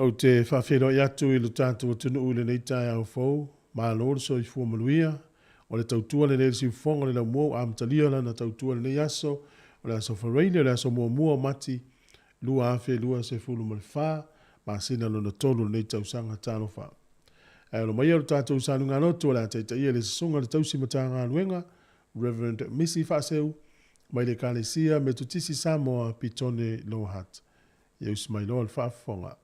O te whawhero i atu i lo tātou tunu ule nei tai au fau, ma lor so i fua manuia, o le tautua le si fonga le lau mo amtalia na tautua le nei aso, o le aso whareile, o le aso mua mati, lua awhi, lua se fulu ma le wha, ma sina lo na tolu nei tausanga tāno wha. E lo mai au tātou sānu ngā lotu, o le ataita ia le sunga le tausi mata ngā nuenga, Reverend Missy Whaseu, mai le kālesia me tutisi Samoa Pitone Lohat. Ius mai loa le whaafonga.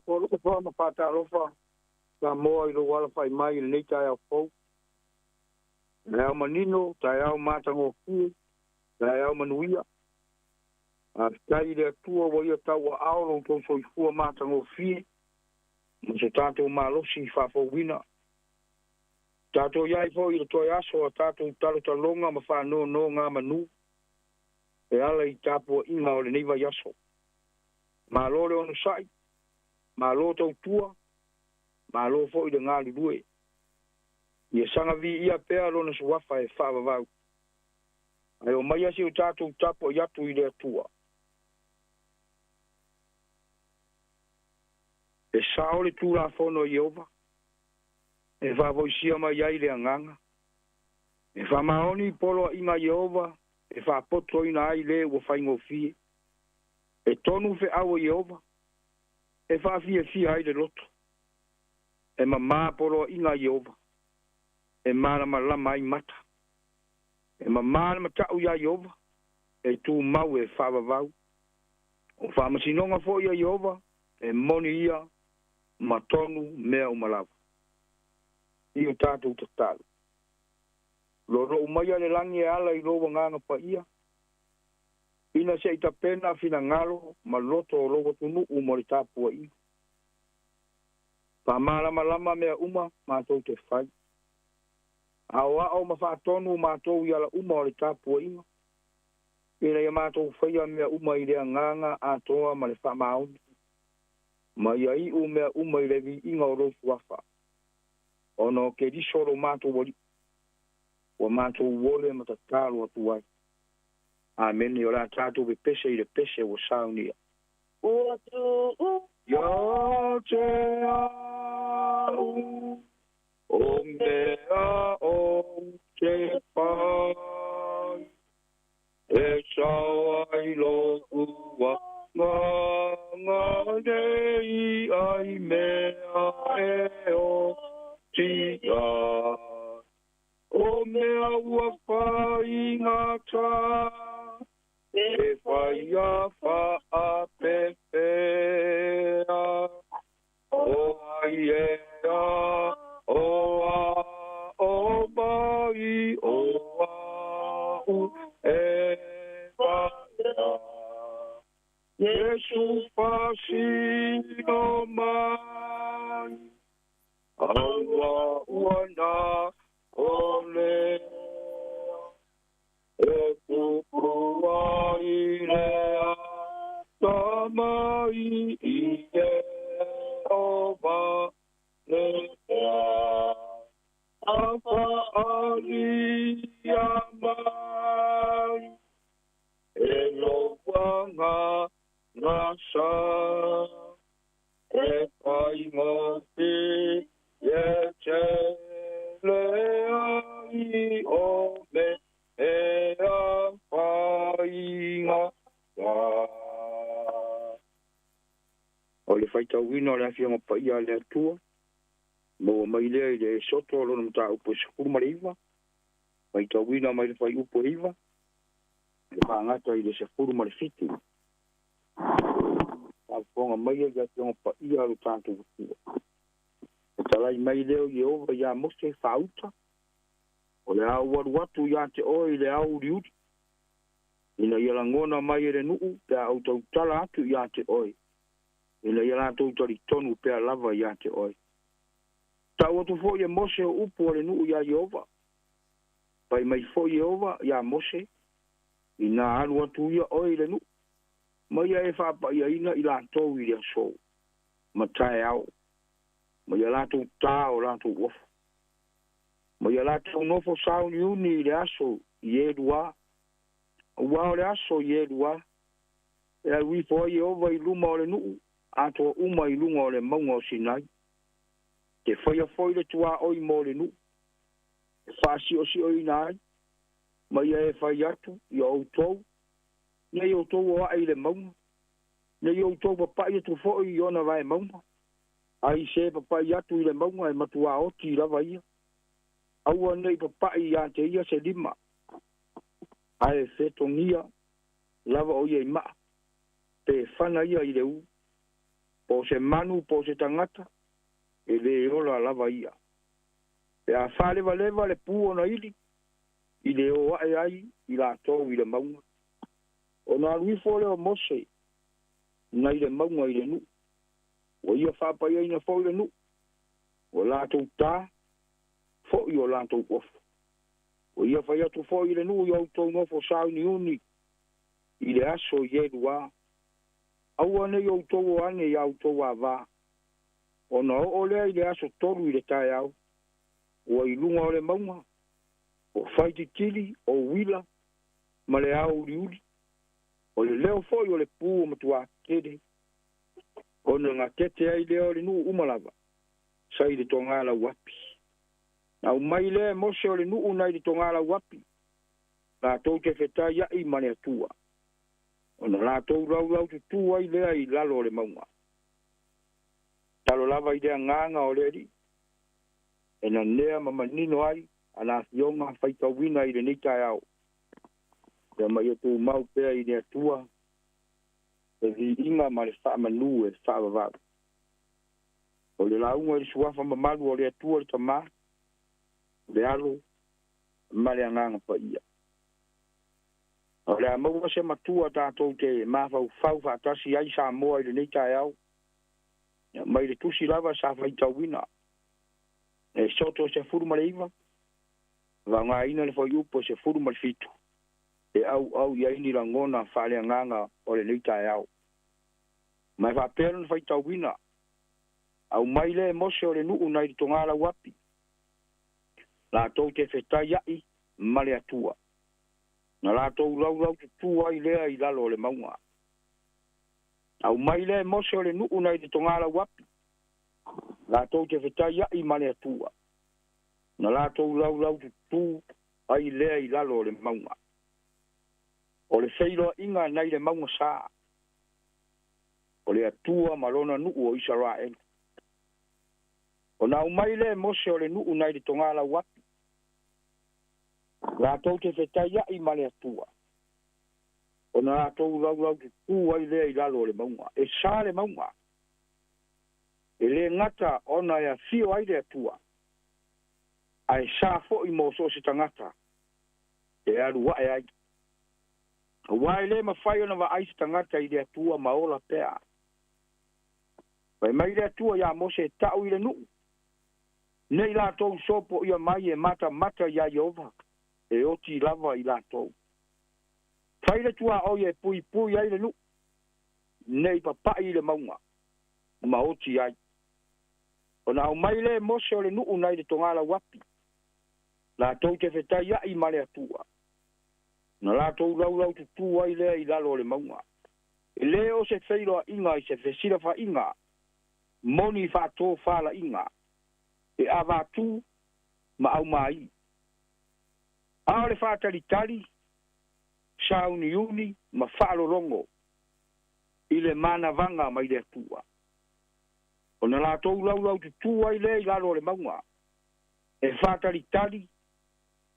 Ko fa ma pata rofa ka mo i lo wala fai mai nei tai au fo na manino tai au matango ku tai au manuia a tai de tua wo ia tau au lo to so fu matango fi mo se tanto malo si fa fo wina tato ia fo i to ia so tato talo talonga ma fa no nga manu e ala i tapo inga o le nei va yaso ma lo le on sai ma lo tau tua, ma lo fo i de ngāli due. Ia sanga vi ia pēa lo na suwafa e whawa vau. Ai o mai asi o tātou tapo i atu i lea tua. E sao le tūra whono i ova. E whavoisia mai ai le anganga. E whamaoni polo inga i ova. E whapoto ina ai le ua whaingo fie. E tonu fe awa i ova. E whawhia fia ai le loto. E mamā poro inga i ova. E mana malama ai mata. E mamā matau ia i ova. E tū mau e whawavau. O whamasinonga fo ia i ova. E moni ia matonu mea umalawa. I o tātou tatalu. Loro umaya le langi e ala i rowa nganga pa ia. Ina se ita pena fina ngalo ma loto o logo tunu umori tapua i. Pa malama mea uma mātou te whai. Awa au ma whaatonu mātou i ala uma o le tapua i. Ina ia mātou whaia mea uma i rea nganga atoa ma le whamaoni. Ma ia i u mea uma i levi inga o rosu wafa. Ono ke disoro mātou wali. Wa mātou wole ma tatalu atu wai. Amen. Yo la tato be pese i le pese o saunia. O tu yo te au o mea o te pai e ai lo ua ngā nei ai mea e o tia o mea ua whai ngata e whai a wha a pepea o ai e a o mai o a u e whai a Yesu pasino mai aua uana ole e kupua ilea tamai i e ova lea apa ali amai e no wanga nasa e pai mofi e te lea i o me e a whainga wa. O le whaita wina o le awhianga pa ia le atua. Mo mai lea i le soto alo na mta upo sakuru mariwa. Whaita wina mai le whai upo iwa. Le whaangata i le sakuru marifiti. Whaonga mai le awhianga pa ia alo tātou upo. Talai mai leo i ova ia mose whauta. O le au waruatu ia te oi le au riuti. Ina ia langona mai ere nuu pia au tau tala atu ia te oi. Ina ia lantou tari tonu pia lava ia te oi. Tau atu fo ia mose o upu o le nuu ia Jehova. Pai mai fo Jehova ia mose. Ina anu atu ia oi le nuu. Mai ia e whapa ia ina i lantou i rea sou. ma tae au. Ma ia lātou tā o lātou ofu. Ma ia lātou nofo sau ni uni le aso i e lua. Ua o le aso i e lua. E a wifo i ova i luma o le nuu. Ato uma i lunga o le maunga o Sinai. Te whaia foi le tua oi mo le nuu. E whaasi o si oi nai. Ma ia e whai atu i o tau. Nei o tau o ai le maunga. Nei o tau papai atu foi i ona vai maunga. Ai se papai atu i le maunga e matua o ti lava ia. Aua nei papai i ante ia se lima. Ai fetongia lava o ia i maa. Pe whana ia i le u. Po se manu, po se tangata. E le ola lava ia. E a whaleva leva le pu ona ili. I le o ai i la tau i le maunga. O na luifo le o Mose. Na i le maunga i le nu. O ia whapai aina fo i le nu. O lātou tā. Fo i o lātou ofu. O ia whai atu fo i le nu. I au tau nofo sau ni uni. I le aso i e lua. Aua nei au tau o ane i au tau a vā. O na o lea i le aso toru i le tae au. O i lunga o le maunga. O whaiti tili, o wila. Ma le au uli. O le leo foi o le pū o matua kede. O na ngā kete ai leo le nuu umalava. Sai le tongala wapi. Na umai le mose o le nuu nai le tongala wapi. La tau te wheta iai mane atua. O na la tau lau tu ai lea i lalo le maunga. Talo lava i lea nganga o le ri. E na nea mamanino ai. Ana fionga whaita wina i le neitai au. Ia mai tu mau pea i le atua. E vi inga ma le wha manu e wha wawau. O le launga i suafa mamalu o le atua le tamā. Le alo. Ma le anganga pa ia. O le amaua se matua tātou te mawhau whatasi ai sa moa i le neitai au. Ia mai le tusi lava sa whaita wina. E soto se furu ma le iwa. Wa ngā ina le whai upo se furu ma le fitu. E au ia ini la ngona whale nganga o le neitai au. Mai whapera na whaitau wina. Au mai le mose o le nuu nai tongala wapi. La tau te whetai iai male atua. Na la tau lau tu ai lea i lalo o le maunga. Au mai le mose o le nuu nai tongala wapi. La tau te whetai iai male atua. Na la tau lau tu ai lea i lalo o le maunga. O le whairoa inga nei le maunga saa. O le atua malona nuu o Israel. O na umai le mose o le nuu nei le tongala wapi. La tau te whetai iai ma le atua. O na la tau lau tu ai lea i lalo o le maunga. E sa le maunga. E le ngata ona e a fio ai le atua. Ai sa fo i moso se tangata. E aru wae ai. Wai le mawhai ona wa aisi tangata i le atua maola pea. Wai mai le atua ia mose tau i le nuu. Nei la tau sopo ia mai e mata ia Jehova. E oti lava i la tau. Whai le tua o ia pui ai le nuu. Nei papai i le maunga. Ma oti ai. O na mai le mose o le nuu nai le tongala wapi. La tau te whetai iai ma le atua. Na la tau lau tu ai lea i lalo le maunga. E le o se whairoa inga i se whesira wha inga. Moni wha tō whala inga. E awa tu ma au mai. Ao le whātari tari. Sauni uni ma whaalorongo. I le mana vanga mai le atua. O na la tau lau tu ai lea i lalo le maunga. E whātari tari.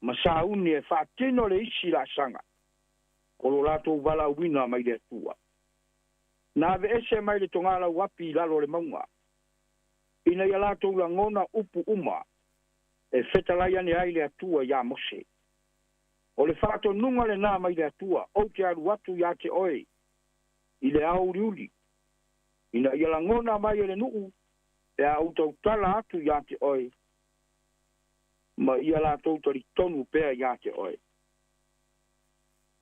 Ma sauni e whaatino le isi la sanga. Kolo lato wala wina mai le atua. Na ve ese mai le tongala wapi lalo le maunga. Ina ia lato la ngona upu uma. E whetalai ane ai le atua ia mose. O le whaato nunga le nā mai le atua. O te aru atu ia te oe. I le au riuli. Ina ia la ngona mai le nuu. E au tau tala atu ia te oe. Ma ia la tautori tonu pea ia te oe.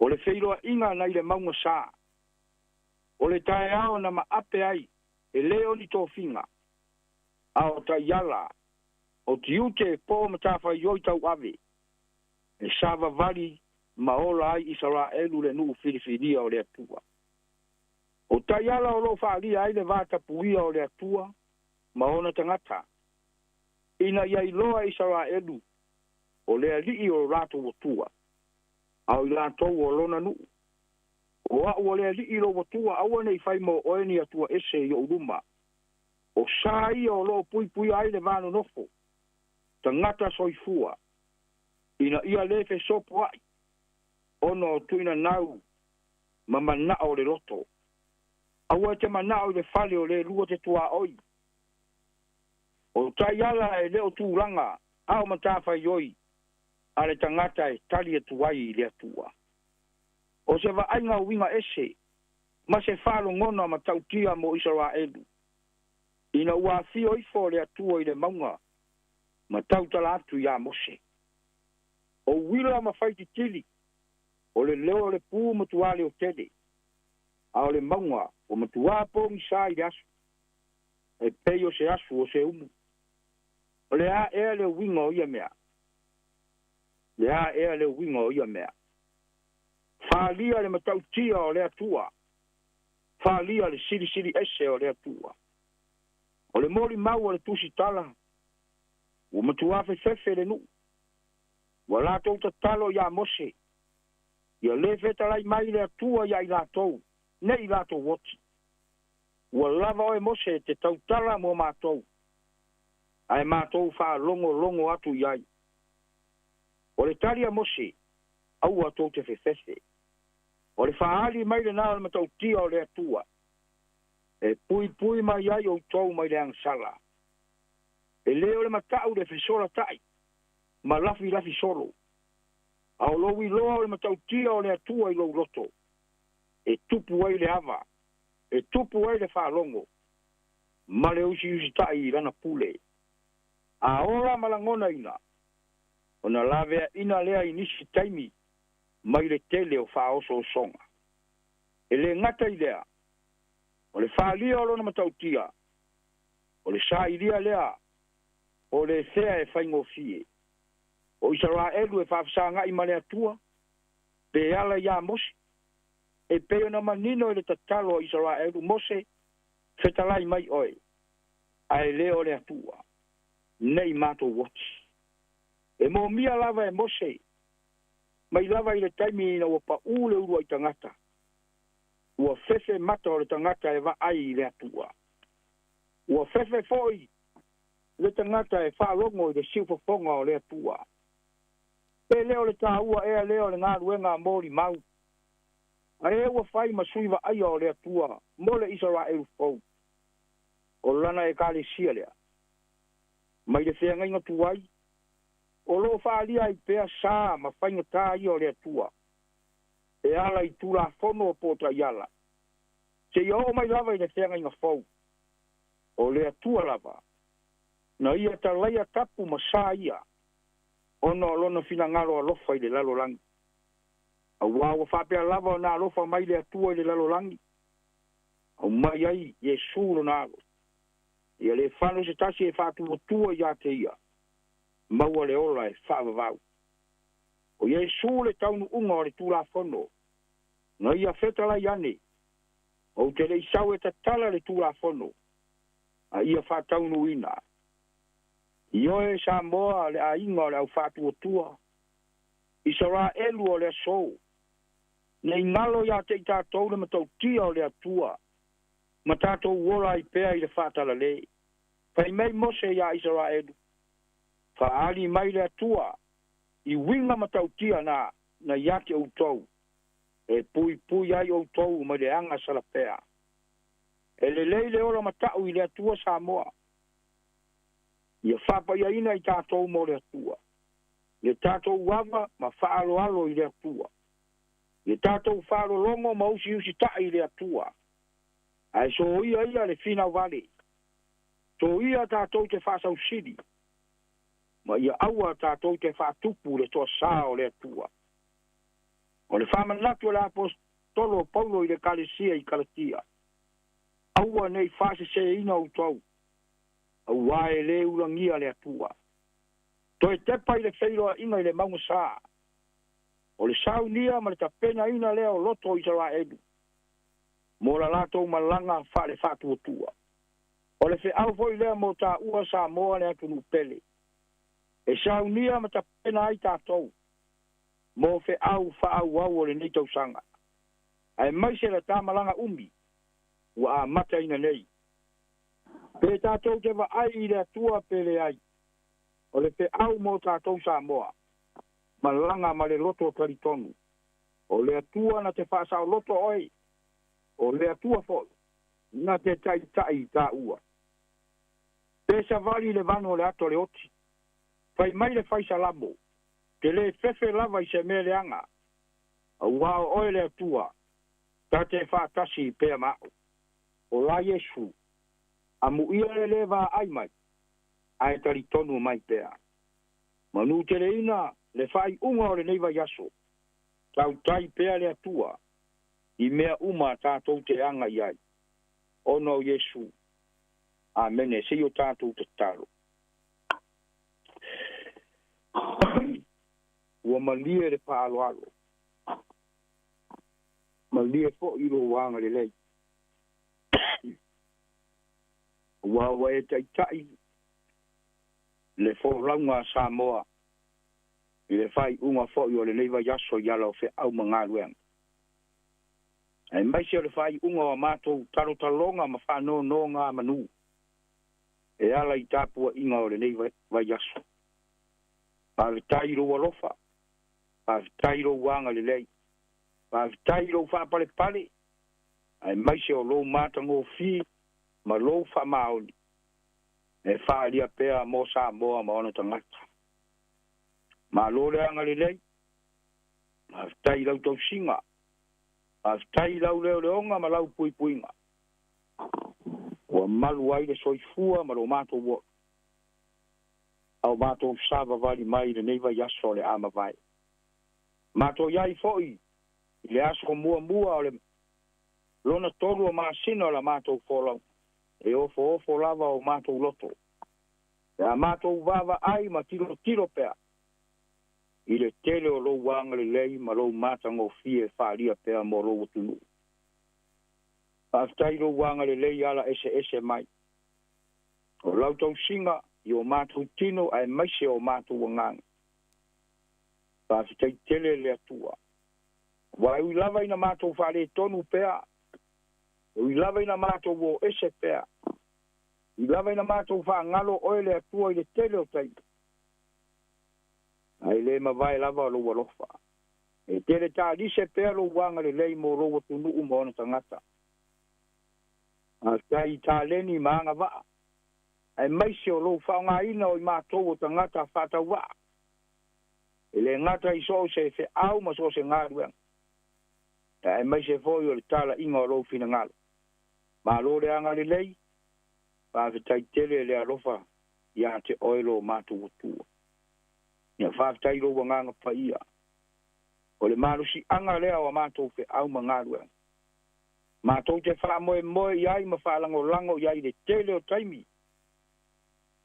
O le whairoa inga nei le maunga sā. O le tae ao na ma ape ai. e leo ni tofinga a o taiala o tiute po matafa yoi tau ave e sava vali maola ai Israelu le nuu filifilia o le atua o taiala o lo faalia ai le vata puia o le atua ma ona tangata ina ia iloa Israelu o le alii o rato o tua au i latou o lona nuu o a'u o le alii lo watua aua nei fai mo oeni atua ese i o uruma o sa ia o lo pui ai le vano nofo tangata soifua ina ia le fe sopo ai ono tuina nau ma mana o le loto aua te mana o le fale o le lua te tua oi o tai ala e leo tūranga au matafa ioi a le tangata e tali e tuai i le atua o se va ainga winga ese ma se falo ngona ma tautia mo Israelu ina ua fio ifo le atua i le maunga ma tautala atu ia Mose o wila ma faiti tili o le leo le pū matuale o tede a o le maunga o matua po ngisa i le asu e pei o se asu o se umu o le a ea le winga o ia mea le a ea le winga o ia mea faalia le matautia o le atua faalia le siri ese o le atua o le mori mau o le tusi tala o matua fefe le nu wa latou tatalo ia Mose ia le fetalai mai le atua ia i latou nei latou woti ua lava oe Mose te tautala mo matou ae matou faalongo atu iai o le talia Mose au atou te fefe o le faali mai le nao le matautia o le atua e pui mai ai o tou mai le angsala e leo le matau le fesola tai ma lafi solo au lowi loa o le matautia o le atua i lou roto e tupu ai le ava e tupu ai le faalongo ma le usi tai i lana pule a ora malangona ina ona lavea ina lea inisi taimi mai le tele o faoso o songa e le ngata i lea o le faalia o lona matautia o le sailia lea o le fea e faingofie o Israelu e faafasanga i male atua pe ala ia Mose e pe ona manino le tatalo o Israelu Mose fetalai mai oe ai le o le atua nei mato woti e mo mia lava e Mose mai lava i le taimi ina ua pa ule urua i tangata ua fefe mata o le tangata e va ai i le atua ua fefe foi le tangata e whaalongo i le siufafonga o le atua e leo le tāua ea leo le ngā ruenga mōri mau a e ua whai masuiva ai o le atua mo le Israelu fau o lana e kāle sia lea mai le whea ngai ngatu ai o lo whaalia i pēa sā ma whainga tā i o le atua e ala i tūra whono o pōta i ala se i o mai lava i le whea ngai ngafau o le atua lava na ia talaia tapu ma sā ia ono lona fina ngalo alofa i le lalo langi au wawa whapea lava o na alofa mai le atua i le lalo langi au mai ai Yesu lo na alo ia le whano se tasi e whātua tua ia te ia maua le ola e whaavavau o Yesu le taunu unga o le tūra whono na ia whetala i ane o te le isau e tatala le tūra whono a ia whātaunu ina ioe sa moa le a inga o le au whātua tua Israelu o le asou nei ngalo ia te i tātou le matautia o le atua ma tātou wola i pēa i le whātala le pai mei Mose ia Israelu whaali mai le atua i winga matautia na iake o tau e pui ai o tau ma le anga salapea e le leile ola matau i le atua Samoa ia whapa ia ina i tātou mo le atua le tātou wava ma whaaloalo i le atua le tātou whaalolongo ma usi tai i le atua ai so ia le fina vale so ia tātou te whasau siri ma ia aua tātou te whatupu le toa sā o le atua o le whamanatu le apostolo Paulo i le kalesia i Kalatia aua nei fase se ina o tau. Au wae le ulangia le atua. Toi te pai le whairoa inga i le maunga saa. O le saunia ma le tapena ina leo loto i tala edu. Mo la lato malanga fa le fatu o tua. O le fe au foi lea mo ta ua sa moa le atu nupele. E saunia ma tapena ai tātou. Mo fe au fa au au o le nei tausanga. Ai mai se la tamalanga umi. Wa a mata ina nei. Pe tātou te wa ai i le atua pele ai. O le fe au mo tātou sa moa. Malanga ma le loto karitonu. O le atua na te whaasao loto oi. O le atua fo. Na te tai tai tā ua. Pe sa vali le vano le ato le oti. Fai mai le fai salamo. Te le fefe lava i se me le anga. A wao oi le atua. Ta te whaatasi pea mao. O la Yesu. A mu ia le lewa ai mai. Ai karitonu mai pea. Manu te le ina. Le fai unga o le neiva yaso. Tau tai pea le atua. I mea uma tātou te anga iai. Ono Yesu. Amene. Se yo tātou te taro. Ua malie le paalo alo. Malie fo ilo wanga le lei. Ua e tai tai. Le fo launga Samoa. I le fai unga fo i o le neiva yaso yala o fe au mangalueng. Ai mai se o le fai unga o mato taro talonga ma fa no ngā manu. E ala i tāpua inga o le neiva yaso. Pa tairo walofa. Pa tairo wanga le lei. Pa tairo fa pale pale. Ai mai se o lo mata ngō fi ma lo fa maoni. E fa lia pea mo sa moa ma ono tangata. Ma lo le anga le lei. Ma tai lau tau singa. Ma tai lau leo leonga ma lau pui puinga. Ua malu ai le soifua ma lo mato wo. Au mato sava vali mai le neiva yaso le ama vai. Mato yai foi. Le aso mua o le lona tolu o maasina o la mato folau. E ofo lava o mato loto. E a mato vava ai ma tiro pea. I le tele o lo wanga le lei ma lo mata ngō fie whaalia pea mo lo utunu. Aftai lo wanga le lei ala ese mai. O lau tau singa i o mātou tino ai maise o mātou wangang. Aftai tele le atua. Wa ui lava ina mātou whaale tonu pea. Ui lava ina mātou o ese pea. I lava ina mātou wha ngalo oe le atua i le tele o taipa. Ai le ma vai lava lo walofa. E tele tā lise pea lo wanga le lei mo rowa tunu umona tangata. A tai tā leni maanga waa. Ai maise o lo whaonga ina o i mātou o tangata whata waa. E le ngata i so se fe au ma so se ngāruang. Ai maise foi o le tala inga o lo fina ngalo. Ma lo le anga le lei. Pa tai tele le alofa. Ia te oilo mātou o tua. Ia whātai ro wanganga paia. O le marusi anga lea o mātou fe au mangarua. Mātou te wha iai ma whalango iai le tele o taimi.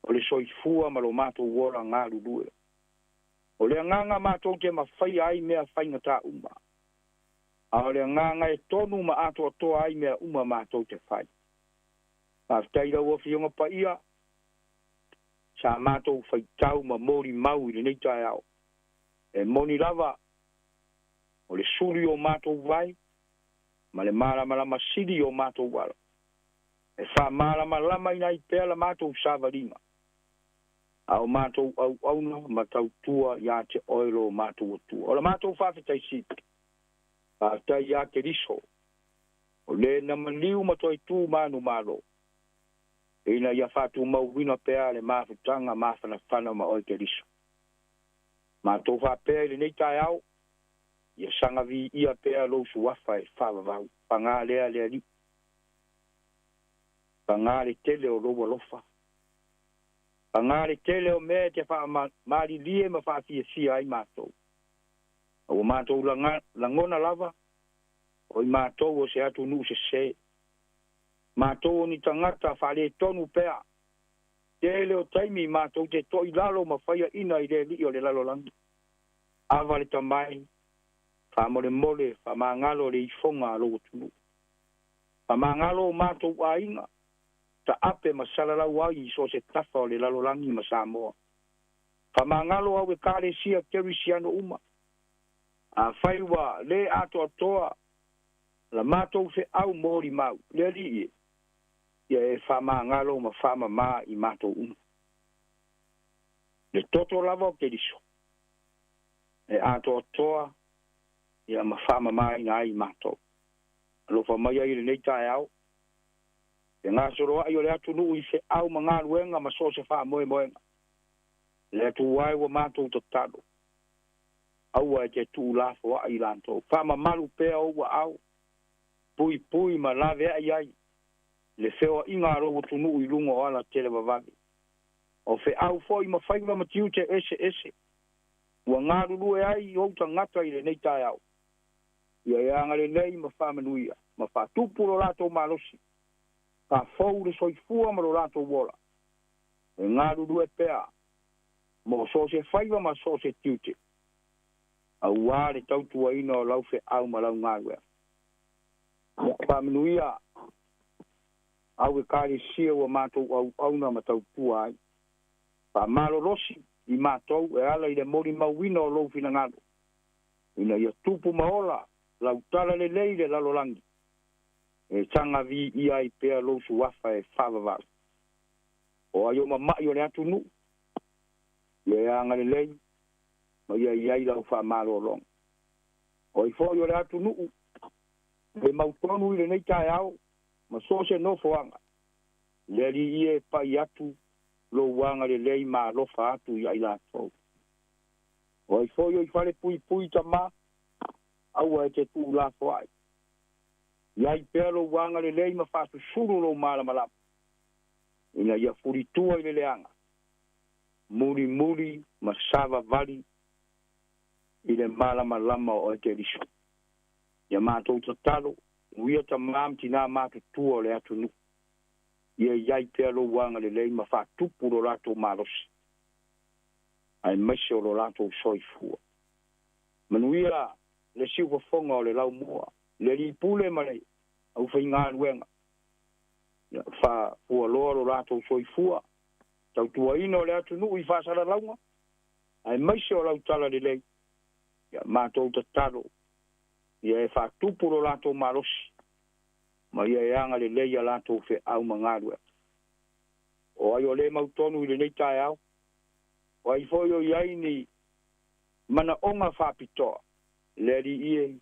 O le soifua ma lo mātou wora ngāru lue. O le nganga mātou te mawhai ai mea whainga tā uma. A o le nganga e tonu ma ato atoa ai mea uma mātou te whai. Whātai ro fionga paia. Sa mātou whaitau ma mori mau i le nei tai au. E moni lava, o le suri o mātou vai, ma le malama siri o mātou wala. E wha malama ina i pēr la mātou savarima. Au mātou au auna ma tau tua ia te oilo o mātou o tua. O la mātou whawhitai siti. Whawhitai ia te riso. O le na maniu ma toi tū mānu mālo. Ina ia fatu mauwina pea le mafutanga mafana whana ma oi te riso. Ma tō wha pea le nei tai au, ia sangavi ia pea lo suafa e whawavau. Pangā lea lea li. Pangā le tele o loa lofa. Pangā le tele o mea te wha maari lie ma wha fia ai mātou. O mātou langona lava, o i mātou o se atu nu se se. Mātou ni tangata whare tonu pea. Te leo taimi mātou te toi lalo ma whaia ina i le li o le lalo langi. Awa le tamai, wha mole mole, wha mangalo le ifonga alo tunu. Wha mangalo mātou a inga, ta ape ma salalau ai so se tafa o le lalo langi ma Samoa. Wha mangalo au e kare sia kerisiano uma. A whaiwa le ato atoa, la mātou fe au mori mau, le li e. Ia e whamangalo ma whamama i mātou uma. Le toto lava o ke liso. E ato atoa, ia ma whamama i ngā i mātou. Alo whamaya i le nei tae au. E ngā soroa i o le atu nuu i fe au ma ngā ruenga ma so se wha moe moenga. Le atu wai wa mātou tatalo. Aua e te tu lafo a i lantou. Whamamalu pea o wa au. Pui pui ma lave ai ai. Le feo inga ro tunu i lungo ala tele vavagi. O fe au fo i ma whaiva ma tiu te ese. Ua ngā ruru e ai i outa ngata i le nei tae au. Ia e angare nei ma whamanuia. Ma whatupuro rato malosi. Ka fau le soifua ma lo rato wola. E ngā ruru e pea. Mo so se whaiva ma so se tiu te. Au wā le tautua ina o lau fe au ma lau ngāwea. Whamanuia. Au e kare sia wa mātou au auna ma tautua ai. Pa malo rosi i mātou e ala i le mori mauina o lou fina ngalo. Ina ia tupu maola, lau tala le leile lalo langi. E tanga vi i ai pea lou suwafa e whawawala. O ai o mamai o le atu nu. Ia e anga le lei, ma ia i ai lau wha malo long. O i fo i o le atu nu, le mautonu i le nei tae au, ma so se no foanga. Le li ie pa i atu, lo wanga le lei ma lofa atu i aila tau. O i fo i fale pui pui ta ma, aua e te tu la foai. Ia i pea lo wanga le lei ma fasu suru lo mala malama. Ina ia furitua i le leanga. Muri muri ma sava vali i le mala malama o e te riso. Ia mātou tatalo, uia ta mam tina mātou tua le atu nu. Ia iai pea lo wanga le lei ma whatupu lo rato marosi. Ai mese o lo rato soifua. Manuia le siupa fonga o le lau mua. Le li pule ma le au whai ngā ruenga. Wha fua loa lo rato soifua. Tau tua ina o le atu nu i whasara launga. Ai mese o lau tala le lei. Ia mātou tatalo. Ia e whatupu lo rato marosi. Ma ia e anga le leia lato fe au mangarua. O ai o le mautonu i le nei tae au. O ai foi o iai ni mana onga whapitoa. Le li ie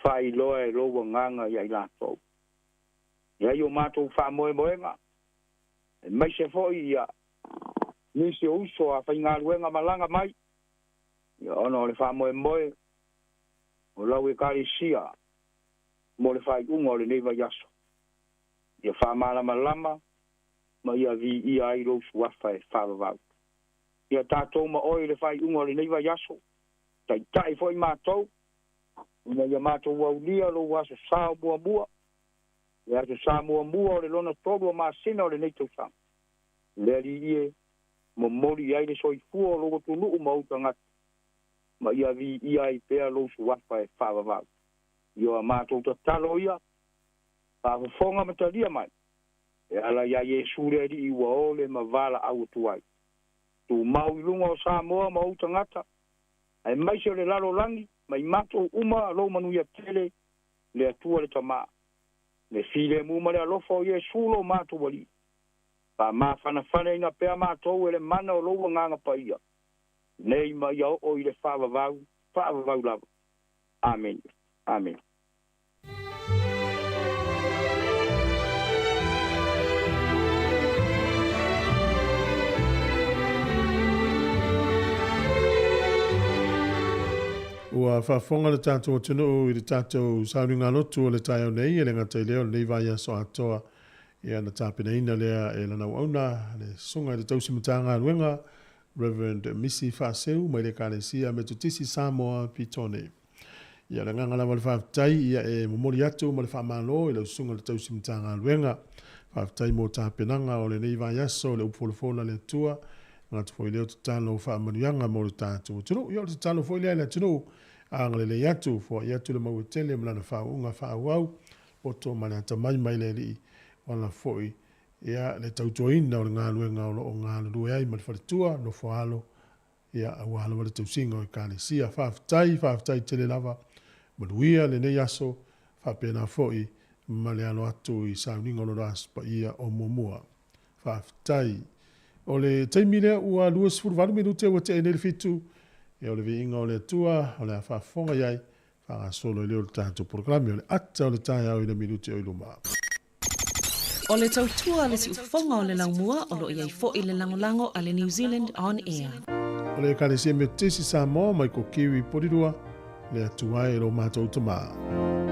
whai loa e loa nganga iai lato. Iai o mātou whamoe moenga. E mai se foi ia nisi o uso a whai ngā ruenga malanga mai. Ia ono le whamoe moe. O lau e kare sia. Mo le whai unga o le neiva yaso. Ia whamalama lama, ma ia vi ia ai rosu wafa e whawawau. Ia tātou ma oi le whai unga o le neiva yaso. Tai foi mātou. Ina ia mātou wau lia lo waso sao mua mua. Ia aso sao mua mua o le lona tolu o māsina o le neitau sang. Le li ie, mo mori ai le soifua o logo tunu umauta ngati. Ma ia vi ia ai pea rosu wafa e whawawau. Ia mātou ta talo ia, pa fonga matalia mai. E ala ia Yesu le di iwa ole ma vala au tuai. Tu mau ilunga o Samoa ma uta ngata. Ai mai se le lalo langi, mai mātou uma lo manuia tele, le atua le tama. Le file muma le alofa o Yesu lo mātou wali. Pa ma whanawhane ina pea mātou ele mana o loa nganga pa ia. Nei ma ia o i le whawawau lava. Amen. Amen. Ua whafonga le tātou tunu i le tātou saunga lotu o le tai au nei, e le ngata i leo nei vai aso atoa e ana tāpina ina lea e lana wauna, le sunga i le tausimatanga ruenga, Reverend Missy Faseu, mai le kālesia me tutisi Samoa Pitone. Ia le nganga lava le whaafitai, ia e momori atu ma le whaamalo, i le usunga le tausimitanga luenga, whaafitai mo tāpenanga o le nei vai aso, le upolofona le tua, ngā tu fwoi leo tutalo whaamanuianga mo le tātu. Tunu, ia le tutalo fwoi leo le tunu, angale le atu, fo i atu le mauetele, mlana whaunga whaauau, o tō mane ata mai le li, wala fwoi, ia le tautoina o le ngā luenga o ngā lue ai, ma le wharitua, no whaalo, ia awala wale tausinga o i kālesia, whaafitai tele lava, manuia le nei aso, whapena fwoi, ma le alo atu i sauninga lo raspa ia o mumua. Whaafitai. O le taimilea ua luas furuvalu minute ua te enele fitu, e o le viinga o le tua, o le whaafonga iai, whaasolo i leo le tātou programi, o le ata o le tai au i le minute o iluma. O le tautua le si ufonga o le laumua, o lo iai fo i le langolango a le New Zealand On Air. O le kālesia me tesi Samoa, mai ko kiwi porirua, le atuai lo mātou tamaa.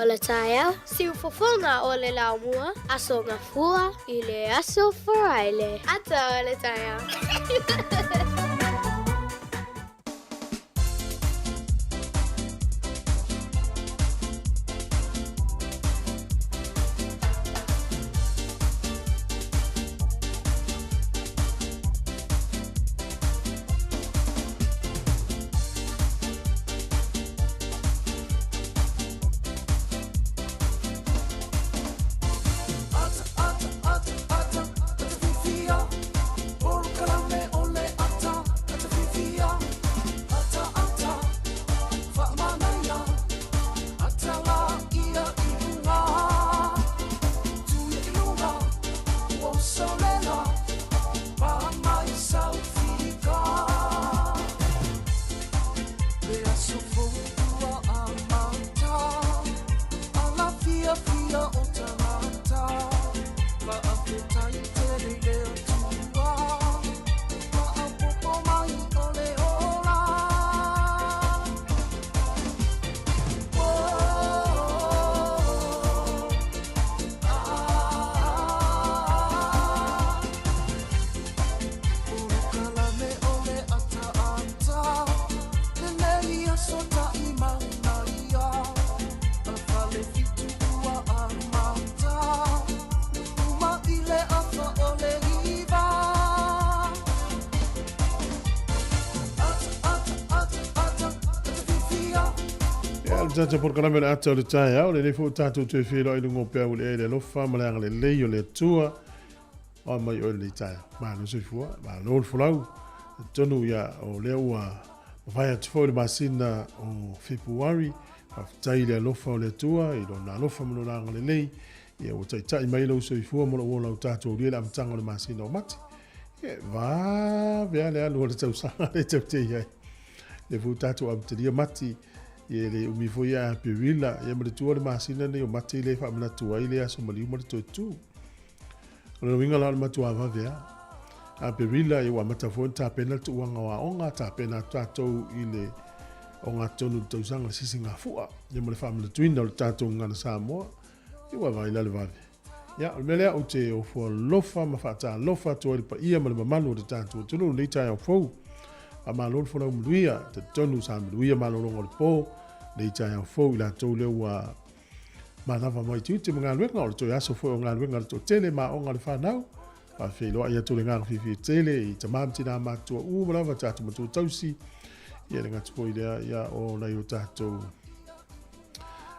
o le taia, siufofonga o le laumua, aso ngafua i le aso foraile. Ata o le taia. tata por kana mena ata le tai au le fu tatu te filo i ngo pe le lo fa mala le le yo le tua o mai o le tai ma no se fu ma no fulau tonu ya o le ua vai at fo le masina o February a tai le lo fa le tua i do na lo fa mo na le le ia o tai mai lo se fu mo lo lo tatu le am tanga le masina o mati e va via le lo le tau sa le te ia le fu tatu am te dia mati ia le umi foi a pewila ia mo le tua le masina ne o mati le fa mna tua ile aso mo li mo le tu o winga la ma tua va via a pewila ia wa mata fo ta pena tu wanga wa onga ta pena tatu ile onga tonu tu sanga sisinga fua ia mo le fa mna tuina le tatu ngana Samoa ia wa vai la le va ia o mele o te o fo lofa ma fa ta lofa to le pa ia mo le mamanu le tatu tu no le tai o fo a malolo fo na mluia te tonu sa mluia malolo ngol po le tai o fo la to le wa manava mai tu te mga luenga o to yaso fo nga luenga to tele ma o nga le fa nau a fe lo ia to le nga fi tele i te mam tina ma to u mala va tatu mo to tausi ia le nga to ia o la yo tatu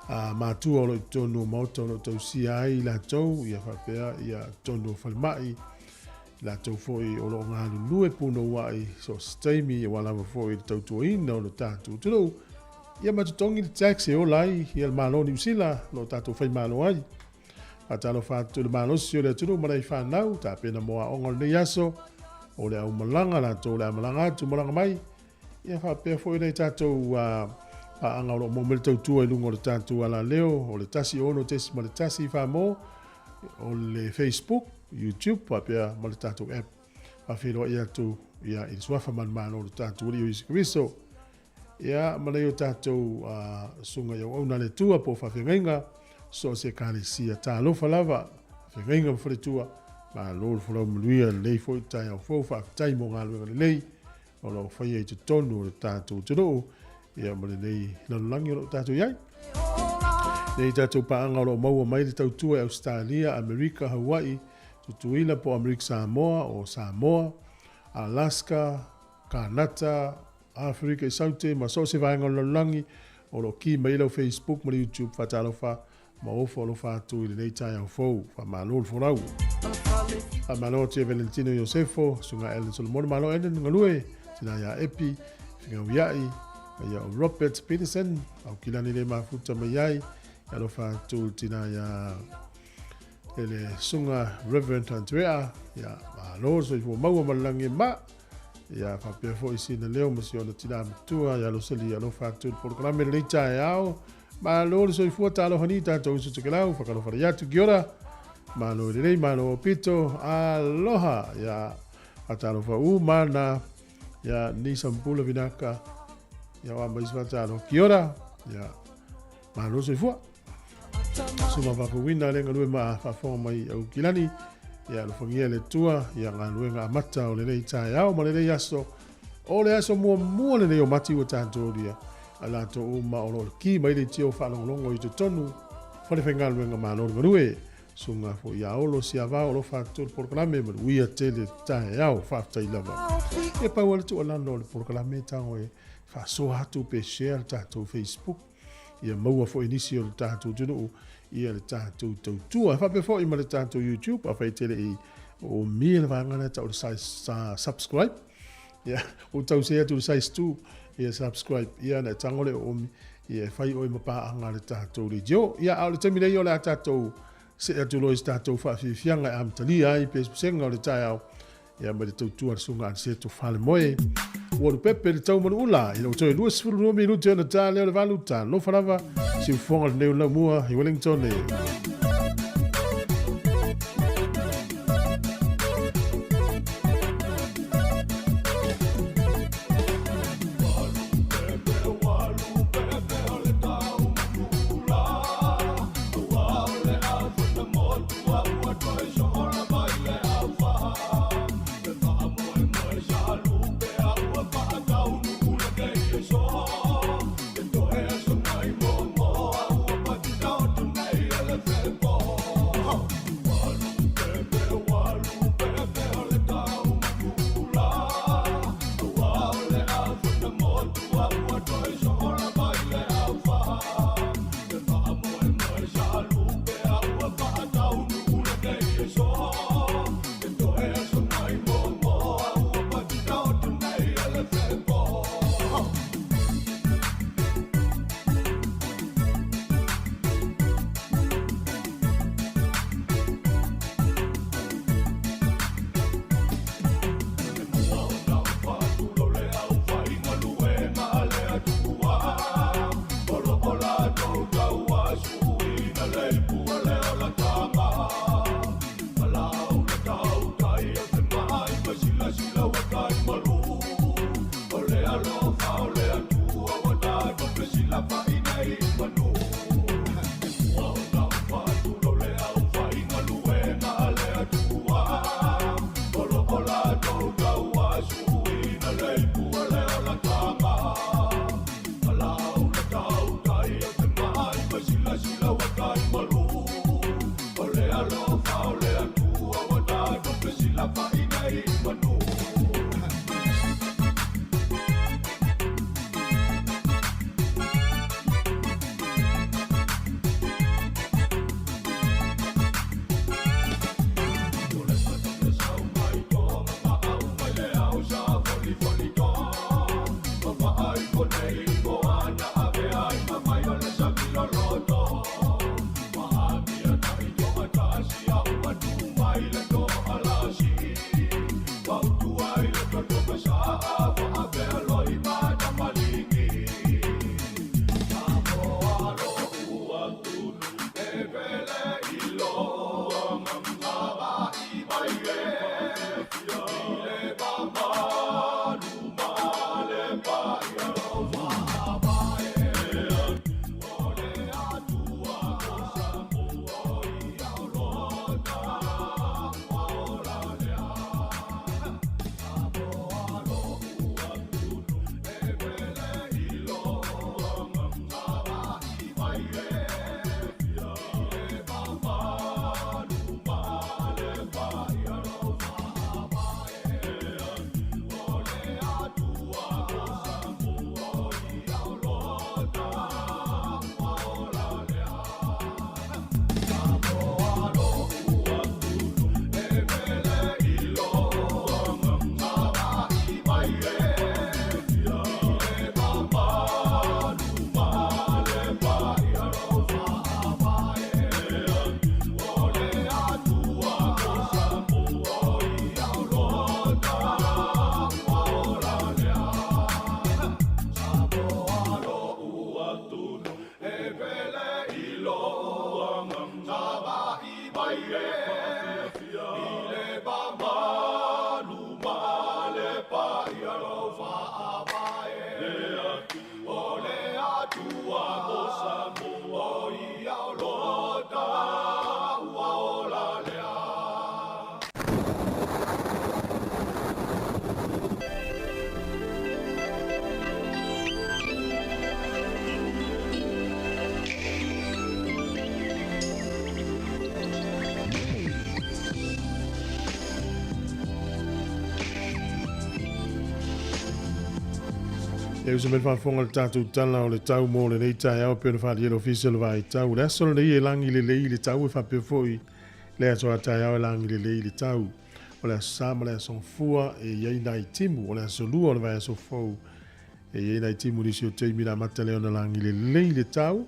a ma tu o to no mo to no tausi ai la to ia fa pe ia to no fa mai la tau foi o lo ngā lue puno wai so steimi wala ma foi tau tuina o lo tatu tulo ia matutongi le taxi o lai ia le malo ni usila lo tatu fai malo ai atalo fatu le malo si o le tulo marai whanau ta pena moa ongol ne yaso o le au malanga la to le malanga tu malanga mai ia fa pe foi nei tatu pa anga lo mo mel tau tua lungo le tatu ala leo o le tasi ono tesi ma le tasi fa mo o le Facebook YouTube papia mo le tatu app a filo ia tu ia il sua fa man o le tatu ri is Kristo ia ma le tatu sunga yo ona le tua po fa fenga so se kalisia ta lo fa lava fenga fo le tua ma lo fo lo mluia le fo tai o fo fa tai mo ngalo le o lo fa ye tu tonu le tatu tu ia mo le nei lo langi lo tatu ia nei tatu pa anga lo mau mai le tau Australia America Hawaii tutuila po Amerika Samoa o Samoa, Alaska, Kanata, Afrika i saute, ma so se vaenga langi o lo ki mai lau Facebook, ma YouTube, fatalo fa, ma ofo lo fa tu ili nei tai au fau, fa malol forau. A malo te Valentino Josefo, sunga Ellen Solomon, malo Ellen ngalue, tina ya Epi, finga wiai, ya Robert Peterson, au kilani le mafuta mai ai, ya lo fa tu tina ya ele sunga Reverend Andrea ya malo so fo mau malangi ma ya fa pe fo isi na leo msio na tina tua ya lo seli ya lo fa tu programa le cha yao malo so fo ta lo hanita to su tkelau fa ka lo fa ya tu giora malo le malo pito aloha ya atalo fa mana ya ni sampula vinaka ya wa mai sa lo giora ya malo so fo suma va wina le ngalue ma fa fo mai au kilani ya lo fangia le tua ya ngalue nga mata o le nei tai au ma le yaso o le aso mo le o mati o tanto dia ala to o ma o ki mai le tio fa longo i to tonu fa le fenga le nga ma lo ngalue sunga fo ya o lo sia va o lo fa to programa me wi a tele tai au fa tai lava e pa o le to la no le programa ta o fa so hatu pe share ta to Facebook ia maua fo inicio le tatu tunu ia le tatu tua fa pe fo i ma le tatu YouTube a fai tele i o mil vangana ta o subscribe ia o tau se atu size 2 ia subscribe ia na tangole o ia fai o i mapa anga le tatu le jo ia au le temile yo le tatu se atu lo tatu fa fi fianga am tali ai pe senga le tai ia ma le tua sunga se tu fale moe o pepe le tau manula i lo toi luas furu minuto na tale le valuta lo falava si fonga le la mua i Wellington le Le usa men whaafonga le tātou tala o le tau mō le nei tai au pēna whaari elo official vai tau. Le aso le langi le lei le tau e whapewhoi. Le aso a tai au e langi le lei le tau. O le aso sama le aso fua e iei nai timu. O le aso lua o le vai aso fau. E iei nai timu nisi o teimi na mata leo na langi le lei le tau.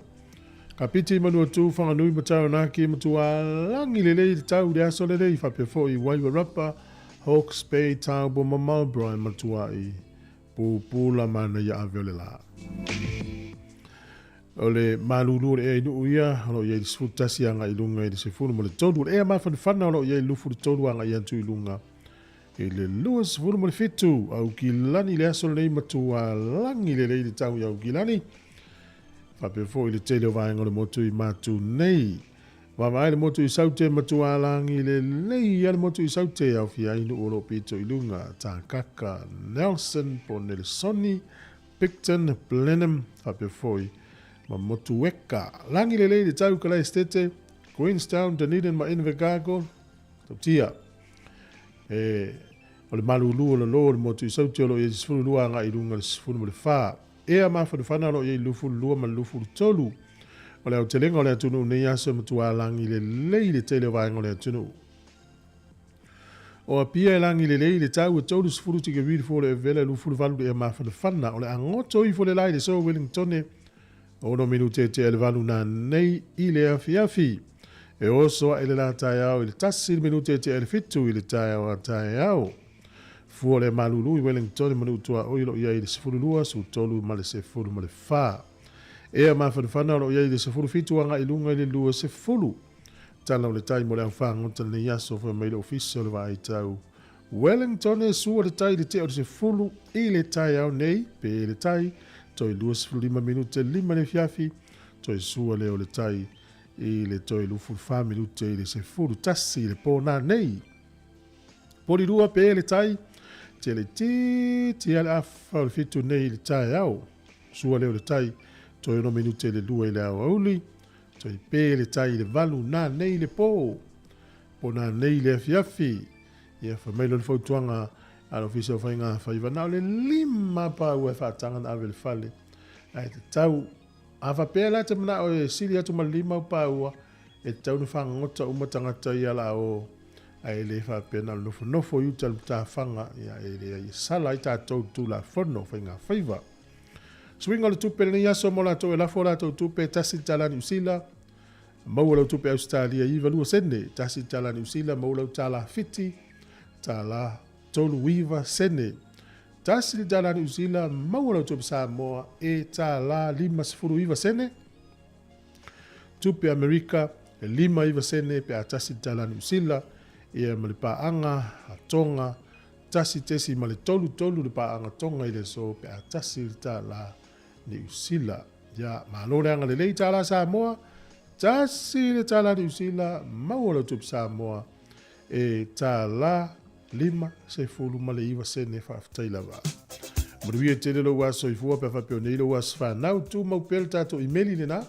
Ka piti manu atu whanganui matau naki matu a langi le lei le tau. Le aso le lei whapewhoi Waiwa Rapa, Hawke's Bay, Taubo, Marlborough e matua i pula mana ia avele la. O le malulu e inu ia, o ia i sfutasi anga ilunga i se funu mo le tolu. E a mawhanwhana o ia i lufu le tolu anga i antu ilunga. E le lua se funu mo le fitu, au ki lani le aso nei matua langi le le tau i au ki lani. Whapefo i le tele o vaenga le motu i matu nei. Wawai le motu i saute matua langi le lei ia le motu i saute au fia inu oro pito ilunga. Tā kaka Nelson po Nelsoni, Picton, Blenheim, whapefoi. Ma motu weka. Langi le lei le tau kalai stete, Queenstown, Dunedin, ma Invercargill, tautia. O le malulu o le lo le motu i saute o lo i sifuru lua anga ilunga le sifuru mo le wha. Ea mawhanwhana lo i lufu lua ma lufu tolu. O le au te lenga o le atunu nei aso matua langi le lei le tele vaenga o le atunu. O a pia e langi le lei le tau e tolu sifuru tika viri fo le vele lufu valu e mawhanwhana. O le angoto i fo le lai le so Wellington o no minute te ele valu na nei i le afi. E oso ele la tai au i le tasi minute te ele fitu i le tai au a tai au. Fua le malulu i Wellington manutua o ilo ia i le sifuru lua su tolu ma le sifuru ma le wha. Ea mawhanwhana o iei le sefuru fitu anga ilunga i le lua sefuru. Tala o le tai mo le au whangota le yaso fo mai le ofisio le vai tau. Wellington e sua le tai le te o le sefuru i le tai au nei, pe le tai, toi lua sefuru 5 minute 5 le fiafi, toi sua le o le tai i le toi lufu 5 minute i le sefuru tasi le pōna nei. Pori lua pe le tai, te le ti ale afa o le fitu nei le tai au. Sua le o le tai, toi no minute le lua i le au auli, toi pe le tai le valu na nei le po na nei le afiafi, ia whamailo le fautuanga ala ofisi o whainga whaiva nao le 5 pa ua whaatanga na awe le fale. Ai te tau, awa pēr la te mana o e siri atu ma 5 pa ua, e tau ni whangota umatangata i ala o ai le whapea na nofo i uta le ta whanga, ia e le sala i ta tau tu la whono whainga whaiva. Swinga le tupe ni yaso mo la to e la fora to tupe tasi tala New Zealand. Mau la tupe Australia i valua sene tasi tala New Zealand mau la tala fiti tala tolu wiva sene. Tasi tala New Zealand mau la tupe Samoa e tala 5 wiva sene. Tupe Amerika e 5 wiva sene pe tasi tala New Zealand e malipa anga Tonga tasi tesi male tolu le pa anga Tonga ile so pe tasi tala New Zealand. Ya malore anga le tala Samoa, tasi le tala New Zealand, mauala tup Samoa, e tala 5 se fulu male iwa sene whaftailava. Maruia te lelo waso i fua pe whapeo neilo was whanau tu mau pel tato emaili nena,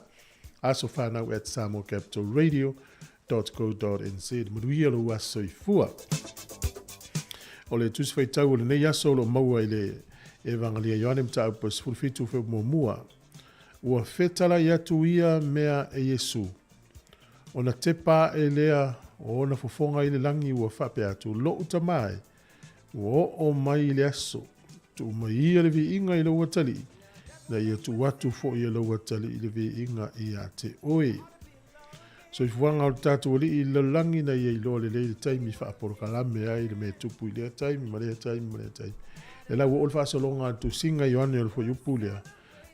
aso whanau at samoacapitalradio.co.nz. Maruia lo waso i fua. O le tusi whai tau o le nei aso lo maua i le Evangelia Ioane mta upa sifurifitu fe mua. Ua fetala i atu ia mea e Yesu. Ona tepa e lea o ona fofonga i le langi ua whape atu lo utamai. Ua o mai le aso. Tu mai ia le vi inga i lo watali. Na ia tu watu fo i lo watali i le vi inga i a te oe. So i fuanga o tatu wali i le langi na ia i lo le le taimi wha aporo kalame ai le me tupu i lea taimi, ma lea taimi. E la ua olfa asalonga tu singa Ioane olfo yupu lea.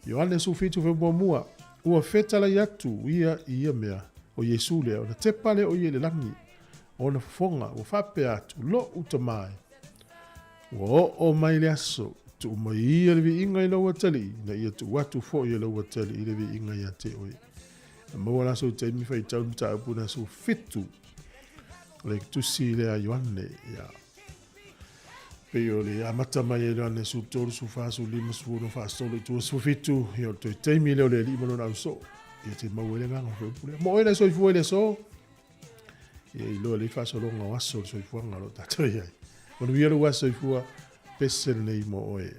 Ioane su fitu fe mua. Ua fetala i atu ia mea o Yesu lea. Ona tepale o ia le langi. Ona fonga ua whape atu lo utamai. Ua o mai le aso. Tu mai ia le vi inga i lo watali. Na ia tu watu fo i lo watali i le vi inga i a te oe. Maua la so taimi fai tau mta apuna so fitu. Le tusi lea Ioane ia. Peo le amata mai e lane su toru su fa su 5 su 1 fa solo tu su fitu io to taimi le le 5 no so ia te mau le nganga fo pule mo ele so i fu ele so e lo le fa solo nga waso so i fu nga lo ta to ia mo no ia lo waso i fu pese nei mo oe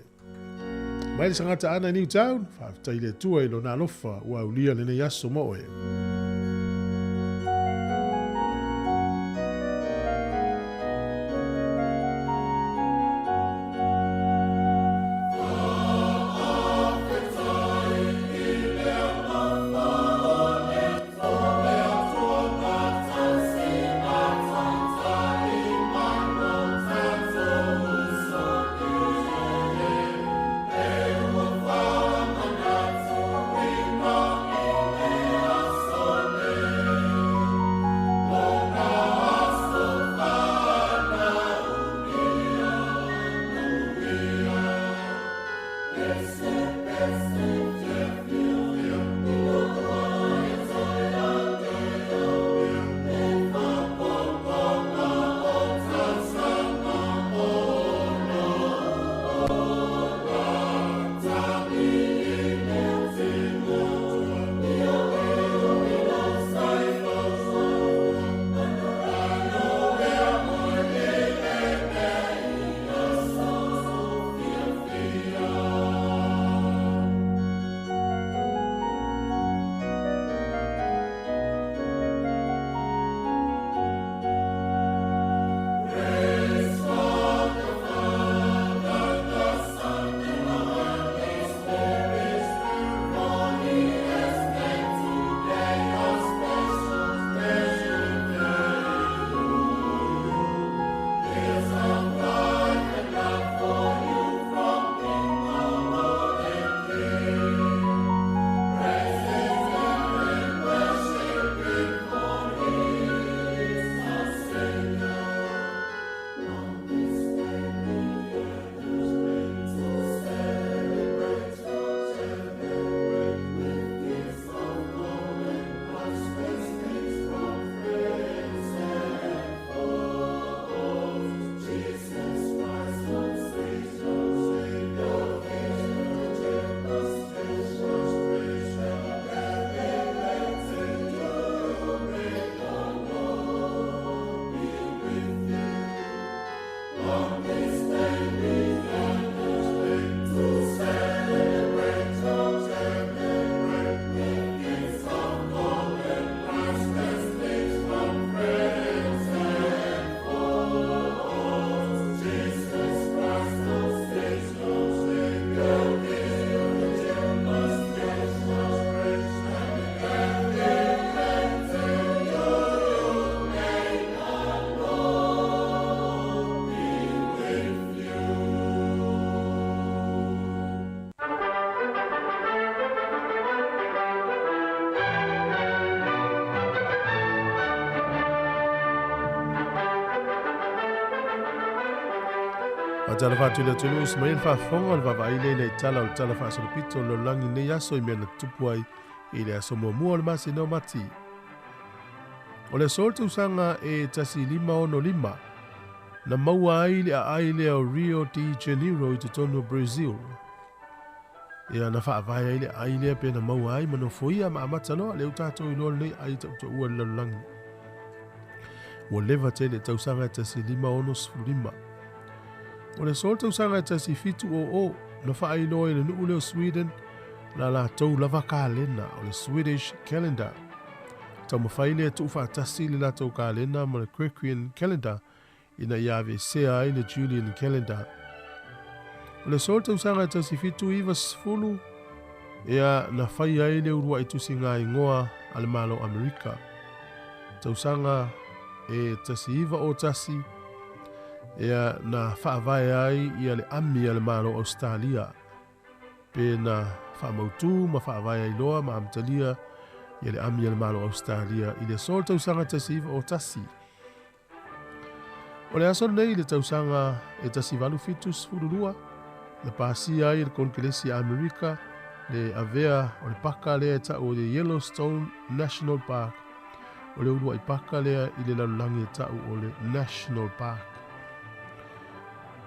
Mai le sangata ana New Town, whaafitai le tua i lo nā lofa ua ulia le nei aso mo e. A tala whātu le tunu Ismail whaafonga le wawa ile nei tala o tala whaasolopito lo langi nei aso I mea na tupu ai I le aso mua le masi no mati. O le soltu sanga e tasi 5 na maua ai le a ai le o Rio de Janeiro I te tonu Brazil. Ia na whaavai ai le ai le pe na maua ai mano foia ma amata loa le utato I loa nei ai tau ua le langi. Ua lewa te le tausanga e tasi 5. O le solta usanga tasi fitu o na whaino I le nuu leo Sweden na la tau lava kalena o le Swedish calendar. Tau mawhaile tu whaatasi le la tau kalena ma le Gregorian calendar ina iave sea ai le Julian calendar. O le solta usanga tasi fitu iwa sfulu ea na whai ai le urua I tusi ngā ingoa ale malo Amerika. Tau sanga e tasi iwa o tasi Ea na whaavai ai I le ami ale malo Australia. Pe na whaamautu ma whaavai ai loa ma amtalia I le ami ale malo Australia I le sol tausanga tasiva o tasi. O le aso nei le tausanga e tasi valu fitus fururua. Le pasi ai le konkelesi Amerika le avea o le paka lea ta o le Yellowstone National Park. O le urua I paka lea I le lalulangi ta o le National Park.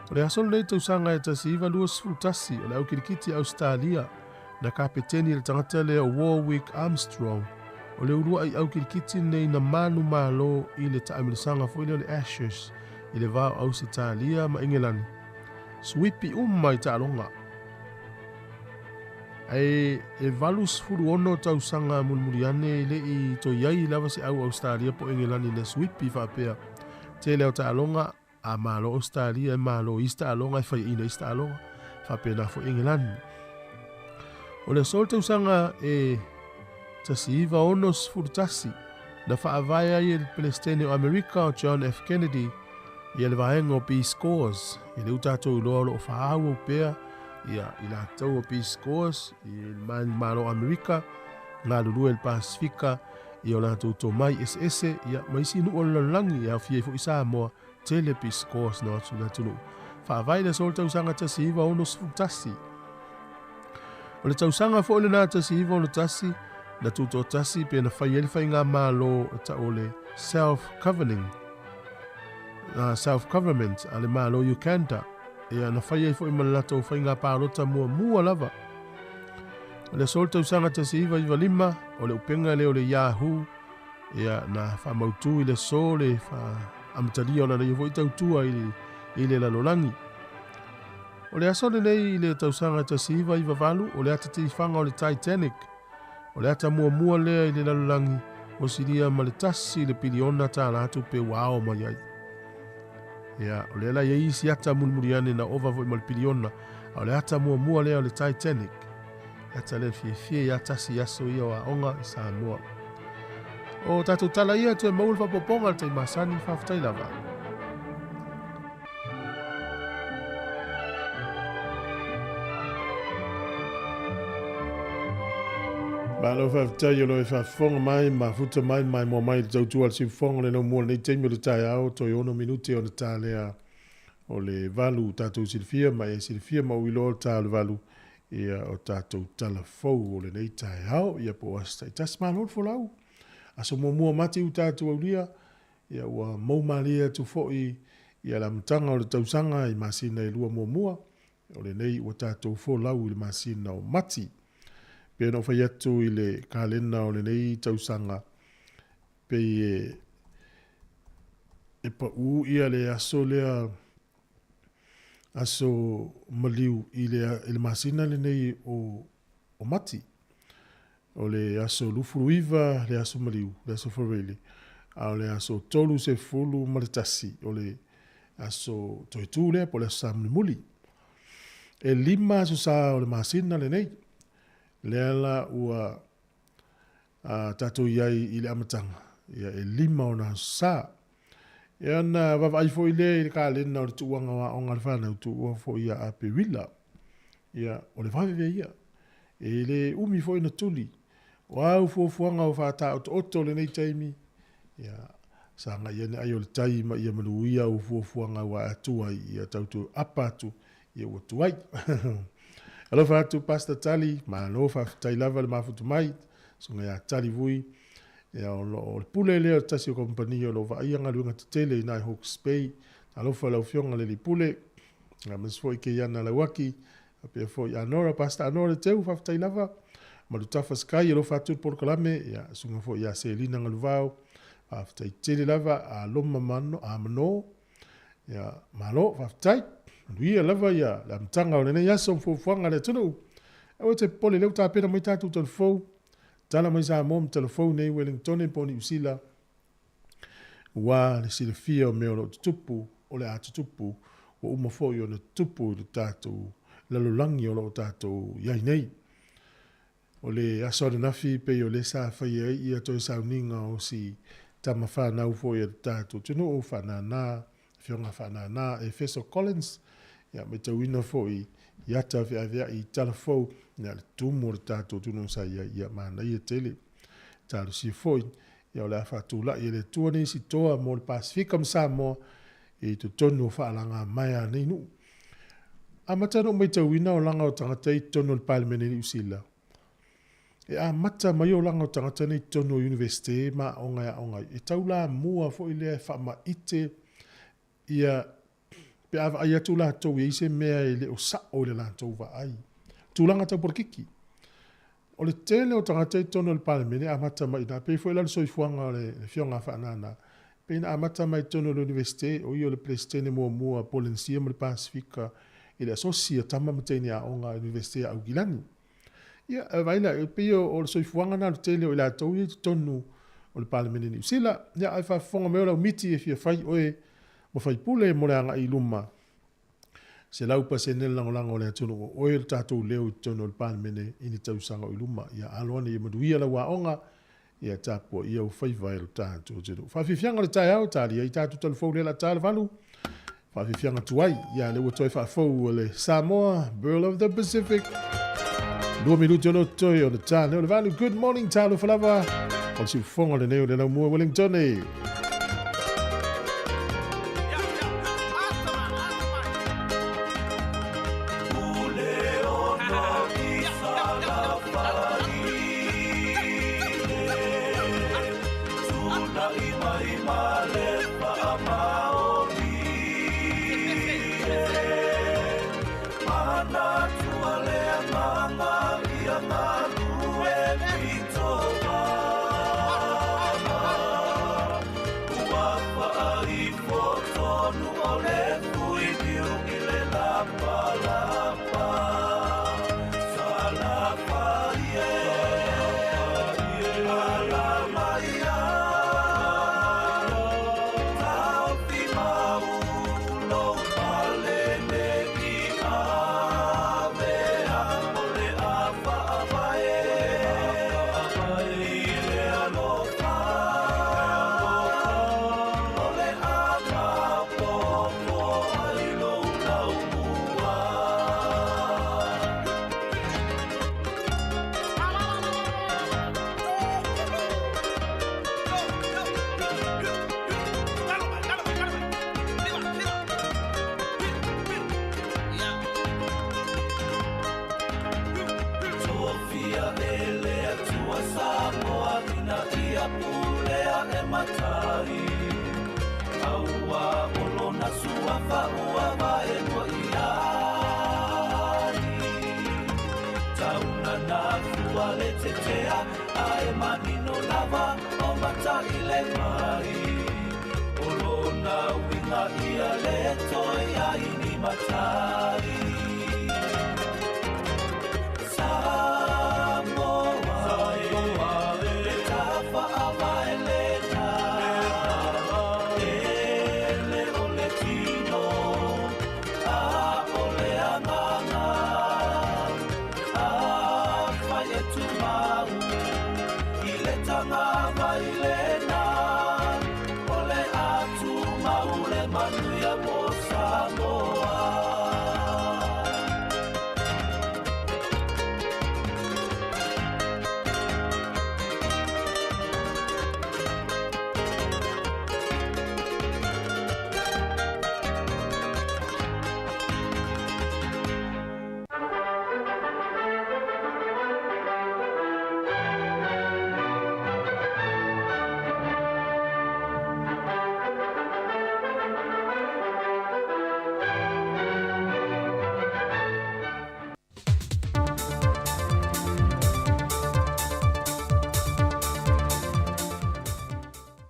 O le asol nei tausanga e tasi iwa luas futasi o le au kirikiti Australia na kapeteni le tangata lea Warwick Armstrong o le urua I au kirikiti nei na manu malo I le taamilisanga fo le Ashes I le vau Australia ma England. Swipi umma I ta'alonga. Ai e valus furu ono tau sanga mulmuriane le I to iai lava se au Australia po Engelani na swipi whapea. Te leo ta alonga a malo Australia e malo ista alonga e whai ina ista alonga. Whapea na fo Engelani. O le sol tau sanga e tasi iwa onos furu tasi. Na whaavaya I el Palestine o Amerika o John F. Kennedy I le vahenga o Peace Corps. I le utatou lolo o whaau o pea. Ia I la tau o Peace Corps I malo Amerika ngā lulu el Pasifika I o la tau tō mai ese ia maisi nu o langi ia fia fo isa moa tele Peace Corps na atu na tunu whaavai le sol tau sanga tasi iwa ono tasi o le tau sanga fo le nā tasi iwa ono tasi na tu tō tasi pe na whai ele whai ngā malo ta o le self-governing self-government a le malo Uganda ia na whai e fo I malato whai ngā pārota mua lava. O le sol tau sanga tasi iwa lima, o le upenga le o le Yahoo, ia na whamautu I le so le amatalia o na rei fo I tautua I le lalolangi. O le aso le nei I le tau sanga tasi iwa valu, o le ata te whanga o le Titanic, o le ata mua lea I le lalolangi, o siria ma le tasi le piliona ta latu pe wao mai ai. Ia, o le la iei si ata mulmuriane na ova vo I mal piliona, o le ata mua lea o le Titanic. Ata le fie ia tasi aso ia o aonga I Samoa. O tatu tala ia tu e maul whapoponga te masani whaftai lava. Malo whaftai o lo e whafonga mai, ma futa mai mua mai tau tua si whonga le no mua nei teimi o le tai au, toi ono minuti o le tālea o le valu tatu silfia, mai e silfia ma uilo o tā le valu. Ia o tātou talafou o le nei tai hao, ia po asta I tas malol folau. Aso mua mati u tātou au lia, ia ua maumalia tu foi, ia la mtanga o le tausanga I masina I lua mua, o le nei ua tātou folau I le masina o mati. Pea no whai atu I le kalena o le nei tausanga, pe e pa u ia le aso lea, aso maliu I le masina le nei o mati. O le aso lufuruiva, le aso maliu, le aso wharele. A le aso tolu se fulu maritasi, o le aso toitu lea po le aso samlimuli. E lima aso sa o le masina le nei. Le ala ua tatou iai I le amatanga. Ia e lima o na sa. E ana wawai fo I le ka lena o le tuanga wa o ngalwhana tu ua fo ia a pe wila. Ia o le whawewe ia. E le umi fo ina tuli. O au fuanga o whata o oto le nei taimi. Ia sanga ia ne ai o le taima ia manuia o fuanga wa atua ia tautu apatu ia o tuai. Alo whatu pasta tali, ma no whaftai lava le mafutu mai. So ngā tali vui. Ia o le pule leo tasi o kompani o lo wa ianga luenga tutele I nai Hawke's Bay. Alo whalau fionga le li pule. Ngā misfo I ke iana la waki. Apea fo I anora pasta anora teu whaftai lava. Ma lu tafa skai alo whatu porkalame. Ia sunga fo ia selina ngaluvao. Whaftai tele lava a loma mano a mano. Ia malo whaftai. Luia lava ia la mtanga o nene yaso mfuanga le tunu. Ewa te pole leo tāpena mai tātou telefou. Tala mai sa mom telefou nei Wellington e poni usila. Wa le silifia o meo lo tutupu o le atutupu. O umafoi o le tupu le tātou lalolangi o lo tātou iai nei. O le asore nafi pe o le sa whai ai ia toi sauninga o si tama whanau foi e tātou tunu o whanana. Fionga whanana e Feso Collins. Ia me tau ina foi iata vea I talafou na le tumo le tātou tunu sa ia mana ia tele. Tālu si foi ia o le awhatula ia le tua nei si toa mo le Pasifika msa mo I tu tonu o whaalanga mai a nei nu. A matano mai tau ina o langa o tangata I tonu le Parliament I usila. E a mata mai o langa o tangata nei tonu o universite ma onga. E tau la mua foi le whama ite ia pe ava ia tu la tau I se mea le o sa o le la tau va ai. Tūlanga tau porkiki. O le tele o tangata I tono le Parliament a mata mai na pe foi la soifuanga le fionga whanana. Pe na amata mai tono le universite o I o le Palestine mua Polensia mo le Pasifika I le asosia tama matene a onga universite a Ugilani. Ia, vai la, pio o le soifuanga na tele o la tau i tonu o le palemene ni. Sila, ia, ai whafonga mea lau miti e fia whai oe, mo whai pule mo le anga i luma. Se lau pa se nel lango o le atunu o oe le tatou leo i tonu o le palemene ini tau sanga o i luma. Ia, aloane i maduia la waonga, ia tapo ia o whai vai lo tatou tenu. Whawhiwhianga le tai au tali, ia i tatou telefou le la tale valu. Whawhiwhianga tuai, ia le watoi whafou o le Samoa, Pearl of the Pacific. 2 minuti o lo toi o le tale o le valu. Good morning, talo falava. O si fonga le neo le lau mua Wellington e.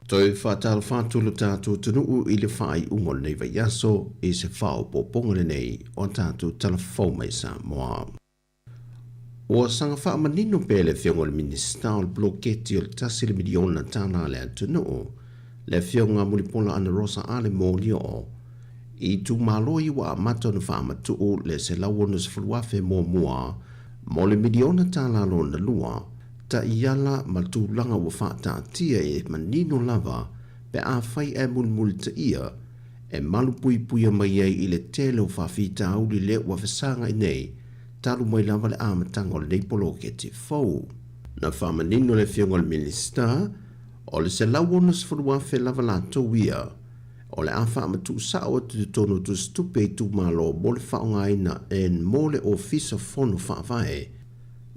Toi whātala whātulu tātou tunuu I le whai ungol nei vai aso I se whao pōponga nei o tātou talafau mai Samoa. O sanga wha manino pēle whionga le minista o le bloketi o le tasi le miliona tāna le tunuu le whionga mulipola ana rosa ale mōli o I tu maloi wa amato na wha matuu le se lawana se fuluafe mō mua mo le miliona tāna lo na lua ta iala maltulanga wa fata tia e manino lava pe a fai e mulmul ta ia e malupui puia mai ai I le tele o whawhita au li le wa whasanga I nei talu mai lava le amatanga o le neipolo ke te fau. Na whamanino le whionga le minista o le se lawona se furuafe lava la tauia o le a whaamatu sao tu tono tu stupe tu malo mo le whaongaina en mo le ofisa fono whaavae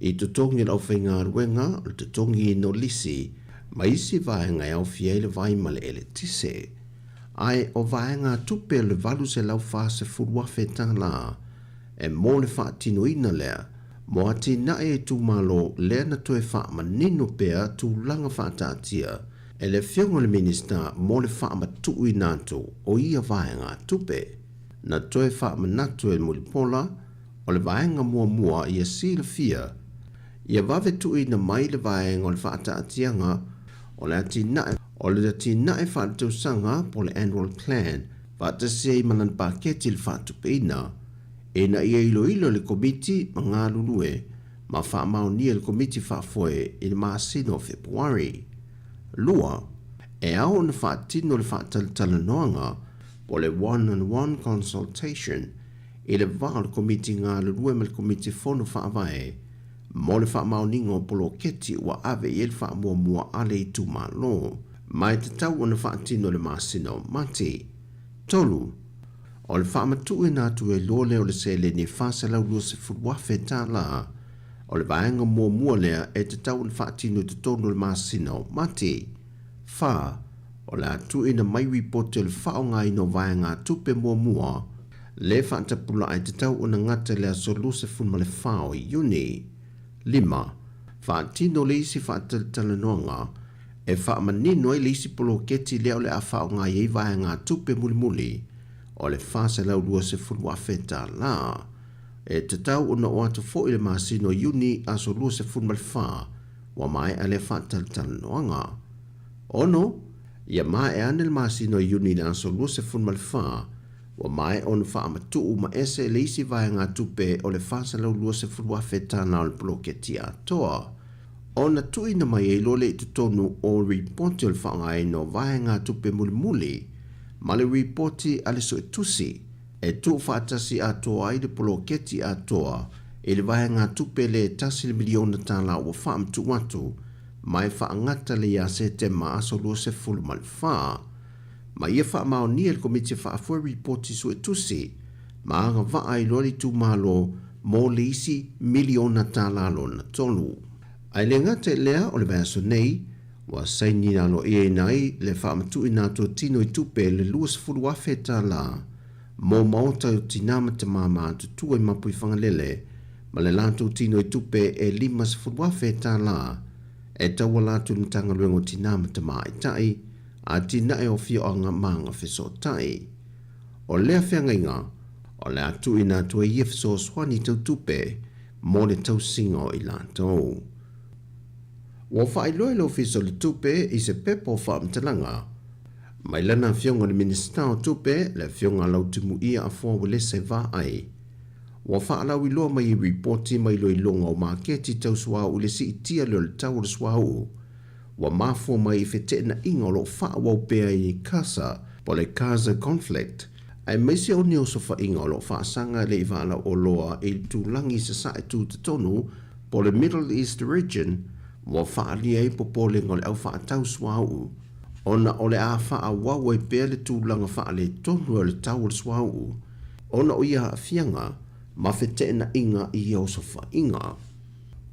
I tu tongi lau whainga ruenga o tu tongi no lisi ma isi vaenga au fia le vai ma le ele tise. Ai o vaenga tupe le valu se lau fase furuafe tala e mo le wha tino ina lea mo ati na e tu malo lea na toe wha manino pea tu langa wha tatia e le whionga le minista mo le wha matu I nato o ia vaenga tupe na toe wha manatu e mulipola o le vaenga mua ia sila fia Ia vave tui na mai le vaenga o le whaataatianga o le atina e whaatau po le annual plan whaatasei manan paketi le whaatupeina e na ia ilo le komiti ma ngā lulue ma whaamaunia le komiti whaafoe i le maasino o Februari. Lua, e au na whaatino le whaatatalanoanga po le one-on-one consultation i le vao le komiti ngā lulue ma le komiti fono whaavae mo le whaamauningo polo keti ua ave i le whaamuamua ale i tu malo mai te tau o na whaatino le maasino mati. Tolu, o le whaamatu e nātu e lole o le sele ni whaasalau lua se fuwafe tā la o le vaenga mua lea e te tau le whaatino te tonu le maasino mati. Wha, o le atu ina mai ripote le whaonga ino vaenga tupe mua le whaatapula ai te tau o na ngata lea solu se funma le whao i uni. 5. Whaatino le isi whaatatalanoanga e whaamanino e le isi polo keti leo le a whaonga i vaenga tupe muli o le whaasalau lua se fuwafe tā la. E te tau ona o atu fo i le masino uni a so lua se funma le wha wa mai a le whaatatalanoanga. Ono, ia mai e ane le masino uni na so lua se funma le wha wa mai on whaamatu ma ese le isi vaenga tupe o le whaasalau lua se fuwafe tā la o le bloketi a toa. Ona tui na mai e lole i tutonu o ripoti o le whaonga no vaenga tupe muli ma le ripoti ale so e tusi e tu whaatasi a toa i le bloketi a toa e le vaenga tupe le tasi le miliona tala o whaamtu watu mai whaangata le ia se te maaso lua se fulu ma le wha. Ma ia whaamao ni e le komiti whaafua ripoti so e tusi ma anga vaa i lori tu malo mo le isi miliona tala lo na tolu. Ai le ngate lea o le vaso nei wa saini nalo e nai le whaamatu i nato tino i tupe le luas fulu wafe tala mo mauta o tinama te mama tutua i mapu i whangalele ma le lato tino i tupe e limas fulu wafe tala e tawa lato ntanga luengo tinama te maa i tai a tina e o fio anga manga fiso tai. O lea whiangainga o le atu i nato e ifso swani tau tupe mo le tau singo i lato. Wa whaeloi lo fiso le tupe i se pepo whaamtalanga. Mai lana fionga le minista o tupe le fionga lau timu ia a fua wale se va ai. Wa whaalau i loa mai i reporti mai lo i longa o maketi tau suau ule si itia leo le tau le suau. Wa mafua mai i fete na inga o lo whaawau pea i kasa po le Gaza conflict. Ai meisi o nio so inga o lo whaasanga le i wala o loa i tūlangi sa sa e tū te tonu po le Middle East region wa whaalia i popole ngole au whaatau suau. Ona ole a whaawau e pea le tūlanga whaale tonu o le tau le suau. Ona o ia fianga ma fete na inga i au so inga.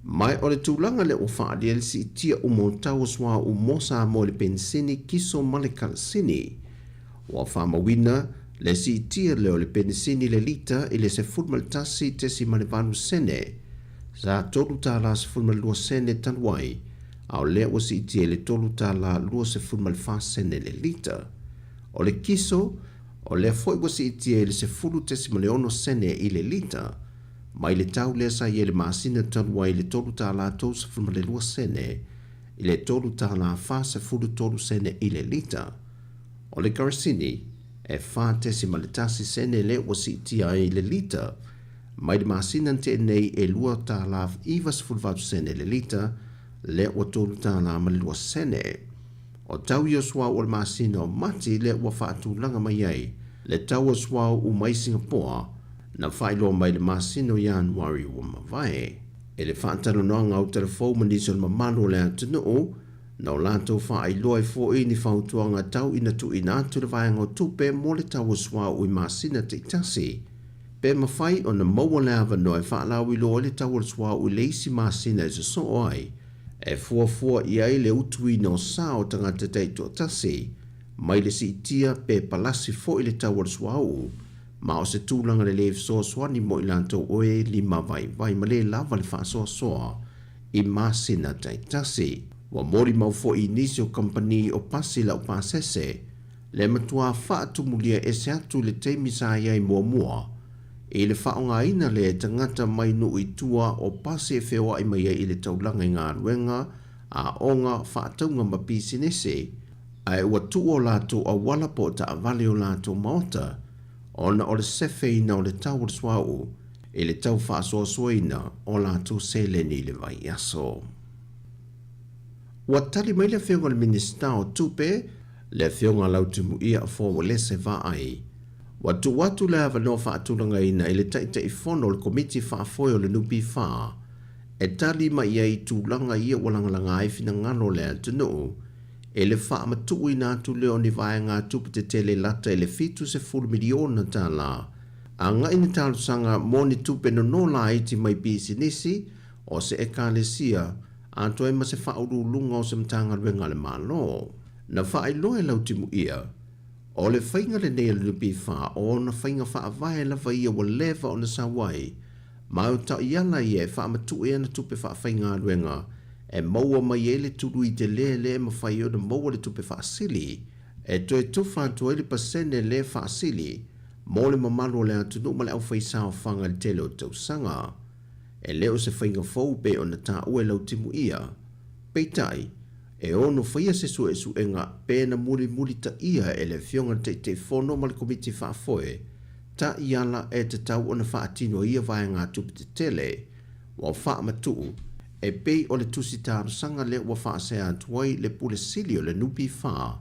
Mai o le tūlanga le o whaalia le si tia umo tau suau mosa mo le pensini kiso male kalasini. Wa whaamawina le si tia leo le pensini le lita i le se fulmaltasi te si malevanu sene. Sa tolu tala se fulma lua sene tanwai, au lea o si itie le tolu tala lua se fulma le fa sene le lita. O le kiso, o lea foi o si itie le se fulu tesima le ono sene i le lita, mai le tau lea sa ie le maasina tanwai le tolu tala tolu se fulma le lua sene, i le tolu tala fa se fulu tolu sene i le lita. O le karasini, e fa tesima le tasi sene le o si itia i le lita, mai de masina te nei e lua tala iwa sfulvatu sene le lita, le o tolu tala ma le lua sene. O tau i o swau o le masina o mati le ua whaatu langa mai ai, le tau o swau u mai Singapore, na whailo mai le masina o Januari ua mawai. E le whaatano noanga au telefou maniso le mamano le atunu o, na o lato wha i loa i fo i ni whautuanga tau ina tu ina atu le vaianga o tupe mo le tau o swau i masina te itasi. Pe mawhai o na maua le awa noe whaalau i loa le tau swa u leisi masina e so ai. E fua i ai le utui no sao tangata teito tasi. Mai le si tia pe palasi fo i le tau swa u. Ma o se tūlanga le leif soa swani mo i lanto oe lima vai ma le lava le wha soa i masina teitasi. Wa mori mau fo i nisi o company o pasi la o pasese. Le matua wha atumulia e se atu le teimi sa iai mua. I le whaongaina le tangata mai nu i tua o pase whewa i mai i le taulanga i ngā ruenga a onga whaataunga ma pisinese ai ua tuo lato a wala po ta avale o lato maota ona o le sefe ina o le tau o swau i le tau whaasoasoina o lato seleni le vai aso. Ua tali mai le whionga le minista o tupe le whionga lautimu ia a fōwa lese va ai. Watu le ava no whaatulanga ina i le taita i whono le komiti whaafoe o le nupi whaa e tali mai ai tūlanga ia walangalanga ai fina ngalo le atunu e le wha matu i nā tu leo ni vai ngā tupu te tele lata e le fitu se fulu miliona tā la. A ngā ini tālu sanga moni tupe no no la iti mai bisi nisi o se e kālesia a toi ma se wha uru lunga o se mtanga ruenga le malo. Na wha loe lautimu ia o le whainga le nea le nupi wha o na whainga wha avae la ia wa lewa o na sawai ma o ta iala i e wha matu e ana tupe wha whainga ruenga e maua mai e le turu i te le ma whai o na maua le tupe wha asili e toi tuwha tua ili pasene le wha asili mo le mamalo le atunu ma le au whai sao whanga le tele o tau sanga e leo se whainga fau pe o na ta ue lautimu ia peitai e ono whaia se su e su enga pēna muri ta ia e le whionga te whono ma le komiti whaafoe ta iala e te tau o na whaatino ia vai ngā tupi te tele wa wha matu e pei o le tusi tāru sanga le wa wha se atuai le pule sili o le nupi wha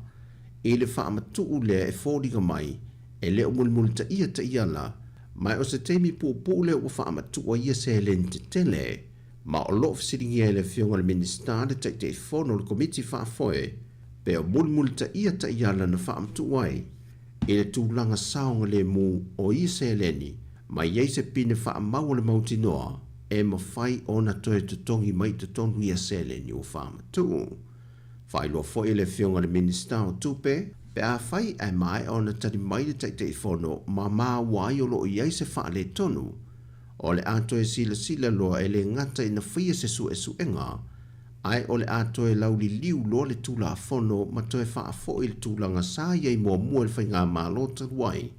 e le wha matu le e whōringa mai e le o muli ta iala mai o se teimi pōpō le wa wha matu o ia se le te tele ma o lo fisiringi e le whionga le minista le te whono le komiti whaafoe pe o muli ta iala na wha matu ai e le tūlanga saonga le mu o i se leni mai iei se pine wha maua le mauti noa e ma whai o na toe tutongi mai tutonu i a se leni o wha matu. Whai loa fo e le whionga le minista o tupe pe a whai e mai o na tari mai le te whono ma maa wai o lo iei se wha le tonu o le ato e sila loa e le ngata ina whia se su e su enga ai o le ato e lauli liu loa le tula whono ma toe wha fo i le tūlanga sa iei mua le whainga malota wai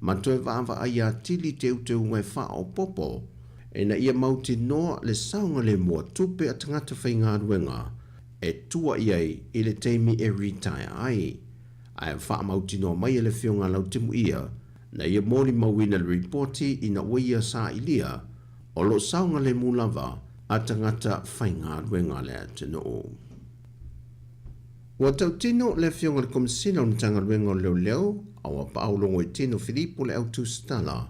ma toe vāwa ai a tili te ngai wha o popo e na ia mauti noa le saunga le mua tupe a tangata whainga ruenga e tua iei i le teimi e retire ai ai wha mauti noa mai e le whionga lautimu ia na ia mori mawina le reporti ina waia sa ilia o lo saunga le mulava a tangata whainga ruenga le atino. Ua tau tino le whionga le komisina o tanga ruenga o leo awa paulongo i tino Filipo le autu stala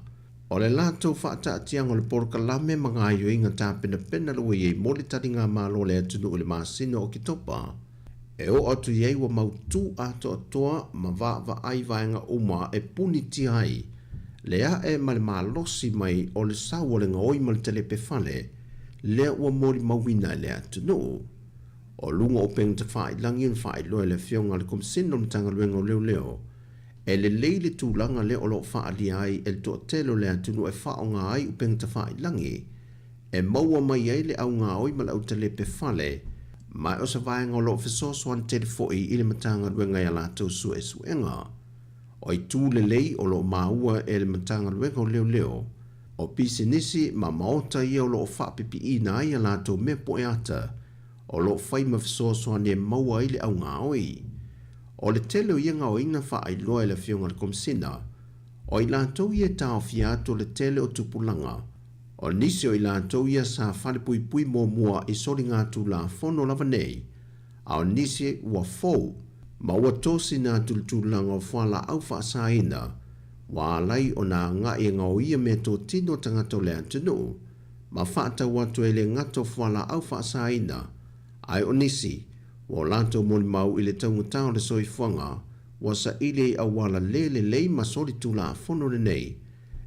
o le lato whaata atianga le porkalame mga ayo inga tā pena lua iei moli taringa malo le atino o le masino o kitopa e o atu iei wa mautu ato atoa ma va ai vaenga uma e puni ti ai lea e ma le malosi mai o le sawa le ngoi ma le telepe fale lea ua mori mawina le atunu o lunga o peng te whai langi un whai loe le whionga le komisino le tanga luenga o leo e le leile tūlanga le o lo whaali ai e le toa telo le atunu e whaonga ai u peng te whai langi e maua mai ai le au ngā oi ma le au telepe fale mai o sa vaenga o lo fisosoan te foi i le matanga ruenga ia lātou su e suenga. O i tū le lei o lo maua e le matanga ruenga o leo o pisi nisi ma maota ia o lo whapipi i na ia lātou me poeata o lo whaima fisosoan e maua i le au ngā oi. O le telo ia ngā oina wha ai loa le whionga le komisina o i lātou ia tau fiato le tele o tupulanga o nisi o i lātou ia sa whale pui mua i sori ngā tū la whono lava nei, a o nisi ua fōu, ma ua tōsi ngā tūlanga o whala au whaasaina, wa alai o nā ngā i ngā o ia me tō tino tangata o le atunu, ma whaata watu e le ngato whala au whaasaina, ai o nisi, wa lātou moli mau i le taungatau le soifuanga, wa sa ile a wala lei ma sori tū la whono le nei,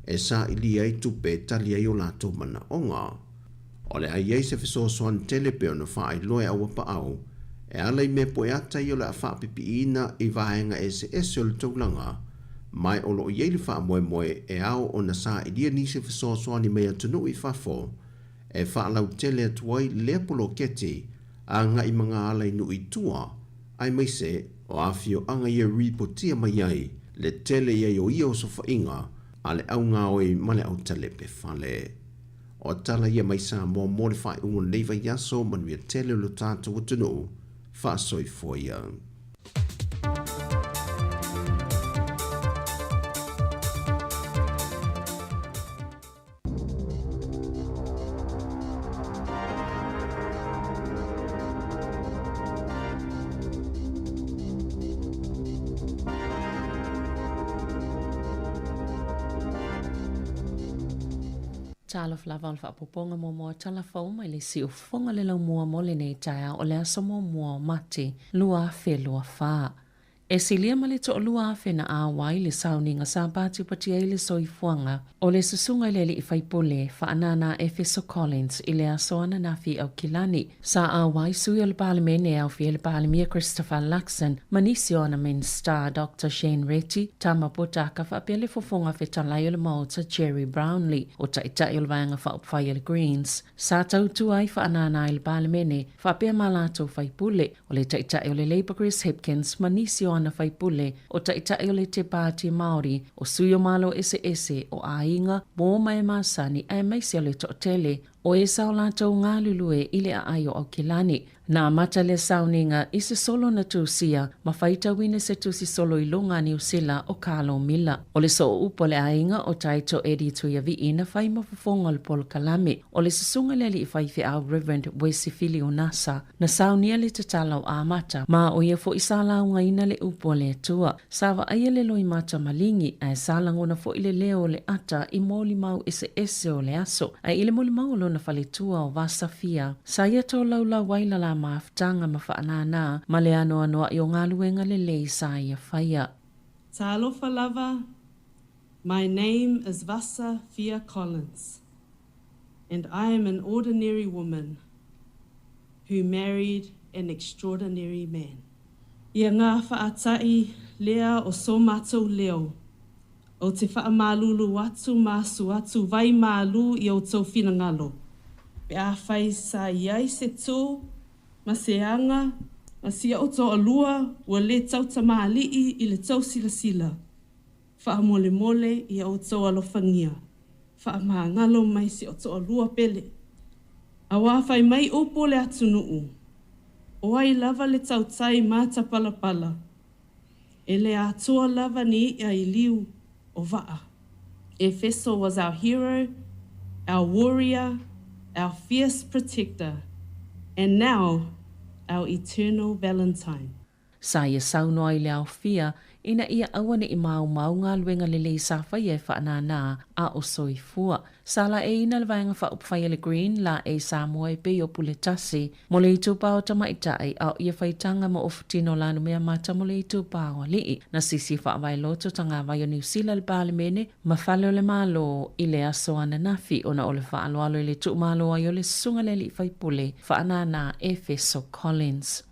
e sa ili ai tupe tali ai o lātou mana onga. O le ai se fisosoan telepe o na wha ai loe au apa au, e alai me poe ata i o le a wha pipi ina i vaenga e se o le taulanga, mai o lo i le wha moe e au o na sa ili nisi fisosoan i mea tunu i whafo, e wha lau tele atuai le polo keti, a nga i mga alai nu i tua, ai mai se o afio anga i a ripotia mai ai, le tele i o ia o sofa inga, ale au ngā oi male au tale pe fale. O tala ia mai sa mo mo le whai ungo nei vai aso manuia tele lo tātou tunu wha soi foia. Talo flava on whaapoponga mo tala whau mai le si o whonga le lau mua mo le nei taia o le aso mua mate lua fe lua wha. E silia ma le to lua fe na a wai le sauninga sa pati pati ai le soifuanga o le susunga le i whaipole whaanana Efeso Collins i le aso ana na fi au kilani. Sa a wai sui o le palemene au fi le palemia Christopher Luxon manisio ana min star Dr. Shane Retty tama pota ka whapele fofonga fe talai o le mauta Jerry Brownlee o taitai o le vanga whaupwhai le Greens. Sa tautu ai whaanana i le palemene whapea malato whaipule o le taitai o le Labour Chris Hipkins manisio ana whaipule o taitai o le te pāti Māori o suio malo ese o ainga mō mai masani ai maisi o le to'atele o e sao lātou ngā lulue i le ai o Aukilani. Nā mata le sauninga i se solo na tūsia ma whaita wine se tūsi solo i longa New Zealand o Carlo Miller. O le so upo le ainga o taito Eddie Tuiavi ina whai mawhafonga le polo kalame. O le sasunga le li i whaiwhi au Reverend Wesi Fili o Nasa. Na saunia le tatala o amata ma o ia fo i salaunga ina le upo le tua. Sawa aia le loi mata malingi a salangona fo i le leo le ata i moli mau ese o le aso. A ile moli mau lo na whaletua o Vasafia. Sa ia tō laula waila la maafutanga mawhaanana ma le anoa i o ngā luenga le lei sa ia whaia. Talofa lava, my name is Vasa Fia Collins, and I am an ordinary woman who married an extraordinary man. Ia ngā whaatai lea o so mātou leo, o te whaamalulu atu māsu atu vai mālu i o tau whinangalo. Pe a whai sa iai se tō, ma se anga, ma sia o tō alua, ua le tau tamālii i le tau sila. Wha mole i o tō alofangia. Wha ngalo mai si o tō alua pele. A wā whai mai opo le atunuu. O ai lava le tau tai māta palapala. E le atoa lava ni i liu o waa. Efeso was our hero, our warrior, our fierce protector, and now our eternal Valentine. Sa ia sauno ai le au fia, ina ia awane i mau ngā luenga le lei sa whai e whaanana a o soifua. Sala e ina le vaenga whaupwhai le Green la e Samoa e pe o puletasi, mo le itu pao tamaitai au ia whaitanga mo ofutino lanu mea mata mo le itu pao alii. Na sisi whaavai loto tanga vai o New Zealand le palemene, ma whale o le malo i le aso ana nafi ona o le whaalo alo i le tu malo ai o le sunga le li whaipule whaanana Efeso Collins.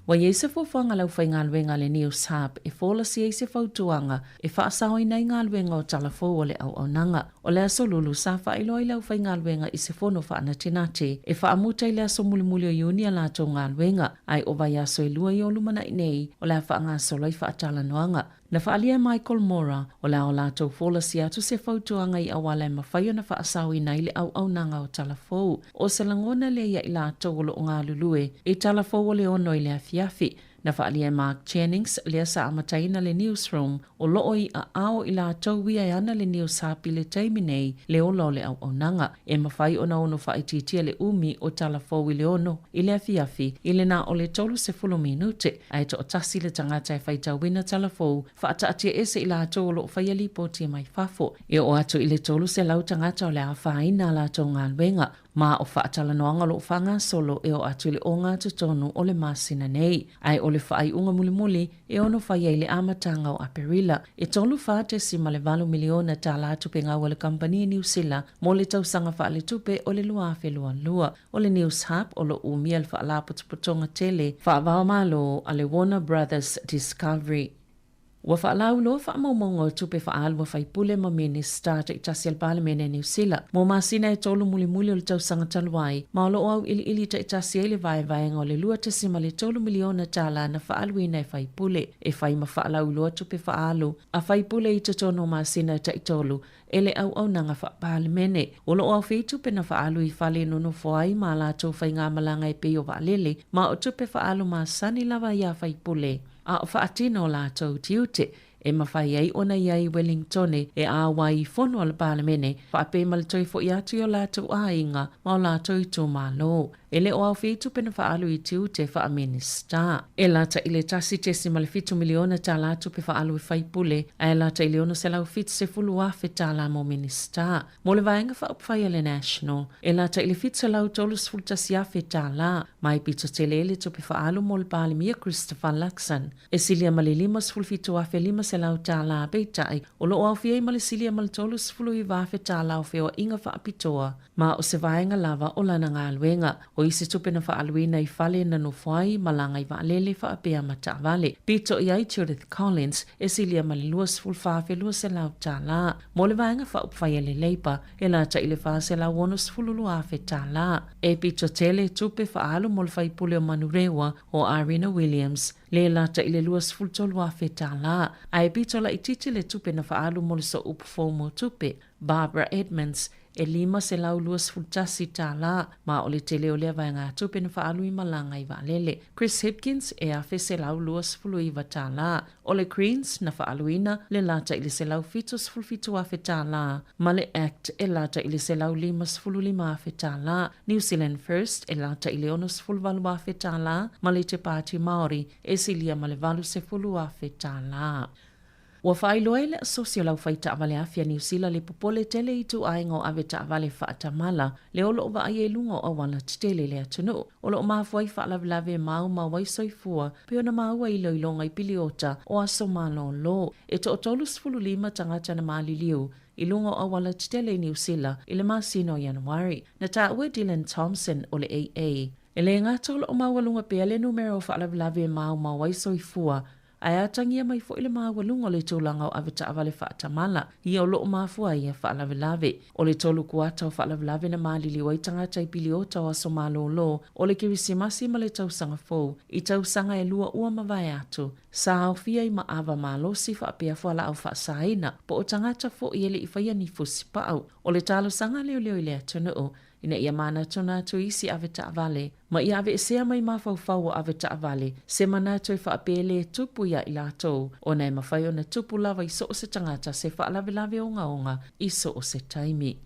Wa iese fōwhanga lau whai ngā luenga le News Hub e whola si eise whautuanga e whaasao i nei ngā luenga o talafo o le au nanga. O le aso lulu sa whailoi lau whai ngā luenga i se whono whaana tinate e whaamuta i le aso mulimuli o iuni a lato ngā luenga ai o vai aso i lua i o lumana i nei o le wha ngā solo i whaatala noanga. Na whaalia Michael Mora o la o lātou whola si atu se whautuanga i awale ma whaio na whaasau i nei le au nanga o talafou. O se langona le ia i lātou o lo o ngā lulue e talafou o le ono i le afiafi. Na whaalia Mark Jennings lea sa amataina le newsroom o loo i a ao i lātou wia e ana le news hapi le teimi nei le o lo le au nanga. E mawhai ona ono whaititia le umi o talafou i le ono i le afiafi i le na o le tolu se fulu minute ai to o tasi le tangata e whaita wina talafou whaataatia ese i lātou o lo whaia li poti mai fafo. E o atu i le tolu se lau tangata o le a whaina lātou ngā luenga. Ma o whaatala noanga lo whanga solo e o atu le o ngā tutonu o le masina nei. Ai o le whaai unga mulimuli e ono whaia i le amatanga o Aperila. E tolu whaatesi ma le 20 miliona tā lātu pe ngā wale kampani New Zealand mo le tausanga wha le tupe o le lua lua. O le News Hub o lo umia le wha putonga tele wha malo a le Warner Brothers Discovery. Ua whaalau loa whaamaumongo tupe whaalu wa whaipule ma minister te itasi al Parliament New Zealand. Mo masina e tolu muli o le tausanga taluai. Maolo au ili te itasi ele vai o le lua te sima le tolu miliona tala na whaalu ina e whaipule. E whai ma whaalau loa tupe whaalu. A whaipule i te tono masina te itolu. Ele au nanga whaapalemene. Olo au whitupe na whaalu i whale nono whai ma la tau whai ngā malanga e peo waalele. Ma o tupe whaalu ma sani lava ia whaipule. A o whaatina o lātou tiute, e mawhai ai ona iai Wellingtone e awa i whono ala Parliament, whaape malatoi fo i atu o lātou ainga, ma o lātou i tō mālo. Ele o au whitu pena whaalu i tiute wha minister. E lata ile tasi te si malefitu miliona tā lātou pe whaalu i whaipule, a e lata ile ono se lau fitu se fulu afe tā la mo minister. Mo le vaenga wha upwhai ele national, e lata ile fitu se lau tolus fulta si afe tā la, mai pito te lele to pe whaalu mo le Parlimia Christopher Luxon. E silia male lima se fulfitu afe lima se lau tā la beitai, o lo au fiei male silia male tolus fulu i wafe tā lau feo inga wha apitoa, ma o se vaenga lava o lana ngā luenga. O isi tupe na whaaluina i whale na no whai malanga i waalele whaapea mata vale. Pito i ai Judith Collins e silia mali luas fulwhawhe luas e lau tā la. Mo le vaenga whaupwhai ele leipa e la ta ile whaase lau onus fululu awhe tā la. E pito tele tupe whaalu mo le whaipule o manurewa o Irina Williams. Le la ta ile luas fultolu awhe tā la. Ai pito la ititi le tupe na whaalu mo le so upufomo tupe. Barbara Edmonds e lima se lau luas fultasi tā la, ma o le tele o lea vai ngā tupe na whaalu i malanga i waalele. Chris Hipkins e awhe se lau luas fulu i wa tā la. O le Greens na whaaluina le lata ili se lau fitus fulfitu awhe tā la. Ma le Act e lata ili se lau limas fulu lima awhe tā la. New Zealand First e lata ili onus fulu valu awhe tā la. Ma le te Pāti Māori e silia ma le valu se fulu awhe tā la. Wa whailoa le asosio lau whai taawale afia New Zealand le popole tele i tu aingo ave taawale whaatamala le olo o wa e lungo o wana tele le atunu. Olo o mafuai whaalawelawe mau ma waisoifua pe ona maua i loilonga i piliota o aso malo lo. E to o tolus fulu lima tangata na maali liu i lungo o wala tele New Zealand i le masino Januari. Na taua Dylan Thompson o le AA. E le ngatolo o mawalunga pe le numero whaalawelawe mau ma waisoifua ai atangia mai fo ile mawalunga le tūlanga o ave taawale whaatamala i o loo mafua i a whaalawelawe. O le tolu kuata o whaalawelawe na malili wa i tangata i piliota o aso malo lo o le kirisimasi ma le tausanga fou i tausanga e lua ua mawai atu. Sa au fia i maava malo si whaapea whala au whaasaina po o tangata fo i ele i whaia ni fusi pao. O le talo sanga leo leo i le atunu ina ia mana tona tu isi ave taawale. Ma ia ave sea mai mawhau o ave taawale. Se mana tu i whaapele tupu ia i latou. O nei mawhai o na tupu lava i so o se tangata se whaalawelawe onga i so o se taimi.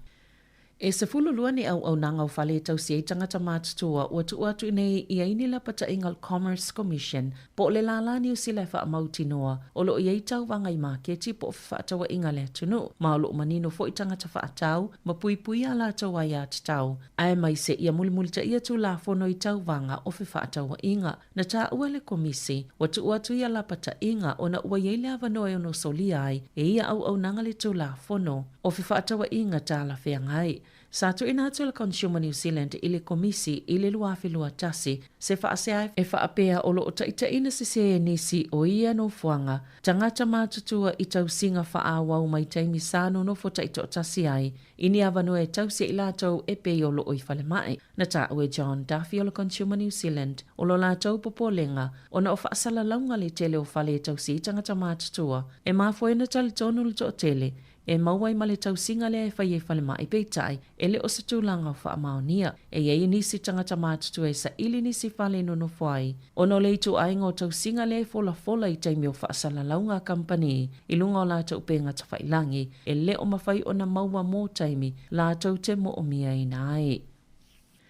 E se fululua ni au nanga o whale tau si e tangata mātutua ua tu atu nei i aini la pata ingal Commerce Commission po le lala ni usi le wha mauti noa o lo i tau wanga i maketi po whaatawa inga le tunu ma o lo manino fo i tangata whaatau ma pui a la tau ai at tau. Ai mai se ia mulimulita ia tu la fono i tau wanga o whaatawa inga na ta ua le komisi wa tu atu ia la pata inga o na ua iei le avanoe ono soli ai e ia au nanga le tu la fono o whaatawa inga ta la whiangai. Sa tu ina atu la Consumer New Zealand ili komisi ili luafi lua tasi se whaasea e whaapea o lo o taita ina se nisi o ia no fuanga tangata mātutua i tau singa whaawau mai taimi sāno no fo taita o tasi ai ini avano e tau se ilatou e pe o lo o i whale mai. Na ta ue John Duffy o la Consumer New Zealand o lo latou popolenga o na o whaasala launga le tele o whale tau si tangata mātutua e mafo e na tali tonu le to tele e mauai ma le tausinga le e whai e whale mai peitai e le o se tūlanga o whaamaonia e iei nisi tangata mātutu e sa ili nisi whale no whai. Ono le itu ainga o tausinga le e fola i taimi o whaasala launga company i lunga o la tau penga ta whailangi e le o mawhai o na maua mō taimi la tau te mo o mia ina ai.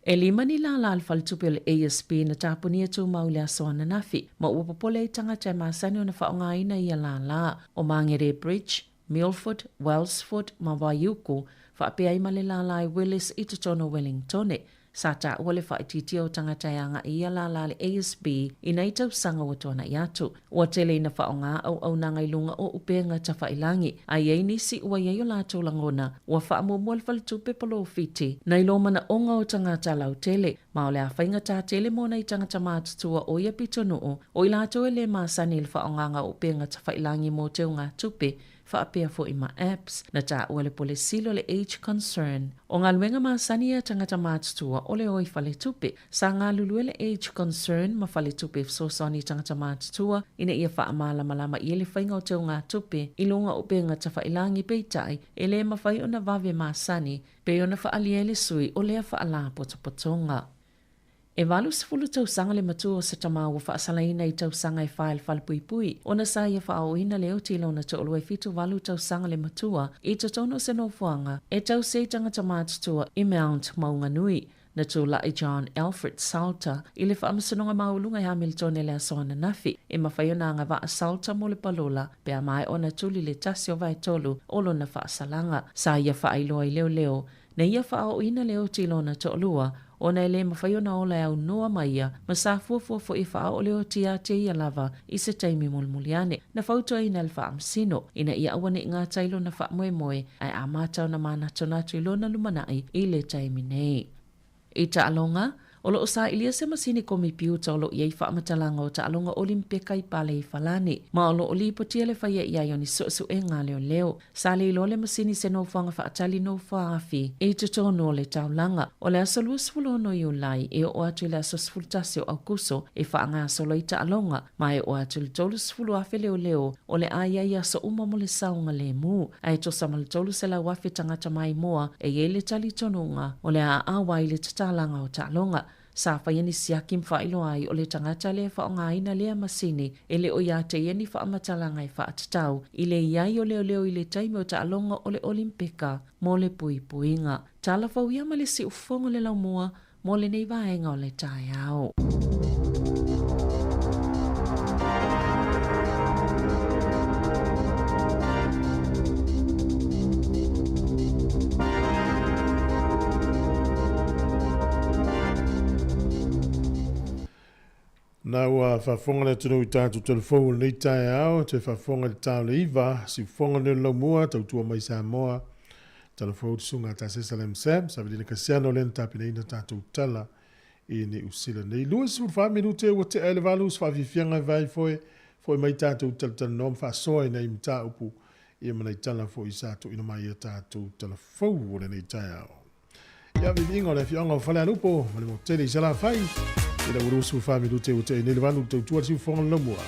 E lima ni la alfaltupe o le ASP na tapunia tu maule asoana nafi ma upopole i tangata e masani o na whaonga ina i a la o Mangere Bridge, Milford, Wellsford, ma Waiuku, whaapea i male lalai Willis i tutono Wellingtone. sa ta ua le whaititi o tangata anga ia la le ASB i nei tausanga o tōna i atu. Ua tele ina whaonga au nanga ilunga o upenga ta whailangi. A iei nisi ua iei o lātou langona ua whaamumua le whalitupe polo fiti. Nei lo mana onga o tangata lau tele. Ma o le a whainga tā tele mo nei tangata mātutua o ia pitonuu o i lātou e le māsani le whaonganga upenga ta whailangi mo te unga tupe whaapea fo i ma apps na tā ua le pole silo le age concern. O ngā luenga māsani e tangata mātutua o le oi whale tupe. Sa ngā lulue le age concern ma whale tupe fsosoni tangata mātutua ina ia whaamala malama i le whainga o te unga tupe i lunga upenga ta whailangi peitai e le mawhai o na vave māsani pe o na whaalia le sui o lea whaala potopotonga. E walu sifulu tausanga le matua o se tamā ua whaasalaina i tausanga e whael whalpui o na sa ia whaoina leo tilo na te olua fitu walu tausanga le matua i te tono se no fuanga e tau se tangata mātutua i Mount Maunganui na tula i John Alfred Salter i le whaamasanonga maulunga i Hamilton e le asoana nafi e mawhaiona nga wa Salter mo le palola pe a mai o na tuli le tasi o vai tolu o lo na whaasalanga sa ia whaailoa i leo na ia whaoina leo tilo na te olua o na ele mawhaiona o lai au noa maia ma sa fuafuafo i wha o leo tia te ia lava i se taimi mulmuliane na whautua ina le wha amsino ina ia awane ngā tailo na wha moe ai a mātau na mana tonatu i lona lumanai i le taimi nei. I ta alonga, o lo sa ilia se masini komi piuta o lo iei whaamatalanga o ta alonga olimpika i pale i falani. Ma o lo oli potia le whaia i aioni su e ngā leo. Sa le ilo le masini se no whanga whaatali no whaafi e te tono o le taulanga. O le asa luasfulu no i ulai e o atu le asa sfultasi o aukuso e whaanga solo i ta alonga. Ma e o atu le tolu sfulu afe leo o le aia i asa umamo le saunga le mu. A e to sama le tolu se la wafe tangata mai moa e e le tali tonunga o le a awai le tatalanga o ta alonga. Sa whaiani siaki mwhailo ai o le tangata le whaongaina lea masini e le o ia te iani whaamatalanga i whaatatau i le iai o leo i le taimi o ta alonga o le olimpika mo le puipuinga. Tala whauia ma le si ufongo le laumua mo le nei vaenga o le tai au. Na ua whafonga le tunu i tātu telefonu nei tae au, te whafonga le tāu le iwa, si whafonga le laumua, tau tua mai Samoa, telefonu sunga ta Sesalem Sam, sa vidina kasiano len tapina ina tātu tala i ni usila nei. Lua si urwha minute ua te ele walu, sa whafifianga vai foi mai tātu tala nom whasoa i nei mta upu, i manai tala foi sātu ina mai i tātu telefonu le nei tae au. Ia vivinga le fionga o whale anupo, mali mo tele i sala whai, ina urusu fami lute ute i nilevanu te utua si ufonga lamua.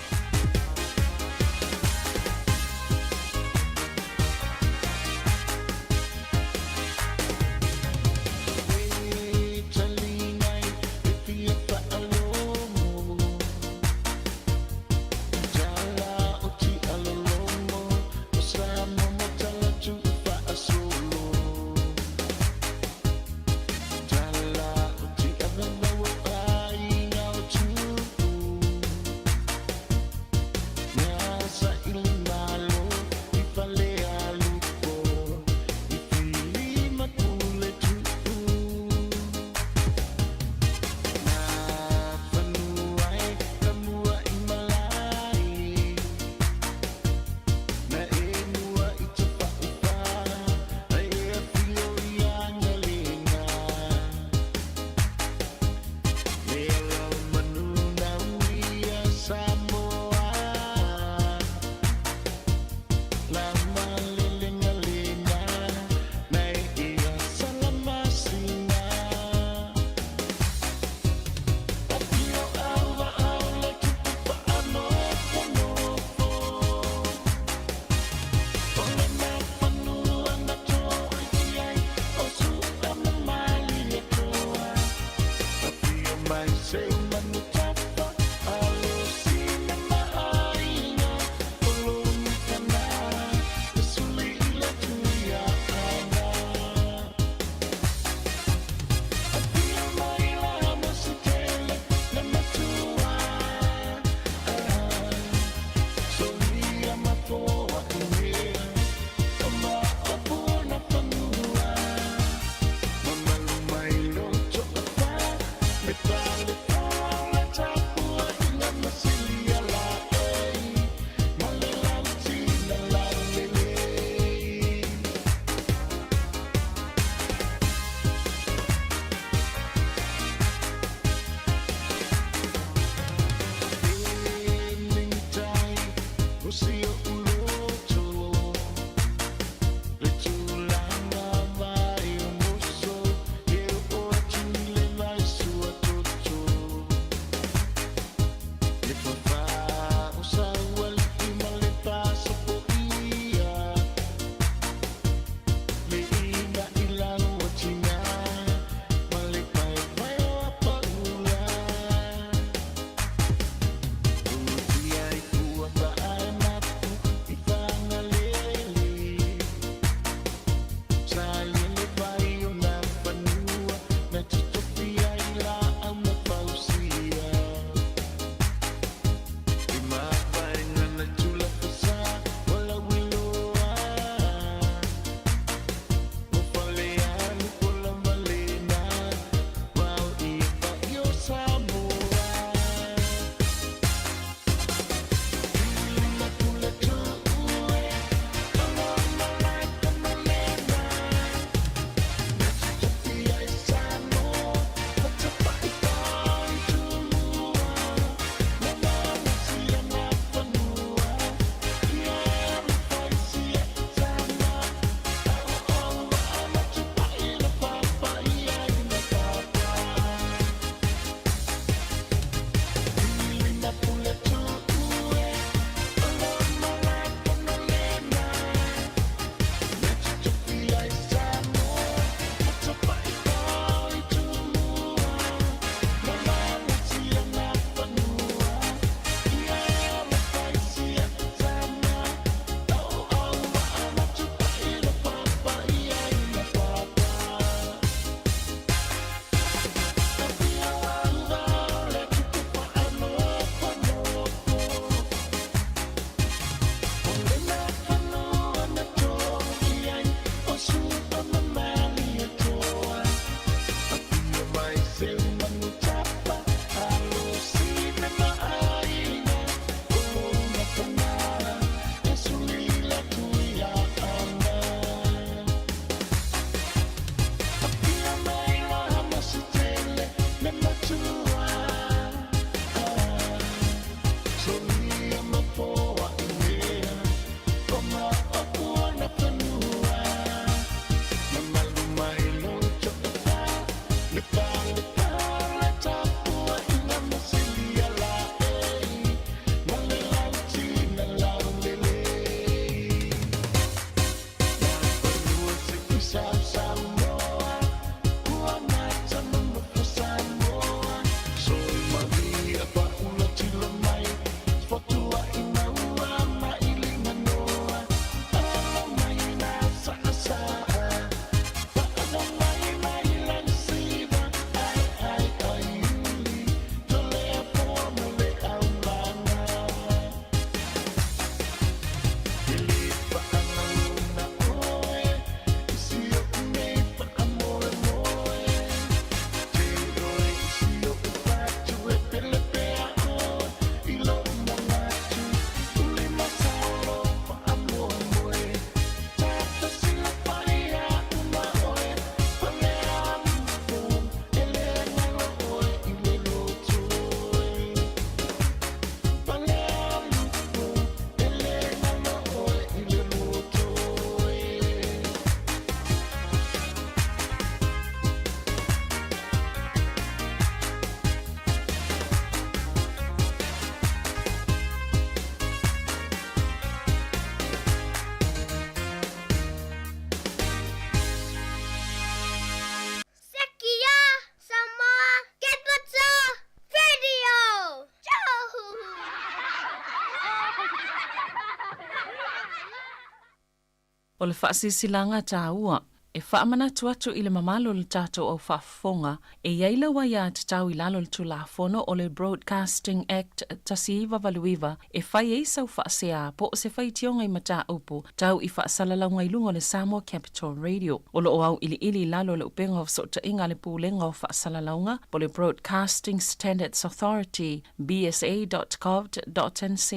O le whaasilanga tāua, e whaamanatu atu i le mamalo le tātou au whaafonga, e iaila wa ia te tau i lalo le tulafono o le Broadcasting Act tasiiwa valuiwa, e whai e sau whaasea po o se whai tionga i mata upu, tau i whaasalalanga i lunga le Samoa Capital Radio. O lo au ili lalo le upenga o sota inga le pūlenga o whaasalalanga, po le Broadcasting Standards Authority, bsa.gov.nz.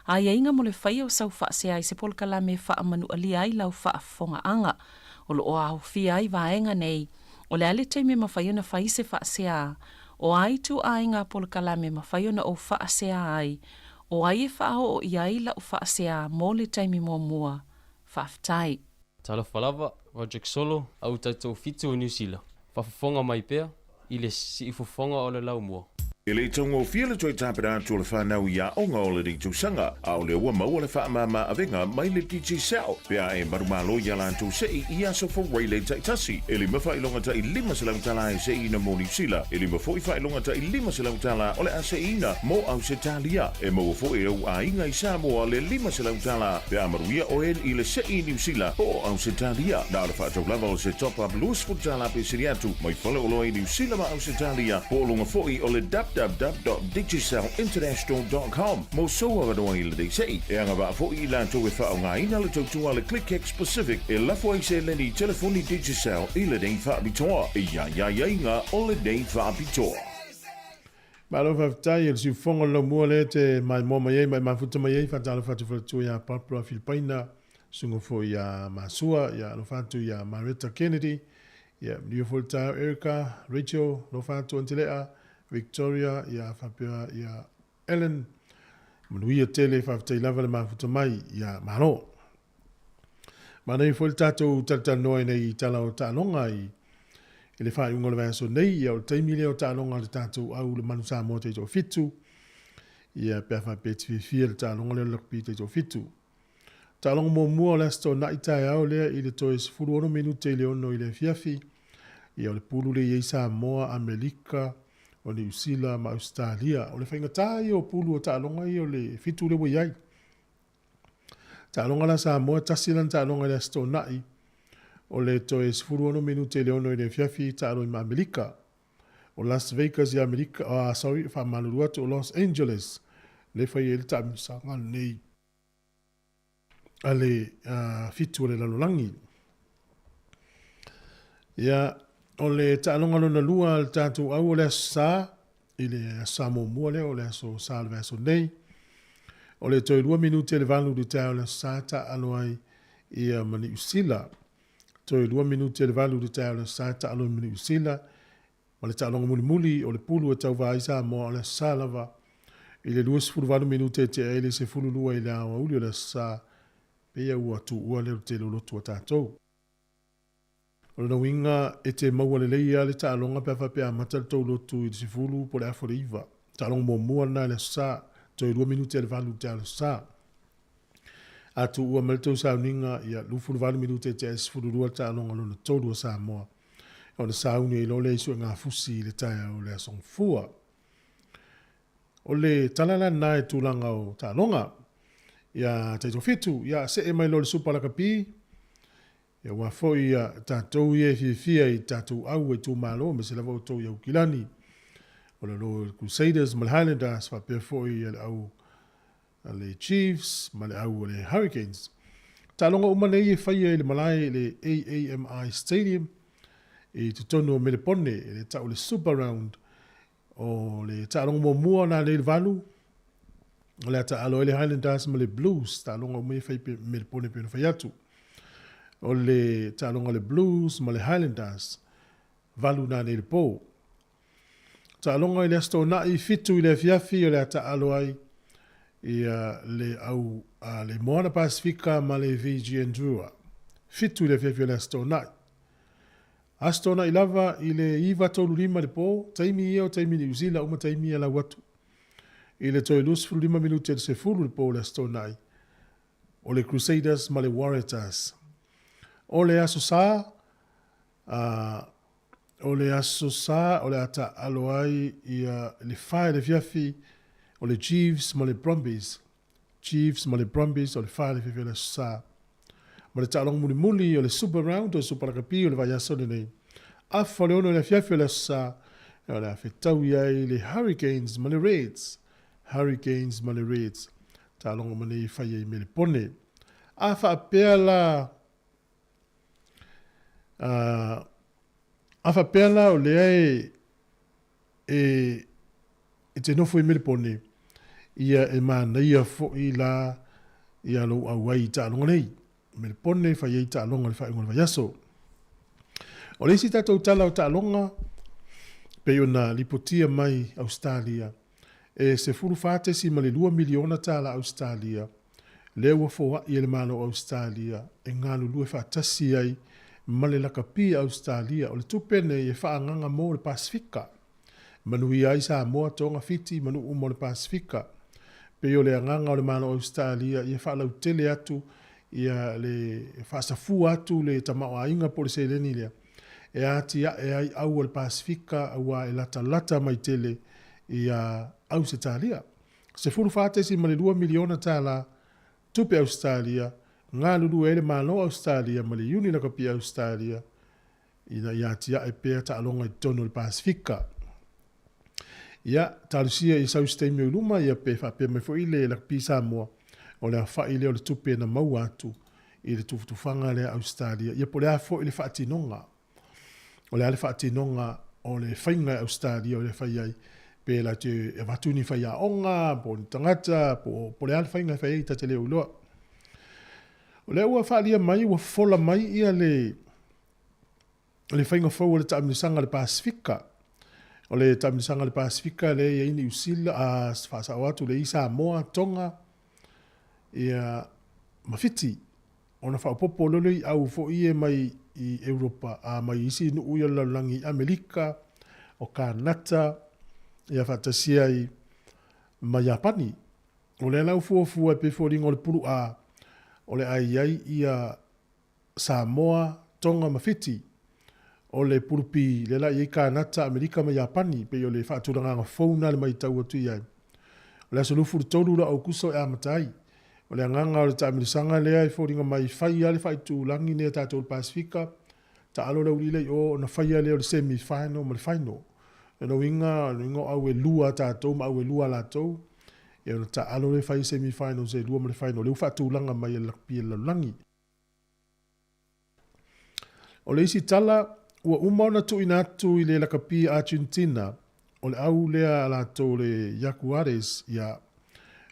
A inga mo le whai o sau whaasea i se polkala me whaamanu alia i lau whaafonga anga. O lo o au fia ai vaenga nei, o le ale teime mawhaiona whai se whaasea, o ai tu ainga polkala me mawhaiona o whaasea ai, o ai e whao o iai la o whaasea mō le teime mua mua, whaftai. Tala whalawa, Roger Solo, au tautou fitu o New Zealand. Whafafonga mai pēr, i le si ifufonga o le lau mua. E le tongo fia le toi tāpera atu le whanau ia onga o le rintu sanga, a o le ua mau le whaamama avenga mai le DJ Sao. Pea e marumalo ia lantou sei i aso fo Waylay taitasi. E li mawha ilonga ta i 5 selau tala e sei ina mo New Zealand. E li mawha i ilonga ta i 5 selau tala o le ase ina mo au se talia. E mo fo e au a inga i Samoa le 5 selau tala. Pea maruia o en i le sei New Zealand o au se talia. Na le whaatau lava o se top up luas fu tala pe siriatu. Mai fole o loa i New Zealand ma au se talia. Po longa fo i o le www.digisalinternational.com. Mo soa wanoa i le dei sei. E anga wa fo i lantou e whao ngā ina le tautua le ClickX Pacific. E lafo ai se leni telefoni Digisal i le dei whaapitoa. E ia inga o le dei whaapitoa. Malo whaftai e si whonga lo mua le te mai moma iei, mai mafuta mai iei, whatala whatu ia Papua Filipaina, sungo fo ia Masua, ia lo whatu ia Marita Kennedy, ia Rio Fultau Erica, Rachel, lo whatu Antilea, Victoria, ia whapea, ia Ellen, manuia tele whaftai lava le mafuta mai, ia Mano. Manei fo le tātou tatanoi nei tala o tālonga i le whai unga le vāso nei, ia o teimile o tālonga le tātou au le manu Samoa te tō fitu, ia pia whapea tififia le tālonga le lakpi te tō fitu. Tālonga mō mua le sto na i tai au lea i le toi sifuru ono minute i le ono i le fiafi, ia o le pulu le iei Samoa, Amerika, o New Zealand ma Australia, o le whaingatai o pulu o tālonga i o le fitu le waiai. Tālonga la Samoa, tasilan tālonga le sto nai, o le toe sifuru ono minute le ono i le fiafi tālo i ma Amerika, o Las Vegas i Amerika, whamaluru atu o Los Angeles, le whai e le tāmisanga nei, a le fitu o le lalolangi. Ia, o le tālonga lona lua le tātou au o le sā, i le Samoa mua le o le aso sā le vaso nei, o le toi 2 minute le valu du tau le sā ta aloai i mani usila, toi 2 minute le valu du tau le sā ta aloai mani usila, o le tālonga muli muli o le pulu e tau vai Samoa o le sā lava, i le 2 minute te ele se fulu lua i le awa uli o le sā, pea ua tu ua le te lolotu a tātou. O le winga e te maua le leia le tālonga pea whapea matal tau lotu i se fulu po le afore iwa. Tālonga mō mua na le sā, toi 2 minute le valu te le sā. Atu ua maltau sa uninga ia lufuru 2 minute te se fulu lua tālonga lona tolu o Samoa. O le sā uni e lo le isu ngā fusi le taia o le asong fua. O le talala na e tūlanga o tālonga, ia teito fitu, ia se e mai lo le supalaka pi, ia ua foi ia tātou i e fia i tātou au e tū malo, me se lava o tau i au kilani, o le lo Crusaders, ma le Highlanders, whapea foi ia le au le Chiefs, ma le au le Hurricanes. Tālonga umane i e whaia i le malai le AAMI Stadium, i te tono o Melepone, i le tau le Super Round, o le tālonga mō mua na le valu, o le ata alo le Highlanders ma le Blues, tālonga umai whai pe Melepone pe no whai atu. O le tālonga le Blues ma le Highlanders, valu na le pō. Tālonga i le asto na i fitu i le fiafi o le ata alo ai, i le au le Moana Pasifika ma le Fiji Drua. Fitu i le fiafi o le asto na. Asto na i lava i le iwa tolu lima le pō, taimi ia o taimi ni uzila uma taimi ia la watu. I le toi lus fulu 5 minute le se fulu le pō le asto na i. O le Crusaders ma le Warriors. O le aso sā, o le ata aloai i le whae le fiafi, o le Chiefs ma le Brumbies, o le whae le fiafi le sā. ma le ta'alonga muli o le super round o super kapi o le vaiaso nei. Afa le ono le fiafi le sa o le afetau ai le Hurricanes ma le Reds. Hurricanes ma le Reds. Ta'alonga ma nei fai ai me le pone. Afa apea la afa pela o le e te nofo i me le pone. Ia e mana ia fo i la ia lo awai ta'alonga nei. Me le pone fai ai ta'alonga le fai ngol vaiaso. O le isi tatou tala o ta'alonga pe ona lipotia mai Australia. E se furu fatesi ma le 2 miliona tala Australia. Le ua foa i le malo Australia. E ngā lulu e fatasi ai ma le lakapi Australia. O le tupene e whaanganga mo le Pasifika. Manui ai sa moa tonga fiti manu mo le Pasifika. Pe o le anganga o le malo Australia i e whaalau tele atu ia le whaasafu atu le tamao a inga po le seileni lea. E ati e ai au le Pasifika aua e lata mai tele i Australia. Se furu fatesi ma le 2 miliona tala tupe Australia, ngā lulu e le malo Australia ma le uni na kapi Australia ina i ati e pēr ta alonga i tono le Pasifika. Ia, talusia i sausteimi o luma ia pe whapea mai fo ile la kapi Samoa o le a ile o le tupe na mau atu i le tufutufanga le Australia. Ia po le a fo ile whaatinonga. O le ale whaatinonga o le whainga Australia o le whaiai pe la te e watuni whaia onga, po ni tangata, po le ale whainga whaiai ta te leo uloa. O le ua whaalia mai, ua fola mai ia le whainga whau o le taaminisanga le Pasifika. O le taaminisanga le Pasifika le ia ini usila a whaasao atu le isa moa tonga ia mawhiti. Ona whaapopo lolo i au fo ie mai i Europa, a mai isi nu uia laulangi Amerika, o Kanata, ia whatasia i mai Japani. O le lau fuafua pe fōringa o le puru a o le ai ia Samoa, Tonga, mawhiti. O le purupi le la i Kanata, Amerika, mai Japani, pe o le whaaturanga ngā whauna le mai tau atu iai. O le asalufu le tolu la au kuso e amatai. O le anganga o le taamirisanga lea i fōringa mai whai ale whai tūlangi nea tātou le Pasifika. Ta alo lau lile o na whai ale o le semi-final ma le final. E no inga au e lua tātou ma au e lua lātou. E o ta alo le whai semi-final se lua ma le final. Le uwha tūlanga mai e lakpi e laulangi. O le isi tala ua umau na tu inatu i le lakapi Argentina. O le au lea lātou le Jaguares ia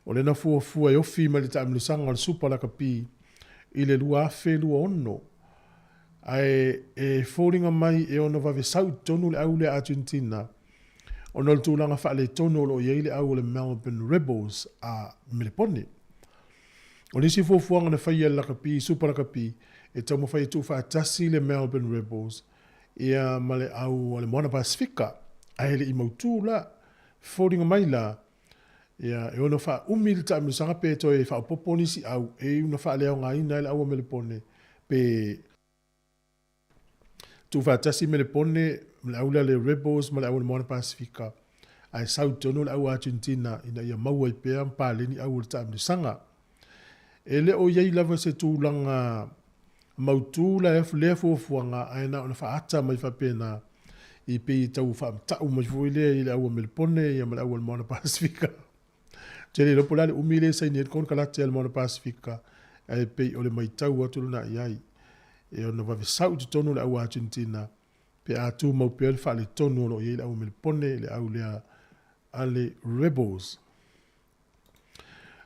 o le na fuafua e ofi ma le taamilisanga o le supa lakapi i le lua afe lua ono. Ai e fōringa mai e ona vave sau tonu le au le Argentina. Ona le tūlanga wha le tonu o iei le au le Melbourne Rebels a Melepone. O nisi fuafuanga na whaia lakapi, supa lakapi, e tau mo whaia tu whaatasi le Melbourne Rebels ia ma le au o le Moana Pasifika. Ai le i mautu la, fōringa mai la, ia e ona wha umil ta amisanga pe to e wha poponi si au e una wha leo ngā ina le aua Melepone pe tu wha tasi Melepone le aula le Rebels ma le aua le Moana Pasifika ai sau tono le aua Argentina ina ia maua i pea mpaleni aua le ta amisanga e le o iei lava se tūlanga mautu la e lea fuafuanga ai na ona wha ata mai wha pena i pe tau wha tau mai fuile i le aua Melepone ia ma le aua le Moana Pasifika. Tere lopo lale umile sa ini kon kalate al Moana Pasifika e pe o le maitau atu na iai e ona vave sau te tonu le au Argentina pe atu mau pe le fale tonu lo ye le au Melepone le au le ale Rebels.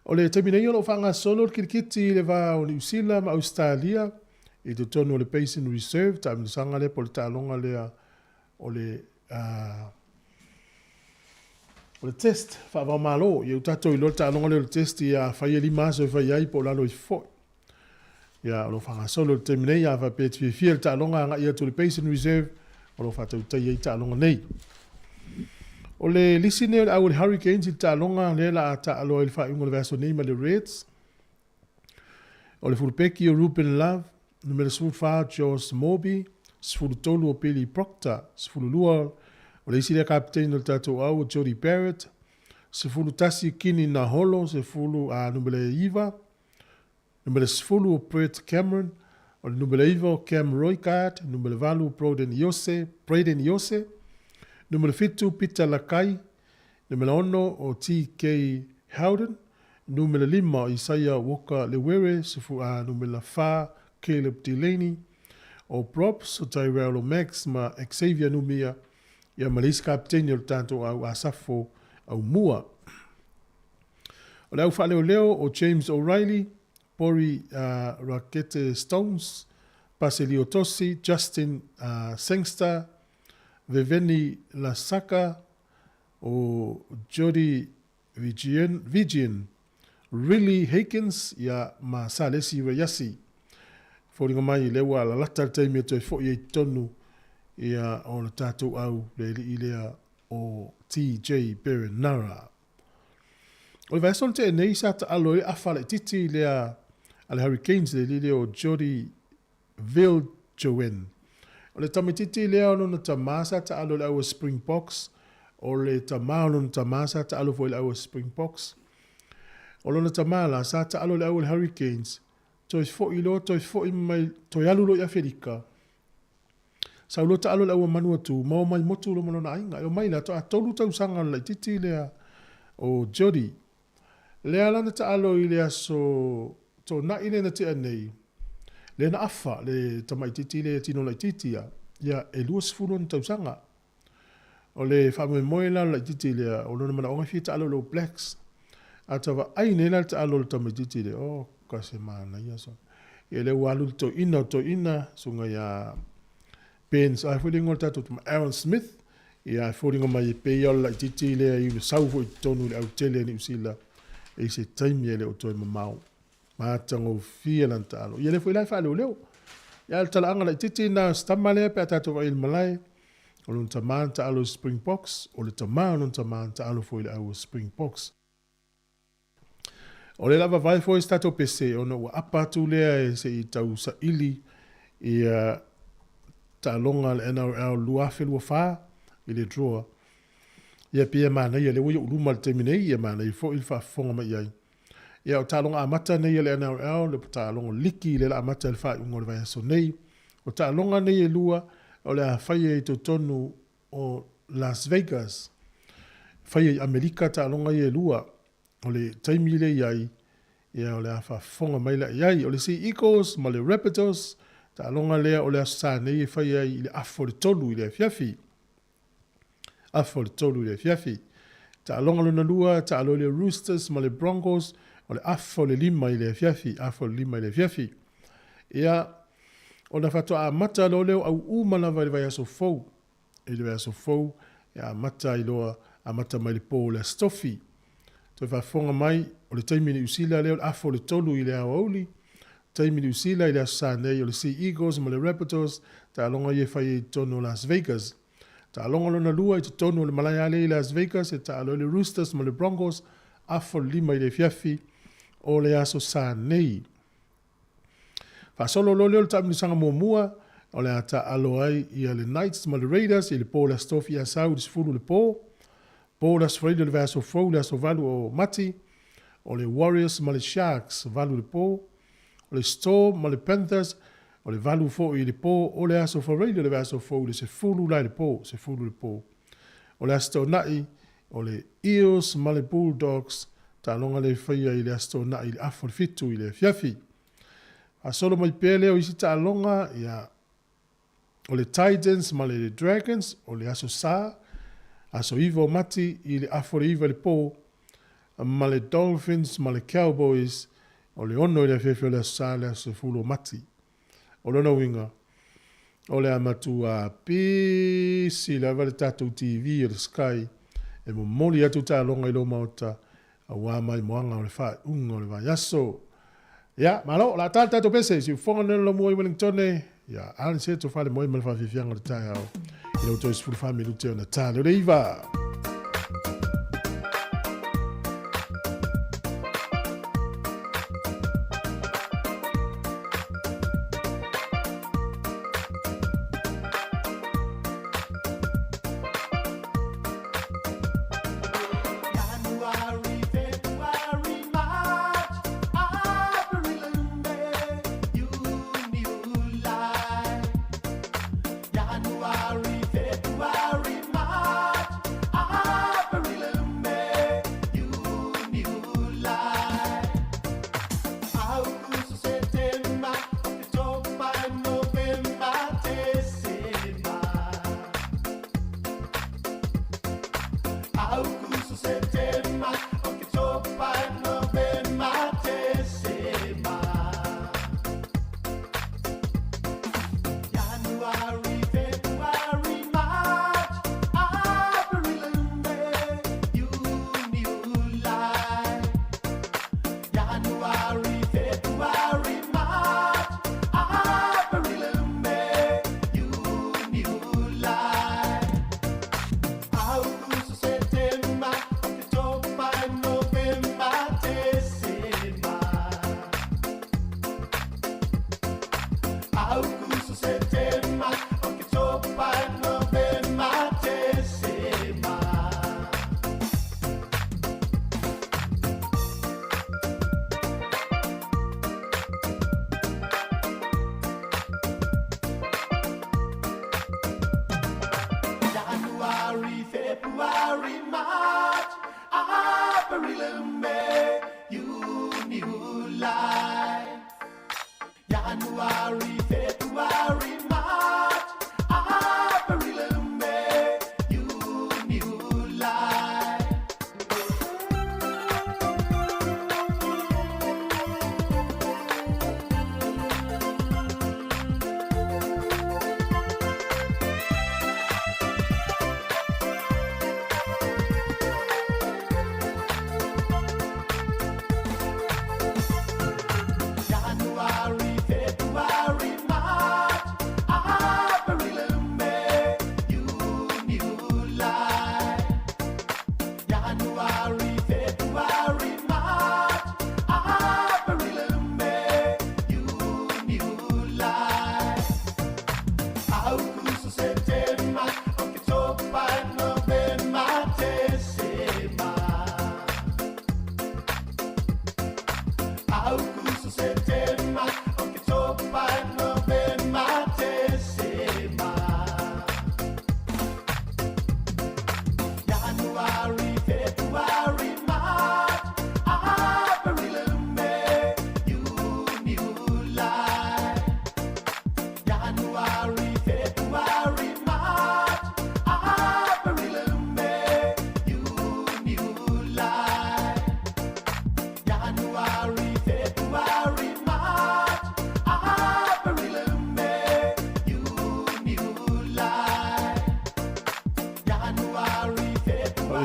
O le terminei o lo fanga solo kirikiti le va o New Zealand ma Australia e te tonu le Basin Reserve ta msanga le por ta longa le o le o le test fa va malo ye utato i lota longa le test ia fa ye lima so fa ye po la lo fo ya lo fa solo terminei ya va pe fi fiel ta longa nga ia to le Basin Reserve o lo fa ta ye ta longa nei o le lisine au le Hurricanes i ta longa le la ta lo il fa un le verso nei ma le Reds o le fulpeki o Ruben Love numero 5 Josh Moby sfulu tolu o Billy Proctor sfulu lua o le isi le kaptein o tatou au o Jody Barrett, sefulu tasi kini na holo, sefulu a numele Iva, numele sefulu o Brett Cameron, O le numele iwa o Cam Roycard, numele valu Braden Yose, numele fitu Peter Lakai, numele ono o T.K. Howden, numele 5 o Isaiah Walker Lewere, numele 4 Caleb Delaney, o Props o Tyrell o Max ma Xavier Numia, ia malisi kapteni o tanto au asafo au mua. O le au whaleo o James O'Reilly, Pori Rakete Stones, Paselio Tosi, Justin Sengster, Veveni Lasaka, o Jody Vigian, Riley Hakins, ia ma Salesi Rayasi. Fōringa mai lewa la lata taimi to fo ye tonu ia o le tatou au le ilea o TJ Berenara. O le vason te nei sa ta alo e afale titi lea ale Hurricanes le ilea o Jody Viljoen. O le tamititi lea ono na tamasa ta alo le au Springboks, o le tamalo na tamasa ta alo fo le au Springboks. O lo na tamala sa ta alo le au Hurricanes, toi fo ilo, toi fo i mai, toi alulo i Afrika. Sa ulo ta alo le au manua tu, mau mai motu lo mono na inga. O mai la to a tolu tau sanga la titi lea o Jody. Lea lana ta alo i lea so, to na ine na te anei. Lea na afa, le tamai titi lea tino la titi ya, ia e luas fulon tau sanga. O le whamoe moela la titi lea, o lona mana onga fia ta alo lo Blacks. Atawa aine la ta alo le tamai titi lea, oh, kasi mana ia so. Ia le walu to ina, sunga ya Pens, ai fwere ngol tato tuma Aaron Smith, ia fwere ngol mai pe ia la titi lea i le sauvo i tonu le au tele ni usila, e se taimi ele o toi mamau. Mātango fia lan ta alo. Ia le fwere lai whale o leo. Ia le tala anga la titi na stama lea pe a tato wa il malai, o lun ta maan ta alo Springboks, o le ta maan lun ta maan ta alo fwere au Springboks. O le lava vai fwere stato pese, o no wa apatu lea e se i tau sa ili, ia ta longa le NRL luafe lua wha, i le draw. Ia pia mana ia le uia uruma le temine ia mana i fo il wha fonga mai ai. Ia o ta longa amata nei le NRL, le ta longa liki le la amata le wha ungo le vai aso nei. O ta longa nei e lua, o le a whaia i tonu o Las Vegas. Whaia i Amerika ta longa i e lua, o le taimile iai, ia o le a wha fonga mai la iai, o le Sea Eagles, ma le Raptors, ta longa lea o le asa nei e whaia i le afo le tolu i le fiafi. Afo le tolu i le fiafi. Ta longa luna lua, ta alo le Roosters ma le Broncos, o le afo le 5 i le fiafi. Afo le 5 i le fiafi. Ia, o na whatoa a mata lo leo au umana vai le vai aso fau. E le vai aso fau, ia mata i loa, a mata mai le po le stofi. Toi whafonga mai, o le taimini usila leo, afo le tolu i le awauli. Taimi ni usila i le asa nei o le Sea Eagles ma le Raptors, ta alonga i e whai i tono Las Vegas. Ta alonga lona lua i tono le Malaya ale i Las Vegas, e ta alo le Roosters ma le Broncos, afo 5 i le fiafi o le aso sa nei. Fa solo lo leo le taimi ni sanga mua, o le ata alo ai i le Knights ma le Raiders, i le po la stofi a sau di sifuru le po. Po la sifuru le vaso fau, le aso valu o mati, o le Warriors ma le Sharks, valu le po. O le Storm, ma le Panthers, o le valu fo i le po, o le aso whareile le aso fo, le se fulu lai le po, se fulu le po. O le asto nai, o le Eels, ma le Bulldogs, ta longa le whaia i le asto nai, le afo le fitu i le fiafi. A solo mai pele o isi ta longa, ia, o le Titans, ma le Dragons, o le aso sa, aso iwa o mati, i le afo le iwa le po, ma le Dolphins, ma le Cowboys, o le ono i le fefe o le asale a se fulo mati. O lona winga. O le amatu a pisi le avale tatou TV o le Sky. E mo moli atu ta longa i lo mauta. A wama i moanga o le wha unga o le vai aso. Ia, malo, la tal tatou pese. Si ufonga nelo lo mua i Wellingtone. Ia, ane se to fale moi mele wha fifianga o le tai au. I lo toi sifuru wha milute o na tale o le iwa.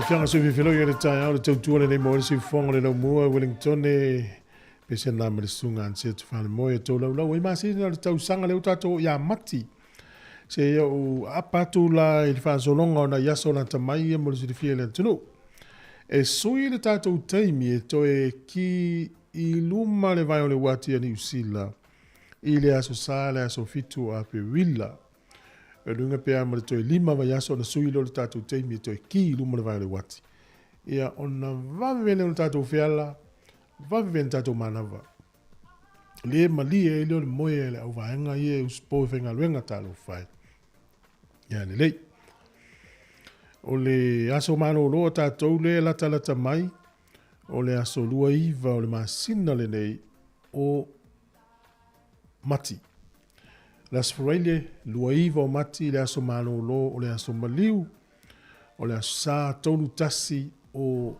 Fianga se vifelo ia le tai au le tautua le mo le sifonga le mua Wellington e pese na me sunga anse tu fa mo e to lau e masi na le tau sanga le tato ya mati se o apatu la il fa solonga na yaso na tamai mo le sifia le tunu e sui le tato taimi e to e ki I luma le vai o le wati ani usila I le aso sale aso fitu a pe willa e lunga pea ma le toi lima vai aso na sui lo le tatou teimi e toi ki luma le vai o le wati ia ona vavene o le tatou feala vavene tatou manava le mali e le moe e le au vaenga I e uspo fenga luenga talo fai ia le lei o le aso mano lo tatou le lata mai o le aso lua iva o le masina le nei o mati. Le aso whaile lua iva o mati le aso mano lo o le aso maliu o le aso sa tolu tasi o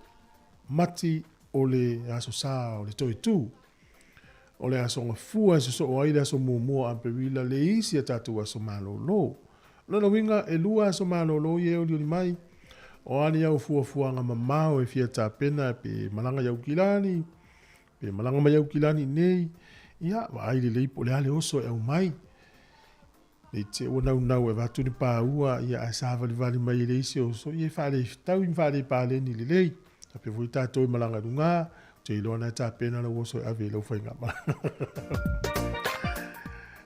mati o le aso sa o le toi tu o le aso ngafua se so o ai le aso muamua ampe wila le isi a tatu aso mano lo. Lona winga e lua aso mano lo ye o li mai o ani au fuafuanga mamao e fia tapena pe malanga yau kilani pe malanga mai yau kilani nei ia wa ai le leipo le ale oso e au mai le te o nau e vatu ni pa ua ia a sava li vali mai le isi oso ia fale tau in fale pa le ni le lei pe voi tato i malanga dunga te ilona tapena le oso e ave le ufainga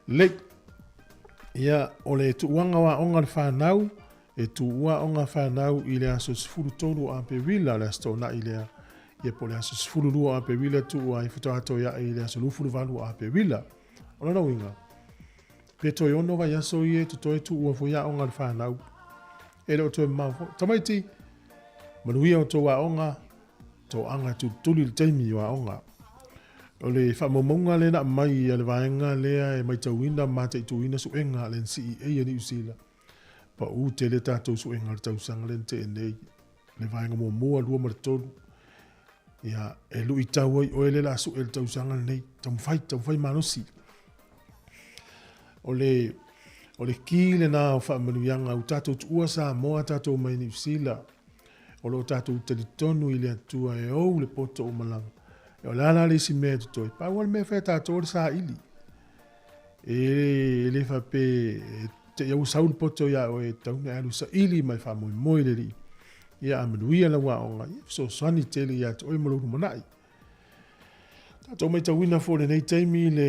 le ia o le tuanga wa onga le whanau e tu ua onga whanau I le aso sifuru tonu a pe wila le asto na I lea ia po le aso sifuru lua a pe wila tu ua I futo ato ia I le aso lufuru valu a pe wila ona na winga pe toi ono vai aso I e tu toi tu ua fo ia onga le whanau e leo toi mawho tamaiti manuia o to wa onga to anga tu tuli le teimi wa onga o le whamamunga le na mai ia le vaenga lea e mai tauina mata I tuina suenga le NCEA ni usila pa u te le tātou su e ngar tau sangalente e nei le vaenga mua lua maratonu ia e lui tau ai o ele la su e le tau sangal nei tau fai manosi o le ki le na o whaamanuianga u tātou tua sa moa tātou mai ni usila o lo tātou talitonu I le atua e au le poto o malanga e o lana le si mea tutoi pa wale mea whea tātou le sa ili e le whape te iau saul poto ia o e tauna alu sa ili mai wha moi le li. Ia amanuia la wa onga, so sani tele ia te oi maluru manai. Tātou mai tauina fōle nei taimi le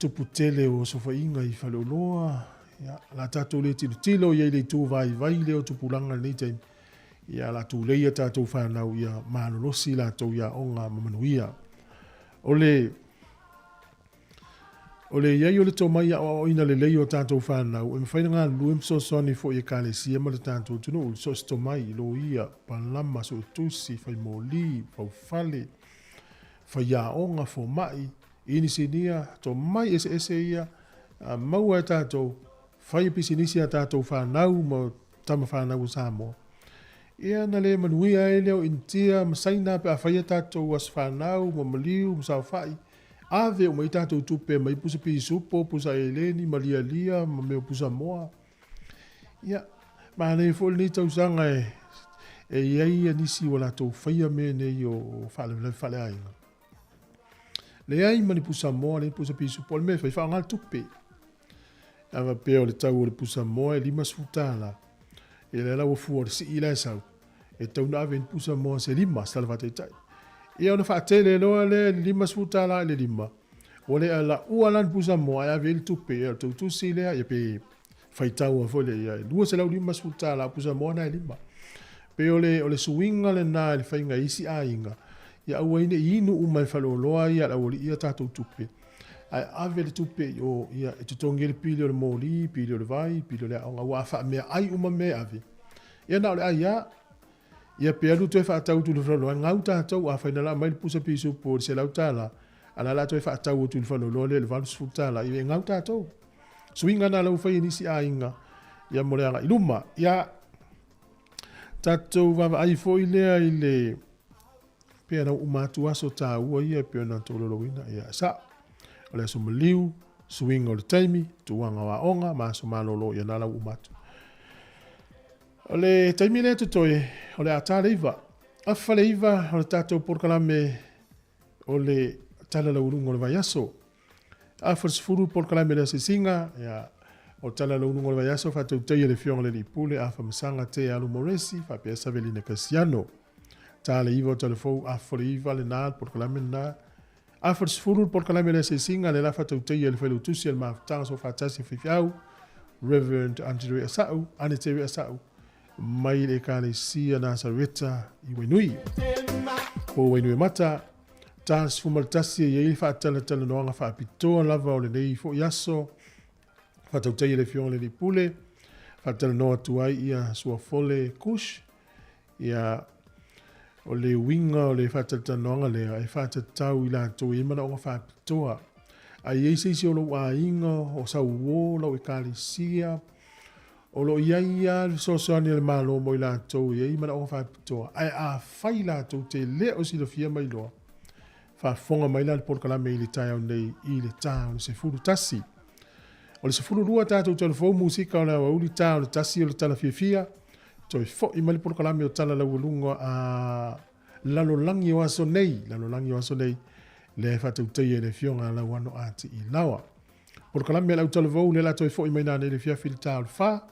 tupu tele o sofa inga I whaleoloa. La tātou le tilo ia le tū vai le o tupulanga nei taimi. Ia la tū leia tātou whanau ia mānolosi la tau ia onga mamanuia. Ole iai o le tō mai o ina le lei o tātou whanau. E mwhaina ngā luem so soni fo i kāle sia ma le tātou tunu. So sto mai lo ia palama so tusi whai mōli, whau whale. Whai ia onga fo mai. Ini sinia tō mai ese ia. Maua e tātou. Whai pisinisi a tātou whanau ma tama whanau Samoa. Ia na le manuia e leo intia masaina pe a whai a tātou as whanau ma maliu ma sao whai. Ave o mai tātou tupe mai pusa pisupo, pusa eleni, malia lia, ma meo pusa moa. Ia, ma nei fōle nei tausanga e iai anisi wala tau whaia me nei o whale ainga. Le ai mani pusa moa, nei pusa pisupo, le me whai whaangal tupe. Ava peo le tau o le pusa moa e lima sfutala. E le lau fua le si ila e sau. E tau na ave ni pusa moa se lima, salvate tai. Ia ona whaatele loa le lima sfutala le lima. O le ala ualan pusa moa e ave il tupe e tau tusi lea e pe whaitau a fole ia. Lua se lau lima sfutala pusa moa na e lima. Pe o le suinga le nā le whainga isi a inga. Ia aua ine inu umai whalo loa ia la oli ia tātou tupe. Ai ave le tupe o ia e tutongi le pili o le mōli, pili o le vai, pili o le aonga ua wha mea ai uma mea ave. Ia na o le ai ia. Ia pe alu toe whaatau tu le whanau, ngau tātou a whainala mai le pusa pisu po se lau tāla, ana la toe whaatau tu le whanau le valus futala, i ngau tātou. Suinga na lau whai nisi a inga, ia moreanga iluma, ia tātou wawa ai fo i lea i le pe anau umatu aso tā ua ia pe anau tōlolowina, ia sa, o le aso maliu, suinga o le taimi, tuanga wa onga, ma aso malolo ia na lau umatu. O le taimi le tutoe, o le atale iwa. Afa le iwa, o le tātou porkalame o le tala laurunga o le vaiaso. Afa le sifuru porkalame le sisinga, o tala laurunga o le vaiaso, whatau teia le fionga le nipule, afa masanga te alu moresi, whapea savelina kasiano. Tale iwa o telefou, afa le iwa le nā, porkalame nā. Afa le sifuru porkalame le sisinga, le la whatau teia le whailutusi, le maafutanga so whatasi whiwhiau, Reverend Andrew Asau, Anetewe Asau. Mai le kale sia na sareta I wainui. Po wainui mata, tas fumaltasi e ili whaatala tala noanga whaapitoa lava o le nei fo yaso, whaatautai le fiong le ni pule, whaatala noa tuai ia sua fole kush, ia o le winga o le whaatala noanga lea, e whaatatau ila tō imana o ngā whaapitoa. Ai eisi o lo a inga o sa uola o e kale sia, o lo ia so ni le malo mo ila to ia mana o fa to ai a fai la to te le o si lo fia mai lo fa fonga mai la por kala mai le tai nei I le tau se fulu tasi o le se fulu rua tatou telefon musika o la o li tau le tasi o le tala fia to fo I mai por kala mai o tala la ulunga a lalo langi o aso nei le fa tu te le fionga la wano ati I lawa por kala mai la telefon le la to fo I mai na le fia fil tau fa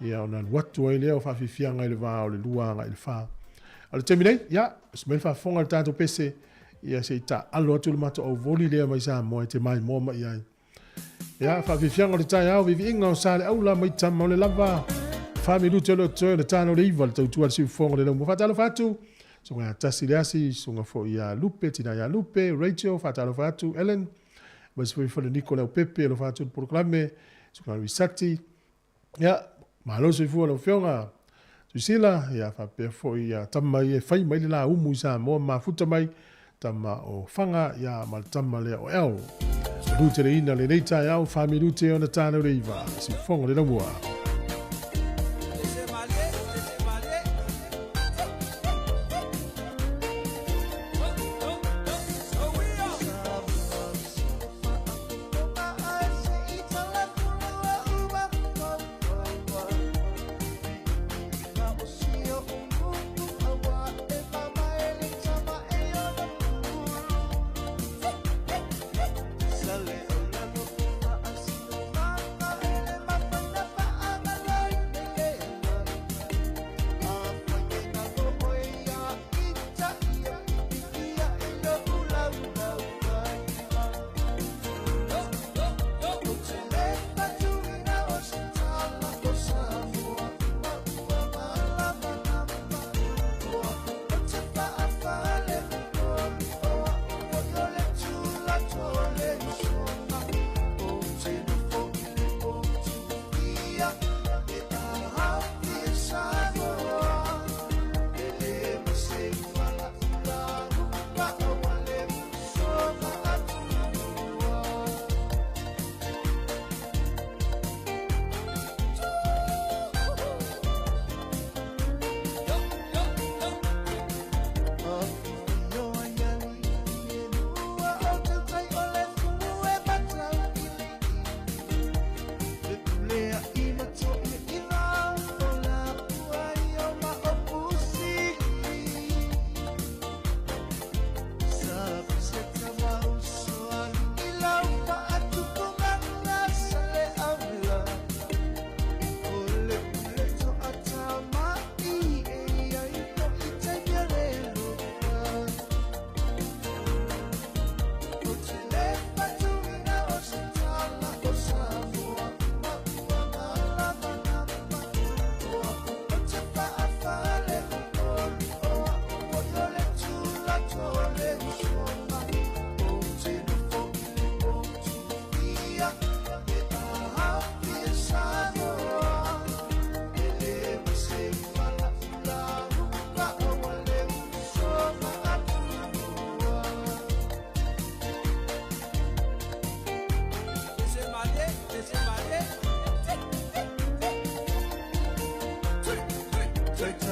ia ona watu ai leo fa fifianga I le va o le luanga I le fa. Ale terminei, ia, smel fa fonga le tātou pese, ia se ta alo atu le mato au voli lea mai sa moe te mai moa mai ai. Ia, fa fifianga le tai au, vivi inga o sale au la mai tama o le lava. Fa mi lute lo toe le tāna o le iwa, le tautua le siu fonga le lau mo fatalo fatu. So ngā tasi le asi, so ngā fo ia Lupe, tina ia Lupe, Rachel, fatalo fatu, Ellen, mas fo I Nicola o Pepe, lo fatu le proklame, so ngā Risati, ia, malo se fu lo fionga tu sila ya fa pe fo ya tama ye fai mai la umu sa mo ma futa mai tama o fanga ya mal tama le o el lu te ina le leita ya o family te ona tana le iva si fonga le mo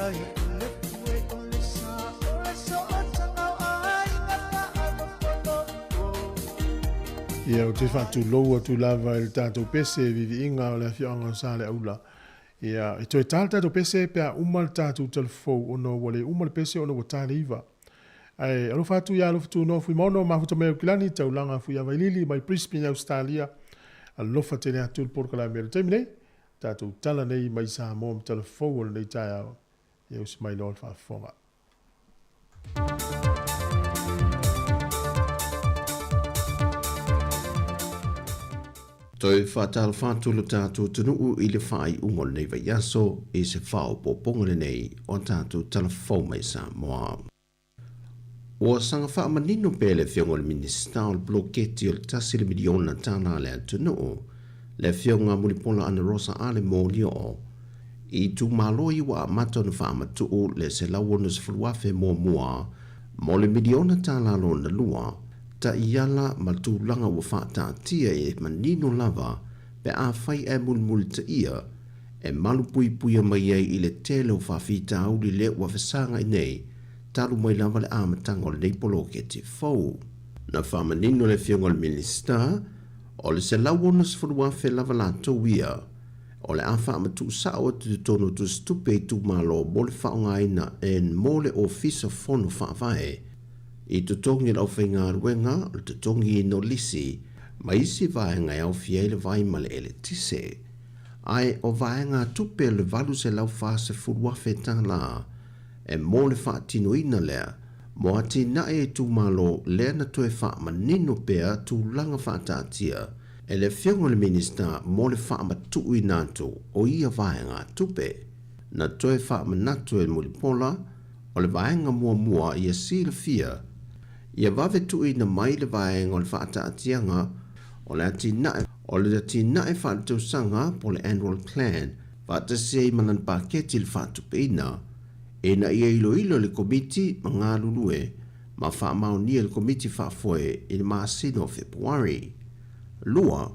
Ia o te whatu loua tu lava i tātou pese vivi inga o le whianga sāle aula. Ia i toi tāle tātou pese pia umal tātou telefou ono wale umal pese ono wa tāle iwa. Ai alo whatu ia alo whatu no fui maono mahuta meo kilani tau langa fui availili mai Brisbane Australia. Alofa tene atu porkala mea te mine. Tātou tala nei mai sā mōm telefou o nei tai au. Ia usi mai lor whafonga. Toi whātala whātulu tātou tunuu i le whai ungol nei vai aso i se whao pōpongere nei o tātou telefou mai sa moa. O sanga wha manino pēle whiongol minista o le bloketi o le tasi le miliona tāna le tunuu le whionga mulipola ana rosa ale mōni o i tu maloi wa amato na wha matuu le se lawona se fulwafe mō mua mo le miliona tāna lo na lua ta iala matulanga wa whata tia e manino lava pe a whai e mulmul ta ia e malu pui pui mai ai i le tele o whawhita au li le wa whasanga i nei talu mai lava le amatanga o le nei polo ke te fau. Na whamanino le whiongol minista o le se lawona se whanua whe lava la tauia o le a whamatu sao tu tono tu stupe tu malo mo le whaonga ina en mo le ofisa fono whawhae i tutongi lau whainga ruenga o tutongi no lisi ma isi vaenga au fie le vai male ele tise. Ai o vaenga tupe le valu se lau whase furua whetang la e mo le wha tino ina lea mo ati na e tu malo lea na toe wha manino pea tu langa wha tatia e le whiongo le minista mo le wha matu i nato o ia vaenga tupe na toe wha manatu e mulipola o le vaenga mua ia si le fia ia vave tui na mai le vaenga o le whaata atianga o le ati nae whaatau sanga po le annual plan whaata sei manan paketi le whaatu peina e na ia ilo le komiti ma ngā lulue ma wha maunia le komiti whaafoe i le maasino Februari. Lua,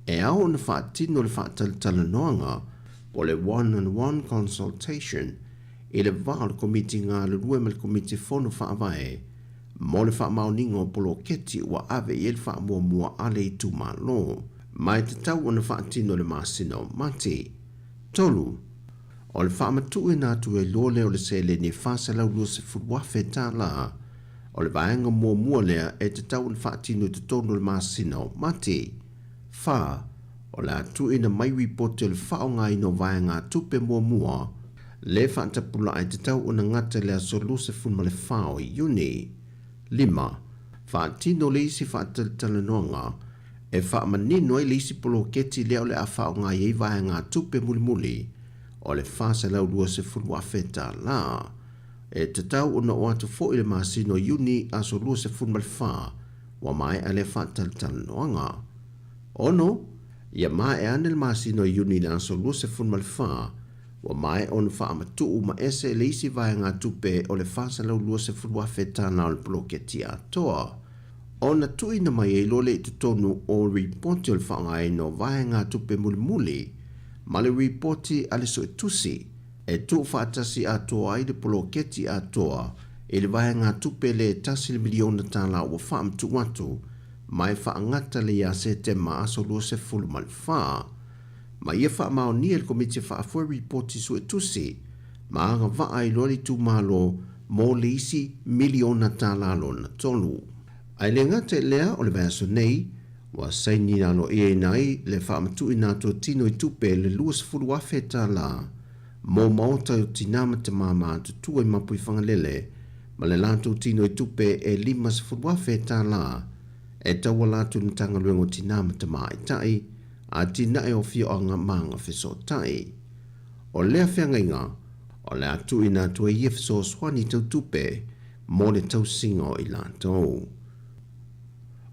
e au na whaatino le whaataltala noanga po le one-on-one consultation i le vā le komiti ngā lulue ma le komiti fono whaavae mo le wha mauningo polo keti wa ave i le wha mua ale i tu malo. Mai te tau o na wha tino le masino mati. Tolu, o le wha matu e nātu e lole o le sele ni whasa lau lua se furuafe tā la. O le vaenga mua lea e te tau le wha tino te tono le masino mati. Wha, o le atu e na mai ripote le wha o ngai no vaenga tupe mua le wha tapula e te tau o na ngata lea solu se funma le whao i uni. 5. Whaatino le isi whaataltala noanga e whaamanino e le isi polo keti leo le a whao ngā iei vae ngā tupe muli o le whaasa lau lua se fulu a wheta la. E te tau una o atu fo i le masino uni aso lua se fulu mal wha wa mai a le whaataltala noanga. Ono, ia mai e ane le masino uni le aso lua se fulu mal wha wa mai on wha amatu ma ese le isi vai ngā tupe o le whasa lau lua se furua wheta na o le bloketi atoa. O na tui na mai e lole i tonu o reporti o le whaonga e no vai ngā tupe muli ma le reporti ale so e tusi e tu whaatasi atoa i le bloketi atoa e le vai ngā tupe le tasi le miliona tala o wha amatu watu mai whaangata le ia se te ma aso lua se fulu mal wha. Ma ia wha mao ni el komiti wha afua reporti su e tusi, ma anga vaa i lori tu malo mo le isi miliona tālalo na tolu. Ai le ngate lea o le vaso nei, wa saini nalo e nai le wha amatu i nato tino i tupe le luas furu afe tāla, mo maota o tinama te mama tu tua i mapu i whangalele, ma le lato tino i tupe e lima se furu afe tāla, e taua lato na tanga luengo tinama te maa i tai, a tina e o fio anga manga fiso tai. O lea whiangainga, o lea atu ina tua i fiso swani tau tupe, mo le tau singo i lantou.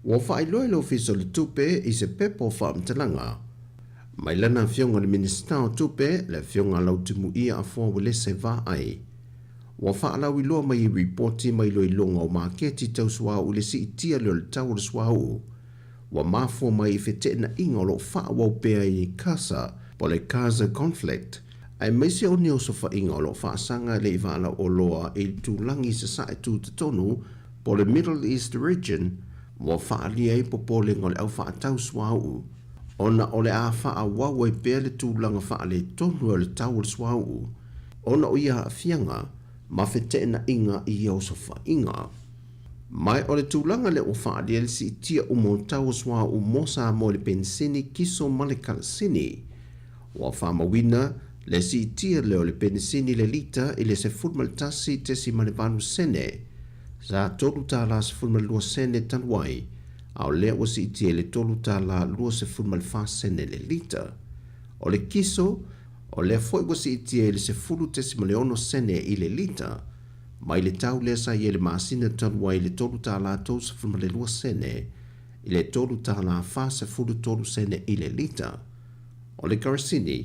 Wa whai loelo fiso le tupe i se pepo whaamtalanga. Mai lana fionga le minista o tupe, le fionga lau timu ia a fua wale se va ai. Wa whaalau i loa mai i reporti mai lo i longa o maketi tau suau le si itia leo le tau le suau. Wa mafua mai i fete na inga lo wha wau pea i Casa po le Casa conflict Ai maise o ni o sofa inga o lo whaasanga le iwala o loa e tūlangi sa sa e tū te tonu po le Middle East region mo whaalia e popole ngole au whaatau swau. Ona o le a wha wau e pēr le tūlanga wha le tonu o le tau le swau. Ona o ia a fianga ma whete na inga i o sofa inga. Mai o le tūlanga le o whaalia le si tia o mo tau swau mo sa mo le pensini kiso male kalasini. Wa whamawina le si tia leo le pensini le lita i le se fulmal tasi te si manevanu sene. Sa tolu tā la se fulmal lua sene tanwai. Au lea o si tia le tolu tā la lua se fulmal fa sene le lita. O le kiso, o le foi o si tia le se fulu te si maleono sene i le lita. Mai le tau lea sa i le maasina tanwai le tolu tā la tolu se fulmal le lua sene. I le tolu tā la fa se fulu tolu sene i le lita. O le karasini,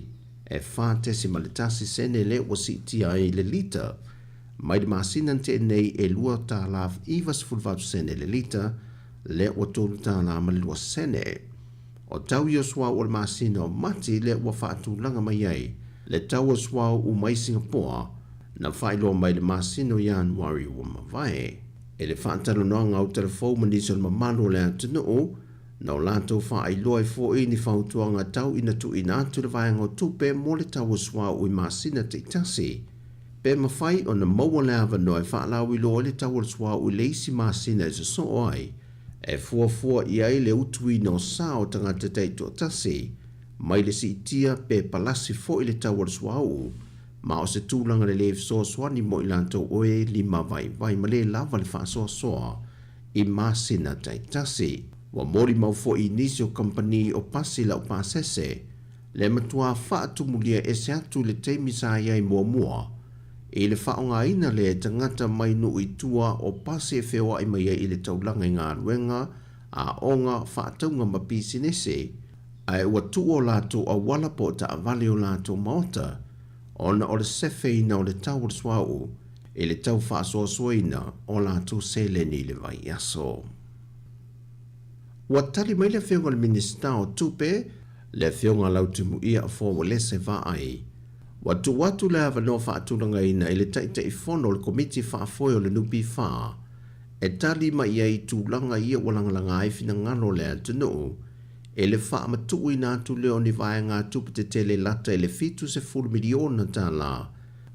e wha te si maletasi sene le o si tia i le lita. Mai de maasinan te nei e lua tā la iwa se fulvatu sene le lita, le o tolu tā la malua sene. O tau i o swa o le maasina o mati le o whaatu langa mai ai, le tau o swa o mai Singapore, na whailo mai le maasina o Januari o mawai. E le whaatalo noanga au telefou manisa le mamalo le atunu o, na o lato wha ai loa i fo i ni whautuanga tau ina tu ina atu le vaianga o tupe mo le tau o swa o i maasina te itasi. Pe mawhai o na maua le awa noe wha lau i loa le tau o swa o leisi maasina i se so ai. E fua i ai le utu i no sa o tangata teitu o tasi. Mai le si itia pe palasi fo i le tau o swa o. Ma o se tūlanga le leif soa swani mo i lanto oe lima vai ma le lava le wha soa soa i maasina te itasi. Wa mori mau fo i nisi o company o pasi la o pasese, le matua wha tumulia e se atu le teimi sa iai mua. E le wha o ngā ina le tangata mai nu i tua o pasi e whewa i mai i le taulanga i ngā ruenga, a onga wha taunga ma pisinese, a e ua tuo lato a wala po ta avale o lato maota, ona o le sefe ina o le tau swau, e le tau wha soa soina o lato seleni le vai aso. Wa tali mai le whionga le minista o tupe, le whionga lautimu ia a fōwa lese wha ai. Wa tu watu le awa no wha atulanga ina i le taita i whono le komiti wha foio le nupi wha. E tali mai ia i tūlanga ia walangalanga ai fina ngano le atunu. E le wha amatu ina atu leo ni vai ngā tupu te tele lata e le fitu se fulu miliona tā la.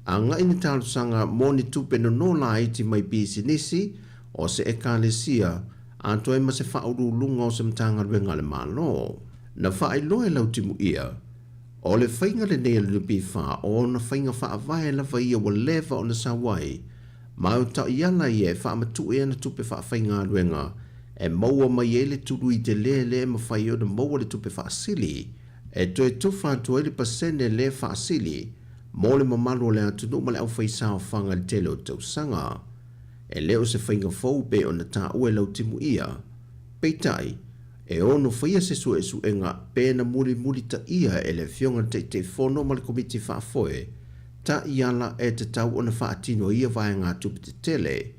A ngā ina tālu sanga mō ni tupe no no la iti mai bisi nisi, o se e kālesia, a toi ma se whauru lunga o se mtanga ruenga le malo. Na whae loe lau timu ia. O le whainga le nea le nupi wha o na whainga wha avae la whaia wa lewa o na sawai. Ma o tau iala ie wha amatu e na tupe wha whainga ruenga. E maua mai e le tulu i te le ma whai o na maua le tupe wha asili. E toi tuwha toi le pasene le wha asili. Mo le mamalo le atunu ma le au whaisa o whanga le tele o tau sanga. E leo se whainga fau pe o na tā ue lau timu ia. Peitai, e ono whaia se su e su enga pe na muri ta ia e le whionga te whono ma le komiti whaafoe. Ta iala e te tau o na whaatino ia vai ngā tupi te tele.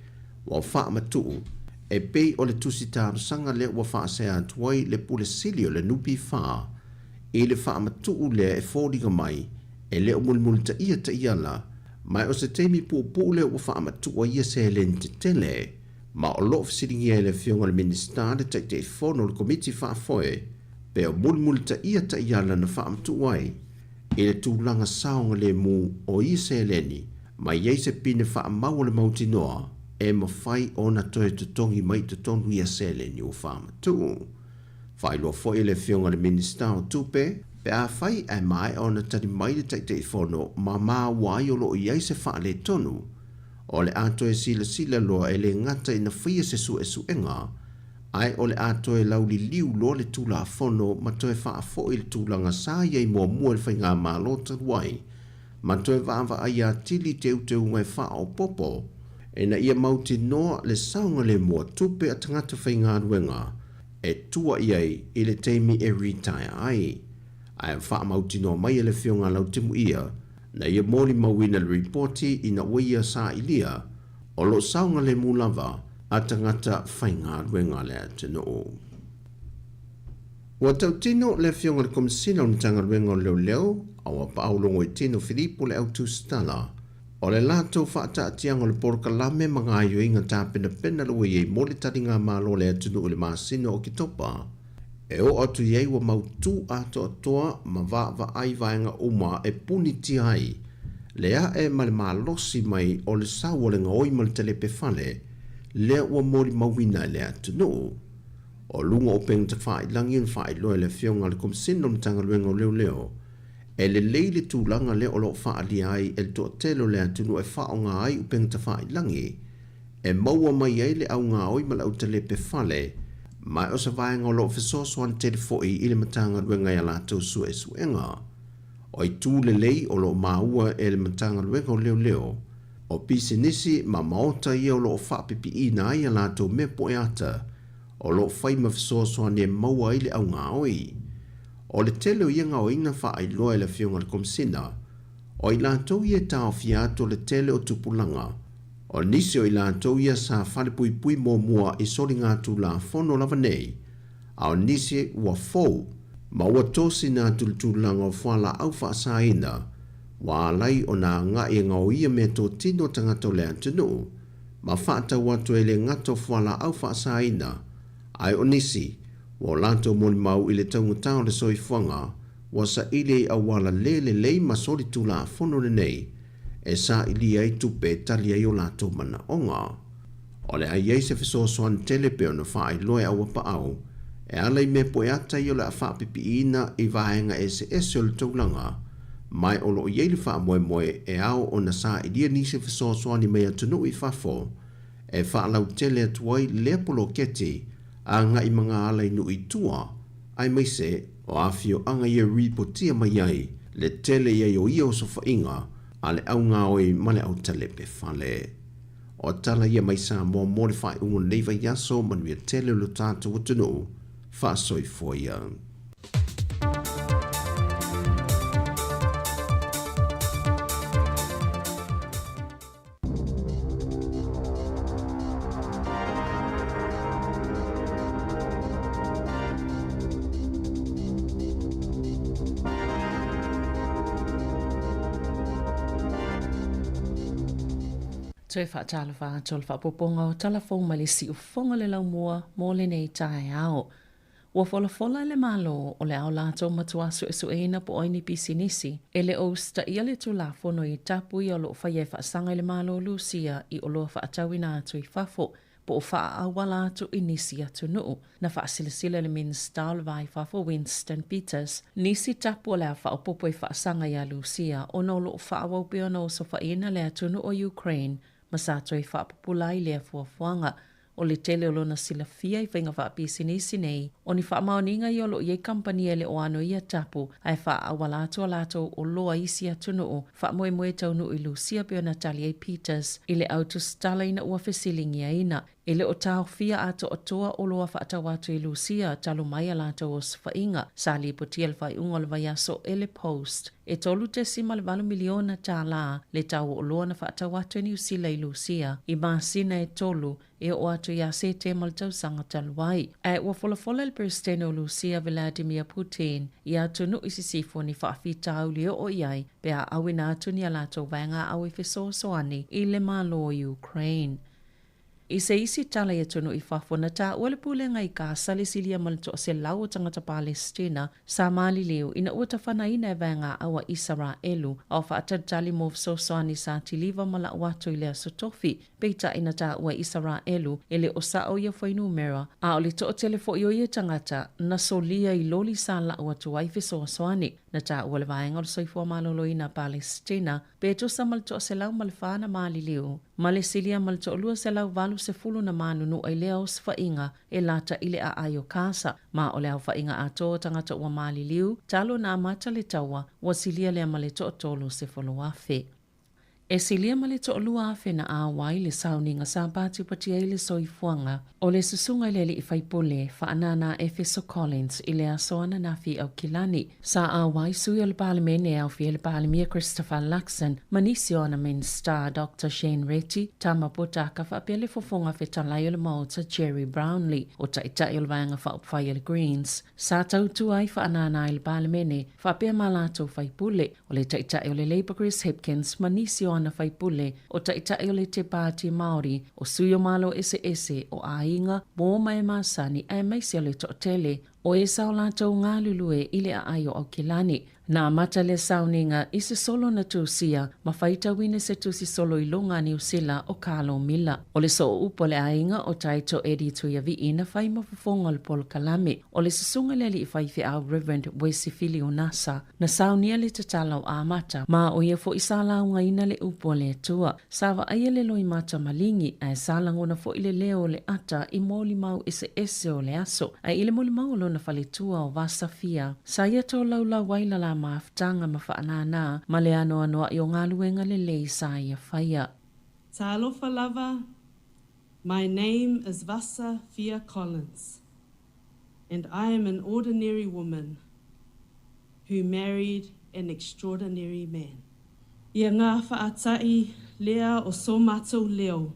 Wa wha matuu, e pei o le tusi tāru sanga le wa wha se atuai le pule sili o le nupi wha. E le wha matuu le e fōringa mai, e le o muli ta iala, mai o se teimi pūpū le o wha matua ia se len te tele. Ma o lo fisiringi e le whionga le minista le te whono le komiti whaafoe, pe o muli ta iala na wha matuai, e le tūlanga saonga le mū o ia se leni, mai ei se pine wha maua le mauti noa, e mawhai o na toe tutongi mai tutonu ia se leni o wha matu. Whai loa foe le whionga le minista o tupe, pe a whai e mai o na tari mai le te whono, ma maa wai o lo iei se wha le tonu, o le ato e sila loa e le ngata ina whia se su e su enga, ai o le ato e lauli liu loa le tula a whono ma toe wha a fo i le tūlanga sa iei mua mua le whainga maa lota wai, ma toe vāwa ai a tili te ngai wha o popo, e na ia mauti noa le saunga le mua tupe a tangata whainga ruenga, e tua iei i le teimi e retire ai. Ai wha mauti noa mai e le whionga lau timu ia, na ia mori mawina le reporti ina waia sa ilia, o lo saunga le mulava a tangata whainga ruenga le atino. Ua tautino le fionga le komisina o nitanga luenga o leo, awa paulongo I tino Filipo le autu stala. O le lato whaata atianga le porkalame mga ayo inga tāpena pena lua iei mole taringa malo le atunu le masino o kitopa. E o atu iei wa mautu ato atoa ma va ai vaenga uma e puni ti ai. Lea e male malosi mai o le sawa le ngoi male telepe fale, lea ua mori mawina le atunu. O lunga o peng te whai langi un whai loe le fionga le komisina o mtanga luenga o leo. E le leile tūlanga le o lo wha li ai e to telo le atunu e wha o ngā ai u peng te whai langi. E maua mai ai le au ngā oi ma lau te lepe fale, mai o sa vaenga o lo fisosoan te foi I le matanga luenga ia lātou su e suenga. O I tū le lei o lo maua e le matanga luenga o leo. O pisi nisi ma maota ia o lo wha pipi I na ia lātou me po e ata. O lo whai ma fisosoan e maua I le au ngā oi. O le tele o ianga o ina wha ai loa le fionga le komisina. O I lātou ia tau fiato le tele o tupulanga. O nisi o I lātou ia sa whale pui pui mō mua I sori ngā tū la whono lava nei. A o nisi ua fōu. Ma ua tosi ngā tūlanga o whala au wha sa ina. Wa alai o nā ngā I ngā o ia me tō tino tangato le atunu. Ma whaata watu e le ngato whala au wha sa ina. Ai o nisi. Wa lanto moni mau I le taunga tau le soifuanga, wa sa ile a wala le ma sori tu la fono le nei, e sa ili ai tupe tali ai o lato mana onga. O le ai ei se fiso soan telepe o na whaai loe a wapa au, e alai me po e ata I o le a wha pipi ina I vahenga e se o le taulanga, mai o lo iei le wha moe e au o na sa ilia ni se fiso soan I mea tunu I fafo, e wha lau tele atuai le polo keti, a nga I mga alai nu I tua, ai mai se o afio anga ia ripotia mai ai, le tele ia o ia o sofa inga, a le au ngā oi ma le au telepe fale. O tala ia mai sa mō modify ungo neiva yaso manuia tele lo tātou utunu, wha soi foia. Toi whaatala wha tol whaapoponga o talafong ma le si o whonga le lau mua mō le nei tae ao. Ua whala le malo o le ao lato matua su e ina po oini pisi nisi, e le osta ia le tu la fono I tapu I o lo whaie whaasanga le malo Lucia I o lo whaatawina atu I fafo, po o wha awala atu I nisi atu nuu. Na whaasilasila le minsta o vai fafo Winston Peters, nisi tapu o le a whaopopo I whaasanga ia Lucia, o no lo whaawaupe o no so whaina le atu nuu o Ukraine, masato I whaapupulai lea fuafuanga, o le tele o lona sila fia I whainga whaapisi nisi nei, o ni whaamaoninga I o lo iei kampania le o ano ia tapu, ai whaawalato alato o loa isi atunuu, whaamoe taunu I Lucia peo Natalia Peters, I le autu stala ina ua fesilingia ina, I le o tau fia ato o toa o loa whaatawatu I Lucia, talo mai alato o sfainga, sa li putia le whai unga le vaiaso e le post, e tolu te sima le 2 miliona tā la, le tau o loa na whaatawatu New Zealand I Lucia, I maasina e tolu, e o atu ia se te maltau sanga taluai. E ua wholafola le presidente o Lucia Vladimir Putin, I atu nu isi sifo ni whaafita au leo o iai, pe a awina atu ni alato vanga au I fesosoani I le malo o Ukraine. I se isi tala e tunu I fafo na ta ua le pulenga I ka salisilia malto se lau o tangata Palestina sa mali leo ina ua tawhana ina e vanga awa Israelu au whaatadali mov sosoani sa tiliva mala watu I lea sotofi peita ina ta ua Israelu ele o sao ia whainu mera a o le to o telefo I o ia tangata na solia I loli sa la ua tuaife sosoani na ta ua le vaenga o soifua malolo ina Palestina peto sa malto se lau malfana mali leo Malesilia malto lua se lau valu se fulu na manunu ai lea o sfainga e lata ile a ayo kasa. Ma o lea fainga ato tangata ua mali liu, talo na amata le taua, wasilia lea maleto o tolo se folo afe. E silia ma le to'olua afe na awai le sauninga sa pati pati ai le soifuanga o le susunga i le i faipule whaanana Efeso Collins i le asoana na fi au kilani. Sa awai sui o le palemene au fi le palemia Christopher Luxon, manisi o na main star Dr. Shane Retty, tama pota ka whapea le fofonga fe talai o le mauta Jerry Brownlee o taitai o le vanga whaupwhai o le Greens. Sa tautu ai whaanana i le palemene whapea malato faipule o le taitai o le Labour Chris Hipkins, manisi o na faipule o taitai o le te pāti Māori o suyo malo ese o ainga mō mai masani e maisi o le to'atele o e sao lātou ngā lulue i le ai o Aukilani. Nā mata le sauninga i se solo na tūsia ma whaita wine se tūsi solo i longa ni usila o Carlo Miller. O le so upo le ainga o taito edi tuia vi ina whai mafufonga le polo kalame. O le susunga leli i whaifi au Reverend Wesifili o Nasa. Na saunia le tatala o amata ma o ia fo i salaunga ina le upo le tua. Sawa aia le loi mata malingi a salangona fo i le leo le ata i moli mau ese o le aso. A ile moli mau lo na whaletua o Vasafia. Sa ia tō laula waila la maafutanga mawhaanana ma le anoa i o ngā luenga le lei sa ia whaia. Talofa lava, my name is Vasa Fia Collins, and I am an ordinary woman who married an extraordinary man. Ia ngā whaatai lea o so mātou leo,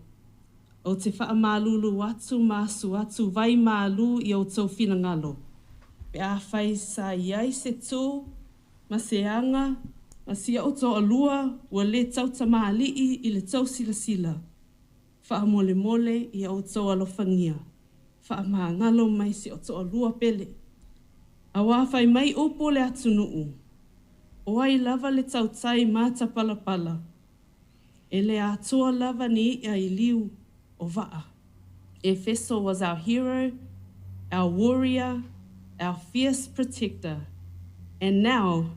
o te whaamalulu atu māsu atu vai mālu i o tau whinangalo. Pe a whai sa iai se tō, ma se anga, ma sia o tō alua, ua le tau tamālii i le tau sila. Wha mole mole i o tō alofangia. Wha maa ngalo mai si o tō alua pele. A wāwhai mai opo le atu nuu. O ai lava le tau tai māta palapala. E le atoa lava ni ia i liu o waa. Efeso was our hero, our warrior, our fierce protector, and now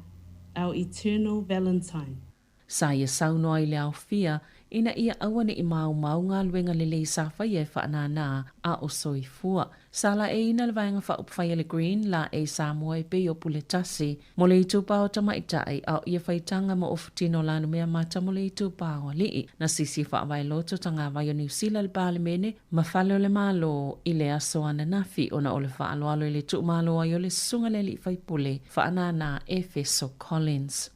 our eternal Valentine. Sa ia saunoa i le au fia, ina ia awane i mau ngā luenga le lei sa whai e whaanana a o soifua. Sala e ina le vaenga wha upwhai le Green la e Samoa e pe o puletasi. Mo le itu pao tamaitai au ia whaitanga mo ofutino lanu mea mata mo le itu pao alii. Na sisi wha vai loto tanga vai o New Zealand le palemene ma whale o le malo i le aso ana nafi ona o le wha alo i le tu malo ai o le sunga le li whaipule whaanana Efeso Collins.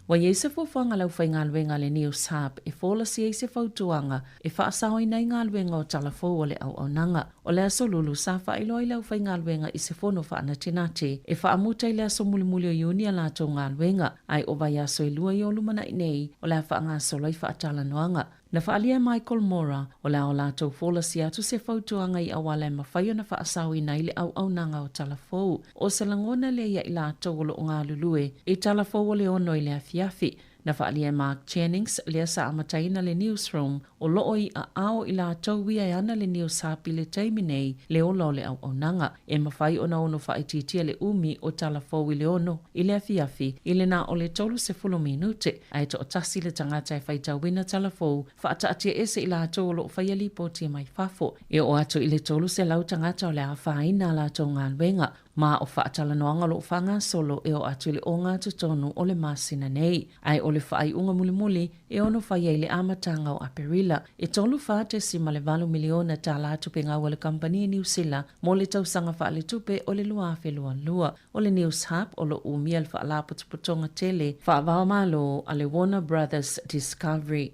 Wa ye se fofanga lau whai ngā luenga le News Hub e whola si e se whautuanga e whaasao i nei ngā luenga o talafo o le au nanga. O le aso lulu sa whailo i lau whai ngā luenga i se whono whaana tinate e whaamuta i le aso mulimuli o iuni a lātou ngā luenga ai o vai aso i lua i o lumana i nei o le whaanga solo i whaatala noanga. Na whaalia Michael Mora o le au lātou whola si atu se whautuanga i awale mawhaio na whaasao i nei le au nanga o talafo. O se langona le ia i lātou o lo ngā lulue i talafo o le ono i le afiafi. Na whaalia Mark Jennings lea sa amataina le newsroom o loo i a ao i lātou wia ana le News Hub i le taiminei le ola o le au nanga. E mawhai ona ono whaititia le umi o talafo i le ono i le afiafi i le na o le tolu se fulo minute ai to o tasi le tangata e whaita wina talafo whaata atia ese i lātou o lo whaiali po tia mai whafo. E o atu i le tolu se lau tangata o le awhaina lātou ngā luenga. Ma o whaatala noanga lo whanga solo e o atu le o ngā tutonu o le masina nei. Ai o le whaai unga muli e ono whai ei le amatanga o Aperila. E tolu whaate si ma le 8 miliona tā lātu pe ngā wale kampani New Zealand mo le tausanga wha le tupe o le luafe lua. O le News Hub o lo umia le wha la putuputonga tele wha vao malo a le Warner Brothers Discovery.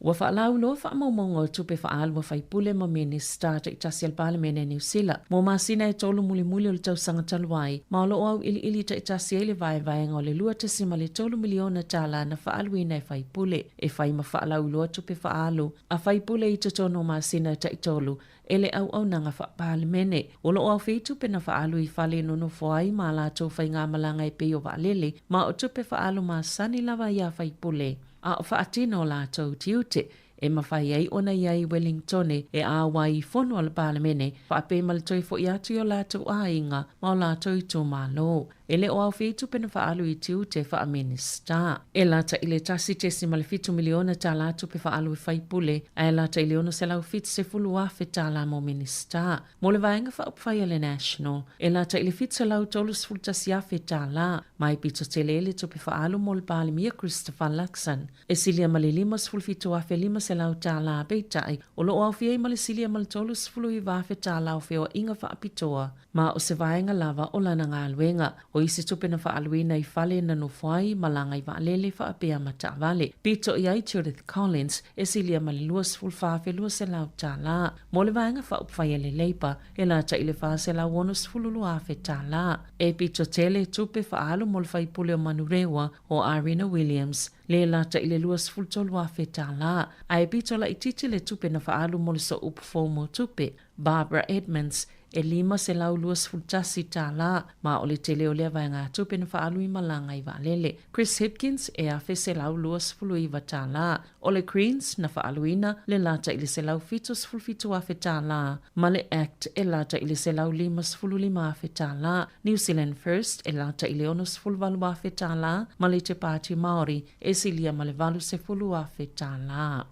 Wa whaalau lo whaamaumongo tupe whaalu wa whaipule ma minister te itasi al palemene New Zealand. Mo masina e tolu muli o le tausanga taluai, ma lo au ili te itasi e le vaenga o le lua te sima le tolu miliona tala na whaaluina e whaipule. E whai ma whaalau loa tupe whaalu, a whaipule i te tono masina te itolu, e le au nanga wha palemene. O lo au whitupe na whaalu i whale nono whai ma la tō whai ngā malanga e peo waalele, ma o tupe whaalu ma sani lava ia whaipule. A o whaatino lātou tiute, e mawhai ei ona iai Wellingtone e āwai i whono ala palemene, whaape malatoi fo i atu o lātou āinga, ma o lātou i tō mālo. ele o au fitu pena whaalu I tiu te wha minista. E lata ile tasi te si malifitu miliona ta latu pe whaalu I whaipule, e lata ile ono se lau fitu se fulu wafe ta la mo minista. Mo le vaenga wha upwhai le national, e lata ile fitu se lau tolus fulta si afe ta la, mai pito te lele to pe whaalu mo le pali mia Christopher Luxon. E silia mali limas fulfitu wafe lima se lau ta la beitai, o lo au fiei mali silia mali tolus fulu I wafe ta la o feo inga wha apitoa, ma o se vaenga lava o lana ngā luenga, o isi tupe na wha aluina I fale na no whai, malanga I wa lele wha apea mata vale. Pito I ai Judith Collins, e silia mali luas fulfafe luas se lau ta la. Mo le vaenga wha upwhai le leipa, e la ta ile wha se lau onus fululu afe ta la. E pito tele tupe wha alu mo le whaipule o manurewa o Irina Williams, le la ta ile luas fultolu afe ta la. Ai pito la ititi le tupe na wha alu mo le so upfomo tupe. Barbara Edmonds, e lima se lau luas fultasi ta la, ma o le tele o lea vaenga tupe na wha alu I malanga I valele. Chris Hipkins e afe se lau luas fulu iwa ta la. O le Greens na wha aluina le lata ili se lau fitus fulfitu afe ta la. Ma le Act e lata ili se lau limas fulu lima afe ta la. New Zealand First e lata ili onus fulvalu afe ta la. Ma le te Party Maori e silia ma le valu se fulu afe ta la.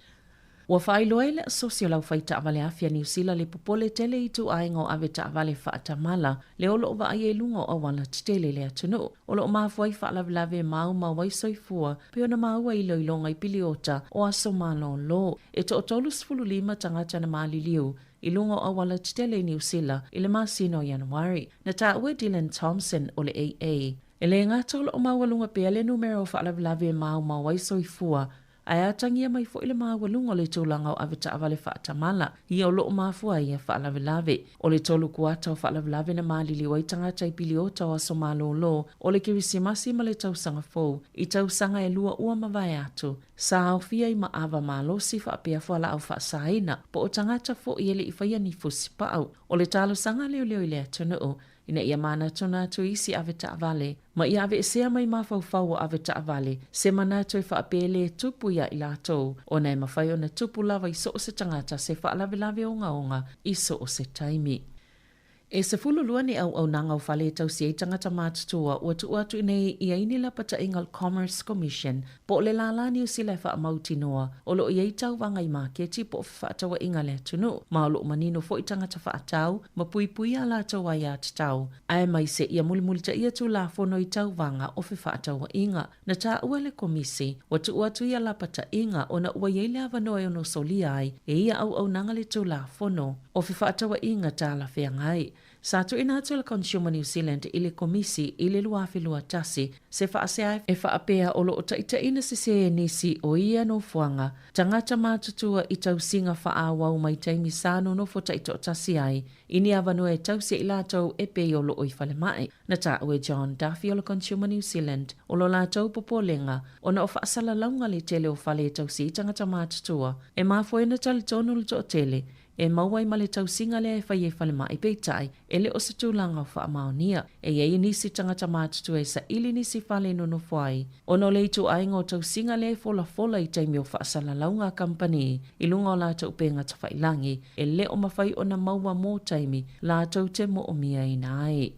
Wa whailoe le asosio lau whai taawale afia New Zealand le popole tele I tu aingo ave taawale whaatamala le olo ova ai e lunga o wala titele le atunu. Olo mafuai whaalawelawe mau mawai soifua pe ona maua I loilonga I piliota o aso malo lo. E to otolus fulu lima tangata na maliliu I lunga o wala titele New Zealand I le masino Januari. Na taue Dylan Thompson o le AA. E le ngatolo o mawalunga pe le numero whaalawelawe mau mawai soifua ai atangia mai fo ile mawalunga le tūlanga o avita avale whaatamala. Ia o loo mafua ia whaalawelawe. O le tolu kuata o whaalawelawe na malili wa I tangata I piliota o aso malo lo. O le kirisimasi ma le tausanga fou. I tausanga e lua ua mawai atu. Sa au fia I maava malosi whaapea fuala au whaasaina. Po o tangata fo I ele I whaia ni fusipa au. O le talo sanga leo leo ile atunu ina ia mana tona tu isi avita avale. Ma ia ave sea mai mawhauwhau o avita avale. Se mana tu I whaapele tupu ia I latou. O nei mawhai o na tupu lava I so o se tangata se whaalawelawe onga I so o se taimi. E se fulu lua ni au nanga o whale tau si e tangata mātutua o tu atu nei I aini la pata ingal Commerce Commission po le lala ni o sila wha amauti noa o lo I tau wanga I maketi po whaatawa inga le tunu ma o lo manino fo I tangata whaatau ma pui pui a la tau ai at tau. Ai mai se ia mulimuli ta ia tu la fono I tau wanga o whaatawa inga. Na ta ua le komisi o tu atu ia la pata inga o na ua yeile avanoa e ono soli ai e ia au nanga le tu la fono o whaatawa inga ta la whiangai. Sa tu ina atu la Consumer New Zealand ile komisi ile luafi lua tasi se whaasea e whaapea o loo taita ina se nisi o ia no fuanga tangata mātutua I tau singa whaawau mai taimi sāno no fo taita o tasi ai ini avanu e tau se ilatau e pe o loo I whale mai. Na ta ue John Duffy o la Consumer New Zealand o lo latau popolenga o na o whaasala launga le tele o whale tau si tangata mātutua e mafoena tali tonu le to tele e mauai ma le tausinga le e whai e whale mai peitai, e le o se tūlanga o whaamaonia, e ei nisi tangata mātutu e sa ili nisi whale nono whai. Ono le itu ainga o tausinga le fola I taimi o whaasala launga company, I lunga o la tau penga tawhailangi, e le o mawhai o na maua mō taimi, la tau te mo o mia ina ai.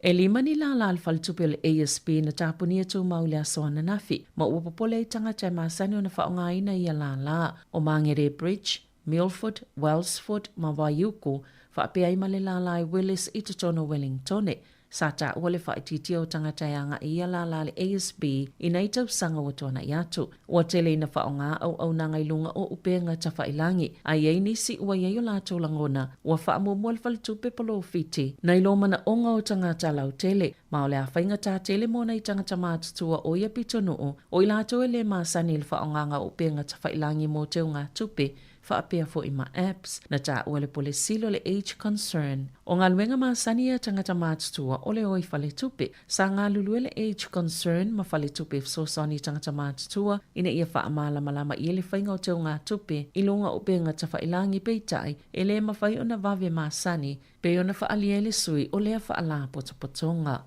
E lima ni la alfal tupe le ASP na tapunia tu maule asoana nafi, ma upopole I tangata e masani o na whaonga ina I la o Mangere Bridge, Milford, Wellsford, Mawaiuku, whaapea I male lalai Willis I tutono Wellingtone. Sata wale whaititi o tangata yanga I la ASB I nei tau sanga o tona iatu. Ua tele ina whaonga au nanga ilunga o upenga ta whailangi. Ai ei nisi ua yeyo la tau langona. Ua whaamo mualfal tupe palo fiti. Nei lo mana onga o tangata lau tele. Maole a whainga ta tele mona I tangata mātutua o ia pitonu o I la tau ele maasani il whaonga upenga ta whailangi mo te unga tupe. Whaapea fo I ma apps na ta ua le pole silo le age concern. O ngā luenga maasani a tangata mātutua o le oi whale tupe. Sa ngā lulue le age concern ma whale tupe fsosoni tangata mātutua ina ia whaamala malama I ele whainga o te ngā tupe I lunga upenga ta whailangi peitai e le mawhai o na vave maasani pe o na whaalia ele sui o lea whaala potopotonga.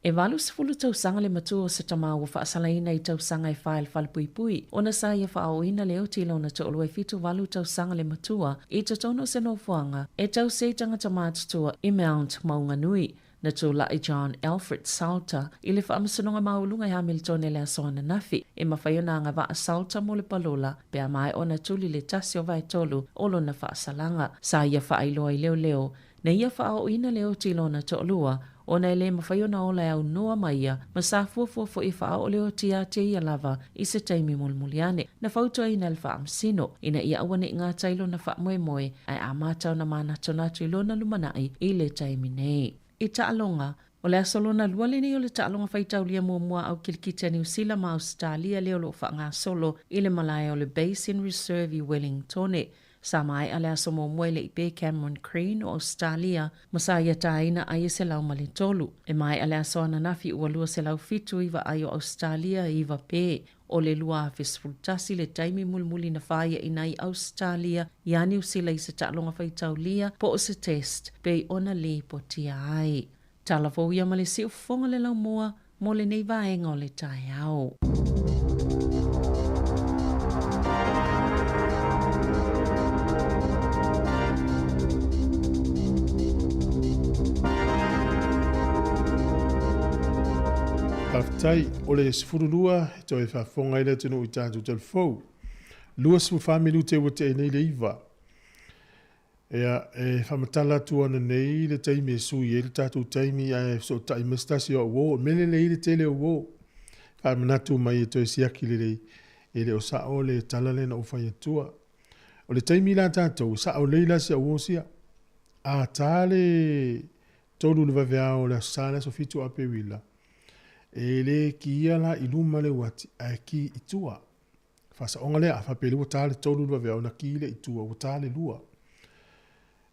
E walu sifulu tau sanga le matua o se tamau wa whaasalaina I tau sanga I whael whalpui o na sa ia whaoina leo tilo na te olua fitu walu tau sanga le matua I te tono se no fuanga e tau se tangata mātutua I Mount Maunganui. Na tula i John Alfred Salter, i le whaamasononga maulunga i Hamilton e le asona nafi, e mawhaiona anga wa a Salter mo le palola, pea mai ona tuli le tasi o vai tolu, olo na whaasalanga, sa ia whaailoa i leo, na ia whaao ina leo tilona to olua, ona ele mawhaiona ola au noa maia, ma sa fuafua i whaao leo tia te ia lava i se taimi mulmuliane, na whautua ina le whaamsino, ina ia awane i ngā tailo na whaamoemoe, ai a mātau na mana tonatu ilona lumanai i le taimi nei. I taalonga, o le asolona luale ni o le taalonga whaitaulia mua au kilikita New Zealand ma Australia leo lo wha solo i le malaya o le Basin Reserve i Wellingtone. Sa mai ale aso mua le ipe Cameron Crane o Australia, masa ia taina ai se lau mali tolu. E mai ale aso ananafi ua lua se lau fitu iwa ai o Australia iwa pe. O le lua fisfultasi le taimi mulmuli na whaia inai Australia, ia New Zealand i se taalonga whaitaulia po o se test, pe ona le po tia ai. Tala fōia ma le siu fonga le lau mua, mo le nei vaenga o le tai au. Taftai o le sifurulua to e whafonga i le tunu i tātu telefou. Lua sifu whamilu te wate e nei le iwa. Ea e whamatala tuana nei le taimi e sui e le tātu taimi a so tai mestasi o uo. Mele le i le tele o uo. Whamanatu mai e to e siaki le rei. E le o sa o le talale na ufai atua. O le taimi la tātou sa o leila si a uo sia. A tāle tolu le vavea o le asana so fitu ape wila. E le ki ia la i luma le wati a ki i tua. Fasa onga le a whapele wa tāle tolu lua vea o na ki le i tua wa tāle lua.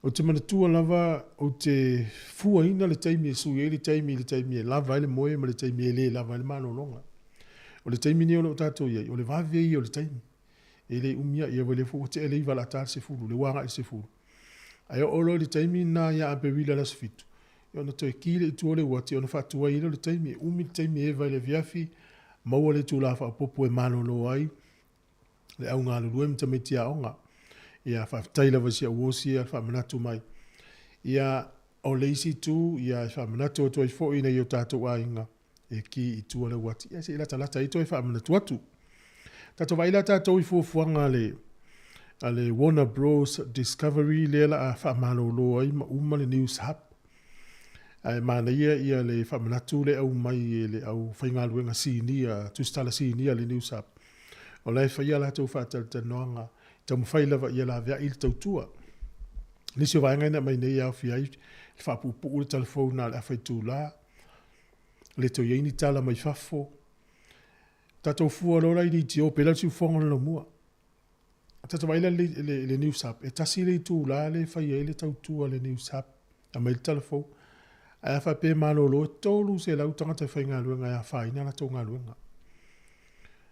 O te mana tua lava o te fua ina le taimi e sui e le taimi e lava ele moe ma le taimi e le lava ele mano longa. O le taimi ni o le o tātou iai, o le vawe i o le taimi. E le umia i awa le fua te ele i wala tāle se furu, le wanga i se furu. Ai o olo le taimi na ia ape wila la fitu. Ona toi kile i tuole wati ona whatua ilo le taimi umi le taimi e vai le viafi maua le tūla whapopo e malolo ai le au ngā lulu e mta meti a onga ia whaftaila wasi a uosi a whamanatu mai ia o leisi tu ia whamanatu o toi fo ina i o tātou a inga e ki i tuole wati ia se ilata lata i toi whamanatu atu tato waila tātou i fuafuanga le Warner Bros Discovery le la a whamalolo ai ma uma le News Hub ai mana ia le whamanatu le au mai le au whaingaluenga sinia, tustala sinia le News Hub. O lai whaia la tau whātala tanoanga, tau mwhailawa ia la vea il tau tua. Nisi o vaenga ina mai nei au fiai, le whapupu ule telefona le awhaitu la, le tau ieini tala mai whafo. Tatou fua lora i ti o pela tiu whonga na mua. Tatou waila le News Hub, e tasi le tu la le whaia le tau tua le News Hub, a mai le telefona. Ai fa pe malolo tolu se la utanga te whainga luenga ia whaina na tonga luenga.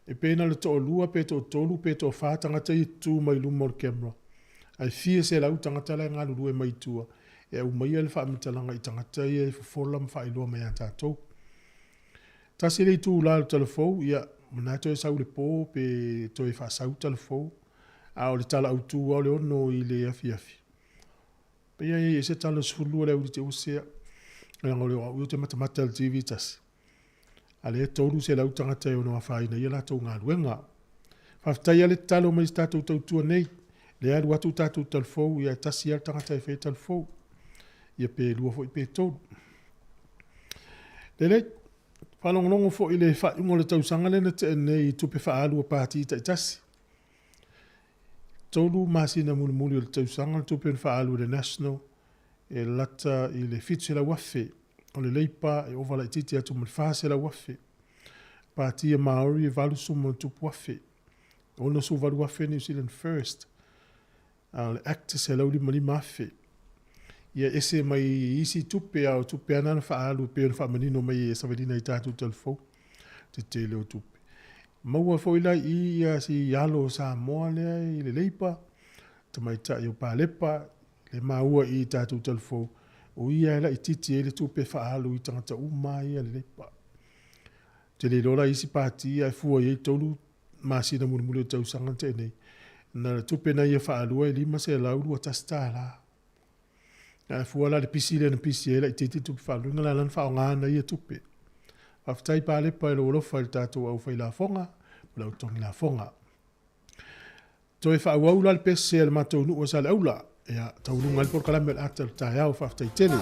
E pena le to lua pe to tolu pe to whātanga te tu mai lumor camera. Ai fia se la utanga tala ngā lulu e mai tua. E au mai ele whaamitalanga i tangata ia e whafolam whailua mai a tātou. Tasi le tu la telefou ia mana to e sau le po pe to e whaasau telefou. A o le tala au tu o le ono i le afi afi. Pe ia e se tala sfulua le au te usea. Nga ngole o te matamata le TV tasi. Ale tolu se lau tangata e ono a whaina ia la tau ngā luenga. Whaftai ale talo mai tātou tautua nei. Le alu atu tātou talfou ia tasi al tangata e whai talfou. Ia pe lua fo i pe tolu. Lele, whanongonongo fo i le whaungo le tau sangale na te nei tupe whaalu a pāti i tasi. Tolu masina muli o le tau sangale tupe whaalu le National. E lata i le fitu la wafe, o le leipa e ovala i titi atu malfase la wafe. Pātia Maori e valu sumo tupu wafe. Ono su valu wafe New Zealand First. Le actors e lauli mali mafe. Ia ese mai isi tupe au tupe anana whaalu pe on whamanino mai e sawadina i tātu telefou. Te te leo tupe. Maua foila i si yalo sa moa lea i le leipa. Tamai ta i o pālepa. Le maua i tātou telefou. O ia la i titi e le tupe whaalu i tangata umai a le leipa. Te le lola isi pāti ai fua i tolu masina muli o tau sanga te nei. Na tupe na ia whaalu e lima se lauru a tasta la. Na fuala le pisi le na pisi e la titi tu falu ngala lan fa nga na ia tupe. Aftai pale pa lo lo fa tatu au fa la fonga, la utongi la fonga. To e fa au la pese el matou nu o sala aula. Ya taulu ngal por kala mel atel ta ya fa aftai tele.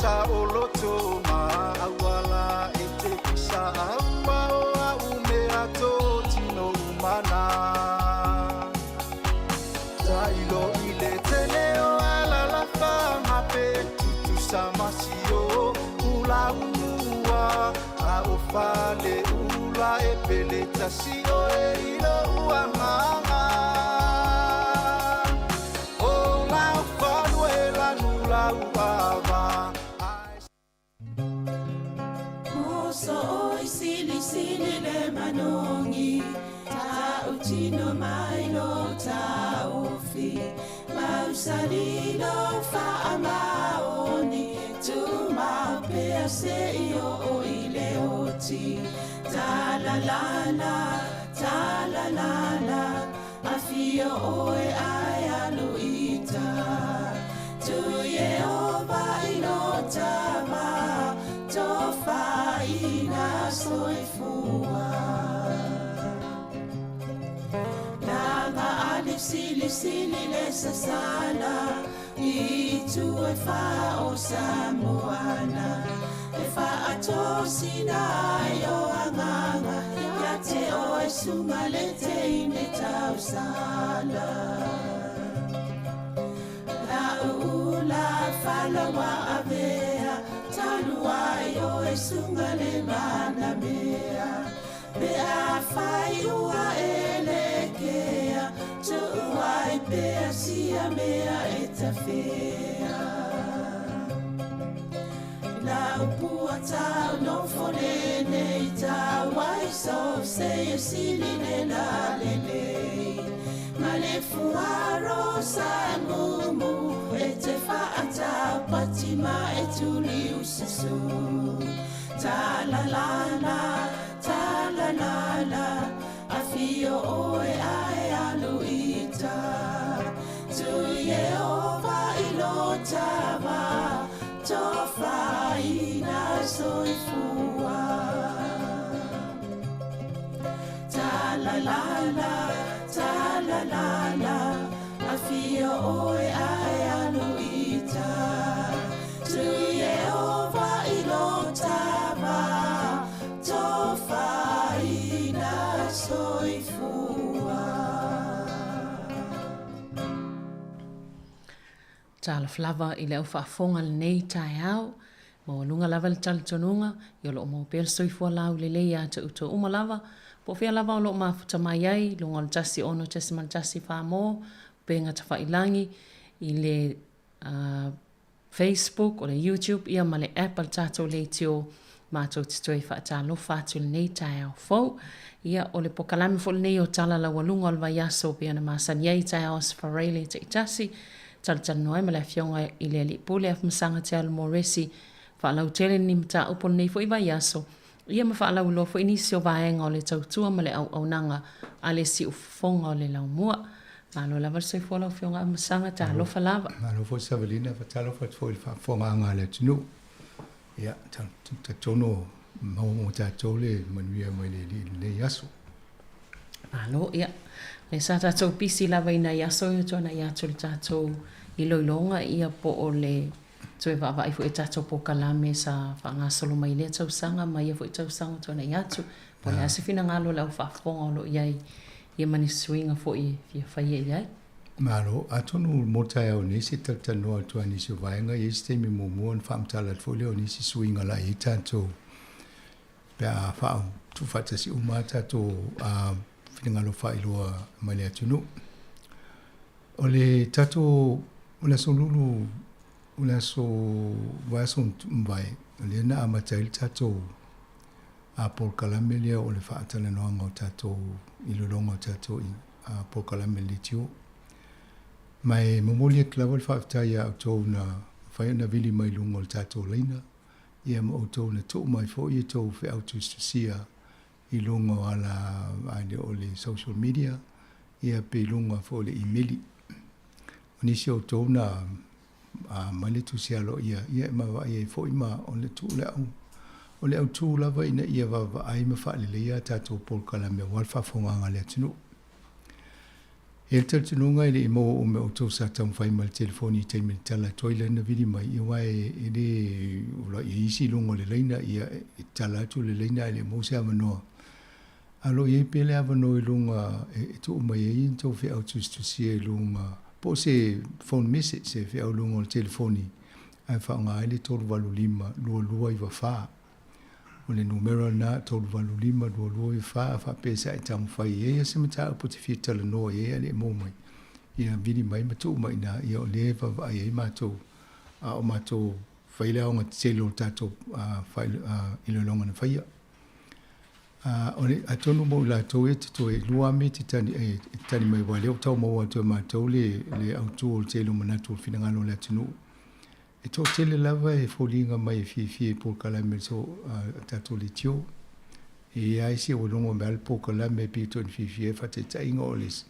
Sa oloto ma awala ete kisa awa ume ato tino umana ta ilo ile teleo ala la fa mape tutu sama pele tasi o e ilo uanganga o lau whanu e lanu lau ava Moso oi sili sili le manongi ta utino mai lo ta ofi Mausalilo fa amaoni tu mau pe se io o ile oti ta la la afio oe ai aluita tu Yehova ilota ma to fa ina soifua Sili sili le sasala I tu e fa o Samoana E fa ato sinai o anganga Ya te o e sunga le te ine tau sala La ula fala wa avea Talua o e sunga le mana mea Pe a fai ua elekea Tuai pea sia mea e ta fea La upua tau no fone nei tau ai so se e sili ne la lelei Ma le fuaro sa mumu e te whaata patima e tuli ususu Ta la la Afio oe ai aluita Tu Yehova ilotava Tofa ina soifua Ta la la Afio oe ai aluita Tu Yehova ilotava Tofa ina soifua Tala flava I leo whaafonga le nei tai au. Mo lunga lava le tala tonunga. I lo mo pel soifua lau le leia te uto uma lava. Po fia lava o lo mafuta mai ai. Lunga le tasi ono tesi man tasi wha mo. Penga ta whailangi. I le Facebook o le YouTube. Ia ma le Apple tato le tio. Mātou te toi whaatalo whātu le nei tai au fau. Ia o le pokalami fo le nei o tala la walunga o le vaiaso. Pia na masan iei tai au asfarele te itasi. Tal noai ma le fionga I le li pole af masanga te alu moresi whaalau tele ni mta upo nei fo I vaiaso. Ia ma whaalau lo fo inisi o vaenga o le tautua ma le au nanga a le si ufonga o le lau mua. Malo lava se fo lau fionga af masanga te alo falava. Malo fo savalina fatalo fo il fonga anga le tunu. Ia ta tono mo ta tole manuia mo le yaso. Malo ia. Le sa tātou pisi lava ina iaso i tōna ia tō le tātou I loilonga ia po o le tō e whawa I fu e tātou po kalame sa whangasolo mai lea tausanga mai ia fu e tausanga tōna iatu. Po le asifina ngalo lau whafonga o lo iai ia mani swinga fo I fia whaia iai. Malo, atonu motai au nisi tatanoa tua nisi vaenga I stemi mumuan whamtala fo leo nisi swinga la I tātou. Pea whao tu whatasi umata tō ngalo whailua mai le atunu. O le tato o le so lulu o le so waso mbai o le na amatai tato a por kalamelia o le whaatana noanga o tato I lulonga o tato I a por kalameli tio. Mai momolia klawa le whaatai a tō na whaiana vili mai lunga o tato leina. Ia ma o tō na tō mai fo I tō whi autu sia I lunga ala aile o le social media, ia pe lunga fo le emaili. O nisi o tōna male tu se alo ia ma ia fo ima o le tu le au. O le au tu lava ina ia va ai ma fa le ia tato pol kala me wal fa fonga ngale atunu. E te tununga ile imo o me o tō sa tam fai mal telefoni te me tala toila na vidi mai ia wae ele ula isi lunga le leina ia tala tu le leina ile mo se amanoa. Alo ye pele ava no lunga e tu mai e to fe au tu si lunga po se phone message se fe au lunga o telefoni ai fa nga ile to valu lima lu I va fa o le numero na tolu valu lima lua i fa pesa e tamu fai ia se mata po te fia tala noa ia le mo mai ia vini mai matu mai na ia o le va ia mato o mato fai le onga telo tato fai i le longa na fai o le atonu mo la to e to e lua me te tani mai wale o tau mo to mato le auto o telo manatu fina ngalo le tunu e to tele lava e folinga mai fi por kala me so tato le tio e ai si o longo me al por kala me pi to fi fa te tainga o les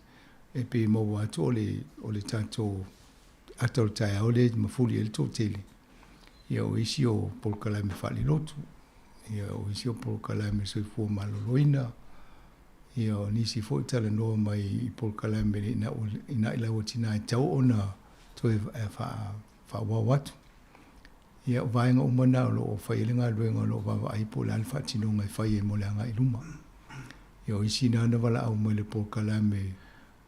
e pe mo wa to le tato atol tai o le mafuli el to tele ia o isi o por kala me fa li lotu ia o isi o por kala me so fu maloloina ia o nisi fo tala no mai por kala me ina ila o tina tau ona to e fa watu ia vaenga umana lo failinga luenga lo va ai po lan fa tino ngai fai e molanga i luma ia o isi na wala au mai le por kala me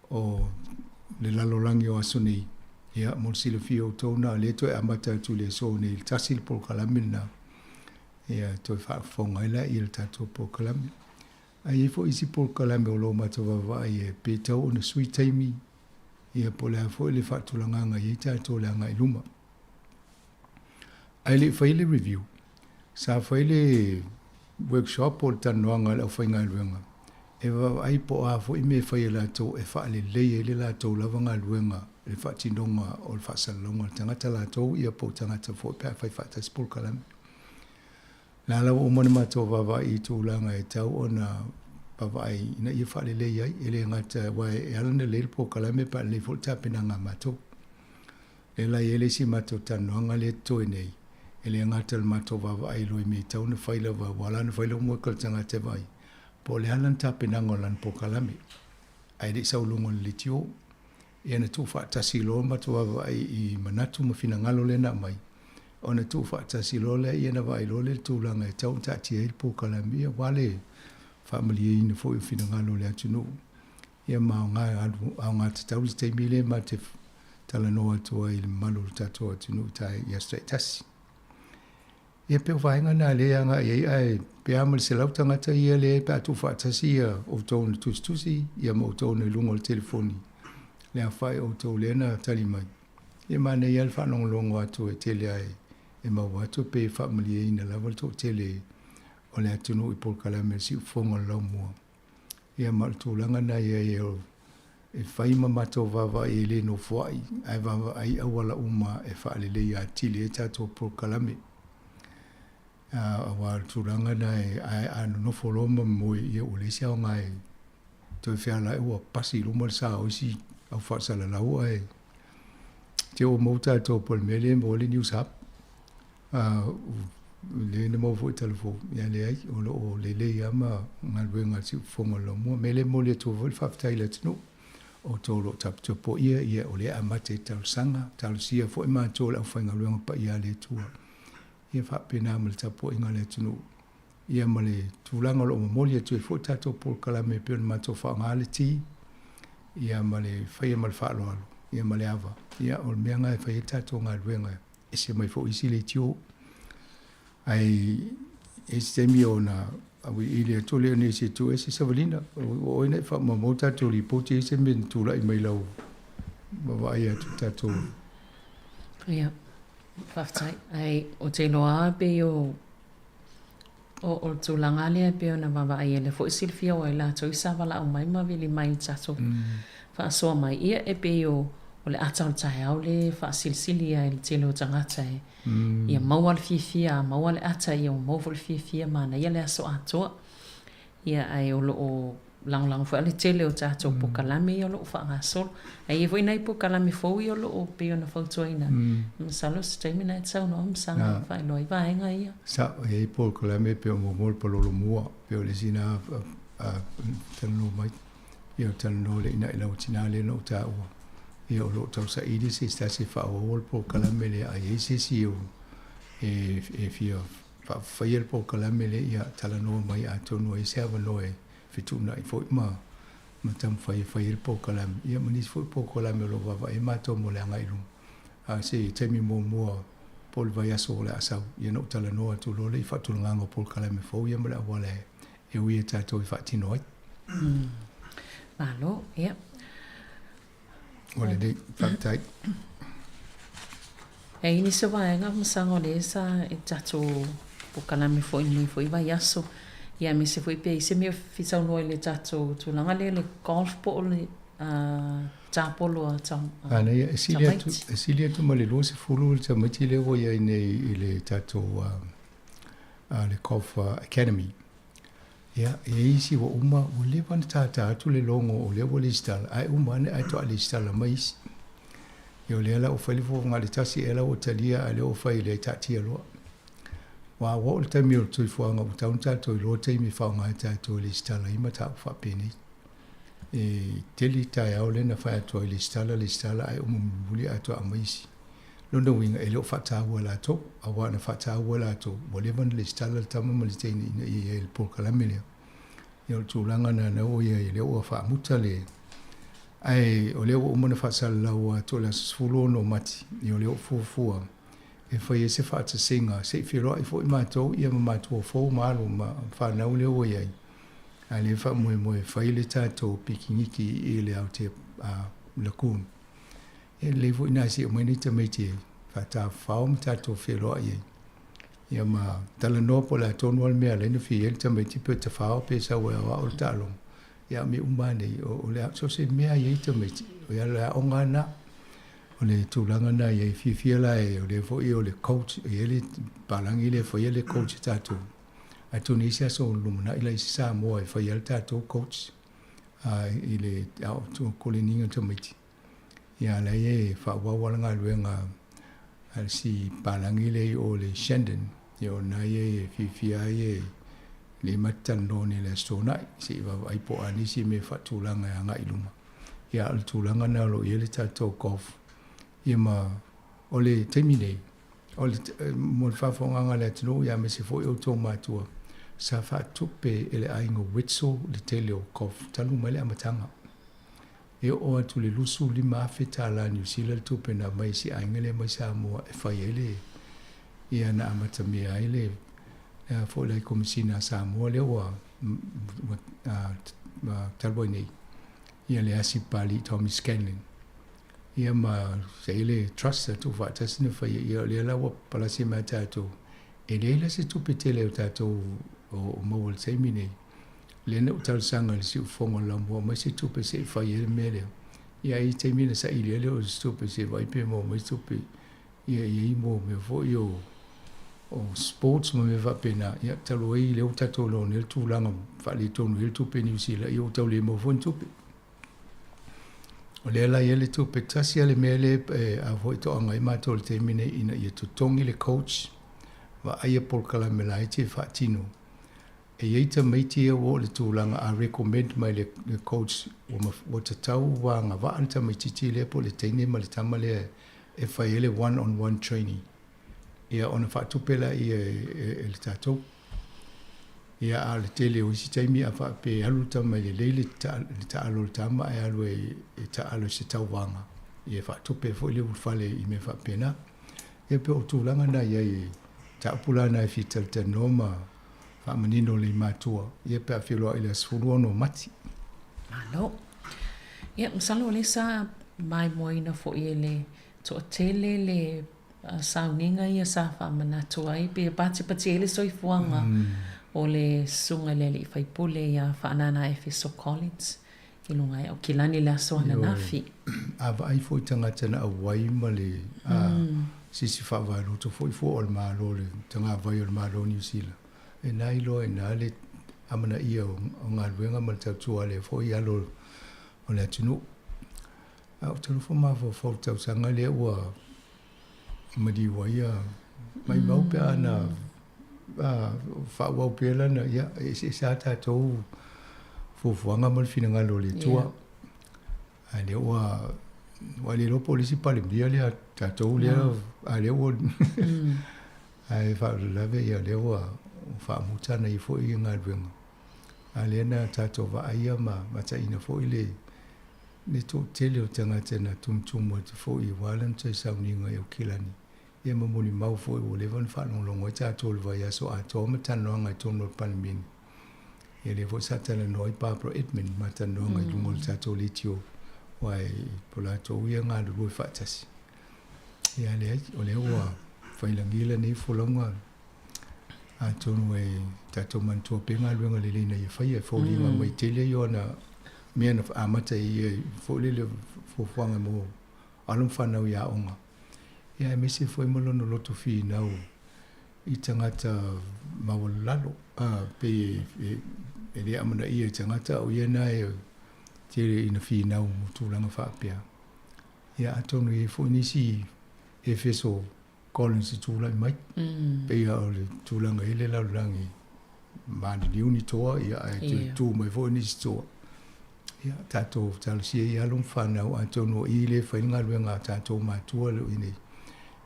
o le lalolangi o asuni ia mo sile fio tona le to e amata tu le so ne il tasil por kala me na ia to fa fonga ila il tato por kala me ai fo isi por kala me o lo mato va ai pe tau ona sui taimi ia po le fo le fa tulanga ngai tato la ngai luma ai le faile review sa faile workshop o tanoanga le fainga luenga e va ai po a fo i me faile to e fa le la to la vanga luenga le fa tinonga o fa salonga tangata la to ia po tangata fo pa fa fa tas por kalam la o mona ma to va i to langa e tau ona pa vai ina ia fa le ai ele ngata wa e ala le por kalam pa le fo ta penanga ma to e la ele si ma to tanoanga le to nei ele ngata le mato va ai lo me tau na faila va wala na faila mo kal tanga te vai po le halan ta penango lan po kalami ai de sa ulungo le tio e na tu fa ta silo mato va ai i manatu mo fina ngalo le na mai ona tu fa ta silo le e na vai lo le tu langa e tau ta ti el po kalami wale family in fo fina ngalo le atu no e ma nga ta ul te mile ma te tala no atu ai malu ta to atu no ta ya straight tas e pe vainga na le anga e ai pe amal se lau tangata ia le pe atu whaatasi ia o tau na tusi ia mo tau na lungo le telefoni le a whai o tau le na tali mai e mana i alfa nong longo atu e tele ai e mau atu pe whaamali e ina lawa tau tele o le atu no i por kalame si ufonga lau mua ia mal tau langa na ia e o e whai mamato vava e le no whai ai vava ai awala uma e whaale le ia tili e tato por kalame wa turanga na ai anu no foloma mo ye ole sia ngai to fia la o pasi lo mo sa o si au fa sa la o ai te o mota to pol mele mo le news app le no mo fo telefo ya le ai o le ya ma ngal wenga si fongo lo mo mele mo le to vol fa tailet no o to lo tap to po ye o le amate tal sanga tal sia fo ma to la fa ngal wenga pa ya le tu ia fa pena mal tapo inga le tunu ia male tulanga lo moli tu fo tato por kala me pe ma to fa ngale ti ia male fa ia mal fa lo ia male ava ia o menga fa ia tato ngal wenga ese mai fo isi le tio ai este miona awi ile to le ne se tu ese savalina o ina fa ma mota to li poti ese men tu la mai lau ma va ia tato ia Whaftai, ai o te loa pe o tūlanga lea pe o na wawa ai ele fo isilfia o e la tau isa wala au mai ma vili mai tato. Whaasoa mai ia e pe o le atau tae au le whaasilsili a ele te lo tangata e. Ia maua le fifia, maua le ata ia o maua le fifia mana ia le aso atoa. Ia ai o lo o lang fo ale tele o tato po kalame o lo fa ngasol ai vo ina po kalame fo i o lo pe ona fo toina salo stemi na tsa no msanga fa no i va nga ia sa e po kalame pe mo mol po lo mua pe o le sina tano mai io tano le ina ila utina le no ta o io lo to sa idi si sta si fa o po kalame le ai si si o e fio fa il po kalame le ia tala no mai a tono e serva no e fitu na i foi ma tam fai il po kalam ia manis foi po kalam lo va e ma to mo le ngai lu a se te mi mo pol vai aso le asau ia no tala noa tu lo le i whatulanganga pol kala me fau ia mara wale e ui e tātou i whatino ai. Malo, ia. Ole dei, whaktai. E ini se waenga masango le sa e tātou pokala me fo ini fo i vai aso. Ia me se fo i pia i se mea fitau noa le tātou tūlanga le golf po le tāpolo a tau. Ana ia, e silia tu ma le lua se fulu le tamaiti le o ia i le tātou le golf academy. Ia, e isi wa uma o le wana tāta atu le longo o le wa le stala. Ai uma ane ai toa le stala maisi. Ia o le ala o whailifo ngā le tasi ela o talia a le o whai le tātia loa. Wa o le taimi o tui fuanga o taun tātou i loa taimi whaunga e tātou le stala ima tāu whapene. E teli tai au le na whai atua i le stala ai umu muli atua a maisi. Lona winga e leo whataua la tō, a wana whataua la tō, mo le wana le stala le tama ma le teini ina i e le polkalame lea. Ia o tūlanga na o ia i leo a whaamuta le. Ai o leo o mana whaasala lau a tō la sfulo no mati, i o leo fuafua. E whai e se whaata singa, se i whiroa i fo i mātou, ia ma mātou fō mālo ma whanau leo o iai. Ai le wha moe whai le tātou pikingiki i le au te lakūn. E levo ina si o meni te meiti whata whao ma tātou whiroa iei. Ia ma tala noa po la tonu al mea lena whi el te meiti pe te whao pe sa ue awa o tālong. Ia me umane o le so se mea iei te meiti. O ia le onga na. O le tūlanga na iei whiwhiala e o le fo i o le coach. O ia le palangi le fo i le coach tātou. A tuni isi aso lumana ila isi sa moa e fo i le tātou coach. I le au tu koleninga te meiti. Ia la e whawawalanga luenga al si palangi le o le Shandon. Ia o na e whiwhia e le matano ni le stonai. Si iwa aipo anisi me whatulanga e anga iluma. Ia al tūlanga na lo i le tātou golf. Ia ma o le teimi nei. O le mo le whawhonganga le atino ia me se fo i o tō mātua. Sa whatupe e le aingo wetso le tele o golf. Talu mai le amatanga. E o atu le lusu lima awhita la New Zealand tupe na mai si aingele mai sa mua e whai ele. Ia na amata mea ele. Fo lai komisina sa mua le wa talboi nei. Ia le asi pali Tommy Scanlon. Ia ma se ele trust tu whatasina whai ia le la wa palasi mai tātou. E leila se tupe tele o tātou o mawal seimi nei. Lena utal sanga le si ufonga la mua mai se tupe se whai ele mea leo. Ia i te mina sa ili leo se tupe se waipe mo mai tupe. Ia i mo me fo i o sports mo me wapena. Ia talo i leo tato lo nel tūlanga whali tonu il tupe New Zealand. Ia utau le mo fon tupe. O lea la ia le tupe tasi ale mea le a hoi to anga i mātou le te mina ina ia tutongi le coach. Wa aia polkala me la iti whaatino. E eita meiti e o le tūlanga a recommend mai le coach o te tau wanga wa anta meiti ti le po le teine ma le tama le e whai ele one-on-one training. Ia ona whaatupela i le tātou. Ia a le tele o isi taimi a whaape alu tama le leile ta alo le tama e alu e ta alo se tau wanga. Ia whaatupe fo ile ulfale i me whaapena. Ia pe o tūlanga na ia i ta upulana e fital te noma whaamanino le mātua. Ia pe a whiloa i le asfuruono mati. Malo. Ia, msalo le sa mai moina fo i le to tele le sauninga ia sa whaamanatua i pe pati ele soifuanga o le sunga le i whaipule ia whaanana e Fiso Collins. I lunga e o kilani le aso ana nafi. A vai fo i tangata na awai ma le sisi whaavaru to fo i fo o le malo le tanga vai o le malo New Zealand. E nai lo e nā le amana ia o ngā ruenga ma le tautua le fo i alo o le atinu. Au talo fo mawha fo tau sanga le ua madiwa ia mai maupe ana whaawau pēla na ia e sa tātou fuanga ma le fina ngalo le tua. A le ua wa le lopo lisi pale mdia le tātou le a le ua ai whaarulawe ia le ua whaamutana i fo i ngā ruenga. A le na tātou wa aia mata ina fo i le tō tele o tangata na tumtumu te fo i walan tai sauninga e o kilani. ia mamuni mau foi o le van fa no longo ta tol va ia so a to ma tan no ngai tono palmin ia le vo sa tala noi pa pro Edmund ma tan no ngai lungol ta to litio wai pola to ia nga lu fa tas ia le o le wa fa ilangila nei folonga a tono e ta to man to penga lu ngai le na ia fa ia fo li ma mai tele yo na men of amata ia fo le fo fanga mo alum fa na ia onga ia me se foi molo no loto fi nau I tangata mawalalo pe ele amana ia tangata o ia nai tere ina fi nau tūlanga whapea ia atonu e fo nisi e feso Collins tūlai mai pe ia o le tūlanga ele laurangi mani niuni toa ia e tū mai fo nisi toa ia tato talosia ia alum whanau atonu I le whainga luenga tato matua leo inei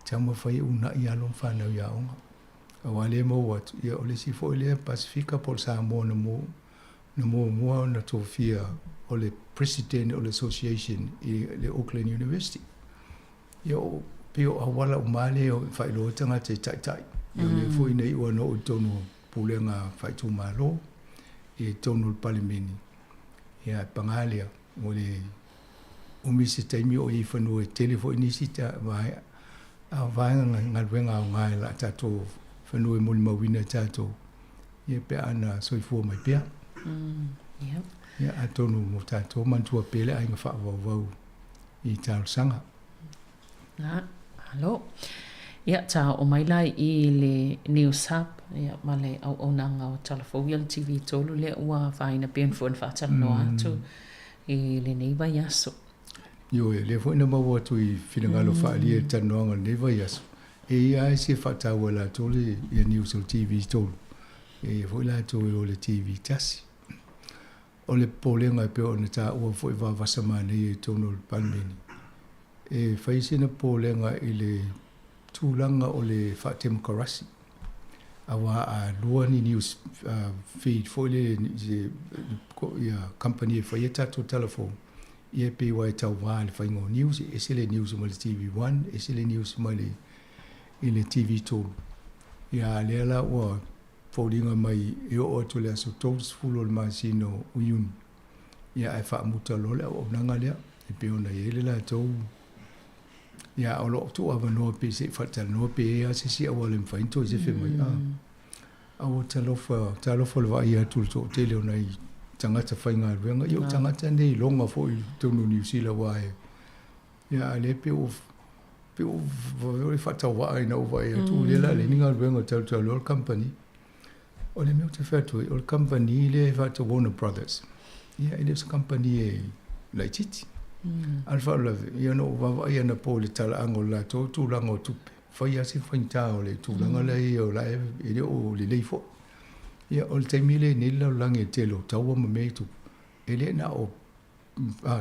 tama fai una ia lom whanau ia onga. Awale mo watu, ia ole si fo ile Pasifika pol Samoa na mo na tofia ole president ole association I le Auckland University. Ia o peo awala umale o fai lo tanga te tai. Ia le fo ina iwa no o tonu pulenga fai tu malo I tonu palimini. Ia pangalia ole umisi taimi o I whanua telefo inisita vai vanga ngalwenga ngai la tato whanua muli mawina tato ia pe ana soifua mai pia ia atonu mo tato mantua pele ainga whaavau I tau sanga halo ia ta o mai lai I le News Hub ia male au onanga o Talafoia TV tolu le ua whaina penfuan whaatana no atu I le neiva yaso Yo le foi na mawa tu I finangalo whaali e tanoanga neva yaso. E ia e se whatau la tole I News TV tolu. E foi la tole o le TV tasi. O le polenga e peo na ta ua foi wawasamane I tono le panmeni. E whaisi na polenga I le tūlanga o le Fatima Karasi. Awa a lua ni news feed foi le company e whaieta to telephone. Ia pe wai tau wā le whaingo news, e se le news ma le TV1, e se le news ma le I le TV tolu. Ia lea la ua whauringa mai e o atu lea so tolus fulo le masino uyun. Ia ai whaamuta lo lea o nanga lea, e pe ona i ele la tau. Ia o lo tu awa noa pe se whatal noa pe ea se si awa le mwhainto I se whi mai. Awa talofa le vai atu le to tele ona I tangata whainga ruenga. Io tangata nei longa fo I tonu New Zealand wae. Ia le pe o vore whatau wae na uwa e atu lela le ninga ruenga tau lor company. O le meo te whatu o le company le whatu Warner Brothers. Ia ele se company e lai titi. Alfa lave. Ia no wawa ia na po le tala ango la tō tūlanga o tupe. Whai ase whainta o le tūlanga lei o la e o le leifo. Ia o le taimile ni lau langi telo taua ma meitu. Ele na o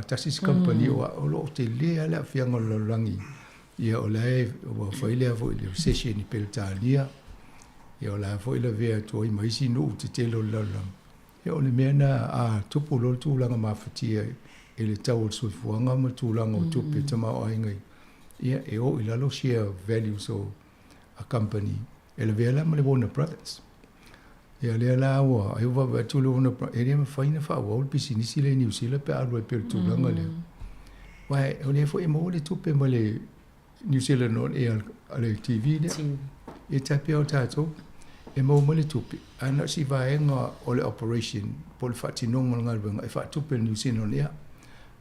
tasis company o lo te lea la fianga lau langi. Ia o lae o whailea vo I le session I Peltania. Ia o lae vo I la vea toi maisi no te telo lau langi. Ia o le mea na tupu lo tūlanga mawhatia e le tau o soifuanga ma tūlanga o tupe tama o aingai. Ia e o I lalo share values o a company. E le vea la ma le Warner Brothers. Ia lea la awa, ai uwa tūle Warner Brothers. E lea ma whaina wha awa, ol pisi nisi le New Zealand pe arua pe tūlanga lea. Wai, o lea fo e mo le tupe ma le New Zealand on e ale TV lea. E tape o tātou. E mo ma le tupe. Ana si vaenga o le operation, po le whatinonga ngalwenga, e whatupe New Zealand on ea.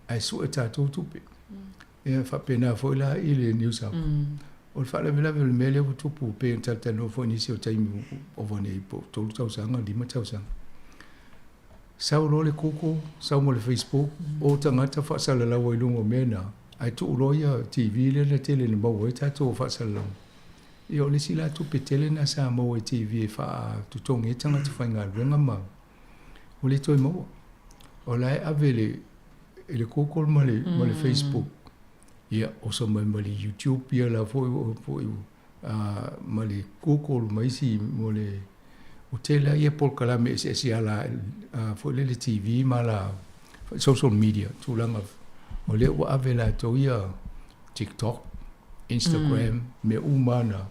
Ai su e tātou tupe. E whapena fo ila I le New South. O le whaala vila vile mele o tupu pe en tatano fo nisi o taimi o vane I po tolu tausanga, 5 tausanga. Sau lo le koko, sau mo le Facebook, o tangata whaasala lau I lungo mena. Ai tu uloia TV le na tele na mau e tato o whaasala lau. I o le sila tupe tele na sa mau e TV e wha tutongi e tangata whainga ruenga mau. O le toi mau. O lai avele ele koko ma le Facebook. Ia oso mai ma le YouTube ia la foi ma le koko mai si mo le hotela ia por kalame ese ala foi le TV ma la social media tulanga o le wa avela to ia TikTok Instagram me umana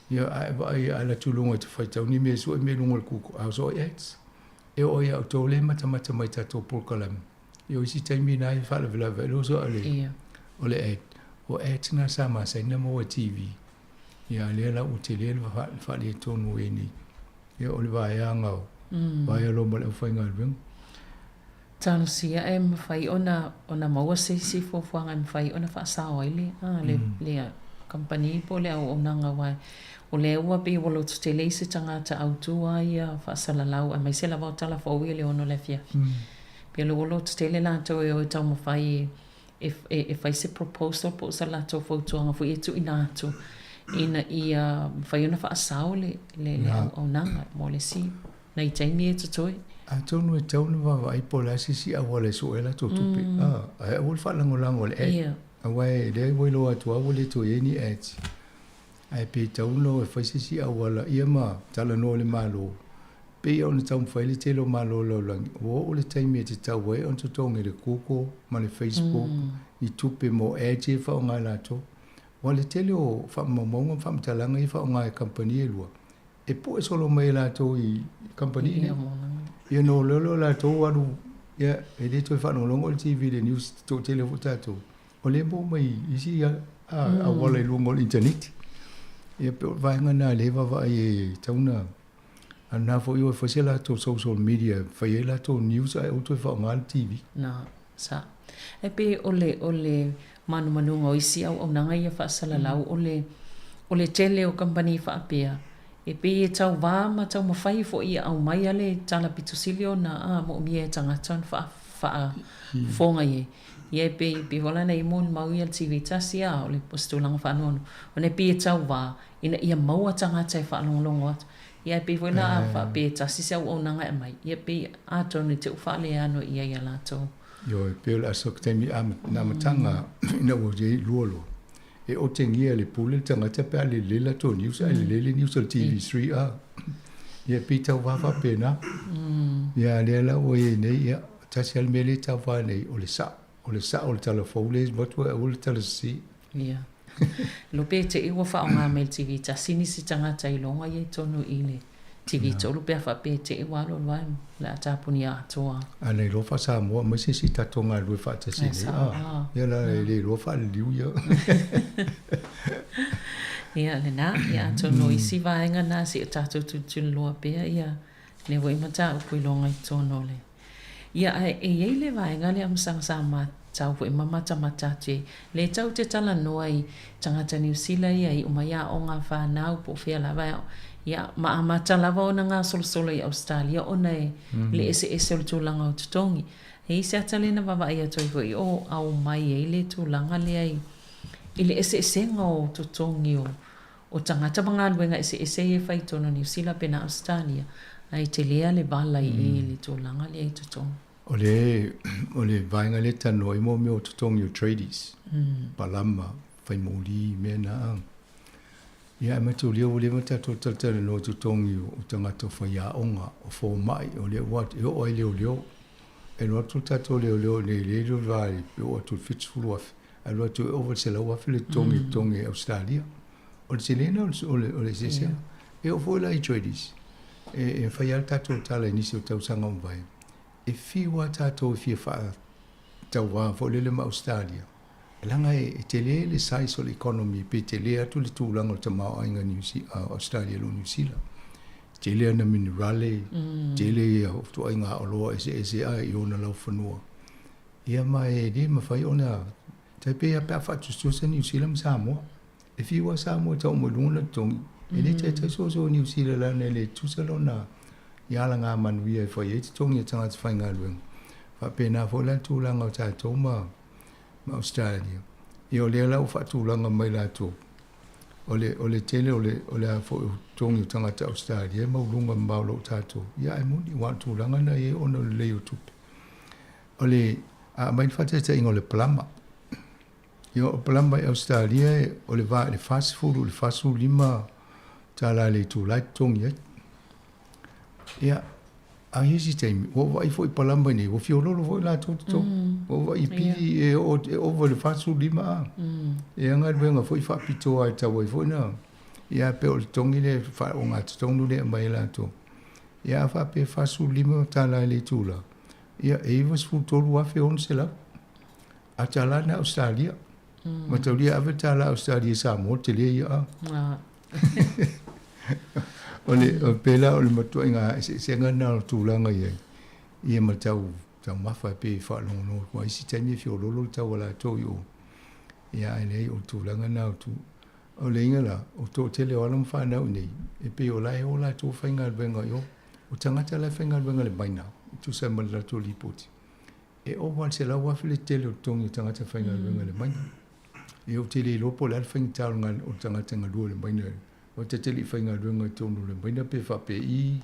ia ai ala tulunga te fai tau ni me so me lunga kuku a so ex e o ia to le mata mai tato porkalam io isi taimi na i fala vela velo so ale ole e o e tina sama sai na mo TV ia le la utile va fa le tonu eni ia ole va ia ngau va ia lo mo le fai ngal veng talo sia e mawhai ona maua se fuafuanga mawhai ona whaasawa ile le company po le au nanga wai o le ua pe walo te le se tangata autua ia whaasalalau a mai se la vautala whaui le ono le fiafi pe le walo te le lato e o tau mawhai e whai se proposal po sa lato whautuanga fu e tu inato ina ia whai ona whaasau le au nanga mo le si na i taimi e tutoi a tonu e taunu wa ai pola si a wale so ela to tupe a wol fa lango le e a wai de woi lo atu a wole to yeni et ai pe tauno e fa si a wala ia ma tala no le malo pe on taum fa le telo malo lo lang o le taimi te tau wai on to tonge le koko ma le Facebook i tupe mo e te fa nga la to wale telo fa mo fa mtalanga i fa nga company e lua e po e solo mai la to i company ia no lolo la to waru ia e de to fa no longo TV le news to telefuta to o le bo mai isi a wala lu ngol internet ia pe vai ngana le va e tauna ana fo yo fo sela to social media fa ia to news ai o to fa ngal TV na sa e pe ole manu ngo isi au nanga ia fa sala lau ole tele o company fa apia e pe e tau wā ma tau mawhai fo ia au mai ale tala pitusilio na mo mi e tangatan wha fonga ye. Ie pe wala na imun mau ia TV tasi ole postulanga whanono. O ne pe e tau wā ina ia maua tangata e whalonglongo atu. Ie pe wala a pe tasi se au nanga e mai. Ie pe ato ni te ufale ano ia lato. Yo pe la sok temi na matanga ina wo je luolo. E o te ngia le pule tangata pe ale lela to news ale news TV3 ia pita wafa pena ia lela o e nei ia tasial mele tawa nei o le sa o le telefone but o le telesi ia lo pe te i wa fa nga mel TV tasini si tangata i longa ye tonu ile TV tolu pe fa pe te i wa lo wa la tapunia toa ale lo fa sa mo me si tatonga lo fa tasini ia la le lo fa liu ia ia le na ia tonu isi vaenga na si tatu tu lo pe ia le voi mata ko longa i tonu le ia e le vaenga le am sang sama tau vo mama mata te le tau te tala noi tangata New Zealand ia i umaya o nga fa nau po fia la va ia ma tala va ona nga sol i Australia ona le ese tu langa o tongi e se atale na va ia toi vo o au mai le tu langa le ai ile ese ngo to tongi o tangata manga luenga ese e fai tono New Zealand pena Australia ai te lea le bala i le tu langa le ai to tongi ole vainga le tano i mo me o tutong you tradies palama fai moli mena ia me tu leo le mata to tata no tutong you o tanga to fai a onga o fo mai ole what yo o leo e no tu tata leo le vai o tu fitful of a lot to over se la wa file tongi Australia o se le no ole se se e o fo la i tradies e fai alta to tala inisio tau sanga vai e fiwa tato fia fa tawa fo le ma Australia langa e te le sai so economy pe te le atu le tūlanga o te mao ainga Australia lo New Zealand te le na minerale te le o tu ainga o loa ese ai i ona lau whanua ia mai di ma fai ona te pe a pa fa tu se New Zealand Samoa e fiwa Samoa tau mo luna tongi e le te so New Zealand la le tu se lona ia la ngā manuia e whai e te tongi e tanga te whainga luenga. Wha pēnā whola tūlanga o tātou ma Australia. I o lea lau wha tūlanga mai la tō. O le tele o le a whoi tongi o tanga te Australia, maurunga mbao lo tātou. Ia e muni wā tūlanga na e ono le leo tupe. O le, a mai whate te ingo le palama. I o palama i Australia, o le wā le fast food, o le fast food lima tāla le tūlai tongi ai. Ia, a hisi teimi, o vai foi palamba ni, o fiololo foi la to. O I pi o le fasu lima. E anga venga foi fa pito ai ta foi foi na. Ia pe o tongi le fa o nga tongu le mai la to. Ia fa pe fasu lima ta la le tula. Ia e was fu tolu a fe on se la. A ta la na Australia. Ma tau lia ave ta la Australia sa mo te le ia. O pela o le matua inga se ngana tūlanga ia. Ia ma tau mawha pe whaalongo no. Wa isi taimi fi o lolo tau wala tō i o. Ia ai o tūlanga nao tū. O le inga la, o tō tele o alam whanau nei. E pe o lai o la tō whainga alwenga i o. O tangata lai whainga alwenga le baina. Tu sa mala tō lipoti. E o wan se la wafi le tele o tongi tangata whainga alwenga le baina. E o tele i lopo le alwhainga tālunga o tangata ngalua le baina. O te tele whainga alwenga tōnu le baina pe whape i.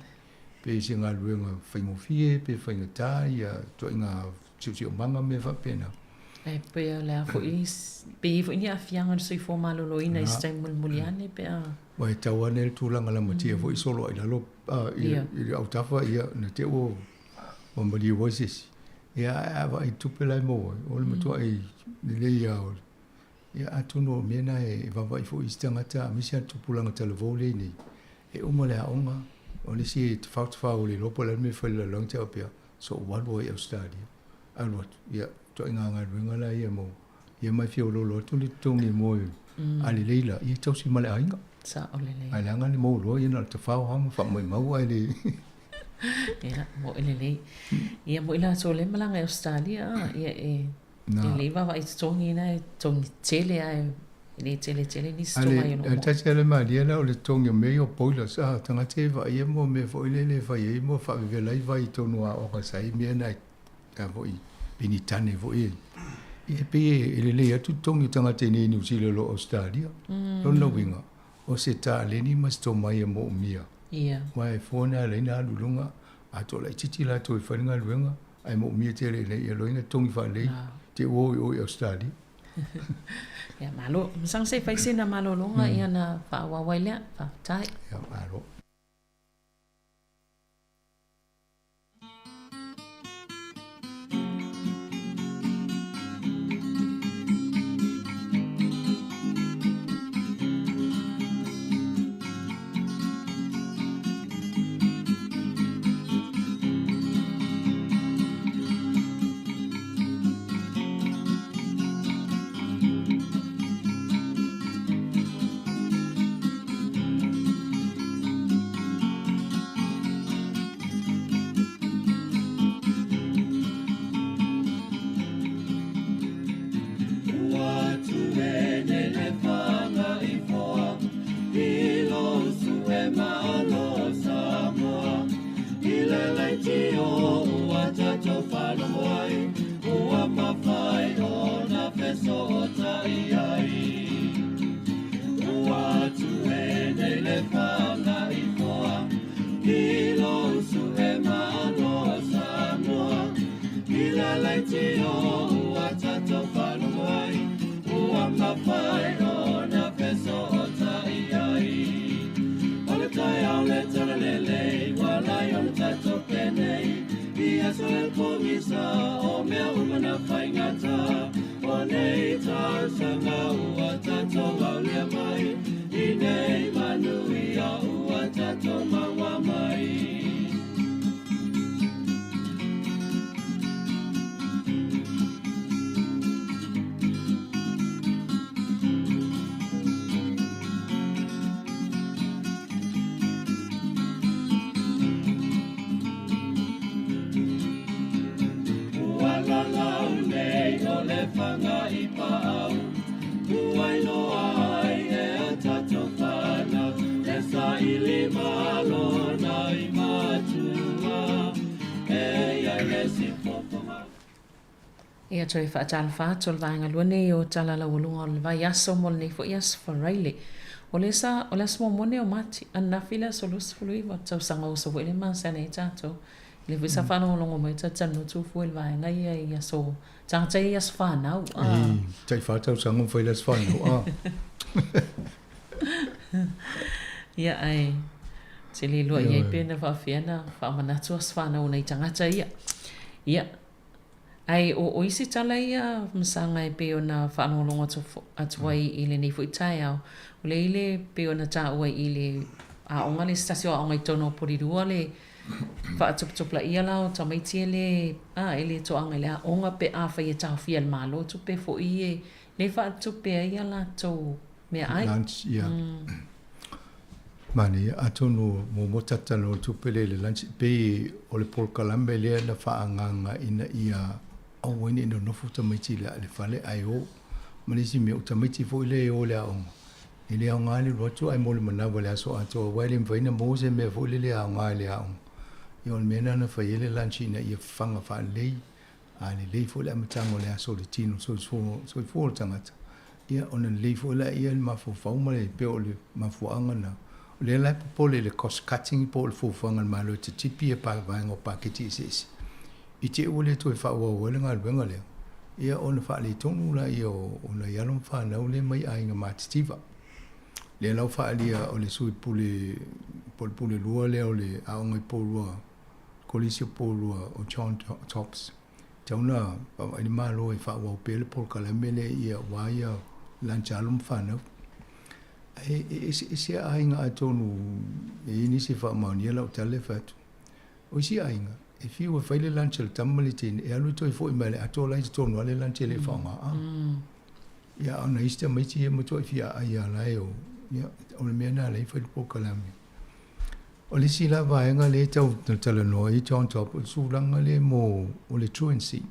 Pe se ngā luenga whaingo fie, pe whainga tā, ia tō inga siu manga me whapena. E pe lea fo i, pe i fo ini a fianga sui fo malolo ina i stai mulmuliane pe a. Wa e tau ane le tūlanga la matia fo i solo ai lalo, i au tafa ia na te o mambali o waisesi. Ia awa i tupe lai mo, o le matua i le ia o. Ia atuno mena e wawa i fo i stangata, misi atu pulanga talavole nei. E uma le aonga, o le si te whau le lopo le me whaila lang te apia, so walo i Australia. Alwat, ia, to inga ngā ruenga la ia mo, ia mai fia o lolo atu le tongi mo i, ali leila, ia tausi male ainga. Sa o le leila. Ai langa ni mo lo, ia na te whau hama, wha mai mau ai le. Ia, mo ele le. Ia mo ila so le malanga i Australia, ia e leiva wa i tongi na, tongi tele ai, ni tele ni stoma i no. Ale, tasi ale maria la o le tongi o mei o poila sa, tanga te wa ia mo me fo ilele fa ia mo fa vivelai va i tonu a oka sa i mea nai, ka vo i pini tane vo i. Ia pe ilele atu tongi tanga te ni New Zealand o Australia, lona winga, o se ta le ni mas toma ia mo mia. Ia. Wa e fona le na lulunga, ato la titi la to i wharinga luenga, ai mo mia te le ia loina tongi fa le, te o i Australia. Ya malo, sang se fai sina malo longa ia na fa wawailea, fa tai. Ya malo. Ia toi fa tala fa tol vanga luane o tala la ulunga o vai aso mol nei fo ias faraile. O le sa o le smo mone o mati anna fila solus fului wa tau sanga o so wele man sa nei tato. Le visa fa no longo mai tata no tu fu el vanga ia so tata ia fa na. Tai fa tau sanga foi les fa no. Ia ai. Tili lo ia pena fa fiana fa manatu as fa no nei tangata ia. Ia Ai o isi tala ia masanga e pe ona whaanolonga atuai i le nei fo i tai au. O le ile pe ona ta ua i le a onga le stasio a onga i tono porirua le whaatuptupla ia lao tamaiti ele to anga le a onga pe a whai e tau fia le malo tupe fo i e le whaatupe ia la tau mea ai. Lunch, ia. Mani, atonu mo motata no tupele le lunch pe o le polkalambe lea na whaanganga ina ia au wini ino nofu tamaiti le fale ai o. Manisi me o tamaiti fo ile o le aonga. Ile aonga le rotu ai mo le manawa le aso ato waile mwaina mo se me fo ile aonga le aonga. Ia on mena na whai ele lunch ina ia whanga wha lei. A le lei fo le amatango le aso le tino so i fo le tangata. Ia ona lei fo le ia le mafu fauma le pe o le mafu anga na. Le lai popole le cost cutting po le fufuanga malo te tipi e pa vaingo paketi sesi. I te ule to e whaua wale ngā ruenga leo. Ia ona wha le tonu la ia ona ialom wha nau le mai ainga mātitiva. Le lau wha lia o le sui pule lua leo le aonga i polua, kolisio polua o John Tops. Tauna, ni malo e whaua o pele polka mele ia waia lancha alum wha nau. Ese ainga atonu nisi fa mauni la utale fatu. O isi ainga e fiu e faile lanche le tamalitin e alu to fo imale atola i tonu ale lanche le fanga a. Ya ona iste maiti e moto i fia ai ala e o. Ya o le mena le fa po kalami. O le sila vaenga le tau tala no i John Top su langa le mo o le truancy.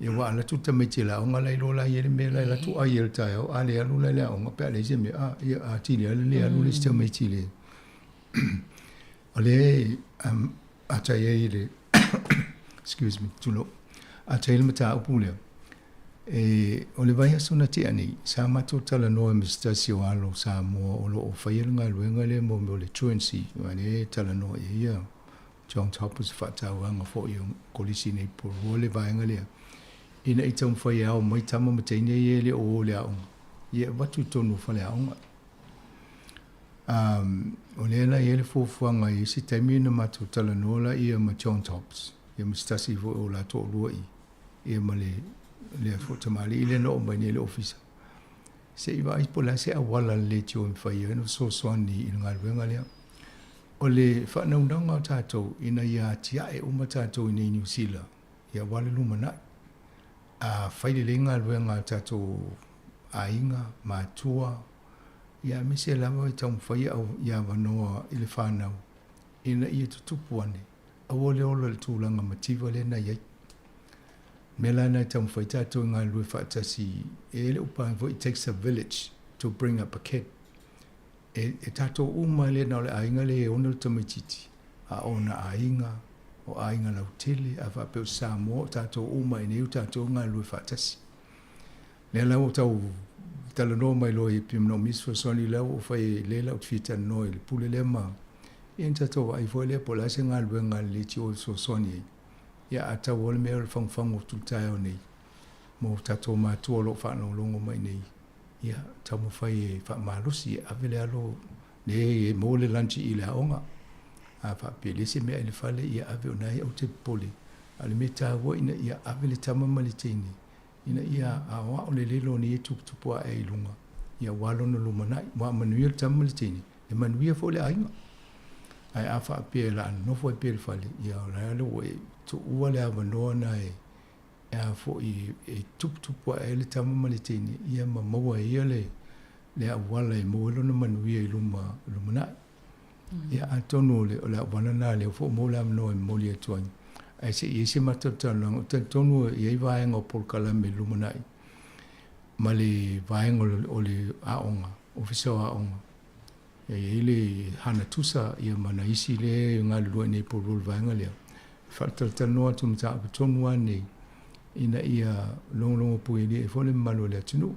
Ia wa ala tuta maiti la onga lai lola i ele mela la tu ai el tai o ale alu le onga pe ale se me ia a tili ale le alu le sta maiti le. Ale atai le excuse me tulo atai le mata upu le. O le vai asuna te ani sa matu tala no Mr. Siwalo sa mo o lo o failanga luenga le mo le truancy ane tala no ia John Toppers fata wanga fo i kolisi nei po le vai ngale. Ina i tau whai au mai tama mataine i ele o le aonga. Ia watu tonu whale aonga. O leela i ele fuafuanga i si taimi na matu tala nola ia ma John Tops. Ia ma stasi vo o la to rua i. Ia ma le futamali i le no o mai ni le ofisa. Se iwa ipo la se awala le tio i whai anu so soani i ngā ruenga lea. O le whanaunanga tātou ina ia tia e uma tātou i nei New Zealand. Ia wale lumanai. A whaile lenga ruenga tātou ainga, mātua. Ia mese lawa i tau mwhai au ia wanoa i le whanau. Ina ia tutupu ane. Awa le ola le tūlanga mativa le na iai. Mela na tau mwhai tātou ngā rue whaatasi. E le upa it takes a village to bring up a kid. E tātou uma le na le ainga le ona tamaititi. A ona ainga. O ainga lau tele, a whapeo Samoa, tātou uma i neu tātou ngā lue whātasi. Lea lau tau tala no mai lo i pim no misfo soni lau o whai le lau tfita no i le pule le ma. Ian tātou ai fwoi le pola se ngā lue ngā le ti o so soni. Ia a tau ole mea le whangwhango tutai o nei. Mo tātou mātua lo whanau longo mai nei. Ia tau mo whai e whamarusi e avele alo le e mo le lanchi i le aonga. A whapele se mea ele whale ia ave o nai au te pole. Ale me tā ua ina ia ave le tama maliteini. Ina ia a wa o le lelo ni e tuputupua e ilunga. Ia walo na lumanai. Wa manuia le tama maliteini. E manuia fo le ainga. Ai a whapele la anofo e pele whale. Ia o reale o e tu ua le avanoa na e. Ia fo i tuputupua e le tama maliteini. Ia ma maua ia le a wala e moelo na manuia i lumanai. Ia atonu le o la wanana le fo mo la no mo le tuan ai se isi matata lang tonu ye vaenga o polkala me lumanai mali vaenga o le aonga ofisa aonga e ile hana tusa ia mana isi le nga lu nei po lu vaenga le falta no tum ta tonu ani ina ia long po ile fo le malo le tunu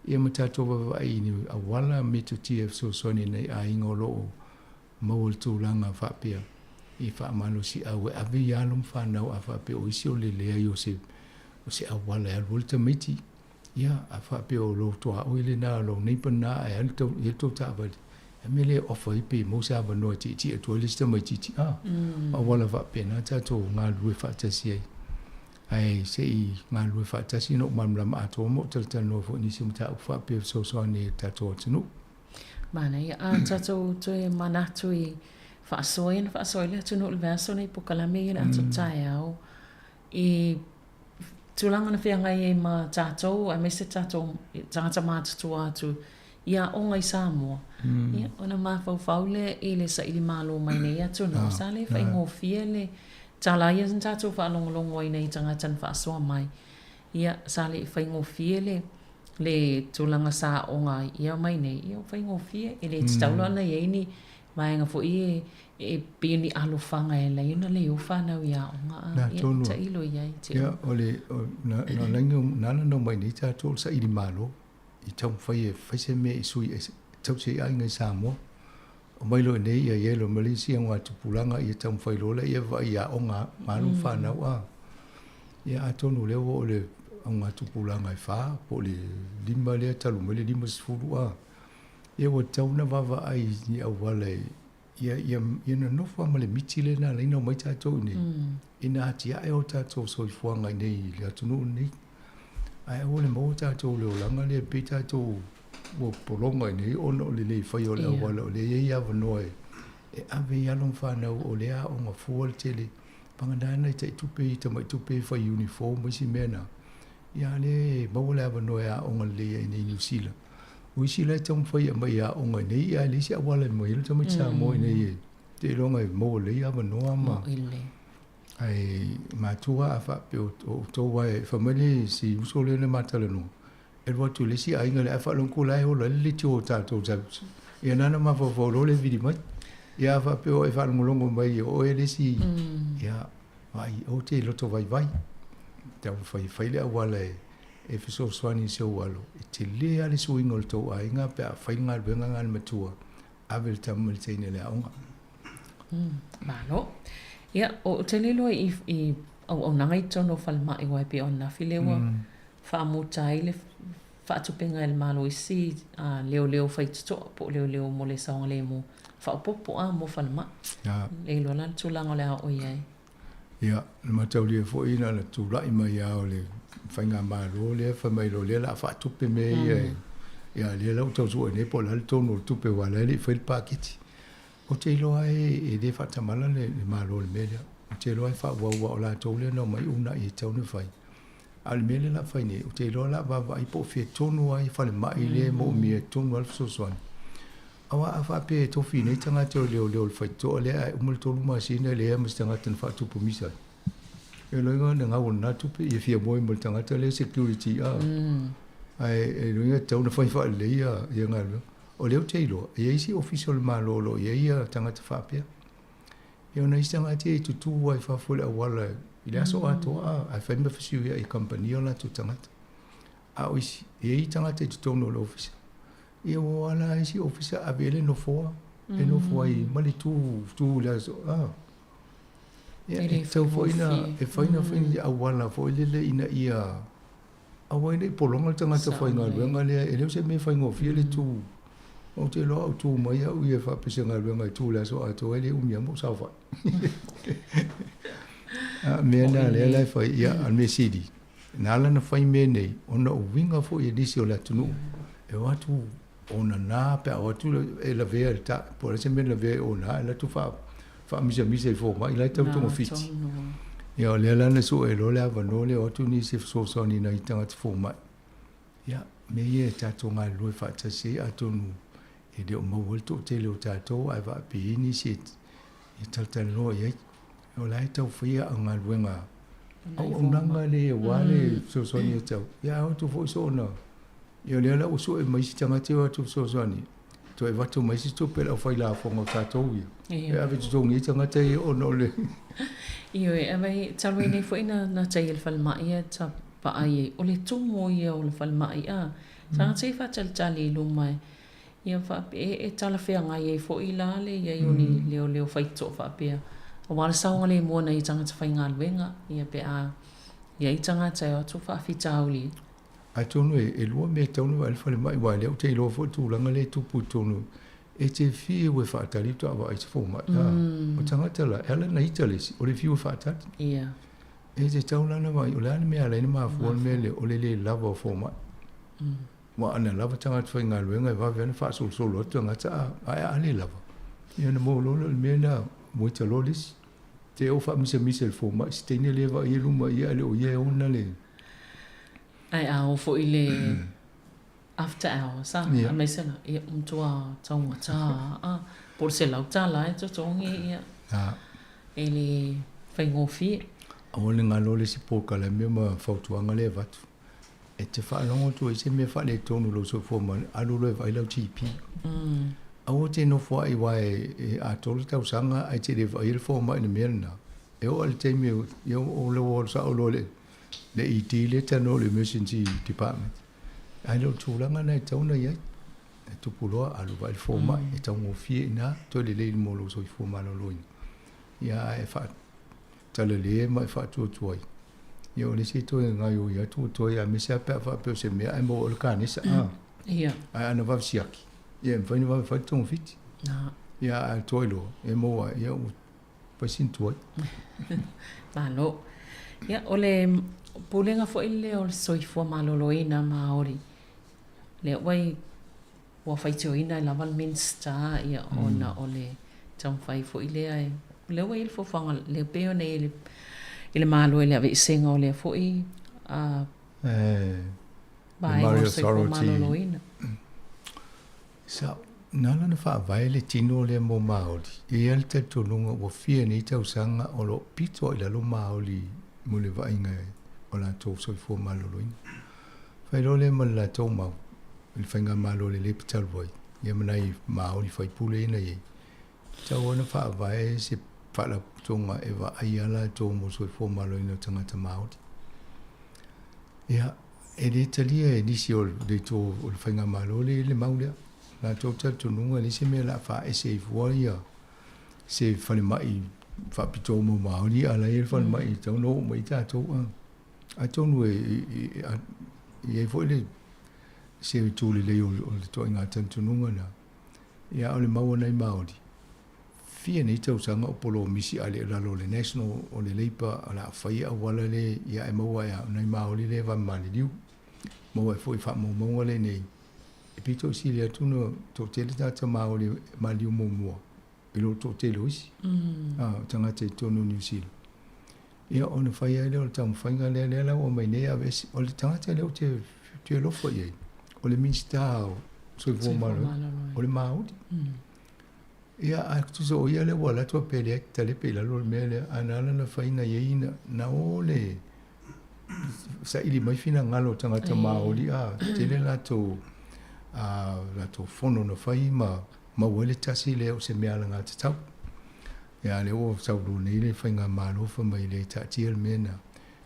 ia matata va ai ni awala mituti so soni nei ainga lo maul tūlanga whapea i whaamano si au e awe i alum whanau a whapea o isi o le lea i o se awala e alwolta miti ia a whapea o lo toa o ile nā lo neipa nā e alto tāwali e mele ofa i pe mo sa wanoa ti e tua lista mai titi awala whapea nā tātou ngā lue whaatasi ai ai se i ngā lue whaatasi no mamlama ato mo tala fo nisi mta ufa pe so ni tato tunu. Mana ia a tatou toe manatu i whaasoile tunu le verso nei pokalame i le ato tae au. I tulanga na whianga i ma tatou, a mese tatou tangata mātutu atu, ia o ngai Samoa. Ia ona mawhauwhaule i le sa ili malo mai nei atu no, sa le whaingofia le tala ia san tatou whaalongolongo i nei tangata na whaasoa mai. Ia sa le whaingofia le tulanga sa o ngai ia mai nei, ia whaingofia i le titaula na iei vaenga fo i e pini alofanga e lei na le ufana ia o nga ia ta ilo iei. Ia ole na langu nana no mai nei tatou sa ili malo i tau whai e whaise me i sui e tau se ai ngai Samoa. O mai lo nei ia yelo Malaysia ngā tupulanga i tau whai lola ia vai ia o ngā malo whanau a. Ia atonu leo o le ngā tupulanga i wha, po le lima lea talu me le lima sifuru a. Ia wa tau na wawa ai ni au wale ia na nofua ma le miti le na leina o mai tatou nei. Ina ati ae o tatou soifuanga nei le atunu nei. Ai o le mo tatou le olanga le pe tatou o polonga nei ono le le whai o le awala o le iei awanoe. E ave ialong whanau o le a o ngā fua le tele. Pangadana i ta itupe i ta mai tupe whai uniform isi mena. Ia le maua le awanoe a o ngā lea i nei New Zealand. Uisi lai tau whai a mai a o ngā nei a le si awala mo ilo tamai tsa mo i nei e. Te ilonga i mo le awanoa ma. Ai mātua a whape o tō wai whamele si usole ne mātala no. E watu le si ainga le a whalonko lai o la le tio tātou tapu. Ia nana ma whawhoro le vidi mai. Ia whape o e whalongolongo mai o e le si. Ia vai o te loto vai vai. Tau whai le awala e fiso swani se walo. E te lea le suinga le tō ainga pe a whai ngā ruenga ngā matua. Avel tamu le teine le aonga. Malo. Ia, o te lilo i au nangai tono whalma i wai pe ona whilewa whaamuta i le whaatupenga il malo i si leo whai tuto po leo mo le saonga le mo whaapopo a mo whalma. Leilo lan tūlanga le a o iai. Ia, le matau lia fo ina le tūlai mai a o le whainga malo le whamailo le la whaatupe me ia le lau tau sua ne po lal tono tupe wala le whail paketi. O te iloa e le whatamala le malo le mele. O te iloa e whaua o la tau le no mai una i tau ne whai. A le mele la whai ne. O te iloa la wawa i po fie tonu ai whale mai le mo mia tonu alfa sosuani. Awa a whape e tofi nei tanga te o leo le whai toa le ai umul tolu masina le ea mas tangata na whaatupu misai. E loinga na ngā wana tupe i fia moi mul tangata le security a. Ai e loinga tau na whai wha le ia i ngā leo. O leo te ilo, e eisi official malolo, e ia tangata whapea. E ona isi tangata e tutu wai whafole a wala, i le aso atoa, a whaima whasiu ia i company o la tu tangata. A oisi, e ei tangata e tutono le officer. E o wala isi officer a vele no foa, e no foa i mali tu le aso, e tau whaina, e whaina a wala, fo lele ina ia, a waina i polonga tangata whainga luenga lea, e leo se me whainga fia le tu, o te loa o tū mai au i e whapese ngā ruenga i tūla so ato ele umia mo sa whai. Mea nā lea lai whai ia al me siri. Nā lana whai me nei, ona o winga fo i disi o la tunu. E watu ona nā pe a watu e la vea le ta, po la se me la vea o nā, e la tu wha misa i fo mai, i lai tau tonga fiti. Ia o lea lana so e lo lea wano le watu ni se so ni na i tanga te fo mai. Ia, me ia tato ngā loi whaatase atonu. E de o mawal to te leo tātou ai wa pēni se i taltana loa iei. O lai tau whaia a ngā luenga. Au nanga le wale sosoni e tau. Ia au tu fo iso ona. Ia lea la uso e maisi tangate o atu sosoni. To e watu maisi to pera o whaila a whonga tātou ia. E awe tu tongi tangate e ono le. Iyo e awe talwe nei fo ina na tai il whalmai e ta pa ai e. O le tumo ia o le whalmai a. Tangate i whataltali lumai. Ia e tala whea ngai e fo i la le ia ioni leo whaito whapea. O wala saonga le mua i tangata whai ngā luenga. Ia pe a ia i tangata e o tu whawhita auli. Ai tonu e lua me taunu alwhale mai wai leo te ilo fo tūlanga le tupu tonu. E te whie ue whaatarito awa ai te fō mai. O tangata la, ela na italesi, o le whie ue whaatari. Ia. e se tau lana mai o lana mea leina ma fuon me le o le lava fo ma wa ana lava tanga tfai ngā luenga e wawe ana wha sol solo atu ngata a le lava ia na mo lolo le mea na moita lolis te o wha misa le fo ma steine le wa ia luma ia le o ia ona le ai au fo i le after hours a mai sena ia umtua taunga ta por se lau ta lai to tongi ia ele fai ngofi o le ngalo le si poka le me ma fautuanga le vatu e te whaalongo tu e se me whale tonu lo so fo ma alu lo e vai lau tipi au te no fo ai wai a tolu tau sanga ai te le vai il fo ma ina merna e o al te me o le o sa o lo le i ti le tano le emergency department ai lo tūlanga nei tauna iai e tupuloa alu vai il fo ma e tau ngofie ina to le le mo lo so i fo ma lo loin ia e wha tala le mai fa tu tuai yo le si to nga yo ya tu to ya mi sa pa fa pe se me ai mo le kanisa ia ai ana va siaki ia fa ni va fa ton fit ia al toilo e mo ia pa sin tuai malo ia ole pulenga fo ile o soi fo maloloina maori le wai wa fai toina la val minsta ia ona ole tam fai fo ile ai le wai il fo fanga le peo nei ile malo ile ave singa ole fo I Mario Sorority sa nana na fa vai le tino le mo maori e el te tonunga o fie ni tau sanga o lo pito ile lo maori mo le vai ngai o la to so fo maloloina fai lo le mala to mau il fanga malo le pital voi ye manai maori fai pule ina ye tau ona fa vai se fala tonga e va aiala to mo so fo maloloina tanga ta maori ia e le talia e nisi o le to o le fanga malo le mauri la to to nunga le se me la fa e se voia se fale mai fa pito mo maori ala e fale mai to no mai ta to a to no e foi le se tu le o le to inga tanto nunga na ia o le mau nei maori fia nei tau sanga o polo misi ale la lo le national o le leipa ala fai a wala le ia e mau ia nei maori le va mali diu mo e foi fa mo le nei e pito si le tuno to tele ta maori mali mo e lo to tele usi tanga te tonu New Zealand ia ona fai ale o tam fai ngale le la o mai nei ave o le tanga te le o te lo foi o le minsta so vo malo o le maori ia a tu so ia le wala to pele tele pela lo mele anala na fai na yeina na ole sa ili mai fina ngalo tanga te maori tele la to fono no fai ma wele tasi le o se mea nga te tau ia le o sau lu nei le fai ngā malo fa mai le ta tiel mena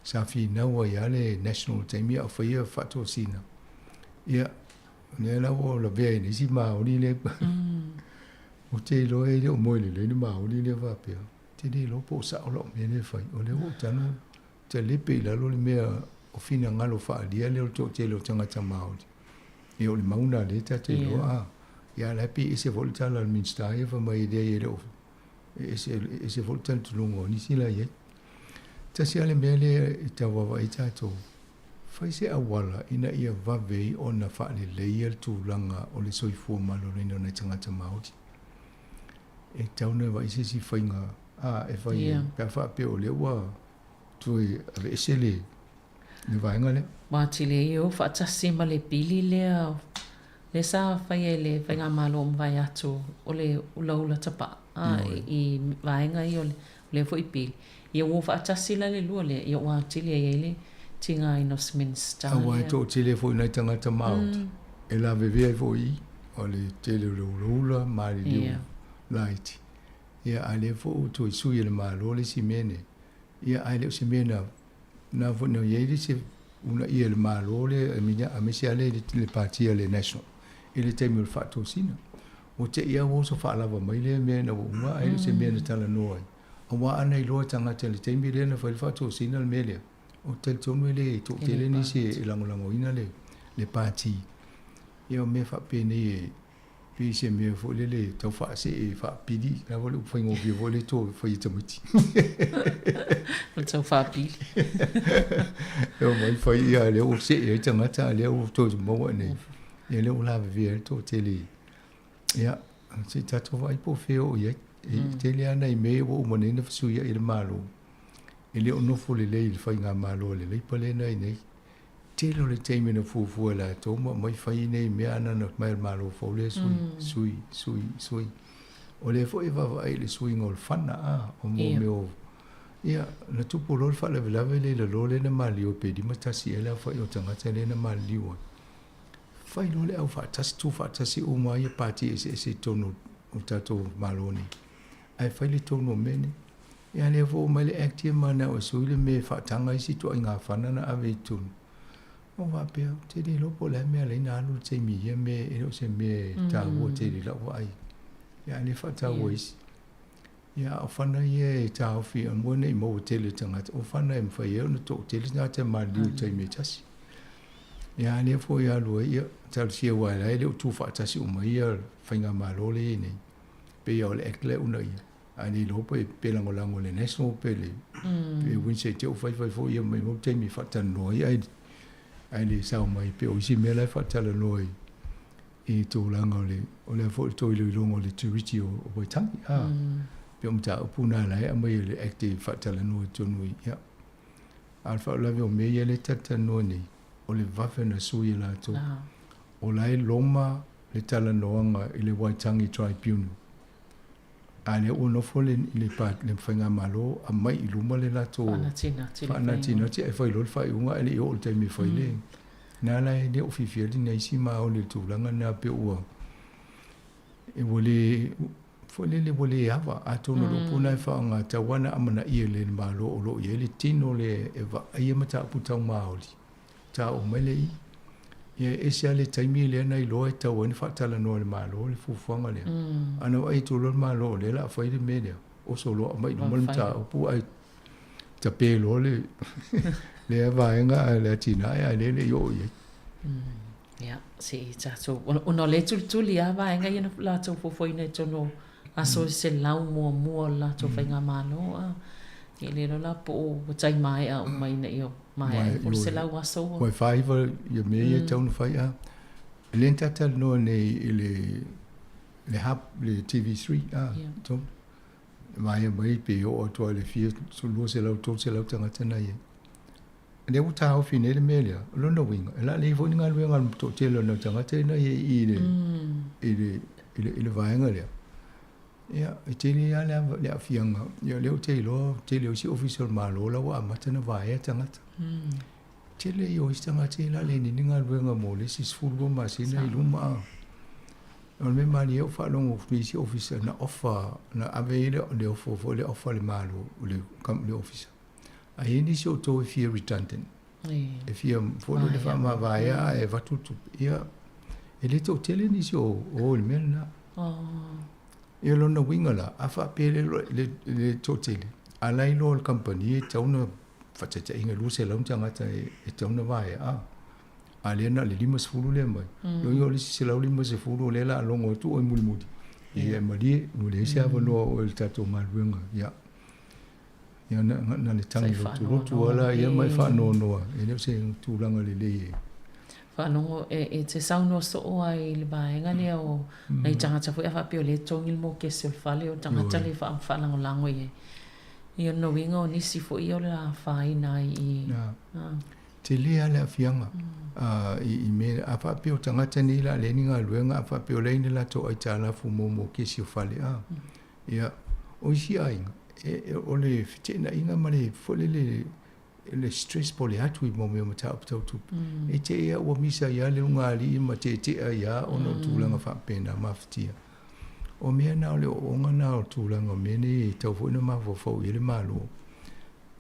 sa fi na wa ia le national team ia fai ia fato sina ia ne la o la vea ni si maori le o te lo e o mo le ni maori le va pe te le lo po sa o lo me le fai o le o tanu te le pe la lo le mea o fina ngalo fa dia le o te lo tanga ta maori e o le mauna le ta te lo ia la pe se volta la minsta e fa mai de e lo se volta tu lungo ni si la ye ta si ale mele ta wa wa ita to fai se awala ina ia va vei ona fa le leia tu langa o le soifo malo rino na tanga ta maori e tauna wa isi si whainga e whai pia wha pe o lewa tui ave esele ni vaenga le Wāti le i o whaatasi ma le pili lea le sa whai e le whainga malo mwai atu o le ulaula tapa i vaenga i o le fo i pili i o whaatasi la le lua le i o wāti le e le tinga i Westminster awa e tō tele fo i nai tangata maut e la vevea fo i o le tele ulaula maari liu laiti ia ale fo to sui le malo le si mene ia ale si mena na fo no ye se una ia le malo le a mi sia le partia le national ele tem o fato sina o te ia wo so fa lava mai le mena o ma ai se mena tala noi o wa ana i lo tanga te le tem le na fa fato sina le mele o te tonu le to te le ni se lango ina le parti ia me fa pene Pi se me fo le tau fa se fa pidi na vole foi ngo bi vole to foi tamuti. O tau fa pili. Eu mai foi ia le o se e tangata le o to mo ne. E le o la vi to tele. Ya, se tato vai po feo ye. Tele ana i me o mo ne fu ia il malo. Ele o no fo le il foi nga malo le pale nei nei. Telo le teime na fufu la to mo mai fai nei me ana na mai malo fo le sui. O le fo eva vai le sui ngol fana a o mo me o. Ia na tupu lo fa le le lo le na mali o pe di matasi ela fa o tanga tele na mali o. Fai lo le au fa tas tu fa tasi o mai party se tono o tato maloni. Ai fai le tono meni. Ia le fo mai le active mana o sui le me fa tanga isi to inga fana na ave tun. O va pe te di lo po le me le na lu te mi ye me e o se me ta wo te di la wai. Ia le fa ta wis. Ia o fana ye ta o fi on wona i mo te le tanga o fana em fa ye no to te le na te ma lu te me tasi. Ia le fo ia lo ia ta si wa la le tu fa tasi o mai ia fa nga ma lo le ni. Pe ia le ekle una ia. Ani lo pe lango le national pe le. Pe win se te o fa fo ia mai mo te mi fa ta no ia. Ai le sa mai pe o si me la fa ta le noi. E to lango le o le fo to le longo le turiti o bo tangi a. Pe o mta puna la e mai le active fa ta le noi to noi ia. Alfa la ve o me ia le tata no ni. O le vafe na sui la to. O lai loma le tala noanga i le Waitangi Tribunal. Ale o no fo le pat le whainga malo a mai i luma le la to. Whanatina te e whai lor whai unga ele i o te me whai le. Nā lai ne o whiwhia di nei si maa o le tūlanga nā pe ua. E wale, whale le wale e hawa a tono lo puna e whaanga tawana amana ia le malo o lo ia le tino le e wa aia mata aputau maoli. Ta o mele i. Ia e sea le taimi le ana i loa e tau ani whaatala noa le malo le fufuanga le. Ana wa ai tūlo le malo le la whai le mele. O so loa mai no malmta o pu ai ta pe lo le le vaenga le tina ya le yo ye. Ja, se tato. Ono le tuli a vaenga ia la to foi ne tono aso se lau mo la to whainga malo a. Ele no la po tai mai a mai na io. Mai por se lau aso. Mai fai va ia me ia tau no fai a. Le tata no ne le hap le TV3 a. To mai pe o to le fie su lo se lau to se lau tanga tana ye. Le uta o fine le melia lo no wing la le vo ninga lo ngal to te lo no tanga tana ye i le vaenga le. Ya, te le ala le afianga. Ya le te lo si official malo la wa matana vae tanga. Te le yo istanga te la le ni ninga lo nga mo le si sfulgo ma sina i luma. On me mani o fa longo fisi officer na offer na avele le offer le offer le malo le company officer. A hindi so to if you redundant. If you follow le fa ma vaia e va tutu. Ya ele to tele ni so o le mena. Ia lona wingala a fa pele le to tele. A lai lo le company e tauna fatata inga lu se lau tangata e tauna vaia Alena le lima sefulu le mai. Lo yo le se lau lima sefulu le la longo tu o mulmudi. Ia mali no le se ava no o el tato malwenga. Ya. Ya na le tangi lo tu ala ia mai fa no no. Ele se tu langa le le. Fa no e te sau no so o ai le baenga le o nei tanga tafu e fa pio le tongil mo ke se fale o tanga tale fa lango lango ye. Ia no wingo ni si fo io la fa nai i. Te lea le afianga. I me a whapeo tangata ni la le ninga luenga a whapeo leine la to ai tāla fu mo kesi o whale a. Ia, o isi ainga. O le whitena inga ma le fole le stress po le atu i mo mea mata apatau tupu. E te ea ua misa ia le unga ali ma te a ia ono tūlanga whapena mawhitia. O mea nao le o onga nao tūlanga mene tau fuina mawhawhau i le malo.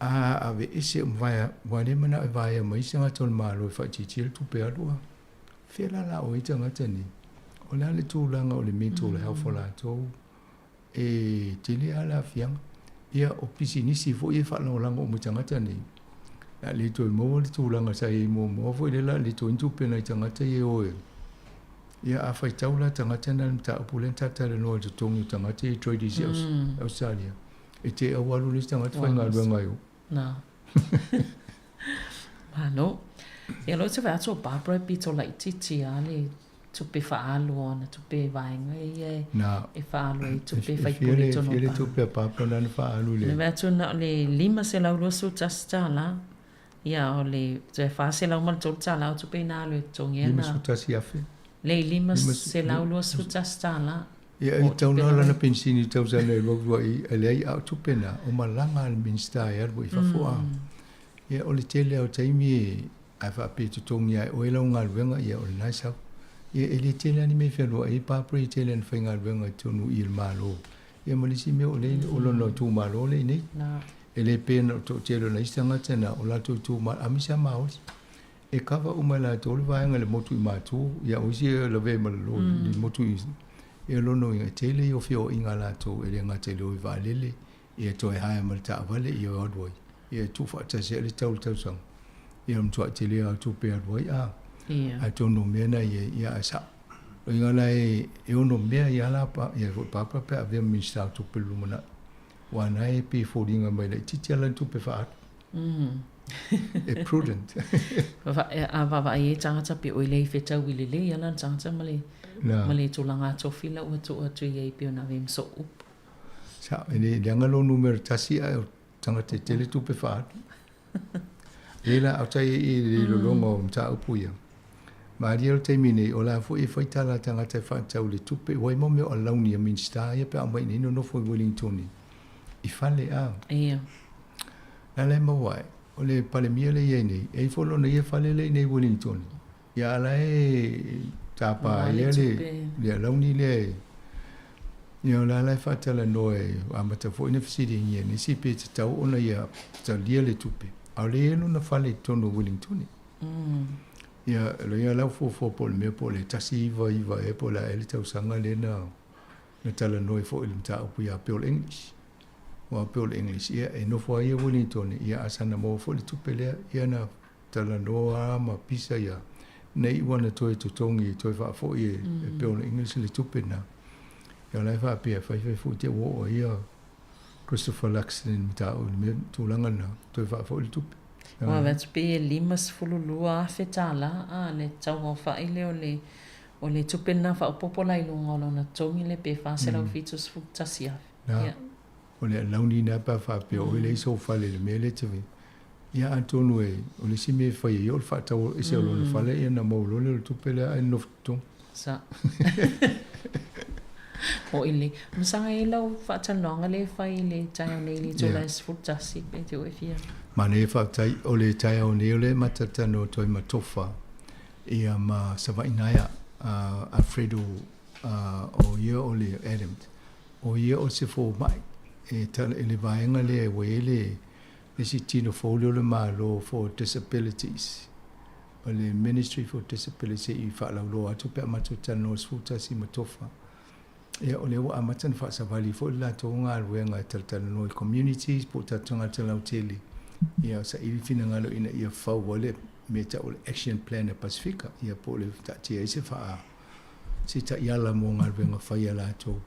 Ave ese vai wale mana vai mai sanga tol malo fa chichil tu pe alua fela la o itanga tani o la le tu langa o le mito le hafola to e tele ala fiang ia o pisini si fo e fa no langa o mutanga tani la le to mo le tu langa sai mo fo le la le to intu pe na itanga te o Ia a fai taula tangata na mta upulen tata le noa te tongi tangata i tradis i Australia. E te awalu ni tangata whai ngā ruanga iu. Nā. Mano. Ia loi te wēato Barbara pito lai titi a le tupe whaalu ona, tupe vaenga i e whaalu i tupe whaipuri tono pa. Fiere tupe a Barbara nana whaalu le. Le wēato na le 5 se lau lua su tastala. Ia o le te wha se lau mal tolu tala o tupe nā lue tongi ana. 5 su tasi afe. Le 5 se lau lua su tastala. Ia i tauna lana pensini tausana e logua i alei au tupena o malanga al minsta e arbo i whafua. Ia o le tele au taimi e ai whape tutongi ai o elau ngā ruenga ia o le naisau. Ia e le tele ani me whenua e papre i tele an whai ngā ruenga i tonu i le malo. Ia malisi me o le olono tū malo le nei. E le pēna o tō telo na istanga tena o lato tū malo amisa maoli. E kawa umala tō le vaenga le motu i mātū. Ia o isi e la vei malalo li motu i e lono i tele i o whio i ngā lato e le ngā tele o i vālele. Ia tō e hae malita avale i o adwai. Ia tū whaatase e le tausang. Ia mtua tele au tū pe adwai a. Ai tōno mea ia a sa. O inga lai e ono mea i ala pa, ia papa pe a vea minsta au tū pe lumana. Wana e pe fōringa mai lai titi ala tū pe whaat. E prudent. A wawa e tangata pe o i lei whetau i le lei ala tangata male tūlanga tōwhila ua tō atu i ei pio na vem so up. Sa, e le angalo numero tasi a tangata tele tū pe whaat. Lela au tai i le lolongo mta upu ia. Ma ria o teimine o la fu e whaitala tangata e whaatau le tupe wai mo meo a launi a minsta ia pe a mai nino no fo i Wellingtoni. I whale a. Ia. Na le mawai, o le palemia le iei nei, e folo na ia whale le nei Wellingtoni. Ia ala e tapa ia le launi le. Ia la la whaatala no e amata fo ina fisiri ia ni si pe tau ona ia ta lia le tupe. Au le eno na whale tono Wellingtoni. Ia lo ia lau fo po le mea po le tasi iwa e po la ele tau sanga le na tala noi fo ilim ta upu ia peol English. Wa peol English ia e no fo ia Wellington ia asana mo fo le tupe lea ia na tala noa ma pisa ia. Nei wana toi tutongi toi wha fo ia peol English le tupe na. Ia lai wha pia whai fu te wo ia Christopher Luxon mita o le tūlanga na toi wha fo le tupe. Wa vats pe 5 fululua fetala a le tau fa ile o le tupena fa popola i lunga lona tongi le pe fa se lau fitus futasia. Ja. O le launi na pa fa pe o le so fa le mele tve. Ia antonu e o le sime fa i o fa tau e se o lona fa le na mo lo le tupela ai no tung. Sa. O ile msanga e lau fa tanonga le fa ile tai nei li tola futasi pe te o fia. Mane whaktai o le tai au neole matata no toi matofa ia ma savainaia Alfredo o ia o le Adams o ia o se fo mai e tala ele vaenga le wele le si tino folio le malo for disabilities o le Ministry for Disability i whaalau loa atu pe matata no sfuta si matofa ia o le wa amatan fa savali fo la tonga ruenga tala no communities po tatonga tala tele ia sa ili fina ngalo ina ia fau wale meta o action plan e Pacifica ia po le tatia ise fa si ta yala mo ngal venga fa yala to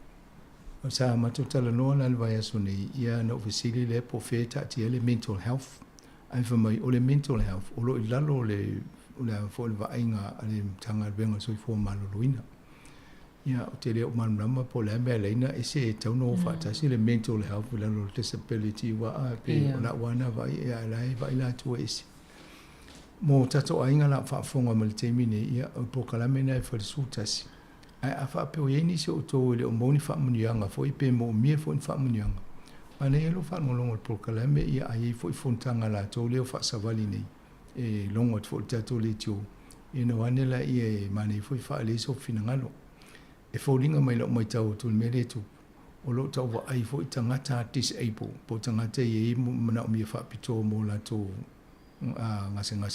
o sa matutala no na vai asuni ia no ofisili le po fe tatia le mental health ai fa mai o le mental health o lo ilalo le fo le vainga ale tanga venga so fo malo luina ia o te leo manama po le mea leina e se tau no whaatasi le mental health le no disability wa a pe o la wana vai e alai vai la tua esi. Mo tato ainga la whaafonga ma le teimine ia o pokalame nei wharisutasi. Ai a whaape o ieni se o tō le o mauni whaamunianga fo i pe mo mia fo i whaamunianga. Ane elo whaangolongo pokalame ia ai fo i fontanga la tō leo whaasavali nei e longo at fo i tato le tio. Ina wanela ia e mane fo i whaaleso finangalo. E fōringa mai lo mai tau tu mele tu o lo tau wa ai fo i tangata disable po tangata i mana o mia whaapito mo la tō ngase mo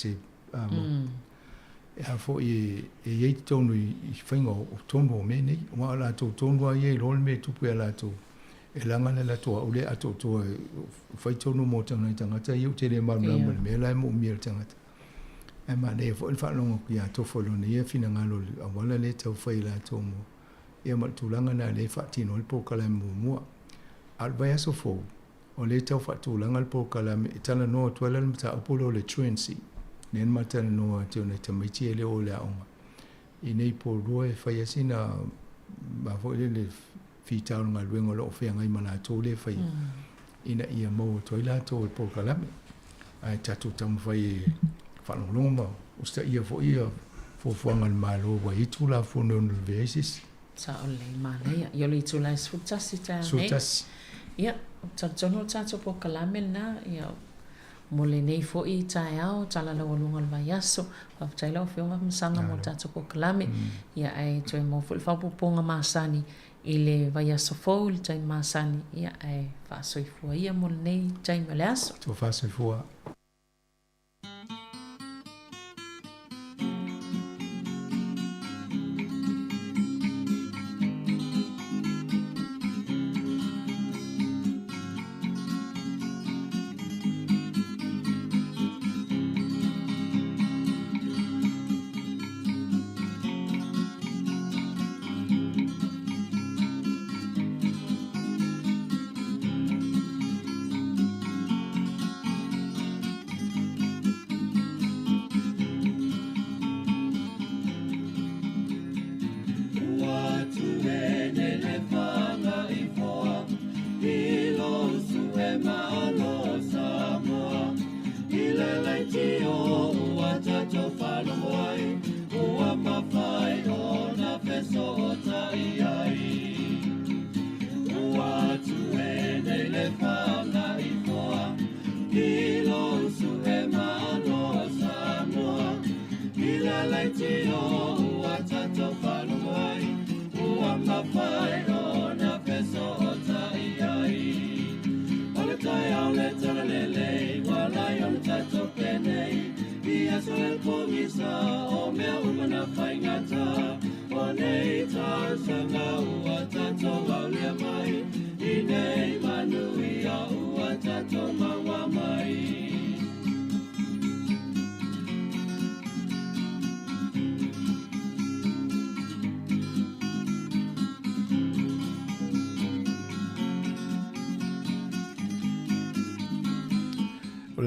e ha fo i e tonu i whainga o tonu o mene wa la tō tonu a i rol me tupu e la tō e langana la tō ule a tō whai tonu mo tangata i u te le maruna me la mo mia tangata e ma ne fo fa longo ku ya to fo lo ne fina ngalo a wala le tau fai la to mo ia ma tulanga na le fa tino le po kala mo al vai so fo o le tau fa tulanga le po kala itala no to le mta apolo le truancy nen mata no te ona te mai le o le aonga i nei po roe fai asina ma fo le fita nga luengo lo fe ngai mana to le fai ina ia mo to ila to po kala ai tatu tam fai fa no mo usta ia fo ngal malo wa itu la fo no vesis sa ole mana yo le tu la sutasi ya tatono tato po kalame na ya mole nei fo I taiao tala la walunga le yaso fa taila o fiona msanga mo tato po kalame ya ai toi mo fa ponga masani ile vayaso fo le tai masani ya ai fa soifua ia mole nei tai malaso to fa soifua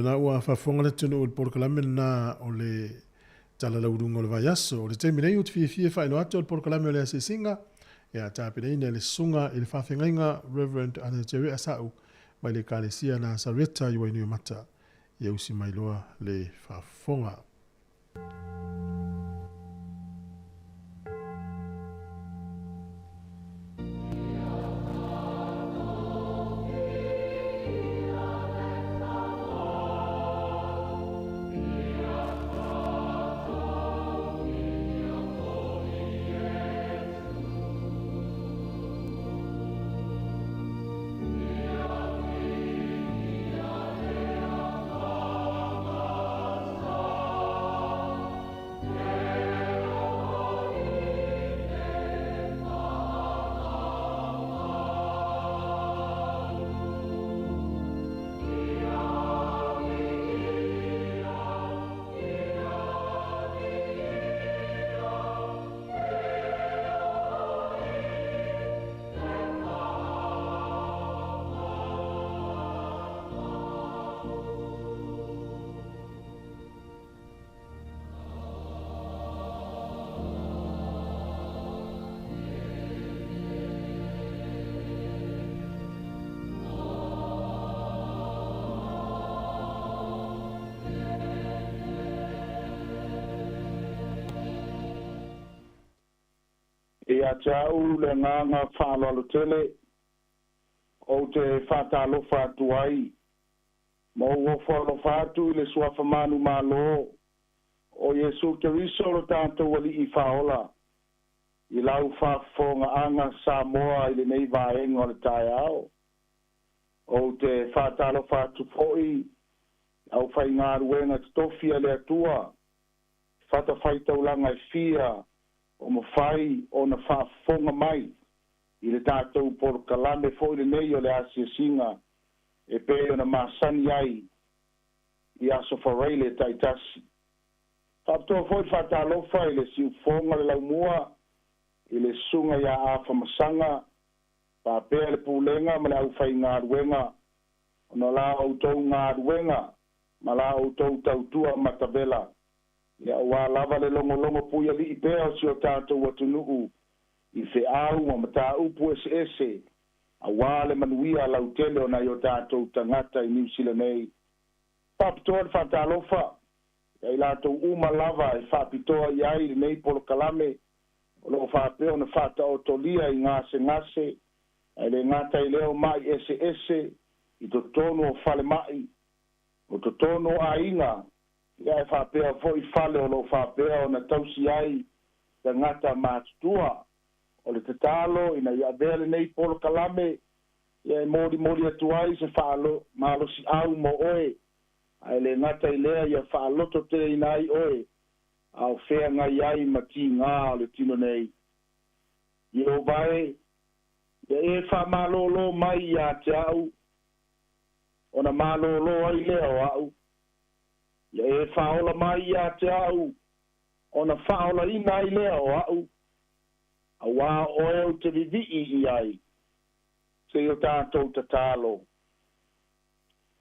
na ua fafonga le tunu ul porkalame na o le tala laurunga o le vaiaso. O le te minei ut fie whaino atu o le porkalame o le asesinga. Ea tāpina ina le sunga i le whawhengainga Reverend Anatere Asau mai le kālesia na Sareta i wainu mata i ausi mai loa le fafonga. Ia tau le nganga whālalo tele o te whātalofa atu ai. Mo o whālofa atu I le suafa manu malo o Yesu Keriso lo tātou wali I whaola. I lau whafonga anga Samoa I le nei vaenga o le tai ao. O te whātalofa atu foi au whai ngā ruenga tofia le atua. Whata whaitaulanga I fia o mo fai o na whaafonga mai I le tātou por kalame fo I le nei o le asia singa e pe o na masani ai I aso wharei le taitasi. Whaptoa foi whatalofa i le siufonga le laumua, i le sunga ia awha masanga, pāpea le pūlenga ma le au whai ngā ruenga, ona la autou ngā ruenga, ma la autou tautua matavela. Ia ua lava le longo puia li i pēa o si o tātou atunuu, i whi au ma mata upu ese, a wā le manuia lau tele o na i o tātou tangata i New Zealand nei. Whaptoa le whatalofa, ia i lātou uma lava e whapitoa i ai le nei polo kalame, o lo whapeo na whata o tolia i ngase, ai le ngata i leo mai ese, i to tono o whale mai, o to tono a inga, ia e whapea fo i whale o lo whapea o na tausi ai, te ngata mātutua, o le tatalo, ina ia vele nei polo kalame, ia e mori atu ai se whaalo, malo si au mo oe, ai le ngata i lea ia whaaloto te inai oe, au whea ngai ai ma ki ngā o le tino nei. I o vai, ia e wha malolo mai ia te au, ona malolo ai lea o au, ia e wha ola mai ia te au, ona wha ola ina ai lea o au, a wā oe o te vivi i ai, se o tātou tatalo.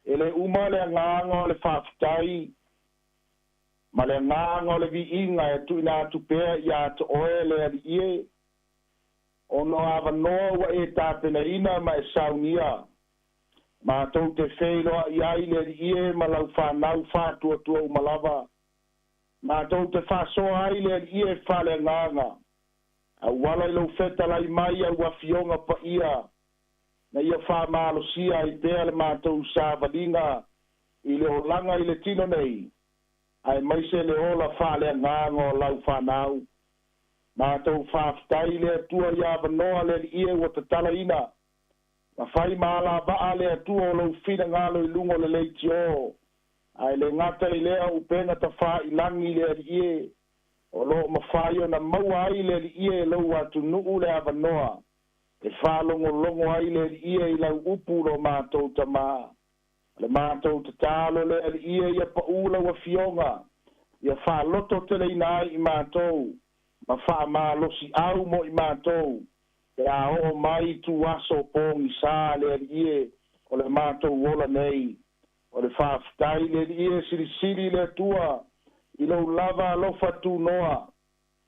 Ele uma le nganga o le whawhitai, ma le nganga o le vi inga e tu ina atu pēr i atu oe le ari ie, ono awa noa wa e tāpena ina ma e saunia, ma tau te wheiloa i ai le ari ie ma lau whanau whātua tua umalawa, ma tau te whasoa ai le ari ie whale nganga, a wala i lau whetalai mai a wafionga pa ia, na ia whamalo sia i pēr le mātou sāwalinga, i le olanga i le tino nei, ai mai se le ola whale nganga o lau whanau, mātou whawhitai le atua i awa noa le ie o te tala ina, ma whai maala waa le atua o lau whina ngalo i lungo le leiti o, ai le ngata i lea upenga ta wha i langi le ie, o lo ma whai o na maua ai le ie lau atu nuu le awa noa, e whalongo ai le ie i lau upu lo mātou ta maa, le mātou te tālo le ie ia pa ula wa fionga, ia whaloto te le inai i mātou, ma wha mālosi au mo i mātou, e a o mai tu aso pōngi sā le ie, o le mātou wola nei, o le whawhitai le ie siri le tua, i lau lava lofa tu noa,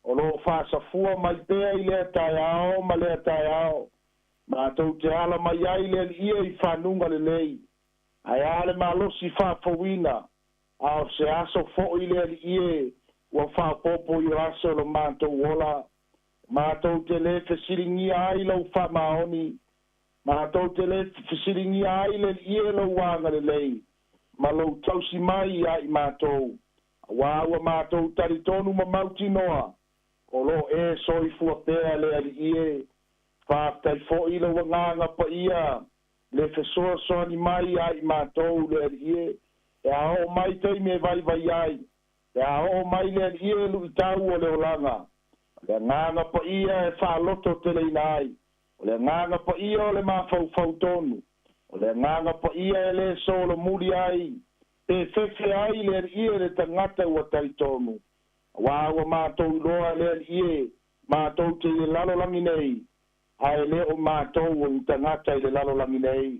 o lo whasafua mai pēa i le tai ao, ma le tai ao, mātou te ala mai ai le ie i whanunga le lei, ai ale malosi whawhawina, au se aso fo i le ie, ua whapopo i raso lo mātou wola, mātou te le whesiringi ai lau whamaoni, mātou te le whesiringi ai le ie lau wanga le lei, ma lau tausi mai ai mātou, wāua mātou taritonu ma mauti noa, o lo e soifua pēa le ie, whātai fo i lau nganga pa ia, le fesoa soani mai ai mātou le ie, e ao mai tei me vai ai, e ao mai le ie lu i tau o le olanga, le nganga pa ia e whaloto te le inai, o le nganga pa ia o le mawhau tonu, o le nganga pa ia e le solo muri ai, te fefe ai le ie le tangata ua taritonu, wāua mātou loa le ie, mātou te le lalo langi nei, ai le o mātou o tangata i le lalo langi nei,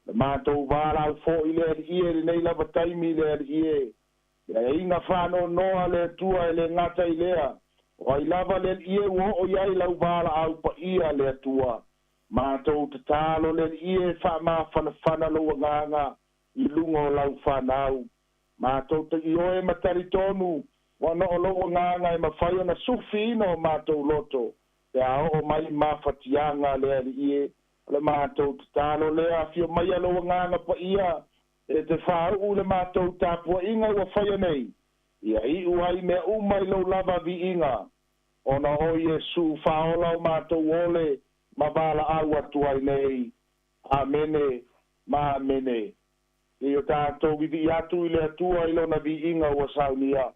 le mātou wālau fo i le ie le nei lava taimi le ie, e inga whano noa le tua e le ngata i lea, o ai lava le ie o iai lau wāla au pa ia le tua, mātou te tālo le ie wha whana loa nganga i lungo lau whanau, mātou te i oe matari tonu, wana o loa nganga e mawhai ona sufi ino mātou loto, te ao mai mawhatianga le ie, le mātou te tālo lea, fio mai aloa nganga pa ia, e te whāu le mātou tāpua inga ua whaia nei, ia i uai mea umai lau lava vi inga, ona o Iesu whaola o mātou ole, ma wala au atu ai nei, amene, ma amene. I o tātou vivi atu i le atua i lona vi inga ua saunia.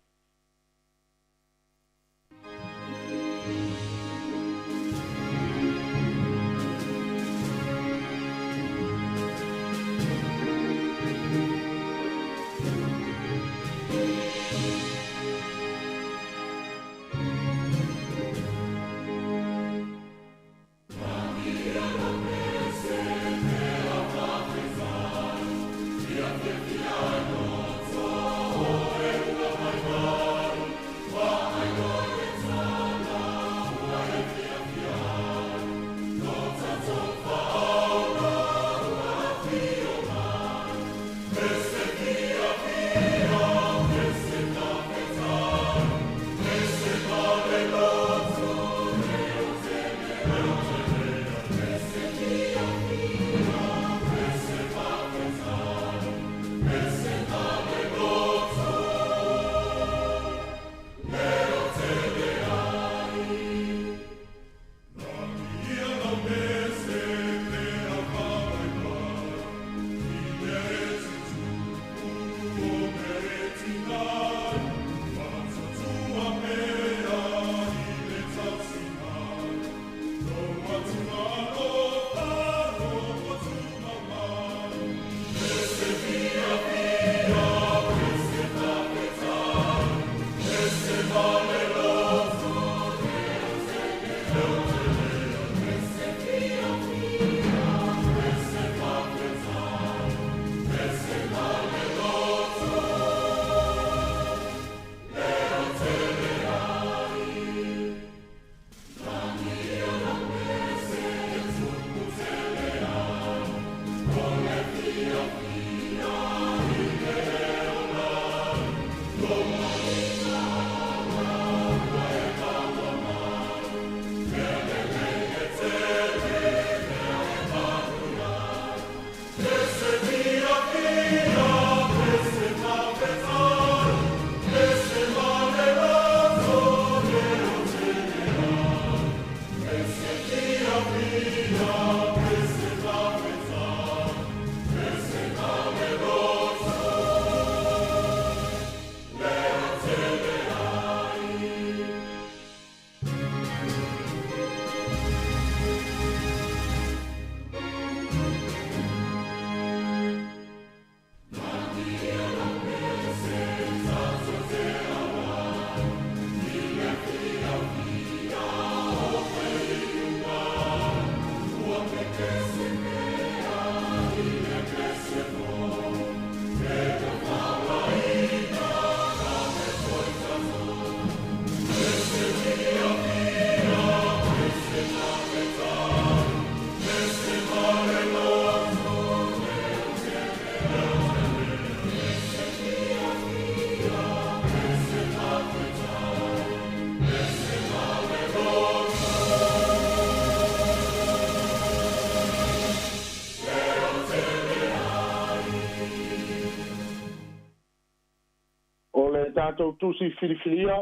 tātou tusi filifilia,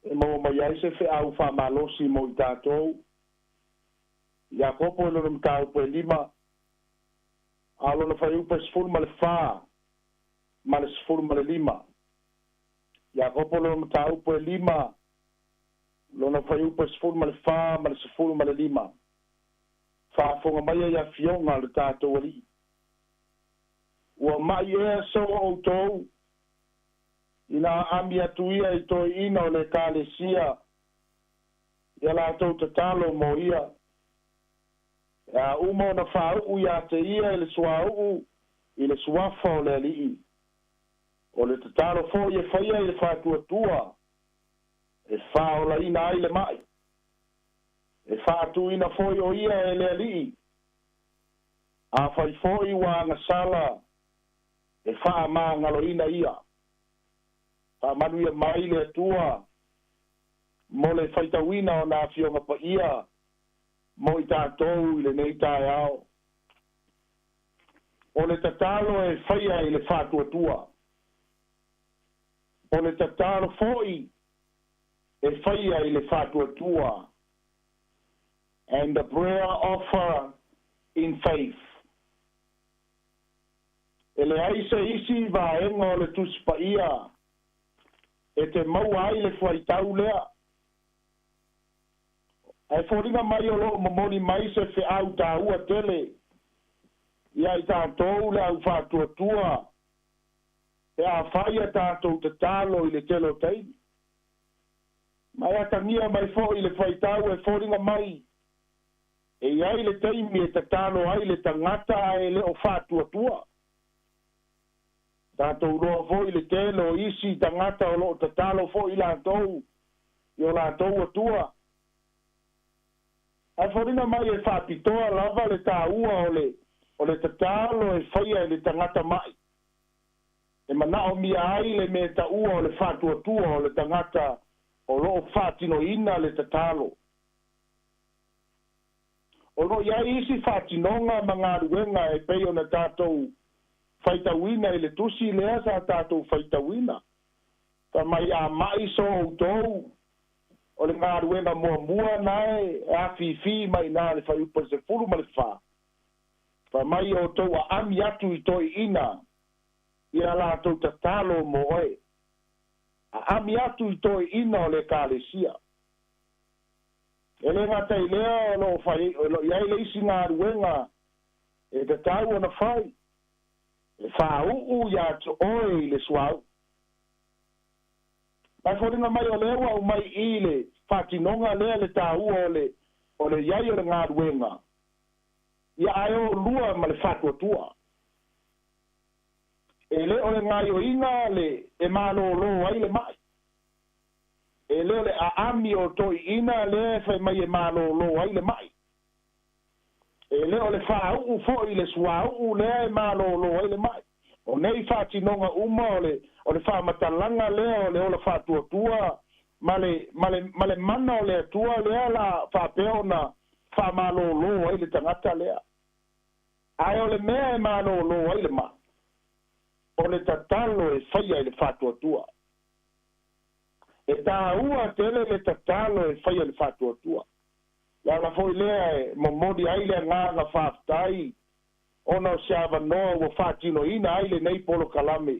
e mo mai ai se fe au wha malosi mo I tātou. Ia kopo e lona mtau pe lima, alo na whai upa sifuru ma le wha, ma le sifuru ma le lima. Ia kopo lona mtau pe lima, lona whai upa sifuru ma le wha, ma le sifuru ma le lima. Whaafonga mai ia fionga le tātou ali. Ua mai ea so o tou, ina ami atu ia I toi ina o le kālesia, ia la tau tatalo mo ia. Umo na whau ia te ia I le suau, I le suafa o le alii. O le tatalo fo ia whaia I le whātua, e whaola ina ai le mai. E whātu ina fo o ia e le alii. A whai fo I wanga sala, e wha mangalo ina ia. Manu ia mai le atua, mo le whaitawina o nā fionga pa ia, mo I tātou I le nei tāi ao. O le tatalo e whaia I le whātuatua. O le tatalo foi e whaia I le whātuatua. And the prayer offer in faith. E le aisa isi vaenga o le tuspa ia, e te mau ai le whaitau lea. E whoringa mai o loo mamoni mai se whi au tā ua tele. Ia I tātou le au whātuatua. E a whaia tātou te tālo I le telo teini. Mai atangia mai fo I le whaitau e whoringa mai. E ai le teimi e te tālo ai le tangata e le o whātuatua. Tātou roa fo I le telo isi tangata o lo tatalo fo I lātou. I o lātou atua. Ai wharinga mai e whāpitoa lava le tāua o le tatalo e whaia le tangata mai. E manao mia ai le me taua o le whātuatua o le tangata o lo whātino ina le tatalo. O no iai isi whātinonga mga ruenga e peo na tātou whaitawina I le tusi lea sa tātou whaitawina. Ta mai a mai so o tou, o le ngā ruenga mua nae, e a fifi mai nā le whaiupa se furu ma le whā. Ta mai o tou a ami atu I toi ina, I a la tou tatalo mo oe. A ami atu I toi ina o le kālesia. E le ngata I lea o lo whai, o lo iai le isi ngā ruenga, e te tau ana whai. E whāuu ia te oe I le suau. Pai fōringa mai o lewa o mai i le whātinonga lea le tāua o le iai o le ngā ruenga. Ia ai o lua ma le whātua tua. E le o le ngā o inga le e mālo lo ai le mai. E le o le aami o toi ina le whai mai e mālo lo ai le mai. E le o le whāu fo i le suāu le e mālo lo ai le mai. O nei whātinonga uma o le whāmatalanga lea o le ola whātua ma le mana o le atua lea la whāpeo na whāmalolo ai le tangata lea. Ai o le mea e malolo ai le ma. O le tatalo e whaia i le whātua. E tā ua tele le tatalo e whaia le whātua. Ia la foi lea e momodi ai le ngā whāftai ona o siava noa ua whātino ina ai le nei polo kalame.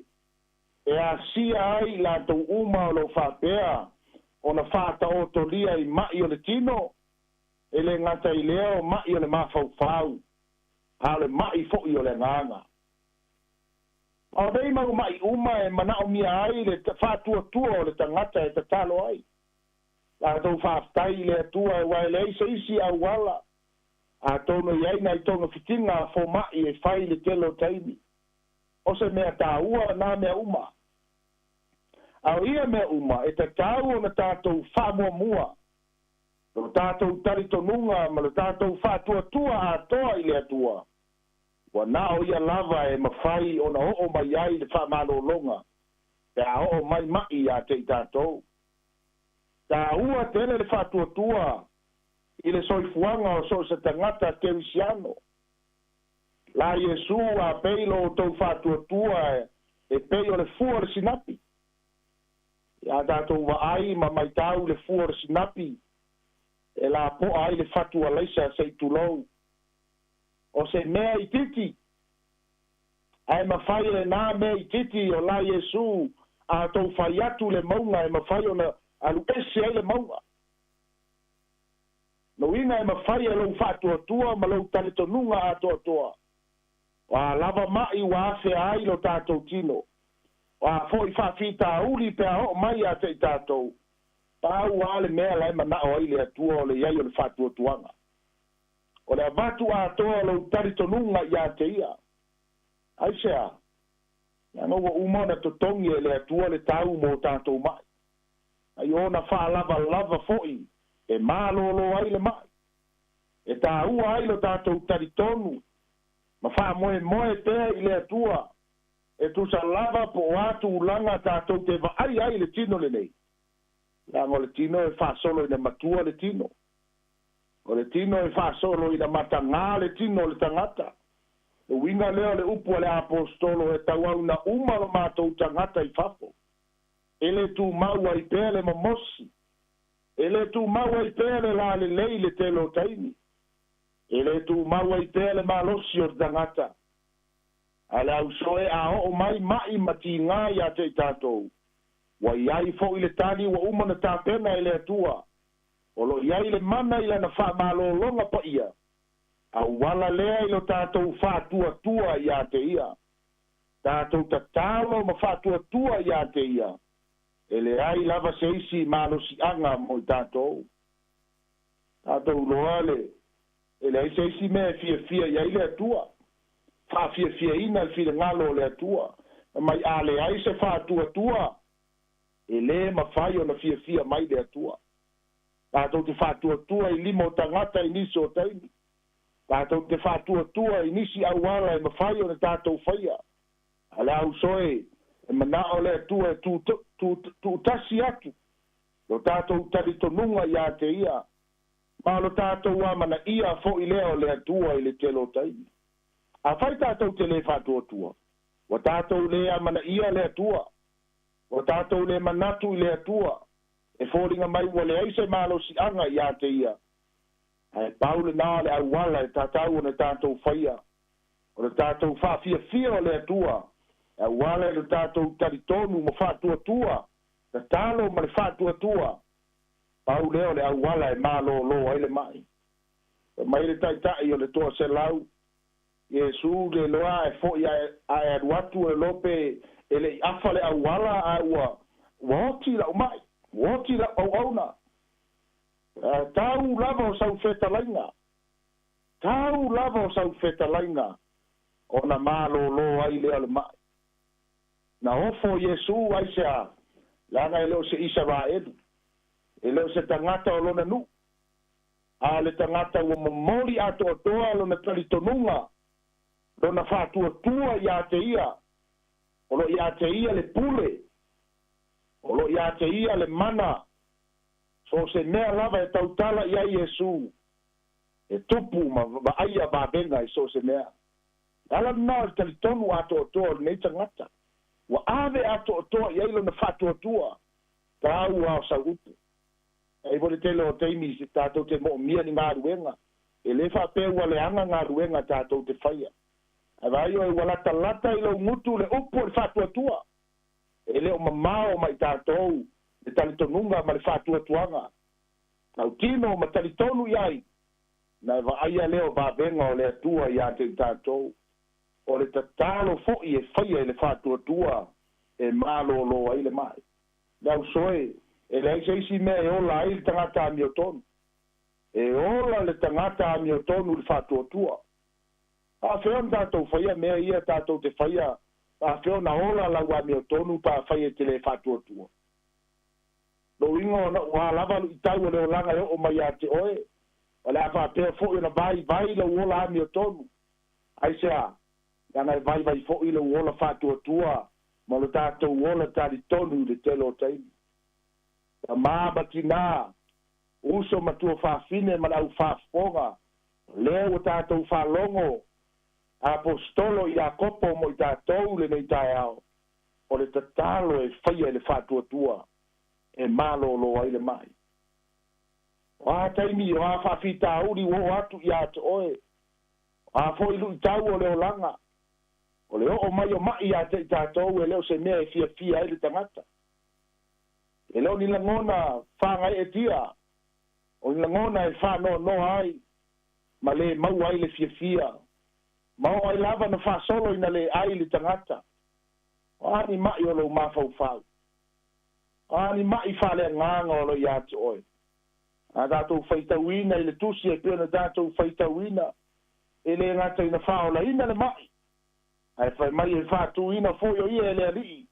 E a sia ai la tau uma o lo whāpea ona whāta o tolia i mai o le tino e le ngata i leo mai o le mawhau a le mai fo i o le nganga. O dei mau mai uma e manao mia ai le whātua o le tangata e tatalo ai. La tau whāftai le atua e wai le isa isi au wala. A tono iai nei tonga fitinga fo mai e whai le telo taimi. O se mea tā ua nā mea uma. Au ia mea uma e te tau o na tātou whamua mua. O tātou taritonunga ma le tātou whātua a toa i le atua. Wa nao ia lava e mawhai o na ho'o mai ai le whamalolonga. E a ho'o mai a te i tātou. Tā ua tele le whātua i le soifuanga o so se tangata te wisiano. La Yesu a peilo o tau whātua e peio le fua le sinapi. Ia tātou wa ai ma mai tau le fua le sinapi. E la po ai le whatua leisa se i tulou. O se mea i titi. Ai mawhai le nā mea i titi o la Yesu a tau whai atu le maunga e mawhai o na alu esi ai le maunga. No ina e mawhai e lau whātua ma lau talitonunga a toa. Wa lava mai wa afe ai lo tātou tino. Wa foi whawhita uli pe a ho mai a te tātou. Pau ale mea lai manao ai le atua o le iai o le whātua. O le avatu a toa lo talitonunga i a te ia. Ai sea. Ia no wa umona to tongi e le atua le tau mo tātou mai. Ai ona wha lava foi. E mālolo ai le mai. E tā ua ai lo tātou taritonu. Ma wha moe pēr i le atua. E tu sa lava po atu ulanga tātou te wa ai le tino le nei. Lango le tino e wha solo i na matua le tino. O le tino e wha solo i na matanga le tino le tangata. E winga leo le upu le apostolo e tau au na umalo mātou tangata i whafo. E le tu maua i pēr le mamosi. E le tu maua i pēle la le lei le telo taimi. E le tu maua i pēle malosi o tangata. A le au soe a o mai mati ngā ia te tātou. Wa iai fo i le tani wa umana tāpena i le atua. O lo iai le mana i lana wha malolonga pa ia. A wala lea i lo tātou wha tua ia te ia. Tātou tatalo ma wha tua ia te ia. E le ai lava se isi malo si anga mo i tātou. Tātou loa le. E le ai se isi mea fia ia i le atua. Wha fia ina i fia ngalo le atua. Mai a le ai se wha tua. E le ma whai o na fia mai le atua. Tātou te wha tua i limo tangata i nisi o taimi. Tātou te wha tua i nisi awala i ma whai o na tātou whaia. Ale au soe. E manao le atua e tu tasi atu. Lo tātou taritonunga ia te ia. Ma lo tātou amana ia fo i leo le atua i le telo taimi. A whai tātou te le whātua. Wa tātou le amana ia le atua. Wa tātou le manatu i le atua. E fōringa mai ua le aise malo si anga ia te ia. Ai paule nā le awala e tātou o le tātou whaia. O le tātou whawhia o le atua. E wale le tātou taritonu ma whātua. Ta tālo ma le whātua. Pau leo le au wala e mālo ai le mai. E mai le taitai o le toa se lau. Iesu le loa e fo ia a aduatu e lope e le afa le au wala a woti la umai woti la auna tau lava o sau fetalainga tau lava o sau fetalainga ona malolo ai le ale mai na ofo Yesu ai sea langa ele o se Israel ele o se tangata o lona nu a le tangata o momoli ato atoa lona talitonunga lona fatuatua ia te ia o lo ia te ia le pule o lo ia te ia le mana so se mea lava e tautala ia Yesu e tupu ma aia babenga e so se mea ala na talitonu ato atoa nei tangata wa ave ato atoa ia lona fatuatua tau ao sautu e vole tele o teimi se tātou te mo mia ni ngā ruenga e le whapea ua le anga ngā ruenga tātou te whaia e vai o e walata lata i lau ngutu le upo le whatuatua e le o mamao mai tātou le talitonunga ma le whatuatuanga nau tino ma talitonu iai na wa aia leo babenga o le atua ia te tātou o le tatalo fo'i e whaia i le whatuatua e malolo ai le mai nau soe e le aise mea e ola ai le tangata a miotonu e ola le tangata a miotonu le whatuatua a whio na tātou whaia mea ia tātou te whaia a whio na ola lau a miotonu pa whaia te le whatuatua lo ingo na ua lava lu i tau le o langa e o mai a te oe o le a whapea fo'i na vai lau ola a miotonu ai sea langa e vai fo'i lau ola whatuatua ma lo tātou ola tāri tonu le telo taimi mabatina uso matua fafine ma lau fafonga leo tātou falongo apostolo Iakopo mo i tātou le nei tāiao o le tatalo e whaia le whatuatua e malolo ai le mai o a taimi o a whawhita auri o atu i atu oe a foilu i tau o leo langa o leo o mai o mai a te i tātou e leo se mea e fia ai le tangata e leo ni langona whangai e tia o ni langona e whano no ai ma le mau ai le fia mau ai lava na whasolo ina le ai le tangata o ani mai o lo mawhau whau o ani mai whale nganga o lo i atu oe a tātou whaitawina i le tusi e pia na tātou whaitawina e le ngata ina whaola ina le mai ai whai mai e whatuina fo yo ia e le alii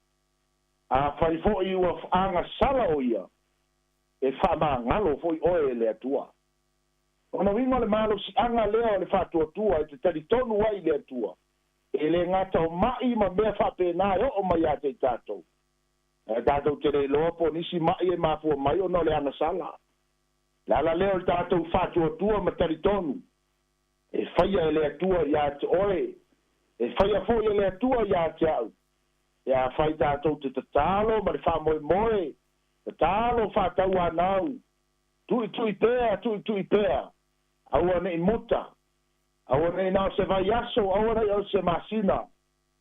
a fai foi ua anga sala o ia e wha ngalo foi oe le atua ona wingo le malo si anga leo le whatuatua e te taritonu ai le atua e le ngata o mai ma mea whapena o mai a te tātou e tātou te re loa po nisi mai e mafua mai o no le anga sala lala leo le tātou whatuatua ma taritonu e whaia le atua ia te oe e whaia foi le atua ia te au ia fai tātou te tatalo ma le whamoe tatalo whatau anau tui pēa aua nei muta aua nei nao se vai aso aua nei au se masina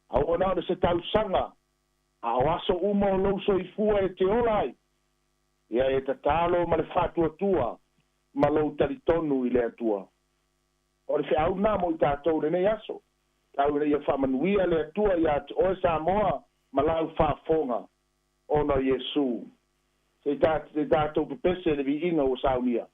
aua nao se tausanga au aso uma o louso i fua e te olai ia e tatalo ma le whatuatua ma lou taritonu i le atua o le whiau nā mo i tātou nei aso tau nei a whamanuia le atua ia te oe Samoa malau whafonga ona Yesu. Se tātou pepese le vi inga o saunia.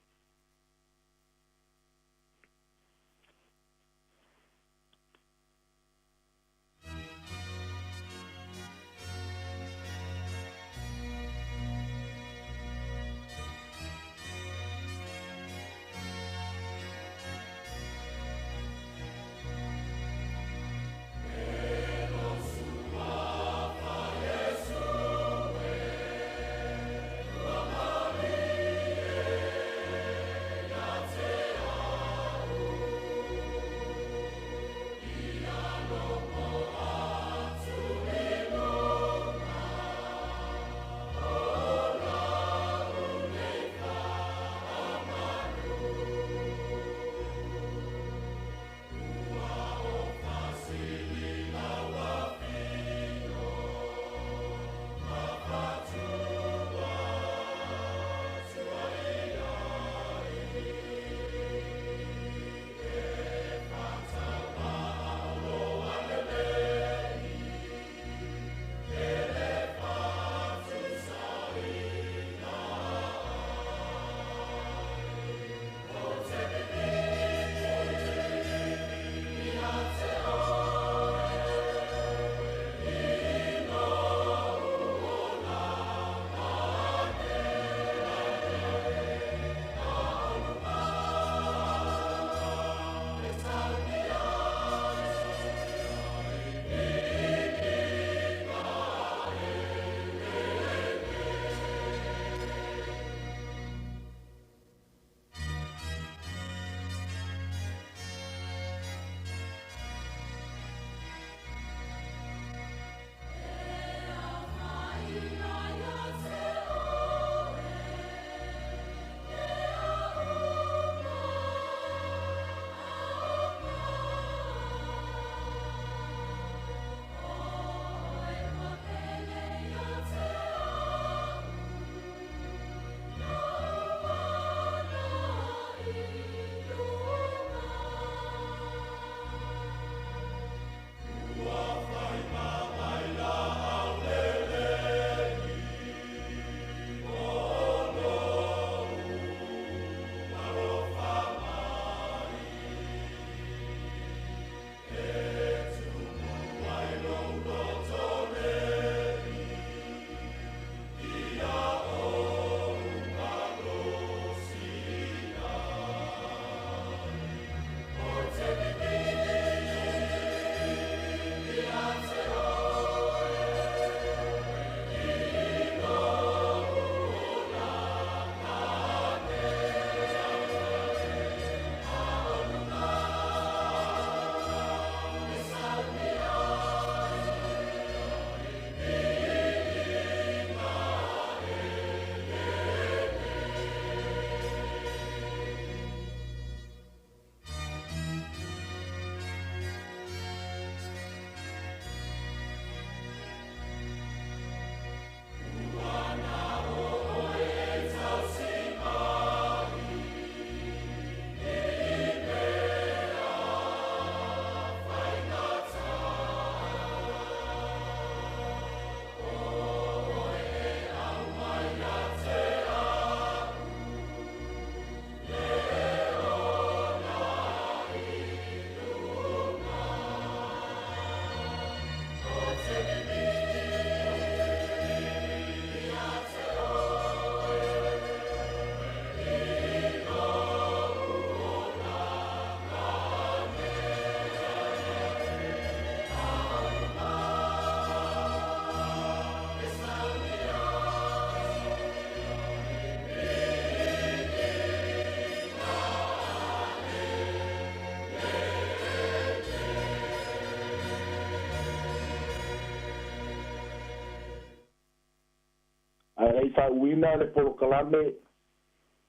fa'auina le polokalame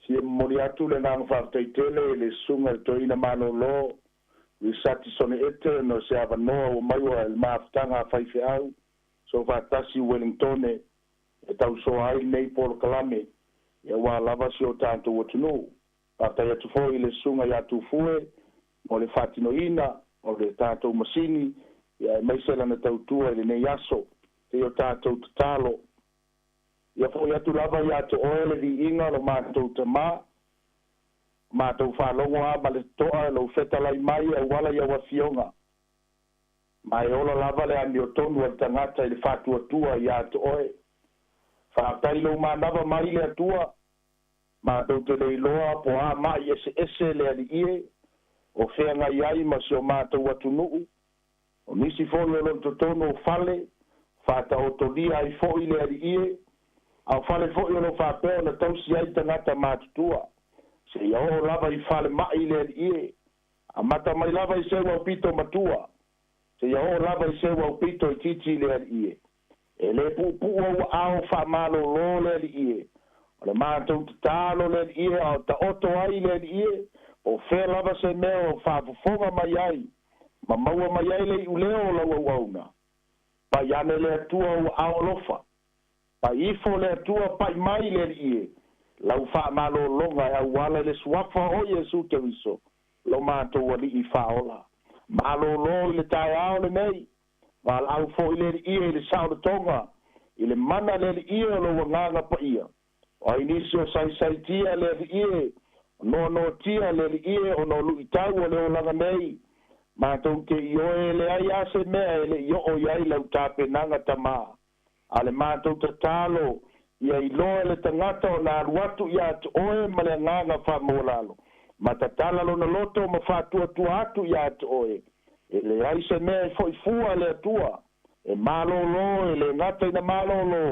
sia momoli atu le gaga fa'afetaitele le susuga le toeina malōlō i sati sone ete no se avanoa ua mai ua le mafutaga faife'au so fa'atasi wellingtone e tausoa ai nei polokalame ia ua lava si o tatou atunuu fa'atai atu fo'i le susuga iā tufue mo le fa'atinoina o le tatou masini ia e maise lana tautua i lenei aso te o tatou tatalo ia fo'i atu lava iā to'oe le li'iga lo matou tamā matou fa'alogo a ma le to'a lou fetalai mai auala ia uafioga ma e ola lava le aniotonu a le tagata i le fa'atuatua iā to'oe fa'atai lou manava mai le atua matou te leiloa po a ma'i ese le ali'ie o feagai ai ma sio matou atunu'u o nisi fo'i o lona totonu o fale fa'ataotolia ai fo'i le ali'ie au fale fo'i o lo fa'apea ona tausi ai tagata matutua seia o'o lava i fale ma'i le ali'ie amata mai lava i seua upito matua seia o'o lava i seua upito i titi le ali'ie e le pu'upu'u ua ao fa'amalōlō le ali'ie o le matou tatalo le ali'ie ao ta'oto ai le ali'ie o fea lava se mea o fa'afofoga mai ai ma maua mai ai le i'uleo o lau auauna pai ane le atua ua aolofa pai ifo le atua pai mai le ali'ie lau fa'amalōloga e auala i le suafa o iesu keriso lo matou ali'i fa'aola malōlō i le taeao lenei vala'au fo'i le ali'ie i le sa'oletoga i le mana le ali'ie o lou agaga pa'ia o ai nisi o saisaitia le ali'ie noanotia le ali'ie ona o lu'itau o le olaga nei matou ke ioe leai a se mea e le'i o'o i ai lau tapenaga tamā a le matou tatalo ia iloa le tagata ona alu atu iā to'oe ma le agaga fa'amolalo ma tatala lona loto ma fa'atuatua atu iā to'oe e leai se mea i fo'ifua le atua e malōlō e le gata ina malōlō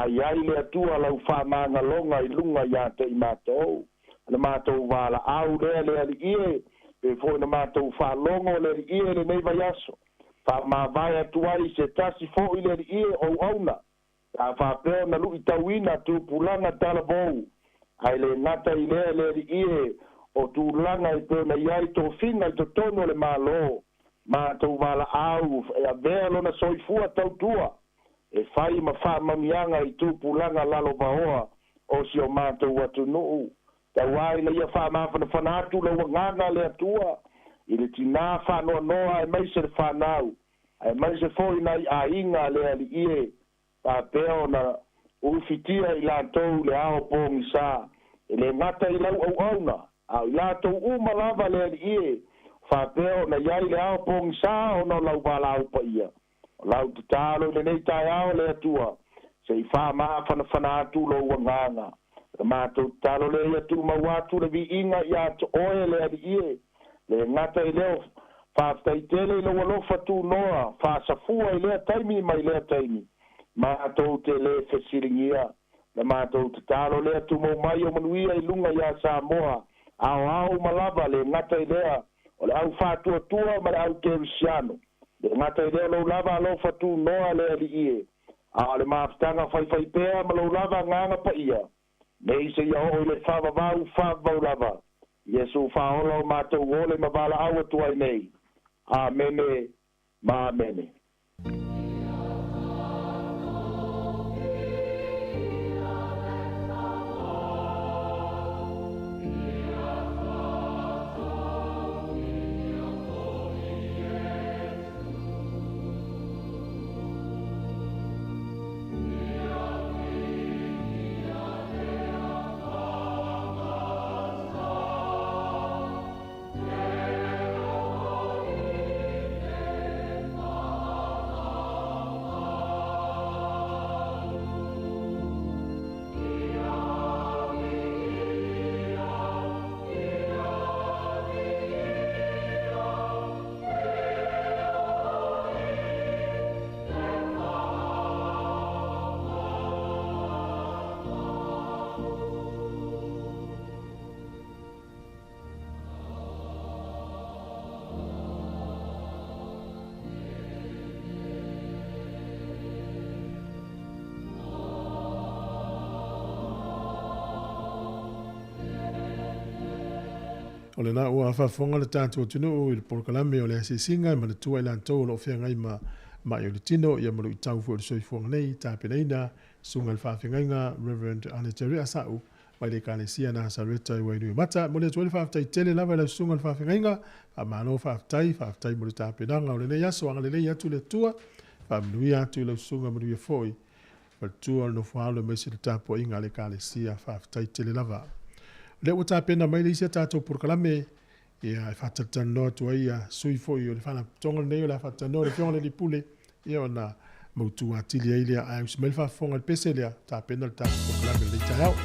ai ai le atua lau fa'amagaloga i luga iā te'i matou le matou vala'au lea le ali'ie pe fo'i na matou fa'alogo le ali'ie lenei vaiaso fa'amavae atu ai se tasi fo'i le ali'ie ouauna a fa'apea na lu'i tauina tupulaga talavou ai le gata i lea le ali'ie o tulaga i peona i ai tofina i totonu o le mālō matou vala'au e avea lona soifua tautua e fai ma fa'amamiaga i tupulaga lalo vaoa o si o matou atunu'u tauai le ia fa'amafanafana atu lou agaga le atua i le tinā fa'anoanoa e maise le fanau ae maise fo'i na i'āiga le ali'ie fa'apea ona ufitia i latou le ao pogisā e le gata i lau auauna a i latou uma lava le ali'ie fa'apea ona iai le ao pogisā ona o lau vala'au pa'ia o lau tatalo i lenei taeao le atua se'i fa'ama'afanafana atu lou agaga le matou talo le ia tu'umau atu le vi'iga iā to'oe le ali'ie le gata i lea fa'afetaitele i lou alofa tunoa fa'asafua i lea taimi mai lea taimi matou te lē fesiligia le matou tatalo lea tumau mai o manuia i luga iā Samoa aoao ma lava le gata i lea o le au fa'atuatua ma le au kerisiano le gata i lea lou lava alofa tunoa le ali'ie a le mafutaga faifai pea ma lou lava agaga pa'ia nei se ia o'o i le fa'avavau lava iesu fa'aola o matou ole ma vala'au atu ai nei amene ma amene O le na ua whaafonga le tātua tunu i le porokalame o le asisinga ma le tua i lantou lo whia ngai ma i o le tino i amaru i tau fu o le soifuanga nei tāpenaina sunga le whaafengainga Reverend Aneteri Asau mai le kālesia na sareta i wainui mata mo le tua le whaaftai tele lava le sunga le whaafengainga a mano whaaftai mo le tāpenanga o le nei aso anga le nei atu le tua whaamnui atu i le sunga manuia foi tua no whaalo mesi le tāpua inga le kālesia whaaftai tele lava. Le ua tāpena mai le isia tātou porokalame ia e whatatanoa tua ia sui foi o le whana tonga nei o le whatatanoa le fionga le lipule ia o na mautu atili ai lea ai usimel whafonga le pese lea tāpena le tātou porokalame le tai au.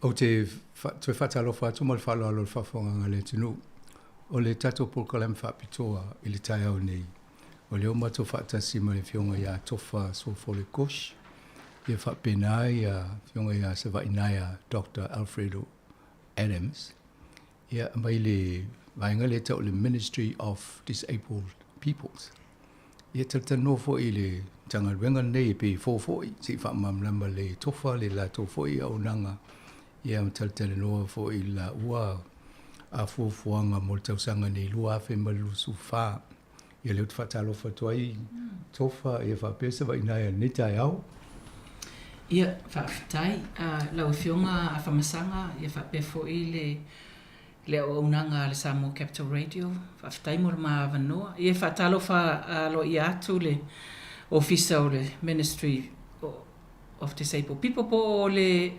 O te whatalofa atu mal whalo alo whawhonga le tunu. O le tato pulkalem whapitoa i le tai au nei. O le oma to whatasi ma le fionga ia tofa so fole kosh. Ia whapenai ia fionga ia se vainaya Dr. Alfredo Adams. Ia mai le vainga le tau le Ministry of Disabled Peoples. Ia tatanofo i le tanga wenga nei pe fofoi. Si whamamlama le tofa le la tofoi au nanga. Ia mtaltele noa fo i la ua a fuafuanga mo tausanga nei lua afe malusu wha. Ia leo te whatalofa tuai tofa ia whapesa wa inaya netai au. Ia whaafitai, lau whionga a whamasanga, ia whaapefo i le o unanga le Samoa Capital Radio, whaafitai mo le maa wanoa. Ia whaatalo lo i atu le ofisa o le Ministry of Disabled People po o le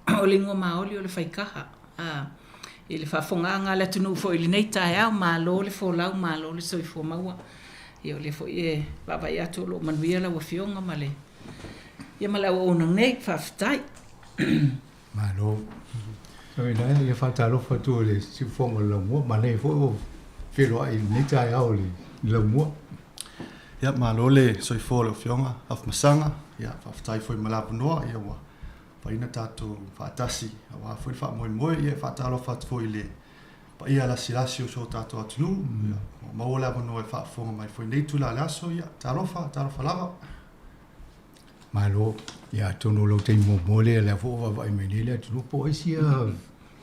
ingo maoli o le whaikaha. I le whaafonganga le tunu fo i le nei tae au, malo le fo lau, malo le soifo maua. Ia o le fo i wawai atu lo manuia la whionga ma le. Ia malau o nang nei whaafitai. Malo. So ina ia whaatalo whatu le si whonga la mua, ma nei fo o whiroa i nei tae au le la mua. Ia malo le soifo le whionga, af masanga, ia whaafitai fo i malapu noa, ia wa. Paina tātou whaatasi, a whai wha moe moe, ia whaatalo whatu fo i le. Pa ia la silasi o so tātou atunu, maola wano e whaafonga mai fo i nei tula le aso, ia tārofa lava. Malo, ia tono lo te mo mole le fo va imeni le tu po isia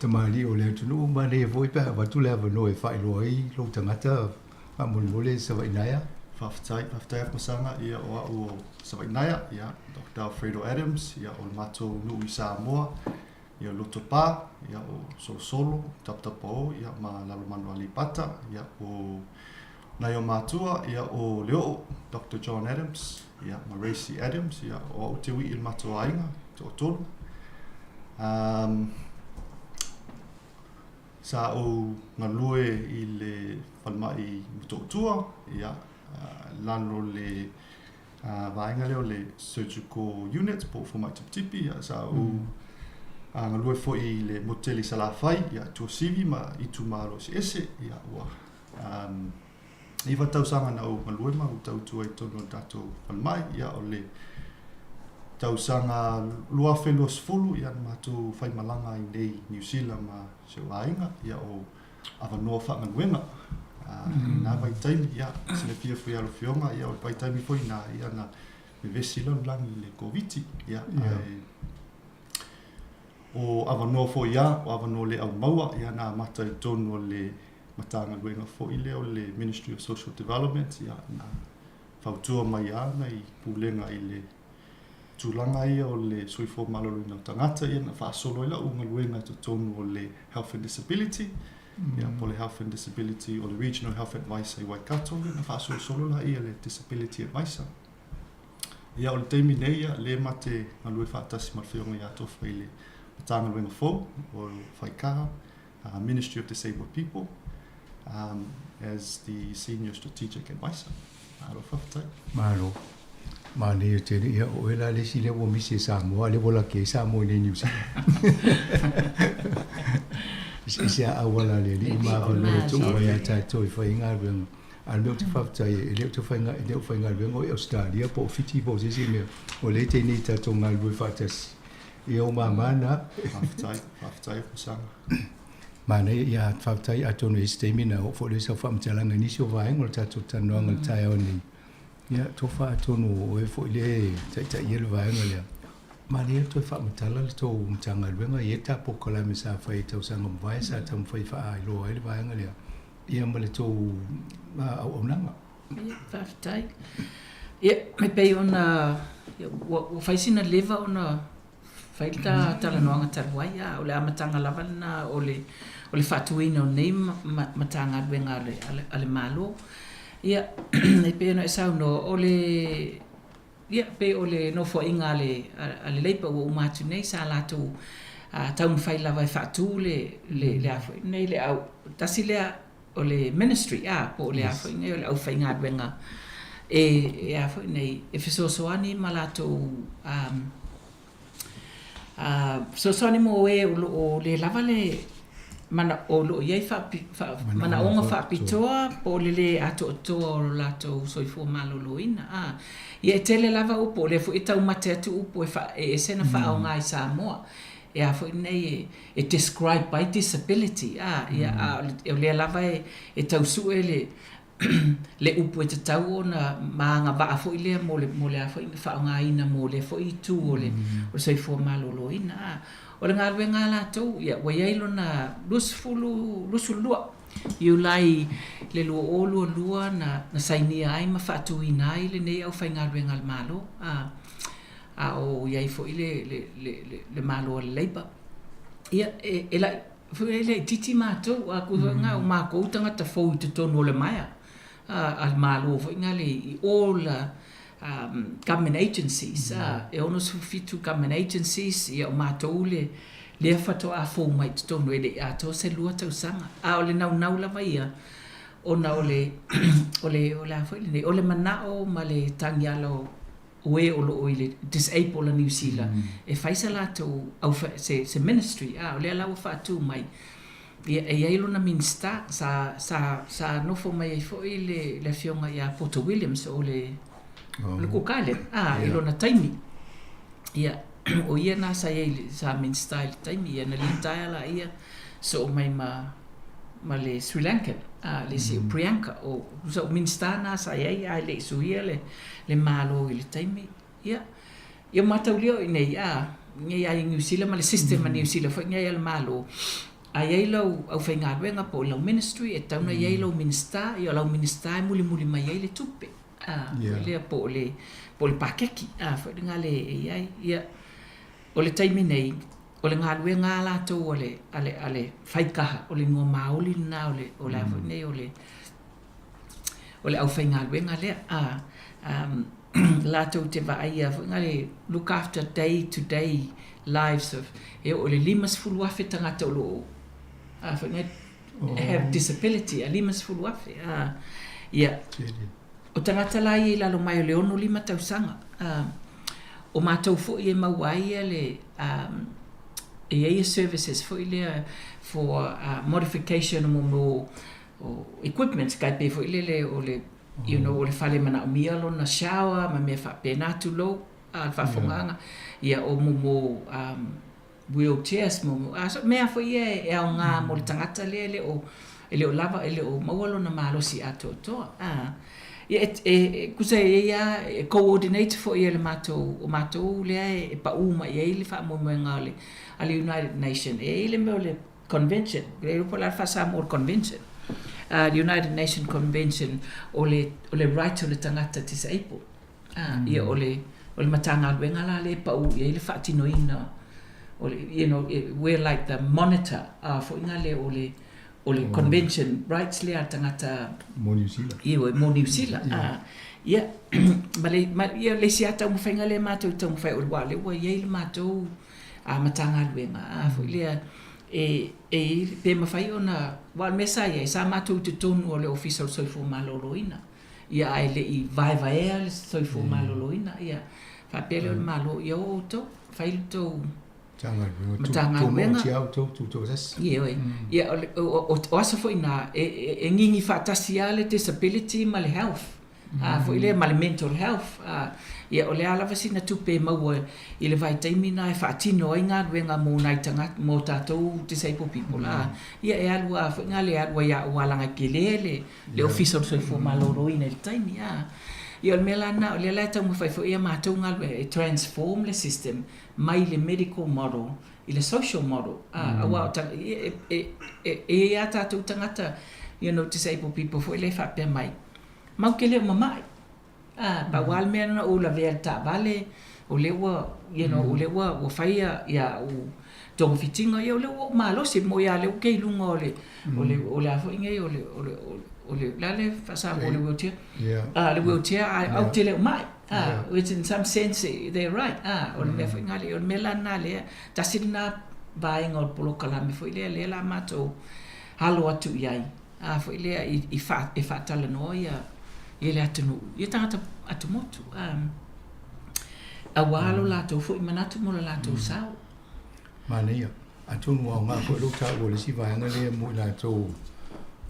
tamali o le tu no ma le vo pa va tu le no e fa lo ai lo tangata pa mo mole sa va inaya faftai masanga ia o sa va inaya ia Dr. Alfredo Adams ia o mato no Samoa ia loto pa ia o solo tapo ia ma la mano ali pata ia o Nayo matua ia o leo Dr. John Adams ia Maracy Adams ia o te wi il matua ainga to tolu sa o ngalue i le palmai mutotua ia lano le vainga leo le surgical unit po for my tipi ia sa o ngalue fo i le moteli salafai ia to sivi ma itu malo ese ia wa Iwa tausanga na o malue ma o tautua I tono dato palmai ia o le tausanga lua whenua sfulu ia matu whai malanga I nei New Zealand ma se wainga ia o awanoa whanganuenga. Nā vai taimi ia sile pia fui alo whionga ia o vai taimi fui nā ia na me vesi lon langi le koviti ia o awanoa fo ia o awanoa le au maua ia nā mata I tono le matanga luenga fo I leo le Ministry of Social Development ia na whautua mai ana I pulenga I le tūlanga ia o le soifo malolo ina tangata ia na whaasolo ila unga luenga to tonu o le Health and Disability ia po le Health and Disability o le Regional Health Advisor I Waikato ia na whaasolo la ia le Disability Advisor ia o le teimi nei ia le mate ngalue whaatasi malwhionga ia tofa I le matanga luenga fo o Whaikaha Ministry of Disabled People as the Senior Strategic Advisor. Aro whaftai. Malo. Ma ne te ia o ela le si le wo misi Samoa le wola ke Samoa ne New Zealand. Isi a wala le li ma va no tu o ia tai toi fa inga ren. Al meu te whaftai le te whainga le whainga ren o Australia po fiti po se me o le te ni ta tonga lu fatas. Ia o mamana whaftai sang. Mana ia whautai atono I stemina o fo le sa whamtalanga nisi o vaenga o tato tanoanga tai o ni. Ia tofa atono o e fo le tai ielu vaenga lea. Mana ia toi whamatala le tō mtanga luenga i e tapo kalame sa whai tau sanga mwai sa tam whai wha ai loa ele vaenga lea. Ia ma le tō au nanga. Ia whautai. Ia me pei ona o whaisina leva ona whaita talanoanga taruai o le amatanga lava na o le whatuina o nei matanga ruenga ale malo. Ia, e pe no e sauno o le ia pe o le no fo inga ale leipa o umatu nei sa latu taun whai lava e whatu le afo nei le au tasi lea o le ministry po le afo nei o le au whainga ruenga e afo nei e fisosoani ma latu so ni mo e o le lava le mana o lo ye fa mana onga fa pitoa po le ato to lato so fo malo ina ye tele lava o po le fo ita o mate atu po e sena fa onga I Samoa e a fo nei e described by disability ia e le lava e tau su ele le upu e te tau o na maanga wa afo ile mo le afo ina whaonga ina mo le fo I tu o le so I fo malolo ina o le ngā ngā la tau ia wa iailo na lusu lua iu lai le lua o lua na sainia ai ma whaatu ina ai le nei au whai ngā malo a o iai fo le malo le leipa ia ela fo ele titi matou a ku nga o mako tangata fo te tono le maia al malo fo nga le all government agencies e ono su fitu government agencies ia o matou le fato a fo mai te tono ele a to se lua tau sanga a ole nau lava ia ona ole fo ole manao ma le tangialo we o ile disable a New Zealand e faisa la to au se ministry ole la fa tu mai e ai lona minsta sa no fo mai fo ile le fionga ia Porto Williams ole le kokale ilona taimi ia o ia na sa minsta ile taimi ia na linta la ia so mai ma le Sri Lankan le si Priyanka o so minsta na sa ia le suia le malo ile taimi ia mataulio nei ia New Zealand ma le system New Zealand fo ia le malo ai lo au fenga wenga po lo ministry e tauna ia lo minsta ia lo minsta muli mai ile tupe le po le pakeki fo dinga le ia o le taimi nei o le ngalue ngala to ale faikaha o le ngo mauli na o le nei o le au fenga wenga le la to te va ia fo ngale look after day to day lives of o le limas fulu afe tangata o lo fo ngai have disability a limas fulu afe ia o tangata la ia la lo mai le ono lima tau sanga o matou fo ia mawai le EA services for ile for modification mo equipment ka pe fo ile ole you know ole fale mana mialo na shower ma me fa penatu lo al fa fonganga ia o mo wheelchairs mo aso me fo ia e nga mo tangata le o ele o lava ele o mawalo na malo si ato to ia kusa ia coordinate for ia le mato le pa uma ia le fa mo ngale al United Nation ele me le convention le po la fa sa mo convention the United Nation convention ole right to le tangata disabled ia ole matanga wenga la le pa u ia le fa tinoina ole you know we're like the monitor for ngale ole convention rights le tangata mo New Zealand mo New Zealand ia ia le siata mo fenga le mato tong fa o wale wa ia le mato matanga luenga fo le pe mafai ona wal mesa ia sa mato te tonu ole official soifo maloloina ia ai le I vai le soifo maloloina ia fa pele malo ia o to fai to matanga luenga ia o aso fo ina ngingi fa tasiale disability mal health fo ile mal mental health ia ole ala vasina tupe mau ile vai taimina e fatino inga wenga mo naitanga mo tatou disabled people ia e alua fo ngale alua ia walanga kelele le official so fo maloro ina il taimi ia le melana le la tamu fai fo ia matou ngal transform le system mai le medical model ile social model awa e ata tu tangata you know disabled people fo ile fa pe mai mau kele mamai ba wal mena o la velta vale o lewa you know o lewa o faia ya o tong fitinga yo le malo se mo ya le ke lunga o le afo inge o le la le fa sa mo le wheelchair le wheelchair au tele mai which in some sense they're right o le fa ngale o melana le tasina buying or polo kala mi fo le la mato halo atu yai fo ile I fa tala no ya ele atunu ia tangata atu motu awalo la to fo manatu mo la to sao mania atunu wa nga fo lo ta wo le si va nga le mo la to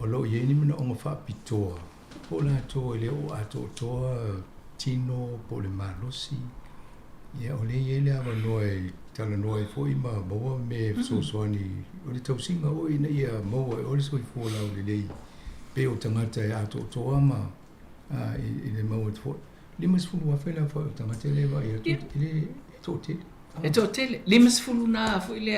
o lo ye ni mo nga fa pito po la to le o ato to tino po le malosi ia o le ye le ava noi tala noi fo I ma bo me so so ni o le tau singa o ina ia mo o le so fo la o le pe o tangata ato to ama ile mau fo limas fulu afela fo tamatele va ia totele limas fulu na fo ile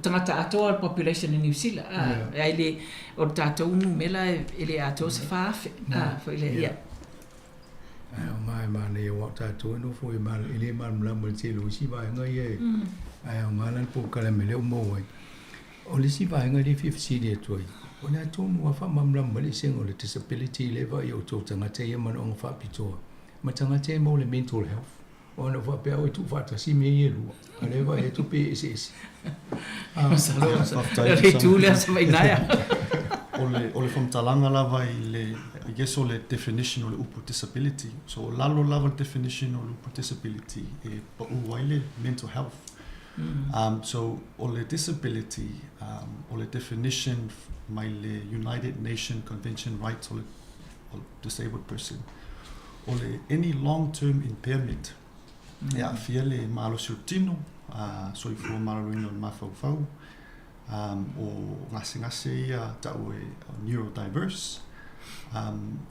tangata ato population in New Zealand ile o tato unu mela ile ato se fa fo ile ia mai ne wa ta to no foi mal ile mal mla se lo si vai ngai e ai ngala po kala me le mo wai o le si vai ngai 50 de toi o na to mo fa mamla mali sing o le disability level yo to tanga te man on fa pito ma tanga te mo le mental health o na fa pe o tu fa ta si me ye lu ale va e tu pe se le tu le sa mai na ole from talanga lava ile I guess ole definition ole upu disability so lalo level definition ole upu disability e pa uwaile mental health so ole disability ole definition my le United Nations Convention rights ole disabled person ole any long term impairment ya fiele malo surtino so ifu malo ino mafau o ngase ia tau e neurodiverse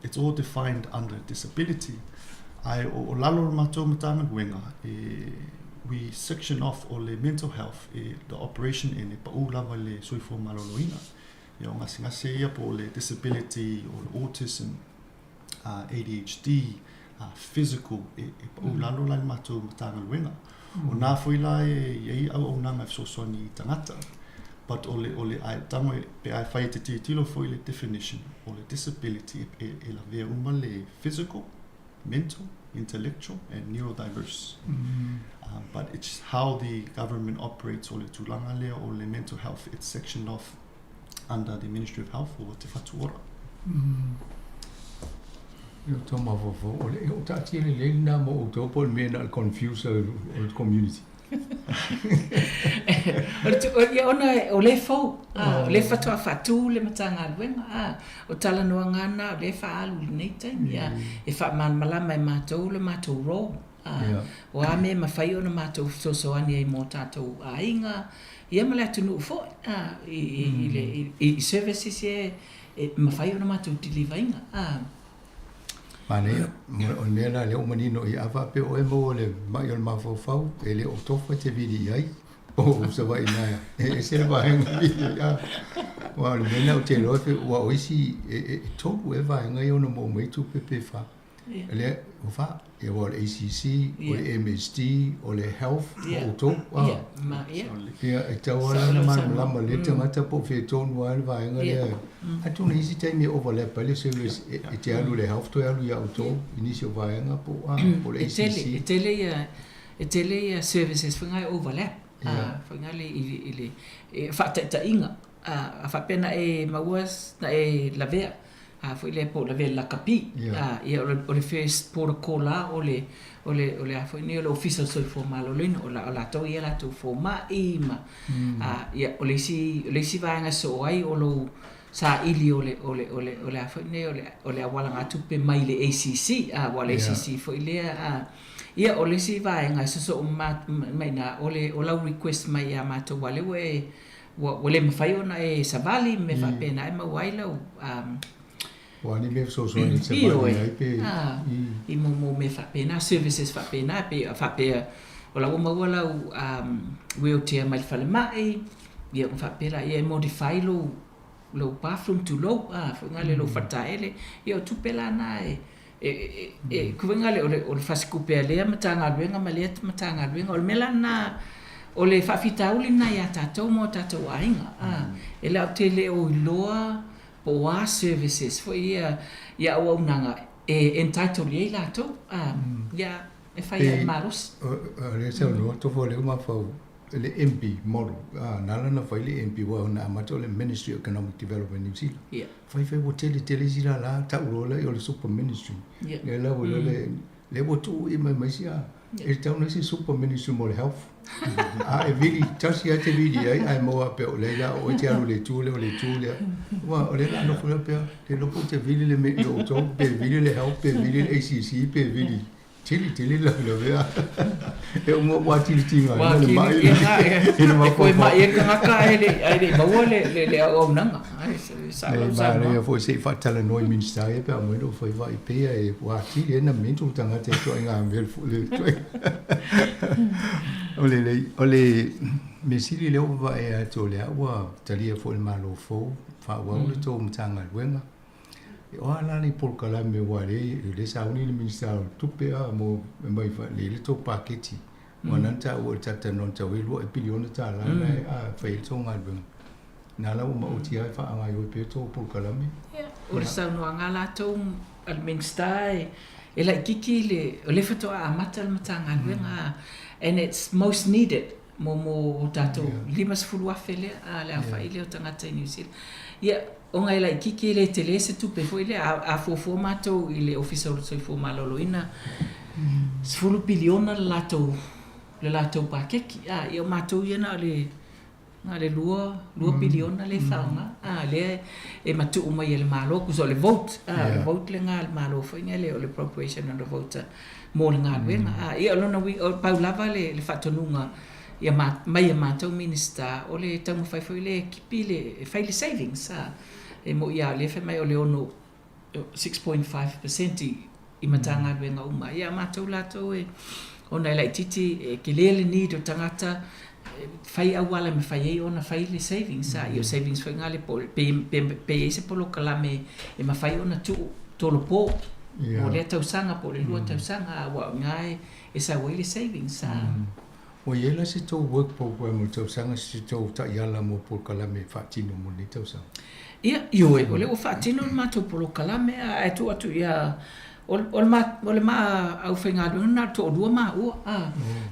it's all defined under disability ai o lalo mato matanga wenga we section off all the mental health the operation in it pa lava le soifo maloloina yo ngase ia po le disability or autism ADHD physical pa lalo la mato matanga wenga o na foi la e au nanga so soni tangata but ole I tamo pe I fight the tilo for the definition or the disability la vea le physical, mental, intellectual and neurodiverse. But it's how the government operates ole tulanga le or le mental health it's sectioned off under the Ministry of Health or te fatuora. Yo toma fofo ole o tati le na mo to pol me na confuse the community. o le fo le fatua fatu le matanga luenga o tala no ngana le fa alu nei time ya e fa man malama e matou le matou ro o ame mafai ona matou so ani e mo tatou ainga ia mala tunu fo i services e mafai ona matou delivainga Mane o nela le o manino I ava pe o emo le mai o mafofau ele o tofa te vidi ai o se vai na e se vai ngi ya wa le mena o te lofe wa o isi e tofu e vai ngai ona mo mai tu pe fa ele o fa e o le ACC o le MSD o le health o to wa ya e tawala na man le tangata po fe tonu al vai ngai atu ni isi time overlap le service e te alu le health to alu ya auto inicio vai nga po o le ACC e tele ya services fa ngai overlap fa ngai ile fa ta inga fa pena e mawas na e lavea foi le po le la capi e o le first protocol la o le foi ni o official so formal o la to ia la to forma ima o le si va nga so ai o lo sa ili o le foi ni o le awala nga tu pe mai le ACC wa le ACC foi le ia o le si va nga so mai na o la request mai ya ma to wale we le mafai ona e savali me fa pena e mawaila Wani me so ni se vai pe I mo me fa pena services fa pena pe fa pe o la mo wala wheelchair mai fa le mai ia fa pera ia modify lo bathroom to low fa ngale lo fataele ia tu pela na ku ngale o fa skupe le matanga luenga malet matanga luenga o mela na o le fa fitauli na ia tatou mo tatou ainga ele o tele o loa Poa services for ia o nanga entitled ye la to ia e fai maros le se no to fo le ma fo le MP model nala na fai le MP wa na ma to le Ministry of Economic Development New Zealand fai wo tele zila la ta urola o le super ministry le la wo le wo tu I mai sia e tau na si super ministry mo health e vili tasi ate vili ai mo a pe o le la o te alu le tule wa o le la no funa pe le no te vili le me o to pe vili le help pe vili le ACC pe vili tili la vea e mo wa tili wa le mai e no ko mai e ka ele ba le o nanga sa le fo se fatala no minister e pe mo no foi vai pe e wa tili na mintu tanga te to nga vel fu le ole mesili le ova e to le wa talia fo le malo fo fa wa le to mtanga wenga o ala ni por kala me wale le sauni ni minister tupe a mo mai fa le to paketi wanan ta o ta non ta we lo bilion ta la a fail so ngal bang na la mo uti ai fa nga yo pe to por kala me o le saunu anga la to al minister e la kiki le fato a mata al matanga luenga and it's most needed mo tato limas fulua fele a le fa ile o tangata New Zealand o ngai la kiki le tele se tu pe foi le a fo mato ile official so fo maloloina sfulu biliona lato le lato pakeki io mato yena le lua biliona le faunga le e matu mai le malo ku so le vote le vote le ngal malo foi ngale o le appropriation and the vote mo le ngal wenga io lona wi o paulava le fatonunga ia mai mato minister o le tamu fai foi le kipi le fai le savings e mo ia le fe mai o le ono 6.5% i matanga wenga uma ia mato lato e ona lai titi ke le ni do tangata fai awala me fai ona fai le savings io savings foi ngale pe se polo kalame e ma fai ona tu tolo po o le tausanga po le lua tausanga wa ngai e sa le savings o yela se to work program o tausanga se to ta yala mo por kalame fatino mo ni tausanga ia io o le fatino ma to polo kalame e tu atu ia o le ma au fenga na to dua ma o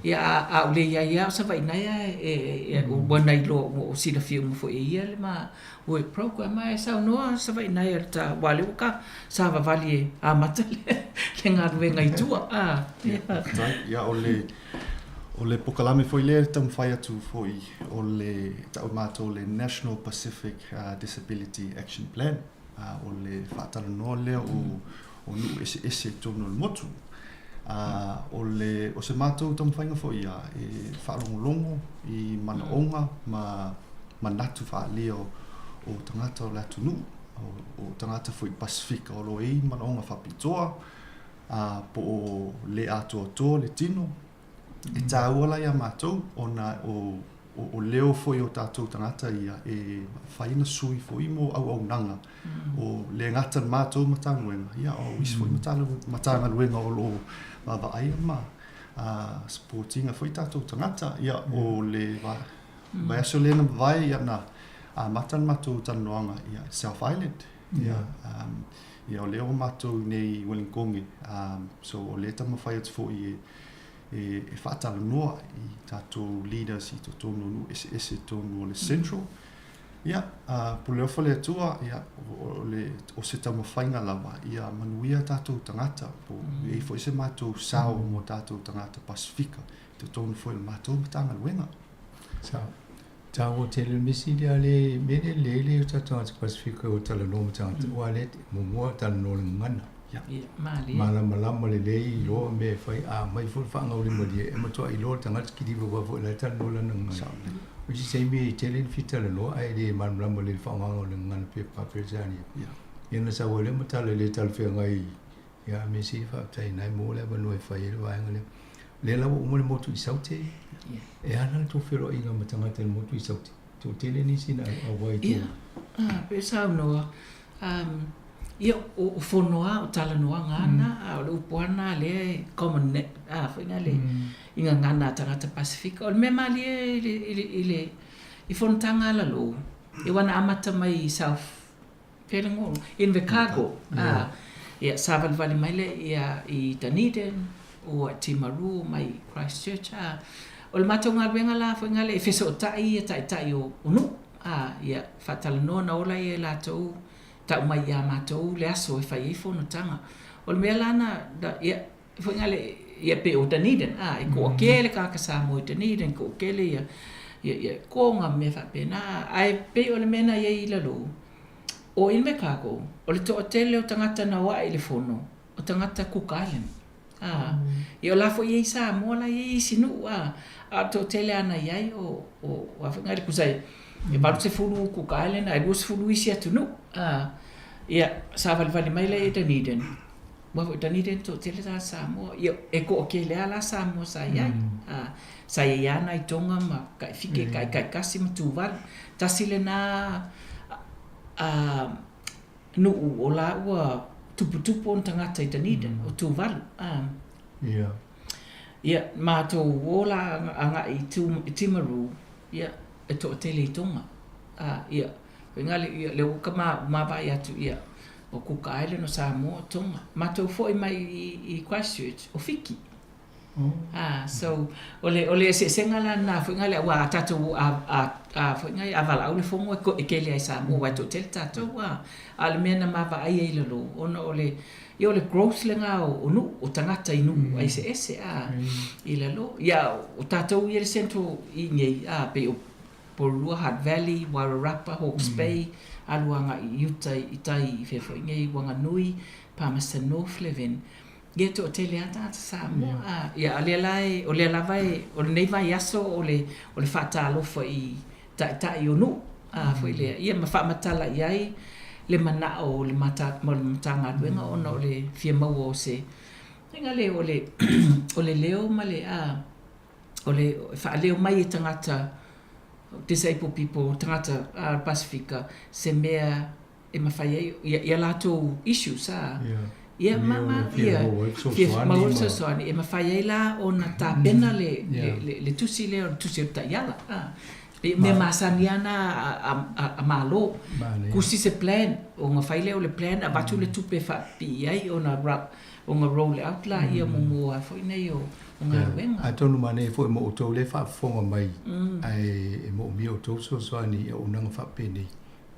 ia a le ia sa vai na e o bona ilo o si la film fo ia le ma o program e sa no sa vai na ta wale o ka sa va vali a matale le nga venga i tu ia o le pokalame foi le tam fai atu foi o le ta mato le National Pacific Disability Action Plan o le fatala no le o nu ese tono le motu o se matou tam fainga fo ia e whaalongolongo i mana onga ma natu whaaleo o tangata o la tunu o tangata foi Pasifika o lo ei mana onga whapitoa po o le ato le tino e tāuala ia matou ona o leo foi o tātou tangata ia e whaina sui foi mo au nanga o le ngata mātou matanguenga ia o isi foi matanguenga o lo mawa aia ma sportinga foi tātou tangata ia o le vai aso lena vai ia na matan mātou tanoanga ia South Island ia o leo mātou nei Wellingkongi so o le tama whai atu foi e whaatala noa i tātou leaders i tonu ese tonu le Central. Ia, po leo whale atua, ia, o se tamo whainga lawa, ia manuia tātou tangata, po e fo ese mātou sao mo tātou tangata Pasifika, te tonu fo le mātou matanga luenga. Sao. Tāo tele misi le ale mene lele o tātou Pasifika o tala no matanga, o ale mumua tala no le ngana. Malama le lei lo me fai mai fo fanga o le mali e mato i lo tanga ki di bo fo la tan no la nang o si sei me tele fita le lo ai le malama le fanga o le ngan pe pa pe jani ya na sa wole mata le tal fe ngai ya me si fa tai nai mo le ba no fai le wa ngale le la mo le motu i saute e ana to fero inga matanga tel motu i saute to tele ni sina o wai to pe sa no ia o fonoa o tala noa ngana o le upuana le common net whainga le inga ngana tangata Pasifika o le mema le i fontanga la lo i wana amata mai South Pelingo in Chicago ia Savalvali mai le ia i Dunedin o Timaru mai Christchurch o le matau ngā ruenga la whainga le e whesa o tai o unu ia whatala noa na ola i e lātou ta mai ia matou le aso e fai e fono tanga o le mea lana ia whainga le ia pe o Dunedin e ko kele kakasa mo i Dunedin ko kele ia konga me whapena ai pe o le mena ia i lalo o in Chicago o le to tele o tangata na wa i le fono o tangata Cook Island ia o lafo ia i Samoa la ia i sinu a to tele ana iai o whainga le kusai e baru se fulu Cook Island ai lua se fulu isi atunu ia Savalvali mai le Dunedin wa Dunedin to tele ta Samoa ia e ko ke le ala Samoa sa ia sa ia na i tonga ma kai fike kai kasi matuval tasile na no o la ua tupu on tangata i Dunedin o Tuvalu. Yeah. Ia, mātou o la anga i Timaru, ia, e to tele i tonga. Ia, ngale ia le uka mawai atu ia o Cook Island o Samoa tonga. Mātou foi mai i Christchurch o Fiki. So ole se sengala na foi ngale wa tatou foi ngai avala ole fongo e kele ai Samoa wa to tel tatou ale mena mawai ai lelo ona ole ia ole growth lenga o nu o tangata inu ai se i lelo ia o tatou ia le centro i ngei pe o Porua, Hutt Valley, Wairarapa, Hawke's Bay, aluanga i Utah, Itai, i whewha ngai, Wanganui, Palmerston North, Levin. Ia to o tele ata Samoa. Ia, o le lavai, o le nei vai aso, o le whata alofa i tai o nu. Foi le, ia ma whamatala i ai, le mana o le matanga luenga, ona o le fia mau o se. Inga le, o le leo ma le, o le wha leo mai e tangata, disabled people, tangata Pasifika, se mea e mawhai ia lato issues, ia mama, ia, maua sosoani, e mawhai ei la o na tāpena le tusi leo, tusi o taiala, me masaniana a malo, kusi se plan, o ngā whai leo le plan, a batu le tupe whapi ai, o ngā roll out la, ia mumua, fwoi nei o, a tonu mane foi mo to le fa fonga mai ai mo mi o to so ani o nang fa peni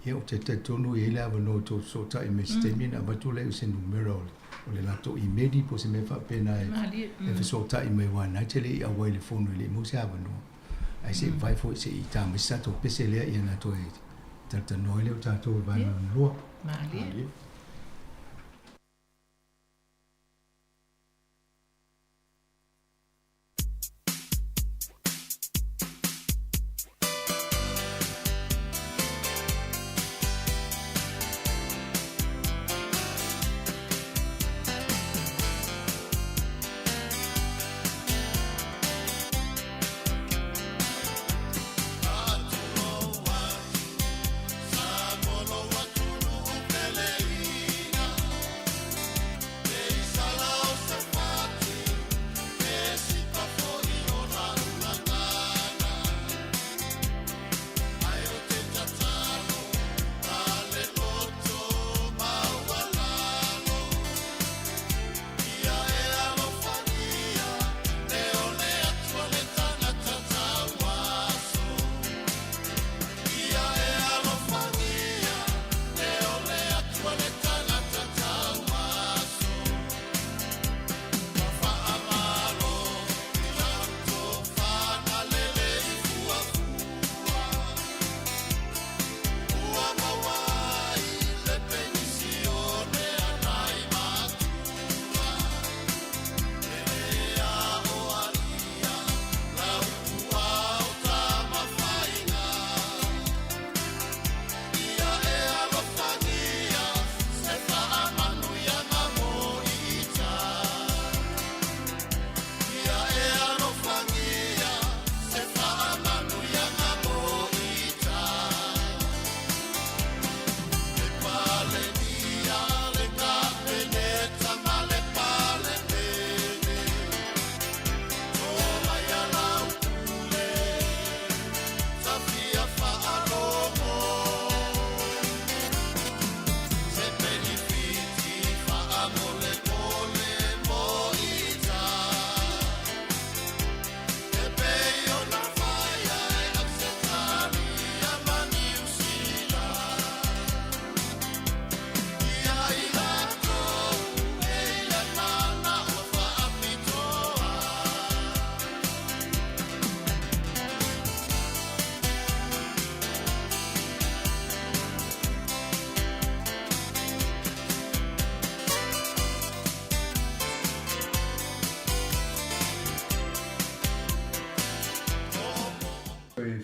e o te tonu e la no to so ta i mestemi na batu le se numero o le lato i medi po se me fa pena e so ta i me wana tele a wai le fonu le mo se ava no ai se vai foi se i ta me sa to pese le ia na to e ta no le ta to va no mali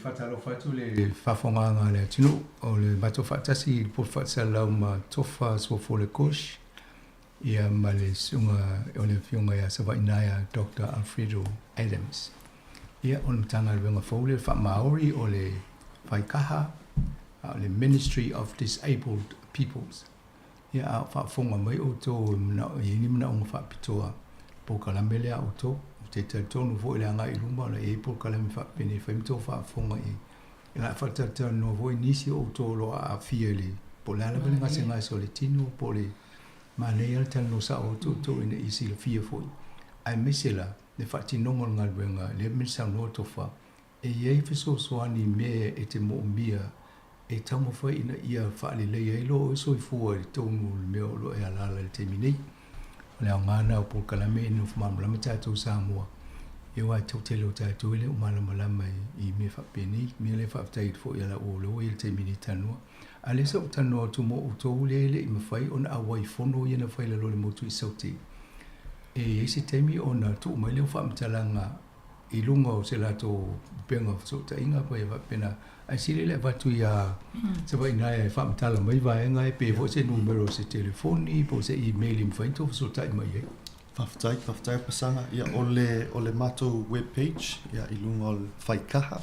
fatalo fatu le fafonga nga le tino o le bato fatasi po fatsala ma tofa so fo le kosh ia male sunga o le fiunga ya sava inaya Dr. Alfredo Adams ia on tanga le nga fo le fa maori o le faikaha o le Ministry of Disabled Peoples ia a whaafonga mai o tō ini mana o whaapitoa po kalame lea o tō te tonu fo ile anga iluma la e po kalame whaapene whaimito whaafonga i la whaatata no voi nisi o tō lo a fiele po lana vele ngase ngai so le tino po le manei al tano sa o tō ina isi le fia foi ai mesela le whaatinongo ngalwenga le misa no tofa e iei fiso soani me e te mo mia e tamo fai ina ia whaale lei e lo so i fua i tonu le meo lo e alala le te minei le au ngana o po kalame inu whamamulama tātou Samoa e wai tau tele o tātou ele o malamalama i me whapeni me le whaptai fo i ala o lo i le te minei tanua a le sa o tanua tu mo o tō le ele i mawhai ona a wai fono i ana whai le lo le motu i sauti e se temi ona tu mai le o whamtalanga i lunga o se lato penga so ta inga pa e pena ai sile le vatu ia se vai na e whamtala mai vai nga e pe vo se numero se telefoni po se email im fainto so ta mai e Whaftai pasanga ia o le mato web page ia i lunga o whaikaha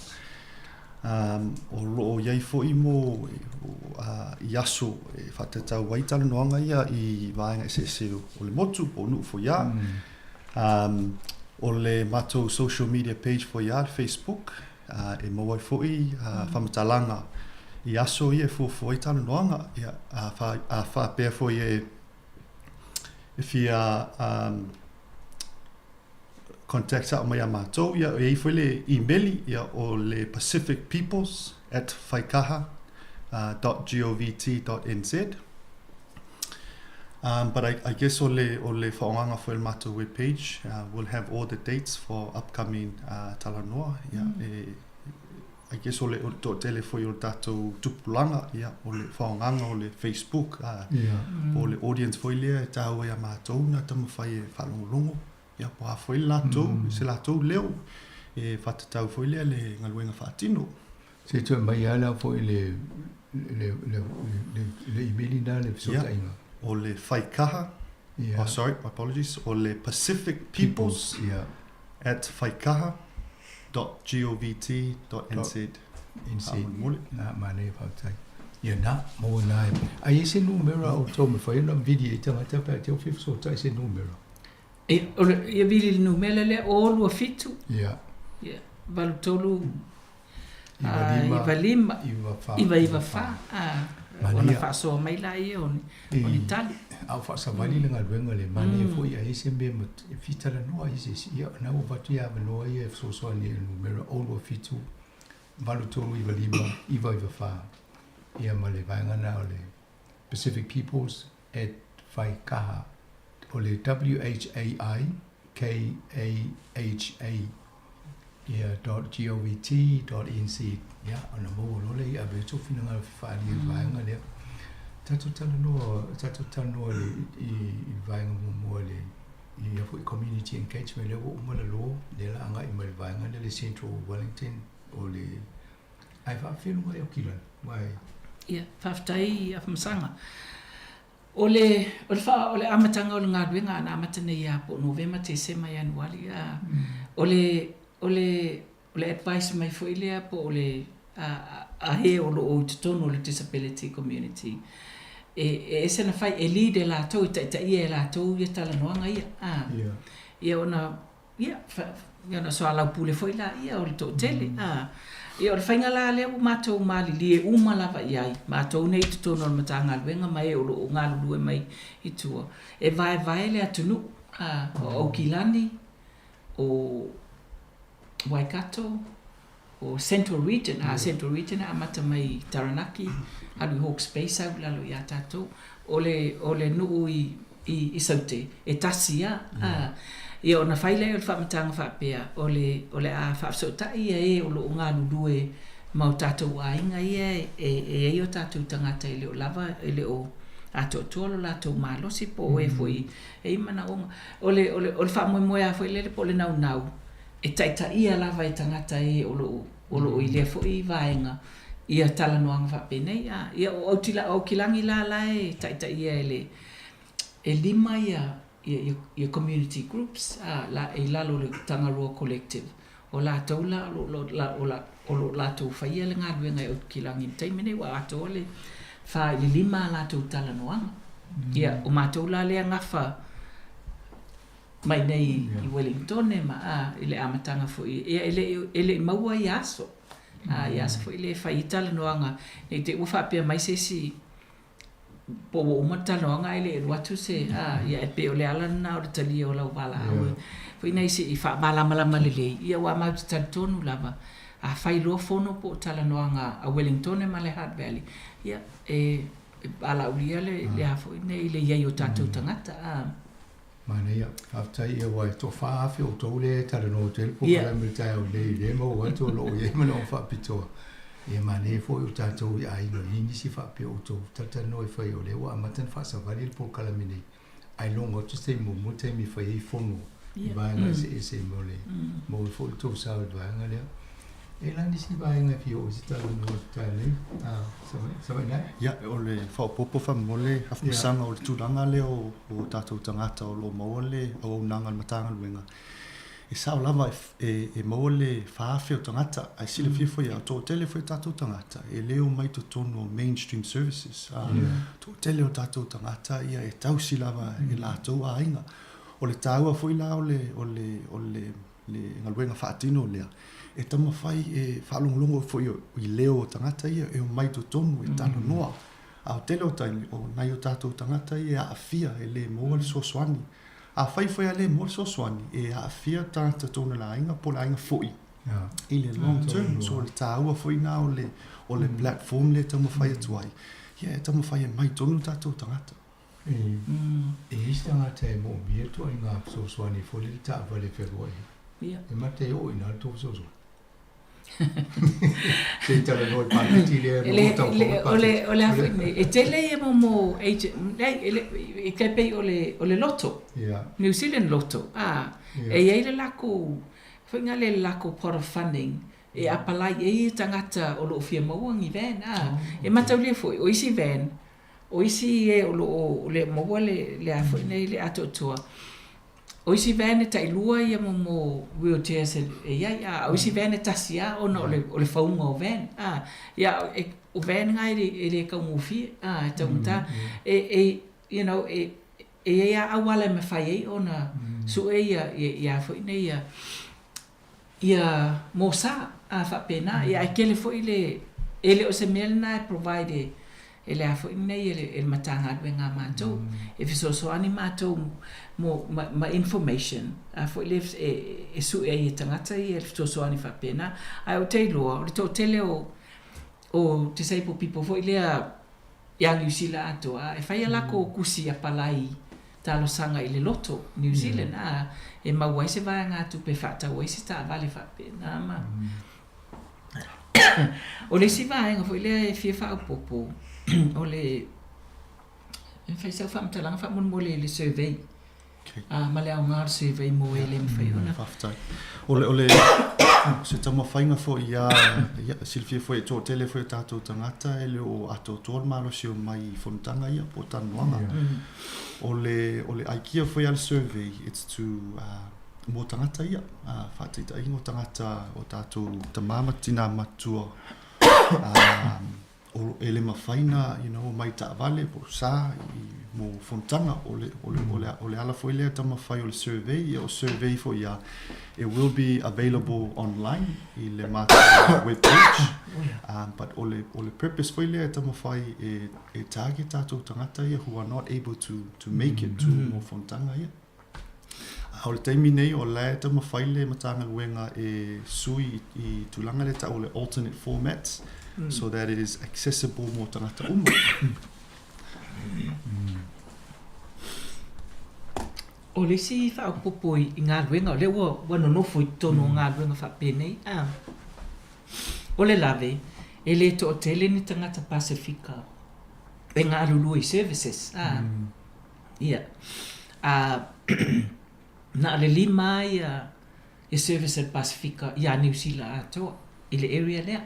o loo iai fo i mo i aso e whatatau waitala noanga ia i vaenga se o le motu o nu fo ia o le mato social media page fo ia Facebook e mawai fo i whamatalanga i aso i e fo waitala noanga ia a whapea fo i e fia contact out mai a mātou ia e fo le emaili ia o le pacificpeoples@whaikaha.govt.nz but I guess o le whaonganga fo le mātou web page we'll have all the dates for upcoming talanoa I guess o le tele fo i o tātou tupulanga ia o le whaonganga o le Facebook o le audience fo i lea e tāua ia mātou na tamawhai e whalongolongo ia po a fo i lātou se lātou leo e whatatau fo i lea le ngaluenga whaatino se tu mai ala fo i le emaili na le fisota inga o le whaikaha sorry, apologies o le Pacific Peoples @whaikaha.govt.nz na mane whautai ia na mo na ai se numero o tō me whai na video i tangata pa te o fisota se numero e vili le numero le o lua fitu valutolu iva lima iva fa ona fa so mai la i oni tali au fa sa vali le ngaluenga le mane fo ia ese me fitala no ai se ia na o vatu ia no ia so ni numero o lua fitu valutolu iva lima iva fa ia male vanga na ole Pacific Peoples @whaikaha o le WHAIKAHA .govt.nz ona mo lo le a be tofina nga fali vaenga le tatu tano le i vaenga mo le i fo community engagement le wo mo le lo le la nga i mal vaenga le Central Wellington o le ai fa filo mo kila mai faftai a famsanga ole amatanga o nga wenga na amatane ya po November te sema Januari ole advice mai foi le po ole a he o lo tono le disability community e se na fai lead la to ta ia la to ia tala no nga ia ona ia na so ala pule foi la ia o to tele ia o fainga la le matou mali li uma lava ia matou nei tono no matanga wenga mai o lo nga lu mai i tua e vai le atunu o Kilani o Waikato o Central Region Central Region amata mai Taranaki alu Hawke's Bay sau lalo ia tatou ole nuu i saute e tasia ia ona faile o whamatanga whapea ole a whapsota ia o lo ngā lulue mau tatou ainga ia e o tatou tangata ele o lava ele o ato tolo la to malosi po e foi e mana ole whamoe a foi lele po le nau e taita ia lava i tangata o lo i le foi vaenga ia tala noanga whapene ia o kilangi la e taita ia ele e lima ia community groups la e lalo le Tangaroa Collective o la taula o la to faia le ngā luenga o kilangi taimene wa ato le fa i lima la to tala noanga Ia, o mātou la lea ngafa mai nei i Wellington e maa i le amatanga fo i ele maua i aso. I aso fo i le whaitala noanga. Nei te uwha pia mai se si po o umata noanga i le ruatu se ia e pe o le ala na o le tali o lau wala au. Fo i nei se i wha malama le lei. Ia wa mau te talitonu lava. A whai loa fono po tala noanga a Wellington e ma le Hart Valley. Ia e ala ulia le hafo i nei le iai o tātou tangata. Mana ia, haftai e wai to whaafi o tau le tala no tel po kala militai au le mo watu o loo ye mana o whaapitoa. E mane fo o tātou i aino hini si whaapi o tau tata no e whai o le wa amatan whaasawari po kala minei. Ai longa tu se mo mo te mi whai i fono. I vaenga se mo le. Mo fo i tau sao i vaenga lea. E lani si vaenga fi o si tala no tale. Sawa nai? Ia, o le whaopopo whamole, hafmasanga o le tūranga leo o tātou tangata o lo maua le au nanga matanga luenga. E sao lava e maua le whaafe o tangata, ai sile fifo ia, tō tele fo i tātou tangata, e leo mai to tono mainstream services. Tō tele o tātou tangata, ia e tausi lava e lātou a inga. O le tāua fo i la o le ngaluenga whaatino lea. E tama whai e whaalongolongo fo i leo o tangata ia e o mai to tonu e talo noa. A o tele o taimi o nai o tātou tangata ia a fia e le moa le soswani. A whai a le moa le soswani e a fia tangata tonu la inga po la inga foi. I le long term, so le tāua foi na o le platform le tama whai atuai. Ia e tama whai e mai tonu tātou tangata. E isi tangata e mo mia tua i ngā soswani fo le ta vale wheruai. E mate o ina tō soswani. Se tala no paliti le ole afine e tele e mo e kepe ole loto New Zealand loto e ile lako finga le lako pot of funding e apalai e tangata o lo fia mo ngi ven e matau foi o isi ven o isi e o le mo le afine le atotoa o isi vene ta ilua ia mo wheelchairs e ia o isi vene tasia ona o le faunga o ven ia o ven ngai le ka mufi taunta e you know e ia awala me fai ona su e ia foi nei ia mosa fa pena ia aquele foi ele o se melna provide ele foi nei ele matanga venga mato e fiso so animato ma information foi lives e su e tangata e fiso so ani fa pena ai o te lo o to tele o disabled people foi le yang usila ato e fai la ko kusi apalai talo sanga ile loto New Zealand e ma wai se vai nga tu pe fata wai se ta vale fa pena ma o le si vai nga foi le fifa popo o le fai sa fam talang fa mun mole le survey ma le ngar survey mo ele me fai ona faftai ole se tama fainga fo ia Silvia foi to tele foi tato tangata ele o ato tol malo se mai fontanga ia po tanuanga ole aikia foi al survey it's to mo tangata ia fatita ingo tangata o tato tamama tina matua o ele mafaina you know mai ta vale po sa mo fontanga ole ala foi le tama fai o survey o survey for ya it will be available online i le mata web page but ole purpose foi le tama fai e target tato tangata ia who are not able to make it to mo fontanga ia o le taimi nei o le tama fai le matanga luenga e sui i tulanga le ta o le alternate formats so that it is accessible mo tangata uma. O le si fa popo i ngā ruenga, le wa no foi tono ngā ruenga fa penei. O le lave, e le to tele ni tangata Pasifika, e ngā lului services. Ia. Na le lima ia service at Pasifika, ia New Zealand atoa. I le area lea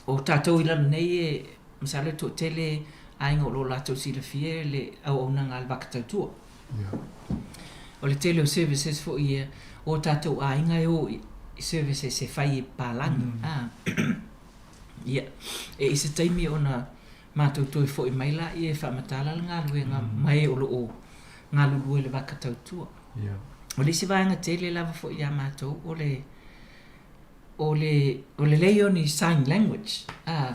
o tātou ila nei e masale to tele ainga o lo latou sila fie le au nanga al bakatautua o le tele o services fo ia o tātou ainga o services e fai palangi ia e se taimi ona mātou toi fo I mai la I e whamatala ngā luenga mai o lo o ngā lulu le waka tautua. O le si vaenga te le lava fo I a mātou o le leo ni sign language,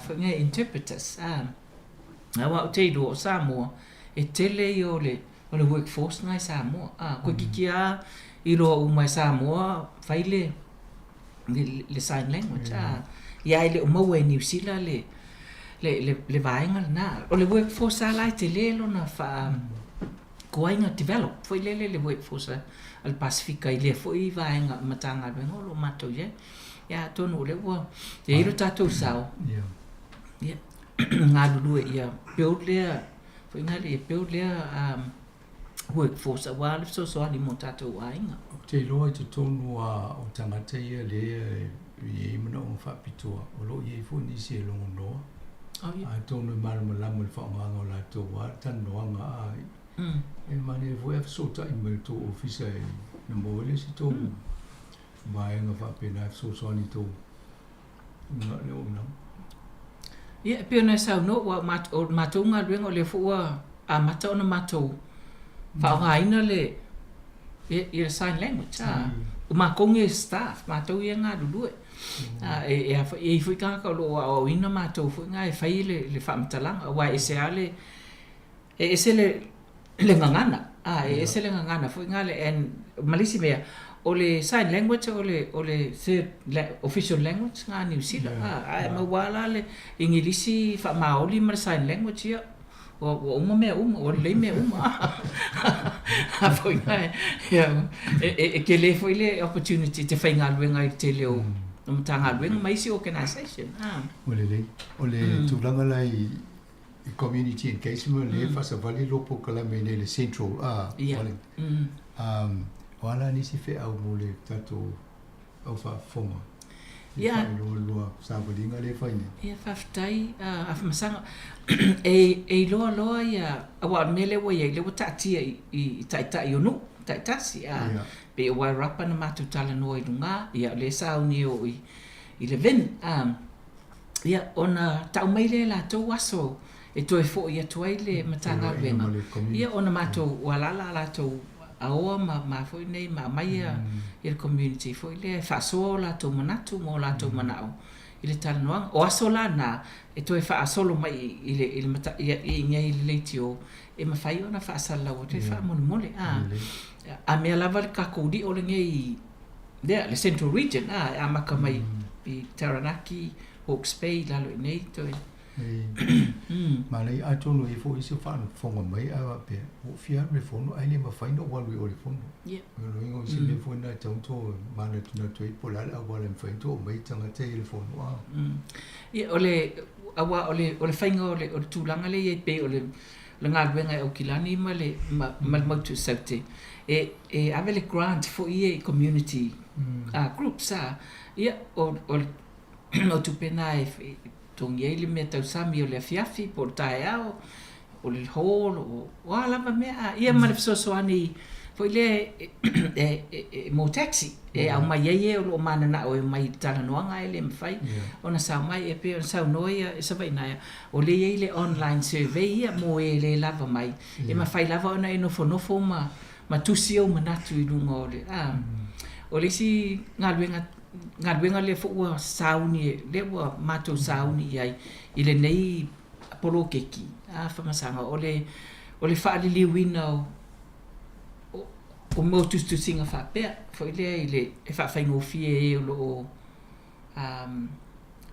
fo ngai interpreters, awa o te ido o Samoa, e tele I o le workforce ngai Samoa, koe kiki a I roa umai Samoa, whaile le sign language, ia I le o maua e New Zealand le vaenga na, o le workforce a lai te le lona wha koainga develop, fo I le workforce al Pasifika I le fo I vaenga matanga ruenga o lo matou ye, ia tonu le ua, te iro tatou sao, ngā lulu ia build lea, fo inga le build lea workforce a wale so ani mo tatou wainga. Te loa I te tonu o tangata ia le I mana o whapitoa, o lo I fo nisi e longo noa. A tonu marama lamu le whaonganga o la tō wā, tanoanga a e mani e fo e fsota I mai tō ofisa e na moele si tō vaenga whapena e fsota ani tō ngā le o nau. Ia, pio nei sau no, wa mātou ngā ruenga o le fua a mata o na mātou whaongaina le I le sign language, o mā konge staff, mātou ia ngā lulue. E fui kāka o loa o ina mātou fui ngā e whai le whamatalanga, wa e se ale, e se le ngangana, e se le ngangana, fui ngā le, malisi mea, o le sign language o le third official language ngā New Zealand, e mawala le ingilisi whamaoli ma le sign language ia, o uma mea o le mea a fui ngā e ke le fui le opportunity te whai ngā luenga I te leo tanga luenga maisi organisation. O le tūlanga lai I community engagement le whasawali lopo kalamene le central wala nisi whi au mo le tatou au whafonga. Ia. Loa sāwalinga le whaine. Ia whaftai, a whamasanga. E loa ia, awa mele wa ia, le wa tātia I taitai o nu, taitasi. Pe o wai rapa na mātou tala noa I runga, ia le sauni o I le ven. Ia, ona tau mai le la tau aso, e toi fo ia tuai le matanga ruenga. Ia, ona mātou walala la tau aoa ma foi nei ma mai I le community foi le whaasoa o la tau manatu mo la tau manao I le talanoanga. O aso la na e toi whaasolo mai I le mata I ngai le leiti o e mawhai o na whaasala o te whaamone mole. A mea lava le kakodi o le ngai le Central Region a maka mai I Taranaki, Hawke's Bay, lalo I nei toi. Ma lei a tonu e fo isi whanonga mai a pe o fia me fono ai le mawhaina walui o le fono. Lo ingo isi le fono na taunto mana tuna tui polale a wale mwhainto o mai tangata I le fono a. Ia o le whainga o le tūlanga le e pe o le ngā ruenga e o kilani ma le mautu saute. E ave le grant fo I community groups a. Ia o tupena e tongi ele me tau sami o le afiafi po tae ao o le hall o alama mea ia ma le fesoasoani foi le mo taxi e au mai e o lo manana o mai talanoanga ele mfai ona sa mai e pe ona sa noia e sa vai na o le ele online survey ia mo e le lava mai e ma fai lava ona e no fo ma tusi o manatu I lunga o le o le si ngā luenga le fua sauni, le wa mātou sauni ai, I le nei polo keki, whamasanga, o le whaaliliwina o mautustusinga whapea, foi le I le e whawhaingofie e o lo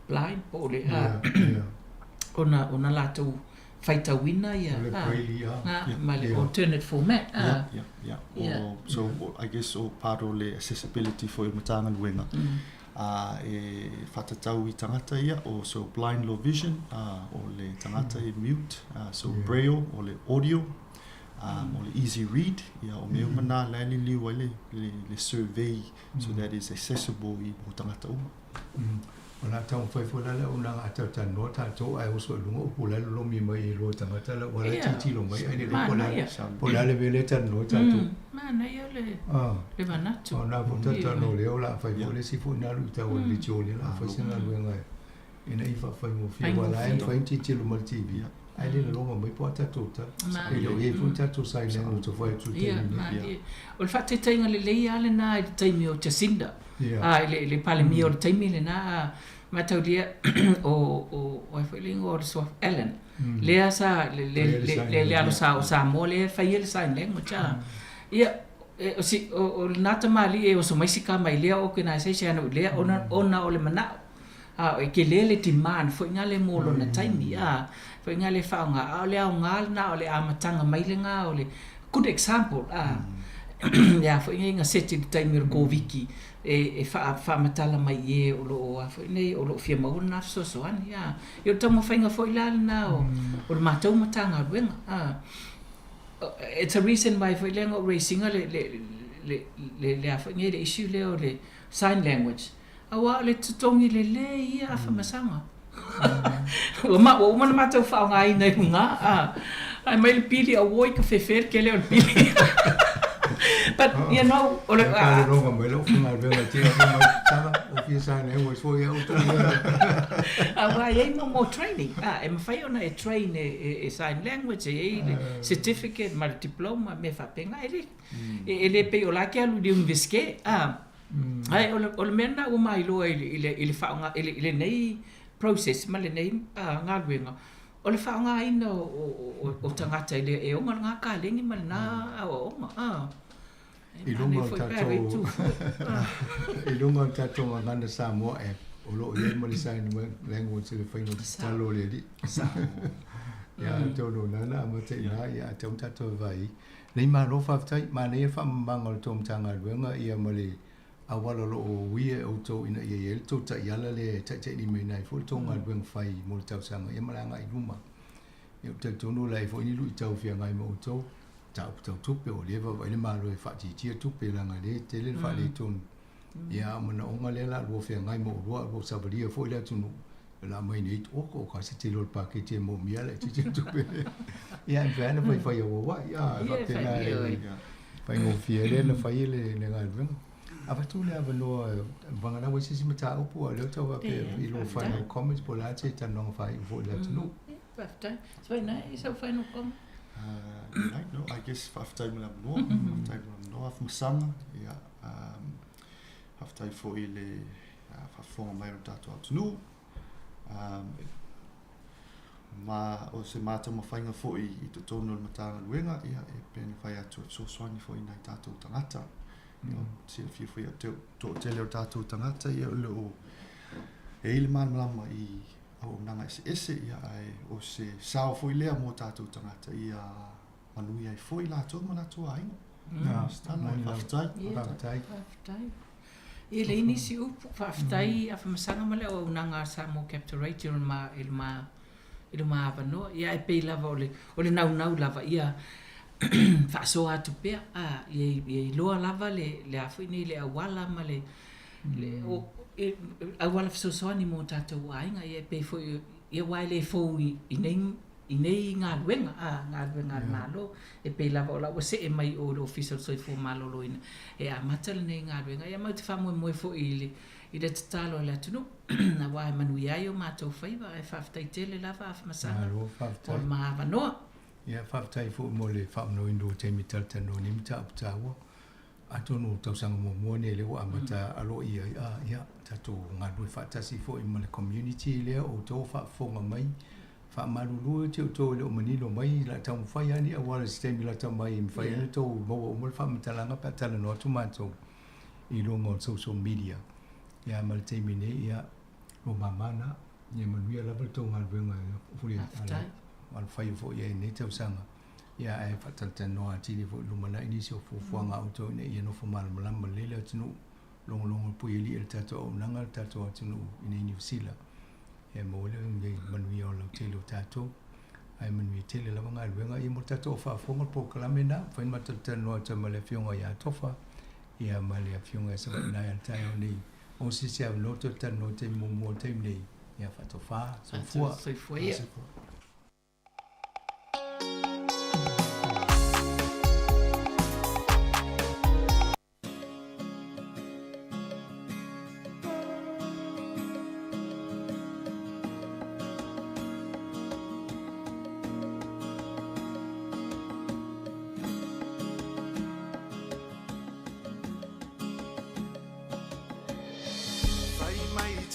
blind, o le ona lātou whaitawina ia. Ma le alternate format. So I guess o part o le accessibility for matanga luenga. E whatatau I tangata ia o so blind low vision o le tangata I mute so braille o le audio o le easy read ia o mea mana lani liu ai le survey so that is accessible I o tangata uma. Ona tau fai fola le una ata tano tato ai o so lunga o pola lo mi mai lo tangata la wala titi lo mai ai le pola le vele tano tato mana ia le manatu ona vota tano le ola fai vole si fu na luta o le jole la fai sina luenga ina I whawhai mo whia wala e whai ti tilu mal TV. Ai le longa mai po tatou ta. I lo e fu tatou sai le no to whai tu te ni. O le whate tainga le lei ale na i taimi o Jacinda. Le pale mi o le taimi le na matau lia o e whailingo o le Swaf Allen. Lea sa le alo sa mo le whai le sign language. Ia o le nata mali e o so maisika mai lea organisation o lea ona o le manao. E ke le demand fo inga le molo na taimi fo inga le whaonga o le au ngal na o le amatanga mailenga o le good example fo inga seti taimi o wiki e wha matala mai e o lo fo inga o lo fia mau na so ani yo tamo whainga fo ilale na o le matau matanga ruenga it's a reason why fo ilenga o racinga le fo inga le issue le o le sign language awa le tutongi le ia afa masanga o mana matau whao ngai nei hunga ai mai le pili a woi ka whewher ke leo le pili but you know o le ronga mai lo funga venga tia mai tava o fia sa nei o so ia o to awa e mo training e ma fai ona e train e sign language e certificate ma diploma me fa penga e le pe o la ke alu di universike ai o le mena o mai lo ile whaonga ile nei process ma le nei ngā ruenga o le whaonga ina o tangata ile e onga ngā ka lengi ma na o onga I lunga tatou ngana Samoa e o lo i ma le sign language le whainga talo le di ia tolo nana ama te ina ia te tatou vai nei ma lo whaftai ma nei whamanga le tom tanga ruenga ia ma le awala lo o wia o to ina ia el to ta yala le ta ni me nai fo to ngal beng fai mo tau sanga e malanga I luma e te tono lai fo ni lu tau fia ngai mo to tau tupe o leva wa ni malo e fa ti tupe langa le te le fa le ton ia mo na onga le la lo fia ngai mo lo sabaria fo ile tunu la mai ni o ko ka se te lo pakete mo mia le ti tupe ia vana fai o wa ia va te na fai mo fia le na fai le ngai beng ava tu le ava no vangana wese si mata upu le to va pe I lo final comments po la te tanong fai vo le tu after so na so final com no I guess after me la no af musanga ya after for ile fa for mai tato tu ma o se mata mo fainga fo I to tono mata luenga ia e pen fai atu so swani fo ina tato tangata se fio to tele o tatou tangata ia lo e ile malama I au nanga ese ia ai o se sao foi lea mo tatou tangata ia manu ia foi la to mana to ai sta na faftai e le inisi u faftai a famasanga male o nanga sa mo capture ilma vano ia e pe lava o le nau lava ia fa so atu pe ye loa lava le afu ni le awala ma le o awala so ni mo tata wainga ye pe fo ye wai fo I nei ngā ruenga malo e pe lava o la o se e mai o le official so fo malo lo ina e a matala nei ngā ruenga ia mau te wha mo fo I le tatalo le atunu na wai manu ia o mātou whaiva e whaftai tele lava af masanga o maa vanoa ia whaftai fo mo le whamno indo te mital tano ni mita aputawa atonu tausanga mo mone le wa amata alo ia tato ngadui whatasi fo I mo le community le o to whafonga mai whamarulu te o to le o manilo mai la tau mwhai ani a wala sistemi la tau mai mwhai ani to mo mo le whamatalanga patala no atu mātou I longa on social media ia mal te mine ia o mamana ia manuia lava to ngadwenga furi al fai fo ia ne tau sanga ia e fatata no atili fo lumana inisi o fuanga auto ne ia no fo mal malama lele tunu long puili el tato o nanga tato tunu ine New Zealand e mo le ngai manuia o lo telo tato ai manui tele lava ngai wenga ia mo tato fa fonga po kalamena fa in matata no tama le fionga ia tofa ia male a fionga sa na ia tayo ni o si se no to tano te mo te nei ia fa tofa so fua ia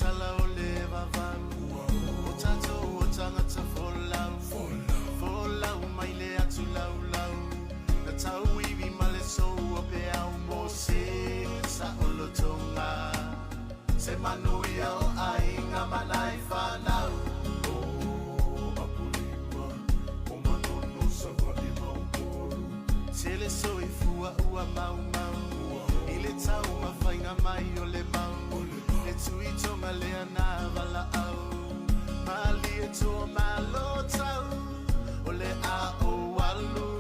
tala o le vavau o tatou o tangata folau mai le atu laulau na tau iwi ma le sou o pe au mo se sa olotonga se manuia o ainga manai whanau o apulima o manono sa wadi maupolu se le soi fua ua mau i le tau mawhainga mai o le mau e tui tonga lea na wala au mali e toa malo tau o le a o walu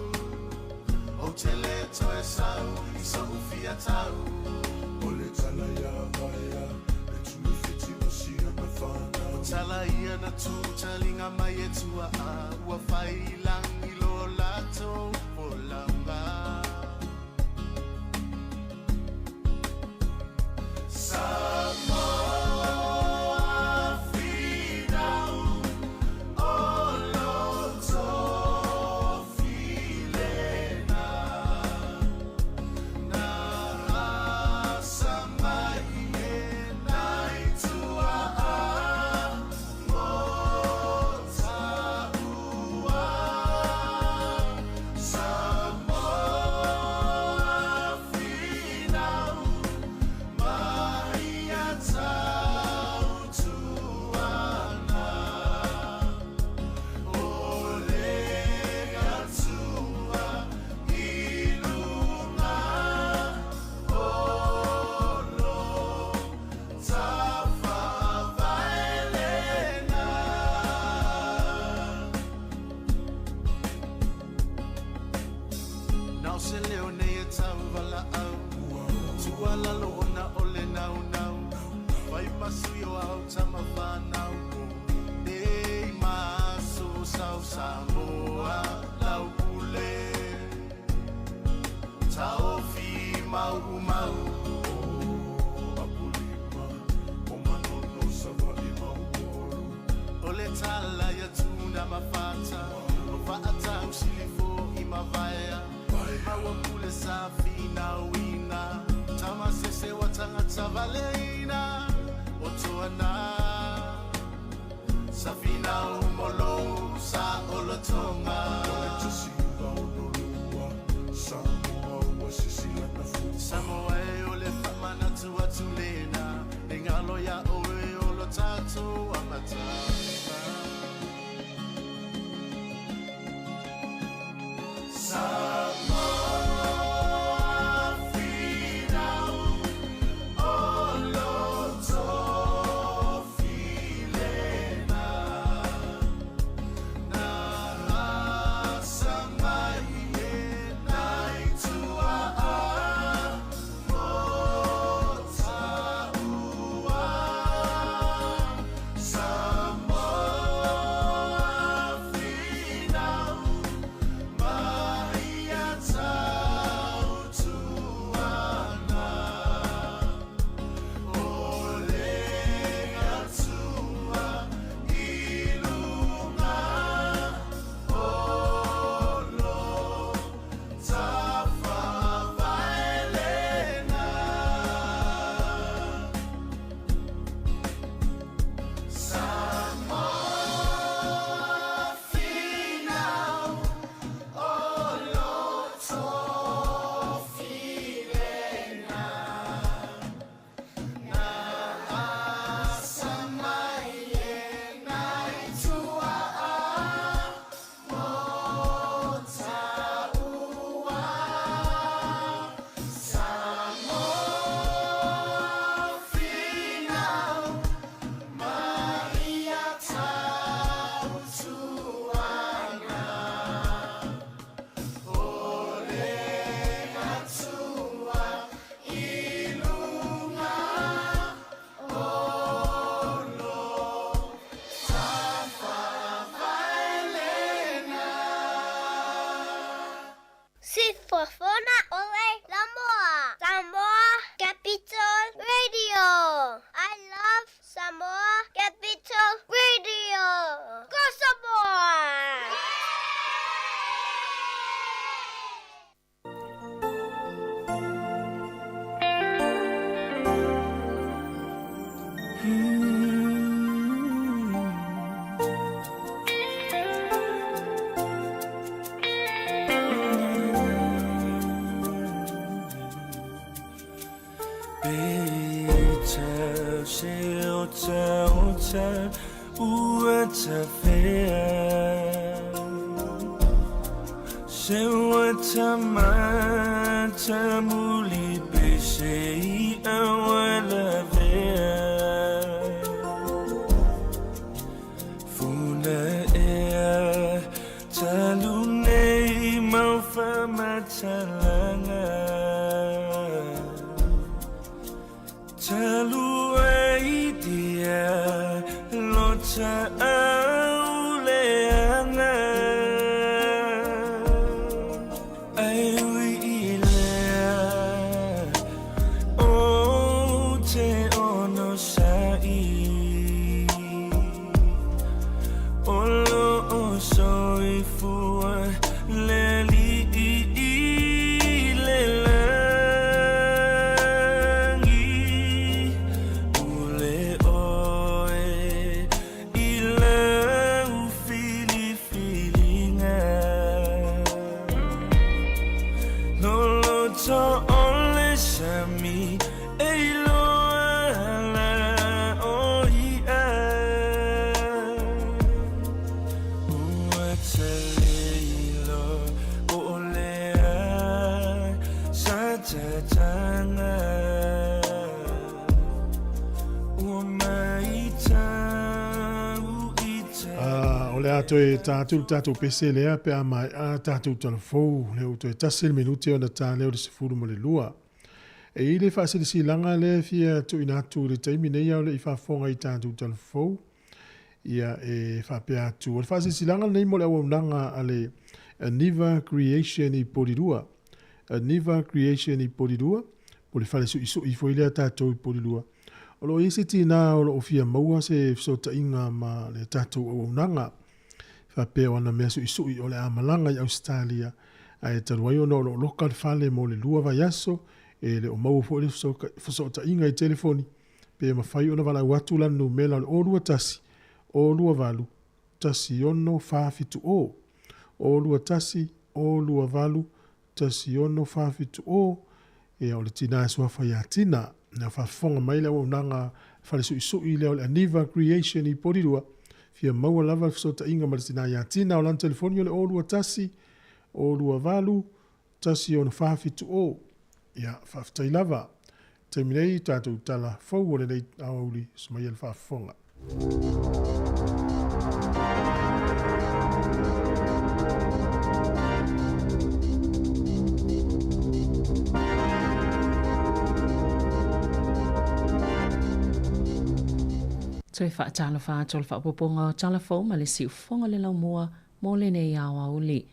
o te le toe sau i so ufia tau o le tala ia vaia e tui fiti o sia na whanau o tala ia na tu talinga mai e tua a ua whai langi lo lato o launga Mo to e tātou pese lea pe a mai a tātou telefou leo to e tasel minuti o na tā leo de sefuru mo le lua. E i le whaasirisi langa le fia tu inatu le taimi nei au le i whaafonga i tātou telefou. Ia e whapea atu. O le whaasirisi langa nei mo le au nanga ale Aniva Creation i Porirua. Aniva Creation i Porirua. Po le whale su iso i foilea tātou i Porirua. O lo isi tina o lo ofia maua se fsota inga ma le tātou au nanga. Whapea wana mea su isu i o le amalanga i Australia. A e taruai o no lo lokal fale mo le lua vai aso. E le o maua fo le fsota inga i telefoni. Pe mawhai o na wala watu lanu mela le orua tasi. Orua valu. Tasi ono whaafitu o. Orua tasi. Orua valu. Tasi ono whaafitu o. E o le tina e swawhai a tina. Na whafonga mai leo nanga whale su isu i leo le Aniva Creation i Porirua. Fia maua lava fsota inga maratina ia tina o lan telefoni o le orua tasi, orua valu, tasi o na whaafitu o. Ia whaftai lava. Taiminei tātou tala fau o le nei auli sumai el whaafonga. So e whaatala whaatol whaapoponga o talafo ma le si ufonga le lau mua mo le nei awa uli.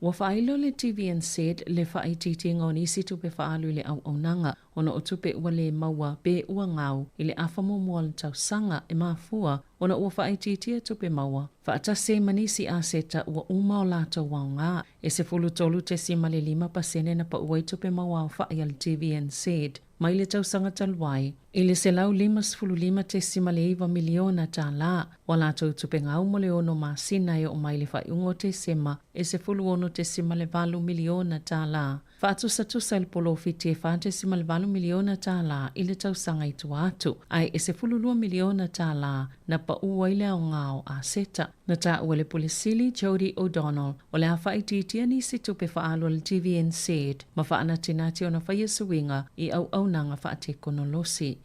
Wa whailo le TVNZ le whaaititi ngā nisi tupe whaalu le au nanga ona o tupe ua le maua pe ua ngau i le awhamo mua le tau sanga e mafua ona ua whaititia tupe maua. Whaatase manisi a seta ua uma o lato wau ngā e se fulu tolu te sima le 5% na pa uai tupe maua o whaia le TVNZ. Mai le tau sanga talwai, i le se lau 5.5 te sima le 1 miliona tā la, wa lātou tupe ngau mo le ono māsina e o mai le whaiungo te sema, e se fulu ono te sima le 4 miliona tā la. Whaatusa le polofi te whaate sima le 4 miliona tā la, i le tau sanga i tu atu, ai e se fulu 2 miliona tā la, na pa ua i le au ngao a seta. Na tā ua le polisili Jody O'Donnell, o le a whaititia ni si tupe whaalo le TVNZ, ma whaana tinati o na whaia suinga i au nanga whaate konolosi.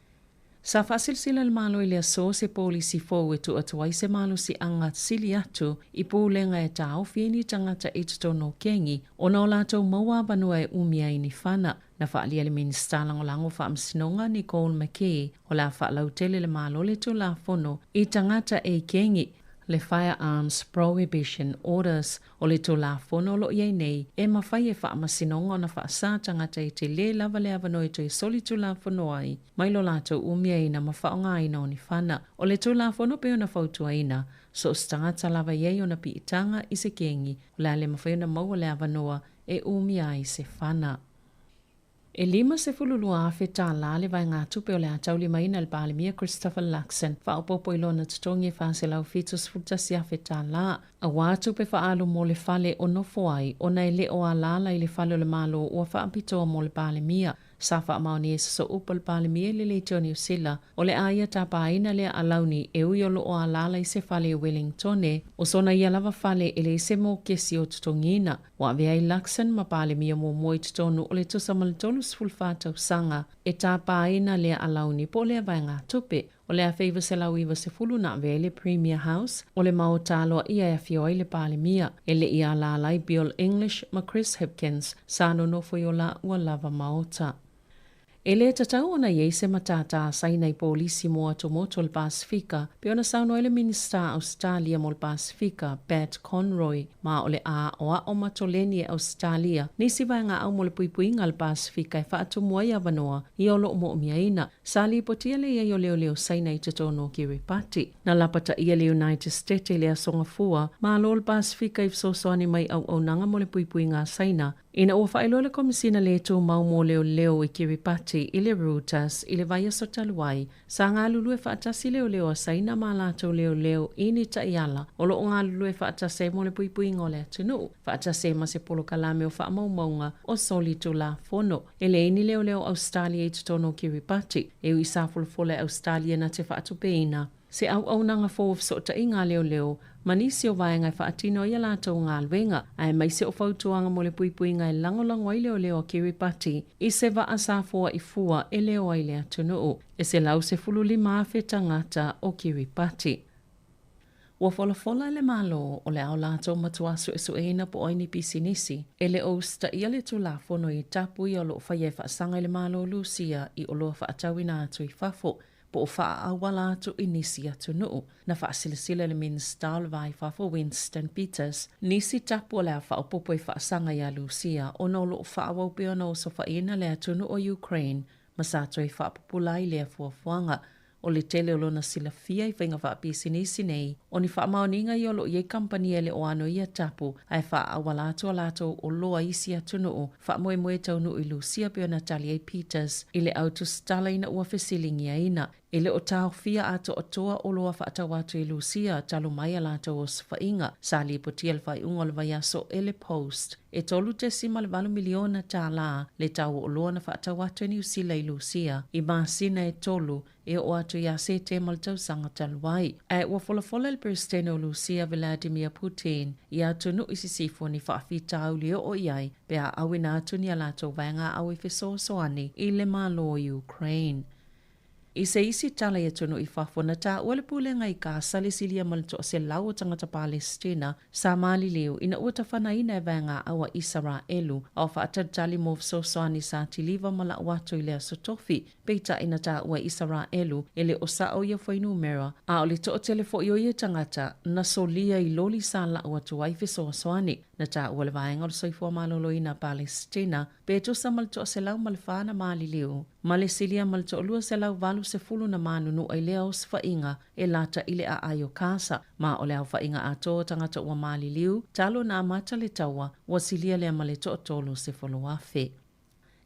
Sa whasilsila le malo i lea so se polisi fōu e tu atuai se malo si anga sili atu i pōlenga e tāo whieni tangata e tutono kengi o na o lātou maua banua e umia i ni whana. Na whaalia le minister langolango whaamsinonga Nicole McKay o la whaalautele le malo le tu la fono i tangata e kengi. Le Firearms Prohibition Orders o le tō la whono lo iei nei e mawhai e whaamasinonga na whaasa tangata i te le lava le avano i te soli tō la whono ai, mai lo lato umia ina mawhaonga ina o ni whana. O le tō la whono pe o na whautua ina, so stangata lava iei o na pi itanga i se kengi, o la le mawhai o na maua le avanoa e umia i se whana. E 5.10 afe tā la le vai ngā tupe o le atau lima ina le pālemia Christopher Luxon. Whaopopo ilo na tutongi e whaase lau fitus futasi afe tā la. A wā tupe whaalu mo le fale o nofo ai, o nei le o a lala i le fale o le malo o a whaapitoa mo le pālemia. sa whaamaoni e so upal palemia le le New Zealand o le aia tapaina le alauni e ui o loo a lala i se fale e Wellington o sona ia lava fale e le se mo kesi o tutongina wa vea i Luxon ma palemia mo moi tutonu o le tusa maltolu sfulfata usanga e tapaina le alauni po le vanga tupe o le a feiva se lau iwa se fulu na vele Premier House o le mao taloa ia e fioi le palemia e le ia la lai Bill English ma Chris Hipkins sa no nofo i o la ua lava maota. E le tatau ona iei se matata saina i polisi mo ato moto le Pasifika, pe ona sauno ele Minister Australia mo le Pasifika, Pat Conroy, ma o le a oa o matoleni e Australia, nisi vaenga au mo le puipuinga le Pasifika e whaatu mua i avanoa, i olo o mo miaina, sali potia le iei o leo leo saina i tatono Kiribati. Na lapata ia le United States le asonga fua, ma lo le Pasifika i fsosoani mai au nanga mo le puipuinga saina, ina ua whaelo le komisina le tō mau mo leo leo i Kiribati i le Reuters i le vai so taluai. Sa ngā lulu e whaatasi leo leo a saina ma lātou leo leo i ni taiala o lo ngā lulu e whaatase mo le puipui ngole atunu. Whaatase ma se polo kalame o whaamaumaunga o solito la fono. E le ini leo leo Australia i tutono Kiribati e ui sa fulfole Australia na te whaatupeina. Se au nanga fōf so ta i ngā leo leo, manisi o vaenga i whaatino i lātou ngā alwenga, ai mai se o whautuanga mo le puipui ngai langolango i leo leo Kiribati, i se va asafua i fua e leo ai lea tunuu, e se lau se fululi maafe tangata o Kiribati. Ua whalafola le malo o le au lātou matuasu e sueina po oini pisinisi, e le osta ia le tulafono i tapu i olo whaie whaasanga le malo Lucia i olo whaatawina atu i fafo, po o wha awala atu inisi atu nuu. Na wha silasila le Minister le vai whafo Winston Peters, nisi tapu le a wha opopo i wha sanga ia Lucia o nolo o wha awaupe o no so wha ina le atu nuu o Ukraine, masato i wha populai le a fuafuanga, o le tele o lona sila fia i whainga wha pisinisi nei, o ni wha maoninga i olo i e kampani ele o ano ia tapu, ai wha awala atu alato o loa isi atu nuu, wha moe moe tau nuu i Lucia pio Natalia Peters, i le auto stala ina ua fesilingi a ina, e le o tau fia ato o toa o loa whaatau atu i Lucia talo mai alato o sfainga, sa li potia le whai unga le vaiaso e le Post, e tolu te sima le 1 miliona tā la le tau o loa na whaatau atu ni usila i Lucia, i maasina e tolu, e o atu ia se te maltau sanga taluai. E ua folafola le Presidente o Lucia Vladimir Putin, i atu nu isi sifo ni whaafita au leo o iai, pe a awina atu ni alato vaenga au i fesosoani i le malo o Ukraine. I se isi tala e tunu i whafona ta ua le pulenga i ka sali silia malto se lau o tangata Palestina sa mali leo ina ua tawhana ina e vanga awa Israelu au whaatadali mo soani sa tiliva mala watu i lea sotofi peita ina ta ua Israelu ele o sa o ia whainu mera a o le to o telefo i o ia tangata na solia i loli sa la watu waife soani na ta ua le vaenga o le soifua malolo ina Palestina peto sa malto se lau malfana mali leo male silia malto lua se lau valu se fulu na manunu ai lea o sfainga e lata ile a ayo kasa ma o lea fainga ato tangata ua mali liu talo na amata le taua wa silia lea male to tolu se folo afe.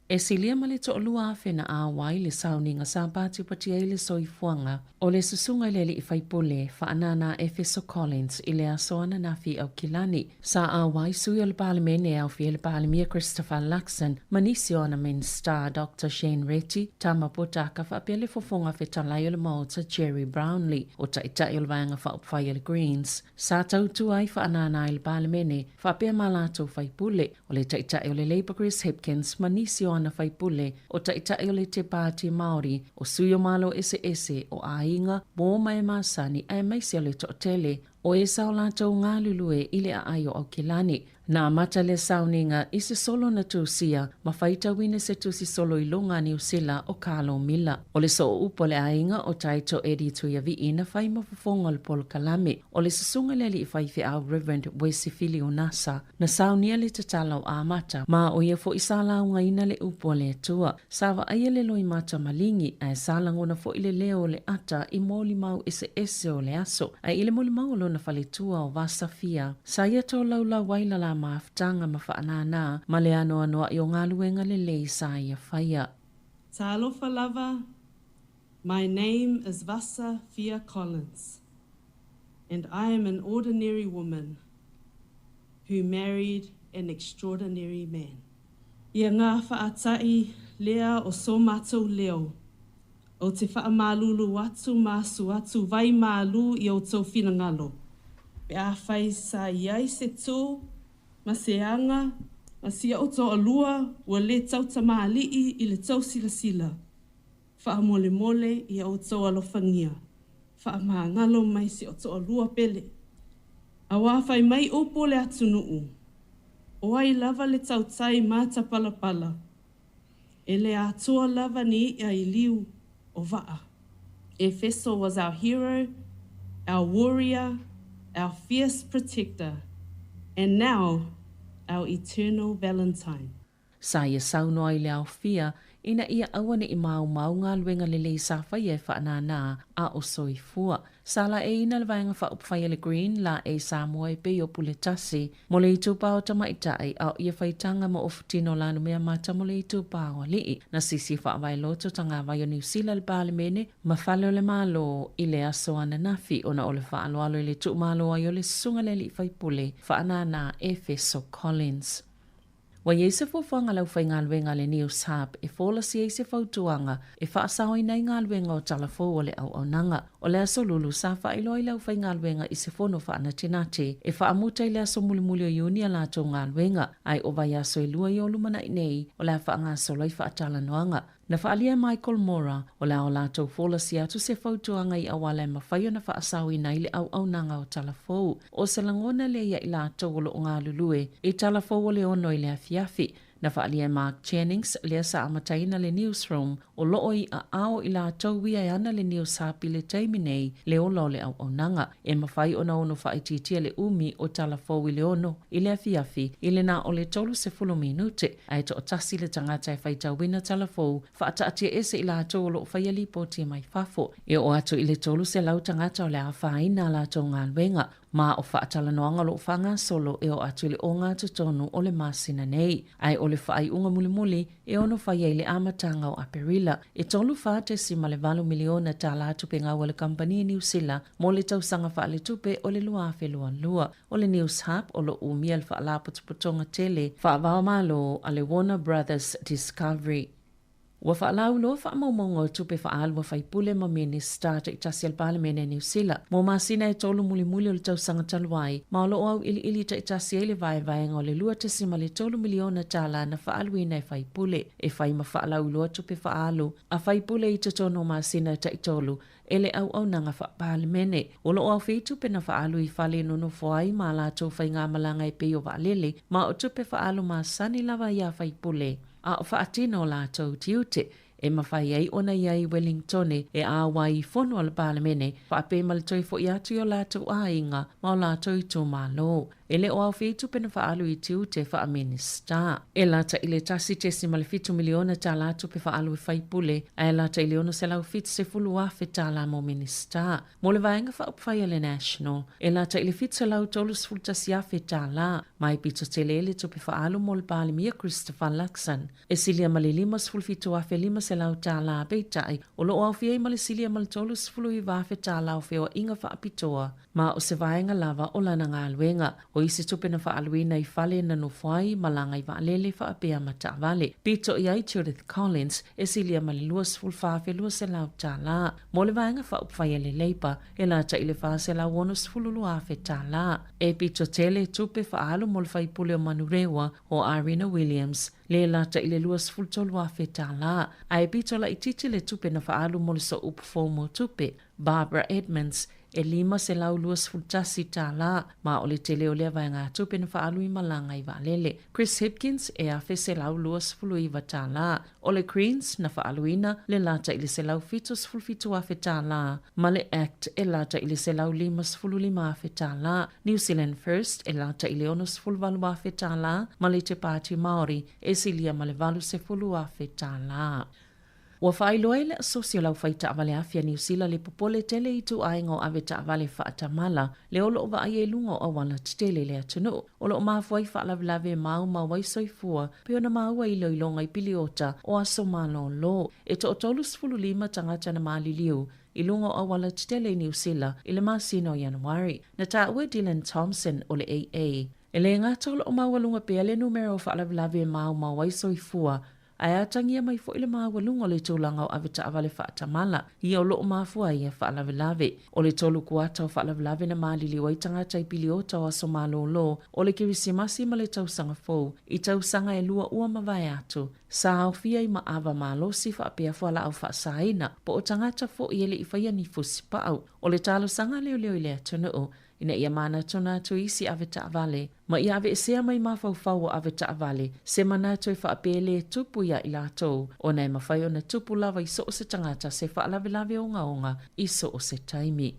E silia male to lua afe na awai le sauninga sa pati patia ile soifuanga o le susunga lele i faipole whaanana Efeso Collins i lea soana na fi au kilani. Sa awai sui al parlimene au fi al parlimia Christopher Luxon manisi ona Minister Dr. Shane Retty tama potaka whapia le fofonga fetalai o le mauta Jerry Brownlee o taita i vanga whaupwhai le Greens. Sa tautu ai whaanana il parlimene whapia malato faipule o le taita i le Labour Chris Hipkins manisi ona faipule o taita i le te pāti Māori o suyo malo ese o ainga mō mai masani ai maisi le totele o e sao lātou ngā lulue ile a aio au kilani. Nā mata le sauninga i se solo na tūsia, ma whaita wine se tūsi solo i longa ni usila o Carlo Miller. O le so upo le ainga o taito edi tuia vi ina whai mafafonga le polo kalame. O le sasunga leli i whaife au Reverend Wesifili o Nasa. Na saunia le tatala o amata, ma o ia fo isala unga ina le upo le tua. Sawa aia le loi mata malingi, a salangona fo ile leo le ata i moli mau ese o le aso. A ile moli mau lo na faletua o Vasafia. Sa ia tō laula waila la maaftanga mawhaanana ma le anoa noa i o ngā luenga le lei sa ia whaia. Talofa lava, my name is Vasa Fia Collins, and I am an ordinary woman who married an extraordinary man. Ia ngā whaatai lea o so mātou leo. O te whaamalulu atu māsu atu vai mālu i o tau whinangalo. Pe a whai sa iai se tū, ma se anga, ma sia o tō alua, ua le tau tamālii i le tau sila sila. Wha mole mole i o tō alofangia. Wha ngalo mai si o tō alua pele. A wā whai mai o pole atu nuu. O ai lava le tau tai māta pala pala. E le atoa lava ni ia i liu o waa. Efeso was our hero, our warrior, our fierce protector, and now our eternal Valentine. Sa ia saunoa i le au fia, ina ia awane i mau ngā luenga lelei sa whai e whaanana a o soifua. Sala e ina le vaenga wha upwhai le green la e Samoa e pe o puletasi. Mo le itu pao tama itai au ia whaitanga mo ofutino lanu mea mata mo le itu pao alii. Na sisi wha vai loto tanga vai o New Zealand pale mene ma whale o le malo i le aso ana nafi ona o le wha alo alo i le tu malo ai o le sunga le li whaipule whaanana Efeso Collins. Wa yeise fofanga lau whai ngā luenga le News Hub e whola si eise fautuanga e whaasao i nei ngā luenga o talafo o le au nanga. O le aso lulu sa whailo i lau whai ngā luenga i se whono whaana tinate e whaamuta i le aso mulimuli o iuni a lato ngā luenga ai o vai aso i lua i o lumana i nei o le wha ngā solo i whaatala noanga. Na whaalia Michael Mora o le au lato whola si atu se fautuanga i awale ma whaio na whaasao i nei le au nanga o talafo. O se langona le ia i lato o lo ngā lulue i talafo o le ono i le afiafi. Na whaalia Mark Jennings lea sa amataina le newsroom o loo i a ao i la tau wia e ana le news hapi le taimi nei le o lo le au nanga. E mawhai ona ono whaititia le umi o talafo i le ono i le afiafi i le na o le tolu se fulu minute ai to o tasi le tangata e whaitau wina talafo whaata atia ese i la tau o lo whaiali po tia mai fafo. E o atu i le tolu se lau tangata o le a whaina la tau ngā luenga. Ma o whaatala noanga lo whanga solo e o atu le o ngā tutonu o le masina nei. Ai o le whaai unga muli e ono whai e le amatanga o Aperila. E tolu whaate si ma le 2 miliona ta la tupe ngā wale kampani New Zealand mo le tausanga wha le tupe o le lua afe lua. O le News Hub o lo umia le wha la putuputonga tele wha vao malo a le Warner Brothers Discovery. Wa whaalau loa whaamaumongo tupe whaalua whaipule ma minister te itasi al parlemene New Zealand. Mo masina e tolu mulimuli o le tausanga taluai, ma lo au ili te itasi e le vaenga o le lua tesi ma le 2 miliona tala na whaaluina e whaipule. E whai ma whaalau loa tupe whaalu, a whaipule i te tono masina te itolu, e le au nanga wha parlemene. O lo au whitupe na whaalu i whale nono whai ma la tau whai ngā malanga e peo waalele, ma o tupe whaalu ma sani lava ia whaipule. A o whaatino la tau tiute, e mawhai ai ona iai Wellington e a wai fono al parlemene, whaape malitoi fo i atu o la tau ainga, ma o la tau i tō malo. Ele o au whitu pena whaalu i tiu te wha minister. E lata ile tasi tesi male 5 miliona ta latu pe whaalu i whaipule, a e lata ile ono se lau fitu se fulu afe ta la mo minister. Mo le vaenga wha upwhai le national, e lata ile fitu se lau tolus fulta si afe ta la, mai pito te lele to pe whaalu mo le pāle mia Christopher Luxon. E silia male 5 fulfitu afe 5 se lau ta la beitai, o lo au fiei male silia male tolus fulu i vafe ta la o feo inga wha apitoa, ma o se vaenga lava o lana ngā luenga, o isi tupe na whaaluina i whale na no whai malanga i waalele whaapea mata wale. Pito i ai Judith Collins e silia mali luas fulwhawhe luas e lau tā la. Mo le vaenga whaupwhai e le leipa e la ta i le whaase la wonus fululu awhe tā la. E pito tele tupe whaalu mo le whaipule o manurewa o Irina Williams le la ta i le luas fultolu awhe tā la. A e pito la i titi le tupe na whaalu mo le so upufomo tupe Barbara Edmonds e 5 se lau luas fultasi tā la, ma o le tele o lea vai ngā tupe na whaalu i malanga i waalele. Chris Hipkins e awhe se lau luas fulu iwa tā la. O le Greens na whaaluina le lata i le se lau fitus fulfitu awhe tā la. Ma le Act e lata i le se lau 5 fulu 5 awhe tā la. New Zealand First e lata i le onus fulu walu awhe tā la. Ma le te Party Māori e silia ma le walu se fulu awhe tā la. Wa whailoa le asosio lau whaita awale afia New Zealand le popole tele i tu aingo ave ta awale whaatamala le olo ova ai e lunga o awala tele le atunu. Olo o mawhai whaalawelawe mau ma waisoifua pe ona maua i loilonga i piliota o aso malo lo. E to o tolus fulu 5 tangata na maaliliu i lunga o awala tele New Zealand i le masino Januari. Na ta ue Dylan Thompson o le AA. E le ngā tolo o mawalunga pe le numero o whaalawelawe mau ma waisoifua ai atangia mai fo ile mawalunga o le tūlanga o aweta avale whaatamala. Ia o loo mafua ia whaalavelave. O le tolu kuata o whaalavelave na maalili wa itangata ipili o tau aso malolo o le kirisimasi ma le tausanga fou. I tausanga e lua ua mawai atu. Sa au fia i maava malosi whaapea fuala au whaasaina po o tangata fo i ele i whaia ni fusipau. O le talo sanga leo leo ile atunu o. Ina ia mana tona tu isi aveta avale. Ma ia ave sea mai mawhauwhau o aveta avale. Se mana tu i whaapele tupu ia i latou. O nei mawhai o na tupu lava i so o se tangata se whaalavelave o ngaonga i so o se taimi.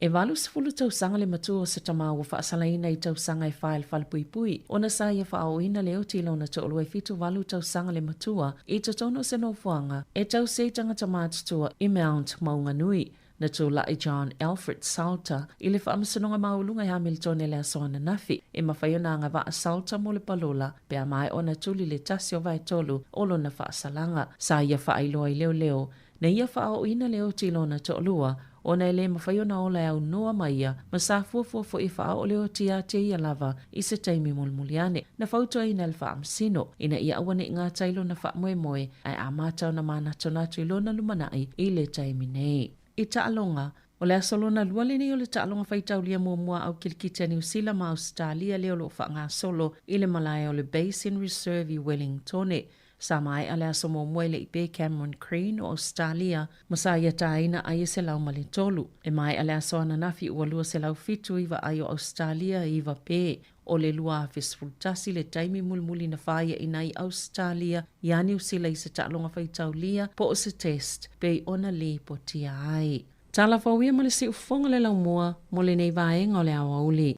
E walu se fulu tausanga le matua o se tamau o whaasalaina i tausanga i whael whalpuipui. O na sa ia whaoina leo tilo na te olua fitu walu tausanga le matua i tatono se no fuanga. E tau se tangata mātutua i Mount Maunganui. Na tō lai John Alfred Salter, i le whaamasanonga maulunga i Hamilton e le asoana nafi, e mawhaiona anga wa Salter mo le palola, pea mai o na tuli le tasi o vai tolu, olo na whaasalanga, sa ia whaailoa i leo leo, na ia whaao ina leo tilo na tō olua, o na ele mawhaiona o le au noa maia, ma sa fuafuafo i whaao leo tia te ia lava, i se taimi mulmuliane, na whautua ina le whaamasino, ina ia awane i ngā tailo na whaamoemoe, ai a mātau na mana tonatu i lona lumanai i le taimi nei. I taalonga, o le asolona luale ni o le taalonga whaitaulia mua au kilikite New Zealand ma Australia leo lo wha solo i le malaya o le Basin Reserve i Wellingtone. Sa mai a le aso mua le i Bay Cameron Crane o Australia, masaya taina a se lau mali tolu. E mai a le aso ananafi ua lua se lau fitu iwa ai o Australia iwa pe. O le lua fisfultasi le taimi mulmuli na whaia i nai Australia ia New Zealand i se taalonga whaitaulia po o se test pe ona li po tia ai. Tala whauia ma le si ufonga le lau mua mo le nei vaenga o le awa uli.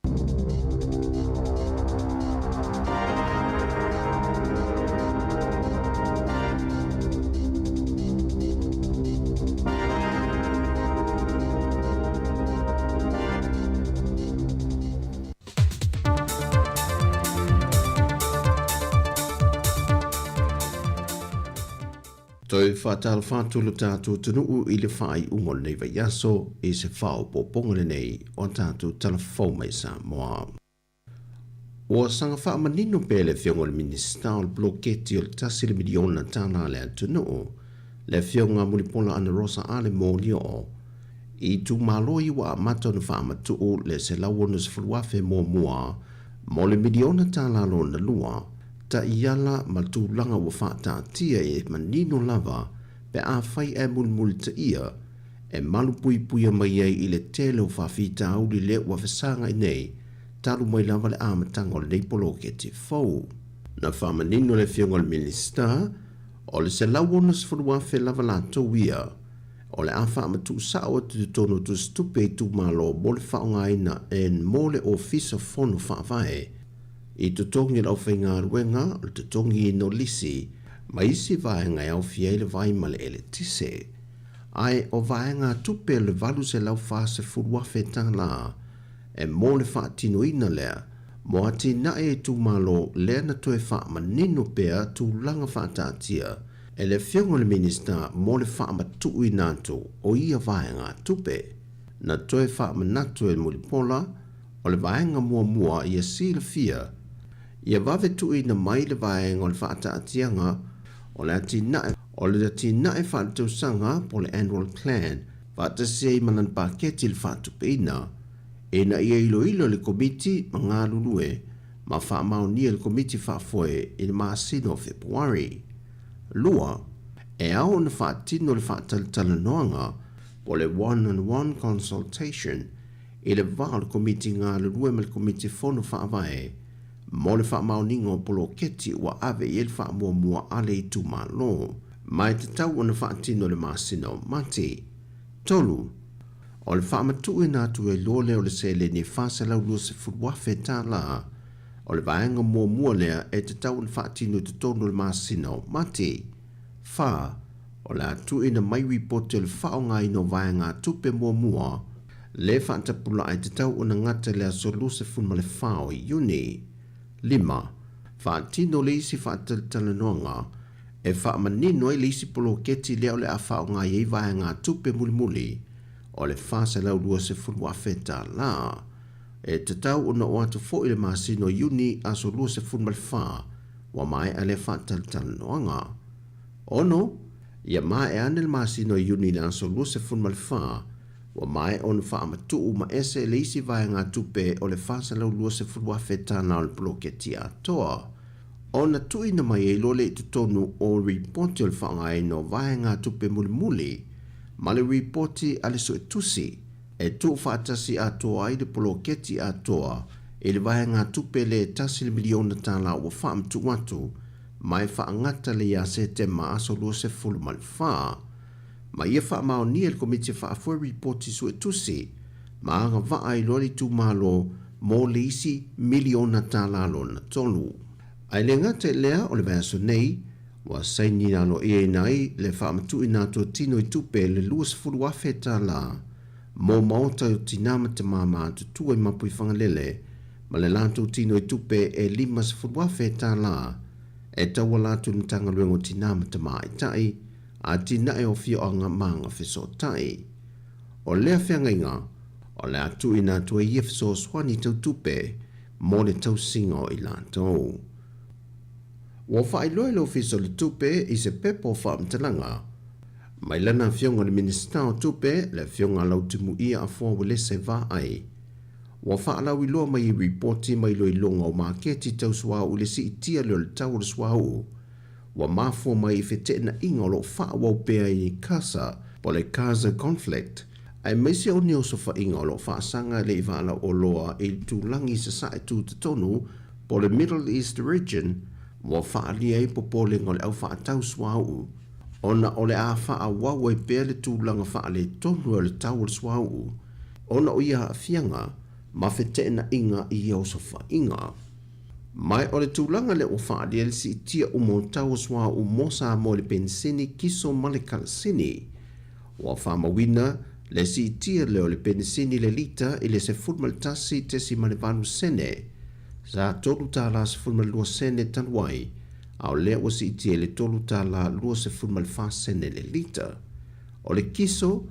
Toi whātala whātulu tātou tunuu i le whai ungol nei vai aso i se whao pōpongole nei o tātou talafau mai sa moa. O sanga wha manino pēle whiongo le minista o le bloketi o le tasi le miliona tāna le tunuu le whionga mulipola ana rosa ale mōni o i tu maloi wa amato na wha matuu le se lauona se fuluafe mua mo le miliona tāna lo na lua ta iala ma tūlanga wa whata tia e manino lava pe a whai e mulmuli ta ia e malu pui puia mai ei i le tele o whawhita au li le wa whasanga i nei talu mai lava le amatanga o le neipolo ke te fau. Na whamanino le whionga le minista o le se lauona se whanua whe lava la tauia o le a whamatu sao te tono tu stupe i tu malo mo le whaonga ina en mo le ofisa fono whawae i tutongi lau whainga ruenga o tutongi i no lisi ma isi vaenga au fiei le vai ma le ele tise. Ai o vaenga tupe le valu se lau whase furua whetala e mo le whaatino ina lea mo ati na e tu malo lea na toe wha manino pea tu langa whaatatia e le whiongo le minista mo le wha matu i nato o ia vaenga tupe na toe wha manatu e mulipola o le vaenga mua ia si le fia ia vave tui na mai le vaenga o le whaataatianga o le ati nae whaatausanga po le annual plan whaatasiei manan paketi le whaatupeina e na ia ilo le komiti ma ngā lulue ma whaamaunia le komiti whaafoe i le maasino Februari. Lua, e au na whaatino le whaatalatala noanga po le one-on-one consultation i le vāo le komiti ngā lulue ma le komiti fono whaavae mo le whaamauninga o polo keti wa ave i le whaamua ale i tu malo. Mai te tau o na whaatino le maasino mati. Tolu, o le whaamatu e nātu e lole o le sele ni whasa lau lua se furuafe tā la. O le vaenga mua lea e te tau le whaatino te tono le maasino mati. Wha, o le atu e na maiwi pote le whaonga i no vaenga tupe mua le whaatapula e te tau o na ngata le asolu se funma le whao i uni. 5. Whaatino le isi whaatatala noanga e whaamanino e le isi polo keti leo le a whaonga i vaenga tupe mulimuli o le whasa lau lua se funua feta la. E te tau o na o atu fo i le masino uni aso lua se funma le wha wa mai ale whaataltala noanga. Ono, ia mai anel masino yuni na so lua se fun malfa, wa mai on whaamatuu ma ese le isi vai ngā tupe o le whasa lau lua se fun wafetana o le bloketi atoa. Ona tui na mai e lole i tutonu o reporti o le whaangai no vai ngā tupe muli muli, ma le reporti ale so e tusi, e tu whaatasi atoa ai le bloketi atoa, e le vai ngā tupe le tasi le miliona tala o whaamtu watu, mai whaangata le ia se te maaso lua se fulu malfa. Ma ia whaamao ni el komiti whaafua reporti su e tusi, ma anga waa i lori tu malo mo le isi miliona tala lo na tolu. Ai le ngata lea o le vaso nei, wa saini nalo e nai le whaamatu i nato tino i tupe le lua se fulu wafe tala, mo maota o tinama te mama tutua i mapui whangalele, ma le lato tino i tupe e lima se fulu wafe tala, e taua latu ni tanga luengo tinama te maa i tai, a tina e o fio anga manga fiso tai. O lea whianga inga, o lea atu i nā tua ia fiso swani tau tupe, mo le tau singo i lātou. Wa whai loe lo fiso le tupe i se pepo whaamtalanga, mai lana fionga le minister o tupe, le fionga lau timu ia a fua wale se va ai. Wa whaalau i loa mai i reporti mai lo i longa o maketi tau swau le si itia leo le tau le swau. Wa mafua mai i fete na inga o lo wha wau pea i kasa po le Gaza conflict. Ai meisi o ni o sofa inga o lo wha sanga le i wala o loa i tu langi sa sa e tu te tonu po le Middle East region. Wa wha lia i popo le ngole au wha tau swau. Ona o le a wha wau e pea le tu langa wha le tonu o le tau le swau. Ona o ia a fianga ma fete na inga i o sofa inga. Mai o le tūlanga le o whaadia le si tia umo tau swa u mosa mo le pensini kiso male kalsini. Wa whamawina le si tia leo le pensini le lita i le se fulmal tasi te si male vanu sene. Sa tolu tala se fulmal lua sene tanwai, au le o si tia le tolu tala lua se fulmal fa sene le lita. O le kiso,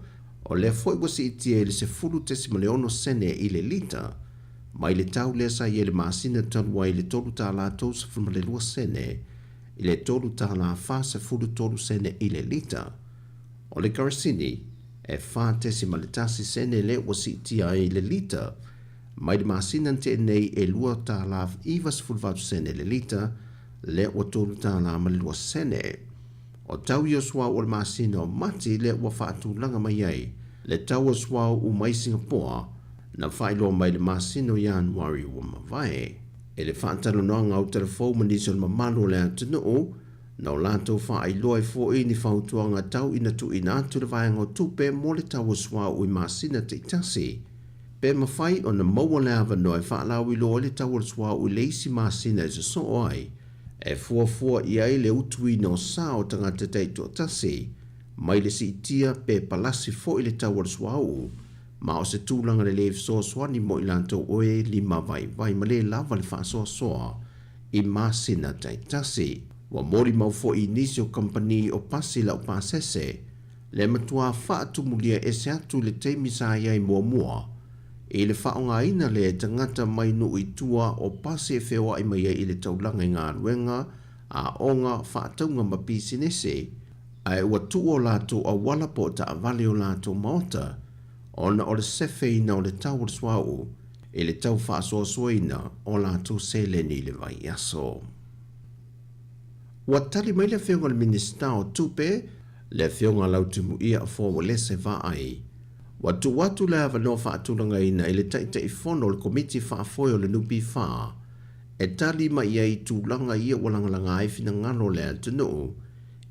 o le foi wa si tia le se fulu te si male ono sene i le lita. Mai le tau le sa ye le masina tanwa i le tolu tala tau se fulma le lua sene, i le tolu tala fa se fulu tolu sene i le lita. O le karasini, e fa te si maletasi sene le wasi tia i le lita, mai le masina te nei e lua tala iwa se fulu vatu sene le lita, le o tolu tala ma le lua sene. O tau i o swa o le masina o mati le wa fatu langa mai ai, le tau o swa o mai Singapore, na whailo mai le masino Januari wa mawai. E le whaatalo noanga au telefou maniso le mamalo le atunuu, na o lato whailo e fo i ni whautuanga tau ina tu ina atu le vaianga o tupe mo le tau swa ui masina te itasi. Pe mawhai o na maua le awa no e whaalau i loa le tau swa ui leisi masina e so ai, e fua i ai le utui no sao tangata teitu o tasi, mai le si itia pe palasi fo i le tau swa ui, ma o se tūlanga le leif soa swani mo i lanto oe lima vai ma le lava le wha soa i masina taitasi. Wa mori mau fo i nisio company o pasi lau pasese, le matua wha atumulia e se atu le teimi sa iai mua, i le wha onga ina le tangata mai nu i tua o pasi e whewa i mai i le taulanga i ngā ruenga, a onga wha ataunga ma pisinese, ai ua tuo lato a wala po ta avale o lato maota, ona o le sefe ina o le tau swau, e le tau whaasoasoina o la tu sele ni le vai aso. Wa tali mai le whionga le minister o tupe, le whionga lautimu ia a fōwa le se vai. Wa tu watu le ava no whaatulanga ina e le taita i whono le komiti whaafoi o le nupi wha, e tali mai ia i tūlanga ia walangalanga e fina ngano le atunu,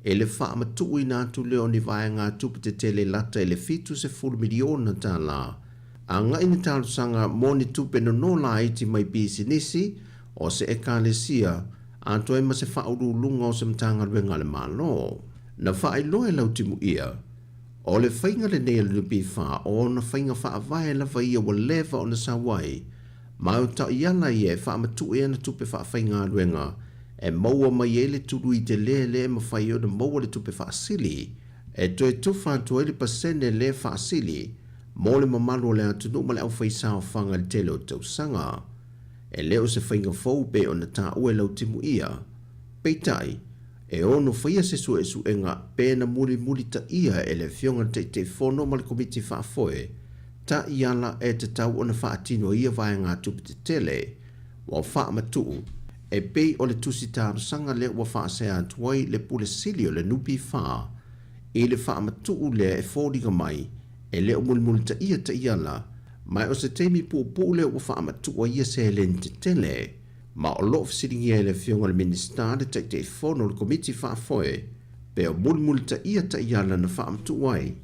e le wha amatui nā tu leo ni vai ngā tupu te tele lata e le fitu se fulu miliona tā la. A ngai ni tālu sanga mō ni tupe no no la iti mai pisi nisi o se e kālesia a to e ma se wha uru lunga o se mtanga ruenga le malo. Na wha ai loe lau timu ia, o le whainga le nea le nupi wha o na whainga wha avae la wha ia wa lewa o na sawai, ma o ta iala ia e wha amatui ana tupe wha whainga ruenga, e maua mai ele tulu i te le ma whai o na maua le tupe whaasili, e to e tuwha to ele pasene le whaasili, mo le mamalo le atunu ma le au whai sao whanga le tele o tau sanga. E leo se whainga fau pe o na ta ue lau timu ia, peitai e ono fia se su enga pena muli ta ia e le fionga te fono ma le komiti whaafoe ta iala e te tau ona whaatino ia vai ngā tupi te tele wa wha matu e pei o le tusi tāru sanga le wa wha se atuai le pule silio le nupi wha e le wha matu le e fōringa mai e le o muli ta iala mai o se teimi pūpū le wa wha matu ia se le te tele ma o lo fisiringi e le fionga le minister de te fono le komiti whaafoe pe o muli ta iala na wha matu ai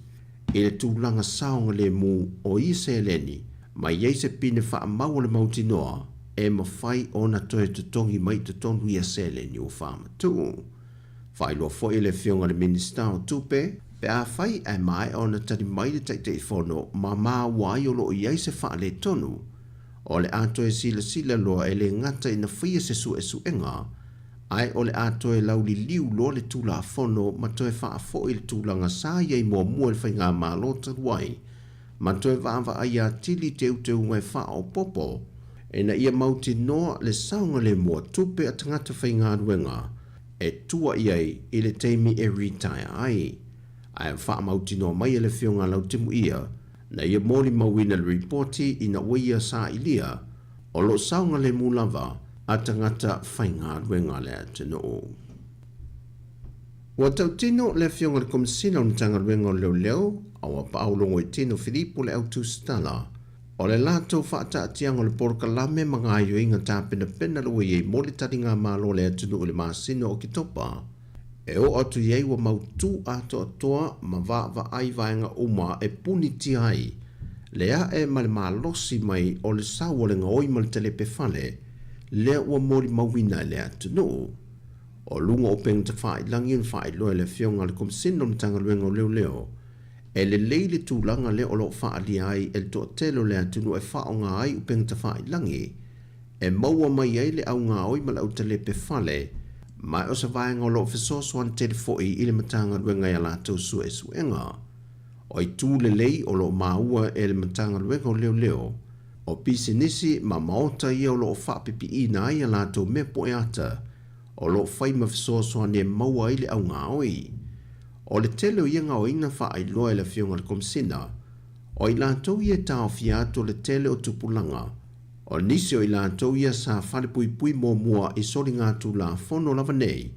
e le tūlanga saonga le mu o i se leni ma iei se pine wha mau le mauti noa e mawhai o na toe tutongi mai tutonu ia se leni o wha matu. Whai loa fo i le fionga le minister o tupe pe a whai e mai o na tari mai le te fono ma maa wai o lo iei se wha le tonu o le ato e sila loa e le ngata ina fia se su enga ai o le ato e lauli liu loa le tula a fono ma toe wha fo i le tūlanga sa iei mua le whainga malota wai ma toe wawa ai a tili teu ngai wha o popo e na ia mauti noa le saunga le mua tupe a tangata whainga ruenga e tua iei i le teimi e retire ai wha mauti noa mai e le fionga lau timu ia na ia moli mawina le reporti ina waia sa ilia o lo saunga le mulava a tangata whainga ruenga le atino. Wa tau tino le fionga le komisina o tanga ruenga o leo awa paulongo i tino Filipo le autu stala o le lato whaata atianga le porkalame mga ayo inga tāpena pena lua iei moli taringa malo le atino o le masino o kitopa e o atu iei wa mautu ato atoa ma va ai vaenga uma e puni ti ai lea e male malosi mai o le sawa le ngoi ma le telepe fale lea ua mori mawina le atino o lunga o peng te whai langi un whai loe le fionga le komisino le tanga luenga o leo e le leile tūlanga le o lo wha ali ai e le toa telo le atino e wha o ngā ai u peng te whai langi e maua mai ai le au ngā oi ma le au telepe fale mai o sa vaenga o lo fesosoan telefoi i le matanga ruenga ia lātou suenga. O i tū le lei o lo maua e le matanga ruenga o leo o pisi nisi ma maota ia o lo whapipi i na ia lātou me poe ata o lo whaima fesosoan e maua i le au ngā oi. O le telo ia ngā oina wha ai loa e le fionga le komisina o i lātou ia tau fiato le tele o tupulanga o nisi o i lātou ia sa whale pui mua i sori ngā tū la fono lava nei,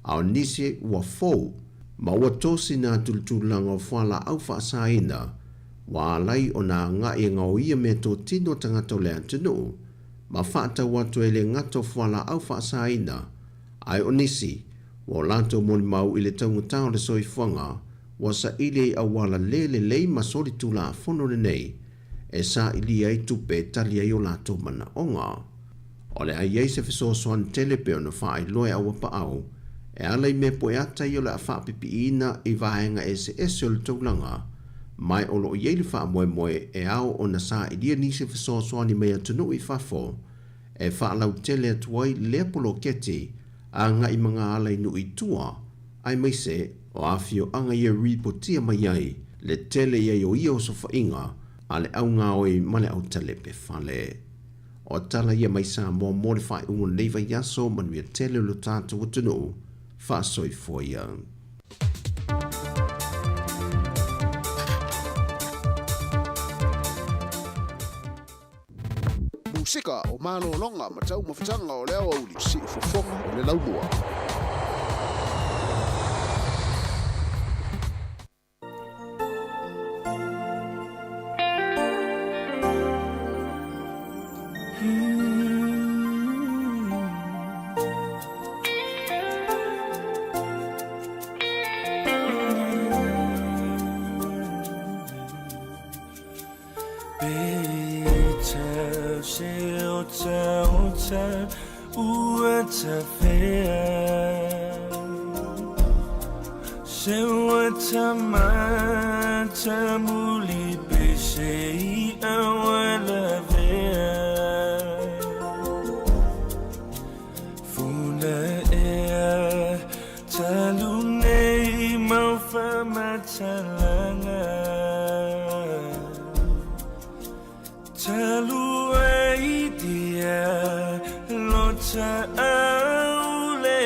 a o nisi ua fau, ma ua tosi ngā tūlanga o whala au wha saina, wa alai o nā ngā i ngā o ia me tō tino tangata o le antinu, ma whaata watu e le ngato whala au wha saina, ai o nisi, wa lātou moni mau i le taunga tau le soifuanga, wa sa ile a wala lei ma sori tū la fono le nei, e sa ili ai tupe tali ai o lātou mana onga. O le ai ei se fesosoan telepe o na whaai loe au apa au, e alai me poe ata i o le a whaapipi ina i vahenga e se o le taulanga, mai o lo i eili wha moe e au o na sa ili ni se fesosoan i mea tunu i whafo, e whaalau tele atuai lea polo keti, a nga i mga alai nu i tua, ai mai se o awhio anga i a ripotia mai ai, le tele i o ia o sofa inga, ale au ngā oi male au telepe whale. O tala ia mai sa mō mōre whai ungo neiva yaso manuia tele lo tātou utunu, whasoi fōia. Musika o malo longa ma tau mawhitanga o leo auli si ufofonga o le laumua. Talu ai dia lo ta au le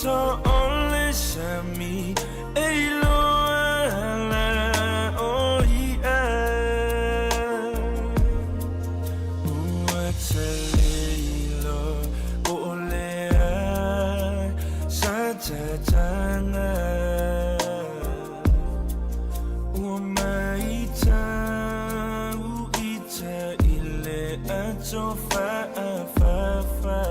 to ole sami eilo ala o ia uatsalilo ole sa tatanga umaita uita ile atofa afafa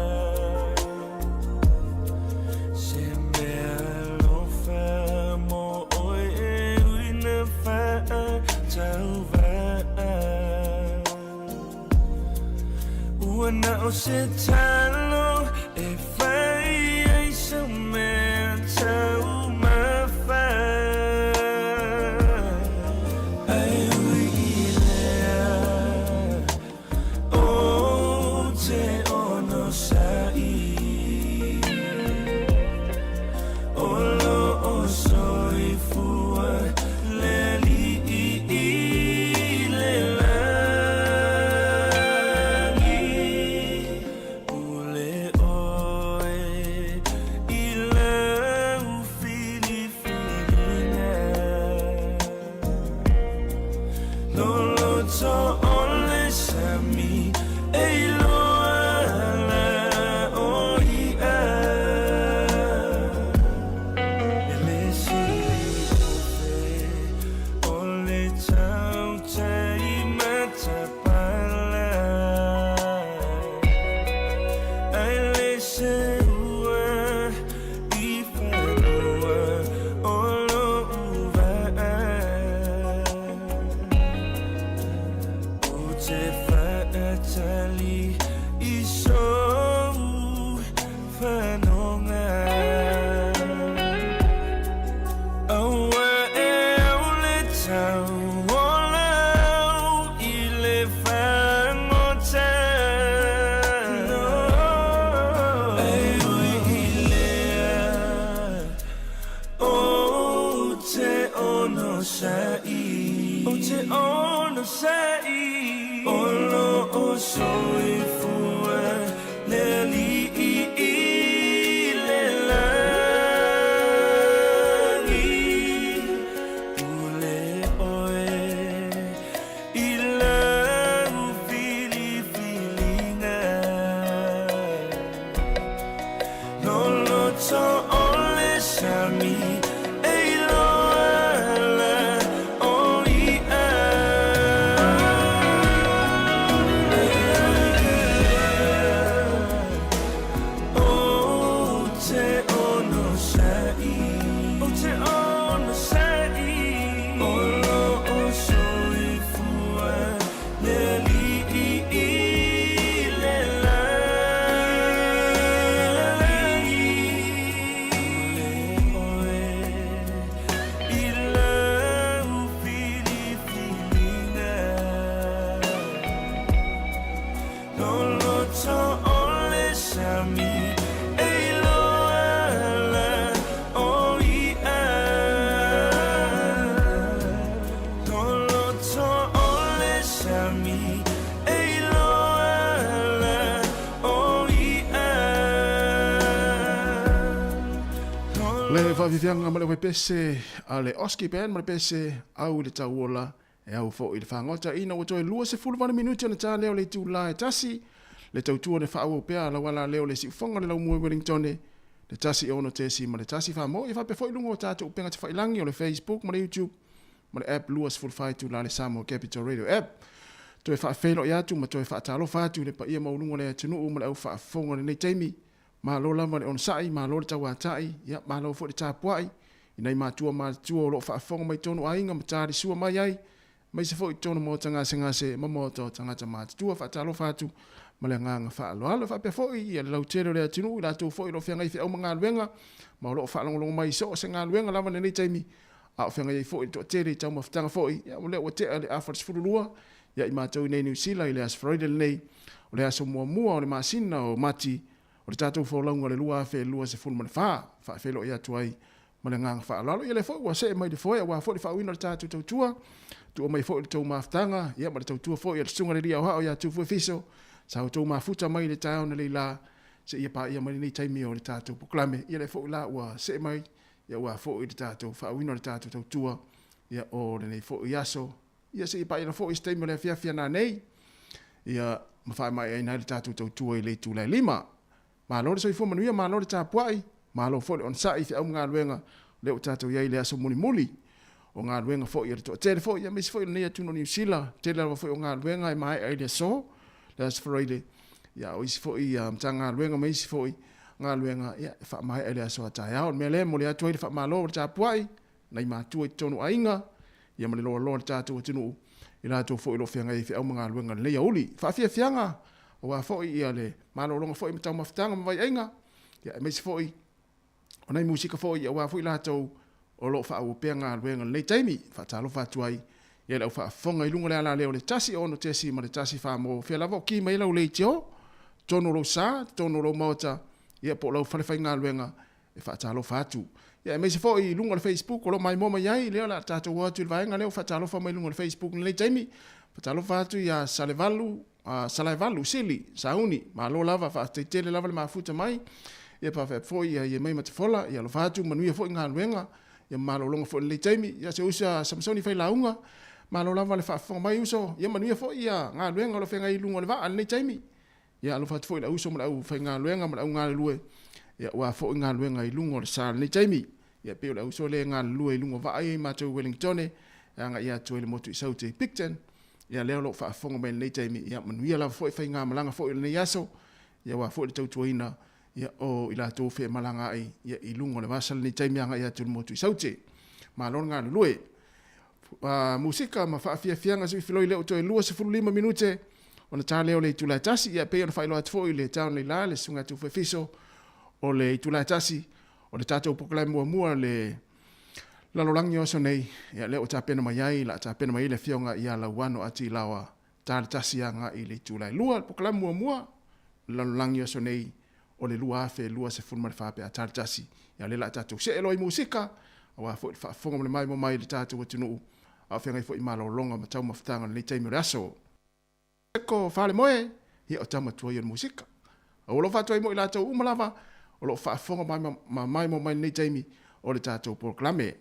na o se talo e fai ai sa me tau ma fa ai ui ilea o te ono sai o lo o soi fua le li i le la Vivianga ma le pese ale oski ben ma pese au le tauola e au fo i le whangota ina o toi lua se fulvana minuti na tā leo le tu la tasi le tautua ne whaau pea la wala leo le si ufonga le lau mua Wellington le tasi ono tesi ma le tasi whamo i whape fo i lungo o tātou upenga te whailangi o le Facebook ma le YouTube ma le app lua se fulfai tu la le Samoa Capital Radio app toi whaafelo i atu ma toi whaatalo whatu le pa ia maulungo le atunu ma le au whaafonga le nei teimi ma lo lava le on sai ma lo ta wa tai ya ma lo fo ta puai ina ma tua lo fa fonga mai tonu ainga ma tari sua mai ai mai se fo tonu mo tanga singa se mo to tanga ta ma tua fa ta lo fa tu ma le nga fa lo fa pe fo i le tero le tinu la tu fo lo fenga i fe o manga luenga ma lo fa lo mai so se nga luenga lava nei taimi a fenga i fo to tere ta mo tanga fo ya le o te ale afar fulua ya i ma to nei New Zealand ile as Friday nei o le aso mo o le masina o mati o le tātou whaulanga le lua fe lua se fulma le wha fe lo ia tuai ma le ngang wha lalo ia le fo wa se mai de fo wa fo le wha wina le tātou tautua tu o mai fo le tau maftanga ia ma le tautua fo ia le sunga le ria o hao ia tu fu fiso sa o tau mafuta mai le tāo na le la se ia pa ia mai nei taimi o le tātou puklame, ia le fo la ua se mai, ia ua fo i le tātou whaawino le tātou tau tua, ia o le nei fo i aso, ia se ia pa ia fo i staimi o le fiafia nā nei, ia mawhai mai ai nai le tātou tau tua i le tūlai lima, ma lo le soifua manuia, ma lo le tāpuai, ma lo fo le on sai fi au ngā luenga, le o tātou iai le aso muli muli, o ngā luenga fo i le toa, tele fo i a misi fo i le nei atuno New Zealand, tele alwa fo i o ngā luenga i mai ai le so, le aso freide, ia o isi fo i mta ngā luenga ma isi fo i ngā luenga, ia wha mai ai le aso atai au, mea le mo le atu ai le wha maa lo le tāpuai, nei mātua i tonu ainga, ia ma le loa loa le tātou atunu, i rātou fo i lo whianga i fi au ngā luenga le auli, wha fia fianga, o wā fo i ia le, mālo longa fo i matau mawhitanga ma vai ainga, ia mesi fo i, o nei musika fo i, o wā fo i rātou, o lo wha au pea ngā luenga le taimi, wha tālo whātuai, ia lau wha whonga i lunga le ala leo le tasi ono tesi ma le tasi wha mo, whia lavo ki mai lau le teo, tono lo sa, tono lo maota, ia po lau whalewhai ngā luenga, e wha tālo whātu. Ia mesi fo i lunga le Facebook, o lo mai moma iai, leo la tātou wātu il vaenga leo, wha tālo wha mai lunga le Facebook le taimi, wha tālo whātu ia Salevalu, Sili, Sauni, ma lo lava, wha teitele lava le mafuta mai, ia pa wha fo ia mai matafola, ia lo whātu manuia fo i ngā luenga, ia malo longa fo le taimi, ia se usa Samsoni fai launga, malo lava le whaafong mai uso, ia manuia fo ia ngā luenga lo whenga i lunga le waa le taimi, ia alo whaatu fo i la uso ma au whai ngā luenga ma au ngā lue, ia ua fo i ngā luenga i lunga le sa le taimi, ia peo la uso le ngā lue i lunga waa i mātou Wellingtone, ia ngā ia tue le motu i saute i Picton, ia leo lo whaafong mai le taimi, ia manuia lava fo i whai ngā malanga fo i le yaso, ia ua fo i le tautuaina, ia o i la tō whea malanga ai, ia i lunga le wasal ni taimi anga ia tū motu i saute. Ma lona ngā lue. Musika ma whaafia fianga sui filoi leo toi lua se 5 minute, o na tā leo le tūlai tasi, ia pēo na whailo atfo i le taon le la, le sunga tū whewhiso, o le tūlai tasi, o le tātou pokalai mua le lalolangi oso nei, ia leo tā pena mai ai, la tā pena mai le fionga ia la wano ati lawa, tā le tasi anga i le tūlai lua, pokalai mua, lalolangi oso nei, o le lua afe, lua se fulma le whape a tātasi. Ia le la tātou se eloi musika, a wā fo i whaafonga mo le mai le tātou atunu, a whengai fo i malo longa ma tau mawhitanga le teimi o aso. Eko whale moe, hi o tamatua i o musika. A lo whātua i mo i la tau umalava, o lo whaafonga mai le teimi o le tātou proklame.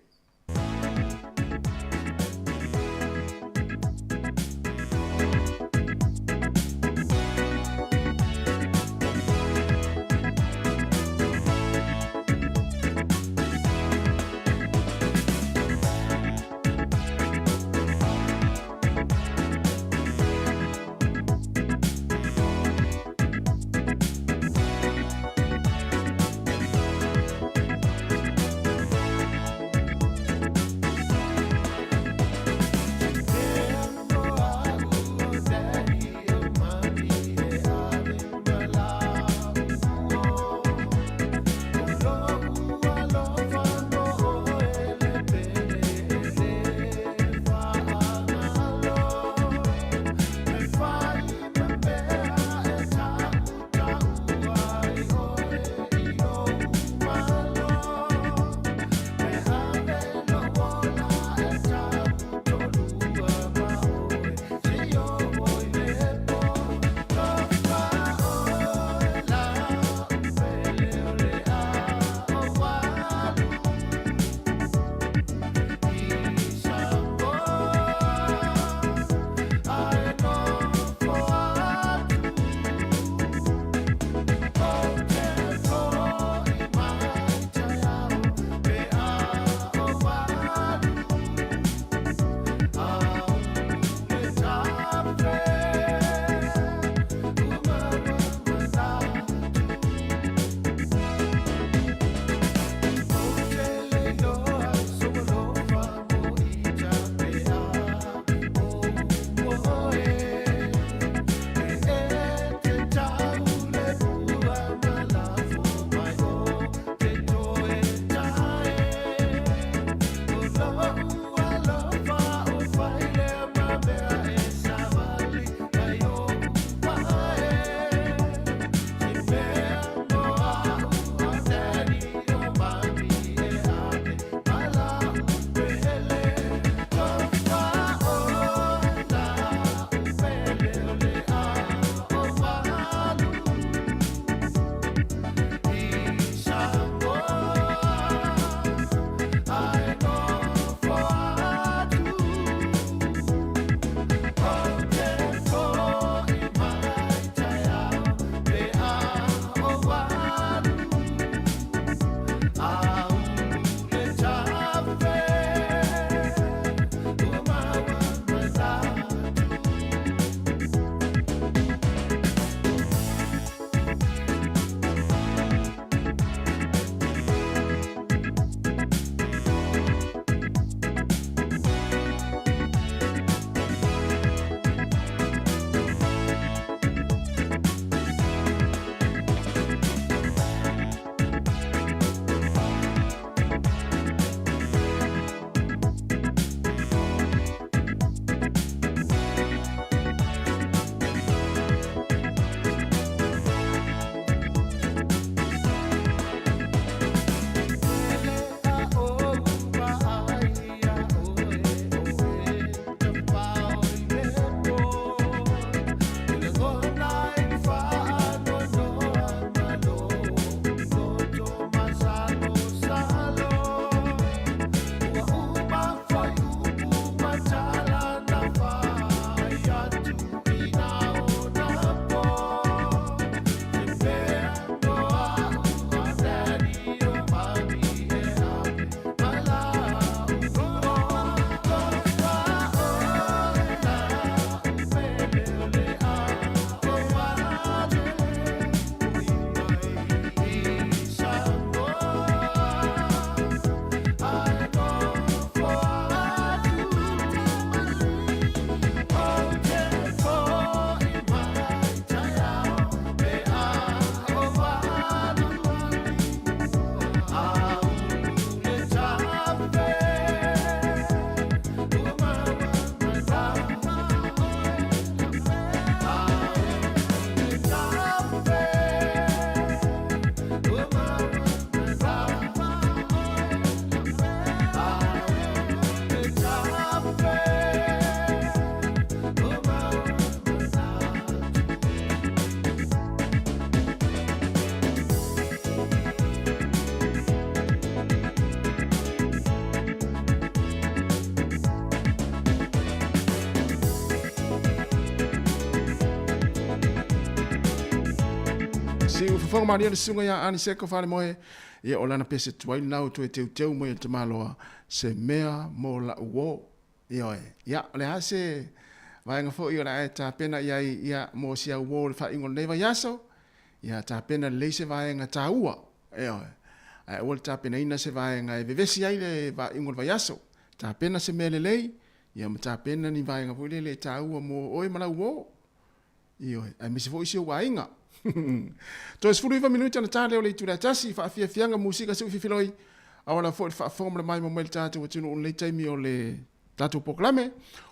fonga mani le sunga ya ani seko fale moe ia o lana pese tuai nau tu e teu mo ia te maloa se mea mo la uo ia le hase vai nga fo ia la ta pena ia mo sia uo le fa ingo neva yaso ia ta pena leise vai nga ta ua ai o ta pena ina se vai nga e vevesi ai le va ingo va yaso ta pena se mele lei ia ma ta pena ni vai nga fo le ta ua mo oi mala uo ai mi se fo isi wa inga to es fulu 5 minuti na tale o le tu la tasi fa fia fianga musika se fifiloi awala fo fa formula mai mo mel tatu tunu le taimi o le tatu proclame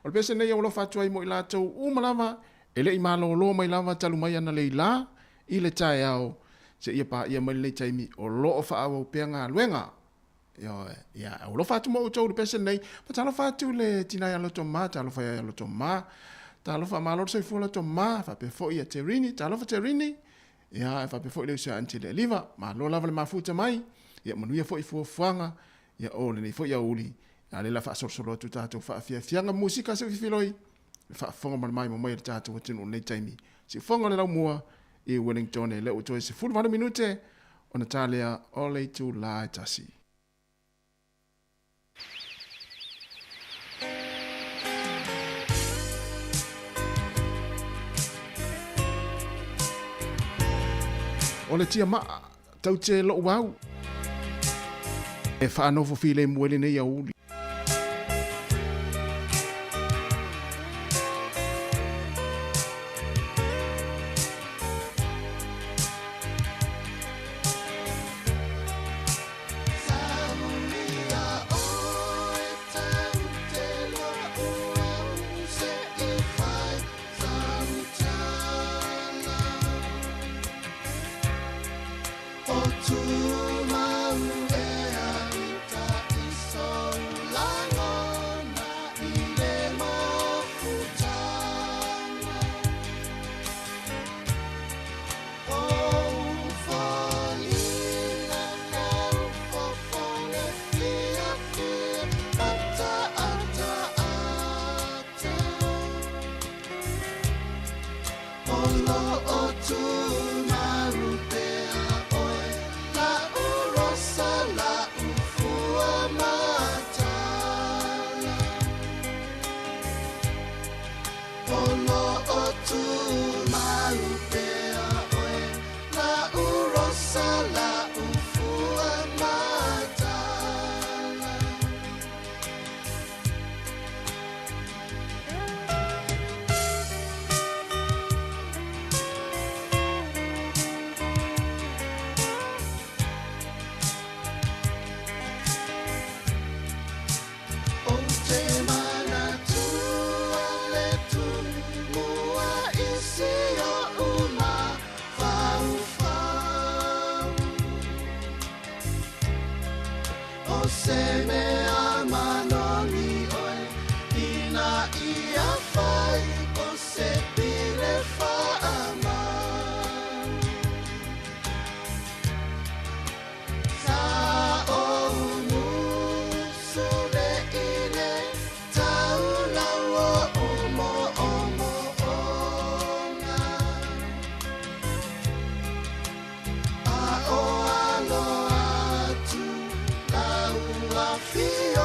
o le pese nei o lo fa tuai mo ila tu umalava ele imalo lo mai lava talu mai ana le la ile tai ao se ia pa ia mai le taimi o lo fa o penga luenga ia o lo fa tu mo to le pese nei pa talo fa tu le tinai lo tomata lo fa ya lo tomata talo fa malo se fu lo toma fa pe fo ia terini talo fa terini ia fa pe fo le sa anti le liva ma lo lava le mafuta mai ia manuia fo i fu fuanga ia o le fo ia uli ale la fa solo tu tato fa fianga musika se filoi fa fonga mai mo mai tato tinu le taimi si fonga le mua e Wellington e le o to se fu 20 minute on Italia ole tu la tasi. O le tia maa, tau te lo wau. E whaanofo file mwele nei a uli. Feel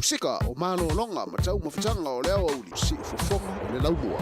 sika o malo longa ma tau mafutanga o leo au li si fofonga o le laumua.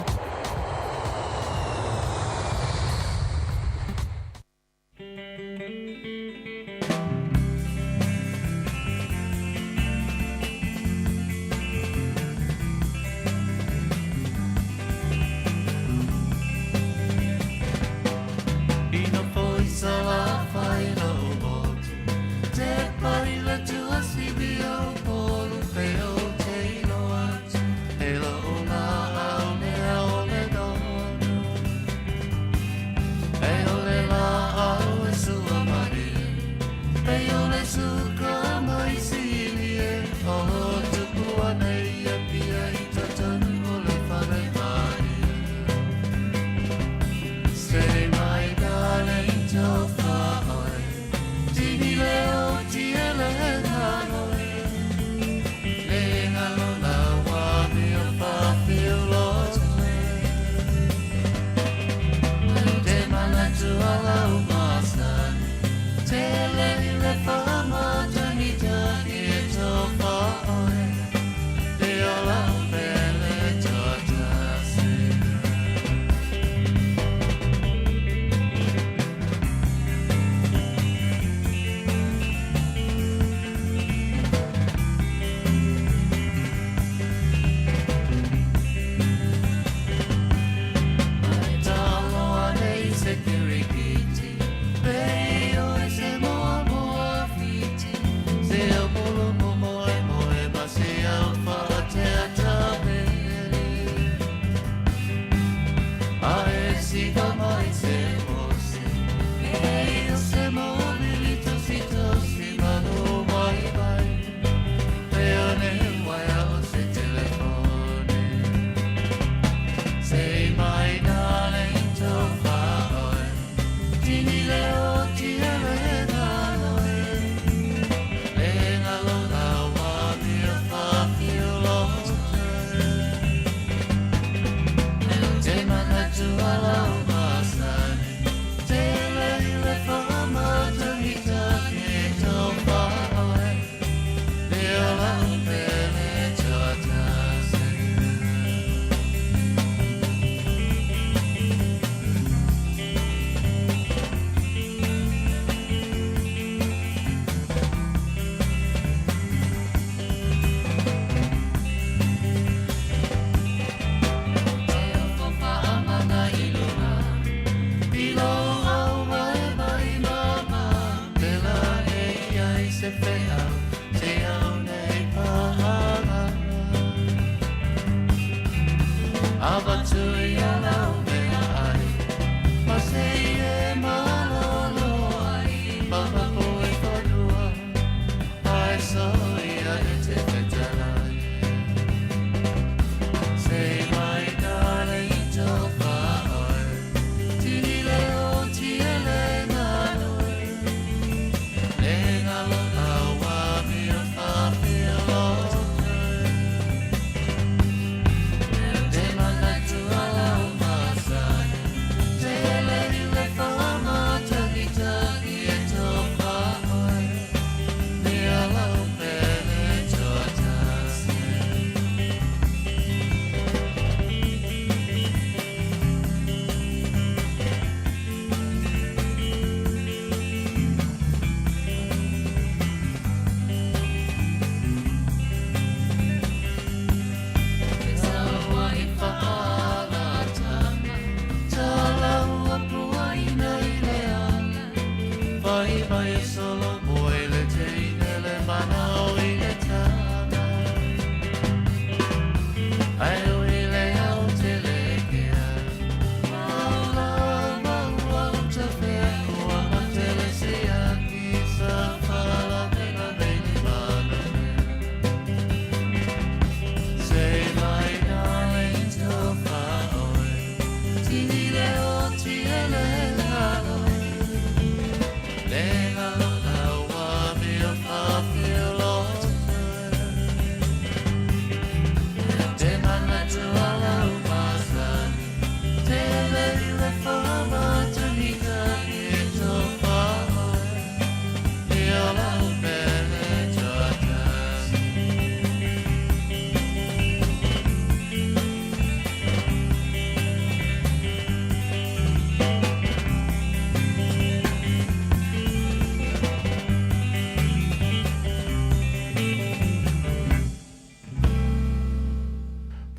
Lenga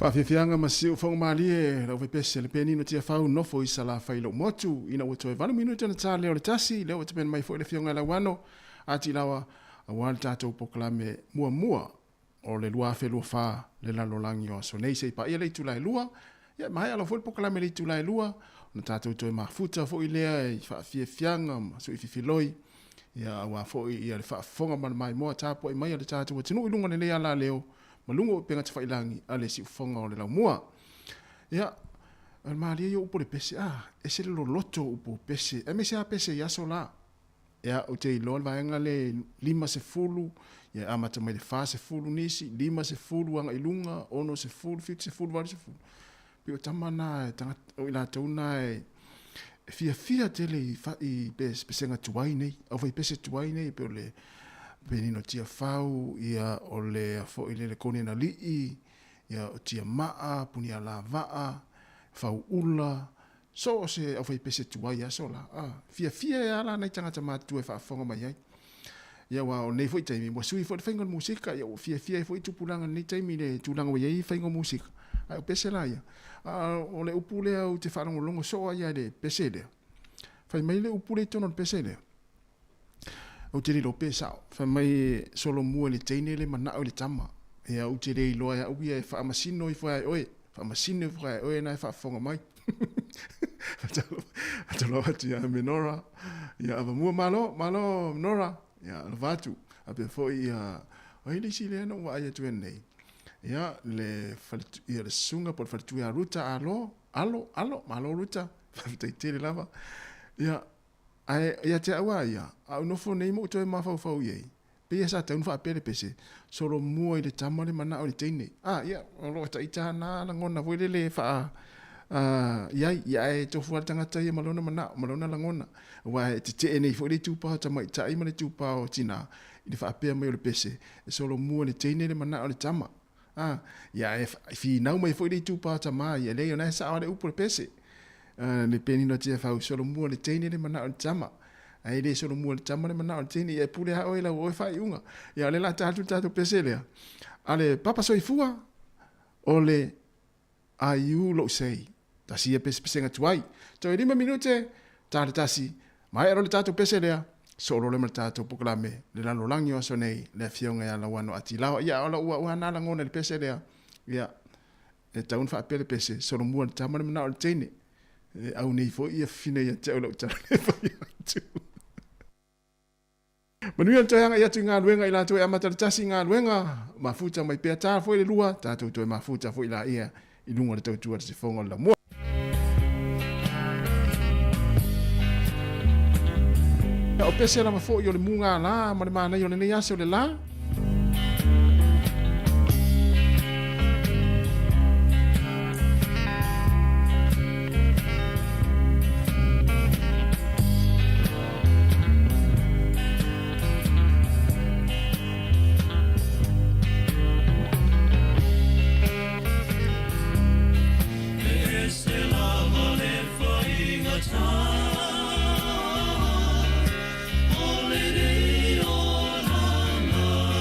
Whawhiwhianga ma siu whong malie, lau pese le penino tia whau nofo i sala whailo motu, ina ua toe 1 minuta na tā leo le tasi, leo te pen mai fo le whionga la wano, ati lawa a wale tātou poklame mua o le lua whelua wha le lalolangi o so nei sei pa ia le tulai lua, ia mai alo fo le poklame le tulai lua, na tātou toe mafuta fo i lea i whawhiwhianga ma so i whiwhiloi, ia awa fo i ia le whaafonga mana mai moa tāpo i mai ale tātou wa tinu ilunga le lea la leo, malungo o penga te whailangi ale si ufonga o le lau mua. Ia, al maria yo upo le pese, e se le loto upo pese, e me se a pese i aso la. Ia, o te ilo al vaenga le 5 se fulu, ia amata mai le 4 se fulu nisi, 5 se fulu anga ilunga, 1 se fulu, 5 se fulu, 2 se fulu. Pio tamana e tanga, o ila tauna e fia tele i pesenga tuai nei, au fai pese tuai nei, pio le penino tia fau, ia o le fo i le kone na lii, ia o tia maa, puni a la vaa, fau ula, so se au fai pese tuai aso la, fia e ala nei tangata matu e whaafonga mai ai. Ia wa o nei fo i taimi, wa sui fo i whaingon musika, ia o fia e fo i tupulanga nei taimi le tūlanga wai ai whaingon musika. Ai o pese la ia. O le upule au te whanongo longo soa ia le pese lea. Whai mai le upule tono le pese lea. O te rilo pesao, wha mai solo mua le teine le mana o le tama. E au te rei loa e au ia e whaamasino i whae oe. Whaamasino i whae oe na e whaafonga mai. Atalo atu ia menora. Ia ava mua malo menora. Ia alvatu. Ape foi ia oile si le no wa ia tu nei. Ia le ia le sunga por fatu ia ruta alo malo ruta. Fatai tele lava. Ia ia te awa ia, au nofo nei mo toi mafau iei. Pe ia sa taun wha pere pese, solo mua i le tamare mana o le teine. Ia, olo ta ita na langona, voile le wha, ia e tofu al tangata ia malona malona langona. Wa te nei fo le tupao tamai, ta ima le tupao tina, i le wha pere mai o le pese, solo mua le teine le mana o le tama. Ia e fi nau mai fo le tupao tamai, ia le ona e sa awa le upo le pese. Le penino tia fau solo mua le teine le mana o le tama. Ai le solo mua le tama le mana o le teine. Ia pule hao e la oi fai unga. Ia le la tatu pese lea. Ale papa soifua o le aiu lo sei. Tasi e pese nga tuai. Toi 5 minute tale tasi. Mai ero le tatu pese lea. Solo le tatu poklame. Le lalo langi o so nei. Le fionga ya la wano ati lao. Ia ola ua nala ngona le pese lea. Ia. E taun fa apele pese. Solo mua le tama le mana o le teine. Au nei fo ia fine ia te aulau tala ne fai atu. Manuia toianga ia tu ngā luenga i la toi amata le tasi ngā luenga. Mafuta mai pia tā fo i le lua. Tātou toi mafuta fo i la ia. I lunga le tautua te se fonga la mua. O pese la mafo i o le munga la. Ma le mana i o le nei ase o le la. Oh,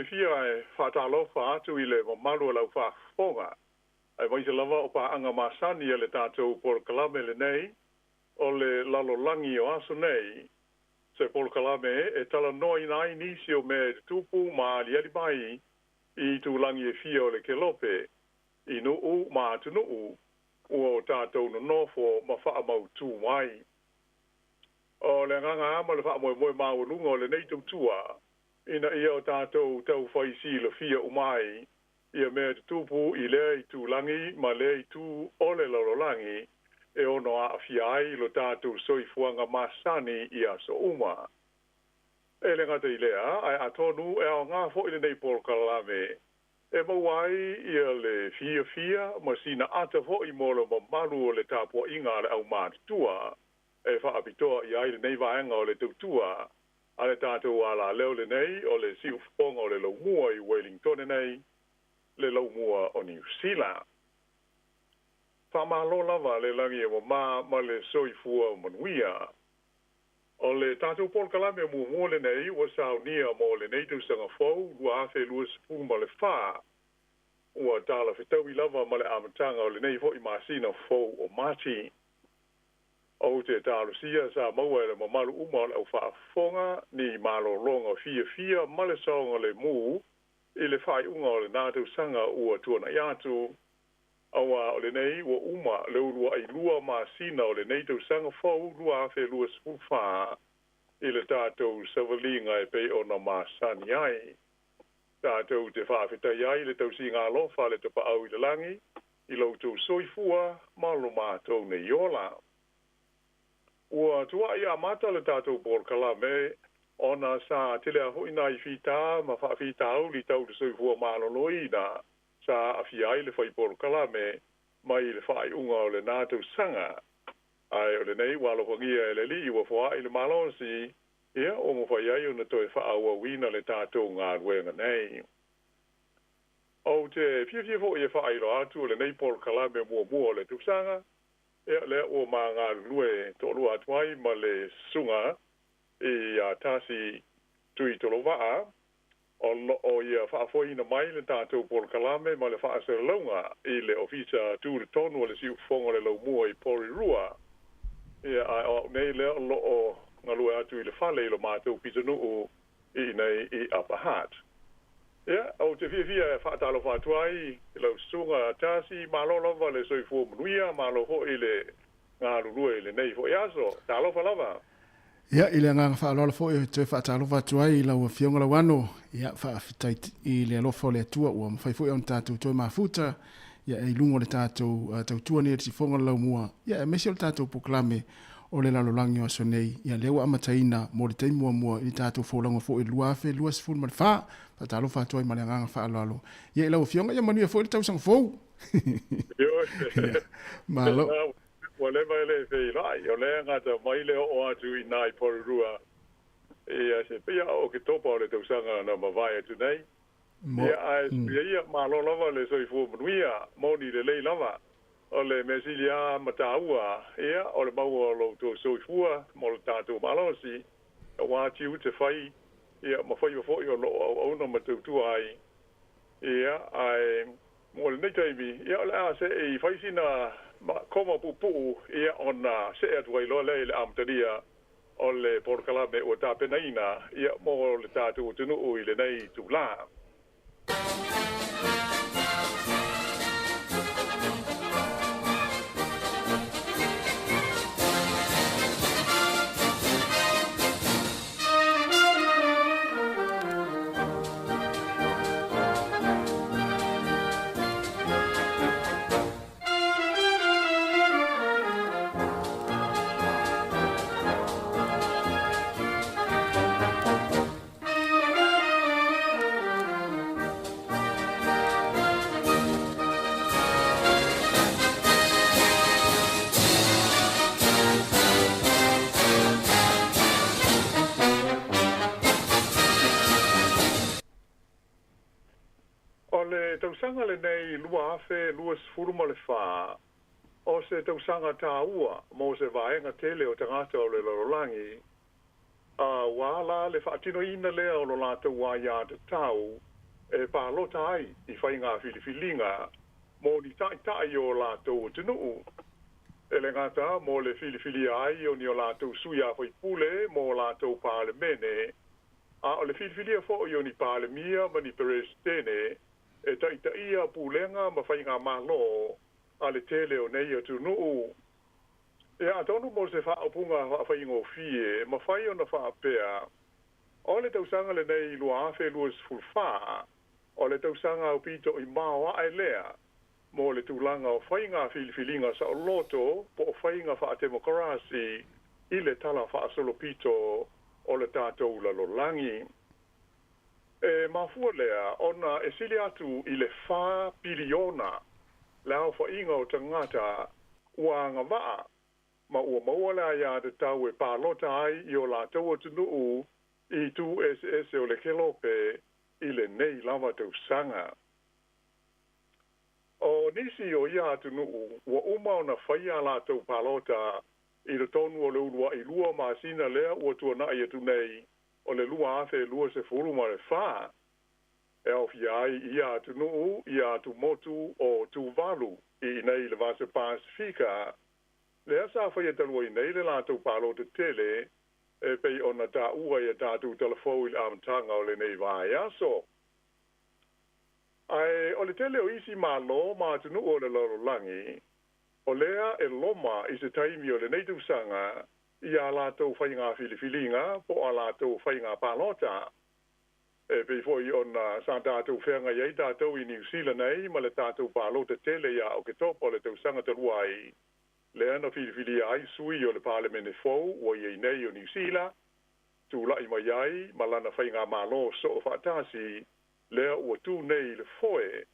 fia whaatalofa atu I le maru lau whaafonga. Ai mai se lava o pa anga masani le tātou por kalame le nei, o le lalolangi o aso nei, se por kalame e tala noi nai nisi o me tupu ma liari mai I tu langi e fia o le kelope, I no u ma atu no u, o tātou no nofo ma wha mau tū mai. O le nganga ama le wha moe mau lunga o le nei tautua, ina ia o tātou tau whaisi le fia o mai, ia mea te tupu I lea I tūlangi, ma lea I tū ole lalolangi, e ono a fiai lo tātou soifuanga masani I aso uma. E le ngata I lea, ai atonu e ao ngā fo I le nei por kalame, e mawai ia le fia, ma sina ata fo I molo ma maru o le tāpua inga le au mātua, e wha apitoa I ai le nei vaenga o le tautua, ale tātou ala leo le nei o le si ufonga o le lau mua I Wellington nei le lau mua o New Zealand. Whamalo lava le langi e ma le soifua o manuia. O le tātou Paul Kalame mua le nei ua saunia mo le nei tu sanga fau lua afe lua sipu ma le wha. Ua tala whitau I lava ma le amatanga o le nei fo I masina fau o mati. O te tālusia sa maua le mamalu uma o le au whaafonga ni malo longa fia ma le saonga le mu I le whai unga o le nātou sanga ua tuana iatu. Awa o le nei ua uma le urua I lua masina o le nei tau sanga fau lua afe lua sipuwha I le tātou savalinga e pei o na masani ai. Tātou te whaafetai ai le tau si ngā lofa le tapa au I le langi I loutou soifua malo mātou ne iola. Ua tua I amata le tātou Paul Kalame ona sa tele a hoi nai fita ma whaafita au li tau te soifua malo loina. Sa afiai le whai Paul Kalame mai le whai unga o le nātou sanga. Ai o le nei walo hongia e le li ua wha I le malonsi ia o mo whai ai o na toi wha aua wina le tātou ngā ruenga nei. O te fia fo I e whai lo atu o le nei Paul Kalame mua le tuksanga ia le o ma ngā rue tolu atuai ma le sunga I a tasi tui tolo waa. O ia whaafoina mai le tātou Paul Kalame ma le whaasera launga I le ofisa tūre tonu o le siu whonga le lau mua I Porirua. Ia o nei lea lo o ngalue atu I le whale I lo mātou pitanuu I nei I Upper Hutt. Ia, o te fia whaatalo whaatuai I lau sunga tasi malolava le soifua manuia malo ho I le ngā rurua I le nei fo iaso. Talo whalava. Ia, I le nganga whaalola fo I te whaatalo whaatuai I lau fionga lau ano. Ia, whaafitai I le alofa le atua ua mawhai fo I on tātou toi mafuta. Ia, e lungo le tātou tautua ni si fonga lau mua. Ia, e mesi o le tātou Poklame o le lalolangi o aso nei. Ia, lewa amataina mo le taimua mua I tātou fōlanga fo I luafe, lua sifuru ma le wha. Whaatalo whaatuai ma le nganga whaaloalo. Ia, I lau fionga ia manuia fo I le tausanga fōu. Malo. Whatever le fei lai, o le ngata mai leo o atu I nai Porirua. Ia se pia o ke topa o le tausanga na mawai atu nei. Ia malolava le soifua manuia, moni le lei lava. O le mesilia mataua, ia o le maua o lo to soifua, mo le tātou malosi. O wātiu te whai, ia mawhai o fōi o lo au na matautua ai. Ia ai, mo le neitaimi, ia o le a se e whaisina ma koma pupu ia ona se atu ai lo le amtaria o le Paul Kalame o tapenaina ia mo le tātou tunu I le nei tu la. Tausanga le nei lua afe, lua sifuru ma le wha. O se tausanga tā ua, mo se vaenga tele o tangata o le lorolangi. Wala le whaatino ina lea o lo lata waia te tau, e pālota ai I whai ngā filifilinga, mo ni tai o lata o tinu. E le ngata mo le filifili ai o ni o lata suia hoi pule, mo lata o pāle mene. O le filifilia fo o ni pāle mia, ma ni perestene, e ia pulenga ma whai ngā malo a le tele o nei atu nuu. E a tonu mo se whaapunga whai ngō fie, ma whai o na whaapea. O le tausanga le nei lua afe lua sfulwha, o le tausanga o pito I mao a lea, mo le tūlanga o whai ngā filifilinga sa o loto, po o whai ngā whaatemokarasi I le tala whaasolo pito o le tātou la lolangi. E mafua lea, ona e sili atu I le wha piliona, lao wha inga o tangata, ua ngawaa, ma ua maua lea ia te tau e pālota ai I o la tau atu nuu, I tu ese o le kelope i le nei lava tau sanga. O nisi o ia atu nuu, ua uma ona whaia la tau palota i le tonu o le urua i lua maasina lea ua tuana i atu nei o le lua afe lua se furu ma le wha. E au fiai ia atu nuu, ia atu motu o tu valu i nei le vase Pasifika. Lea sa whaia talua i nei le la tau palota tele e pei ona ta ua i a tatu telefou i le amtanga o le nei vai aso. Ai, o le tele o isi malo ma atunu o le loro langi, o lea e loma i se taimi o le neitu sanga i a lātou whainga filifilinga po a lātou whainga palota. E pei foi ona sa tātou whenga iei tātou i New Zealand nei, ma le tātou palota tele ia o ke topo le tau sanga talua i le ana filifili ai sui o le parlemene fou o iei nei o New Zealand, tu lai mai ai, ma lana whainga malo so o whaatasi, lea ua tu nei le foe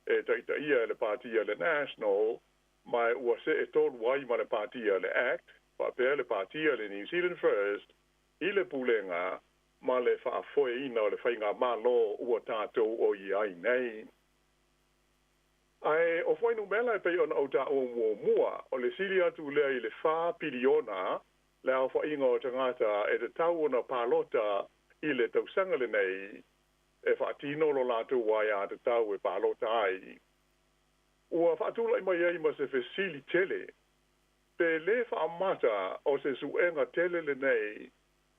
e taita ia le partia le National, mai ua se e tolu ai ma le partia le Act, whapea le partia le New Zealand First, i le pulenga, ma le whaafoe ina o le whainga malo ua tātou o iai nei. Ai, o whainu mela e pei ona au ta o mua, o le sili atu lea i le wha piliona, le au whainga o tangata e te tau ona palota i le tausanga le nei, e whaatino lo lātou wai a te tau e palota ai. Ua whaatula i mai ei ma se fesili tele, pe le whaamata o se suenga tele le nei,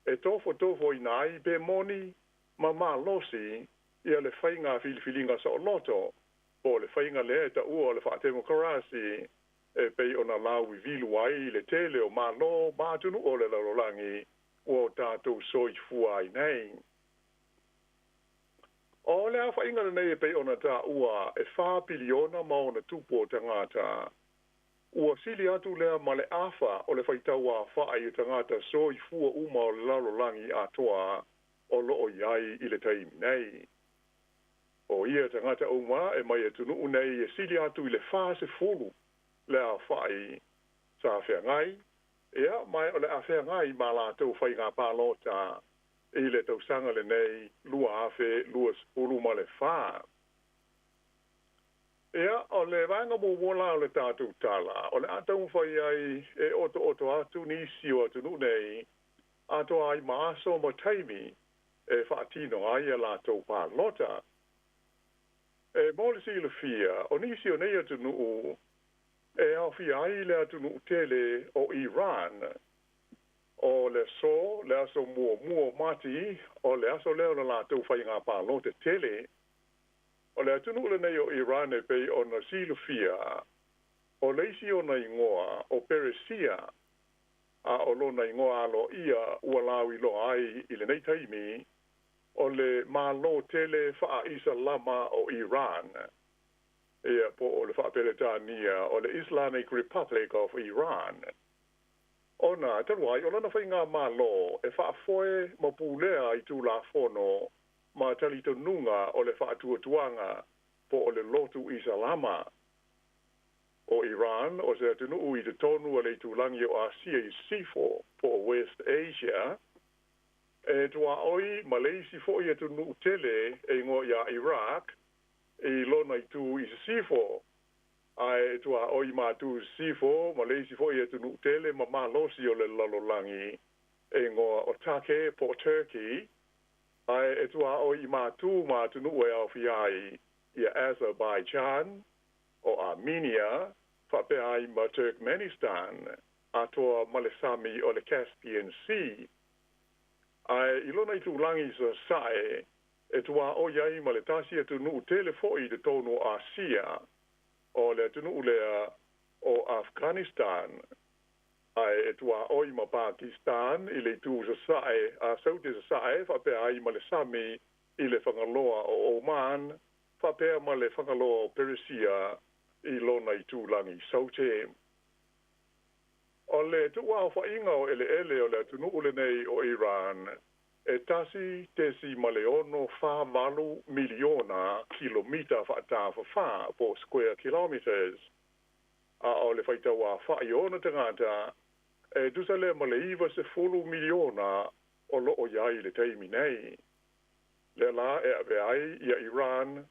e tofo i nai pe moni, ma losi, ia le whainga filifilinga sa o loto, po le whainga le ta ua le whaatemokarasi, e pei ona lau i vilu ai le tele o malo, mātunu o le laurolangi, o tātou soi fuai nei. O le a whainga nei e pei ona ta ua e wha piliona ma ona tupo tangata. Ua sili atu lea ma le awha o le whaitaua wha i tangata soi fua uma o le laurolangi atoa o loo iai i le taimi nei. O ia tangata uma e mai e tunu unei e sili atu i le wha se fulu le a whai sa whengai. Ea mai o le a whengai ma la tau whainga pālota i le tausanga le nei lua afe lua sepulu ma le wha. Ea o le vanga mōmola o le tātou tala, o le atau whai ai e oto atu nisi o tunu nei, ato ai maaso ma taimi e whaatino ai a la tau pālota. E mōlisi i le fia, o nisi o nei atu nuu, e au fia ai le atu nuu tele o Iran, o le aso mua mati, o le aso leo la tau whainga pālota tele, o le atu nuu le nei o Iran e pei o na silu fia, o leisi o na ingoa, o Peresia, a o lo na ingoa alo ia ua lawi lo ai i le nei taimi, o le malo tele wha isa lama o Iran. Ea po o le wha peletania o le Islamic Republic of Iran. Ona, taruai, o lana whainga malo e wha foe ma pulea i tu la fono ma talito nunga o le wha tuatuanga po o le lotu isa lama. O Iran, o se atunu i te tonu o le tulangi o Asia i sifo po West Asia, e tua oi Malaysia fo ia tu nu tele e ngo ia Iraq e lona i tu i sifo ai tua oi ma tu sifo Malaysia fo ia tu nu tele ma losi o le lalolangi e ngo o take po Turkey ai e tua oi ma tu nu e au fiai ia Azerbaijan o Armenia fa pe ai ma Turkmenistan ato Malesami o le Caspian Sea. Ai ilona i tu langi sa sae e tua o iai ma le tasi e tu nuu telefoi de tono Asia o le tu nuu lea o Afghanistan. Ai e tua oi ma Pakistan i le tu sa sae a saute sa sae fa pe ai ma le Sami i le whangaloa o Oman fa pe ma le whangaloa o Persia i lona i tu langi saute. O le tua wha inga o ele o le tunu ule nei o Iran, e tasi tesi maleono wha malu miliona kilomita wha wha po square kilometers. A o le whaitawa wha iona tangata, e dusa le maleiva se fulu miliona o lo o iai le teimi nei. Le la e ave ai ia Iran,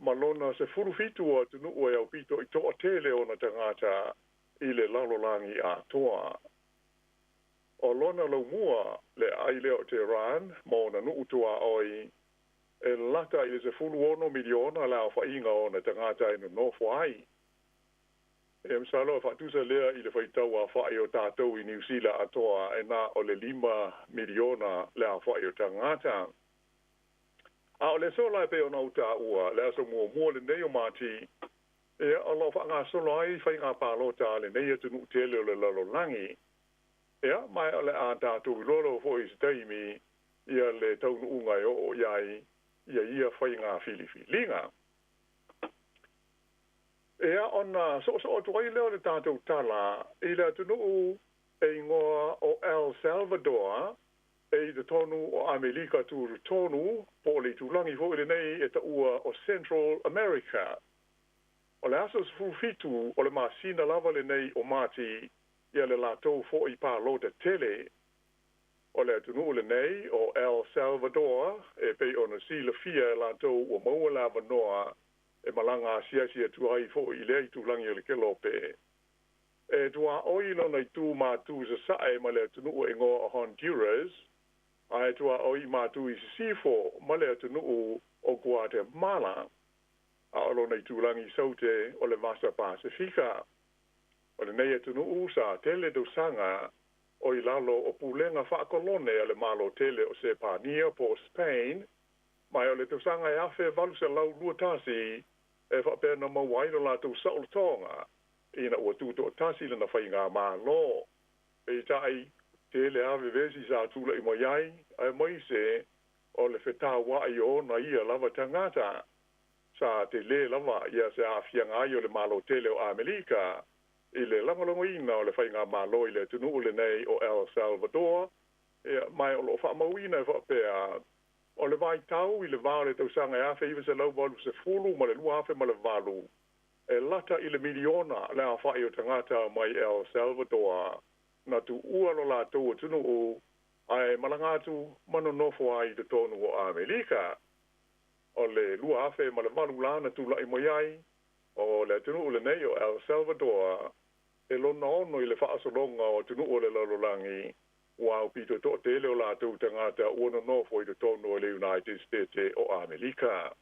malona se furufitu o tunu o e au pito i toa tele o na tangata i le lalolangi a toa. O lona lau mua le ai leo Tehran, mo na nuu toa oi, e lata i le se fulu ono miliona la o whainga o na tangata inu nofo ai. E msalo e whatusa lea i le whaitau a whai o tātou i New Zealand atoa e nā o le 5 miliona le a whai o tangata. A o le sola e pe o na uta ua, le aso mua le nei o mati, e o lo whanga solo ai whai ngā pālota le nei atu nuk tele o le lalolangi. Ea, mai o le a tātou i lolo fo i staimi, ia le taunu ungai o iai, ia whai ngā filifilinga. Ea ona so o tuai leo le tātou tala, i le tunu e ingoa o El Salvador, e te tonu o Amerika tūru tonu, po le tūlangi fo i le nei e ta ua o Central America. O le asos fufitu o le masina lava le nei o mati, ia le lātou fo i pālota tele. O le tunu le nei o El Salvador, e pei ona sila fia lātou o maua lava noa, e malanga sia tuai fo i lei tūlangi o le kelope. E tua oilo nei tū mātū sa sae ma le tunu o ingo o Honduras, ai tua oi mātū i sifo ma le tunu o Guatemala, a olo nei tūlangi saute o le Masa Pasifika. O le nei tunu sa tele do sanga o i lalo o pulenga whaakolone a le malo tele o Sepania po Spain, mai o le tausanga e afe valu se lau lua tasi e whapena mawaino la tau saul tonga ina ua tūto o tasi lana whai ngā mālo. E tai tele ave vesi sa tūla i moiai, ai mai se o le whetā wai o na ia lava tangata. Sa te le lava ia se awhianga ai o le malo tele o Amerika, i le langalongo ina o le whai ngā mālo i le tunu le nei o El Salvador, e mai o lo whaamauina e whapea o le vai tau i le vāle tau sanga e awhi iwa se lau walu se fulu ma le lua awhi ma le valu. E lata i le miliona le a whai o tangata mai El Salvador na tu ua lo la tau o tunu o ai malangatu mano nofo ai te tonu o Amerika. O le lua awhi ma le valu lana tu lai moiai o le tunu o le nei o El Salvador e lona ono i le whaasolonga o tunu o le lalolangi wa pito to tele o la tu tangata ono no foi de tono le United States o Amerika.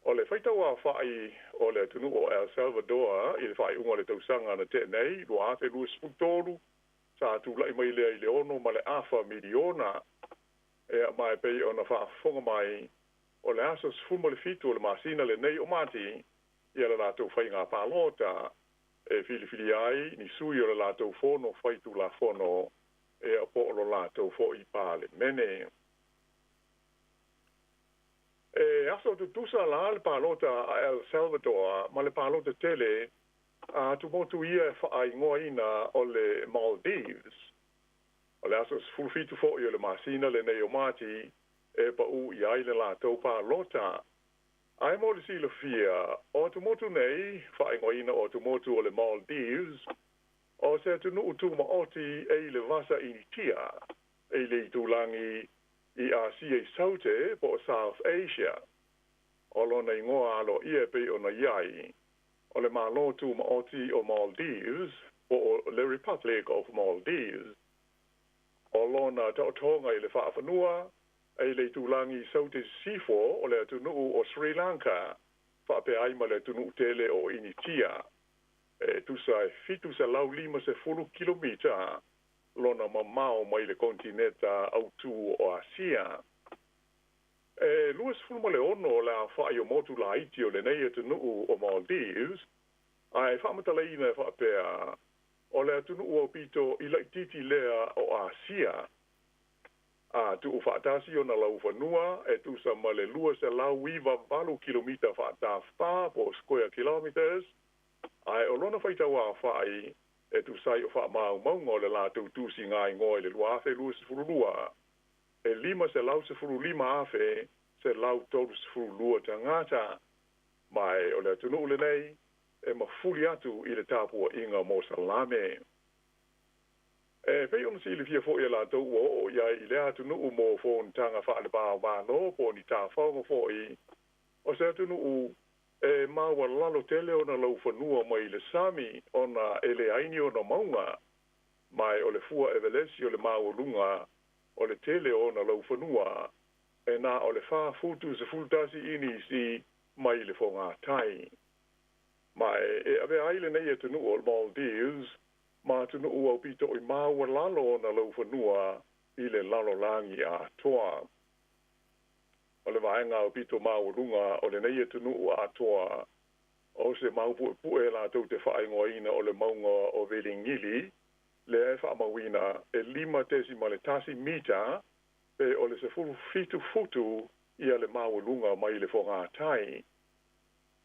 O le faita wa fai o le tunu o El Salvador i fai unga le tausanga na te nei lo ate lu sputolu sa tu lai mai le ono ma le afa miliona e mai pe ona fa fonga mai o le asos fumo le fitu le masina le nei o mati i le la tu fai ngā palota e fili ai ni sui o le la tu fono fai tu la fono e a po lo lato fo i pale mene e aso tu sa la al palota a El Salvador ma le palota tele a tu motu ia fa ai ngoina o le Maldives o le aso fulfitu fo i le masina le neomati e pa u i ai le lato palota ai mo le silo fia o tu motu nei fa ai ngoina o tu motu o le Maldives o se tu nu tu ma oti e le vasa initia e le tulangi i Asia saute po South Asia o lo nei ngoa alo ia pe o na iai o le malo tu ma oti o Maldives o le Republic of Maldives o lo na tautonga i le whaafanua e le tulangi saute sifo o le tu nu o Sri Lanka whape ai ma le tu nu tele o initia e tu sa fitu sa lau 5 kilomita lona mamao mai le kontinenta autu o Asia. E luas fulma le ono la whaio motu la iti o le nei atu nuu o Maldives, ai whamataleina whapea o le atu nuu o pito i laititi lea o Asia. A tu whaatasi o na lau whanua e tu sa ma le luas e lau iwa valu kilomita whaatawha po square kilometers, ai o lona whaita wā whai e tu sai o wha mau maunga o le lātou tūsi ngai ngoi le luafe lua se furulua. E 5 se lau se furulima afe se lau tolu se furulua tangata. Mai o le tunu le nei e mafuli atu i le tāpua inga mo salame. pe on si le fia fo ia la to o ia I le atu nu mo fo tanga fa le ba lo po ni ta fo fo I o se atu nu ma wa lalo tele ona lo fanua mai le sami ona ele aini ona maunga mai o le fua evelesi o le maulunga o le tele ona lo fanua na o le fa futu se fultasi ini si mai le fonga tai mai ave aile nei tu nu o Maldives ma tu nu o pito I ma wa lalo ona lo fanua I le lalo langi a toa o le vaenga o pito maulunga o le nei tu nu a toa o se maupu pu la to te fa ingoina o le maunga o velingili le fa mawina e 5 mita pe o le se fitu futu ia le maulunga mai le fonga tai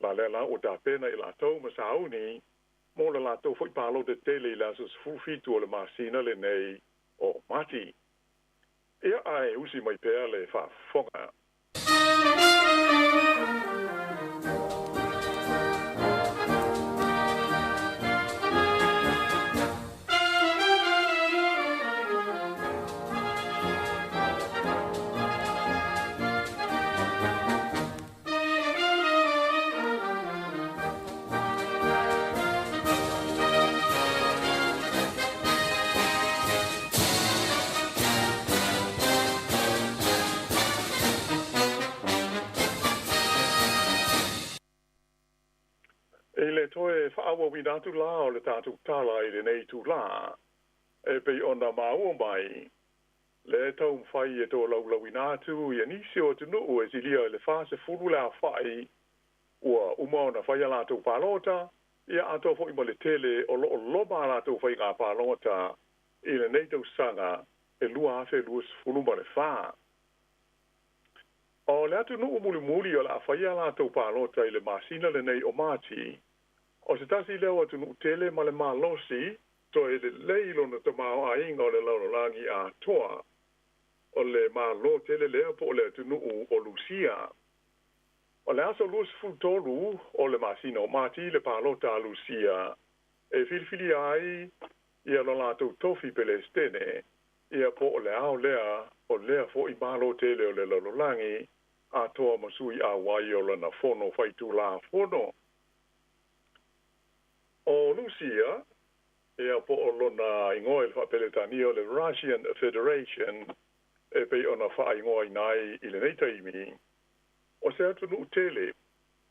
la le la o ta pena I la to masauni mo le la to foi palo de tele la so fitu o le masina le nei o mati ia ai usi mai pe le fa fonga le toe whaawa winatu la o le tātou tala I le nei tu la. E pei ona māua mai. Le tau mwhai e tō lau winatu I anisi o tunu e silia le whase furu la whai ua umaona whai ala tau pālota ia ato fo I mo le tele o loma ala tau whai ngā pālota I le nei tau sanga e lua afe lua furu ma le wha. O le atu nuu muli o la whai ala tau pālota I le masina le nei o mati o se tasi leo atu nuu tele ma le malosi to e le leilo na ta mao a inga o le laurolangi a toa o le malo tele leo po le atu nuu o Lucia. O le aso lus fultoru o le masina o mati le pālota a Lucia e filfili ai ia lo lato tofi pele stene ia po o le ao lea o lea fo I malo tele o le laurolangi a toa masui a wai o lana fono faitu la fono. O Lucia, ea po o lona ingoe le whapeletani o le Russian Federation, e pei ona wha ingoe nai I le nei taimi. O se atu nu tele,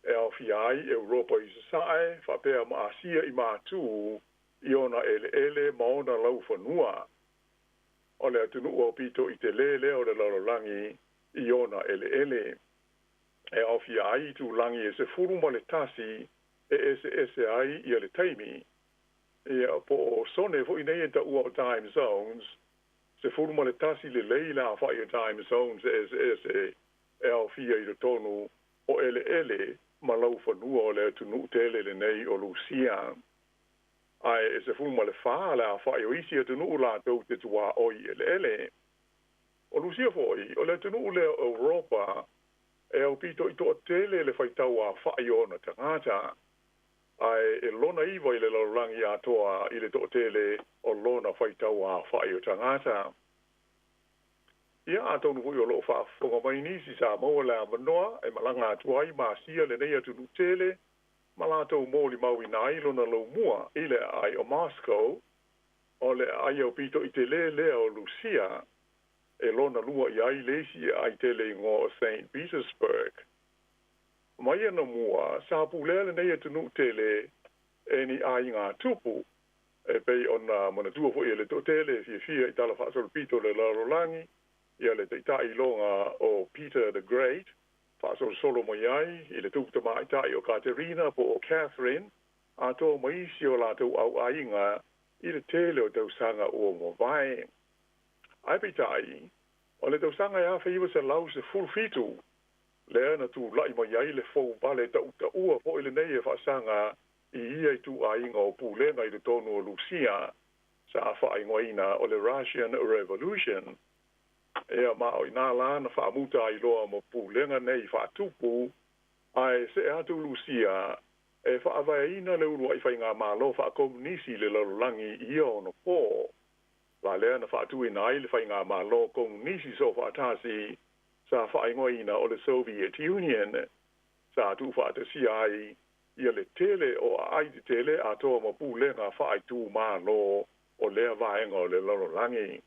e au fiai Europa I se sae, whapea ma Asia I mātū, I ona ele maona lau whanua. O le atu nu o pito I te lele o le laurolangi, I ona ele. E au fiai tu langi e se furu ma le tasi, e ai I le taimi. E po sone fo I nei ta ua time zones, se furu ma le tasi le leila fa I time zones e au fia I le tonu o ele ma lau whanua o le tunu tele le nei o Lucia. Ai e se furu ma le wha la fa I o isi e tunu la tau te tua oi ele. O Lucia fo I, o le tunu le Europa, e au pito I toa tele le whaitau a wha I ona tangata. Ai e lona iwa I le laurangi a toa I le tele o lona whaitau a whai o tangata. Ia a tonu hui o loo whaafonga mai nisi sa maua lea manoa e malanga atuai ma sia le nei atu tele ma la tau mōli maui na ilona lau mua I le ai o Moscow o le ai au pito I te lea o Lucia e lona lua I ai lesi ai tele ngō o St. Petersburg. Mai ana mua, sa pulele nei atu tele e ni ai ngā tupu e pei ona mana tua fo I le to tele fia I tala whaasol pito le laurolangi ia le teitai longa o Peter the Great, whaasol solo mai ai, I le tukta mai tai o Katerina po o Catherine, a tō maisi o la tau au ainga I le tele o tau sanga o mo vai. Ai pei tai, o le tau sanga ia whaiwa se lau se fulfitu, le ana tu lai mai ai le fau bale tau ta ua po I le nei e whaasanga I ia I tu ainga o pūlenga I le tonu o Lucia, sa whaingoina o le Russian Revolution. Ea mao I nā lana whaamuta I loa mo pūlenga nei whaatupu, ai se atu Lucia, e whaavaina le urua I whainga malo whaakomunisi le lalulangi ia ono pō. la le na fa tu ina ile fa nga ma lo kong nisi so fa tasi sa fa ina o le Soviet Union sa tu fa te si ai ia le tele o ai te tele a to mo pu le nga fa ai tu ma lo o le va ngo le lo langi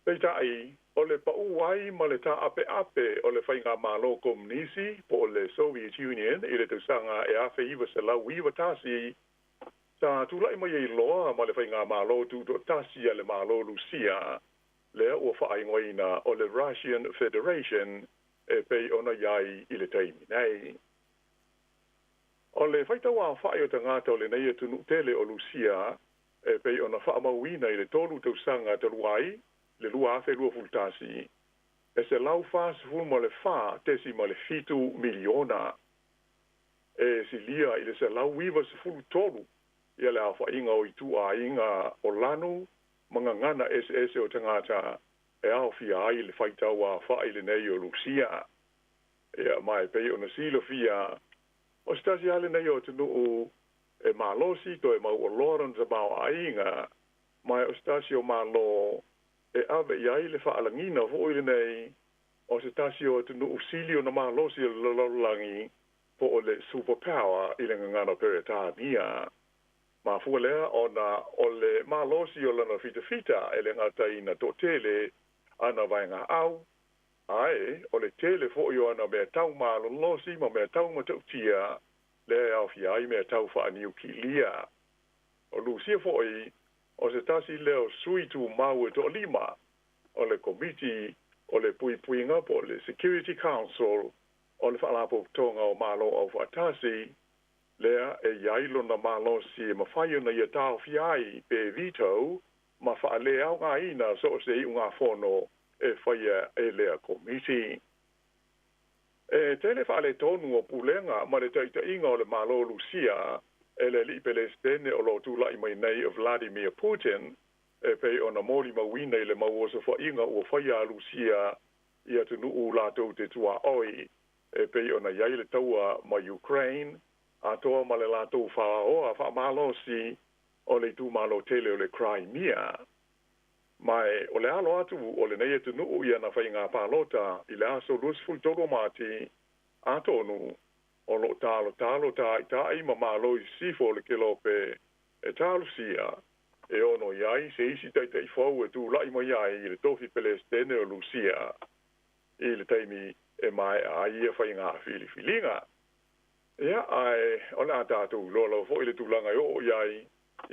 peita ai o le pa uai ma le ta ape o le whainga malo komunisi po le Soviet Union i le tausanga e awhi iwa se lau iwa tasi sa tulai mai e loa ma le whainga malo tu do tasi a le malo Lucia le ua whaingoina o le Russian Federation e pei ona iai i le taimi nei. O le whaitawa whai o tangata o le nei e tunu tele o Lucia e pei ona whaamauina i le tolu tausanga te luai le lua afe lua fultasi. E se lau fas ful mo le fa tesi mo le fitu miliona. E si lia i le se lau wiva se fulu tolu. Ia le awha inga o itu a inga o lanu, mga ngana SS o tangata e au fia ai le whaitau a wha i le nei o Lucia. Ia mai pei o na silo fia. O stasi ale nei o tunu o e malosi to e mau o loran za mau a inga. Mai o stasi o malo e ave ia ile fa alangina vo ile nei o se tasio tu no usilio na malosi langi po le superpower ile ngana pereta nia ma fu le ona o le malosi o lana fita ele ngata ina totele ana vainga au ai o le tele fo yo ana be tau malosi ma be tau mo tia le au fi ai me tau fa ni ukilia o lusia fo o se tasi leo sui tu mau e to lima, o le committee, o le pui ngapo, le Security Council, o le whaalapo tonga o malo au whatasi, lea e yailo na malo si e mawhaio na ia tau fiai pe veto, ma whaale au ngā ina so se i unga whono e whaia e lea committee. E tele whaale tonu o pulenga, ma le taita inga o le malo Lucia, ele li pele stene o lo tu lai mai nei o Vladimir Putin e pe ona moli mawina ile mawoso fa inga o faya Lucia ia tu nu la to te tua oi e pe ona yaile taua ma Ukraine a to ma le la to fa o fa malosi o le tu malo tele o le Crimea mai o le alo atu o le nei tu nu ia na fa inga palota ile aso lus ful todo mati a to nu o lo talo ta i mamalo i sifo le kilo pe e talo sia e ono iai se isi tai fau e tu lai mo iai i le tofi Palestine o Lucia i le taimi e mai a ia whai ngā filinga ia ai o la tātou lolo fo i le tūlanga o iai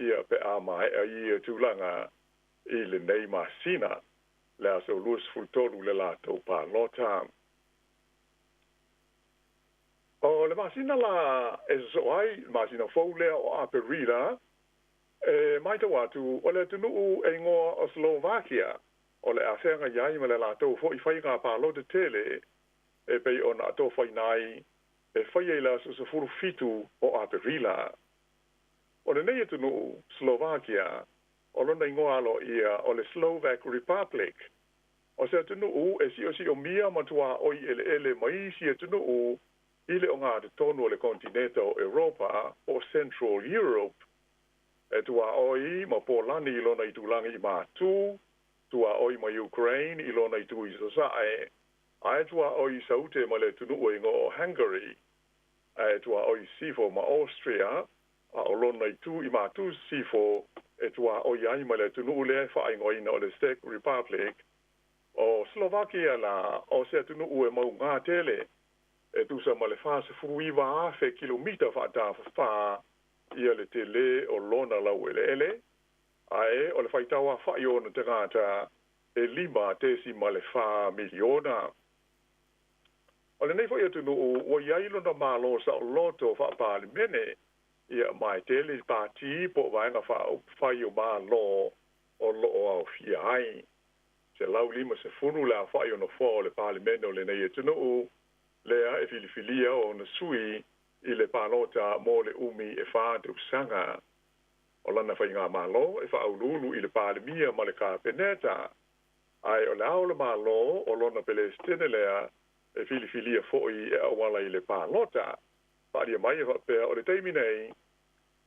ia pe a mai a ia tūlanga i le nei masina le aso luas fultoru le lātou pa lota. O le masina la e so ai masina foule o aperira e mai to atu o le tunu e ngoa o Slovakia o le afenga yai ma le lato fo i fai ngā palo de tele e pei o na to fai nai e fai e la so furu fitu o aperira o le nei tunu Slovakia o lona ingoa alo ia o le Slovak Republic o se tunu e si o mia matua o i ele mai si tunu ile o ngā te tonu o le kontinenta o Europa o Central Europe. E tua oi ma Polani i lona i tūlangi i mātū, tua oi ma Ukraine i lona i tū i sasae, ae tua oi saute ma le tunu o ingo o Hungary, ae tua oi sifo ma Austria, a o lona i tū i mātū sifo, e tua oi ai ma le tunu le wha ingoina o le Czech Republic, o Slovakia la o se tunu e mau ngā tele, e tu sa male fa se fuiva fe kilomita fa ta fa ia le tele o lona la ele ai o le faitawa fa yo no tangata e lima te si male fa miliona o le nei fo ia tu no o ia ilo na malo sa loto fa pa le mene ia mai tele parti po vai nga fa yo malo o lo o fia ai se lau lima se funu la fa yo no fo le parlamento le nei tu no lea e filifilia o na sui i le palota mo le umi e wha te usanga. O lana whai ngā malo e wha aululu i le palemia ma le kāpeneta. Ai o le au le malo o lona Palestine lea e filifilia foi e awala i le palota. Wharia mai e whapea o le teimi nei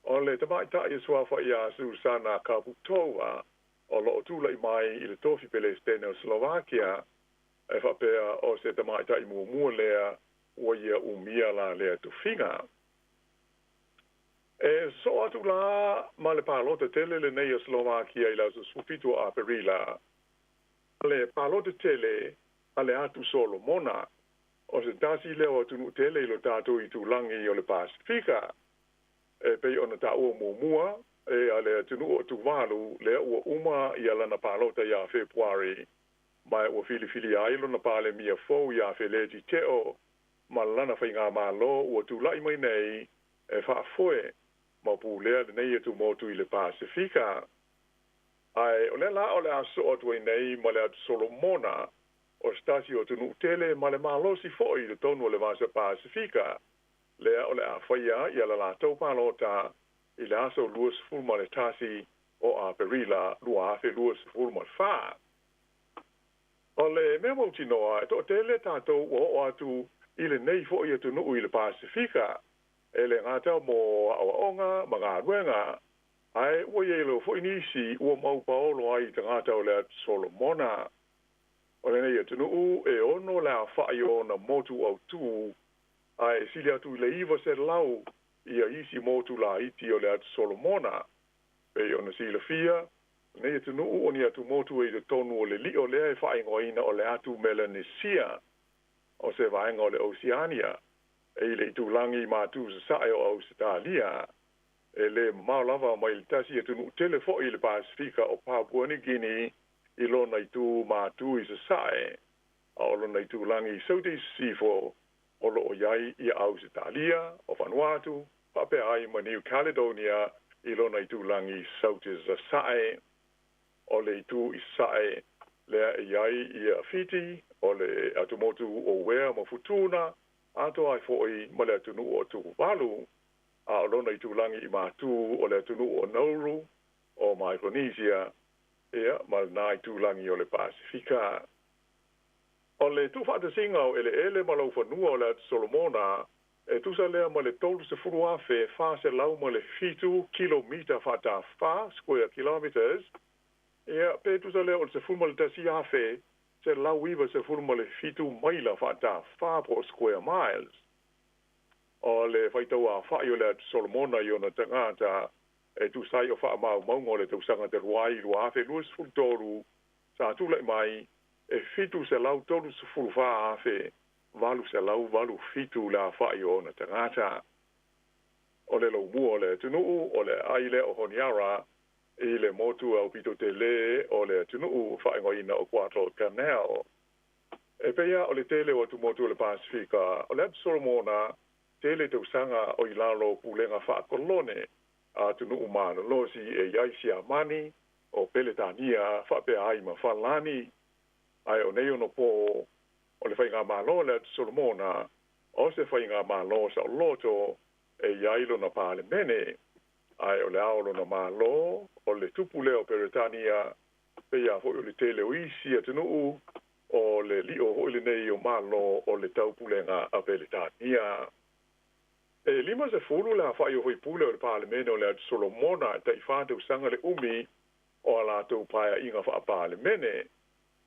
o le tamaitai e sua whai a Susana Kaputoa o lo tu lai mai I le tofi pele stene o Slovakia e whapea o se tamai tai mua lea o ia umia la lea tu finga. E so atu la ma le palota tele le nei o Slovakia I la su sufitu a perila. Le palota tele ale atu solo mona o se tasi leo atu nu tele ilo tatu I tu langi o le Pasifika. E pei ona ta ua mua e ale atu nu o tu walu le ua uma I ala na palota ia Februari mai ua fili ailo na pale mia fou ia feleti teo ma lana whainga malo ua tu lai mai nei e whaafoe ma pu lea le nei atu motu I le Pasifika. Ai, o le la o le aso o tuai nei ma le atu Solomona o stasi o tunu tele ma le malosi foi le tonu o le vasa Pasifika. Lea o le a whaia I ala la tau palota I le aso luas fulma le tasi o a perila lua afe luas fulma le wha. O le mea mauti noa, e to tele tātou o atu I le nei foi atu nuu I le Pasifika. E le ngātau mo awaonga, ma ngā ruenga, ai ua ielo foi nisi ua mau paolo ai te ngātau le atu Solomona. O le nei atu nuu e ono le a whai o na motu au tū, ai sili atu I le iwa se lau ia isi motu la iti o le atu Solomona. Pe ona sila fia, nei atu nuu o ni atu motu e te tonu o le li o le e whai ngoina o le atu Melanesia, o se vaenga o le Oceania. E le tulangi mātu sa sae o Australia. E le maulava mai le tasi e tunu telefo I le Pasifika o Papua New Guinea I lona I tu mātu I sa sae. A o lona I tulangi Southeast Seafour o lo o iai I Australia o Vanuatu, pape ai ma New Caledonia I lona I tulangi Southeast sa sae. O le I tu I sae lea iai I Fiji o le atumotu o wea ma futuna ato ai foi ma le tunu o tu walu a lona I tulangi I mātu o le tunu o Nauru o Micronesia ia ma nai tulangi o le Pasifika. O le tu whaatasinga o ele ma lau whanua o le Solomona e tusa lea ma le tolu se furu afe wha se lau ma le fitu kilomita whata wha square kilometers ia pe tusa lea o le se furu ma le tasi afe se lau iwa se furma le fitu maila whata whapo square miles. O le whaitau a whai o le Solomona I ona tangata e tu sai o wha mau maungo le tausanga te ruai lua afe luas fultoru sa tula mai e fitu se lau tolu se furu wha afe walu se lau walu fitu la whai o ona tangata. O le lau mua o le tunuu o le aile o Honiara I le motu au pito te le o le tunuu whaingoina o Quatro Canal. E pea o le tele o tu motu o le Pasifika, o le Solomona, tele tausanga o ilalo pulenga whaakolone, a tunuu mana losi e yaisi a mani, o peletania whapea aima whalani, ai o nei ono po, o le whainga malo le Solomona, o se whainga malo sa o loto, e yailo na pale mene, ai o le aolo na malo, o le tupu leo Peretania, pea hoi o le tele o isi a tunuu, o le li o hoi le nei o malo o le taupulenga a Peretania. E lima se fulu le hawhai o hoi pule o le palemene o le atu Solomona, ta I whātau sanga le umi, o la tau paia inga wha palemene.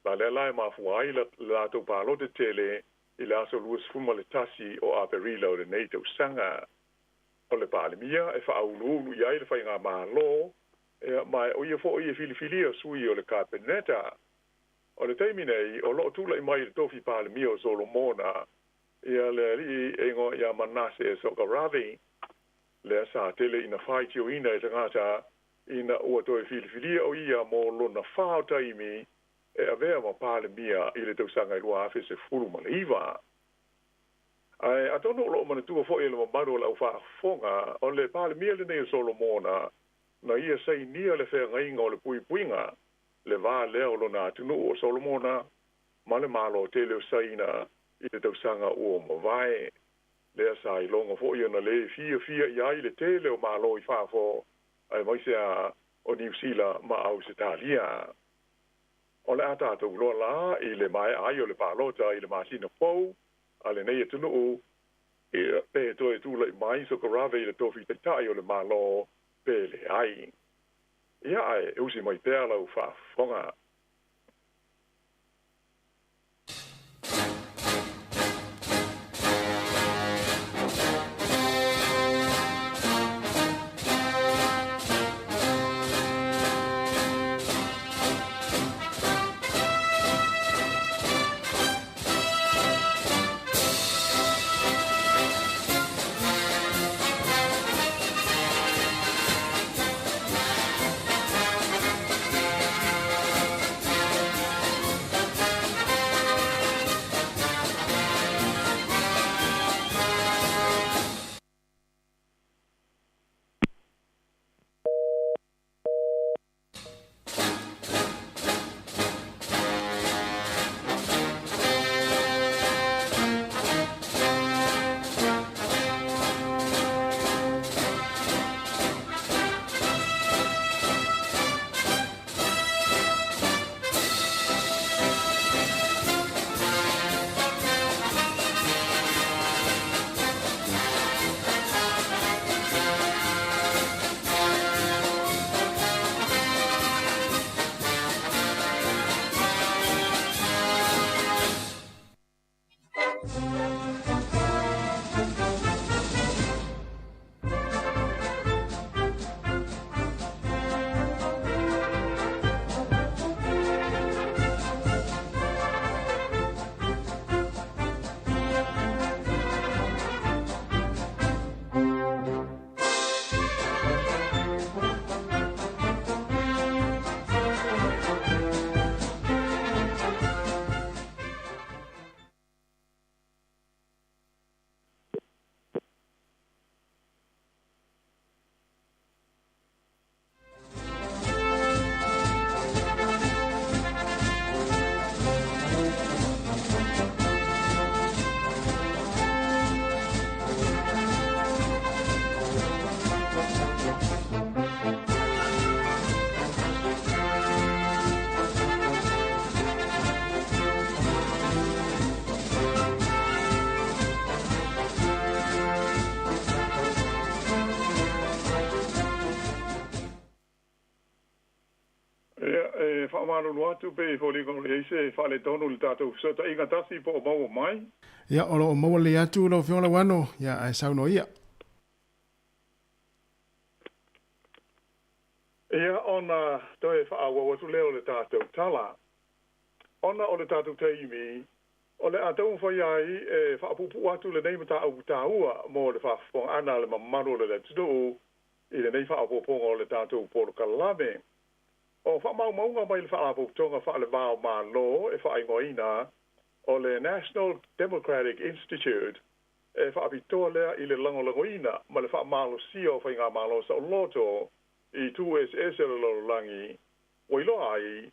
La le lai mafuai la tau palote tele, I le aso luas fuma le tasi o a perila o le nei tau sanga. O le palemia e whaululu iai le whainga malo, e mai o ia fo ia filifilia sui o le Carpeneta. O le teiminei, o loo tula I mai le tofi palemia o Solomona, ia le li e ngo ia manase e Sokaravi, le sa tele ina whaitio ina e tangata, ina ua toi filifilia o ia mo lona whao taimi, e avea ma palemia I le tausanga I lua afe se furu ma le iwa. Ai atono lo mana tua fo ele maru la ufa fonga o le pale miele nei Solomona na ia sei nia le fe ngai ngo le pui puinga le va le o na tunu o Solomona male malo tele saina I te tausanga o mo vai le sai longo fo ia na le fia ia le tele o malo I fa fo ai mai se o New Zealand ma Australia o le ata to lo la I le mai ai o le palota I le masina po ale nei tunu e pe to e tu le mai so grave le tofi te tai o le malo pele ai ia ai usi mai pea lau whaafonga. Whaamanu atu pe hori kong le se whale tonu le tātou so ta inga tasi po o mau mai. Ia olo o maua le atu lo whiola wano, ia ai sauno ia. Ia ona toi whaawa watu leo le tātou tala. Ona o le tātou teimi, o le atau whai ai e whaapupu atu le neimata au tāua mo le whaafong ana le mamaro le tudu i le nei whaapuponga o le tātou poro kalame. O whaamaunga mai le whaaputonga whaale vāo mā lo e whaingoina o le National Democratic Institute e whaapitoa lea i le langolangoina ma le whaamalo sio whainga malo sa o loto i 2SS e le lololangi. Wailo ai,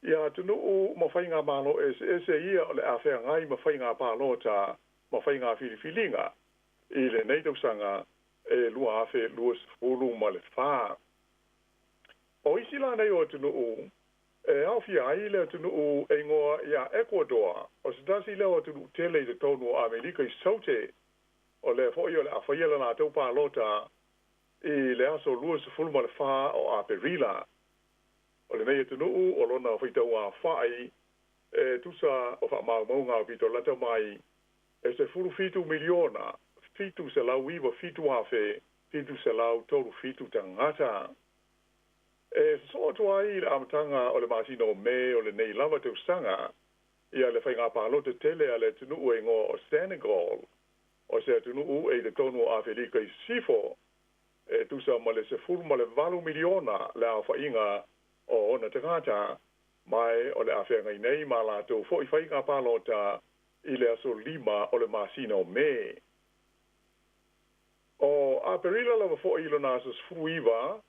ia tunu ma whainga malo SS ia o le awhea ngai ma whainga pālota ma whainga whiriwhilinga i le neitausanga e lua awhe luas fulu ma le whaa. O isi la nei o tunu e awhi ai le tunu e ngoa ia Ecuador o se tasi le o tunu tele i te tonu o Amerika i saute o le fo i o le awhaiela na tau pālota i le aso luas fulu ma le whaa o Aperila. O le nei tunu o lona o whitau a whai e tusa o wha maunga o pito lata mai e se fulu fitu miliona fitu se lau iwa fitu awhe fitu se lau toru fitu tangata. E so toa i le amatanga o le masino me o le nei lava tau sanga ia le whainga pālota tele a le tunu e ngō o Senegal o se tunu e le tonu a Afrika i sifo e tusa ma le se fulu ma le valu miliona le a whainga o ona tangata mai o le awhenga i nei ma la tau fo i whainga pālota i le aso lima o le masino me. O Aperila lava fo i lo nasas fuiva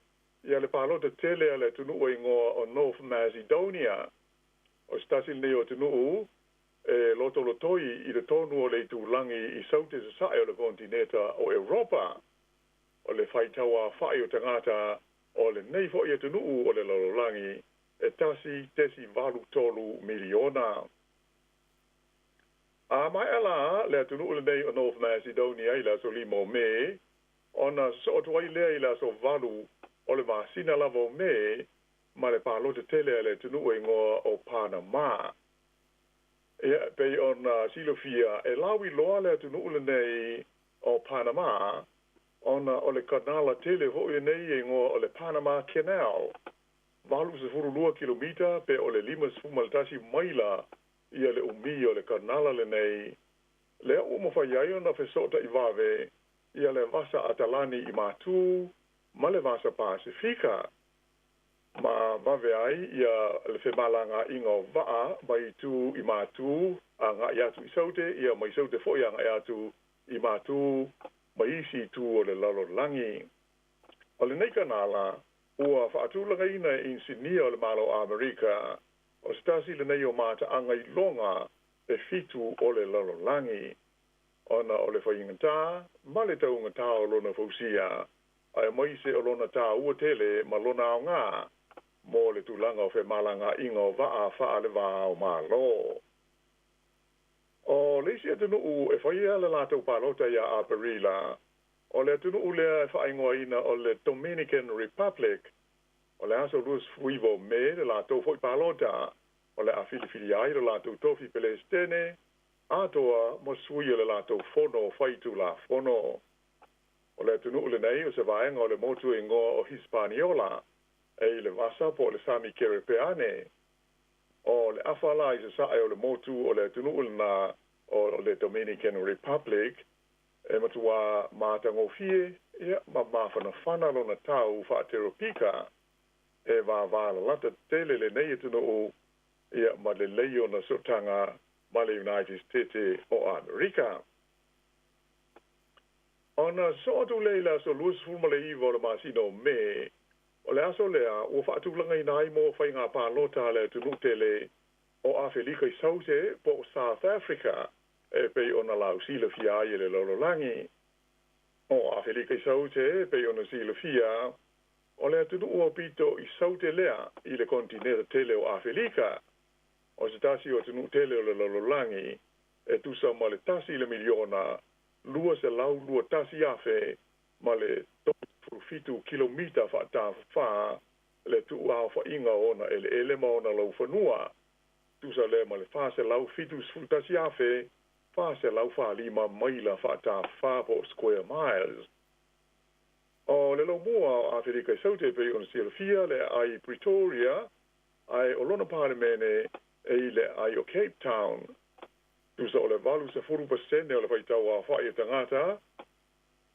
ia le pālota tele a le tunu e ngō o North Macedonia. O stasi nei o tunu e loto lotoi i le tonu o le tūlangi i saute sa sae o le kontineta o Europa. O le whaitaua whai o tangata o le nei fo i tunu o le lololangi e tesi valu tolu miliona. A mai ala le tunu o le nei o North Macedonia i la so limo me ona so tuai lea i la so valu o le masina lava o me ma le palo te tele le tunu e ngoa o Panama. Pe ona silofia e lawi loa le tunu ule nei o Panama ona o le kanala tele ho i nei e ngoa o le Panama Canal. Valu se furu 2 kilomita pe o le 5 maila ia le umi o le kanala le nei. Le umo fa yai ona fesota i vave ia le vasa atalani i matu ma le vasa Pasifika. Ma vave ai ia le femalanga ingo vaa mai tu i matu a nga iatu i saute ia mai saute fo ia nga iatu i matu mai isi tu o le lalo langi. O le nei kanala ua whaatulanga ina insinia o le malo Amerika o stasi le nei o mata anga i longa e fitu o le lalo langi. Ona o le whaingata, ma le taungata o lona fausia, ai mai se o lona tā ua tele ma lona o ngā, mo le tūlanga o whemalanga inga o waa wha le waa o malo. O leisi atunu u e whaia le lātou pālota ia a Perila, o le atunu u lea e whaingoa ina o le Dominican Republic, o le aso luas fuivo me le lātou fwoi pālota, o le a filifili ai le lātou tofi Pelestene, atoa mo suia le lātou fono whaitu la fono. O le tunu ule nei o se vaenga o le motu e ngoa o Hispaniola, e le vasa po le Sami Kerepeane. O le afala i se sae o le motu o le tunu ule na o le Dominican Republic, e matua mātango fie, ia ma mawhana whana lona tau whaatero pika, e wāwāla lata tele le nei e tunu u, ia ma le leio na sotanga ma le United States o Amerika. Ona so atu leila so luas fulma le iwa o le masino me, o le aso lea ua whaatulanga i nai mo whainga pālota le tunutele o Awhelika i saute po South Africa e pei ona lau sila fia i le lololangi. O Awhelika i saute e pei ona sila fia o le tunu ua pito i saute lea i le kontineta tele o Awhelika. O se tasi o tunu tele o le lololangi, e tusa ma le tasi le miliona, lua se lau lua tasi afe, ma le fitu kilomita whaata wha, le tu au wha inga ona, ele ma ona lau whanua. Tusa le ma le wha se lau fitu tasi afe, wha se lau wha 5 maila whaata wha po square miles. O le lau mua o Awhelika i saute pe ona Silafia, le ai Pretoria, ai o lona pāremene, eile ai o Cape Town. Tusa o le valu se 4% o le waitau a whaia tangata,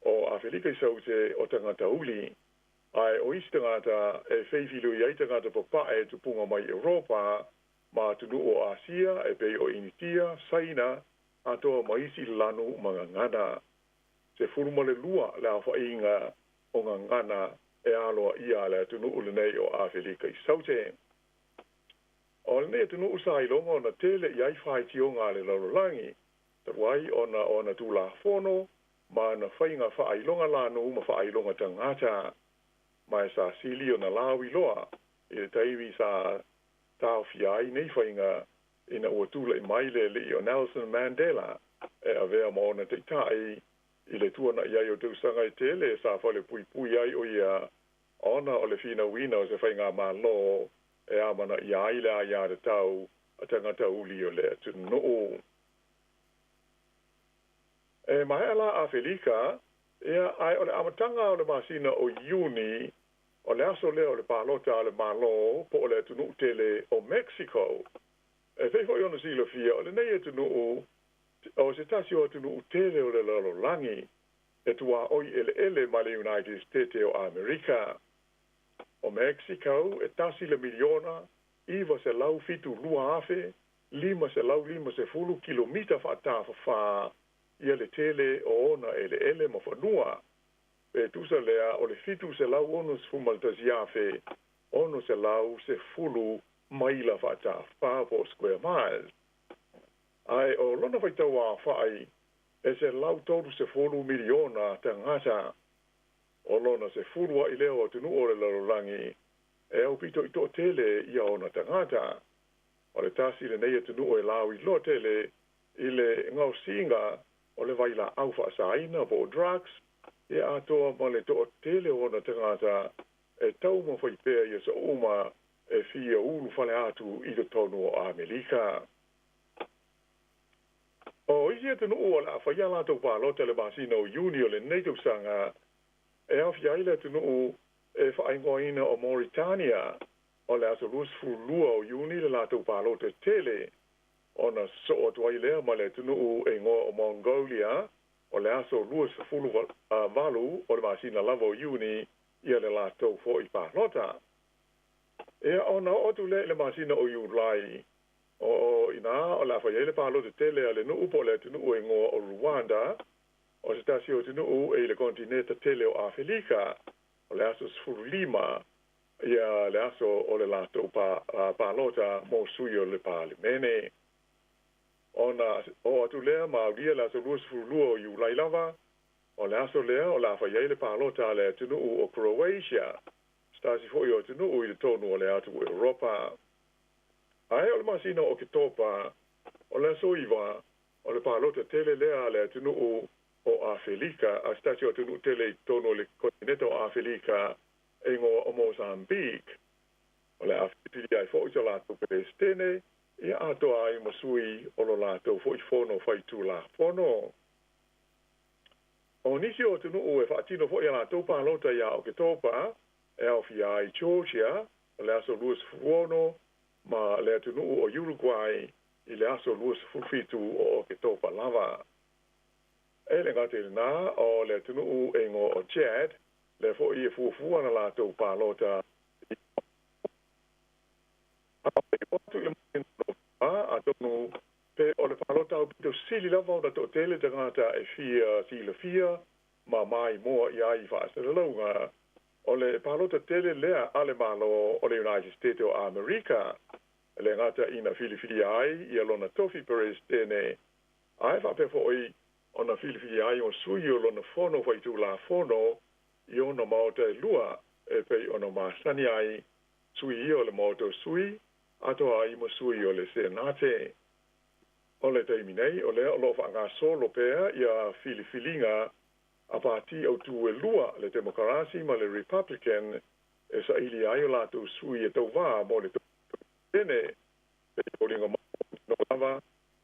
o Awhelika i saute o tangata uli. Ai o isi tangata e wheifilu i ai tangata papa e tupunga mai Europa, ma tunu o Asia e pei o Initia, Saina, atoa maisi lanu mga ngana. Se furuma le lua le a whainga o ngana e aloa ia le tunu ule nei o Awhelika i saute. O le ne tunu usai longa ona tele i ai whaiti o ngā le lalolangi. Taruai ona tūla fono, ma na whainga whailonga lanu ma whailonga tangata. Mai sa sili o na lawi loa, i le taiwi sa tau fiai nei whainga ina ua tūla i maile li o Nelson Mandela, e avea ma ona te tai, i le tuana iai o tausanga i tele sa whale pui pui ai o ia, ona o le fina wina o se whainga ma lo, e amana i aile a ia de tau a tangata uli o le tunu o. E mahe la Awhelika, ea ai o le amatanga o le masina o Iuni, o le aso leo o le pālota o le malo po o le tunu tele o Mexico. E feifo i ona Silafia, o le nei e tunu o se tasi o tunu tele o le lalolangi, e tua oi ele ma le United States o Amerika. O Mexico e tasi le miliona, iwa se lau fitu lua afe, 5 se lau 5 se fulu kilomita whaatafa wha, ia le tele o ona ele ma whanua. E tusa lea o le fitu se lau ono se fumaltasi afe, ono se lau se fulu maila whaatafa wha po square miles. Ai o lona whaitau a whai, e se lau toru se fulu miliona tangata, o lona se furua i leo tunu o le lalolangi, e au pito i tō tele ia ona tangata. O le tasi le neia tunu o e lau i lo tele, i le ngau singa o le vaila au whaasaina po drugs, e atoa ma le tō tele ona tangata, tau mo fai pea ia sa uma fia ulu fale atu i to tonu o Amerika. O isi atu no o la whaia la tau pālota le masina o Uni o le nei tau sanga e awhi aile atu no o whaingoina o Mauritania o le aso lua o Uni le la tau pālota tele ona so o tuai lea ma le atu no o e ngoa o Mongolia o le aso valu o le masina lava o Uni ia le la tau fo i pālota. E ona o tu le masina o Ulai o ina o la faia le palo de tele ale no upo le tunu o ngo o Rwanda o stasio tunu o e le continente tele o Afrika o le aso Lima ia le aso o le lato palota mo suyo le palimene ona o tu le ma dia la so luo yu lai lava o le aso le o la faia le palota le tunu o Croatia stasi fo yo tunu o le tonu o le ato Europa. Ai o le masina o ke topa o le soiva o le palota tele lea le tunu o Afrika a stasio tunu tele tono le continente o Afrika e ngo o Mozambique o le Afrika ai fo i lato Palestine i ato ai masui o lo lato fo i fono fai tu la fono o nisi o tunu o e fatino fo i lato palota ia o ke topa e au fi ai Georgia o le aso Luis Fuono ma le atunu o Uruguay i le aso Luis Fufitu o ke topa lava. E le ngate na o le atunu e ngo o Chad le fo i fuafua na la tau palota a tonu pe o le palota o pito sili lava o da to tele te ngata e fia ma mai moa i ai whaase le launga o le palota tele lea ale malo o le United States o Amerika le ngata ina filifili ai i alona tofi Perez tene ai whape fo i ona filifili ai o sui o lona fono fai tu la fono i ona maota lua e pei ona masani ai sui i o le maota sui ato ai mo sui o le senate o le teiminei o le o lo whanga solo pea i a filifilinga a pati au tu e lua le demokrasi ma le Republican e sa ili ai o lato sui e tau wā mo le tene pe o linga no lava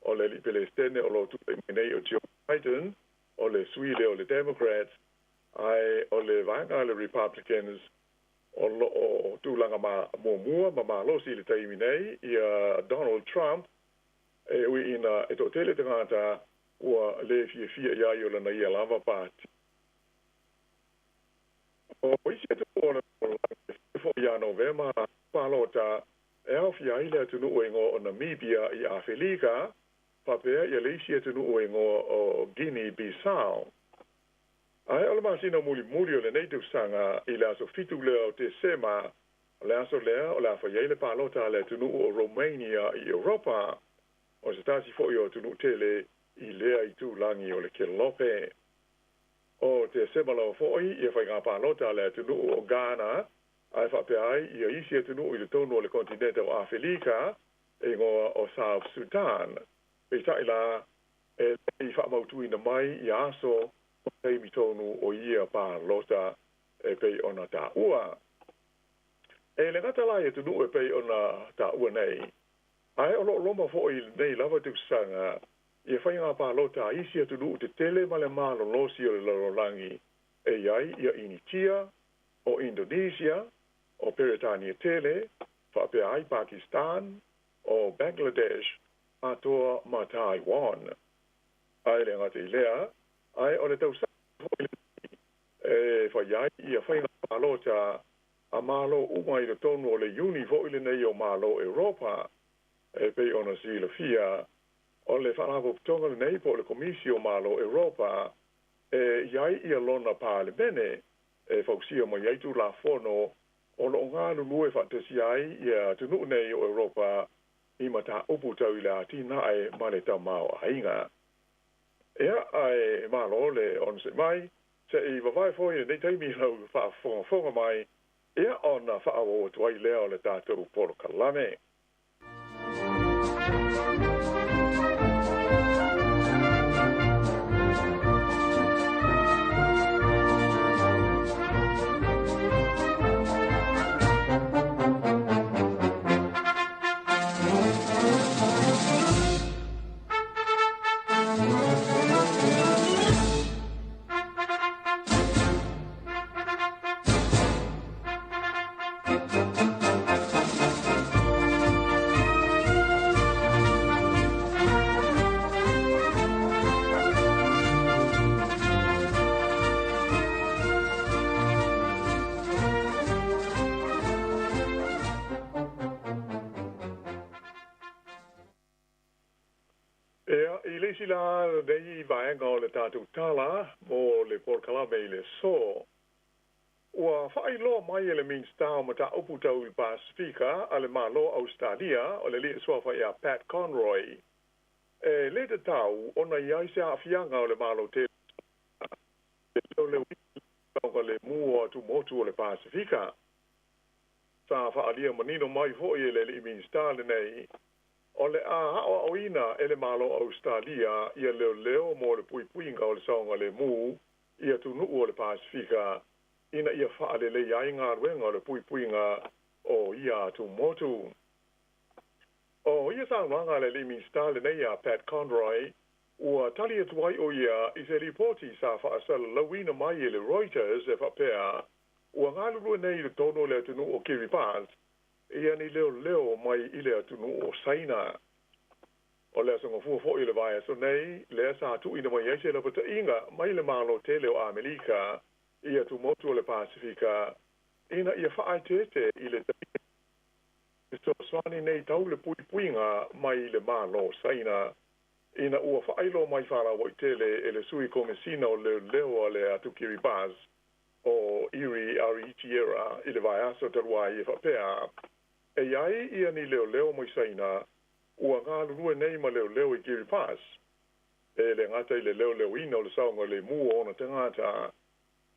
o le li Palestine o lo tu e minei o Joe Biden o le sui le o le Democrats ai o le vanga le Republicans o lo o tu langa ma lo si le teiminei i Donald Trump e ui ina e to tele te ngata ua le fia ia i o lana ia lava pati. O isi e tupo na fo ia novema palota e au fia ile tunu uengo o Namibia i Afrika papea ia le isi e tunu uengo o Guinea-Bissau. Ai o le masina muli o le native sanga i le aso fitu leo te sema le aso lea o le afa ia ile palota le tunu o Romania i Europa o se tasi fo i o tunu tele i lea i tu langi o le Kelope. O te semalo foi i fai ngā pālota le tunu o Ghana, ai whape ai i a isi e tunu i le tonu o le kontinente o Afrika, e ngoa o South Sudan. Pei tai la, e i whaamautu ina mai i aso o teimi tonu o ia pālota e pei ona tā ua. E le ngata lai e tunu e pei ona tā ua nei. Ai o loma foi nei lava tu sanga, i fai ngā pālota isi atu nuu te tele ma le malo losi o le larolangi e iai ia Initia, o Indonesia, o Peretania Tele, whapea ai Pakistan, o Bangladesh, atoa ma Taiwan. Ai le ngate i lea, ai o le tau sa e whai ai ia whai ngā pālota a malo umai le tonu o le uni vo ile nei o malo Europa, e pei ona si le fia, o le whanako tonga nei po le komisio malo Europa e iai ia lona palemene e whausia mo iai tu la fono o lo ngānu lue whatasi ai ia tunu nei o Europa i mata upu tau i le atina ai male tau mao ainga. Ea ai malo le on se mai se i wawai foi nei taimi lau whafonga mai ea ona whaawo tuai leo le tātou polo kalame. le sila dei vaenga o le tatu tala mo le Port Kalame le so. Ua whailo mai ele Minstau ma ta upu tau I Pasifika ale malo Australia o le li swa whai a Pat Conroy. E le te tau ona iai se a fianga o le malo te le le mua tu motu o le Pasifika. Sa whaalia manino mai hoi ele li Minstau le nei. O le a o ina ele malo Australia ia leo mo le puinga o le saonga le mu ia tunu o le Pasifika. Ina ia whaale le iai ngā ruenga o le puinga o ia tu motu. O ia sa wanga le limi stale nei a Pat Conroy, ua tali atuai o ia I se reporti sa whaasala lawina mai le Reuters e whapea, ua ngālurua nei le tono le atunu o Kiribati, ia ni leo mai I le atunu o Saina. O le asonga fuafo I le vai so nei, le sa tu ina mai eise la pata inga mai le malo te leo Amerika, ia tu motu o le Pasifika, ina ia whaaitete I le so swani nei tau le puinga mai le malo Saina, ina ua whaailo mai whara o tele e le sui komisina o leo le atu Kiribati, o Erie Tierra, I le vai aso tarua I whapea, e iai ia ni leo mai Saina, ua ngā lurua nei ma leo I Kiribati, e le ngata I le leo ina o le saunga le mua ona te ngata,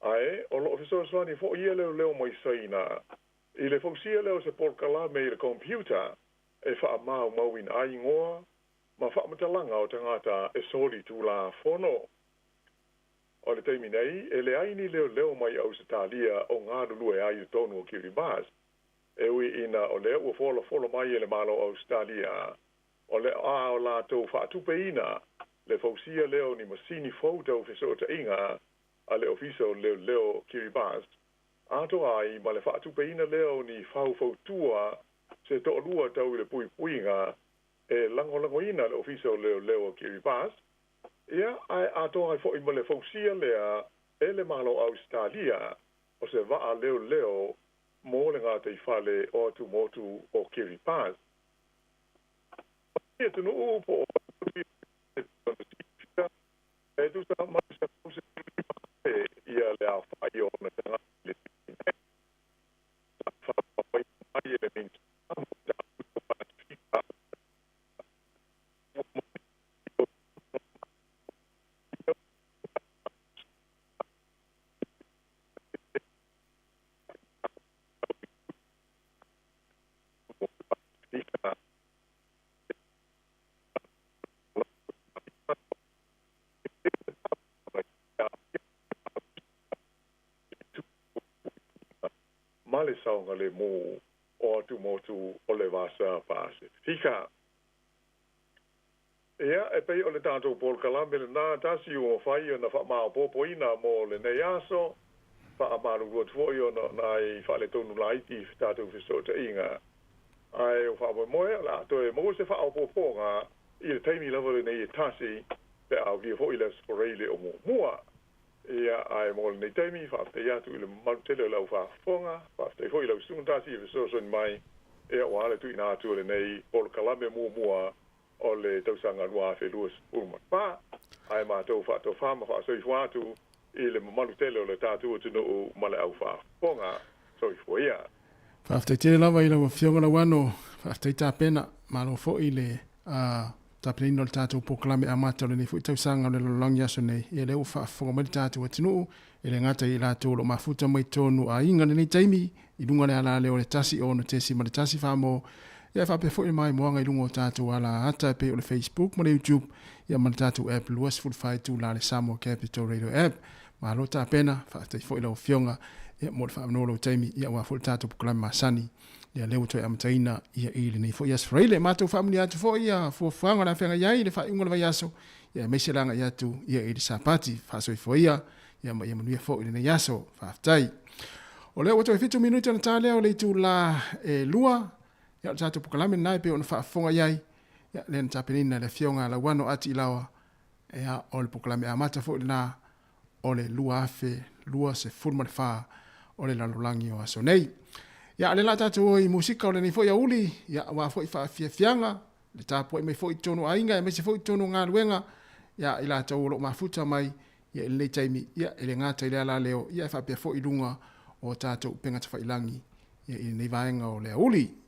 ai, o lo ofisor swani fo ia leo mai Saina, I le fausia leo se Port Kalame I le computer, e wha mau in ai ngoa, ma wha matalanga o tangata e soli tu la fono. O le teimi nei, e le aini leo mai Australia o ngā lulu e ai tonu o Kiribati. E ui ina o leo ua fola mai e le malo Australia. O le a o la tau wha tupe ina, le fausia leo ni masini foto fisota inga, a le ofiso leo Kiribati. Ato ai ma le whaatupe ina leo ni fautua se to lua tau le puinga e lango ina le ofiso leo Kiribati. Ia ai ato ai fo ima le fausia lea e le malo Australia o se waa leo mo le ngā te whale o tu motu o Kiribati. Ia tunu upo e tu sa mai sa puse ia le au whai o na tanga le male saunga le mo o tu motu o le vasa Pasifika. Ia, e pei o le tātou Port Kalame le nā tasi o whai o na wha maa popo ina mo le nei aso, wha a maru ruat foi o na i wha le tonu laiti tātou fisota inga. Ai o wha moe, la to e mo se wha au poponga i le taimi lava le nei tasi pe au kia foi le sporeile o mua. Ia ai mo nei taimi whaafte atu I le marutele lau whaafonga, whaafte hoi lau sungtasi I visosoni mai, ea o hale tui nā atu le nei Port Kalame mua o le tausanga nua a wheluas urma pā, ai mātou whaatou whama whaasoi whaatu I le marutele o le tātu o tunu o male au whaafonga, soi fua Whaafte te lawa I lau whionga la wano, whaafte tā pena, malo fo I le tapena ino le tātou Port-Kalame a mata le nei fui tausanga le lolangi aso nei e leo whaafonga mai le tātou atinu e le ngata I lātou lo mafuta mai tonu a inga nei taimi I lunga le ala leo le tasi o no tesi ma le tasi whaamo ia whape fo I mai moanga I lunga o tātou ala hata pe o le Facebook ma le YouTube ia ma le tātou app luas fulfai tu la le Samoa Capital Radio app ma lo tā pena whaate fo I lau whionga ia mo le whaamnolo taimi ia wa fo le tātou Port-Kalame masani ia leo toi amataina ia ile nei fo ia sfreile matou family atu fo ia fo fanga na fenga ia ile fa ingola vai aso ia meselanga ia tu ia ile sapati fa so fo ia ma ia manuia fo ile nei aso fa tai o leo toi fitu minuti na tale o le tu la lua ia tatu Port-Kalame nai pe ona fa fonga ia ia le tapelina le fionga la wano ati lawa ia o le Port-Kalame amata fo na o le lua afe lua se fulma fa o le lalolangi o aso nei ia le la tatu I musika o le ni fo ia uli ia wa fo I fa fianga le tapo I me fo I tonu ainga e me se fo I tonu ngā luenga ia i la tau lo mafuta mai ia le taimi ia le ngata ile ala leo ia fa pe fo ilunga o tatou penga te whailangi ia i nei vaenga o lea uli.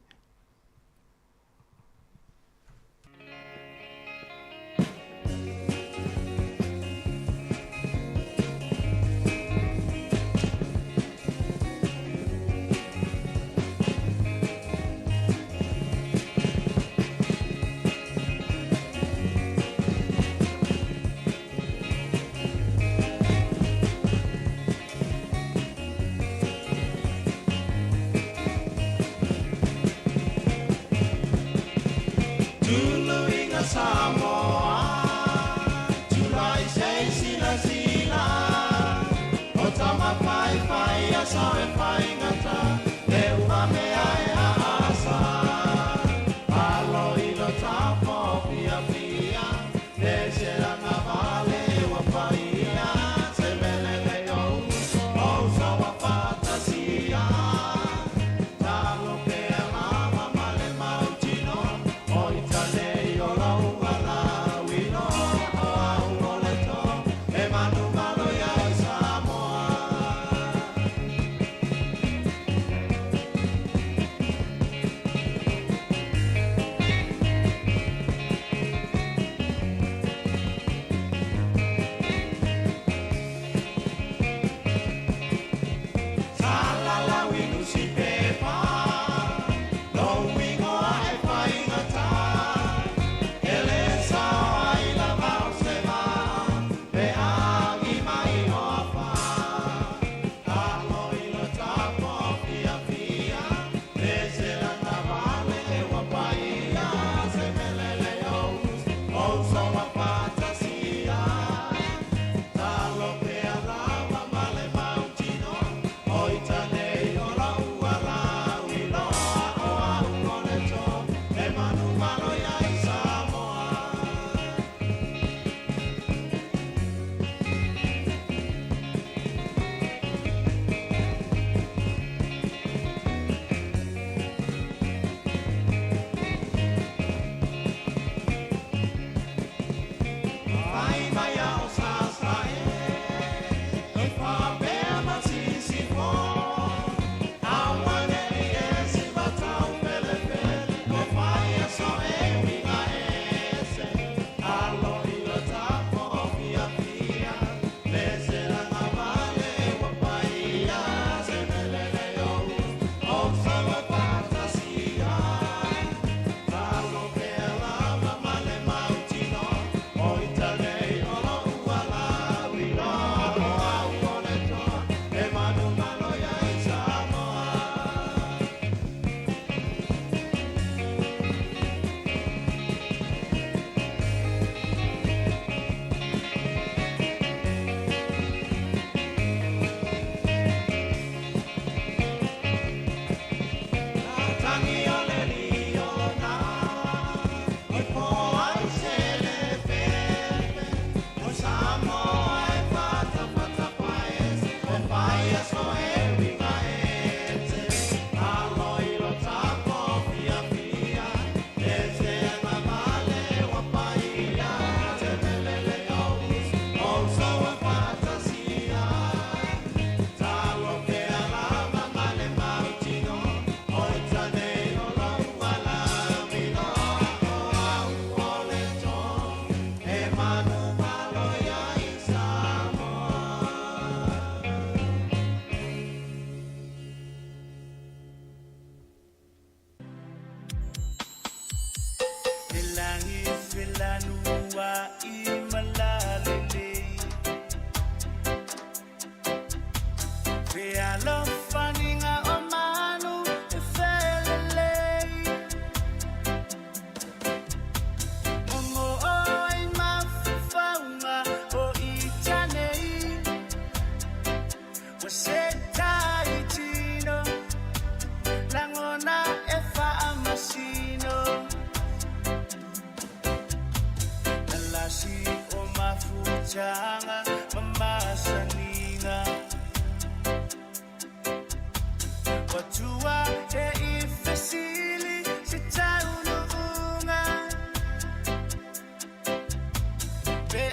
Be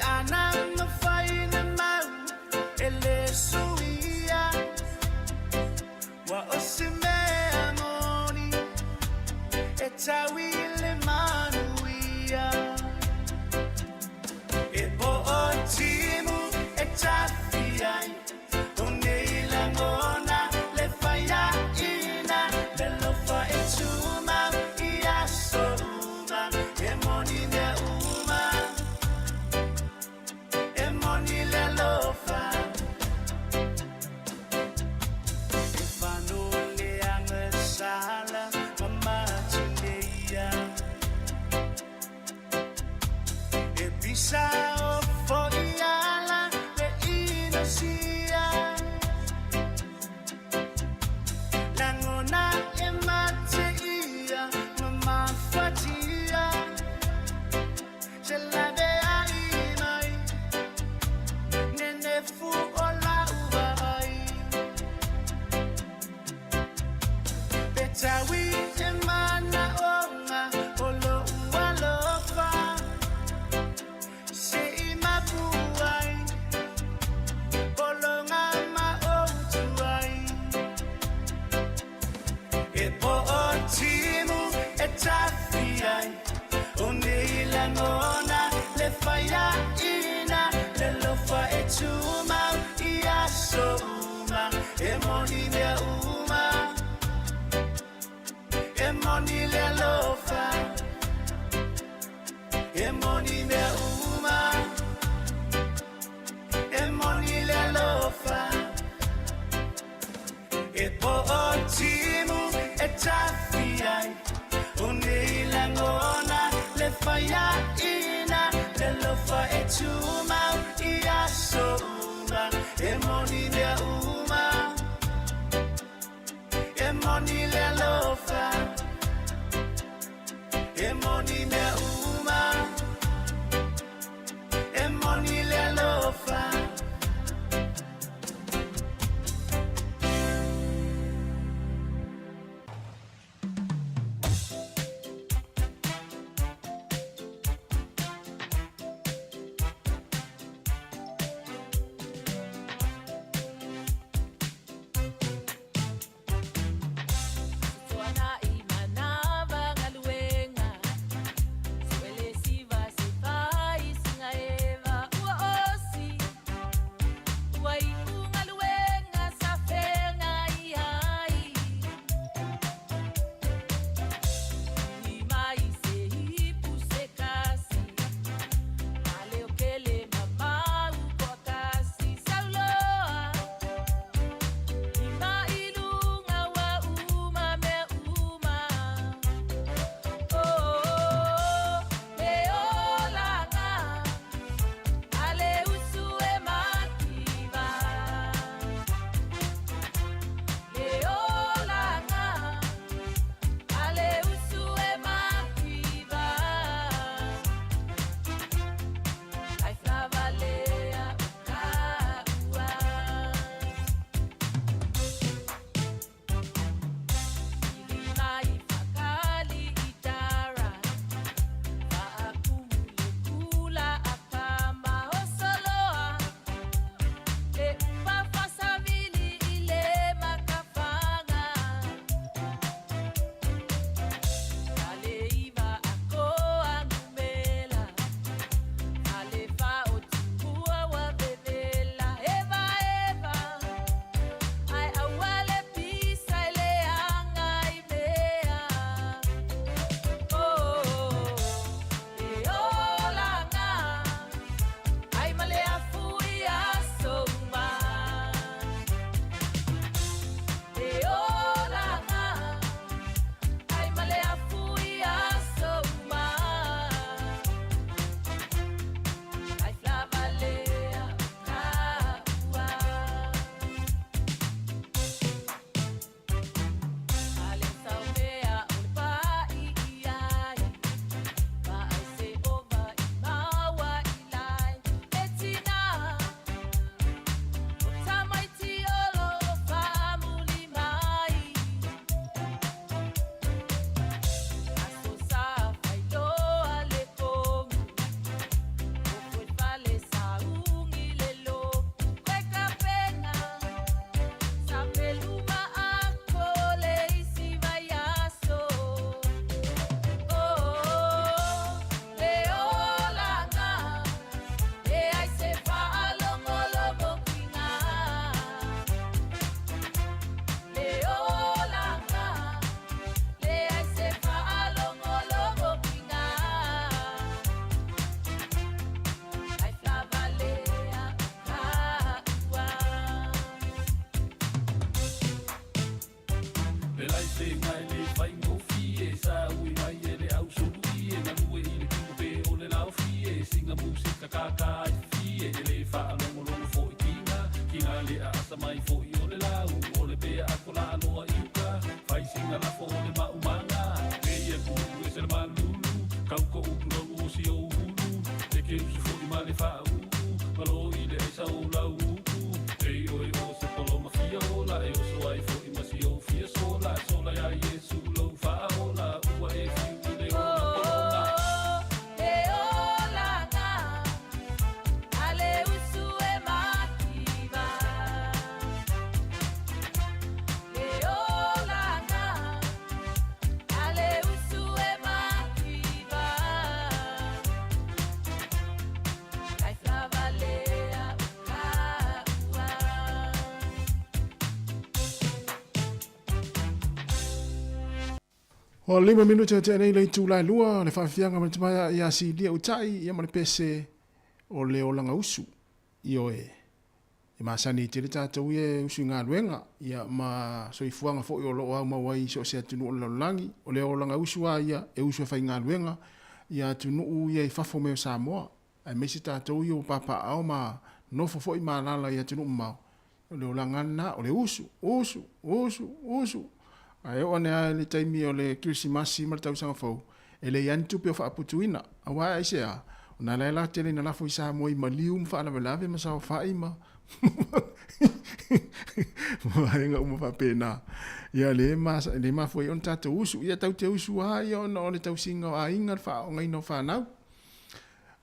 Betawile manuia E bootimu e tafiai Uneila ngona le faya ina Le lofa e tuma ia souma E moni le uma E moni le lofa E fano le angesala Mama tindeia E bisa o foiala Le inosia Langona e mateia Mama fatia Se la ve ai mai Nene fu o la uai Betawi e mana onga Olo ualofa Se ima buai Bolonga ma outuai E po o timu e tafiai Uneila ngona le faya ina Le lofa e tuma ia souma E moni le uma E moni le lofa E moni le uma E moni le lofa E po o timu e se mai le fai mo fie sa ui mai ele au sulu ie na lue i le kimu pe o le lau fie singa musika kaka i fie ele fa longo longo fo i kinga le asa mai fo i o le lau o le bea akola anoa iuka fai singa la fo o le maumanga e ia kuhu e se le malulu kauko ukulongu o si o hulu e ke usu fo i male fa uku malo i le esa o lau uku e o se poloma fia ola e o so ai fo i masi o fia sola ya Yesu lo fa ola ua e fiu i le o polona e ola nga ale usu e makiva e ola nga ale usu e makiva kai flavalea ukaua O 5 minuta te nei le tūlai lua, le whawhianga ma te mai i asi lia utai, ia ma le pese o le o langa usu, i o e. I maasani te le tātou e usu ngā luenga, ia ma soifuanga fo i o loo au mawai so se atunu o langi, o le o langa usu a ia e usu e whai ngā luenga, ia atunu u ia i whafo meo Samoa, ai mesi tātou i o papa au ma nofo fo i maalala i atunu umau. O le o langa na, o le usu. Ai o ne le taimi o le Kirsimasi ma le tausanga fau. E le iantu pe o whaaputuina. A wai aise a. O na leila tele na lafo i Samoa i maliu mwa whaalavelave ma sao whai ma. Mahenga uma whapena. Ia le ma fwoi on tata usu. Ia tau te usu a ia ona o le tausinga o a inga o ngai no whanau.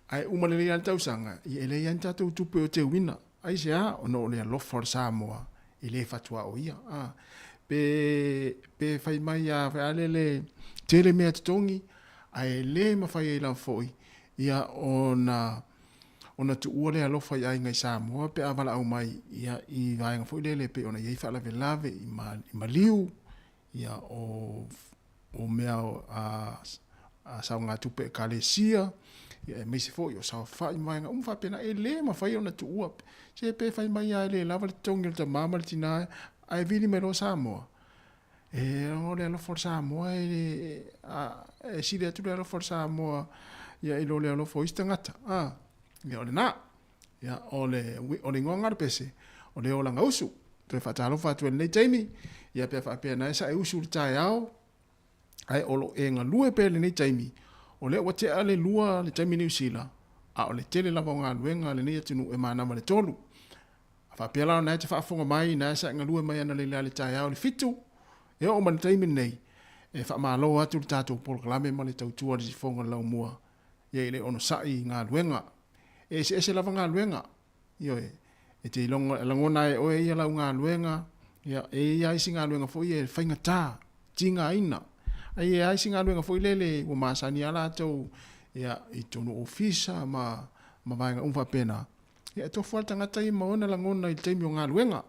Ai uma le leila tausanga. Ia le ian tata utupe o te wina. Aise a. O no le alofa o Samoa. I le fatua o ia. Pe fai mai a fai ale tele mea tutongi ai le ma fai e lau foi ia ona tu ua le alofa i ai ngai Samoa pe avala au mai ia i vaenga foi le pe ona iei fa lave lave i maliu ia o mea a sao ngā tupe kalesia ia e meise foi o sao fai mai ngā umfa pena e le ma fai ona tu ua se pe fai mai a le lava le tutongi le ta mama le tinae ai vini me lo Samoa. E o le alo for Samoa e sile atu le alo for Samoa ia ilo le alo for istangata. Ia o le na. Ia o le ngonga pese. O le o langa usu. Te whatalo whatu nei taimi. Ia pia whapea na esa e usu le tae au. Ai olo e ngā lue pe le nei taimi. O le wate ale lua le taimi New Zealand. A o le tele lava o ngā luenga le nei atunu e manama le tolu. Whapea lao na e te whaafonga mai na esa ngā lue mai ana le tae au le fitu. E o man taimi nei. E whaamalo atu le tātou polokalame ma le tautua le sifonga lau mua. Ia ile ono sai ngā luenga. E se lava ngā luenga. Io e te ilonga langona e oe ia lau ngā luenga. Ia e ia isi ngā luenga fo ia e whainga tā. Tinga ina. Ai e isi ngā luenga fo ilele ua maasani ala tau. Ia i tono ofisa ma vaenga umfa pena. Ia e tofu alta ngata i maona langona i teimi o ngā luenga.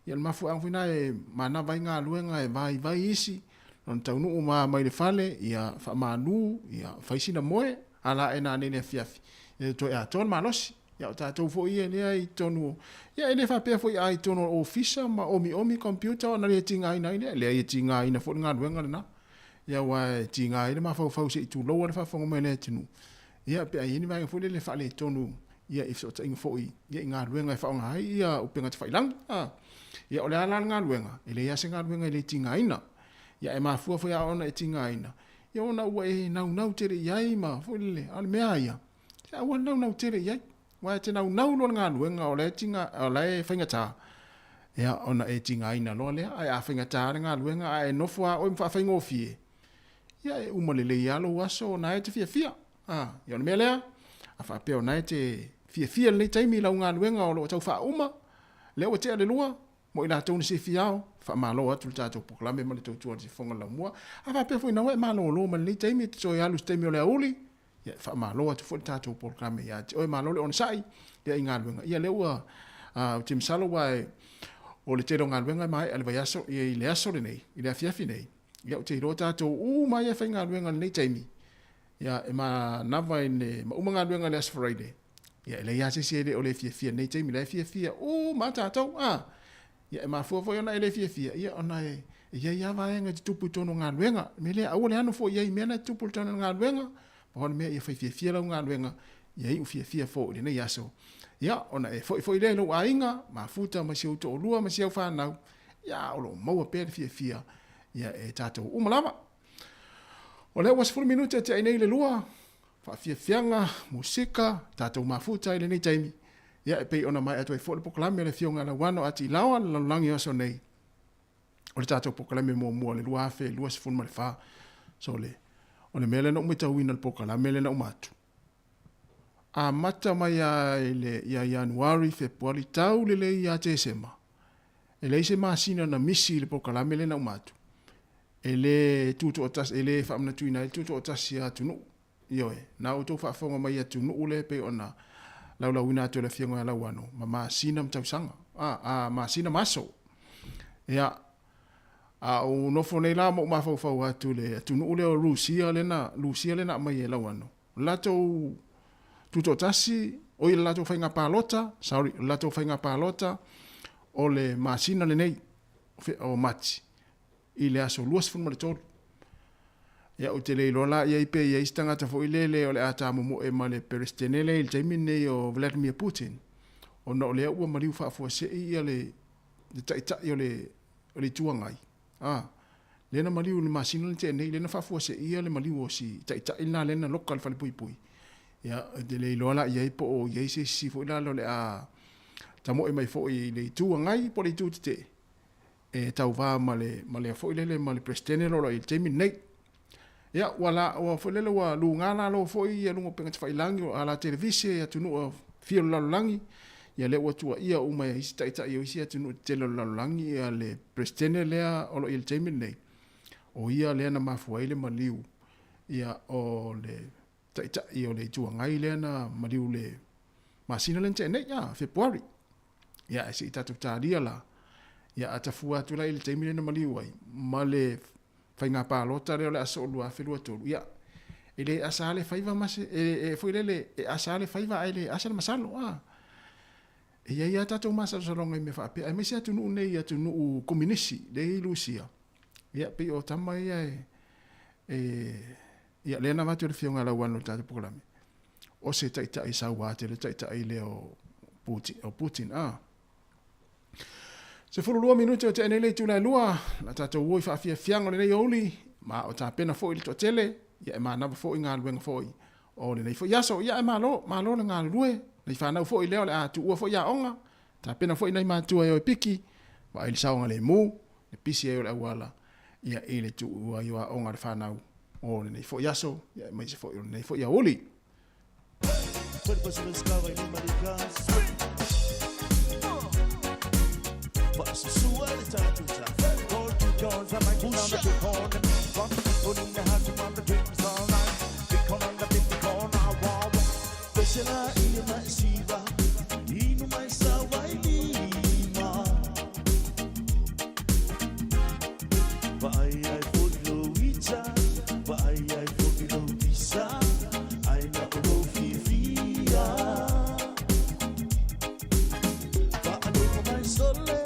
Ia le mafu ang fina e mana vai ngā luenga e vai isi. Non tau nuu mai le fale, ia wha manu, ia whaisina moe, ala e nā nene fiafi. Ia to e a tonu malosi. Ia o tātou fo ia lea i tonu. Ia e le whapea fo ia i tonu ofisa ma omi computer, na lea tinga ina ina, lea i tinga ina fo ngā luenga le na. Ia wa tinga ina ma fau se i tu loa le whafonga mai lea tinu. Ia pe a ini vai fo le whale tonu. Ia i fsota inga fo i. Ia i ngā luenga e whaonga hai, ia upenga te whailang. Ia o le ala ngā luenga, e le iase ngā luenga i le tinga ina. Ia e mafua fo ia ona e tinga ina. Ia ona ua e nau tere iai ma, fo ile, ale mea ia. Ia ua nau tere iai. Wa e te nau lo ngā luenga o le tinga, o le whainga tā. Ia ona e tinga ina lo lea, ai a whainga tā le ngā luenga, a e nofua o imwha whainga o fie. Ia e umalele ialo waso na e te fia. Ia ona mea lea, a whapea na e te fia le taimi lau ngā luenga o lo tau wha uma. Leo te ale lua. Mo ina tau ni se fiao, wha malo atu le tātou poklame ma le tautua le whonga lau mua. A whapea fwoi nawa e malo lo ma le taimi te toi alu taimi o le auli. Ia wha malo atu fwoi le tātou poklame. Ia te oi malo le on sai, ia i ngā luenga. Ia leua, Tim Salo wai, o le tero ngā luenga mai, ale vai aso, ia i le aso le nei, i le afiafi nei. Ia o te iro tātou, mai e whai ngā luenga le nei taimi. Ia e ma nawa i ne, ma uma ngā luenga le aso Friday. Ia e le iase se le o le fiafia nei taimi, le fiafia, ma tātou, ia e mafua foi ona ele fia ia ona e ia vaenga te tupu tono ngā luenga. Me le au le anu fo ia i mena tupu tono ngā luenga. Pahona mea ia fia lau ngā luenga. Ia i fia fo le nei aso. Ia, ona e fo le lo ainga, ma futa ma siau to lua ma siau whanau. Ia, o lo maua pēr fia. Ia e tātou umalama. O le was 4 minuta te ainei le lua. Fianga, musika, tātou mafuta i le nei taimi. Ia e pei ona mai atu e fo le pokalame le fionga la wano ati lawa la langi aso nei. O le tātou pokalame mua le lua afe, lua se funma le wha. So o le mele na umita wina le pokalame le na umatu. A mata mai ia Januari, Februari, tau le ia te sema. E le se masina na misi le pokalame le na umatu. E le tuto o tas, e le whaamna tuina, e tuto o tas ia tunu. Ioe, na o tō whaafonga mai atu nuu le pe ona laula wina atu le whiango lau ano. Ma masina mtausanga. Masina maso. Ia, o nofo nei la mo mawhau atu le atu nuu le o Lucia le na mai e lau ano. Lato tuto tasi, o i lato whainga pālota, o le masina le nei, o mati. I le aso luas funma le tolu. Ia o te leilo la ia ipe ia istangata fo ilele o le ata mo e male perestenele il taimine o Vladimir Putin. O no le ua mariu fa se ia le taita o le tuangai. Le na mariu le masino le te nei le na fa se ia le mariu o si taita ina le na local fa le pui. Ia te leilo la ia ipo o ia se si fo ila le a tamo e mai fo i le tuangai po le tu te. E tau va male fo ilele male prestenele o il taimine nei. Ia, wala, o whalele wa luungana lo foi ia lungo penga te whailangi o ala televisi ia tunu o fia lalolangi. Ia le ua tua ia umai isi taita ia isi ia tunu te lalolangi ia le prestene lea o lo il teimin nei. O ia lea na mafua ile maliu. Ia o le taita ia o le tua ngai lea na maliu le masina lente nei ia, Februari. Ia, isi itatu tāria la. Ia atafua tula ile teimin na maliu ai. Ma le whainga pālota reo le aso olua whelua tolu. Ia, e le asale whaiva mase, foi le asale whaiva ai le asale masalo. E ia tatou masalo salonga i me whape. Ai mesi atu nuu nei atu nuu kominisi, le i Lucia. Ia, pe o tama ia ia le na matu le fionga la wano tatou pokolame. O se taita i sauate, le taita i le o Putin. Se fulu 2 minuti o te enele tu la lua, la tatou woi whaafia fiango le nei oli, ma o ta pena fo i le to tele, ia e manaba fo i ngā luenga fo i. O le nei fo yaso, ia e malo le ngā lue, nei whanau fo i leo le atu ua fo i a onga, ta pena fo i nei mātua e o piki, wa i le saonga le mu, le pisi e o le awala, ia e le tu ua i a onga le whanau. O le nei fo yaso, ia e mai se fo i le nei fo i a oli. Passo sua le tatuta Hold you Jones, I might push on the corner Rock the people in the house, I'm on the dreams all night Big on the big corner, wow Pesela ia mai siva Inu mai sawa i lima Vai ai fodilo ita Vai ai fodilo pisa Ai na uro fifia Va anu mai sole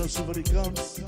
Somebody comes.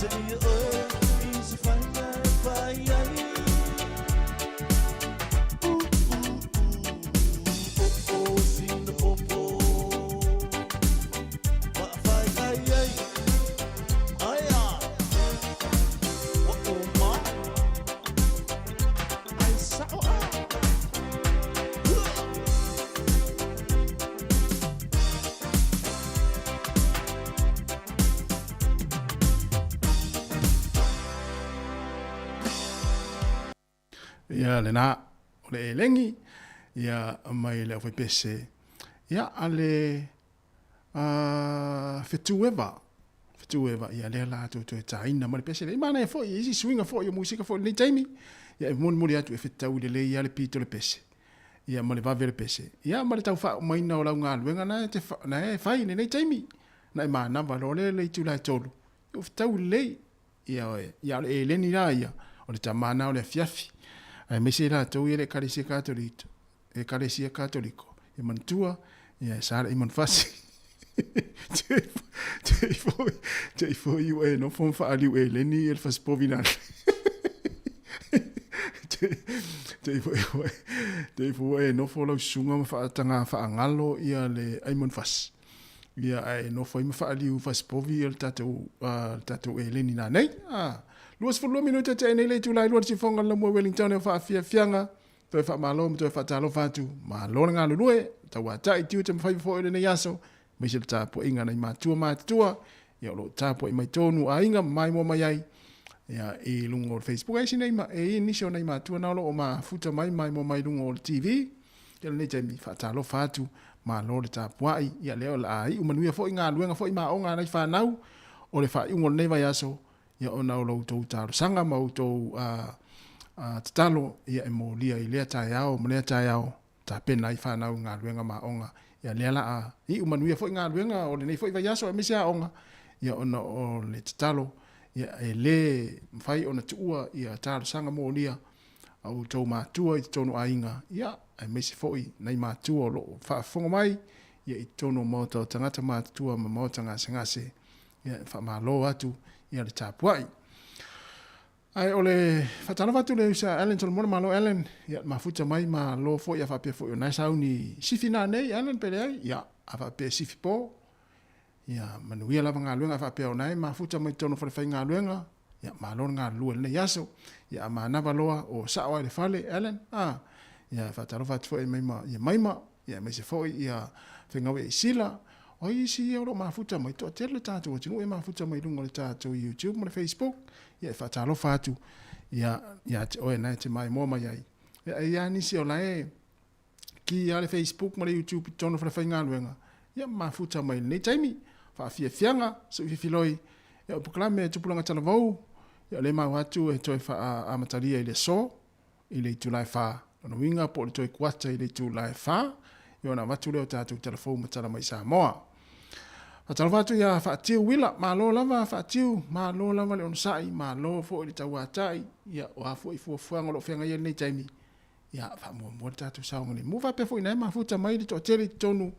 Say oh, easy fire, fire. Ia le na o le elengi ia mai le foi pese ia ale fetueva ia le la to taina mai pese le mana foi isi swinga foi o musika foi le taimi ia mon mori atu e fetau le ia le pito le pese ia mai va vere pese ia mai tau fa mai na ola nga luenga na te na e fai le taimi na ma na valore le tu la tolu o fetau le ia le eleni la ia o le tamana o le fiafi ai mesi la tau ele kalesia katolito e kalesia katoliko e mantua ia sara i manfasi te foi o no fon fa ali o leni el fas povinal te foi no fo lo sunga fa tanga fa ngalo ia le ai manfas ia ai no foi fa ali o fas povi el tatu eleni na nei luas fulu minuto te nei tu lai luas si fonga la mo Wellington e fa fianga to fa malo to fa talo fatu malo nga lue tawa tai tiu te fa fo le yaso me se ta po inga nei matua ia lo ta po mai tonu a inga mai mo mai ai ia e lungo Facebook ai sinai ma e inisio nei matua na lo o ma futa mai mo mai lungo TV ia le te mi fa talo fatu malo le ta puai ia le la ai o manuia fo inga luenga fo ma onga nei fa nau o le fa ingo nei vai aso ia ona o lo to talo sanga mau to talo ia e mo lia i lea tai ao mo lea tai ao ta pena i whanau ngā luenga ma onga ia lea la a i umanuia fo i ngā luenga o le nei fo i vai aso e misia onga ia ona o le talo ia e le mwhai ona tuua ia talo sanga mo lia au tau mātua i tono ainga ia e mesi fo i nei mātua o lo whaafonga mai ia i tono mauta o tangata mātua ma mauta ngā sengase ia wha mālo atu ia le tāpuai. Ai ole fatala fatu le usa Ellen tol mo malo Ellen ia mafuta mai ma lo fo ia fa pe fo na sauni sifina nei Ellen pele ai ia ava pe sifipo ia manuia la nga luenga fa pe onai mafuta mai tono fo fa nga luenga ia ma lo nga lu le yaso ia ma na valoa o sa o le fale Ellen ia fatala fatu fo mai ma ia me se fo ia fenga we sila o isi o lo mafuta mai to tele tatu o tinu e mafuta mai lungo le tatu YouTube mo le Facebook ia fa talo fatu ia o na te mai mo mai ai ia ni si o lai ki ale Facebook mo le YouTube tono fra fa ngaluenga ia mafuta mai nei taimi fa fianga so filoi ia proklame tu pulanga tala vau ia le mau atu e toi fa amatalia ile so ile tu lai fa no winga po le toi kwata ile tu lai fa ia na watu le tatu telefone matala mai sa moa Atalvatu ya fatiu wila malo lava fatiu malo lava le onsai malo fo le tawatai ya wa fo ifo fuanga lo fenga ye nei taimi ya fa mo tatu saunga ni muva pe fo ina mafuta mai to tele tonu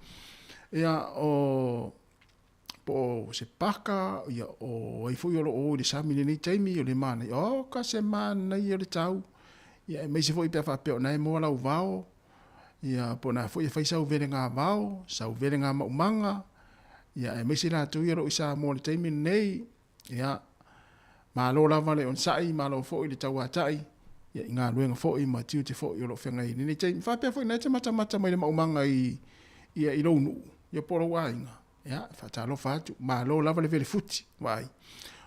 ya o po se paka ya o ifo yo lo le sami nei taimi yo le mana o ka se mana ye le tau ya me se fo ipe fa pe na mo la uvao ya po na fo ye fa sa uverenga vao sa uverenga ma umanga ia e mesi la tu iro isa mo le taimi nei ia ma lo lava le on sai ma lo fo i le tawatai ia inga luenga fo i ma tiu te fo i lo fenga i ni taimi fa pe fo na te mata mai le maumanga i ia i lo nu ia poro wainga ia fa talo fatu ma lo lava le vele futi vai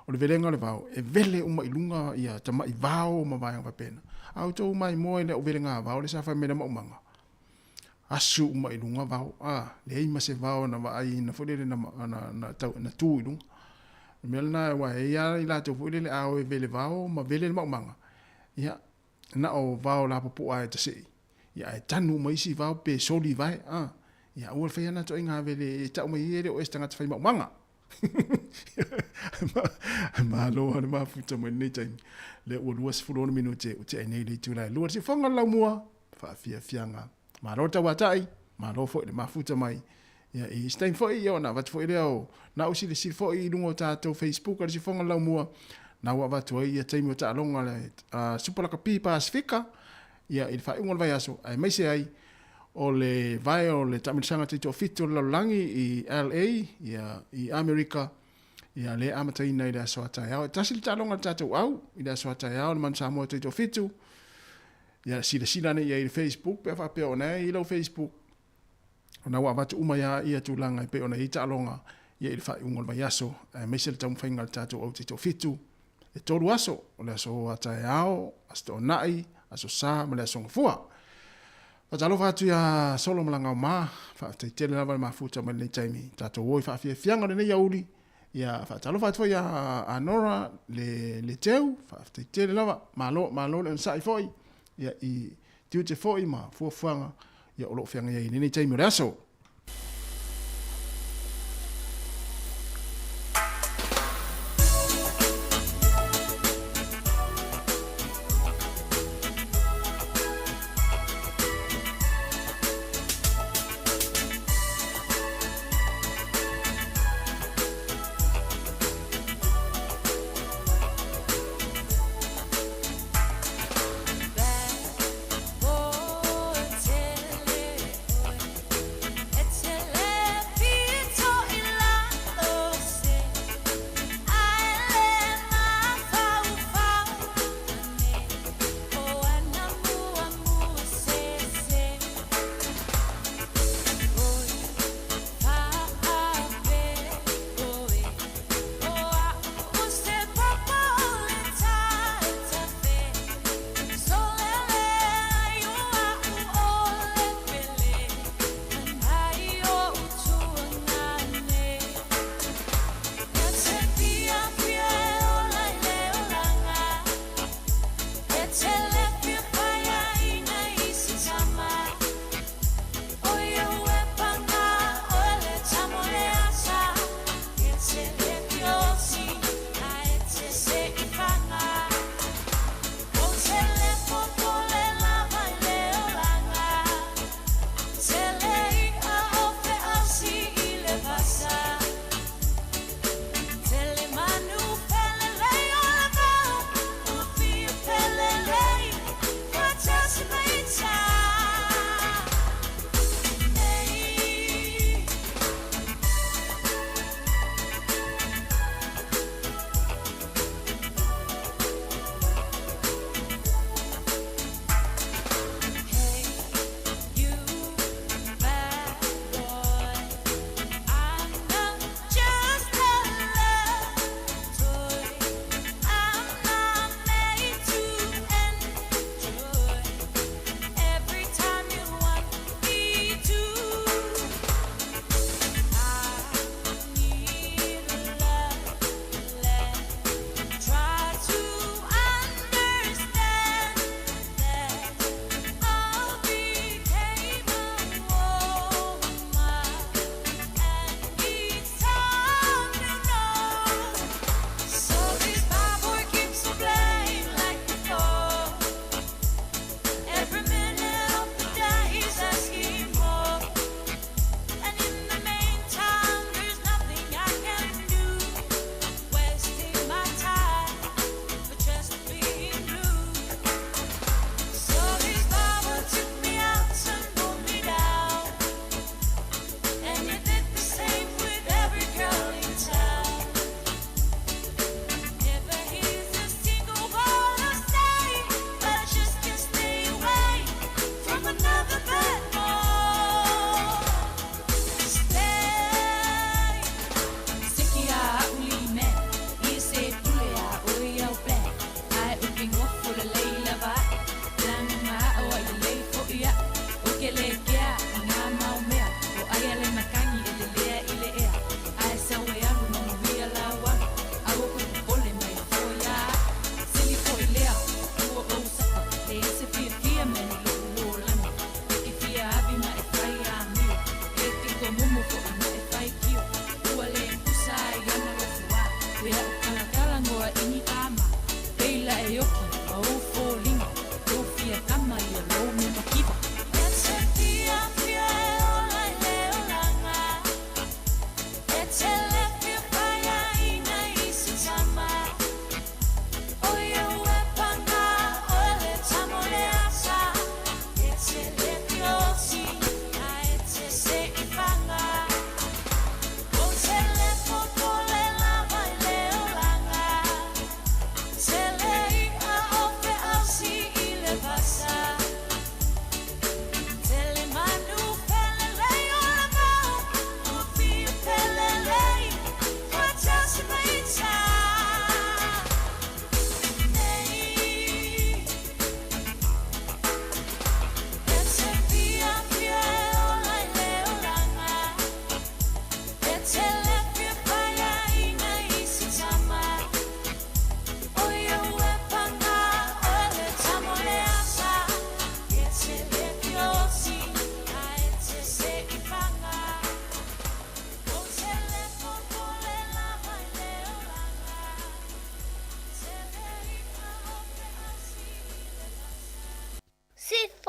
o le velenga le vao e vele uma i lunga ia tama i vao ma vai va pena auto mai mo le o velenga vao le sa fa me le maumanga asu uma i lunga vau le ima se vau na vai na fodele na tu i lunga melna wa ia i la tu fodele a o vele vau ma vele ma manga ia na o vau la popo ai te sei ia e tanu mai si vau pe soli vai ia o fe na to inga vele ta mai ere o estanga te fai ma manga ma lo ma futa mo nei tai le o luas fulon minute o te nei le tu la luas si fonga la mua fa fianga ma lo tawatai ma lo fo le mafuta mai ia I stain foi ia na vat foi leo na usi le foi lungo tatou Facebook ali si fonga lau mua na wa vat foi ia taimi ta longa le supala ka pi Pasifika ia I fa ungol vai aso ai mai se ai o le vai o le tamilisanga te fito la langi I LA ia I America ia le amata ina I le aso atai au tasil ta longa tatou au I le aso atai au le man Samoa te fito ia sila ne ia I Facebook pe fa pe ona I lo Facebook ona wa vatu uma ia tulanga pe ona I ta longa ia I fa ungol vai aso mai se tamu fainga tatou au te fitu e tolu aso o le aso atai au asto nai aso sa ma le aso ngafua Patalo fatu ya solo malanga ma fa te tele lava mafuta ma le taimi tato woi fa fia fianga le ya uli ya fa talo fatu ya anora le teu fa te tele lava malo le sai foi ya I tiu te foi ma fu fuanga ya olo fianga ya ni taimi raso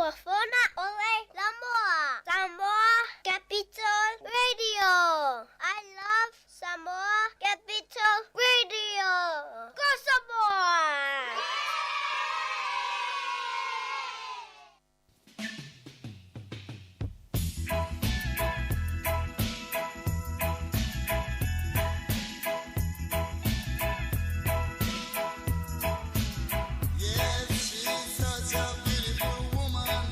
Fofona ole Samoa. Samoa Capital Radio. I love Samoa Capital Radio. Go Samoa! Yes, she's such a beautiful woman.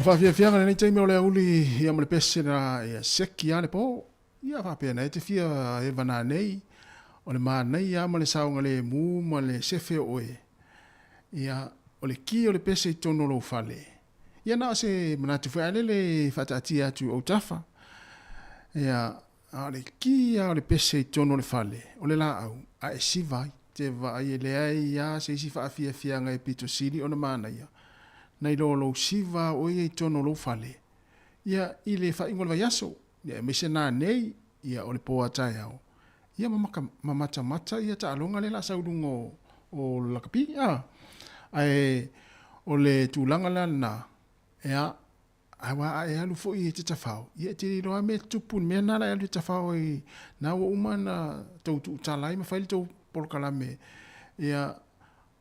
Whawhiawhianga nei teime o le uli ia mo le pese na ia seki ale po. Ia whapea nei te fia e wana nei. O le maa nei ia mo le saunga le mu mo le sefe oe. Ia o le ki o le pese i tono lo fale. Ia na se manatu whaele le whatati atu o tafa. Ia a le ki o le pese i tono le fale. O le la au a e sivai. Te vai e le ai ia se isi whawhiawhianga e pito siri o na mana ia. Nei lo siva o i tono lo fale. Ia i le whaingola vai aso. Ia mese nā nei. Ia o le poa tai au. Ia mamata mata. Ia ta alonga le la saurungo o lakapi. Ai o le tūlanga la na. Ia awa e alu fo i te tawhao. Ia te roa me tupun. Mea nara e alu te tawhao i nā wa umana tau tu utalai. Ma whaili tau polokalame. Ia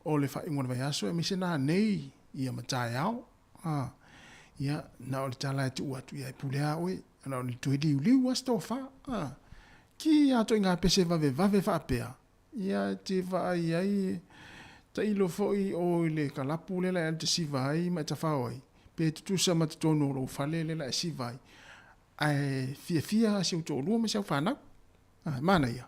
o le whaingola vai aso. Ia mese nā nei. Ia matai au. Ia na o le tala e tu atu ia i pulea oe. Na o le tui liu liu as tō wha. Ki ato i ngā pese vave whapea. Ia te wha ai ta ilo foi o le kalapu le la te siva ai ma ta whaoi. Pe tutusa ma te tono lo whale le la e siva ai. Ai fia se uto lua me se au whanau. Mana ia.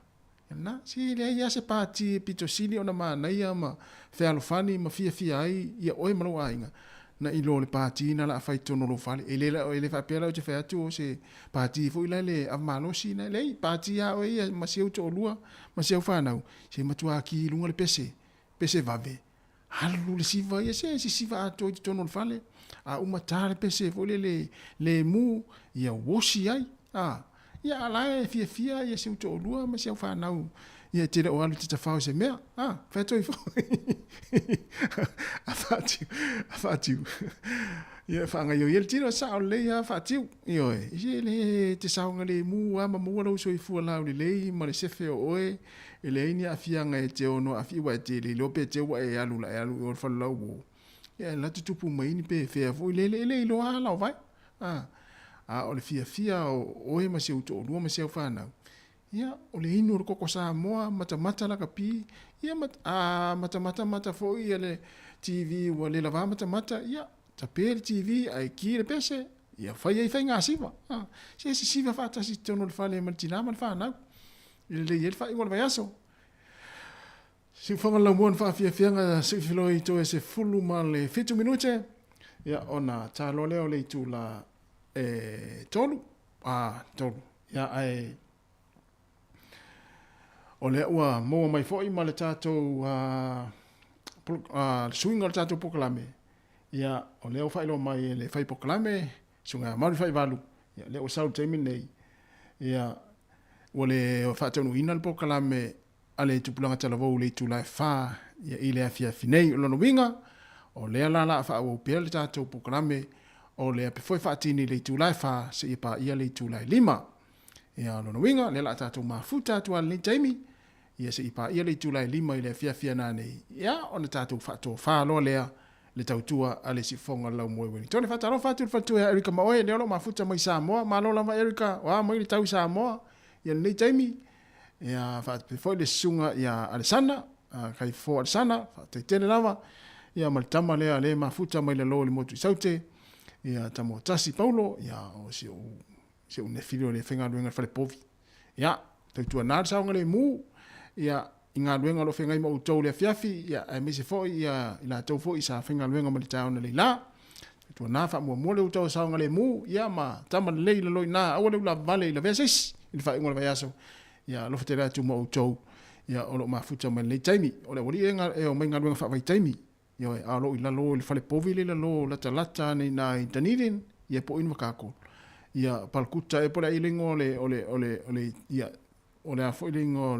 Na si le ia se pati pito sili ona mana ia ma fealo fani ma fia ai ia oe malo ainga na ilo le pati na la fai tono lo fale ele la ele fa pela o te fa tu se pati fo ile le amalo si na le pati ya o ia ma se uto lua ma se fa na se matua ki lunga le pese vave halu le siva ia se siva ato i tono lo fale a uma tare pese fo le mu ia wosi ai ia ala e fia ia se uto lua ma se fa na ia te o alu te tawhao se mea. Whaitoi fo. Whaatiu. Ia whaanga i o ia le tira sao leia whaatiu. Ioe. Ia le te saunga le mu ama mua lau so i fua lau le lei ma le sefe o oe. E le ini a fianga e te ono a fiwa e te le lope te ua e alu la e alu i o whalu lau wo. Ia la te tupu maini pe fea fo i le ilo a lau vai. O le fia o oe ma se uto o lua ma se au whanau. Ia o le inu koko sa moa mata la kapi ia mata fo ia le TV wa le lava mata ia ta per TV ai ki le pese ia fai nga siva se siva fata si tono le fale maltina mal fa na le fai igual vai aso si fonga la mon fa fia nga se filoi to ese fulu mal le 5 minute ia ona ta lo le o le tu la tolu ia ai o le ua moa mai foi ma le tātou suinga le tātou pokalame. Ia o le au whailo mai le whai pokalame, sunga mauri whai walu. Ia le o sau teimi nei. Ia o le whaatonu ina le pokalame a le tupulanga talavou le tūlai wha. Ia i le afia finei o lono winga. O le alala a wha au pia le tātou pokalame. O le ape foi whaatini le tūlai wha se ipa ia le tūlai 5. Ia lono winga, le la tātou mafuta tua le taimi. Ia se ipa ia le tūlai 5 i le fia nānei. Ia o le tātou whaato whaaloa lea le tautua a le sifonga lau moe weni. Tōne whaataro whaatua whaatua ea Erika Maoe, le olo mafuta mai Samoa, malo lama Erika, wa mai le tau Samoa. Ia le taimi. Ia whaatpe foi le sunga ia Alessana, kai fo Alessana, whaatei tene lava. Ia malitama lea le mafuta mai le lo le motu i saute. Ia tamo tasi Paulo, ia o se une filio le whenga luenga whale povi. Ia, tautua nāra saunga le mū, ia inga luenga lo whenga ima utau le fiafi, ia e mese foi, ia ila tau foi sa whenga luenga ma le taona le la. Tautua nā wha mua le utau saunga le mū, ia ma tama le leila loi nā, awa le ula vale ila vesis, ili wha ingola vai aso. Ia lo whatere atu ma utau, ia olo mafuta ma le taimi, o le wari e o mai ngā luenga wha vai taimi. Ia e alo ila lo ili whale povi le lo lata nei nā i tanirin, ia po inu wakako. Ia palkuta e pole ilingo ole ia ole a foilingo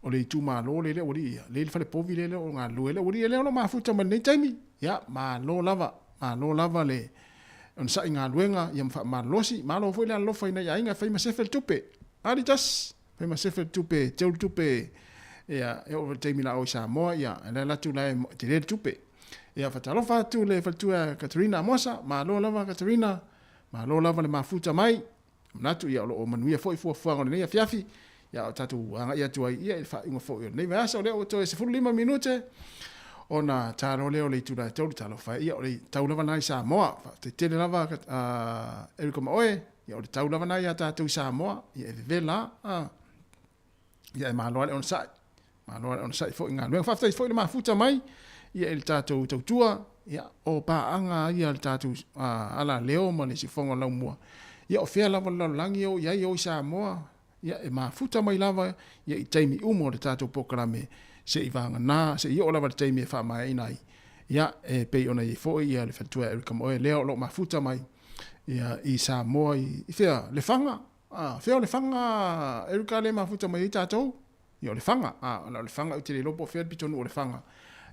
ole tuma lo le ori ia le fale povi le o nga lo le ori le o mafuta ma nei taimi ia ma lo lava le on sa inga luenga ia ma losi ma lo foi le lo foi na ia inga fai ma sefel tupe aditas fai ma sefel tupe tel tupe ia e o taimi la o sa mo ia la tu la te le tupe ia fatalo fatu le fatua Katerina Mosa ma lo lava Katerina ma lo lava le mafuta mai natu ia o manuia foi fuanga nei a fiafi ia tatu anga ia tu ia fa ingo foi nei va so le o to se 5 minute ona talo leo le tula tau talo fa ia o le tau lava nai Samoa te tele lava Erika Moe ia o le tau lava nai a tātou Samoa ia e vela ia e mahaloa le on sai fo inga luenga whaftai fo i le mafuta mai ia le tātou tautua ia o paanga ia le tātou ala leo ma le sifonga lau mua ia o fea lava lau langi o ia i o Samoa ia e mafuta mai lava ia i taimi umo le tātou pokarame se i vanga nā se i o lava le taimi e wha mai nai ia e pei ona i fo ia le whatua Erika Moe leo lo mafuta mai ia i Samoa i fea le fanga fea le fanga Erika le mafuta mai i tātou ia le fanga le fanga uti le lopo fea pitonu o le fanga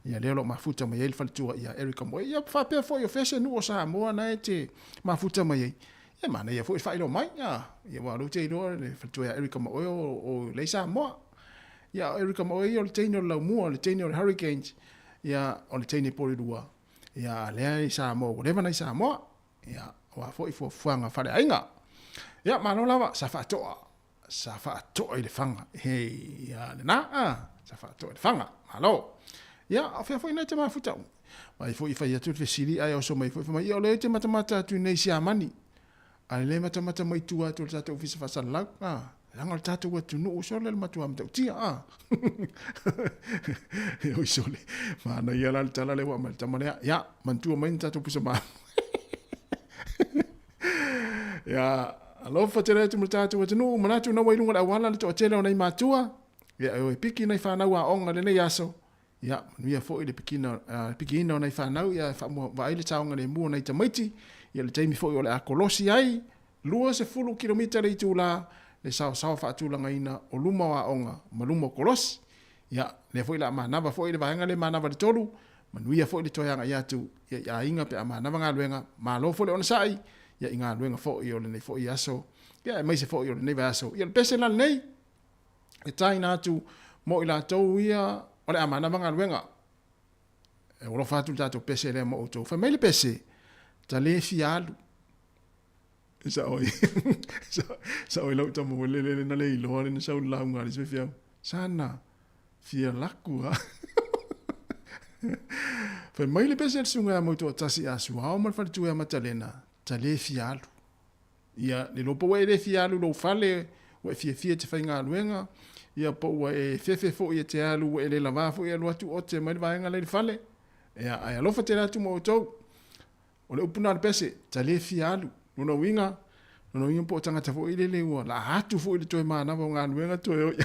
ia leo lo mafuta mai le whatua ia Erika Moe ia whapea fo i o fese nu o Samoa na e te mafuta mai ia mana ia fo i whailo mai ia waru te ilo le whatua Erika Moe o le Samoa ia Erika Moe o le teine o lau mua o le teine o le Hurricanes ia o le teine porirua ia lea i Samoa o lewa nei Samoa ia wa fo i fuanga whare ainga ia mano lava sa whaatoa i le whanga hei ia le na sa whaatoa i le whanga malo ia a whea fo i nei te mafuta mai fo i whai atu te siri ai o so mai fo i whai o le te matamata atu nei si amani ai le matamata mai tua atu le tātou fisa whasana lau langa le tātou atu no o sole le matua amtau tia o sole mana ia la le tala le wa mal tamalea ia mantua mai tātou pisa ma ia alo fatere tu mutatu watu no manatu na wailunga la wala le to tele ona i matua ia o piki nei whanau a onga le nei aso ia nuia fo i le pikina ona i whanau ia wa ile taonga le mua nei tamaiti ia le taimi fo i o le akolosi ai lua se fulu kilomita le itu la le sao whaatulanga ina o luma wa onga ma luma kolosi ia le fo i la manava fo i le vahenga le manava le tolu manuia fo i le toyanga ia tu ia inga pe a manava ngā luenga ma lo fo le ona sai ia inga luenga fo i o le nei fo i aso ia e maise fo i o le nei aso ia le pese la nei e taina atu mo i la tau ia o le amana manga luenga e olo fatu tato pese le mo utou fa mele pese ta le fialu sa oi sa oi lau tamu le na le ilo le na sa ula unga le se fiau sana fia laku ha fa mele pese le sunga mo utou tasi asu ha o mal fa tu e matalena ta le fialu ia le lopo we le fialu lo fale we fie te fainga luenga ia po e fefe fo ia te alu e le lava fo ia luatu o te mai vaenga le fale ia ai alofa te ratu mo tau o le upuna pese ta le fialu no winga po tanga fo ile le ua la hatu fo ile toi mana vo nga luenga toi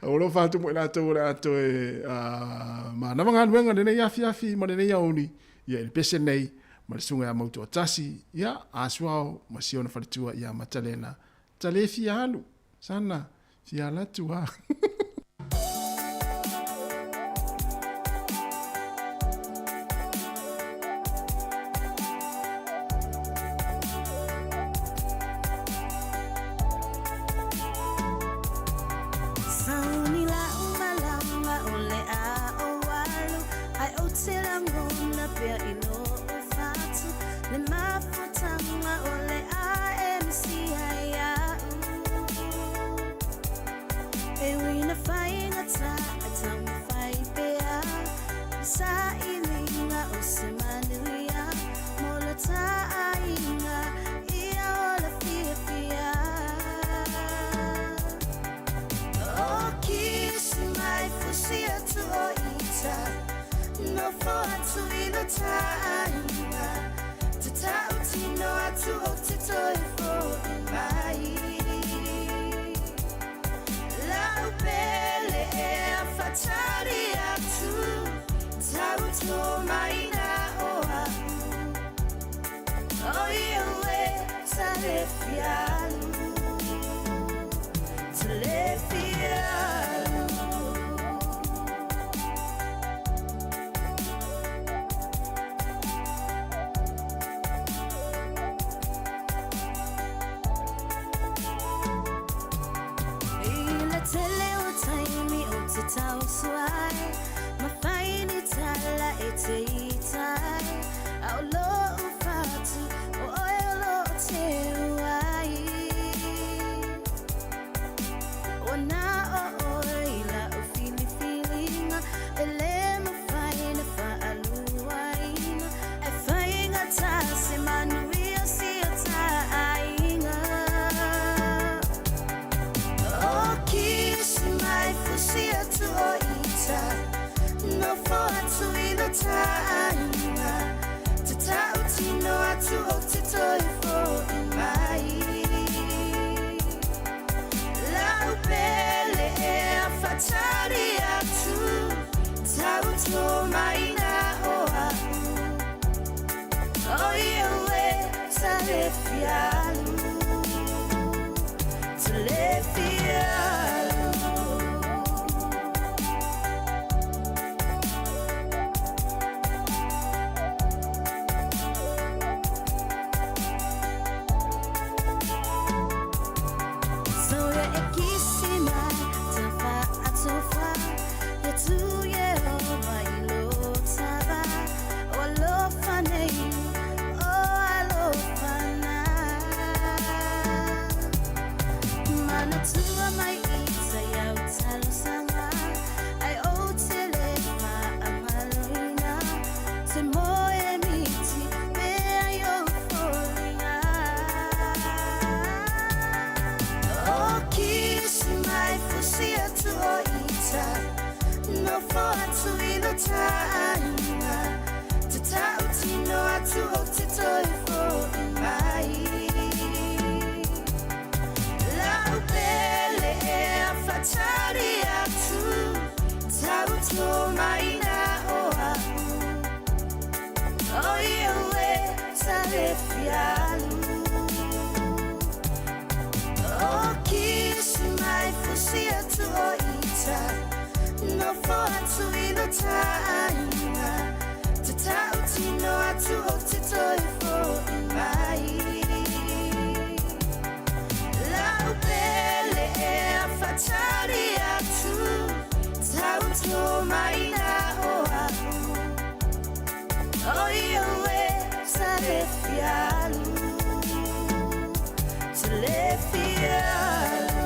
o lo fatu mo la to la to mana nga luenga le ia fiafi mo le ia oni ia le pese nei ma le sunga ya mautu tasi ia aswao masiona falitua ia matalena tale fialu sana fiala tua Au lo fatu o lo te wai sale fialu o kisi mai fusia tu o ita no for atu ino tainga te tauti no atu o te toi for mai lau pele e a fatari atu tauti o mai na o ahu oi oe sale fialu sale fialu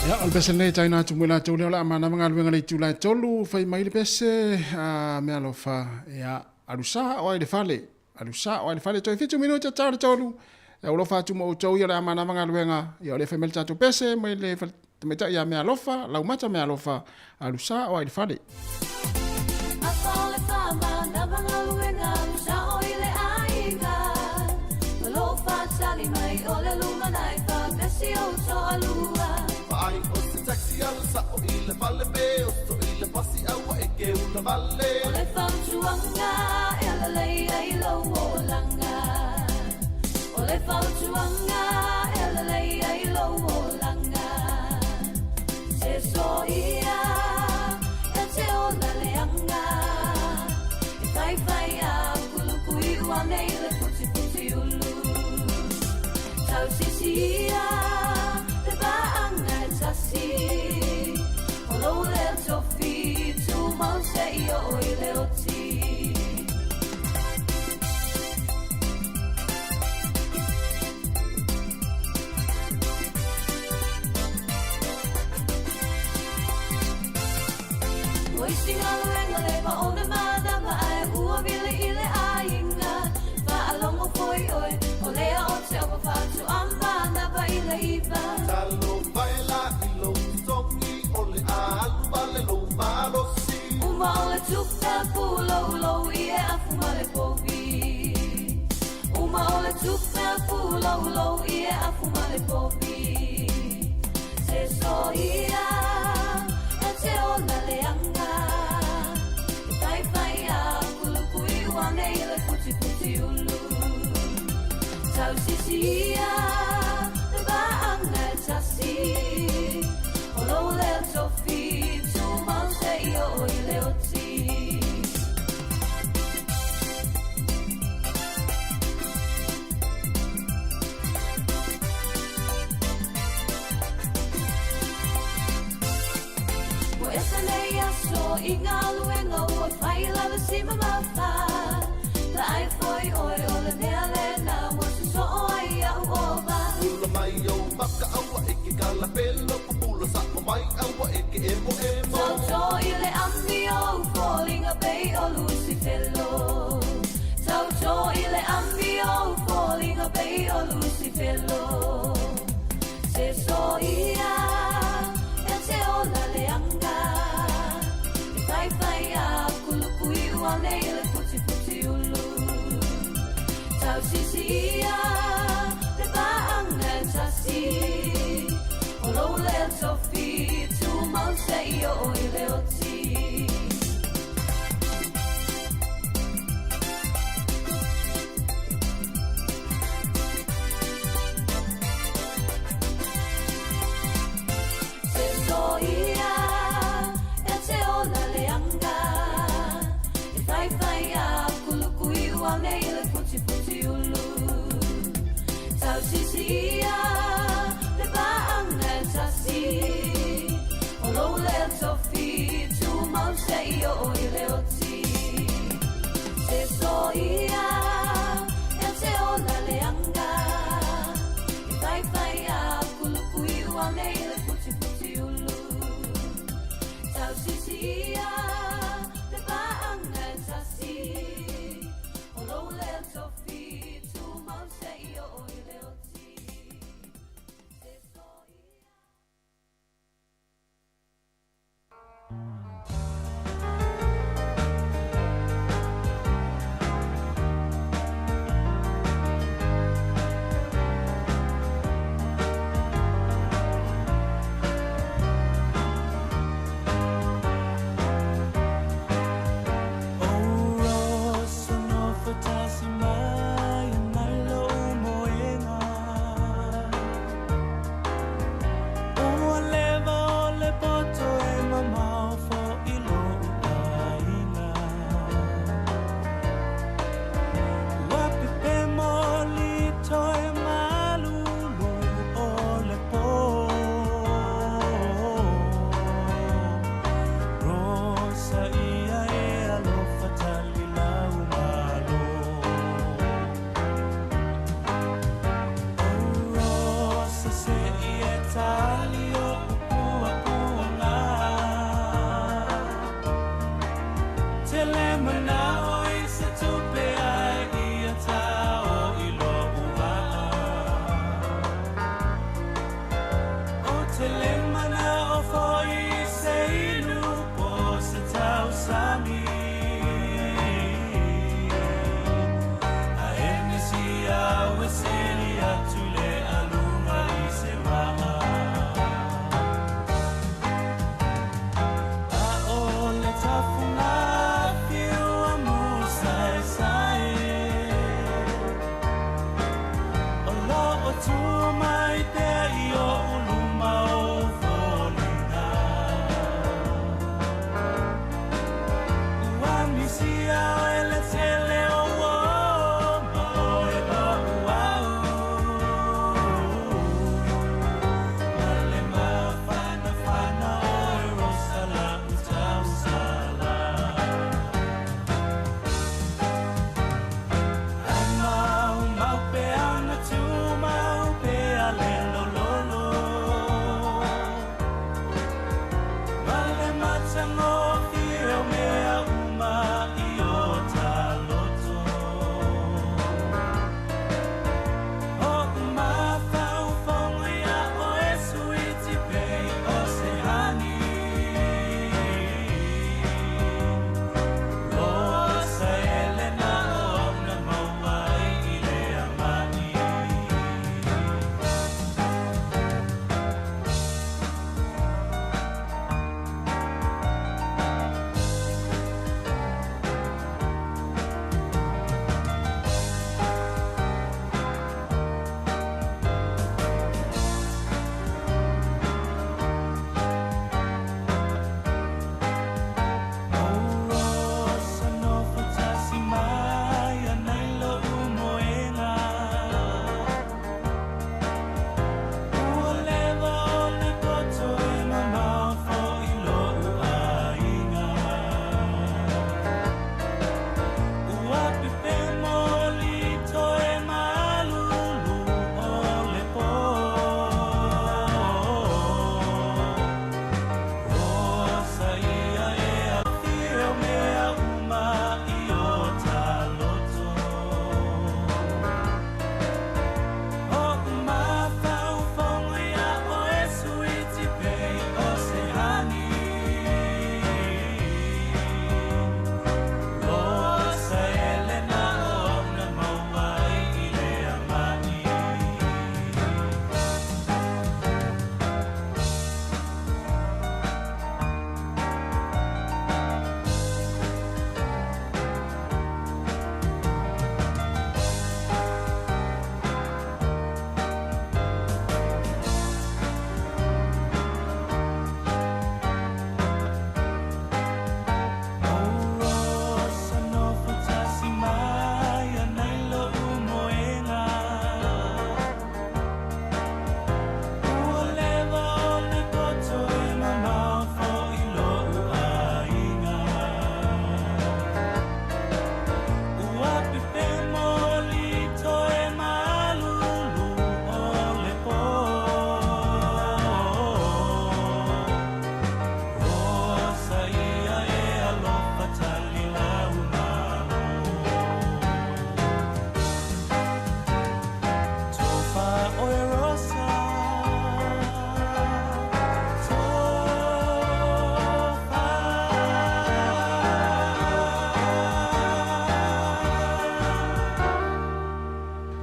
Ya, al pese le taina tu mula tu le la mana manga lu ngali tu la tolu fai mai le pese me alofa ya alusa o le fale to fitu minuto tar tolu ya olofa tu mo to ya la mana manga lu nga ya le femel tu pese mai le meta ya me alofa la mata me alofa alusa o le fale Ai o se taxi al sa o ile vale be o to ile pasi awa e ke una vale o le fam chuanga e la lei ai lo langa o le fam chuanga e la lei ai lo langa se so ia e te o la leanga e fai fai a kulu kui wa nei le puti puti ulu tau sisia Olo le tofi tu mause io ile oti Wasting all the way ba on the mada ba ai ua vile ile ainga fa alongo foi oi ole o te o fa tu amba na ba ile iba Talo baila ilo tongi ole alu vale lo malo si Uma ole tukta pulo lo ie afuma le povi Uma ole tukta pulo lo ie afuma le povi Se so ia e te ona le anga Fai fai a kulu kui wane ile puti puti ulu Tau sisia te ba anga tasi Olo le tofi tu mause io ile oti Mo esa nei aso inga luenga ua fai lava sima mafa Ta ai foi oi ole mea lena Mo se so ai au ova Ula mai au maka awa eke kala pelo Pupula sako mai awa eke emo emo Tauto ile ambio falling a bay o Lucifelo Tauto ile ambio falling a bay o Lucifelo Se so ia e te ola leanga Fai fai a kulukui wane ile puti puti ulu Tau sisi ia te baanga tasi Olo le tofi tu mause io ile oti Se so ia e te ola leanga E fai fai a kulukui wane ile puti puti ulu Tau sisi ia te baanga tasi Olo le tofi tu mause io ile oti Se so ia e te ola leanga E fai fai a kulukui wane ile puti puti ulu Tau sisi ia te baanga tasi Olo le tofi tu mause io ile oti Se so ia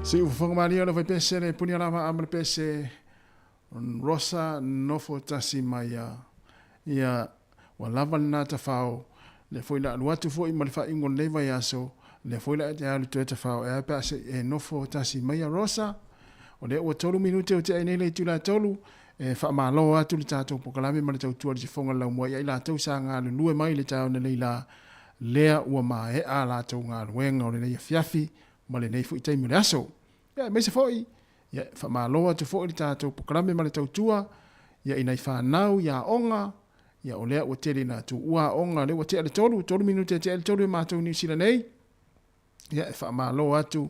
Si ufonga mali ona vai pese le punia lava amle pese Rosa nofo tasi maya ia wa lava na ta fao le foi la luatu foi mal fa ingon leva yaso le foi la ya lu ta fao e pese e nofo tasi maya Rosa o le o tolu minute o te nei le tula tolu e fa malo atu le tato pokalame mal tau tua di fonga la mo ya ila tau sanga lu lue mai le tau na leila lea ua ma e ala tau ngā ruenga o le nei fiafi ma le nei fu itai mire aso. Ya, me se foi. Ya, fa maloa tu foi tātou pokalame ma le tautua. Ya, inai whanau, ya onga. Ya, o lea ua tere na tu ua onga. Le ua te ale tolu minute te ale tolu e mātou New Zealand nei. Ya, fa maloa tu.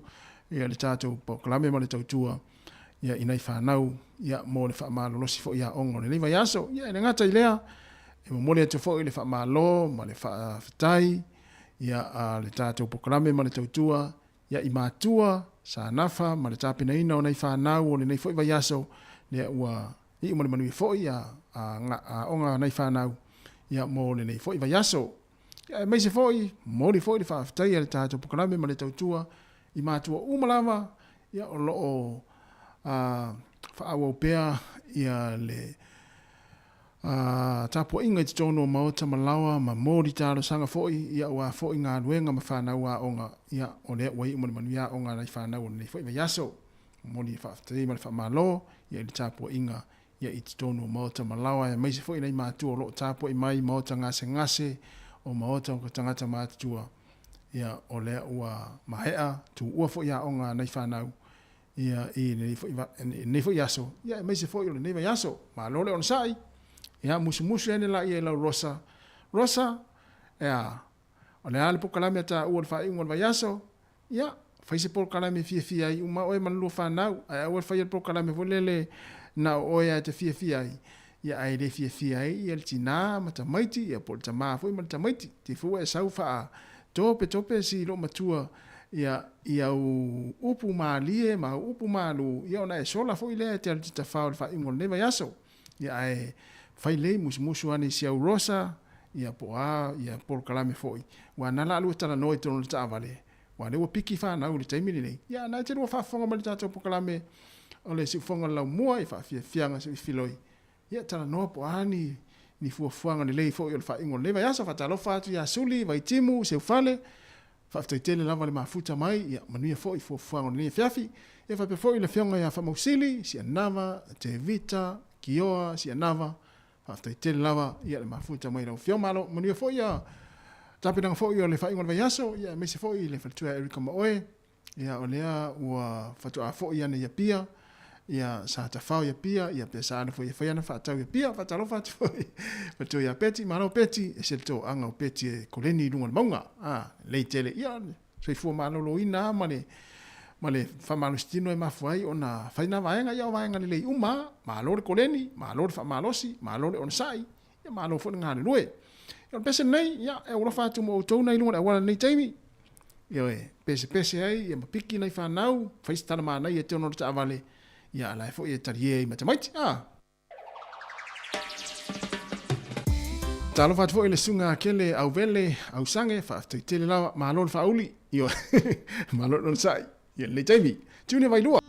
Ya, le tātou pokalame ma le tautua. Ya, inai whanau. Ya, mo le fa malo losi foi ya onga. Le nei vai aso. Ya, ina ngata ilea. E mo mole atu foi le fa malo, ma le fa fitai. Ya, le tātou pokalame ma le tautua. Ya, i mātua. Sa nafa, ma le tāpina ina o nei whanau o le nei foi vai aso, le ua i umane manui foi a onga nei whanau, ia mo le nei foi vai aso. Ia mei se foi, mo le foi le whaafitai a le tātou pukalame ma le tautua, i mātua umalama, ia o loo whaau au pea, ia le tāpua inga i tono o maota malawa, ma mōri tāro sanga foi, ia ua foi ngā ruenga ma whanau a onga, ia o lea ua i umane manuia onga nei whanau o nei foi vai aso. moni whaaftai ma le whaamalo, ia i le tāpua inga, ia i tonu maota malawa, ia maise fo ina i mātua o lo tāpua i mai maota ngase, o maota o ka tangata mātua, ia o lea ua mahea, tu ua fo ia o ngā nei whanau, ia i nei fo i aso, ia maise fo i o le nei vai aso, ma lole on sai, ia musu ene la ia lau Rosa, ia, o le ale po kalame ata ua le whaingo le vai aso, ia, faise po kalame fia ai, uma oe manlua whanau, ai ua le whai po kalame fo lele, na oe a te fia ai, ia ai le fia ai, ia le tina mata maiti, ia po le tamaa fo i mata maiti, te fua e sau faa, tope si lo matua, ia upu maalie, ma upu maalu, ia ona e sola fo i lea te al tita whao le whaingo le vai aso, ia ai, fai lei musu ane si au Rosa, ia po ia por kalame foi. Wa nala alu tala noi tono le taavale. Wa le wa piki fa na uli taimini nei. Ia na te wa fa fonga mali tato por kalame. Ole si fonga la mua i fa fianga se filoi. Ia tala no po ani ni fuanga le lei foi o le fa ingo le vai asa fa talo fa tu ya suli vai timu se fale. Fa ftai tele lava le mafuta mai ia manuia foi fuanga le fiafi. Ia fa pe foi le fianga ya fa mausili si anava te vita kioa si anava. After tele lava ia le mafuta mai lau fio malo manu fo ia tapinanga fo ia le fa ingon vai aso ia me se fo ia le fatua Erika Maoe ia o lea ua fatua fo ia ne ia pia ia sa ta fa ia pia ia pe sa fo ia fa ia fa tau ia pia fa talo fa fatua ia peti malo peti e se to anga peti e koleni lunga maunga le tele ia se fo malo lo ina male fa malo stino e mafuai ona faina vaenga ia vaenga le uma malo le koleni malo fa malosi malo le on sai ia malo fo ngale lue ia pese nei ia e ora fa tu mo to nei lunga wala nei taimi ia pese ai ia mapiki nei fa nau fa sta na nei e te ono ta vale ia la fo ia tarie mata mai talo fa fo ile sunga kele au vele au sange fa tele la malo fa uli ia malo on sai ia le taimi tune vai lua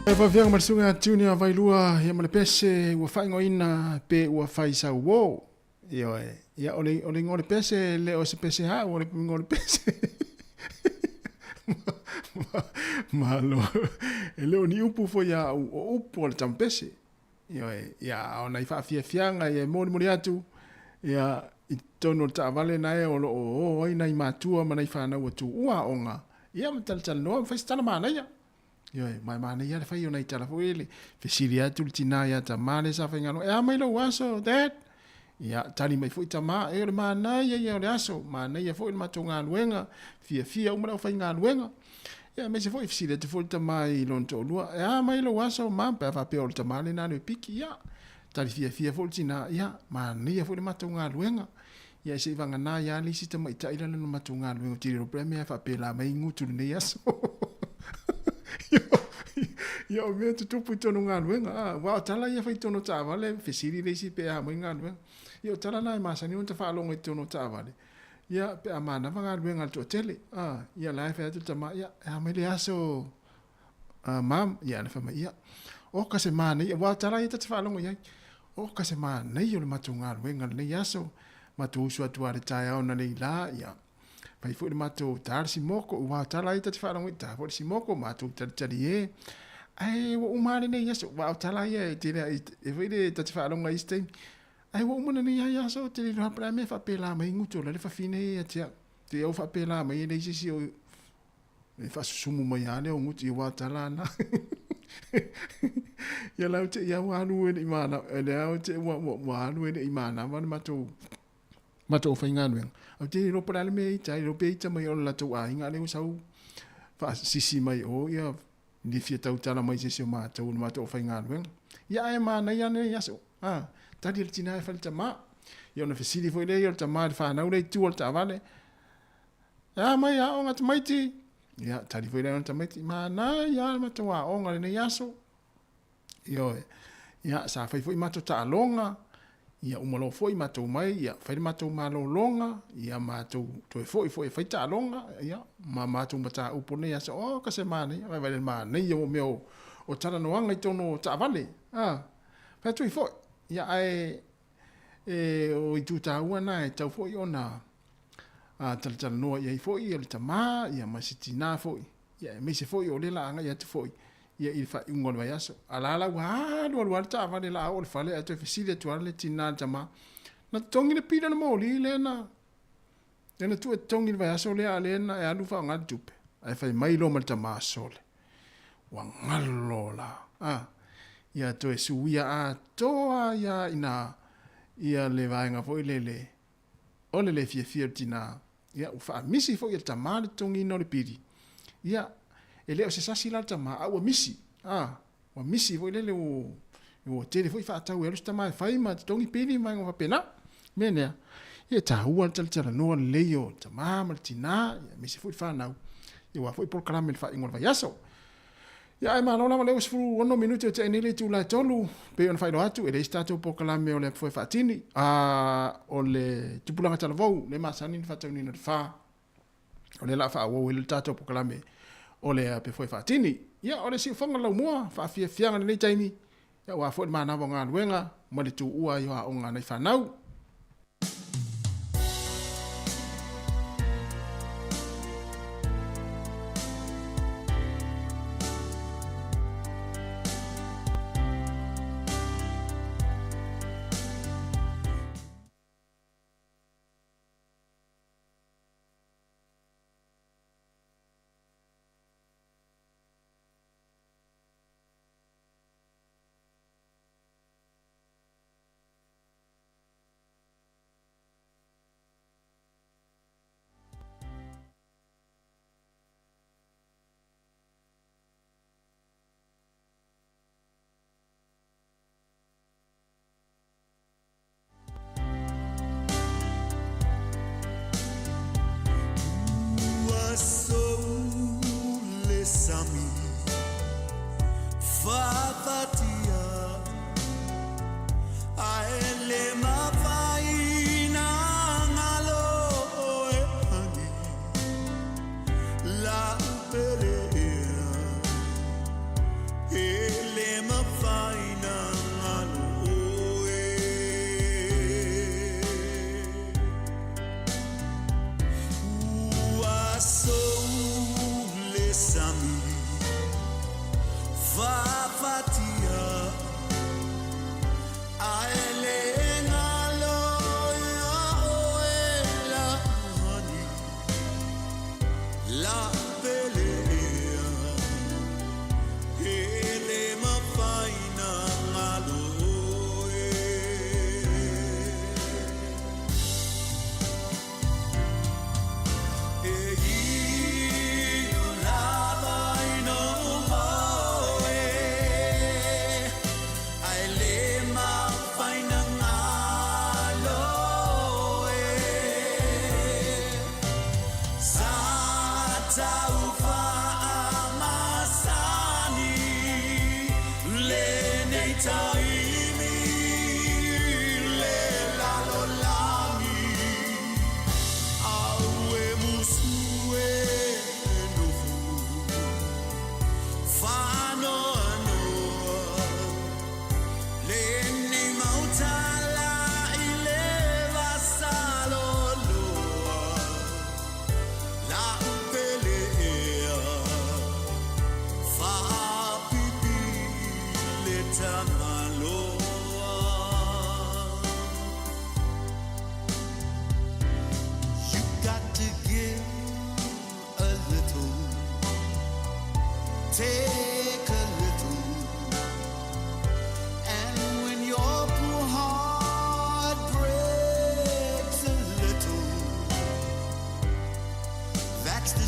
E fa fianga marsunga tuni a vailua ia male pese ua whaingoina pe ua whaisa uo. Ia ole ngore pese le o se pese ha ole ngore pese. Malo. E leo ni upu fo ia o upu ole tampese. Ia ona i wha fianga ia mori atu. Ia i tono ta vale na e olo o ina i matua mana i whana ua tu ua onga. Ia matal noa whaistana mana ia. Mai mana ia le fai ona i tala fo ele. Fesiri atu le tina ia ta mane sa whainga no. E a mai lo waso, dad. Ia tani mai fo i ta maa. E ole mana ia ole aso. Mana ia fo i mato ngā luenga. Fia umara o whai ngā luenga. Ia me se fo i fesiri atu fo i ta maa i lonto lua. E a mai lo waso. Mampa a whapea ole ta mane nane o piki. Ia. Tali fia fo i tina. Ia. Mana ia fo i mato ngā luenga. Ia se i vanga nā ia li si ta mai ta ila lana mato ngā luenga. Tiri ro preme a whapea la mai ngutu ne aso. Ia o mea tutupu i tono ngā luenga. Wao tala ia whai tono tā wale. Fesiri reisi pe a mai ngā luenga. Ia o tala nai masani on ta whaalonga i tono tā wale. Ia pe a manawa ngā luenga al tele. Ia lai whai atu tama. Ia a mai le aso. Mam. Ia na whama ia. O ka se mana ia. Wao tala ia tata whaalonga iai. O ka se mana ia o le matu ngā luenga le aso. Matu usu atu are tai au na le la. Ia. Pai fu le matu tar si moko. Wao tala ia tata whaalonga i ta. Fu si moko matu tari e. Ai wo umare ne yaso wa tala ye tira e vede tati fa longa iste ai wo umane ne yaso tiri no pra me fa pela mai nguto le fa fine ya tia te o fa pela mai le si o e fa sumu mai ale o nguti wa tala na ya la te ya wa nu e imana le au te wa nu e imana ma mato fa nganu o te ro pra le me tai ro pe ta mai o la to a inga le usau fa sisi mai o ya ni fia tau tala mai se ma tau ma to fa ngā luenga. Ia e mana ia ne yaso. Tadi le tina e fa le tama. Ia ona fesili foi le ia le tama le fa na ule tu o ta vale. Ia mai a onga tamaiti. Ia tadi foi le ona tamaiti. Mana ia ma to a onga le ne yaso. Ia sa fai foi ma to ta longa. Ia umalo foi ma to mai. Ia fai ma to ma longa. Ia ma to to foi fai ta longa. Ia ma to mata upone ia so o ka se mana ia vai le mana ia o meu o tala no anga i tono ta vale. Fa tu foi. Ia ai o i tu ta ua e tau foi ona. Tala no ia i foi ia le tama ia ma sitina foi. Ia me se foi o le la anga ia tu foi. Ia i fa ngol vai aso. Ala wa lo ta vale la o le fale atu fesile tu ale tina tama. Na tongi le pida na mo li le na. Tena tu e tongi vai aso le ale na e alu fa ngal tupe. Ai fai mai lo mal tama sole. Wa ngalo la. Ia to e suia a toa ia ina ia le vainga foi le. Ole le fia tina. Ia u fa misi foi il tama le tongi no le pidi. Ia ele o se sasi la tama a wa misi. Wa misi foi le o tele foi fa tau e lo tama fai ma tongi pidi mai ngo pena. Menea. Ia ta hua tala no leo tama maltina ia me se foi fa nau. Ia wa foi por karamel fa ingol vai aso. Ia ai malo lama leo sfu 1 minuto te nele tu la tolu pe on fai do atu e le stato por karamel le foi fatini o le tupulanga tala vou le masani fa tau ni na fa o le la fa wo le tato por karamel o le pe foi fatini. Ia o le si fonga la mua fa fianga le taimi. Ia wa foi mana vonga luenga mo le tu ua yo a onga nei fa nau.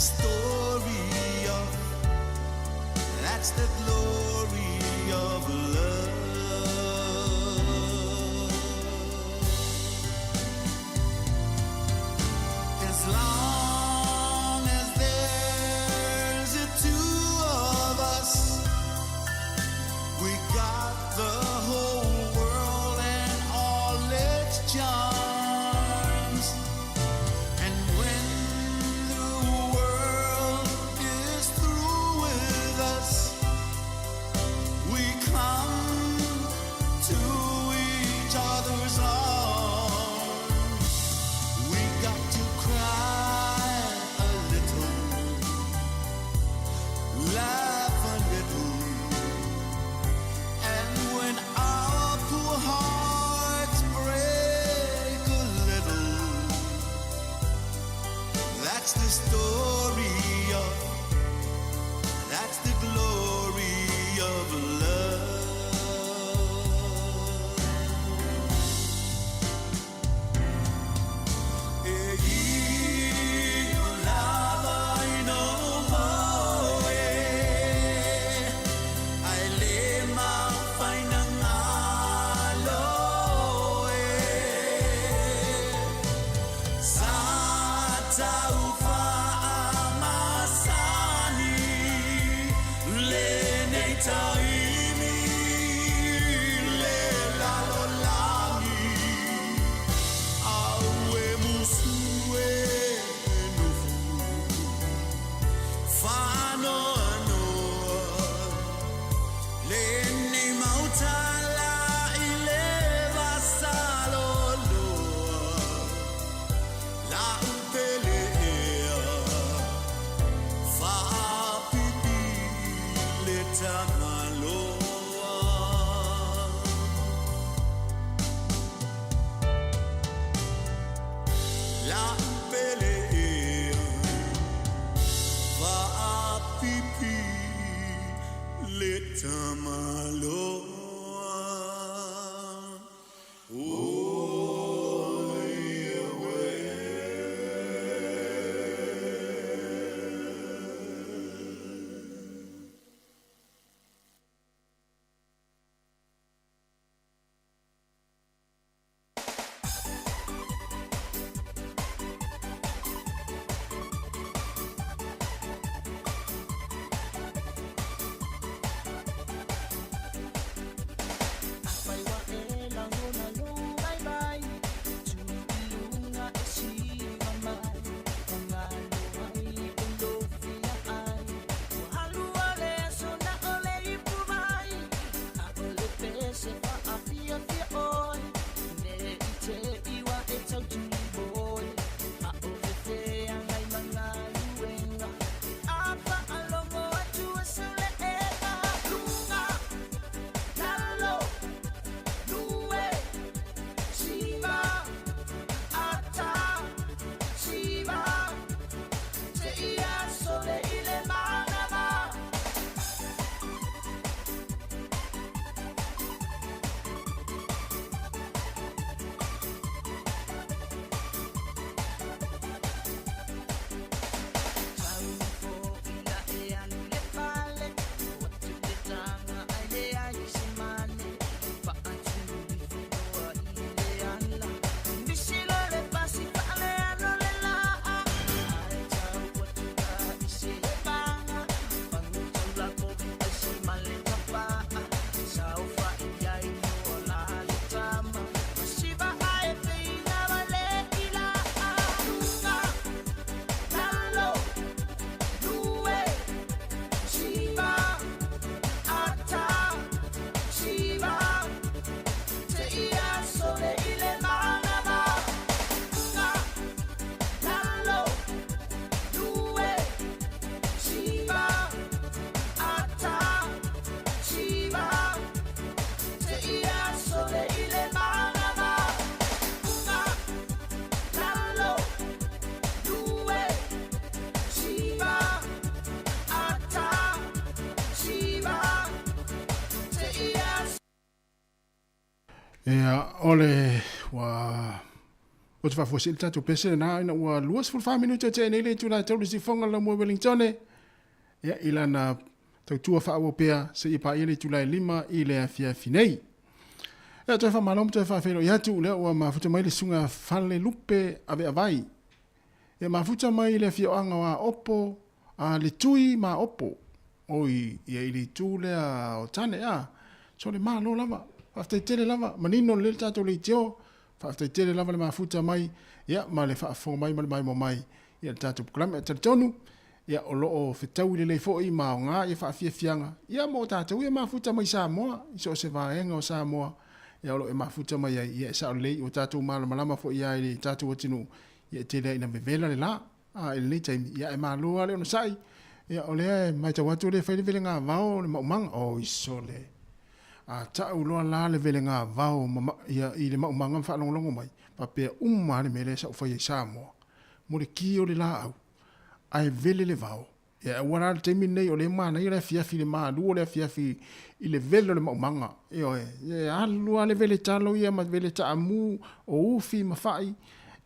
story of, that's the glory of love. As long as there's the two of us, we got the whole world and all its charms. And when the world is through with us, we come to each other's arms. We got to cry a little, laugh a little, and when our poor hearts break a little, that's the story of, that's the glory of love. Ea, ole, wa O te whafuasi tatu pese na ina ua luas fulfa minuto te nei le tula tau si fonga la mua Wellington. Ia ila na tautua wha pea se i pa ile tula 5 i le afia finei. Ia toi wha malom toi wha whelo iatu lea ua mafuta mai le sunga fale lupe ave avai. Ia mafuta mai le afia oanga wa opo a le tui ma opo. Oi, ia ili tu lea o tane a. So le malo lava. Whaftai tele lava. Manino le tato le teo. Whaftai tele lava le mafuta mai. Ia ma le whaafonga mai ma le mai mo mai. Ia le tato pukalame a taritonu. Ia o loo whetau le leifoi ma o ngā. Ia whaafia fianga. Ia mo tato ia mafuta mai Samoa. Iso se vaenga o Samoa. Ia o loo e mafuta mai ai. Ia sa o lei o tato malama fo ia i tato o tinu. Ia tele ina vevela le la. Ele nei taimi. Ia e maloa le ono sai. Ia o lea mai tau atu le whaile vele ngā vau le maumanga. O iso le. A tau loa la le vele ngā vau ia i le maumanga whaalongolongo mai. Pa pia umma le mele sa ufai Samoa. Mo le ki o le la au. Ai vele le vau. Ia e wara le teimi nei o le mana i le fiafi le maa luo le fiafi i le vele le maumanga. Ia e alua le vele talo ia ma vele ta amu o ufi ma fai.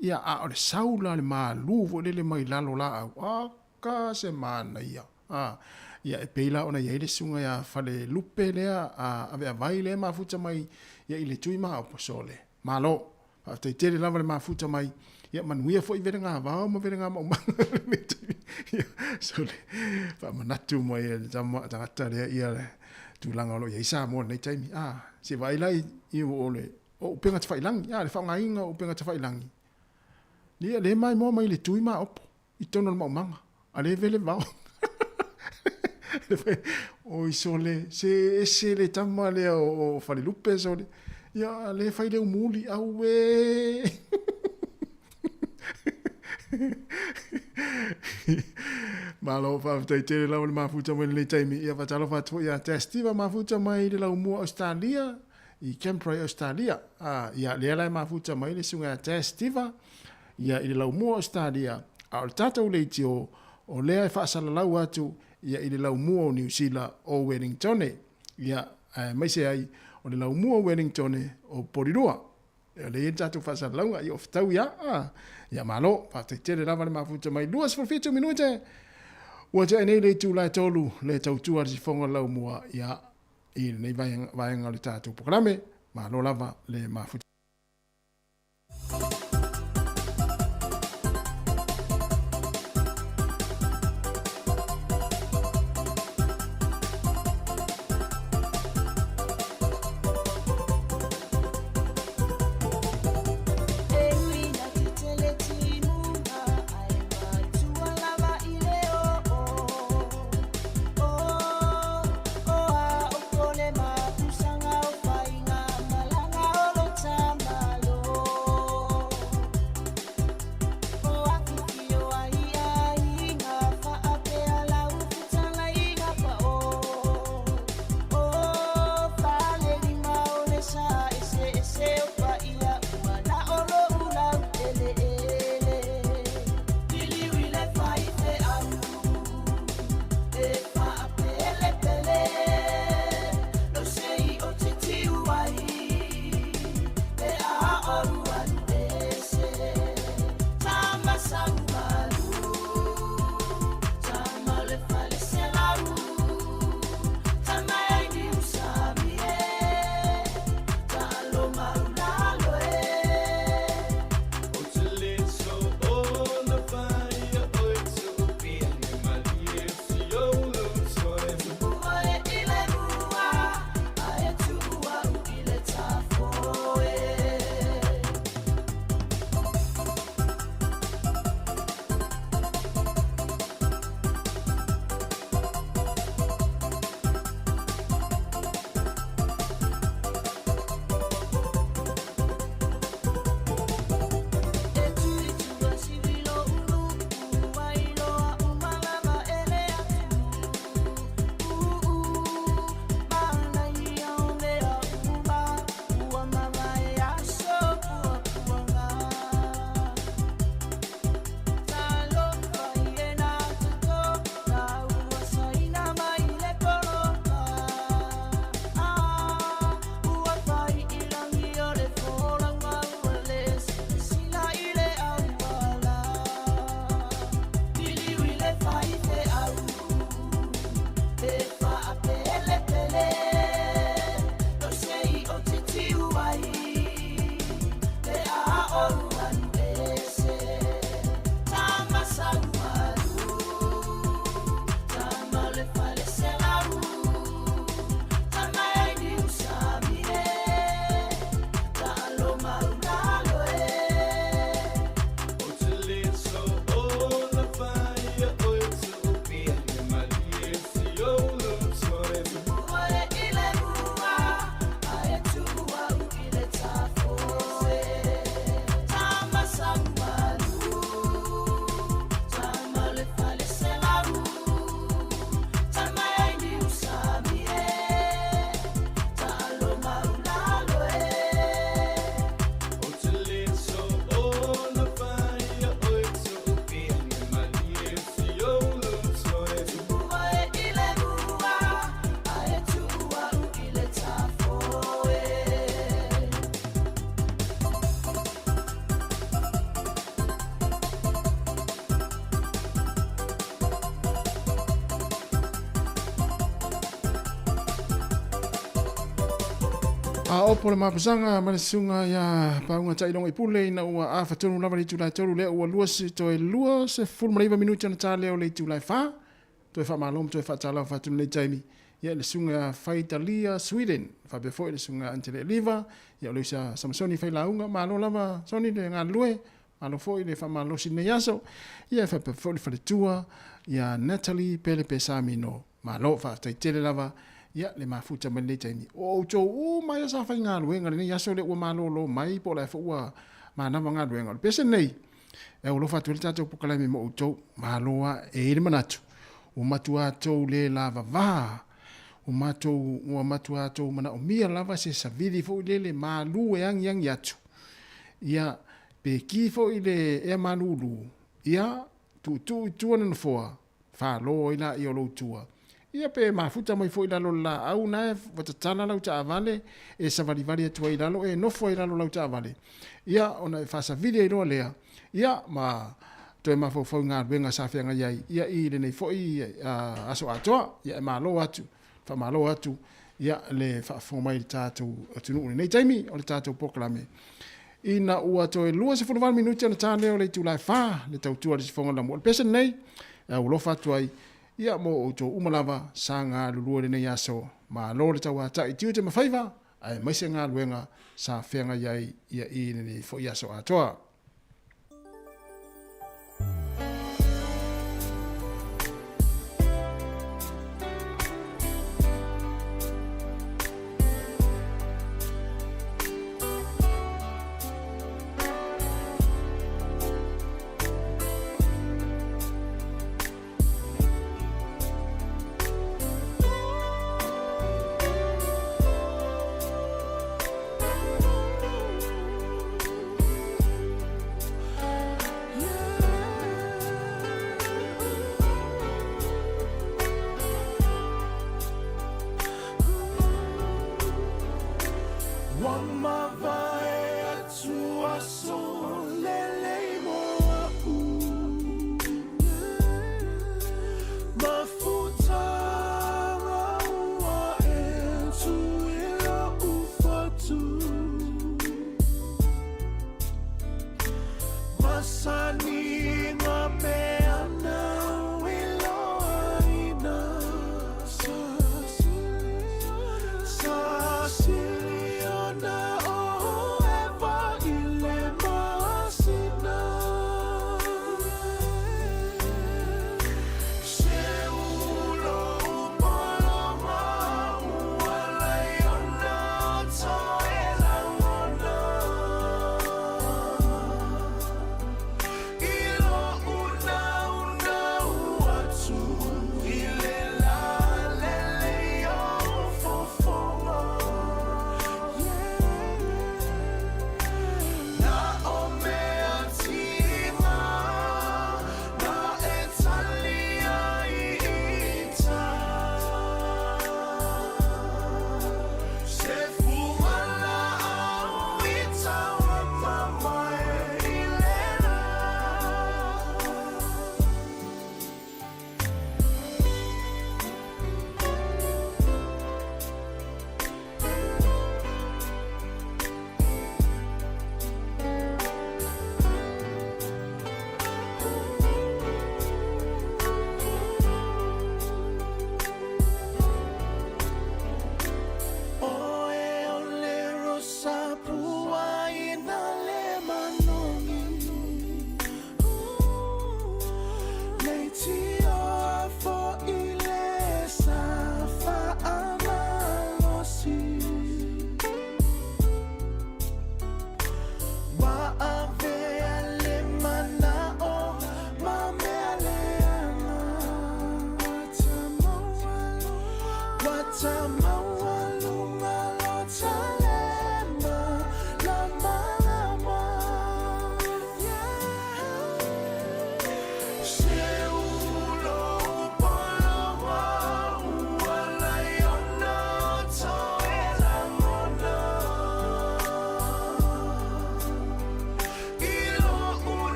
Ia a o le saula le maa luo le mai lalo la au. Ka se mana ia. Ia e peila ona ia ile sunga ia fale lupe lea ave avai lea mafuta mai ia ile tui maa o posole. Malo. After tere lava le mafuta mai ia manuia fo i vere ngā vau ma vere ngā maumanga. So le wha manatu mai e tangata lea ia le tūlanga olo ia isa mo nei taimi. Se vai lai i o le o upenga te whailangi. Le whaungainga o upenga te whailangi. Lia le mai mo mai le tui maa opo. I tono le maumanga. A le vele vau. O iso le, se le tama le o fale lupe so le. Ia le fai le umuli au we. Malo whaftai tere lau le mafuta mai le taimi. Ia whatalo whatu ia testiva mafuta mai le lau mua Australia. I Kemprai Australia. Ia le alai mafuta mai le sunga testiva. Ia i le lau mua Australia. A o tatau le tio o lea e whaasala lau atu ia i le lau mua o New Zealand o Wellington. Ia mai se ai o le lau mua o Wellington o Porirua. Ia le e tatu whaasala lau i o whtau ia. Ia malo, whaatai tere rawa le mafuta mai 2 minute. Ua te nei le tū lai tolu le tautua si whonga lau mua ia i nei vaenga le tātou pokarame. Malo lava le mafuta. Time A opo le mapasanga ma le sunga ya paunga tailonga i pule ina ua a fatonu lava le tulai tolu le ua lua si toe lua se fulma leiva minuti ana tā leo le tulai wha. Toe wha malom, toe wha tālau fatonu le taimi. Ia le sunga Faitalia, Sweden. Wha befo le sunga Antele Liva. Ia le sa Samsoni whailaunga. Malo lava soni le ngā lue. Malo fo i le wha malo sine yaso. Ia wha befo le whaletua. Ia Natalie Pelepe Samino. Malo wha taitele lava. Ia le mafuta mai le taimi. O tō o mai asa whai ngā luenga. Le yaso le ua malo lo mai po la ua manama ngā luenga. Pese nei. E o lo fatu le tātou pukalai mo o tō maloa e le manatu. O matua tō le lava vaa. O matua tō mana o mia lava se saviri fo i le malu e angi atu. Ia pe ki fo i le e malulu. Ia tu tuana na foa. Wha lo i la i o lo tua. Ia pe mafuta mai fo i lalo la au nae watatana lau ta avale e savarivari atua i lalo e nofo i lalo lau ta avale. Ia ona e wha saviri i roa lea. Ia ma toe mafofau ngā ruenga sawhianga iai. Ia i le nei fo i aso atoa. Ia e malo atu. Wha malo atu, ia le whaafongmai le tātou atunu nei taimi o le tātou pokalame. Ina ua toe lua se 41 minuti ana tā leo le tūlai wha, le tautua le sifonga la mua. Le pesa nei, ulofa atu ai, ia mo o tō umalava sa ngā lulua le nei aso, ma lo le tau ata i tiu te mawhaiva, ai maise ngā luenga sa whenga iai ia i nei fo i aso atoa.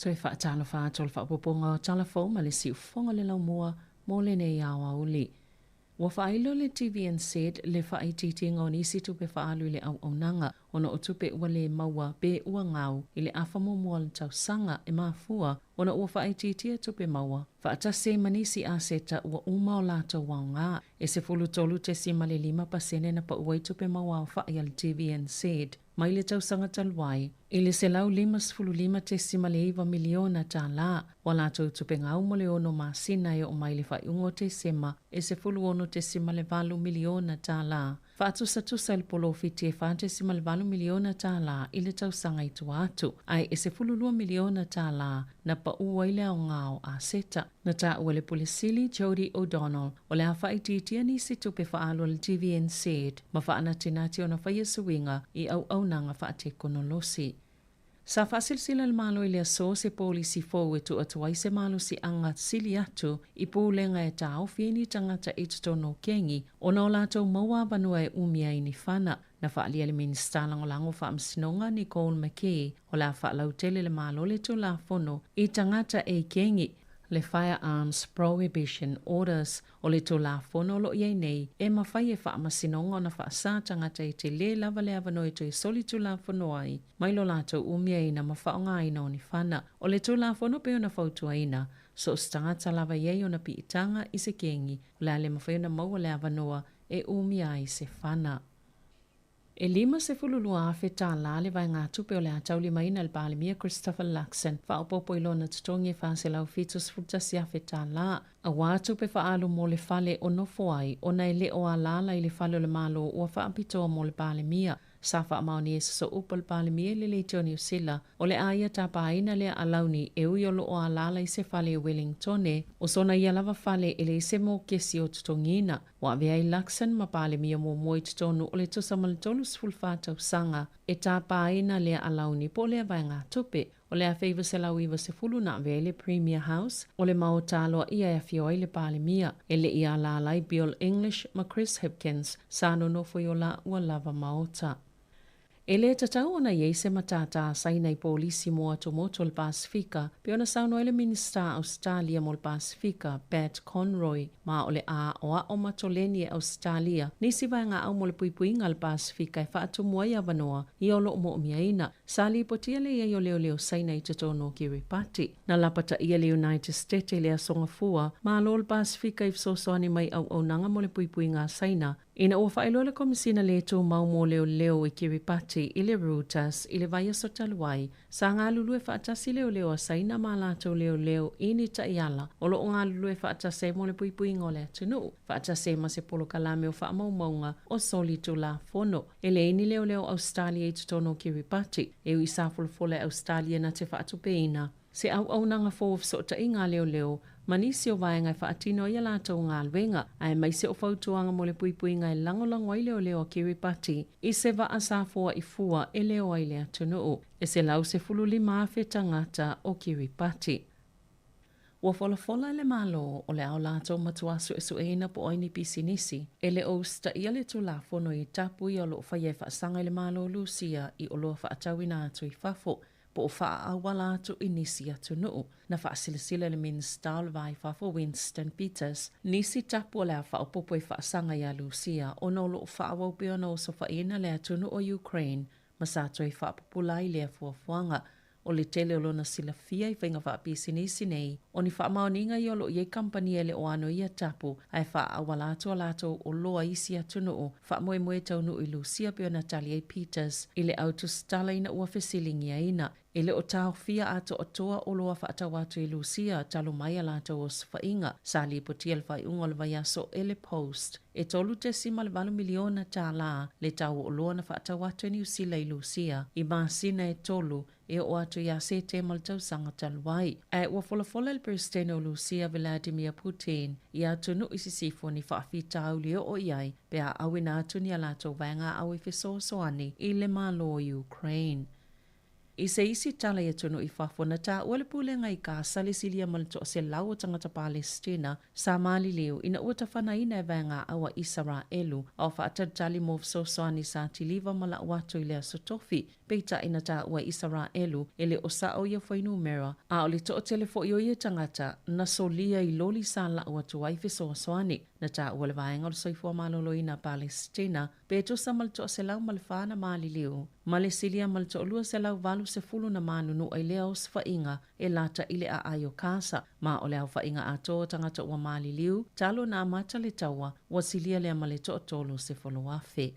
Toi whaatalo whaatolo whaapoponga o talafo ma le siu fonga le lau mua mo le nei awa uli. Wa whailo le TVNZ le whaititi ngau nisi tupe whaalu le au nanga ona o tupe ua le maua be ua ngau i le awhamo mua le tau sanga e mafua ona ua whaititi tupe maua. Whaatase manisi a seta ua uma o lato wau ngā e se fulu tolu te sima le 5% na pa ua i tupe maua o whaia le TVNZ. Mai le tau sanga taluai, i le se lau 5.5 te sima le 1 miliona tā la, wa lato tupe ngau mo le ono masina e o mai le whaiungo te sema e se fulu ono te sima le 2 miliona tā la. Whaatusa le polofiti e whaate sima le 2 miliona tā la i le tau sanga i tuatu, ai e se fulu 2 miliona tā la na pa ua i le au ngao a seta. Na tā ua le polisili Jody O'Donnell o le a whaititia ni si tupe whaalo le TVNZ ma whaana tinati o na whaia suinga i au nanga whaate konolosi. Sa whaasilsila le malo i lea so se polisi fōu e tu atuai se malo si anga sili atu i pūlenga e tau whieni tangata i tutono kengi o na o latou maua banua e umia i ni whana. Na whaalia le minista langolango whaamsinonga Nicole McKay o la whaalautele le malo le tu la fono i tangata e kengi le Firearms Prohibition Orders o le to la fono lo iei nei e mawhai e whaamasinonga na whaasa tangata i te le lava le avano e to i soli tu la fono ai mai lo lato umia ina mawhaonga ina o ni whana o le to la fono pe o na whautua ina so stangata lava iei o na pi itanga i se kengi o le ale mawhai o na maua le avanoa e umia i se whana. E 5 afe tā la le vai ngā tupe o le atau 5 ina le palemia Christopher Luxon whaopopo i lona tutongi e whaase lau fitus futasi afe tā la. A wā tupe whaalu mo le fale o nofo ai o nei le o alala i le fale o le malo ua whaapitoa mo le palemia. Sa whaamaoni e so upa le palemia le le New Zealand o le aia tā pāina le alauni e ui o lo o alala i se fale o Wellington o sona ia lava fale e le se mo kesi o tutongina. Wa vea i Luxon ma palemia mo moi tutonu o le tusamal tolu sfulfatau sanga e tā pāina le alauni po le vai ngā tupe. O le a feiva se lau iwa se fulu na vele Premier House, o le mao talo ia e fioi le palemia, e le ia la lai Bill English ma Chris Hipkins, sano no foiola ua lava maota. E le tatau ona iei se matata saina i polisi mo atu moto le Pasifika, pe ona sauno ele Minista Australia mo le Pasifika, Pat Conroy, ma o le a oa o matoleni e Australia, nisi vai ngā au mo le puipuinga le Pasifika e whaatu mua i avanoa, i olo mo miaina, sali potia le ia i o leo saina i tatono Kiribati. Na lapata ia le United States le asonga fua, ma lo le Pasifika i fsosoani mai au nanga mo le puipuinga saina, ina ua whaelo le komisina le tō mau mō leo i Kiribati i le Reuters i le vai so taluai. Sa ngā lulu e whaatasi leo a saina mā lātou leo i ni taiala o lo ngā lulu e whaatase mo le puipui ngō le atunu. Whaatase ma se polo kalame o whaamaumaunga o soli tu la fono. E le ini leo Australia i tutono Kiribati e ui sāfulfole Australia na te whaatupeina. Se au nanga fōf so ta inga leo manisi o vai ngai whaatino ia lātou ngā luenga, ai mai se o whautuanga mo le puipui ngai langolango i leo Kiribati, i se wa asāfua i fua e leo ai le atunu e se lau se fululi maafe tangata o Kiribati. Ua wholafola le malo o le au lātou matuasu e sueina po oini pisinisi, e le osta ia le tulafono i tapu i o lo whaie whaasanga i le malo Lucia i o lo whaatawina atu i whafo, po o wha awala atu inisi atu nuu. Na wha silasila le minsta o le vai whafo Winston Peters. Nisi tapu o lea wha o popo i wha sanga ia Lucia o no lo wha awaupi o no so wha ina le atu nuu o Ukraine. Masato i wha populai lea fuafuanga. O le tele o lona sila fia i whainga wha pisinisi nei. O ni wha maoninga i o lo iei kampani ele o ano ia tapu. Ai wha awala atu o lato o loa isi atu nuu. Wha moe tau nuu i Lucia peo Natalia Peters. Ile auto stala ina ua fesilingia ina. Ele o tau fia ato o toa o loa whaatau atu i Lucia talo mai a lato o swainga. Sali potia le whai ungo le vaiaso ele post. E tolu te sima le 2 miliona tā la le tau o loa na whaatau atu New Zealand i Lucia. I maasina e tolu e o atu ia se te maltau sanga taluai. E ua fola le presidente o Lucia Vladimir Putin i atu nu isi sifo ni whaafita au leo o iai pe a awina atu ni a lato vaenga au i fiso soani i le malo o Ukraine. I se isi tala ia tunu I whawhona ta ua le pulenga I ka salisilia ma le to se lau o tangata Palestina sa mali leo ina ua tawhana ina e vanga awa Israelu au whaatadtali mo soani sa tiliva ma la watu I le asotofi peita ina ta ua Israelu ele o sa o ia whainu mera a o le to o telefo I o ia tangata na solia I loli sa la watu waife soani na ta ua le vaenga o soifua malolo ina Palestina pe to sa mal to se lau mal whana mali leo Malesilia mal to lua se lau valu se fulu na manunu ai leo sfainga e lata ile a ayo kasa ma o leo fainga ato tangata ua mali liu talo na amata le taua wasilia le amale to tolu se follow afe.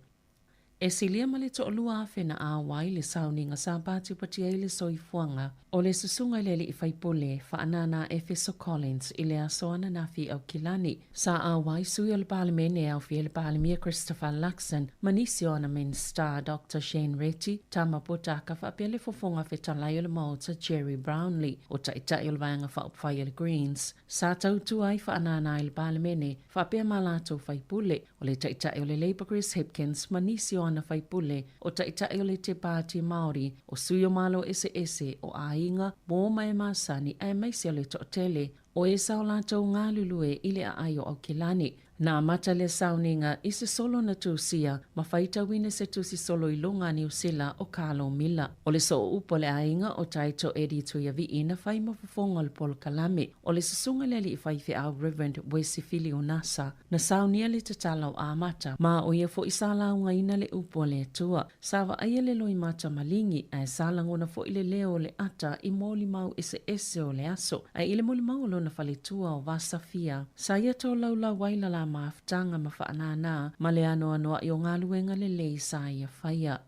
E silia male to lua afe na awai le sauninga sa pati patia ile soifuanga o le susunga ile I faipole whaanana Efeso Collins ile asoana na fi au kilani sa awai sui al parlimene au fi al parlimia Christopher Luxon manisio ana men star Dr. Shane Retty tama pota ka whapele fofonga whetalaio le mauta Jerry Brownlee o taitai al vanga whaupwhai al Greens sa tautu ai whaanana il parlimene whapea malato faipule o le taitai o le Labour Chris Hipkins manisio ana faipule o taitai o le te pāti Māori o suyo malo ese o ainga mo mai masani ai mai se le totele o e sao lātou ngā lulue ile a aio au kilani. Na mata le sauninga I se solo na tusia ma whaita wine se tusi solo I longa ni usila o Carlo Miller. O le so upo le ainga o taito edi tuia vi ina whai mafufonga le polo kalame. O le susunga leli I whaife au Reverend Wesifili o Nasa na saunia le tatala o amata ma o ia fo isala unga ina le upo le tua. Sawa aia le loi mata malingi a salangona fo ile leo le ata I moli mau ese o le aso. A ile moli mau lo na falitua o Vasafia. Sa ia to laula waila la maftanga mafaanana maleano anoa I o ngaluenga le lei sa ia whaia.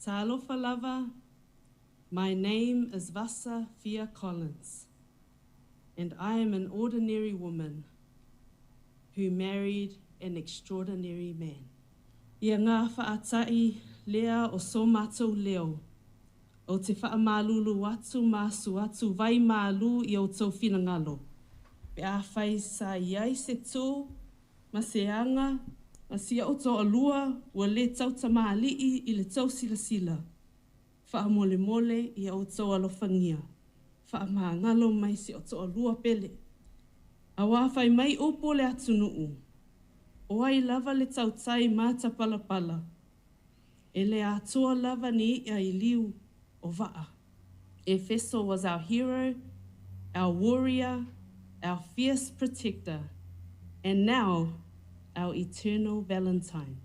Talofa lava, my name is Vasa Fia Collins, and I am an ordinary woman who married an extraordinary man. Ia ngā whaatai lea o so mātou leo, o te whaamalulu atu māsu atu vai mālu I o tau whinangalo. Pe a whai sa iai se tō, ma se anga, ma sia o tō alua, ua le tau tamālii I le tau sila sila. Wha mole mole I o tō alofangia. Wha maa ngalo mai si o tō alua pele. A wāwhai mai opo le atunuu. O ai lava le tau tai māta pala pala. E le atoa lava ni I liu o waa. Efeso was our hero, our warrior, our fierce protector, and now our eternal Valentine.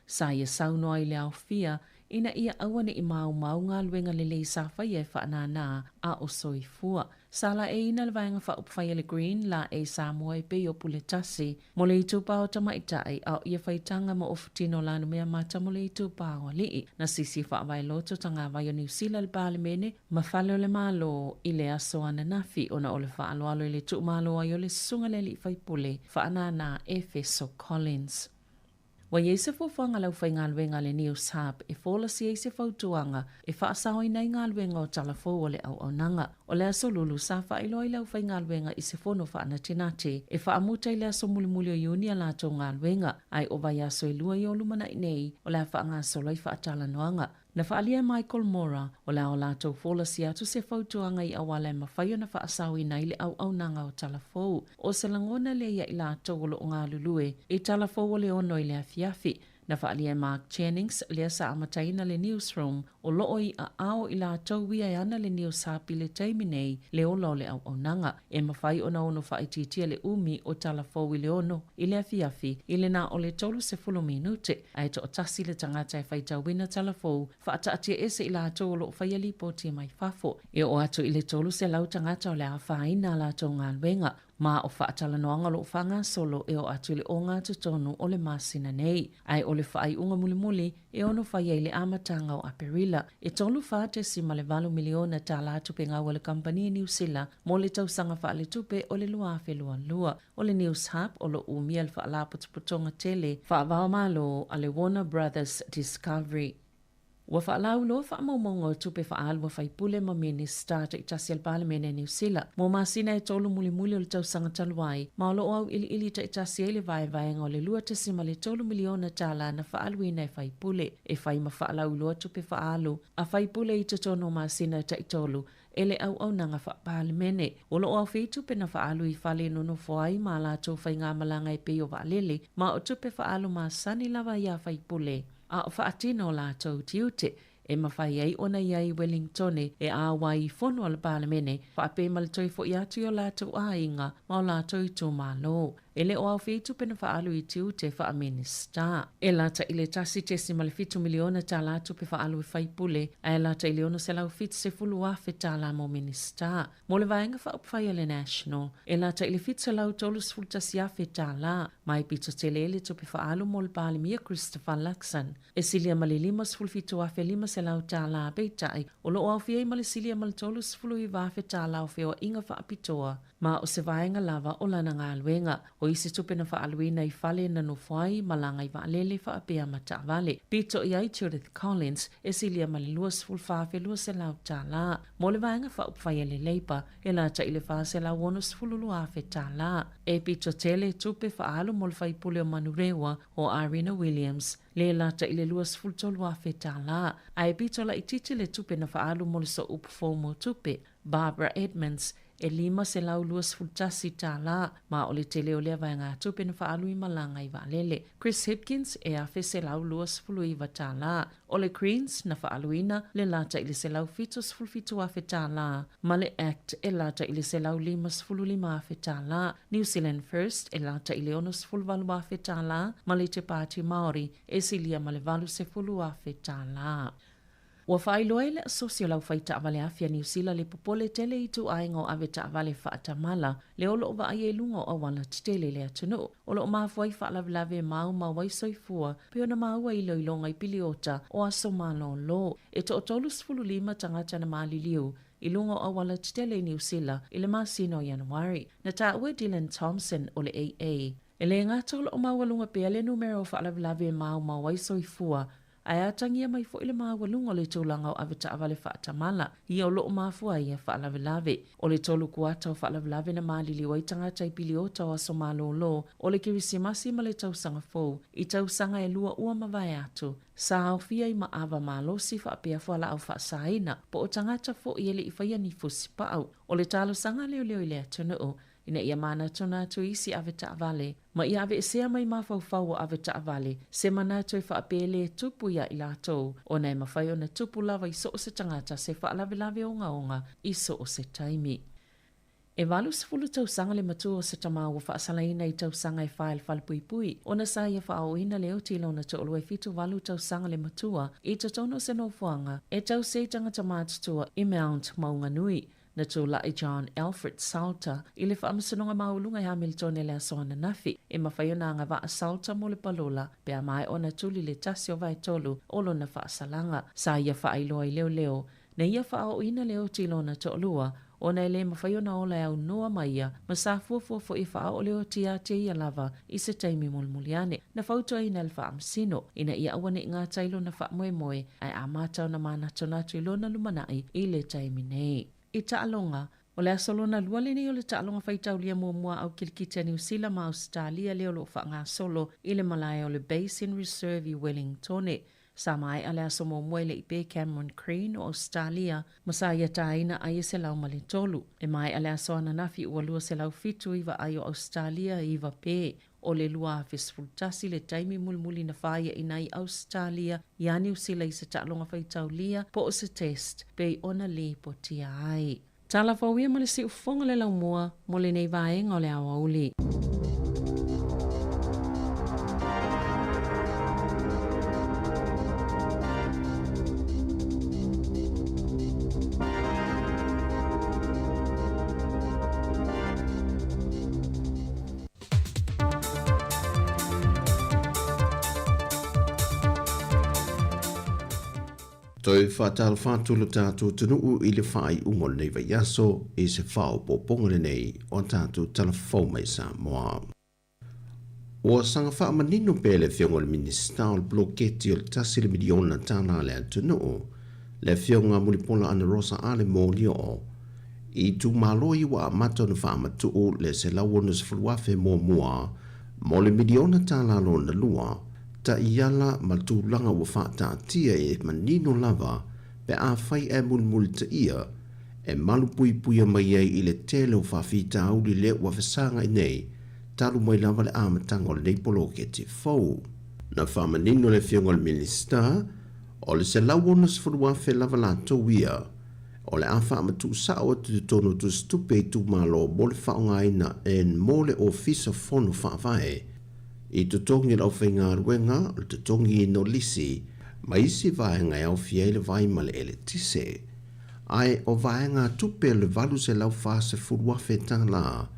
Sa ia saunoa I le au fia, ina ia awane I mau ngā luenga le lei sa whai e whaanana a o soifua. Sala e ina le vaenga whaupwhai le Green la e Samoa e pe o puletasi, mo le itu pao tamaitai au ia whaitanga mo ofutino lanu mea mata mo le itu pao lii. Na sisi whaavai loto tanga vai o New Zealand le palemene, ma whale o le malo I le aso ana nafi ona o le whaaloalo I le tu malo ai o le sunga le li whaipule, whaanana Efeso Collins. Wa yese fo fanga lau fai ngā luenga le News Hub e fola si eise fautuanga e whaasao I nei ngā luenga o talafo o le au nanga. O le aso lulu sa whailo I lau fai ngā luenga I se fono whaana tinate e whaamuta I le aso mulimuli o iuni a lato ngā luenga ai o vai aso I lua I o lumana I nei o le a whaanga solo I whaatala noanga. Na whaalia Michael Mora o le au lato fola si atu se fautuanga I awale mawhaio na whaasao I nei le au nanga o talafo. O se langona le ia I lato o lo ngā lulue I talafo o le ono I le afiafi. Na whaalia Mark Jennings lea sa amataina le newsroom o looi a ao I la tauwia e ana le news hapi le taimi nei le ola o le au nanga. E mawhai ona ono whaititia le umi o talafo I le ono I le afiafi I le na o le tolu se fulu minute a e to o tasi le tangata e whaitawina talafo whaataatia ese I la tau lo whaiali po tia mai fafo. E o atu I le tolu se lau tangata o le awhaina la tau ngā luenga. Ma o whaatala noanga lo whanga solo e o atu le o ngā tutonu o le masina nei. Ai o le whaai unga mulimuli e ono whai le amatanga o Aperila. E tolu whaate si ma le 2 miliona ta la tupe ngā wale kampani New Zealand mo le tausanga wha le tupe o le luafe lua. O le News Hub o lo umia le wha la putuputonga tele wha malo a le Warner Brothers Discovery. Ua whaalau loa whaamomongo tupe whaalu wa whaipule ma minista te itasi al Parliament New Zealand. Mo masina e tolu muli muli o le tausanga taluai. Ma lo au ili te itasi ele vai ngo le lua te sima le tolu miliona tala na whaalu ina e whaipule. E whai ma whaalau loa tupe whaalu. A whaipule i te tono masina te itolu. Ele au nanga whaapalimene. O lo au whitupe na whaalu I whale nono whai ma la tau whai ngā malanga e peo waalele. Ma o tupe whaalu ma sani lava ia whaipule. A o whaatina o lātou tiute, e mawhai ai ona iai Wellingtone e awa I whono ala Parliament, whaape malatoi fo I atu o lātou ainga, ma o lātou I tō mālo. Ele o au whitu pena whaalu I tiute wha minista. E lata I le tasi tesi malefitu miliona tā lātou pe whaalu I whaipule, e lata I leona se lau fitu se fulu afe tā la mo minista. Mo le vaenga wha upwhai le national, e lata I le fitu se lau tolus fultasi afe tā la, mai pito te lele to pe whaalu mo le Palimia Christopher Luxon. E silia male lima sfulfitu afe lima se lau tā la beitai, o lo au fiei male silia male tolus fulu I vafe tā la o feo inga wha apitoa. Ma o se vaenga lava o lana ngā luenga, o isi tupe na whaaluina I whale na no whai malanga I waalele whaapea mata vale. Pito I ai Judith Collins, e silia mali luas fulwhawhe luas e lau tā la. Mo le vaenga whaupwhai le leipa, e lata I le whaase lau onus fululu awhe tā la. E pito tele tupe whaalu mo le whaipule o manurewa o Irina Williams. Le lata I le luas fultolu awhe tā la. Ai pito la ititi le tupe na whaalu mo le so upufomo tupe. Barbara Edmonds, e lima se lau luas fultasi tā la, ma o le tele o lea vai ngā tupe na whaalu I malanga I waalele. Chris Hipkins e awhe se lau luas fulu I tā la. O le Greens na whaaluina le lata I le se lau fitus fulfitu awhe tā la. Ma le Act e lata I le se lau limas fulu lima awhe tā la. New Zealand First e lata I le onus fulvalu awhe tā la. Ma le te Pāti Māori e silia ma le valu se fulu awhe tā la. Ua whailoa le asosio lau whaita avale afia New Zealand le popole tele I tu aingo ave ta avale whaatamala le olo wa ai e lungo o wala tele le atunu. Olo mafuai whaalavlave mau ma waisoifua pe ona maua I loilonga I piliota o aso malo lo. E to otolus fululima tangata na maliliu I lungo o wala tele New Zealand I le masino Januari. Na taua Dylan Thompson o le AA. E le ngatolo o mawalunga pe le numero whaalavlave mau ma waisoifua ai atangia mai fo ile mawalunga le tūlanga o aveta avale whaatamala I o loo mafua ia whaalavelave. O le tolu kuata o whaalavelave na malili wa I tangata I piliota o aso malo lo o le kirisimasi ma le tausanga fou I tausanga e lua ua mawai atu. Sa au fia I maava malo si whaapea whala au whaasaina po o tangata fo I ele I whaia ni fusipau. O le talo sanga leo leo I le atunuu. Ina ia mana tona tu isi aveta avale. Ma ia ave sea mai mawhau o aveta avale. Se mana tu I whaapele tupu ia I latou. O nei mawhai o na tupu lava I so o se tangata se whaalavelave onga I so o se taimi. E walu sifulu tausanga le matu o se tamau o whaasalaina I tausanga e whael whalpuipui. O na sa ia whaoina leo tilo na to olue fitu walu tausanga le matua I tatono se no fuanga. E tau se tangata mātutua I Mount Maunganui. Na tūla I John Alfred Salter, I le whaamasononga maulunga I Hamilton e le asoana nafi, e mawhaiona anga wa Salter mo le palola, pea mai o na tūli le tasi o vai tolu, olo na whaasalanga, sa ia whaailoa I leo leo, na ia whaao ina leo tilo na toolua, o na ele mawhaiona ola au noa maia, ma sa fuafua I whaao leo tia ia lava, I se taimi mulmuliane, na whautua ina le whaamsino, ina ia awane ngā tailo na whaamoe moe, ai amatau na mana tonatu I lona lumanai, I le taimi nei. I taalonga, o le asolona lua le nei o le taalonga whaitaulia mua au kilikita New Zealand ma Australia leo lo whaanga solo I le malaya o le Basin Reserve I Wellingtone. Sa mai a le aso mua le ipe Cameron Crane o Australia, masa ia taina ai se lau male tolu. E mai a le aso ananafi ua lua se lau fitu iwa ai o Australia iwa pe. O le lua fisfultasi le taimi mulmuli na whaia ina I Australia, ia New Zealand I se taalonga whaitaulia po o se test, pe ona le po tia ai. Tala whauia ma le si ufonga le lau mua, mo le nei vaenga o le awa uli. Toi whātala whātulu tātou tunuu I le whai umol nei vai aso I se whao po pongere nei o tātou talafau mai sa moa. Ua sanga wha manino pe le fionga le minista o le bloketi o le tasi le miliona tana le atunu. Le fionga mulipola ana rosa ale mōli o. I tu maloi wa amato na wha amatu le se lawana se furuafe mua mo le miliona tana lo na lua. Ta iala ma tu langa wa wha ta tia e manino lava pe a whai e mulmul ta ia. E malu pui puia mai ai i le tele o whawhita au li le wa whasanga i nei. Talu mai lava le amatanga o le neipolo ke te fau. Na whamanino le fionga le minista, o le se lauona se furuafe lava la tauia, o le awha amatu sao atu tono tu stupe i tu malo mo le whaongaina en mo le ofisa fono whaavae. I tutongi lau whainga ruenga, o tutongi i no lisi, ma isi vaenga e au fiei le vai ma le ele tise. Ai o vaenga tupe le valu se lau wha se furuafe tala,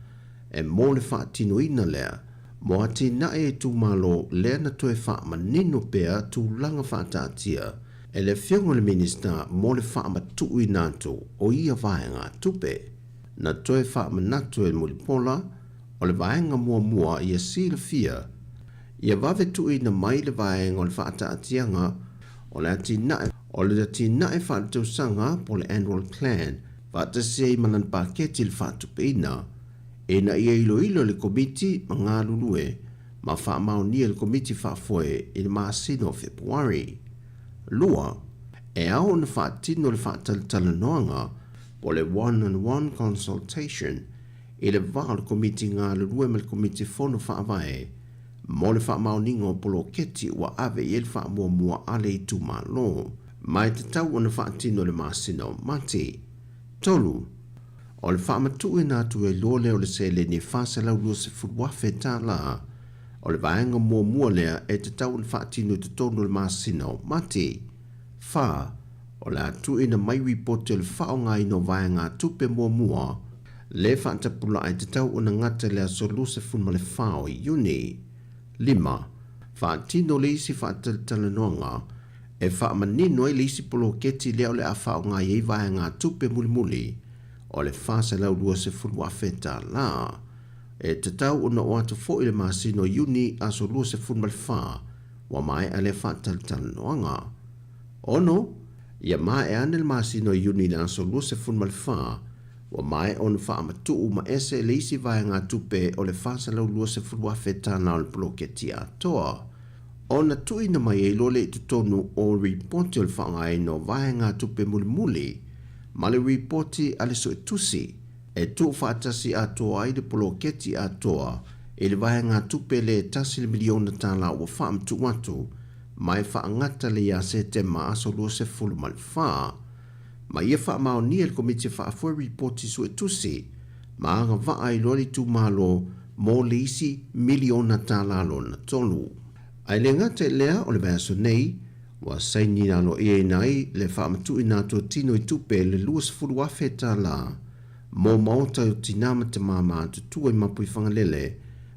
e mo le wha tino ina lea, mo ati na e tu malo lea na toe wha manino pea tu langa wha tatia, e le fiongo le minista mo le wha matu i nato o ia vaenga tupe. Na toe wha manatu e mulipola, o le vaenga mua ia sila fia, ia vave tu ina mai le vaenga o le wha tatianga, o le ati na e wha tau sanga po le annual plan, wha ta sei manan paketi le wha tupe ina, e na ia ilo le komiti ma ngā lulue, ma wha maonia le komiti wha foe i le maasino Februari. Lua, e au na wha tino le wha talatala noanga, po le one-on-one consultation, i le vā le komiti ngā lulue ma le komiti fono wha avae, mo le wha maoningo polo keti wa ave i le wha mua ale i tu malo, mai te tau na wha tino le maasino mati. Tolu, o le whaamatu e nātu e lole o le se le ni whasa lau lua se furuafe tā la. O le vaenga mua lea e te tau le whaatino te tono le masino mati. Wha, o le atu e na mai ripote le whaonga ino vaenga tupe mua, le whaatapula e te tau o na ngata lea so lu se funma le whao i uni. 5. Whaatino le isi whaatalitala noanga, e whaamanino e le isi polo keti leo le a whaonga i vaenga tupe muli, o le whasa lau lua se furuafe tā la. E te tau una o atu fo i le masino uni aso lua se funma le wha, wa mai a le whaatalitala noanga. Ono, ia mai e ane le masino uni na aso lua se funma le wha, wa mai on whaamatu ma ese le isi vaenga tupe o le whasa lau lua se furuafe tā na o le bloketi atoa. Ona tui na mai e lole i tutonu o ripoti o le whaonga no vaenga tupe muli, ma le ripoti ale so tusi, e tu whaatasi atoa i le poloketi atoa, e le vaenga tupe le tasi le miliona tala o whaamtu watu, mai whaangata le ia se te maaso lua se fulu mal wha. Ma ia whaamao ni le komiti whaafua ripoti so tusi, ma anga vaa i lori tu malo mo le isi miliona tala lo na tolu. Ai le ngata lea o le vaso nei, wa saini nano e nai le whaamatu i nato tino i tupe le luas furuafe tā la, mo maota o tinama te mama tutua i mapu i whangalele,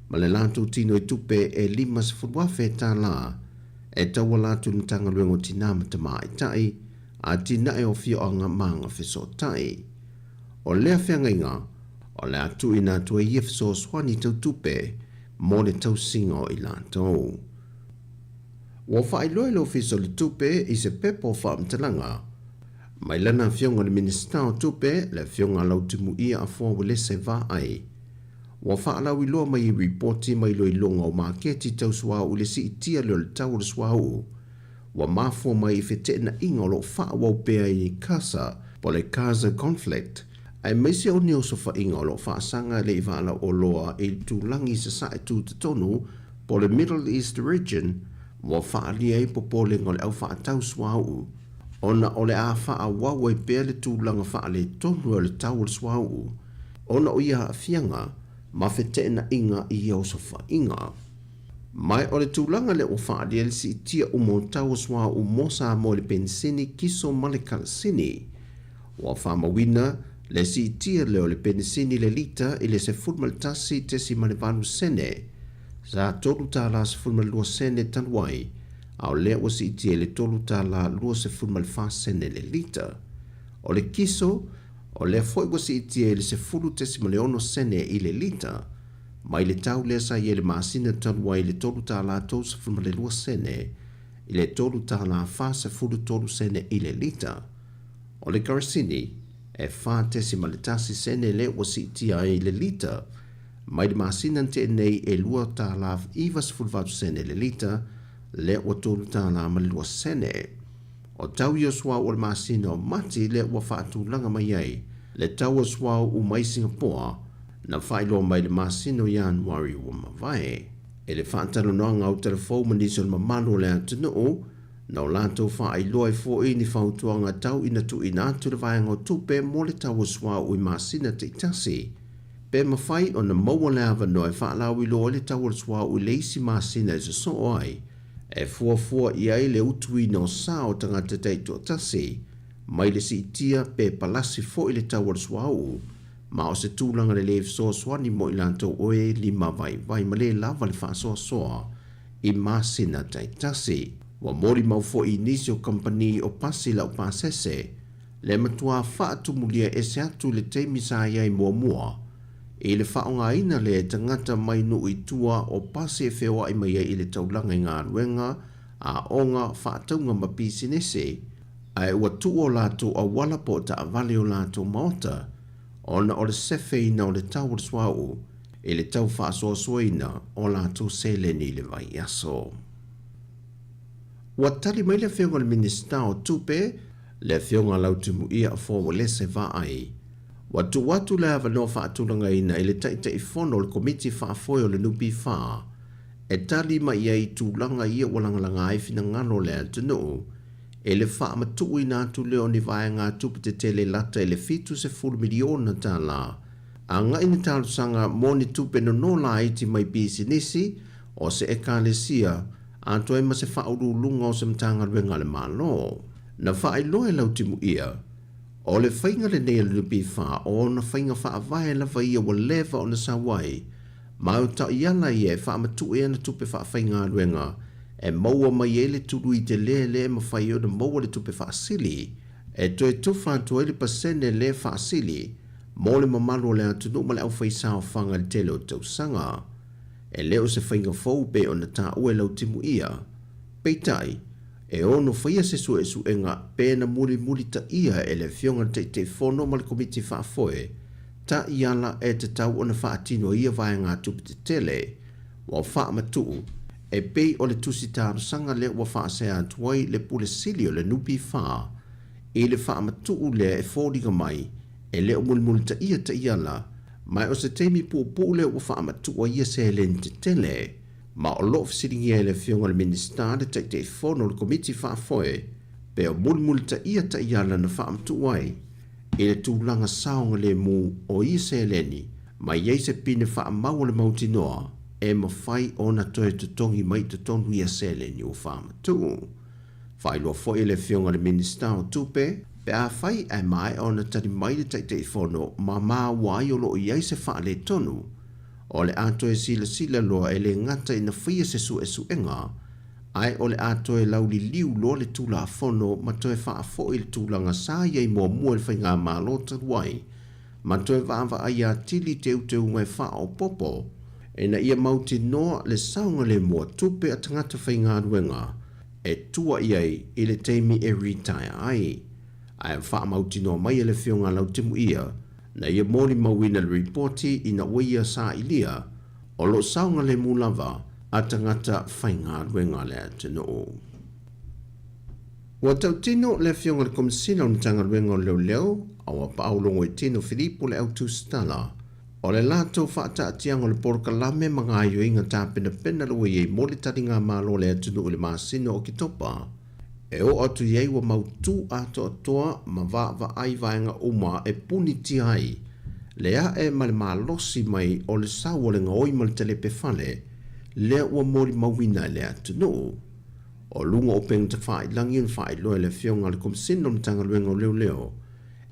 ma le lato tino i tupe e 5 furuafe tā la, e taua lato na tanga luengo tinama te maa i tai, a tina e o fio anga maanga fiso tai. O lea whiangainga, o le atu i nato e ifso swani tau tupe, mo le tau singo i lato. Wa whaeloi lo fiso le tupe i se pepo whaamtalanga. Mai lana fionga le minista o tupe le fionga lau timu ia a fua wale se va ai. Wa whaalau i loa mai i reporti mai lo i longa o maketi tau sua u le si itia leo le tau le sua u. Wa mafua mai i fete na inga o lo wha wau pea i kasa po le Gaza conflict. Ai meisi o nio so wha inga o lo wha sanga le i wala o loa i tu langi sa sa e tu te tonu po le Middle East region. Wa whaalia i popole ngole au whaatau swau. Ona ole a wha wawa i pēle tūlanga whaale tonu le tau le swau. Ona o ia fianga, ma fete na inga i au so wha inga. Mai ole tūlanga le o whaalia le si tia umo tau swau mosa mo le pensini kiso male kalasini. Wa whamawina le si tia leo le pensini le lita i le se fulmaltasi te si malevanu sene. Sa tolu tala se fulma lua sene tanwai, au lea o si itie le tolu tala lua se fulma le fa sene le lita. O le kiso, o lea foi o si itie le se fulu te si maleono sene i le lita. mai le tau le sa ye le masina talua i le tolu ta la tau sa fulma le lua sene, i le tolu ta la fa sa fulu tolu sene i le lita. O le Karasini, e fa tesi ma le tasi sene le wa si tia i le lita, mai le masina te nei e lua ta la iwa sa fulu vatu sene le lita, le wa tolu ta la ma le lua sene. O tau i oswa o le masina o mati le wa fatu langa mai ai, le tau oswa o mai Singapore, na whailo mai le masino Januari wa mawai. E le whaatalo noanga au telefou maniso le mamano le atunu o, na o lato wha i loa i fo i ni whautuanga tau ina tu ina atu le vaianga o tupe mo le tau oswa o i masina te itasi. Pe mawhai o na maua le awa noe whaalau i loa le tau oswa o i leisi masina e so ai, e fua i ai le utu i no sa o tangata teito tasi, mai le si itia pe palasi fo i le tau oswa o, ma o se tūlanga le leif soa swani mo i lanto oe lima vai ma le lava le wha soa i masina taitasi. Wa mori mau fo i nisi o company o pasi lau pasese, le matua wha atumulia e se atu le teimi sa iai mua, i le wha o ngā ina le tangata mai nu i tua o pasi e whewa i mai i le taulanga i ngā ruenga, a onga wha ataunga ma pisinese, ai ua tu o lato a wala po ta avale o lato maota, ona o le sefe ina o le tau o le swau, e le tau whaasoa ina o lato sele ni le vai aso. Wa tali mai le whionga le minista o tupe, le whionga lautumu ia a fōwa le se vai. Wa tu watu le ava no whaatulanga ina e le taita i whono le komiti whaafoi o le nupi wha, e tali mai ia i tūlanga ia walangalanga ai fina ngano le atunu, e le wha matu i nā tu leo ni vai ngā tupu te tele lata e le fitu se fulu miliona tā la. A ngā ini tālu sanga mō ni tupe no no la iti mai bisi nisi, o se e kā le sia, a toi ma se wha uru lunga o se mtanga ruenga le malo. Na wha i loe lau timu ia, o le whainga le nea le nupi wha, o na whainga wha avae la whaia wa lewa o na sawai, ma o ta iala i e wha matu e na tupe wha whainga ruenga, e maua mai ele tulu i te le ma whai o na maua le tupe whaasili, e toi tuwha toi le pasene le whaasili, mo le mamalo le atunu ma le au whaisao whanga le tele o tausanga, e leo se whainga fau pe o na tā ue lau timu ia, peitai, e ono whaia se su e su enga pe na muri ta ia e le whionga te whono ma le komiti whaafoe, ta iala e te tau o na whaatino ia vai ngā tupe te tele, wa wha matu, e pei o le tusi tāru sanga le wa wha se atuai le pule sili o le nupi wha, e le wha matu le e fōringa mai, e le o muli ta iala, mai o se teimi pūpū le wa wha matu a ia se le te tele, ma o lo fisiringi e le whionga le minister le te whono le komiti whaafoe, pe o muli ta iala na wha matu ai, e le tūlanga saonga le mū o ia se leni, mai ei se pine wha maua le mauti noa, e mawhai o na toe tutongi mai tutonu ia sele ni o whamatu. Whai loa fo ele whionga le minister o tupe, pe a whai e mai o na tari mai le teitei whono ma maa wai o loo iai se wha le tonu. O le ato e sila loa e le ngata ina whia se su e su enga, ai o le ato e lauli liu loa le tula a whono ma toe wha a fo i le tūlanga sa iei mua mua le whai ngā mālota wai, ma toe vāwa ai a tili te uteu ngai wha o popo, e na ia mauti noa le saunga le mua tupe a tangata whai ngā ruenga, e tua iai i le teimi e retire ai. Ai wha mauti noa mai e le whionga lau timu ia, na ia mori mawina le reporti i na waia sa ilia, o lo saunga le mulava a tangata whai ngā ruenga le atino. Wa tau tino le whionga le komisina o ni tanga ruenga o leo, awa paulongo e tino Filipo le autu stala, o le lato whaata atiang o le porokalame mga ayo inga tā pena lua iei mole tari ngā malo le atunu o le māsino o ki topa. E o atu iei wa mautu ato atoa ma wa ai vaenga uma e puni ti ai. Le a e ma le malosi mai o le sau o le ngoi ma le telepe fale, le ua mori mawina le atunu. O lunga o peng ta whai langi un whai loe le whionga le komisino ni tanga luenga o leo,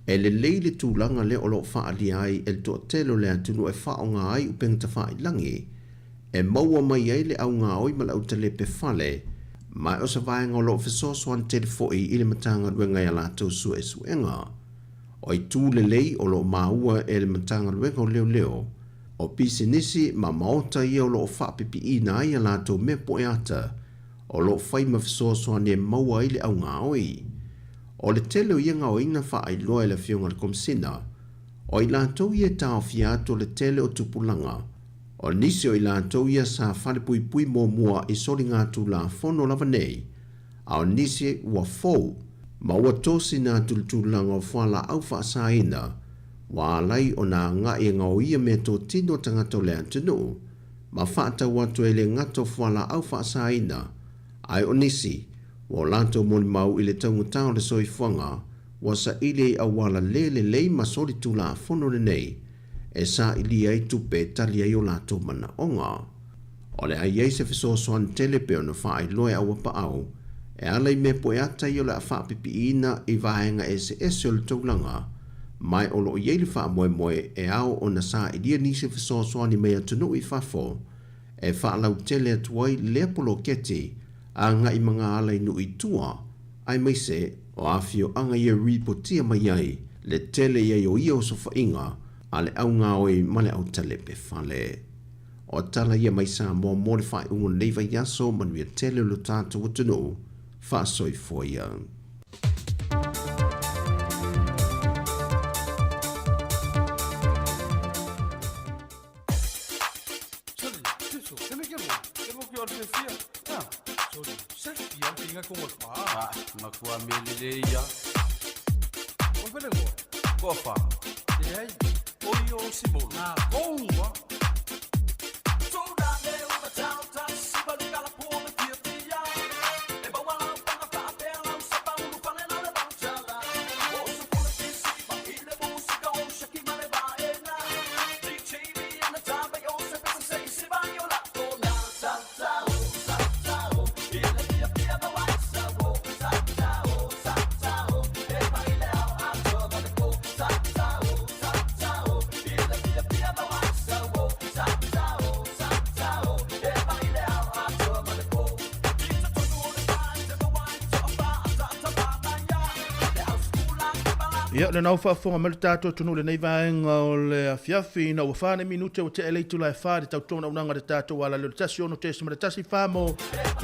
e le leile tūlanga le o lo wha ali ai e to telo le atunu e wha o ngā ai upeng ta wha ilangi, e maua mai ai le au ngā oi ma le au telepe fale, mai o sa vaenga o lo whisoswan telefoi i le matanga ruenga i alatou su e suenga. O i tū le lei o lo maua e le matanga ruenga o leo, O pisinisi ma maota ia o loo whaapipi i na ia lātou me poe ata. O loo whai mawhisoasoa ne maua ile au ngā oi. O le tele o ia ngā oina wha ai loa le whionga le komsina. O i lātou ia tau fiato le tele o tupulanga. O nisi o i lātou ia sa whale pui pui mō mua i sori ngā tū la whono lava nei. A o nisi ua fau. Ma ua tosi nā tūlanga o whala au wha saina. Wa alai o nā ngā i ngā oia me tō tino tangata o le antunu. Ma whaata watu e le ngato whala au wha saina. Ai o nisi. Wa lātou moni mau i le taungatau le soifuanga. Wa sa ile a wala le ma sori tū la whono le nei. E sa ili ai tupe tali ai o lātou mana onga. O le ai se fisosoan telepe o na wha ai loe au apa au. E alai me poe ata i o le a wha pipi ina i vaenga ese o le taulanga. Mai o lo iei le wha moe e au o na sa ilia nisi fisosoan ni mea tunu i whafo. E wha lau tele atuai le polo keti a nga i mga alai nu i tua. Ai meise o afio anga ia ripotia mai ai le tele iei o ia o sofa inga. Ale au ngā oi male au tale pe whale. O tala ia mai sa mō mōre whai ungo neiva yaso manuia tele lo tātou watunu, whaasoi fōia. Makua meleleia. O velengo. Kofa. Ei. Oi, o Simão. Ah, bomba! Ia le nau whaafonga mele tātou tunu le nei vaenga o le afiafi na ua whane minute o te eleitu lai whare tau tōna unanga le tātou wala le tasi ono te sima le tasi whamo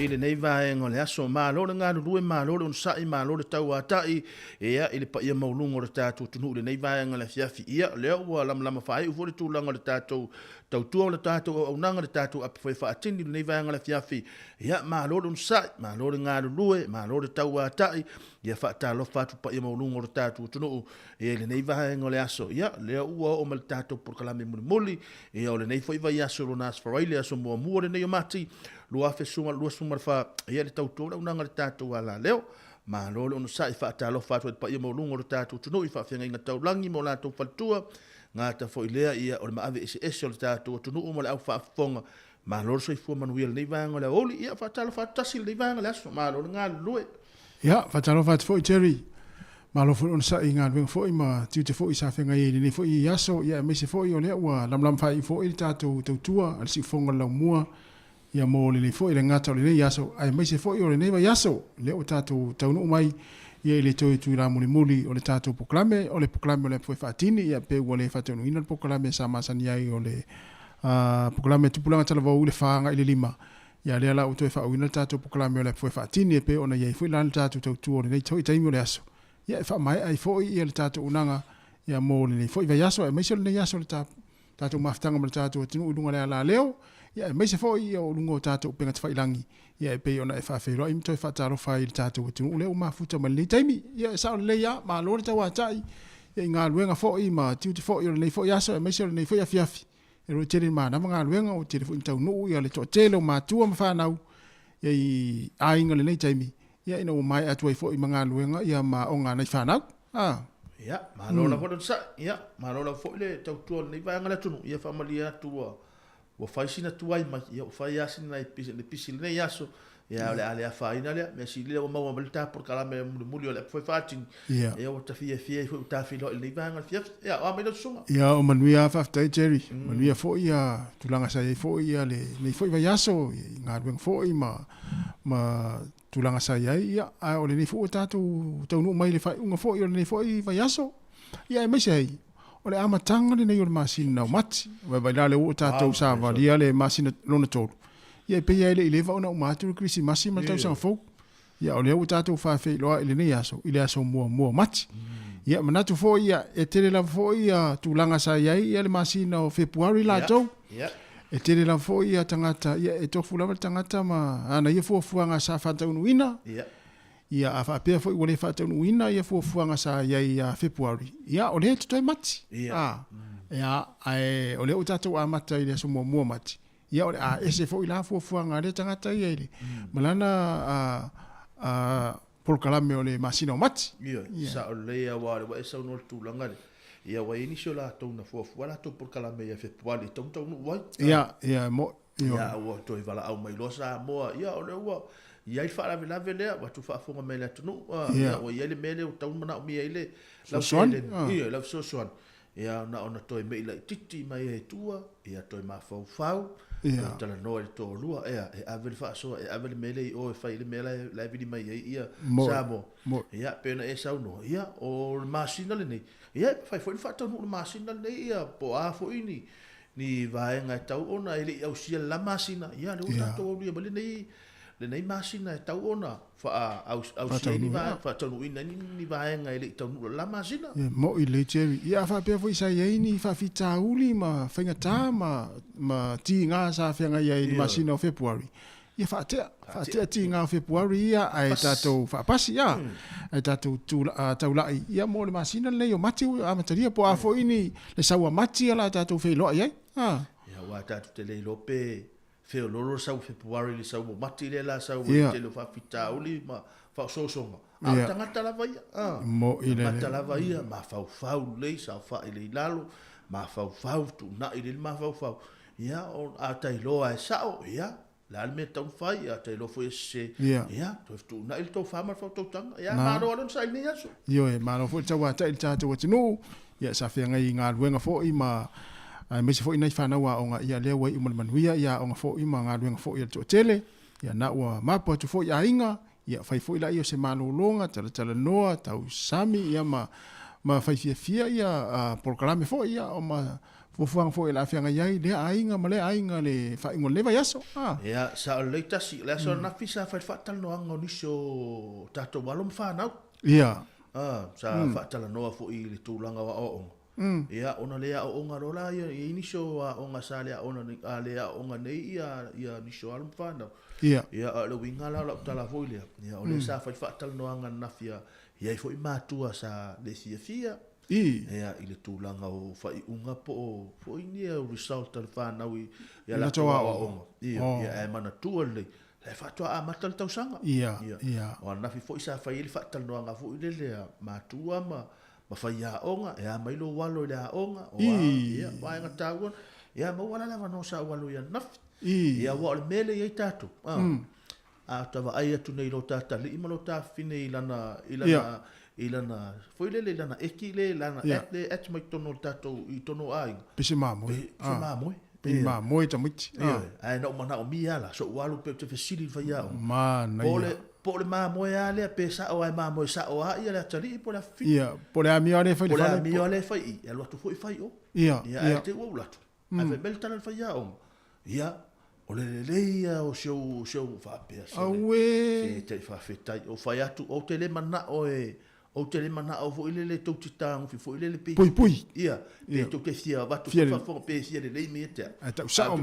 i le nei vaenga o le aso mālore ngā rurue mālore on sai mālore tau atai ia i le pa ia maulungo le tātou tunu le nei vaenga le afiafi ia lea ua lama whae ufore tūlanga le tātou tau tua le tātou o unanga le tātou api whai whaatini le nei vaenga le afiafi ia mālore on sai mālore ngā rurue mālore tau atai ia whaatalo whatu pa ia maulungo le tātou tunu e le nei vaenga o le aso ia lea ua o mal tātou por kalame muli ia o le nei whaiva i aso rona asfarai le aso mua mua le nei o mati lua suma wha ia le tautora unanga le tātou ala leo ma lolo ono sa i whaatalo whatu pa ia maulungo le tātou tunu i whawhianga inga taulangi mo lātou whaltua ngā ta fo ilea ia o le maawe ese o le tātou tunu o mo le au whaafonga ma lolo so i fua manuia le nei vaenga o le oli ia whaatalo whaatasi le nei vaenga le aso ma lolo ngā lue ia whaatalo whatu fo i Jerry malo fo on sa inga wen fo ma tu te fo i sa fenga i ni fo i yaso ia me se fo i o le wa lam fai fo i tatu tua al si fonga la mua ia mo le fo i le ngata le yaso ai me se fo i o le neva yaso le o tatu taunu mai ia le toi tu la muli o le tatu proclame o le fo fatini ia pe o le fatunu ina proclame sa masani ai o le proclame tu pulanga tala vo le fanga i le lima ia le la o toi fa o ina tatu proclame o le fo fatini pe ona ia fo la tatu tu o le toi taimi o le aso ia fa mai ai foi ia le tatu unanga ia mo le foi vai aso e mai se le aso le tatu maftanga le tatu tinu lunga le ala leo ia mai se foi o lungo tatu penga te failangi ia pe ona e fa fe ro im toi fa taro fa le tatu tinu le ma futa ma le taimi ia sa le ia ma lo le tawa tai ia nga luenga foi ma tiu te foi le foi aso e mai se le foi afiafi e ro tele ma na nga luenga o tele foi tau no ia le to tele ma tua ma fa nau ia i ainga le taimi ia ina o mai atu ai fo i manga luenga ia ma o ngā nei whanau. Ia, ma lola fo sa, ia, ma lola fo le tau tua nei vanga le tunu, ia whamalia tua, wa whaisina tuai mai, ia o whai asina le pisi le nei aso, ia le ale a whaina lea, mea si lea o maua malita por kalame muli o le fwai whaatini, ia o ta fia i fwai ta fia le nei vanga le fia, ia o amai le sunga. Ia o manuia a whaftai Jerry, manuia fo ia tulanga sa ia fo ia le nei fwai vai aso, ngā ruenga fo i ma tulanga sa ia a o le nei fo tatu tau no mai le fai unga fo i o le nei fo i vai aso ia e mai sei o o le amatanga le nei o le masina o mati. Vai la le o tātou sa valia le masina lona tolu. Ia pe ia ile va ona umatu krisi masi ma tau sang fo. Ia o le o tātou fa fe loa ile nei aso, ile aso mua mati. Ia manatu fo ia e tele la fo ia tulanga sa ia le masina o February la tau. E tele la fo ia tangata ia e tofu la tangata ma ana ia fo fuanga sa fa tau nuina. Ia a fa pe fo wole fa tau nuina ia fo fuanga sa ia February. Ia o le toi mati. Ia ai o le o tātou a mata ile so mua mati. Ia o a ese fo ila fo fuanga le tangata ia ile. Malana por kalame o le masina o mati. Ia sa o le ia wa e sa no tulanga le. Ia wa inisio la tau na fo wala to por kalame ia February tau no wai. Ia mo ia o to i vala au mai losa mo ia o le wa ia i fala vela vela wa tu fa fonga mele tunu ia o ia le mele o tau mana o mi ile la ia la so so ia na ona to me ile titi mai e tua ia to ma fau ia tala no e to lua ia e avel fa so e avel mele o e fa ile mele la vidi mai ia samo ia pena e sa no ia o masina le nei ia fa to no masina le ia po a fo ini ni vaenga tau ona ile au sia la masina ia le uta to ia bale nei le nei masina tau ona fa au sia ni va fa tonu ina ni vaenga ile tau la masina mo ile chevi ia fa pe foi sa ia ni fa fita uli ma fenga ta ma tinga sa fenga ia ni masina o February ia fa te tinga o February ia ai tato fa pasi ia ai tato tau lai ia mo le masina le yo mati a materia po a fo ini le sawa mati ala tato fe lo ia ia wa tato te le lope fe lolo sau February le sau mati le la sau te lo fa fita uli ma fa so a tangata la vai mo ile tangata la vai ma fa le sa fa ile lalo ma fa tu na ile ma fa ia on a tai lo ai sao ia la me tau fai a te lo foi se ia tu na il to fa ma fa to tang ia ma ro lon sai ni aso yo e ma no fo tawa tai tato tinu ia sa fe ngai nga luenga fo i ma ai me se fo ina fa na wa onga ia le wai mo manuia ia onga fo i ma nga luenga fo ia to tele ia na wa ma po tu fo ia inga ia fai fo ila ia se malolonga tala noa tau sami ia ma fai fia ia programa fo ia o ma fuang fo ila fianga yai le ainga male ainga le fa ingo leva yaso ia sa le tasi le so na fisa fa fatal no ango niso tato walom fa na ia sa fatal no fo i le tulanga wa o ia ona le o nga rola ia iniso wa onga sale ona ni ale onga nei ia niso alom fa na ia le winga la tala fo ile ia ole sa fa fatal no anga na fia ia fo i matua sa le fia ia ile tulanga o fai unga po fo ini o result al fa na wi ia la toa o ia e mana tu le fa to a matal tau sanga ia o na fi fo isa fa ile fa tal no anga fo ile le ma tua ma fa ia onga ia mai lo walo le onga o ia vai nga taun ia mo wala la no sa walo ia naf ia wa le mele ia tatu a tava ai tu nei lo tata li malo ta fine ilana foi le lana ekile lana et mai tono tato I tono ai pese mamoi tamiti ai no mana o miala so walu pe te fesili fa ya mana po le mamoi ale pesa o ai mamoi sa o ai le tali po la fi po le amiole fa po le amiole fa I lo tu foi fa o ia te wo la ave bel tan fa ya o ia o le o show fa pesa awe te fa fetai o fa ya tu o te le mana o te le mana o fo ile le tau titang fo ile le pe pui ia pe to ke fia va to fa fo pe fia le me te ta sa o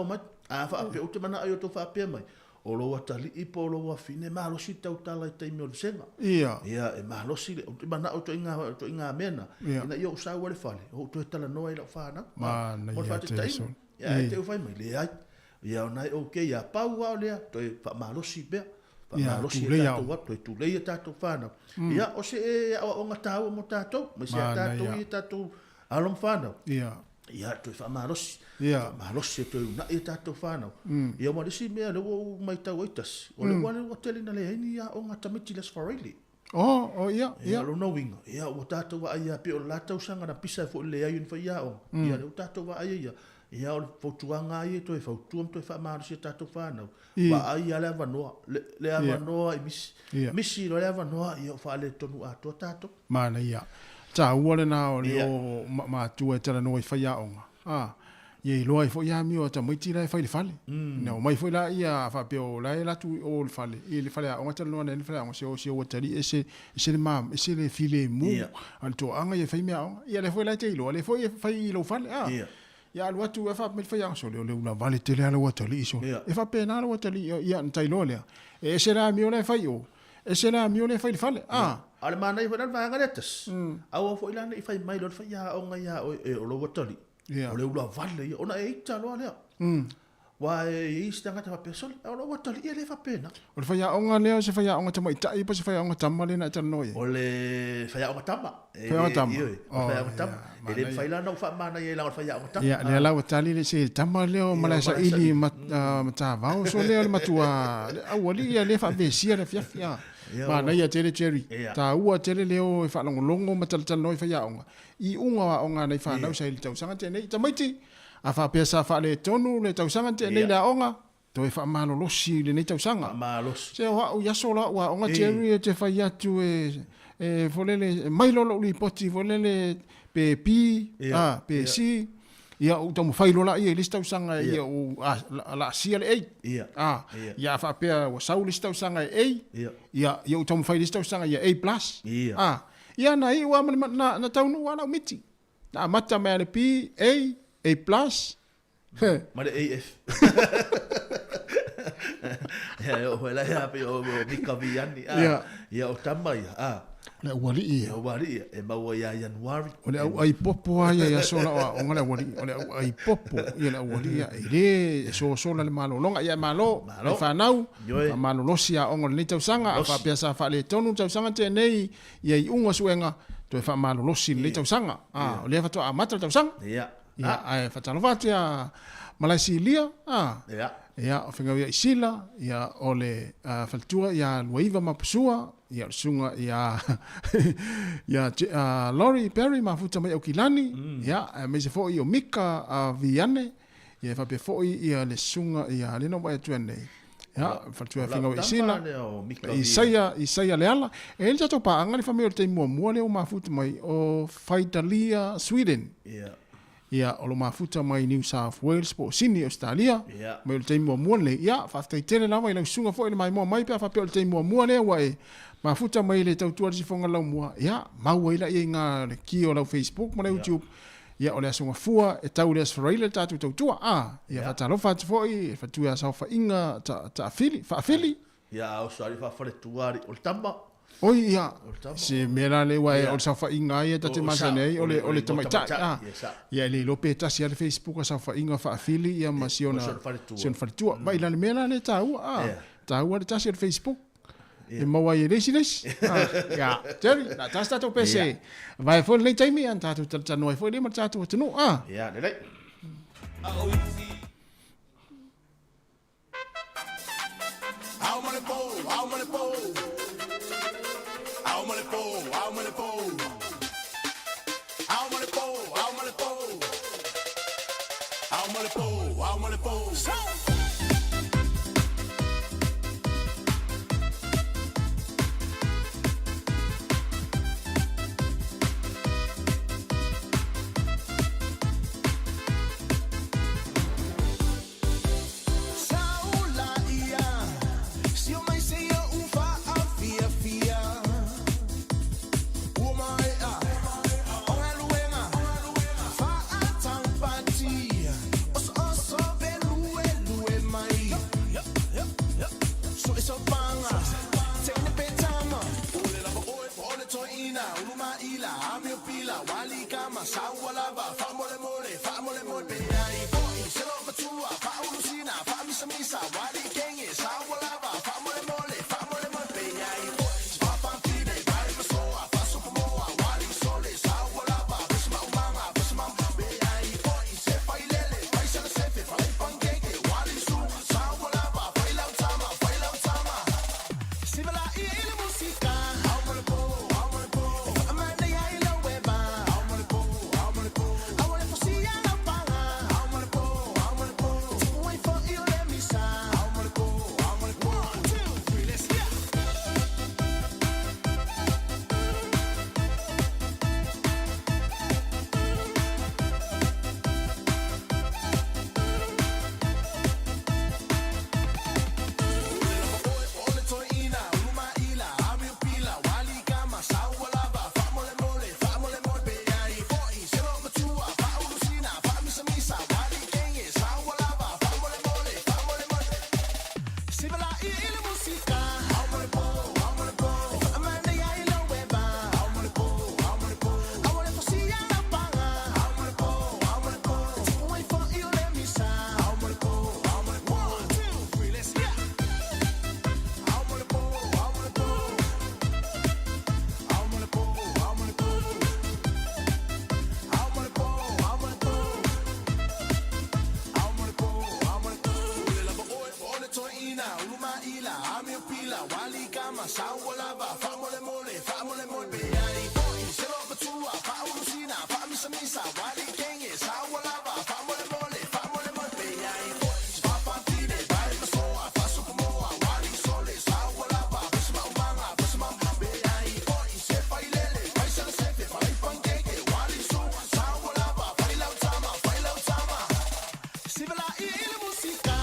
mai a fa pe o te mana o to fa pe mai o lo atali I po lo wa fine ma lo si tau tala te mi o senga ia e ma lo si o te mana o to inga mena ina yo sa wa le fale o to tala no ila fa na o fa te tai ia te o fa mai le ai ia na o ke ia pa wa le to fa ma lo si be ia tu le tato fana ia o se o ngata o mo tato ma se tato I tato alom fana ia tu fa maros to na tato fana ia mo si me le o mai tau itas o le wale o tele na le ni ia o ngata mitilas farili ia lo no winga ia o tato wa ia pe o lata sanga na pisa fo le ai fa ia o ia o tato wa ia o fotuanga ai to fotuam to fa mar se tato fana wa ai ala vanoa le avanoa I misi lo le avanoa ia fa le tonu a to tato mana ia ta ua le na o le o ma tu e tala no i fai aonga ye loa i fo ia mi o ta mai tira e fai le fale no mai fo la ia fa pe o la e la tu o le fale i le fale aonga tala no le fale aonga se o tari e se le mam e se le file mu al to anga ye fai mi aonga ia le fo la te lo le fo e fai i lo fale ia lo tu e fa me fai aonga so le una vale tele ala o tali so e fa pe na o tali ia ntai lo le e se la mi o le fai o e se la mi o le fai le fale ale mana i fana va ngaretas au fo ilana i fai mai lo fai ia o nga ia o lo tali o le ula vale ona e ita lo ale wa e istanga ta pesol o lo tali ele fa pena o le fai o nga le se fai o nga tama ita i pa se fai o nga tama le na tano ye o le fai o nga tama fai o tama fai o tama ele fai la no fa mana ye la fai o nga tama ya le la tali le se tama le o mala sa ili mata va o so le matua au ali le fa vesia le fia mana ia tele cherry ta ua tele leo e fa longo matal no fa yaonga i unga onga nei fa na sai tau sanga tene ta maiti a fa pesa fa le tonu le tau sanga tene la onga to e fa malo losi le nei tau sanga malos se wa ya sola wa onga cherry te fa ya tu e volele mai lo li poti volele pe pi pe si ia o tamo fai lola ia lista usanga ia o la sia le ia fa pe o sau lista usanga ia o tamo fai lista usanga ia A+ ia na i wa na taunu wala miti na mata me le P A+ ma le AF ia o la ia pe o mika viani ia o tama ia le wali e mau ia Januari o le ai popo ia sola o ngala wali o le ai popo ia le wali ia ile sola le malo longa ia malo fa nau malo losia o ngol tau sanga fa pesa fa le tonu tau sanga te nei ia i unga suenga to fa malo losi le tau sanga o le fa to amata tau sanga ia ai fa tano vatia Malaysia ia o finga ia sila ia ole faltua ia luiva mapsua ia sunga ia Lori Perry mafuta mai o kilani ia me se foi o mika viane ia fa pe foi ia le sunga ia le no vai tuane ia faltua finga ia sila Isaia leala e ele to pa anga le família te mo le o mafuta mai o Faitalia Sweden ia o lo mafuta mai New South Wales po Sydney Australia mai o te mua le ia fa te tele lava i la sunga foi le mai mai pe fa pe o te mua le wa e mafuta mai le tau tuar si fonga lau mua ia mau ila i nga le ki o lau Facebook ma le YouTube ia o le asunga fua e tau le asfaraile tatu tau tua ia fa talo fa foi fa tu ya sa fa inga ta afili ia o sari fa fare tuari o tamba oi ia se mera le wa o sa fa inga ia ta te masanei o le tamaita ia le lope ta si le Facebook sa fa inga fa afili ia masiona sion fa tua mai la mera le tau le ta si le Facebook e maua i resi ia teri na tasta to pese vai fo le taimi an tatu tano fo le ma tatu tano ia le kama sawa lava fa mole mole be ai boy se lo batua fa ulusina fa misa misa wali kenge sawa lava fa mole be ai boy fa partire vai so fa so como wali sole sawa lava bisma umanga be ai boy se fa ilele vai se fa pancake wali so sawa lava fa lau tama sivela ile musica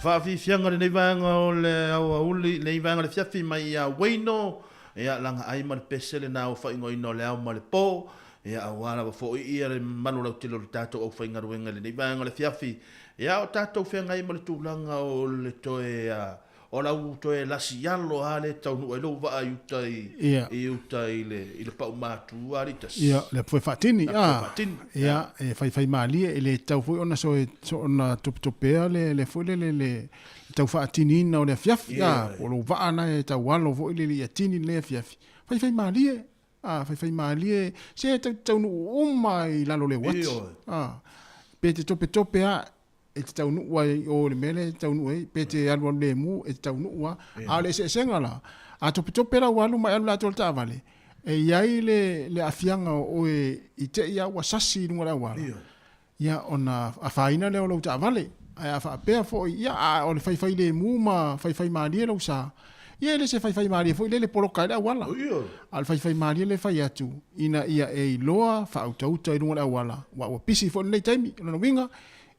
Whaafifianga le nei vanga o le uli, nei vanga le fiafi mai a weino, ea langa ai ma le pesele na o whaingo ino le au ma le po, ea awara wa fo ia le manu lau tilo le tato au whainga ruenga le nei vanga le fiafi, ea o tato whenga ai ma le tūlanga o le toe o lau toe lasi alo a le tau nu e lo wa ai utai le pau mātu aritas. Ia, le pwoi whaatini, ia, e whai maalia, e le tau fwoi ona so ona topea le fwoi le tau whaatini ina o le fiafi, ia, o lo waana e tau walo fwoi le atini le fiafi. Whai maalia, whai maalia, se tau nu uma i lalo le wati. Pe te tope a, e te taunua o le mele taunua pe te alu le mu e te taunua a le senga la a tope la walu mai alu la tol tavale e iai le afianga o i te ia wasasi lunga la wala ia ona a faina le o lo tavale a fa pe fo ia o le fai le mu ma fai mali lo sa ia le se fai mali fo le poloka la wala al fai mali le fai atu ina ia e loa fa auto lunga la wala wa pisi fo le taimi no winga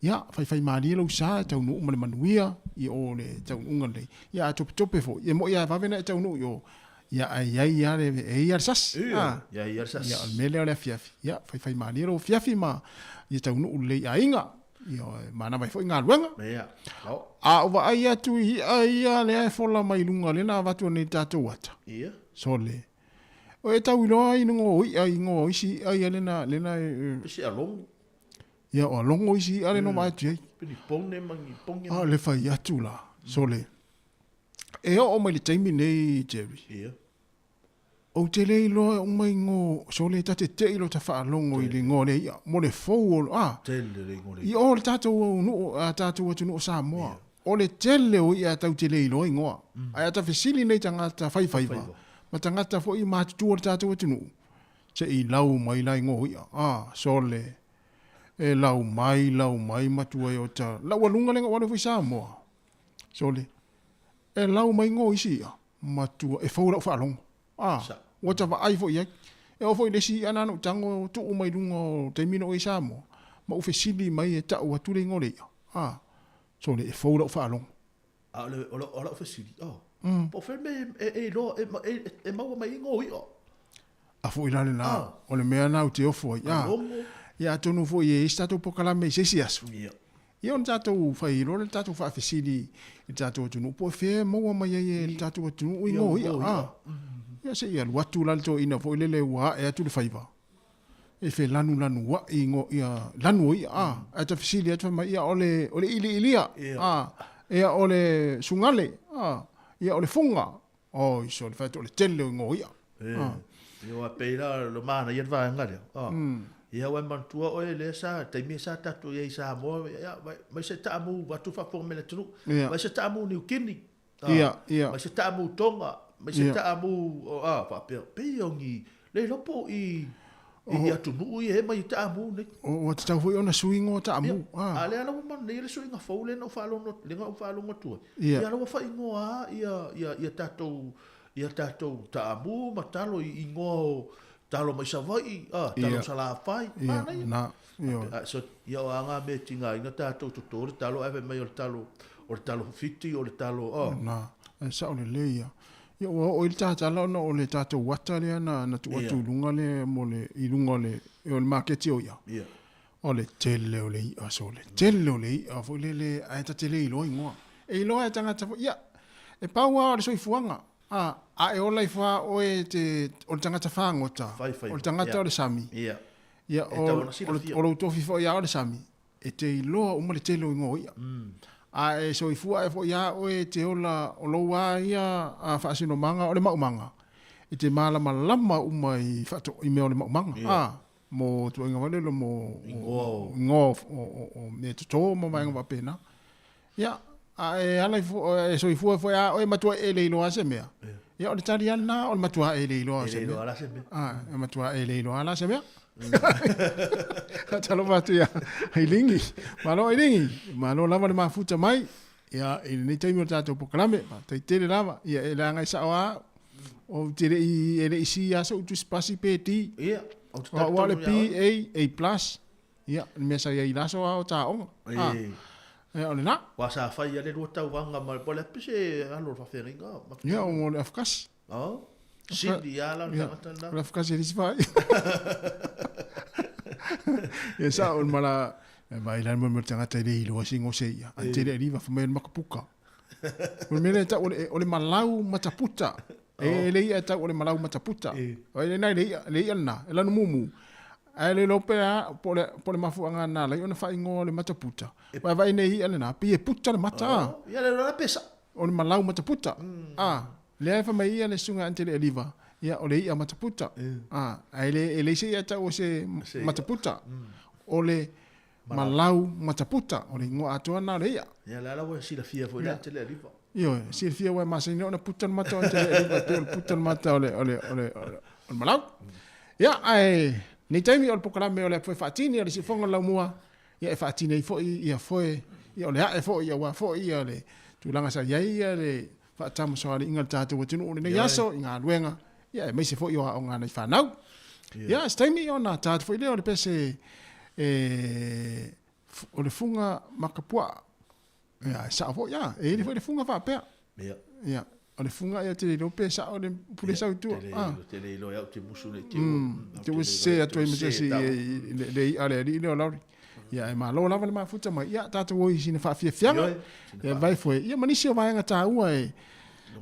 ia fai mali lo sa tau nu ma manuia i o le tau unga le ia tope fo ia mo ia va vena tau nu yo ia ia le ia sas ia sas ia mele le fiafi ia fai mali lo fiafi ma ia tau nu le ainga ia mana vai fo inga luenga ia a wa ia tu ia le fo la mai lunga le na va tu ni tatu wata ia so le o e tau lo ai ngo ngo isi ia le na isi along ia o longo isi ale no mai tei pini pone mangi ponge le fai atu la so le e o mai le taimi nei Jerry ia o te le lo o mai ngo so le tate te ilo ta fa longo i le ngo le ia mo le fo tele le ngo le i o le tato no tato atu no sa mo o le tele o ia tau te le ilo i ngo ai ata fesili nei tanga ta fai ma tanga ta fo i ma tu o tato atu no se i lau mai lai ngo ia so le e lau mai matua e o ta lau alunga lenga wane fui sa moa so le e lau mai ngo isi ia matua e faura ufa along wata va ai fo ia e o fo ile si anano tango tu o mai lungo termino o isa moa ma ufe sili mai e ta ua tule ngo le ia so le e faura ufa along o la ufe sili Po fe me e lo e mau mai ngo io. A fo ila na o le mea na te ofo ya. Ya tonu fo ye stato pokala me se siasu. Ia on tato fai lo le tato fa fesili il tato tunu po fe mo mai ye il tato tunu ngo ia. Ia se ia watu la to ina fo le wa e tu le faiva. E fe lanu wa ingo ia lanu ia ata fesili ata mai ia ole ilia ia ole sungale ia ole funga o iso le fato le tele ngo ia. Io a peira lo mana ia va ngale. Ia wa mantua o le sa te mi sa tatu ia sa mo ia mai se tamu watu fa for me le tunu. Mai se tamu ni ukini. Ia. Mai se tamu tonga, mai se tamu fa pe yongi le lopo i ia tunu ia mai tamu ne. O te tau foi ona swingo tamu. Ale ala man le swinga fo le no fa lo no le no fa lo tu. Ia lo fa ingo ia tato tamu matalo ingo talo mai savai talo sala fai na so ia anga me tinga ina tato tutor talo ave mai o talo fiti o talo na sa o le leia ia o il tata no o le tato wata le na tu watu lunga le mo le I lunga le o le market o ia o le tele o le aso le tele o le a fo le a ta tele lo ingo e lo a tanga ta ia e paua o le soifuanga a e ola I fa o e te o tangata whangota o tangata o le sami ia o lo tofi fo ia o le sami e te iloa umale telo ingo ia a e so I fua e fo ia o e te ola o lo wa ia a whaasino manga o le maumanga e te malama lama umai whato I mea o le maumanga mo tu inga wale lo mo ingo o me te tō mo maenga wapena ia a e ala e so I fua fo ia o e matua e le iloa se mea ia o le tari ana o le matua e le iloa se mea e matua e le iloa ala se mea talo matu ia hilingi malo hilingi malo lava le mafuta mai ia I nei taimi o tatou pokalame tai tele lava ia e la ngai sawa o tele I ele isi ia so tu spasi peti ia o le PA+, ia me sa ia ilaso o taonga o le na wa sa fa ia le rota wanga mal po le pese alo fa feringa ia o le afkas Sindi ala le afkas ele si vai ia sa o mala vai la mo tanga te le lo singo se ia ante le riva fa me makapuka o me ta o le malau mataputa e le ia ta o le malau mataputa o le nai le ia na la no mumu ale lo pe po le mafuanga na la ona fa ingo le mataputa vai nei ale na pi puta le mata ia le la pesa o le malau mataputa le fa mai ia le sunga ante le liva ia o le ia mataputa ele se ia ta o se mataputa o le malau mataputa o le ngo atua na le ia la wa si la fia fo ante le liva io si fia wa ma se no puta mata ante le liva to puta mata o le malau ia ai ni taimi o pokola me o le foi fatini o le sifonga la mua ia e fatini ia foi ia o le e foi ia wa foi ia le tu langa sa ia le fatamo so ali inga tatu o tunu ne yaso inga luenga ia me se foi o nga na fanau ia taimi o na tatu foi le o le pese o le funga makapua ia sa foi ia e le foi le funga fa pe ia o le funga ia te lo pesa o le pulisa tu te lo ia te musu le te se a tu me se le ale le lauri ia e malo lava le mafuta mai ia tatu o sine fa fianga ia vai foi ia manisi o vai nga ta ua e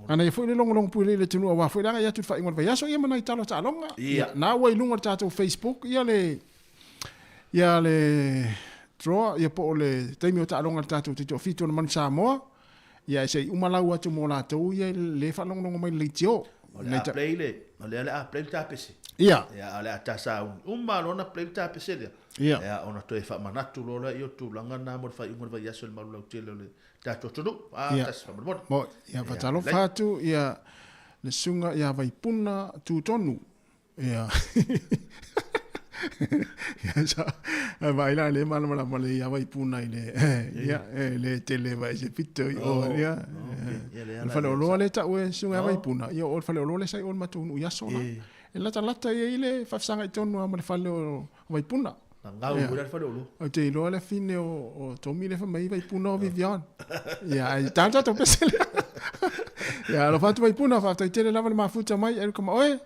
ana ia foi le longo pule le tunu wa foi la ia tu fa ingon vai aso ia mana talo ta longa ia na wa lunga tatu Facebook ia le draw ia po le taimi o ta longa tatu te fito na man sa mo ia se umalau atu mo la tu ia le fa longo mai le tio le play le play ta pese ia ale ta sa malo na play ta pese ia ona to e fa manatu lo la io tu langa na mo fa ingon vai aso le malu tele le ta to tu ta fa mo ia fa talo fatu ia le sunga ia vai puna tu tonu ia ia sa vai la le mal mal ia vai puna ile ia le tele vai se fito o ia le fa lo le ta o sunga vai puna ia o fa lo le sai on matunu ia so e lata ile fa sanga tonu ma le fa lo vai puna ngau ura fa lo o te lo le fine o to mi le fa mai vai puna o Vivian ia tanta to pesele Ya, lo fatu mai puna fa tele lava le mafuta mai e kama oe.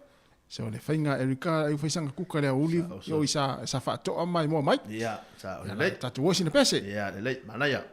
So le fainga Erika e faisanga kuka le uli yo isa fa to mai mo mai. Ya, sa le tatu wosi na pese. Ya, le mana ya. La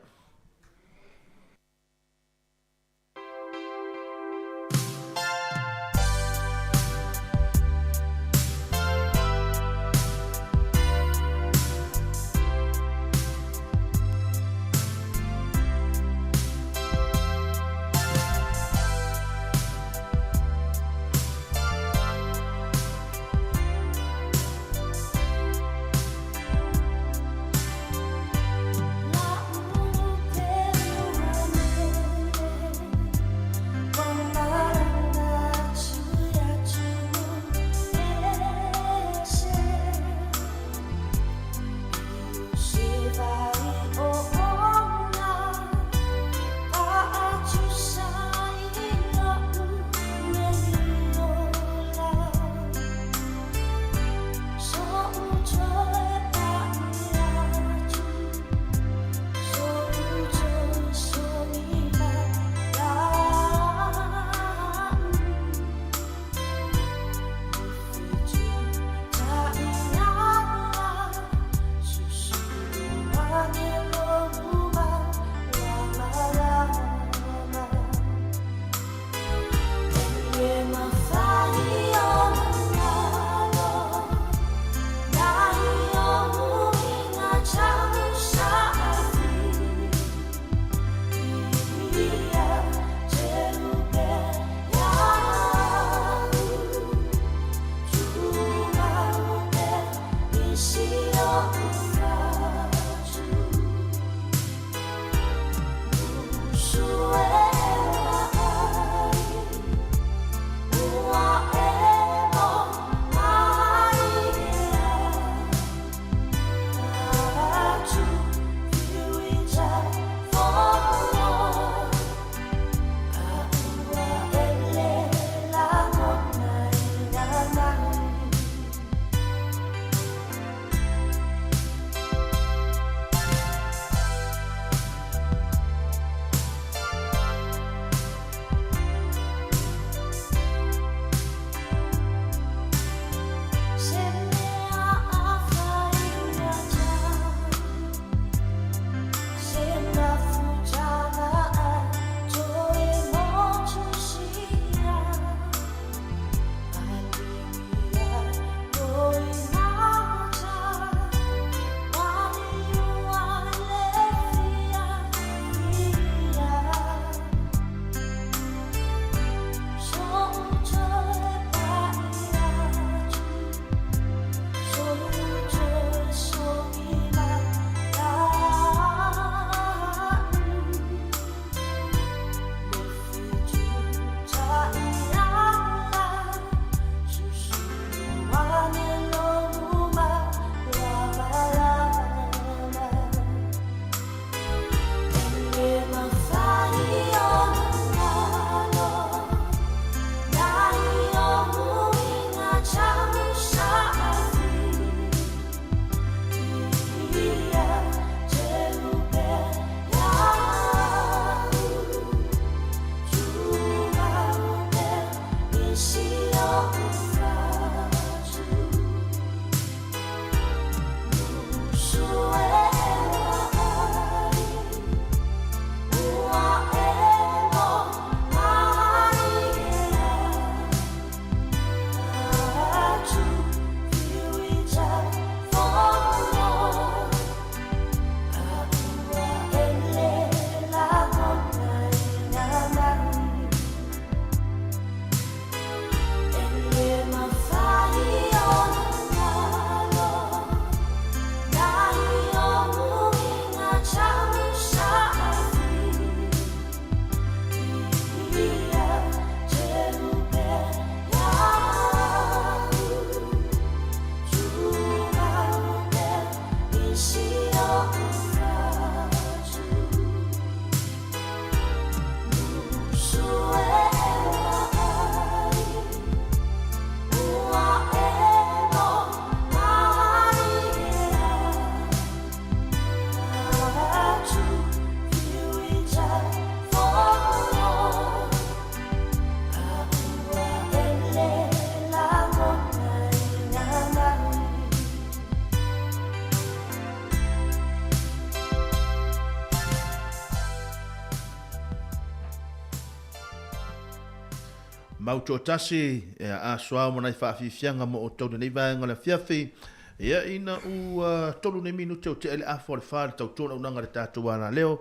Mauto tasi a soa mo nai whaafianga mo o tau nei vaenga le fiafi. Ia ina u tolu nei minute o te ele a 45 tau tona unanga le tātou ana leo.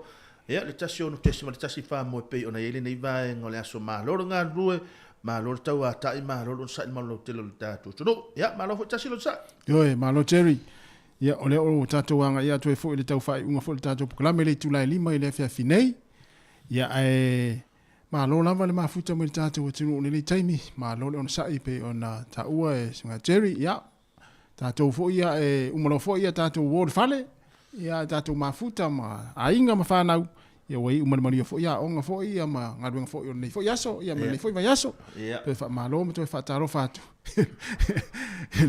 Ia le tasi onu tesi ma le tasi wha mo e pei o na ele nei vaenga le aso māloro ngā rue. Māloro tau a tai māloro sa i malo te lo le tātou tono. Ia māloro fo tasi lo sa. Ioe, māloro Jerry. Ia ole o tātou anga ia tue fo i le tau whai unga fo le tātou pukalame le tūlai lima i le fiafi nei. Ia ma lo lava le mafuta mo le tātou e tunu le taimi ma lo le ona sai pe ona taua e singa Jerry ia tātou fo ia umalo fo ia tātou ward fale ia tātou mafuta ma ainga ma whanau ia wei umalo maria fo ia onga fo ia ma ngaruenga fo ia nei fo yaso ia ma nei fo ia yaso pe fa ma lo mo to fa taro fatu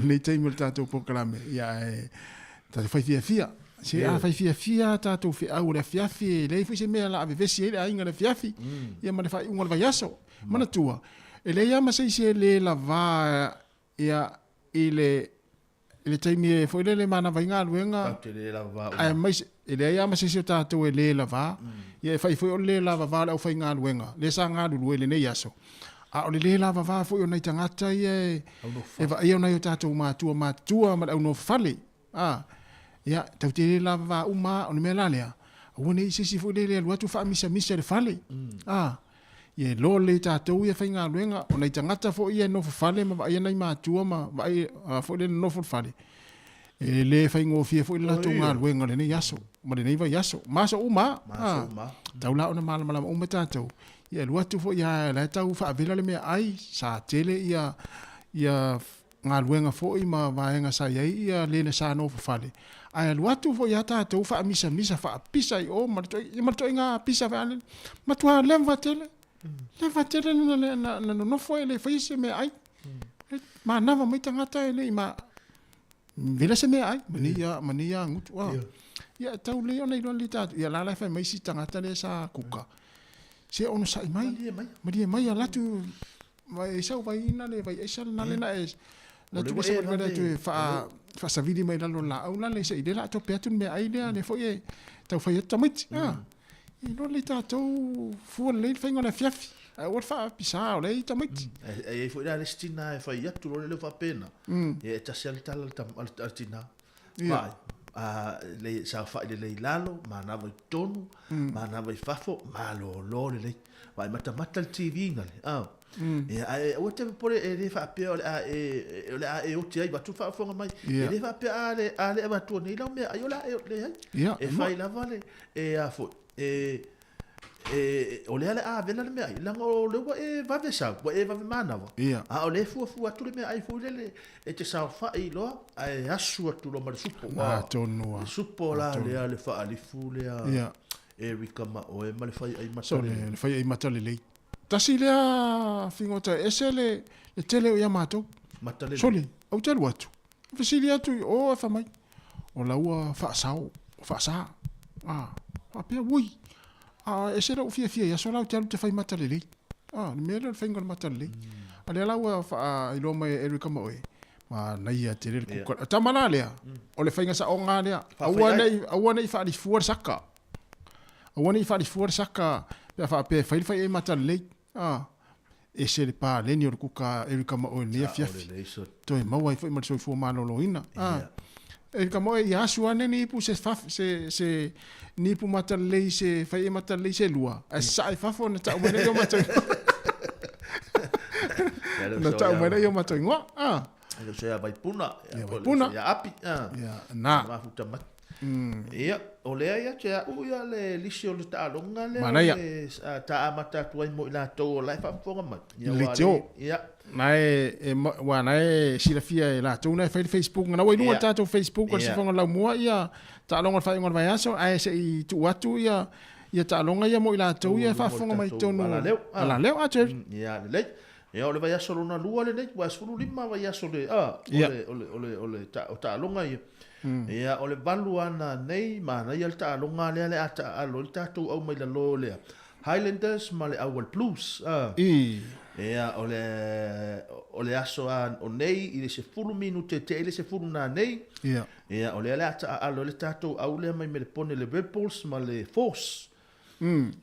le taimi le tātou pokalame ia tātou fai fia se a fai fia tātou fi au le fiafi le fi se mea la ave vesi ele ainga le fiafi ia ma le fai unga le vaiaso mana tua ele ia ma se le la va ia ele taimi e foi le mana vai ngā luenga ai mais ele ia ma se tātou le la va ia fai foi le la va le au fai ngā luenga le sa ngā lulu ele nei aso a o le la va foi ona tangata ia e va ia ona yo tātou matua ma au no fale ia tau te la va uma o me la lea woni si fu le lu atu fa misa le fale ye lo le tātou ia fainga luenga o nei tangata fo ia no fale ma ia nei matua ma vai fo le no fale le fainga o fie fo la tu nga luenga le nei yaso ma le nei va yaso maso uma tau la ona mala uma tātou ia lu atu fo ia la tau fa vela le me ai sa tele ia nga luenga fo i ma vaenga sa ia le na sa no fale ai lu atu fo ia tātou fa misa fa pisa i o ma to nga pisa fa ma tu leva tele na no fo ele fa ise me ai ma nava mai tangata ele ma vela se me ai mania ngutu ia tau le ona i lo le tātou ia la fa mai si tangata le sa kuka se ono sa mai ala tu vai sa vai na le vai esa na le na es la tu se va tu fa sa vidi mai la au la le se ide la to pe tu me ai le fo e tau fa ta mit e no le tātou fu le fa ngona fiafi o fa pisa o le ta mit e fo la stina e fa ia tu le fa pena e ta se tal altina vai le sa fa le lalo ma na vai tonu ma na vai fafo ma lo le vai mata el TV ngale e o te pore e le fa pe o o te ai batu fa fonga mai e le fa pe ale va tu ni la me ayo la e fai la vale e a fo o le ale vela le me ai la o le va ve sa e va mana va o le fu tu le me ai fu le e te sa fa i lo ai asu tu lo mar supo supo la le ale fa ali fu le Erika ma o e ma le fai ai matale le fai ai matale le tasi lea fingota esele le tele o yamato matale soli au te watu fasili atu o fa mai o la ua fa sa pe wui esele o fia ya sola te fai matale le le mele fai ngol matale le ale la ua fa i lo mai Erika ma oe ma naia te le ko tamana lea o le fai nga sa o nga lea aua nei fa di fuar saka aua nei fa di fuar saka pe fai matale le e se le pa le ni o kuka Erika ma o le fiafi to e mau ai foi mal so fu malo loina Erika mo e asu ane ni pu se ni pu mata le se fai mata le se lua a sai fa fo na ta mo le yo mata na ta mo le yo mata ngwa lo se vai puna ya api na ma futa mat ia o lea ia te au ia le lisi o le taalonga le ta amata tuai mo ila to lai fa fonga mat ia na e silafia e la tu na Facebook na wai lua tato Facebook o se fonga la mua ia taalonga fa ngor vai aso ai se i tu atu ia taalonga ia mo ila to ia fa fonga mai tonu ala leo ate ia le ia o le vai aso lona lua le nei was fulu lima vai aso le ole taalonga ia ia o le valu ana nei mana ia le taalonga lea le ata alo le tatou au mai la lo lea Highlanders ma le Awal Blues ia o le aso o nei i le se fulu minute te ile se fulu na nei ia o le ata alo le tatou au lea mai me le pone le Red Bulls ma le Force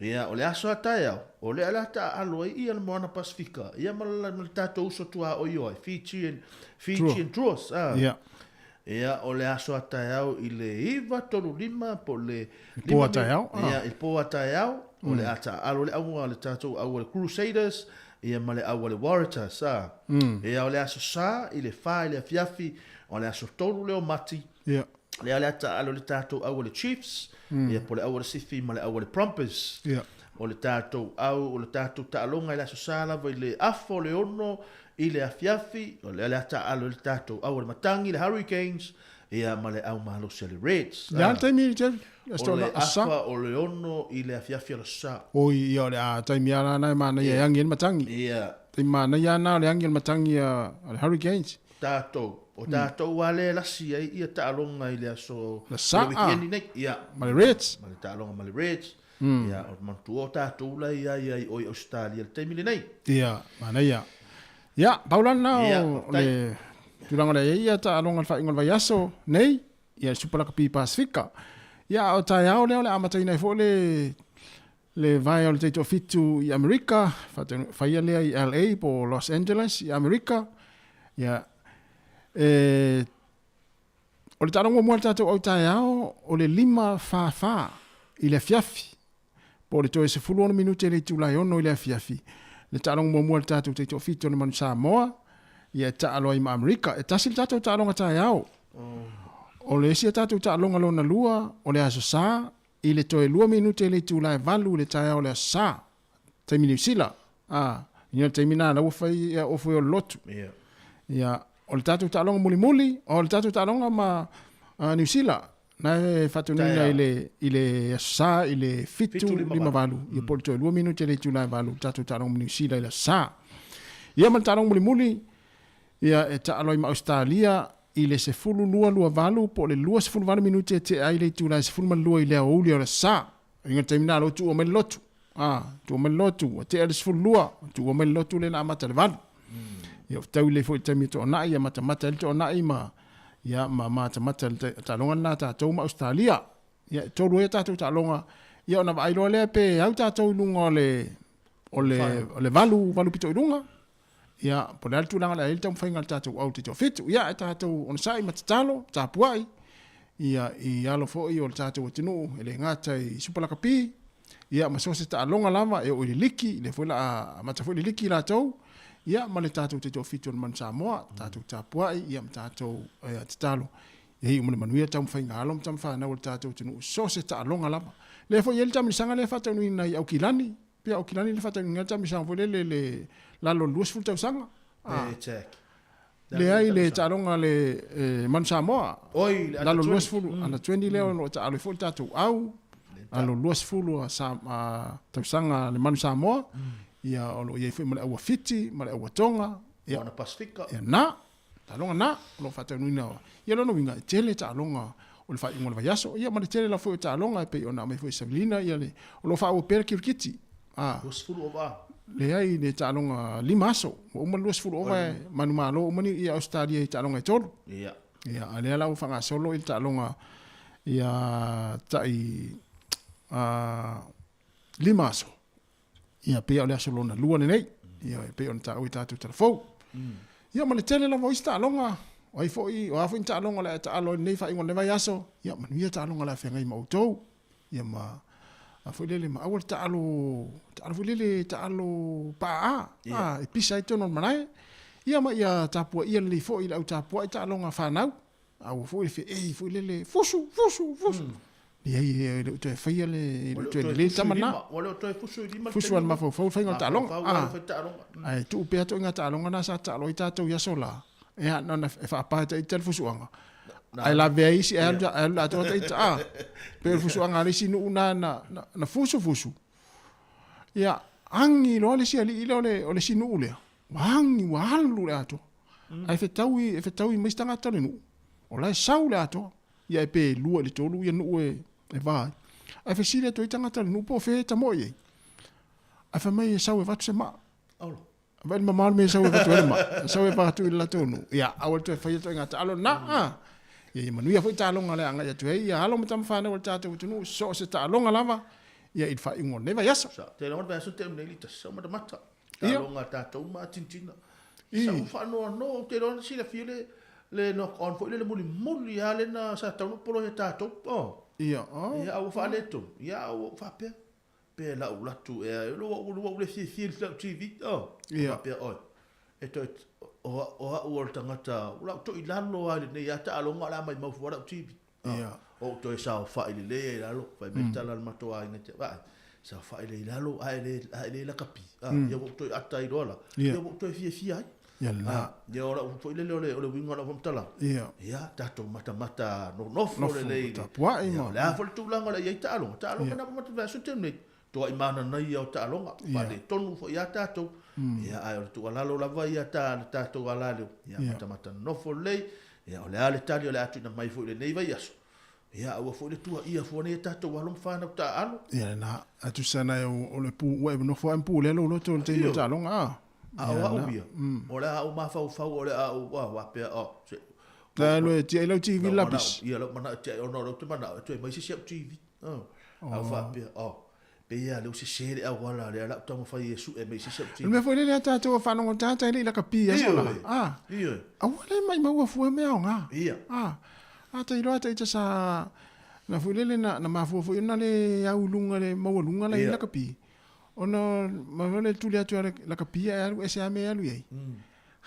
Ia, o le aso atai au. O le ala ta alo ia le moana Pasifika. Ia ma tatou uso tua o ioi. Fiji and Truas. Ia. Ia, o le aso atai au i le iwa tolu lima po le... Po atai au. Ia, i po atai au. O le ata alo le au le tatou au le Crusaders. Ia ma le au le Waratahs. Ia, o le aso sa, i le wha, i le afiafi. O le aso tolu leo mati. Ia. Le ale ata alo le tatou au le Chiefs. Ia, po le au le Sifi ma le au le Prompers. Ia. O le tatou au, o le tatou taalonga i le aso sa lava i le afo le ono. I le afiafi, o le ale ata alo le tatou au le Matangi, le Hurricanes. Ia ma le au mahalosi le Reds. Ia, taimi, Jeff. O le afa o le ono i le afiafi ala sa. O ia o le a taimi ala nai mana ia yangi le Matangi. Ia. Taimi mana ia na o le yangi le Matangi a le Hurricanes. Tatou. O tatou wale lasi ai ia taalonga i le aso. Le sa. Ia. Ma le Reds. Ma le taalonga ma le Reds. Ia, o mantu o tatou la ia o Australia le taimi le nei. Ia, mana ia. Ia, paulana o le turanga le ia taalonga le whaingon vai aso nei. Ia, Supalaka Pi Pasifika. Ia, o tai au leo le amataina i fo le vai o le teito fitu i Amerika. Whaia lea i LA po Los Angeles i Amerika. Ia, o le tarongo mua le tatou au tai au o le 5 wha i le fiafi. Po le toe se 10 minute le tūlai ono i le fiafi. Le tarongo mua le tatou teito fitu le manu Samoa. Ia taalo i ma Amerika. E tasi le tatou taronga tai au. O le sia tatou taalonga lona lua o le aso sa i le toe 2 minute le tūlai valu le tai au le aso sa. Taimi New Zealand. Ia taimi nā na ufai o fui o lotu. Ia o le tatou taalonga muli o le tatou taalonga ma New Zealand. Na e fatunina i le aso sa i le fitu lima valu. Ia po le toe 2 minute le tūlai valu tatou taalonga New Zealand i le sa. Ia ma taalonga muli ia e taalo i ma Australia i le se fulu lua valu po le lua se fulu valu minute te ai le tūlai se fulu malua i le auli o le sa. Inga taimina lo tu o me lotu. Tu o me lotu. Te ale se fulu lua. Tu o me lotu le na amata le valu. Ia tau le fo i taimi to ona ia mata le to ona ima. Ia ma mata talonga na tātou ma Australia. Ia tōru e tātou talonga. Ia ona va ailo le pe au tātou lunga o le valu pito i lunga. Ia, po le altu langa la ele tau mwhainga tātou au te tō fitu. Ia, e tātou ona sai matatalo, tāpuai. Ia, i alo fo i o le tātou o tinu, ele ngata i Supalaka Pi. Ia, ma sose ta alonga lava, e o ili liki, le fuela a matafo ili liki la tau. Ia, ma le tātou te tō fitu o le manu Samoa, tātou tāpuai, ia ma tātou te talo. Ia, hi umane manuia tau mwhainga alo, mta mwhaina o le tātou tinu, sose ta alonga lava. Le fo i ele tamisanga le whatau nui nai au kilani. Pia au kilani le whatau nui tamisanga fo le lalo luas full tausanga. Le ai le taronga le manu Samoa. Oi, lalo luas full ana 20 leo no ta alo full tatu au. Alo luas full tausanga le manu Samoa. Ia olo ia foi male au fiti, male au tonga, ia na Pasifika. Ia na talonga na lo fata nuina. Ia lo no winga tele talonga o le fa ingol va yaso. Ia male tele la foi talonga pe ona me foi Sabrina ia le lo fa o per kirkiti. Luas full ova. Le ai le talonga 5 aso o ma luas full ova manu malo o mani ia Australia i talonga i tolu. Ia. Ia ale ala o fanga solo i talonga ia tai 5 aso. Ia pe ole aso lona lua nei. Ia pe on ta o ta tu telefon. Ia ma le tele la voice talonga. O i foi o afu in talonga la ta alo nei fa ingon le vai aso. Ia manu ia talonga la fenga i mautou. Ia ma foi lele ma awal ta alo lele ta alo pa e pisa i tono manai ia ma ia tapua ia le foi la tapua ta longa fa nau au foi fe foi lele fusu ia le te fai le le tamana wala to fusu di ma fusu ma fo fai ngata longa ai tu pe to ngata longa na sa ta lo ita to ya sola e na na fa pa ta tel fusu anga ai la veisi la to ita per fusu anga le sinu una na fusu ia angi lo le sia li o le sinu ule wangi walu le ato ai fetaui mai stanga tale nu o la sau le ato ia pe lua le tolu ia nu e vai ai fe sile to itanga tale nu po fe ta moye ai fa mai sau e vatu se ma vai ma me sau e vatu e ma sau e vatu la tonu ia awal to fa to ngata alo na ia manu ia foi ta longa le anga ia to ia alo mtam fa na o tatu tu so se ta longa lava ia i fa ingo ne vai asa te lo va so te nei lita so ma mata Ia. ta longa ta to ma tintina sa fa no te lo si la file le no on fo le muli ale na sa ta no polo ta to ia ia au fa le to ia au fa pe la u la tu e lo le fi la tv Ia. pe e to o tangata la to i lalo ale ne ia ta longa la mai mau fo la tv Ia. o to sa fa ile le lalo fa me ta la mato ai ne va sa fa ile lalo ai la kapi ia o to ata i rola Ia. ia o to fi ai ia la ia ora fo ile le winga la fomtala ia ia ta to mata no fo le ta pua i ma la fo tu langa la ia ta lo na mata va su temne to i mana na ia ta longa pa le tonu fo ia ta to ia ai tu ala lo la va ia ta to ala le ia mata no fo le ia ole ale tali ole atu na mai fo le nei vai aso ia o fo le tua ia fo ne ta to walom fa na ta alo ia na atu sana o le pu we no fo en pu le lo to te ta longa a o bia ora o ma fa ora wa pe ta lo ti lo ti vi lapis ia lo mana te ono lo te mana te mai se tv a fa pe pe ia lo se se a wala le la to fa yesu e mai se tv me foi le ta to fa no ta le la kapia so la ia a wala mai ma fu me nga ia a te ro te sa na fu le na ma fu na le au lunga le ma lunga le la kapia ono ma vale tu le atu la kapia e se ame alu ai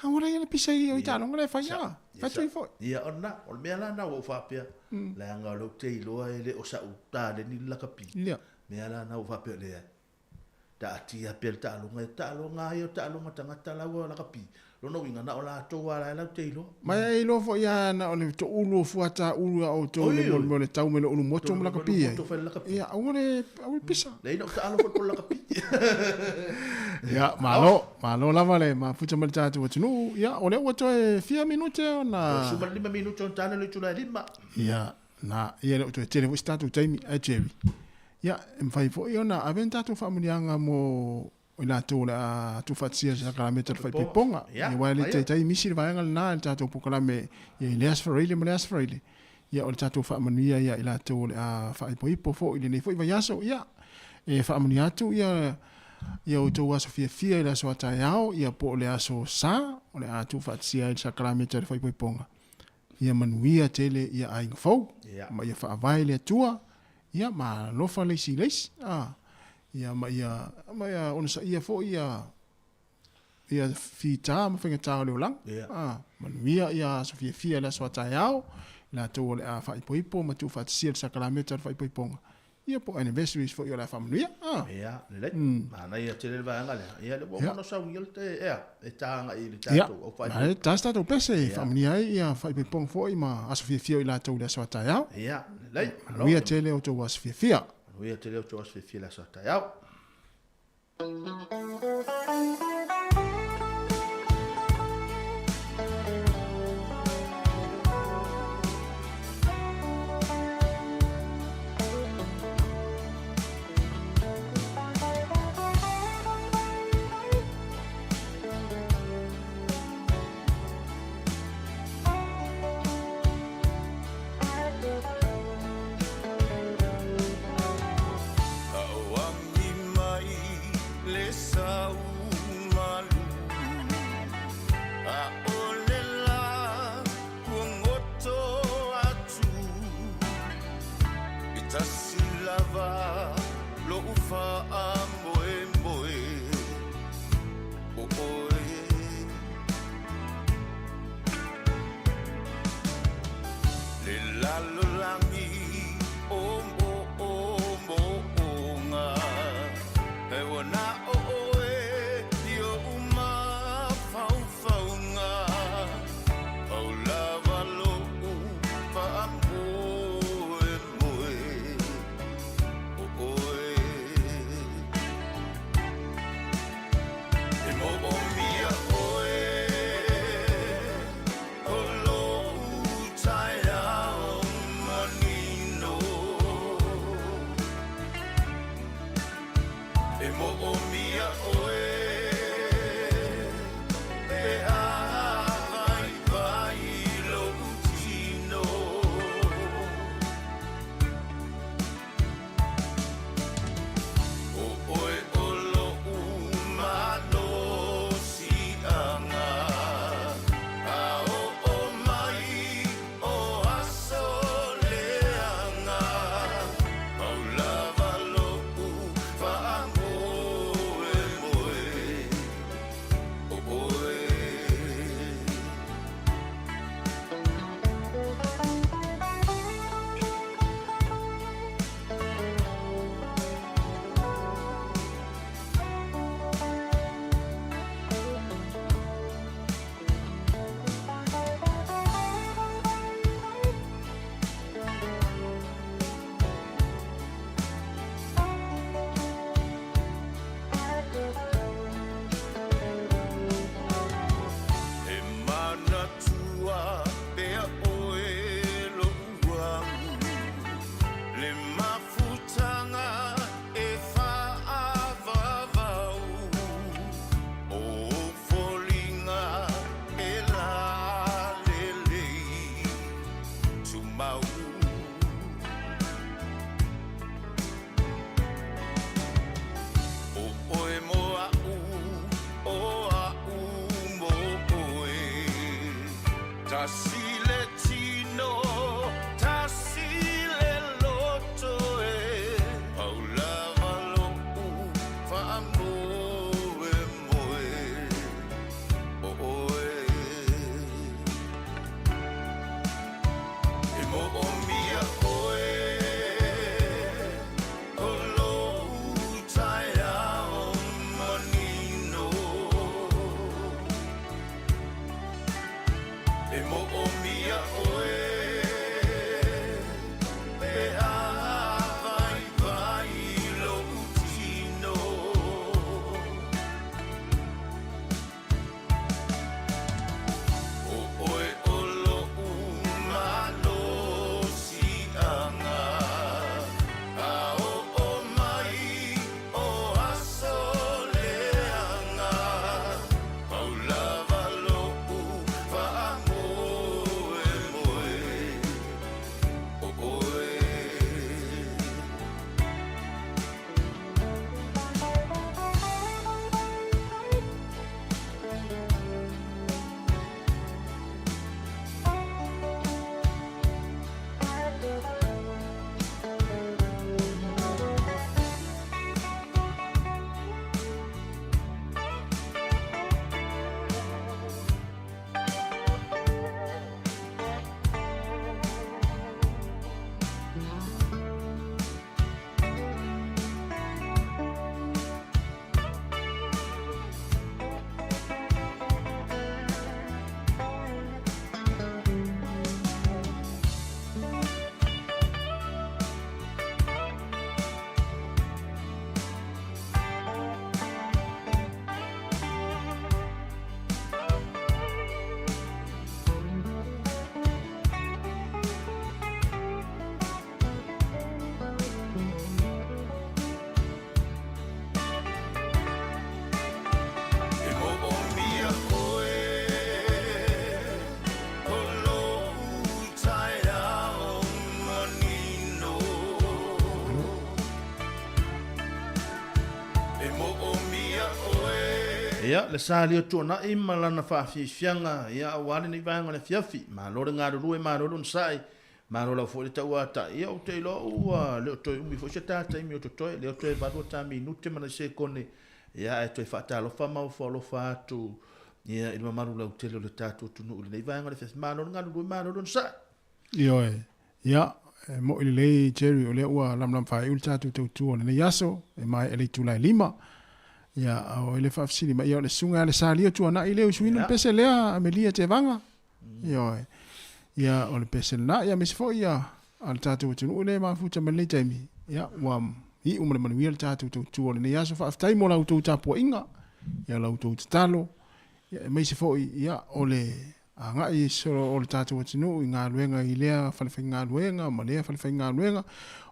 ha ora ia pisa i o italo ngale fa ya fa tu fo ia ona o me ala na o fa pia la nga lo te lo ele o sa uta le ni la kapia me ala na o fa pia le ta tia pel ta lo nga yo ta lo tanga ta la la kapia lo no winga na o la to wala la te lo ma e lo fo ya na o le to ulu fu ata ulu o to le mo le tau me lo ulu moto la kapia ia ore pisa le no ta lo fo la kapia ya malo lava le ma futa mal tatu tu ya ole o to 4 minute na su 5 minute on tana le tula lima ya na ia le to tele vo statu taimi a chevi ya em fai fo io na aventa tu familianga mo ina to la tu fatsia sa kala meter fai piponga e wale te tai misi va ngal na tatu pokala me ya ilas fraile ya ole tatu familia ya ila to a fai po fo ile ne fo va yaso ya e familia tu ya ia o tau aso fia i la so ata iao, ia po le aso sa, o le atu fatsia i sakramita le whaipoiponga. Ia manuia tele ia ainga fau, ma ia whaavai le atua, ia ma lofa leisi leisi, ia ma ia onasa ia fo ia fita ma whenga tau leo lang, manuia ia aso fia i la so ata iao, la tau le a whaipoipo, ma tu fatsia i sakramita le whaipoiponga. Ia po anniversaries fo ia la familia ia le mana ia tele va ngale ia le mo no sa wil te e tanga i le tato o fa ia tasta to pese familia ia fa pe pong fo ma aso fia i la to le so ta ia le ia tele o to was fia ia tele o to was fia la so ta ia Ia, le sali o tōna i malana whaafianga, ia awale ni vanga le fiafi, ma lore ngā rurue, ma lore nsai, ma lore fo le tau ata, ia o te ilo ua, leo toi umi fo se tata imi o to toi, leo toi varo ta minute mana se kone, ia e toi whaatalo whamau fo alofa atu, ia ilma maru lau tele o le tatu tunu ule nei vanga le fiafi, ma lore ngā rurue, ma lore nsai. Ioe, ia, mo ili lei Jerry o le ua lam whae uli tatu tau tua le yaso, e mai ele tulai 5, ia o ele whaafsiri, ma ia o le sunga le sālia tua na i leo suinu pese lea Amelia te vanga. Ioe, ia o le pese na, ia mesi fo ia, al tatu o tunu ule mafuta me le taimi, ia wam, i umale manuia le tatu tau tua le yaso whaaftai mo lau tau tapua inga, ia lau tau tatalo, ia mesi fo ia o le nga i soro o le tatu o tinu i ngā luenga i lea whalewhai ngā luenga, ma lea whalewhai ngā luenga.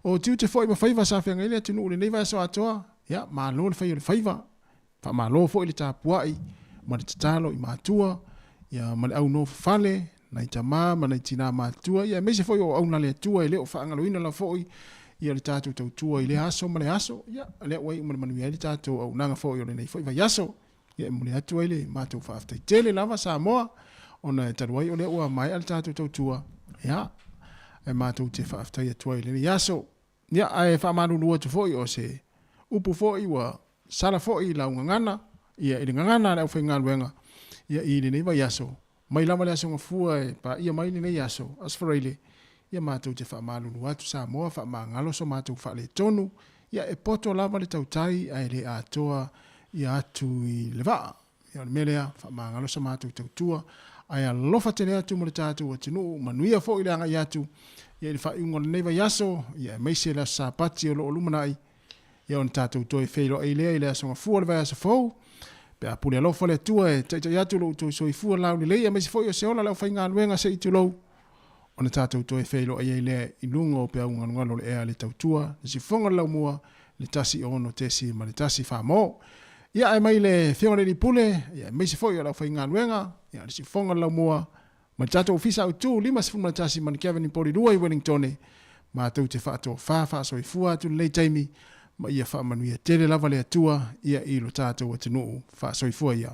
O tiu te fwoi ma whaiva sa whianga i lea tinu ule nei vai so atoa, ia, ma lo le whai o le whaiva, wha ma lo fwoi le tāpuai, ma le tatalo i mātua, ia, ma le au no whale, na i tamā, ma na i tina mātua, ia, meise fwoi o au na le atua i lea o whaangaloina la fwoi, ia le tatu tau tua i le aso, ma le aso, ia, lea wai umale manuia i le tatu au nanga fwoi o le nei fwoi vai aso, ia, mule atua i le mātua whaaftai tele lava sa moa, ona e taruai o le ua mai al tātou tautua. Ia, e mātou te whaaftai atua i lene. Ia so, ia e whaamaru lua tu foi o se upu foi wa sara foi la ngangana, ia i ngangana le au whai ngā luenga, ia i lene wa iaso. Mai lama le aso ngafua e pa ia mai lene iaso, asfareile, ia mātou te whaamaru lua tu sa moa whaamangalo so mātou whaale tonu, ia e poto lava le tautai a le atoa ia atu i le vaa. Ia le melea whaamangalo so mātou tautua, ai alofa te lea tu mo le tātou atinu, manuia fo i le anga i atu, ia i whai ungo le neiva yaso, ia meise la sāpati o lo lumanai, ia on tātou toi wheilo ei lea i lea songa fua le vai asa fau, pe a pule alofa le tua e taita i atu lo toi soi fua lau ni leia, meise fo i o se ola lau whai ngā luenga se i tu lau, on tātou toi wheilo ei lea i lungo pe a unga ngalo le ea le tautua, le si fonga lau mua, le tasi ono tesi ma le tasi wha mo, ia e mai le whiongare li pule, ia meise fo i o lau whai ngā luenga, ia le si fonga lau mua, ma tato ofisa au tū, 5 matasi mani Kevin i pori rua i Wellington, ma tau te whaato whawha so i fua atu lei taimi, ma ia whaamanuia tere lava le atua, ia i lo tato atu nuu, wha so i fua ia.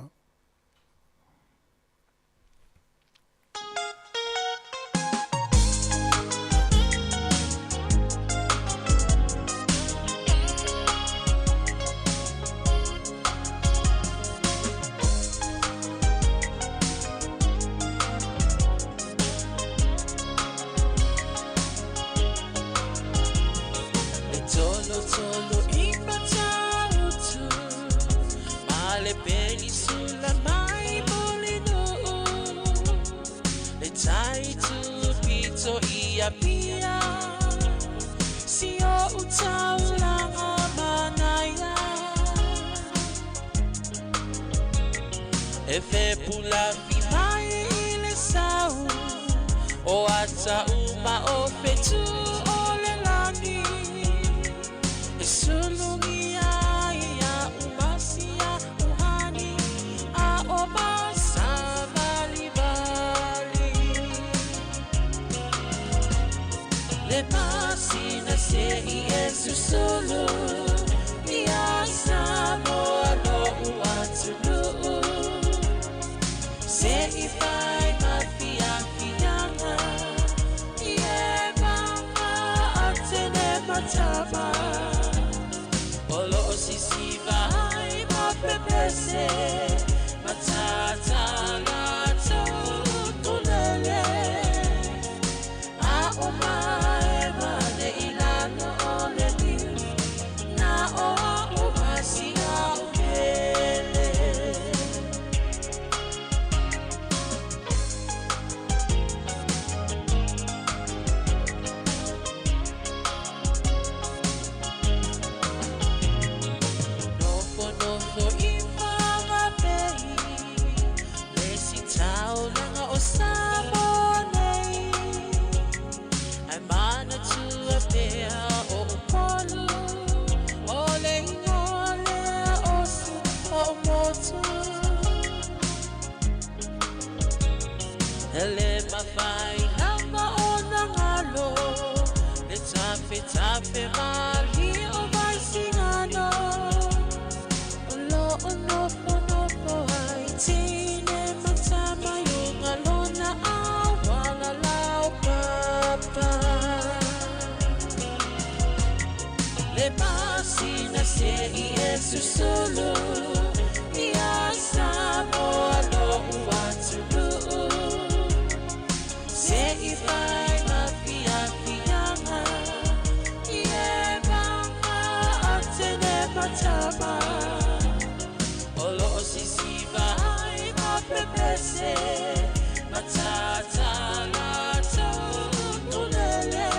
Efe pula vimai ile sau o ata uma o fetu o le lani esulungia ya umasia uhani a omasa vali vali le masina se i esu solo ya samo no uatunu se ifai mafia fianga ye mama atene matama olo sisi vai mapepese matata lato tulele a omae mane ilano ole ni na o omasia ukele Ele mafai nama ona ngalo le tafe mali o vai singano lo ono fono fo susulu ia Samoa lo uatulu se ifai mafia fianga ie banga atene patama olo sisi vai mapepese matata la tunele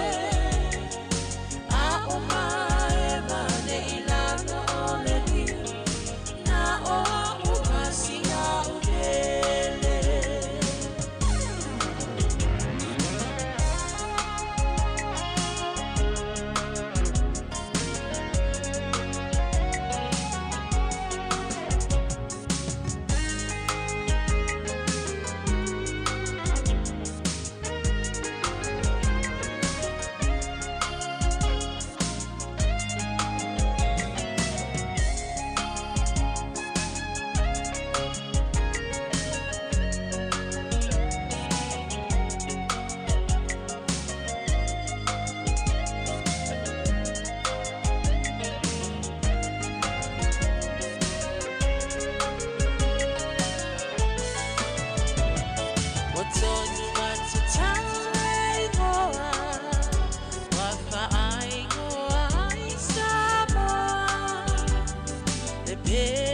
a umae mane ilanga oleni na o umasia udele Yeah.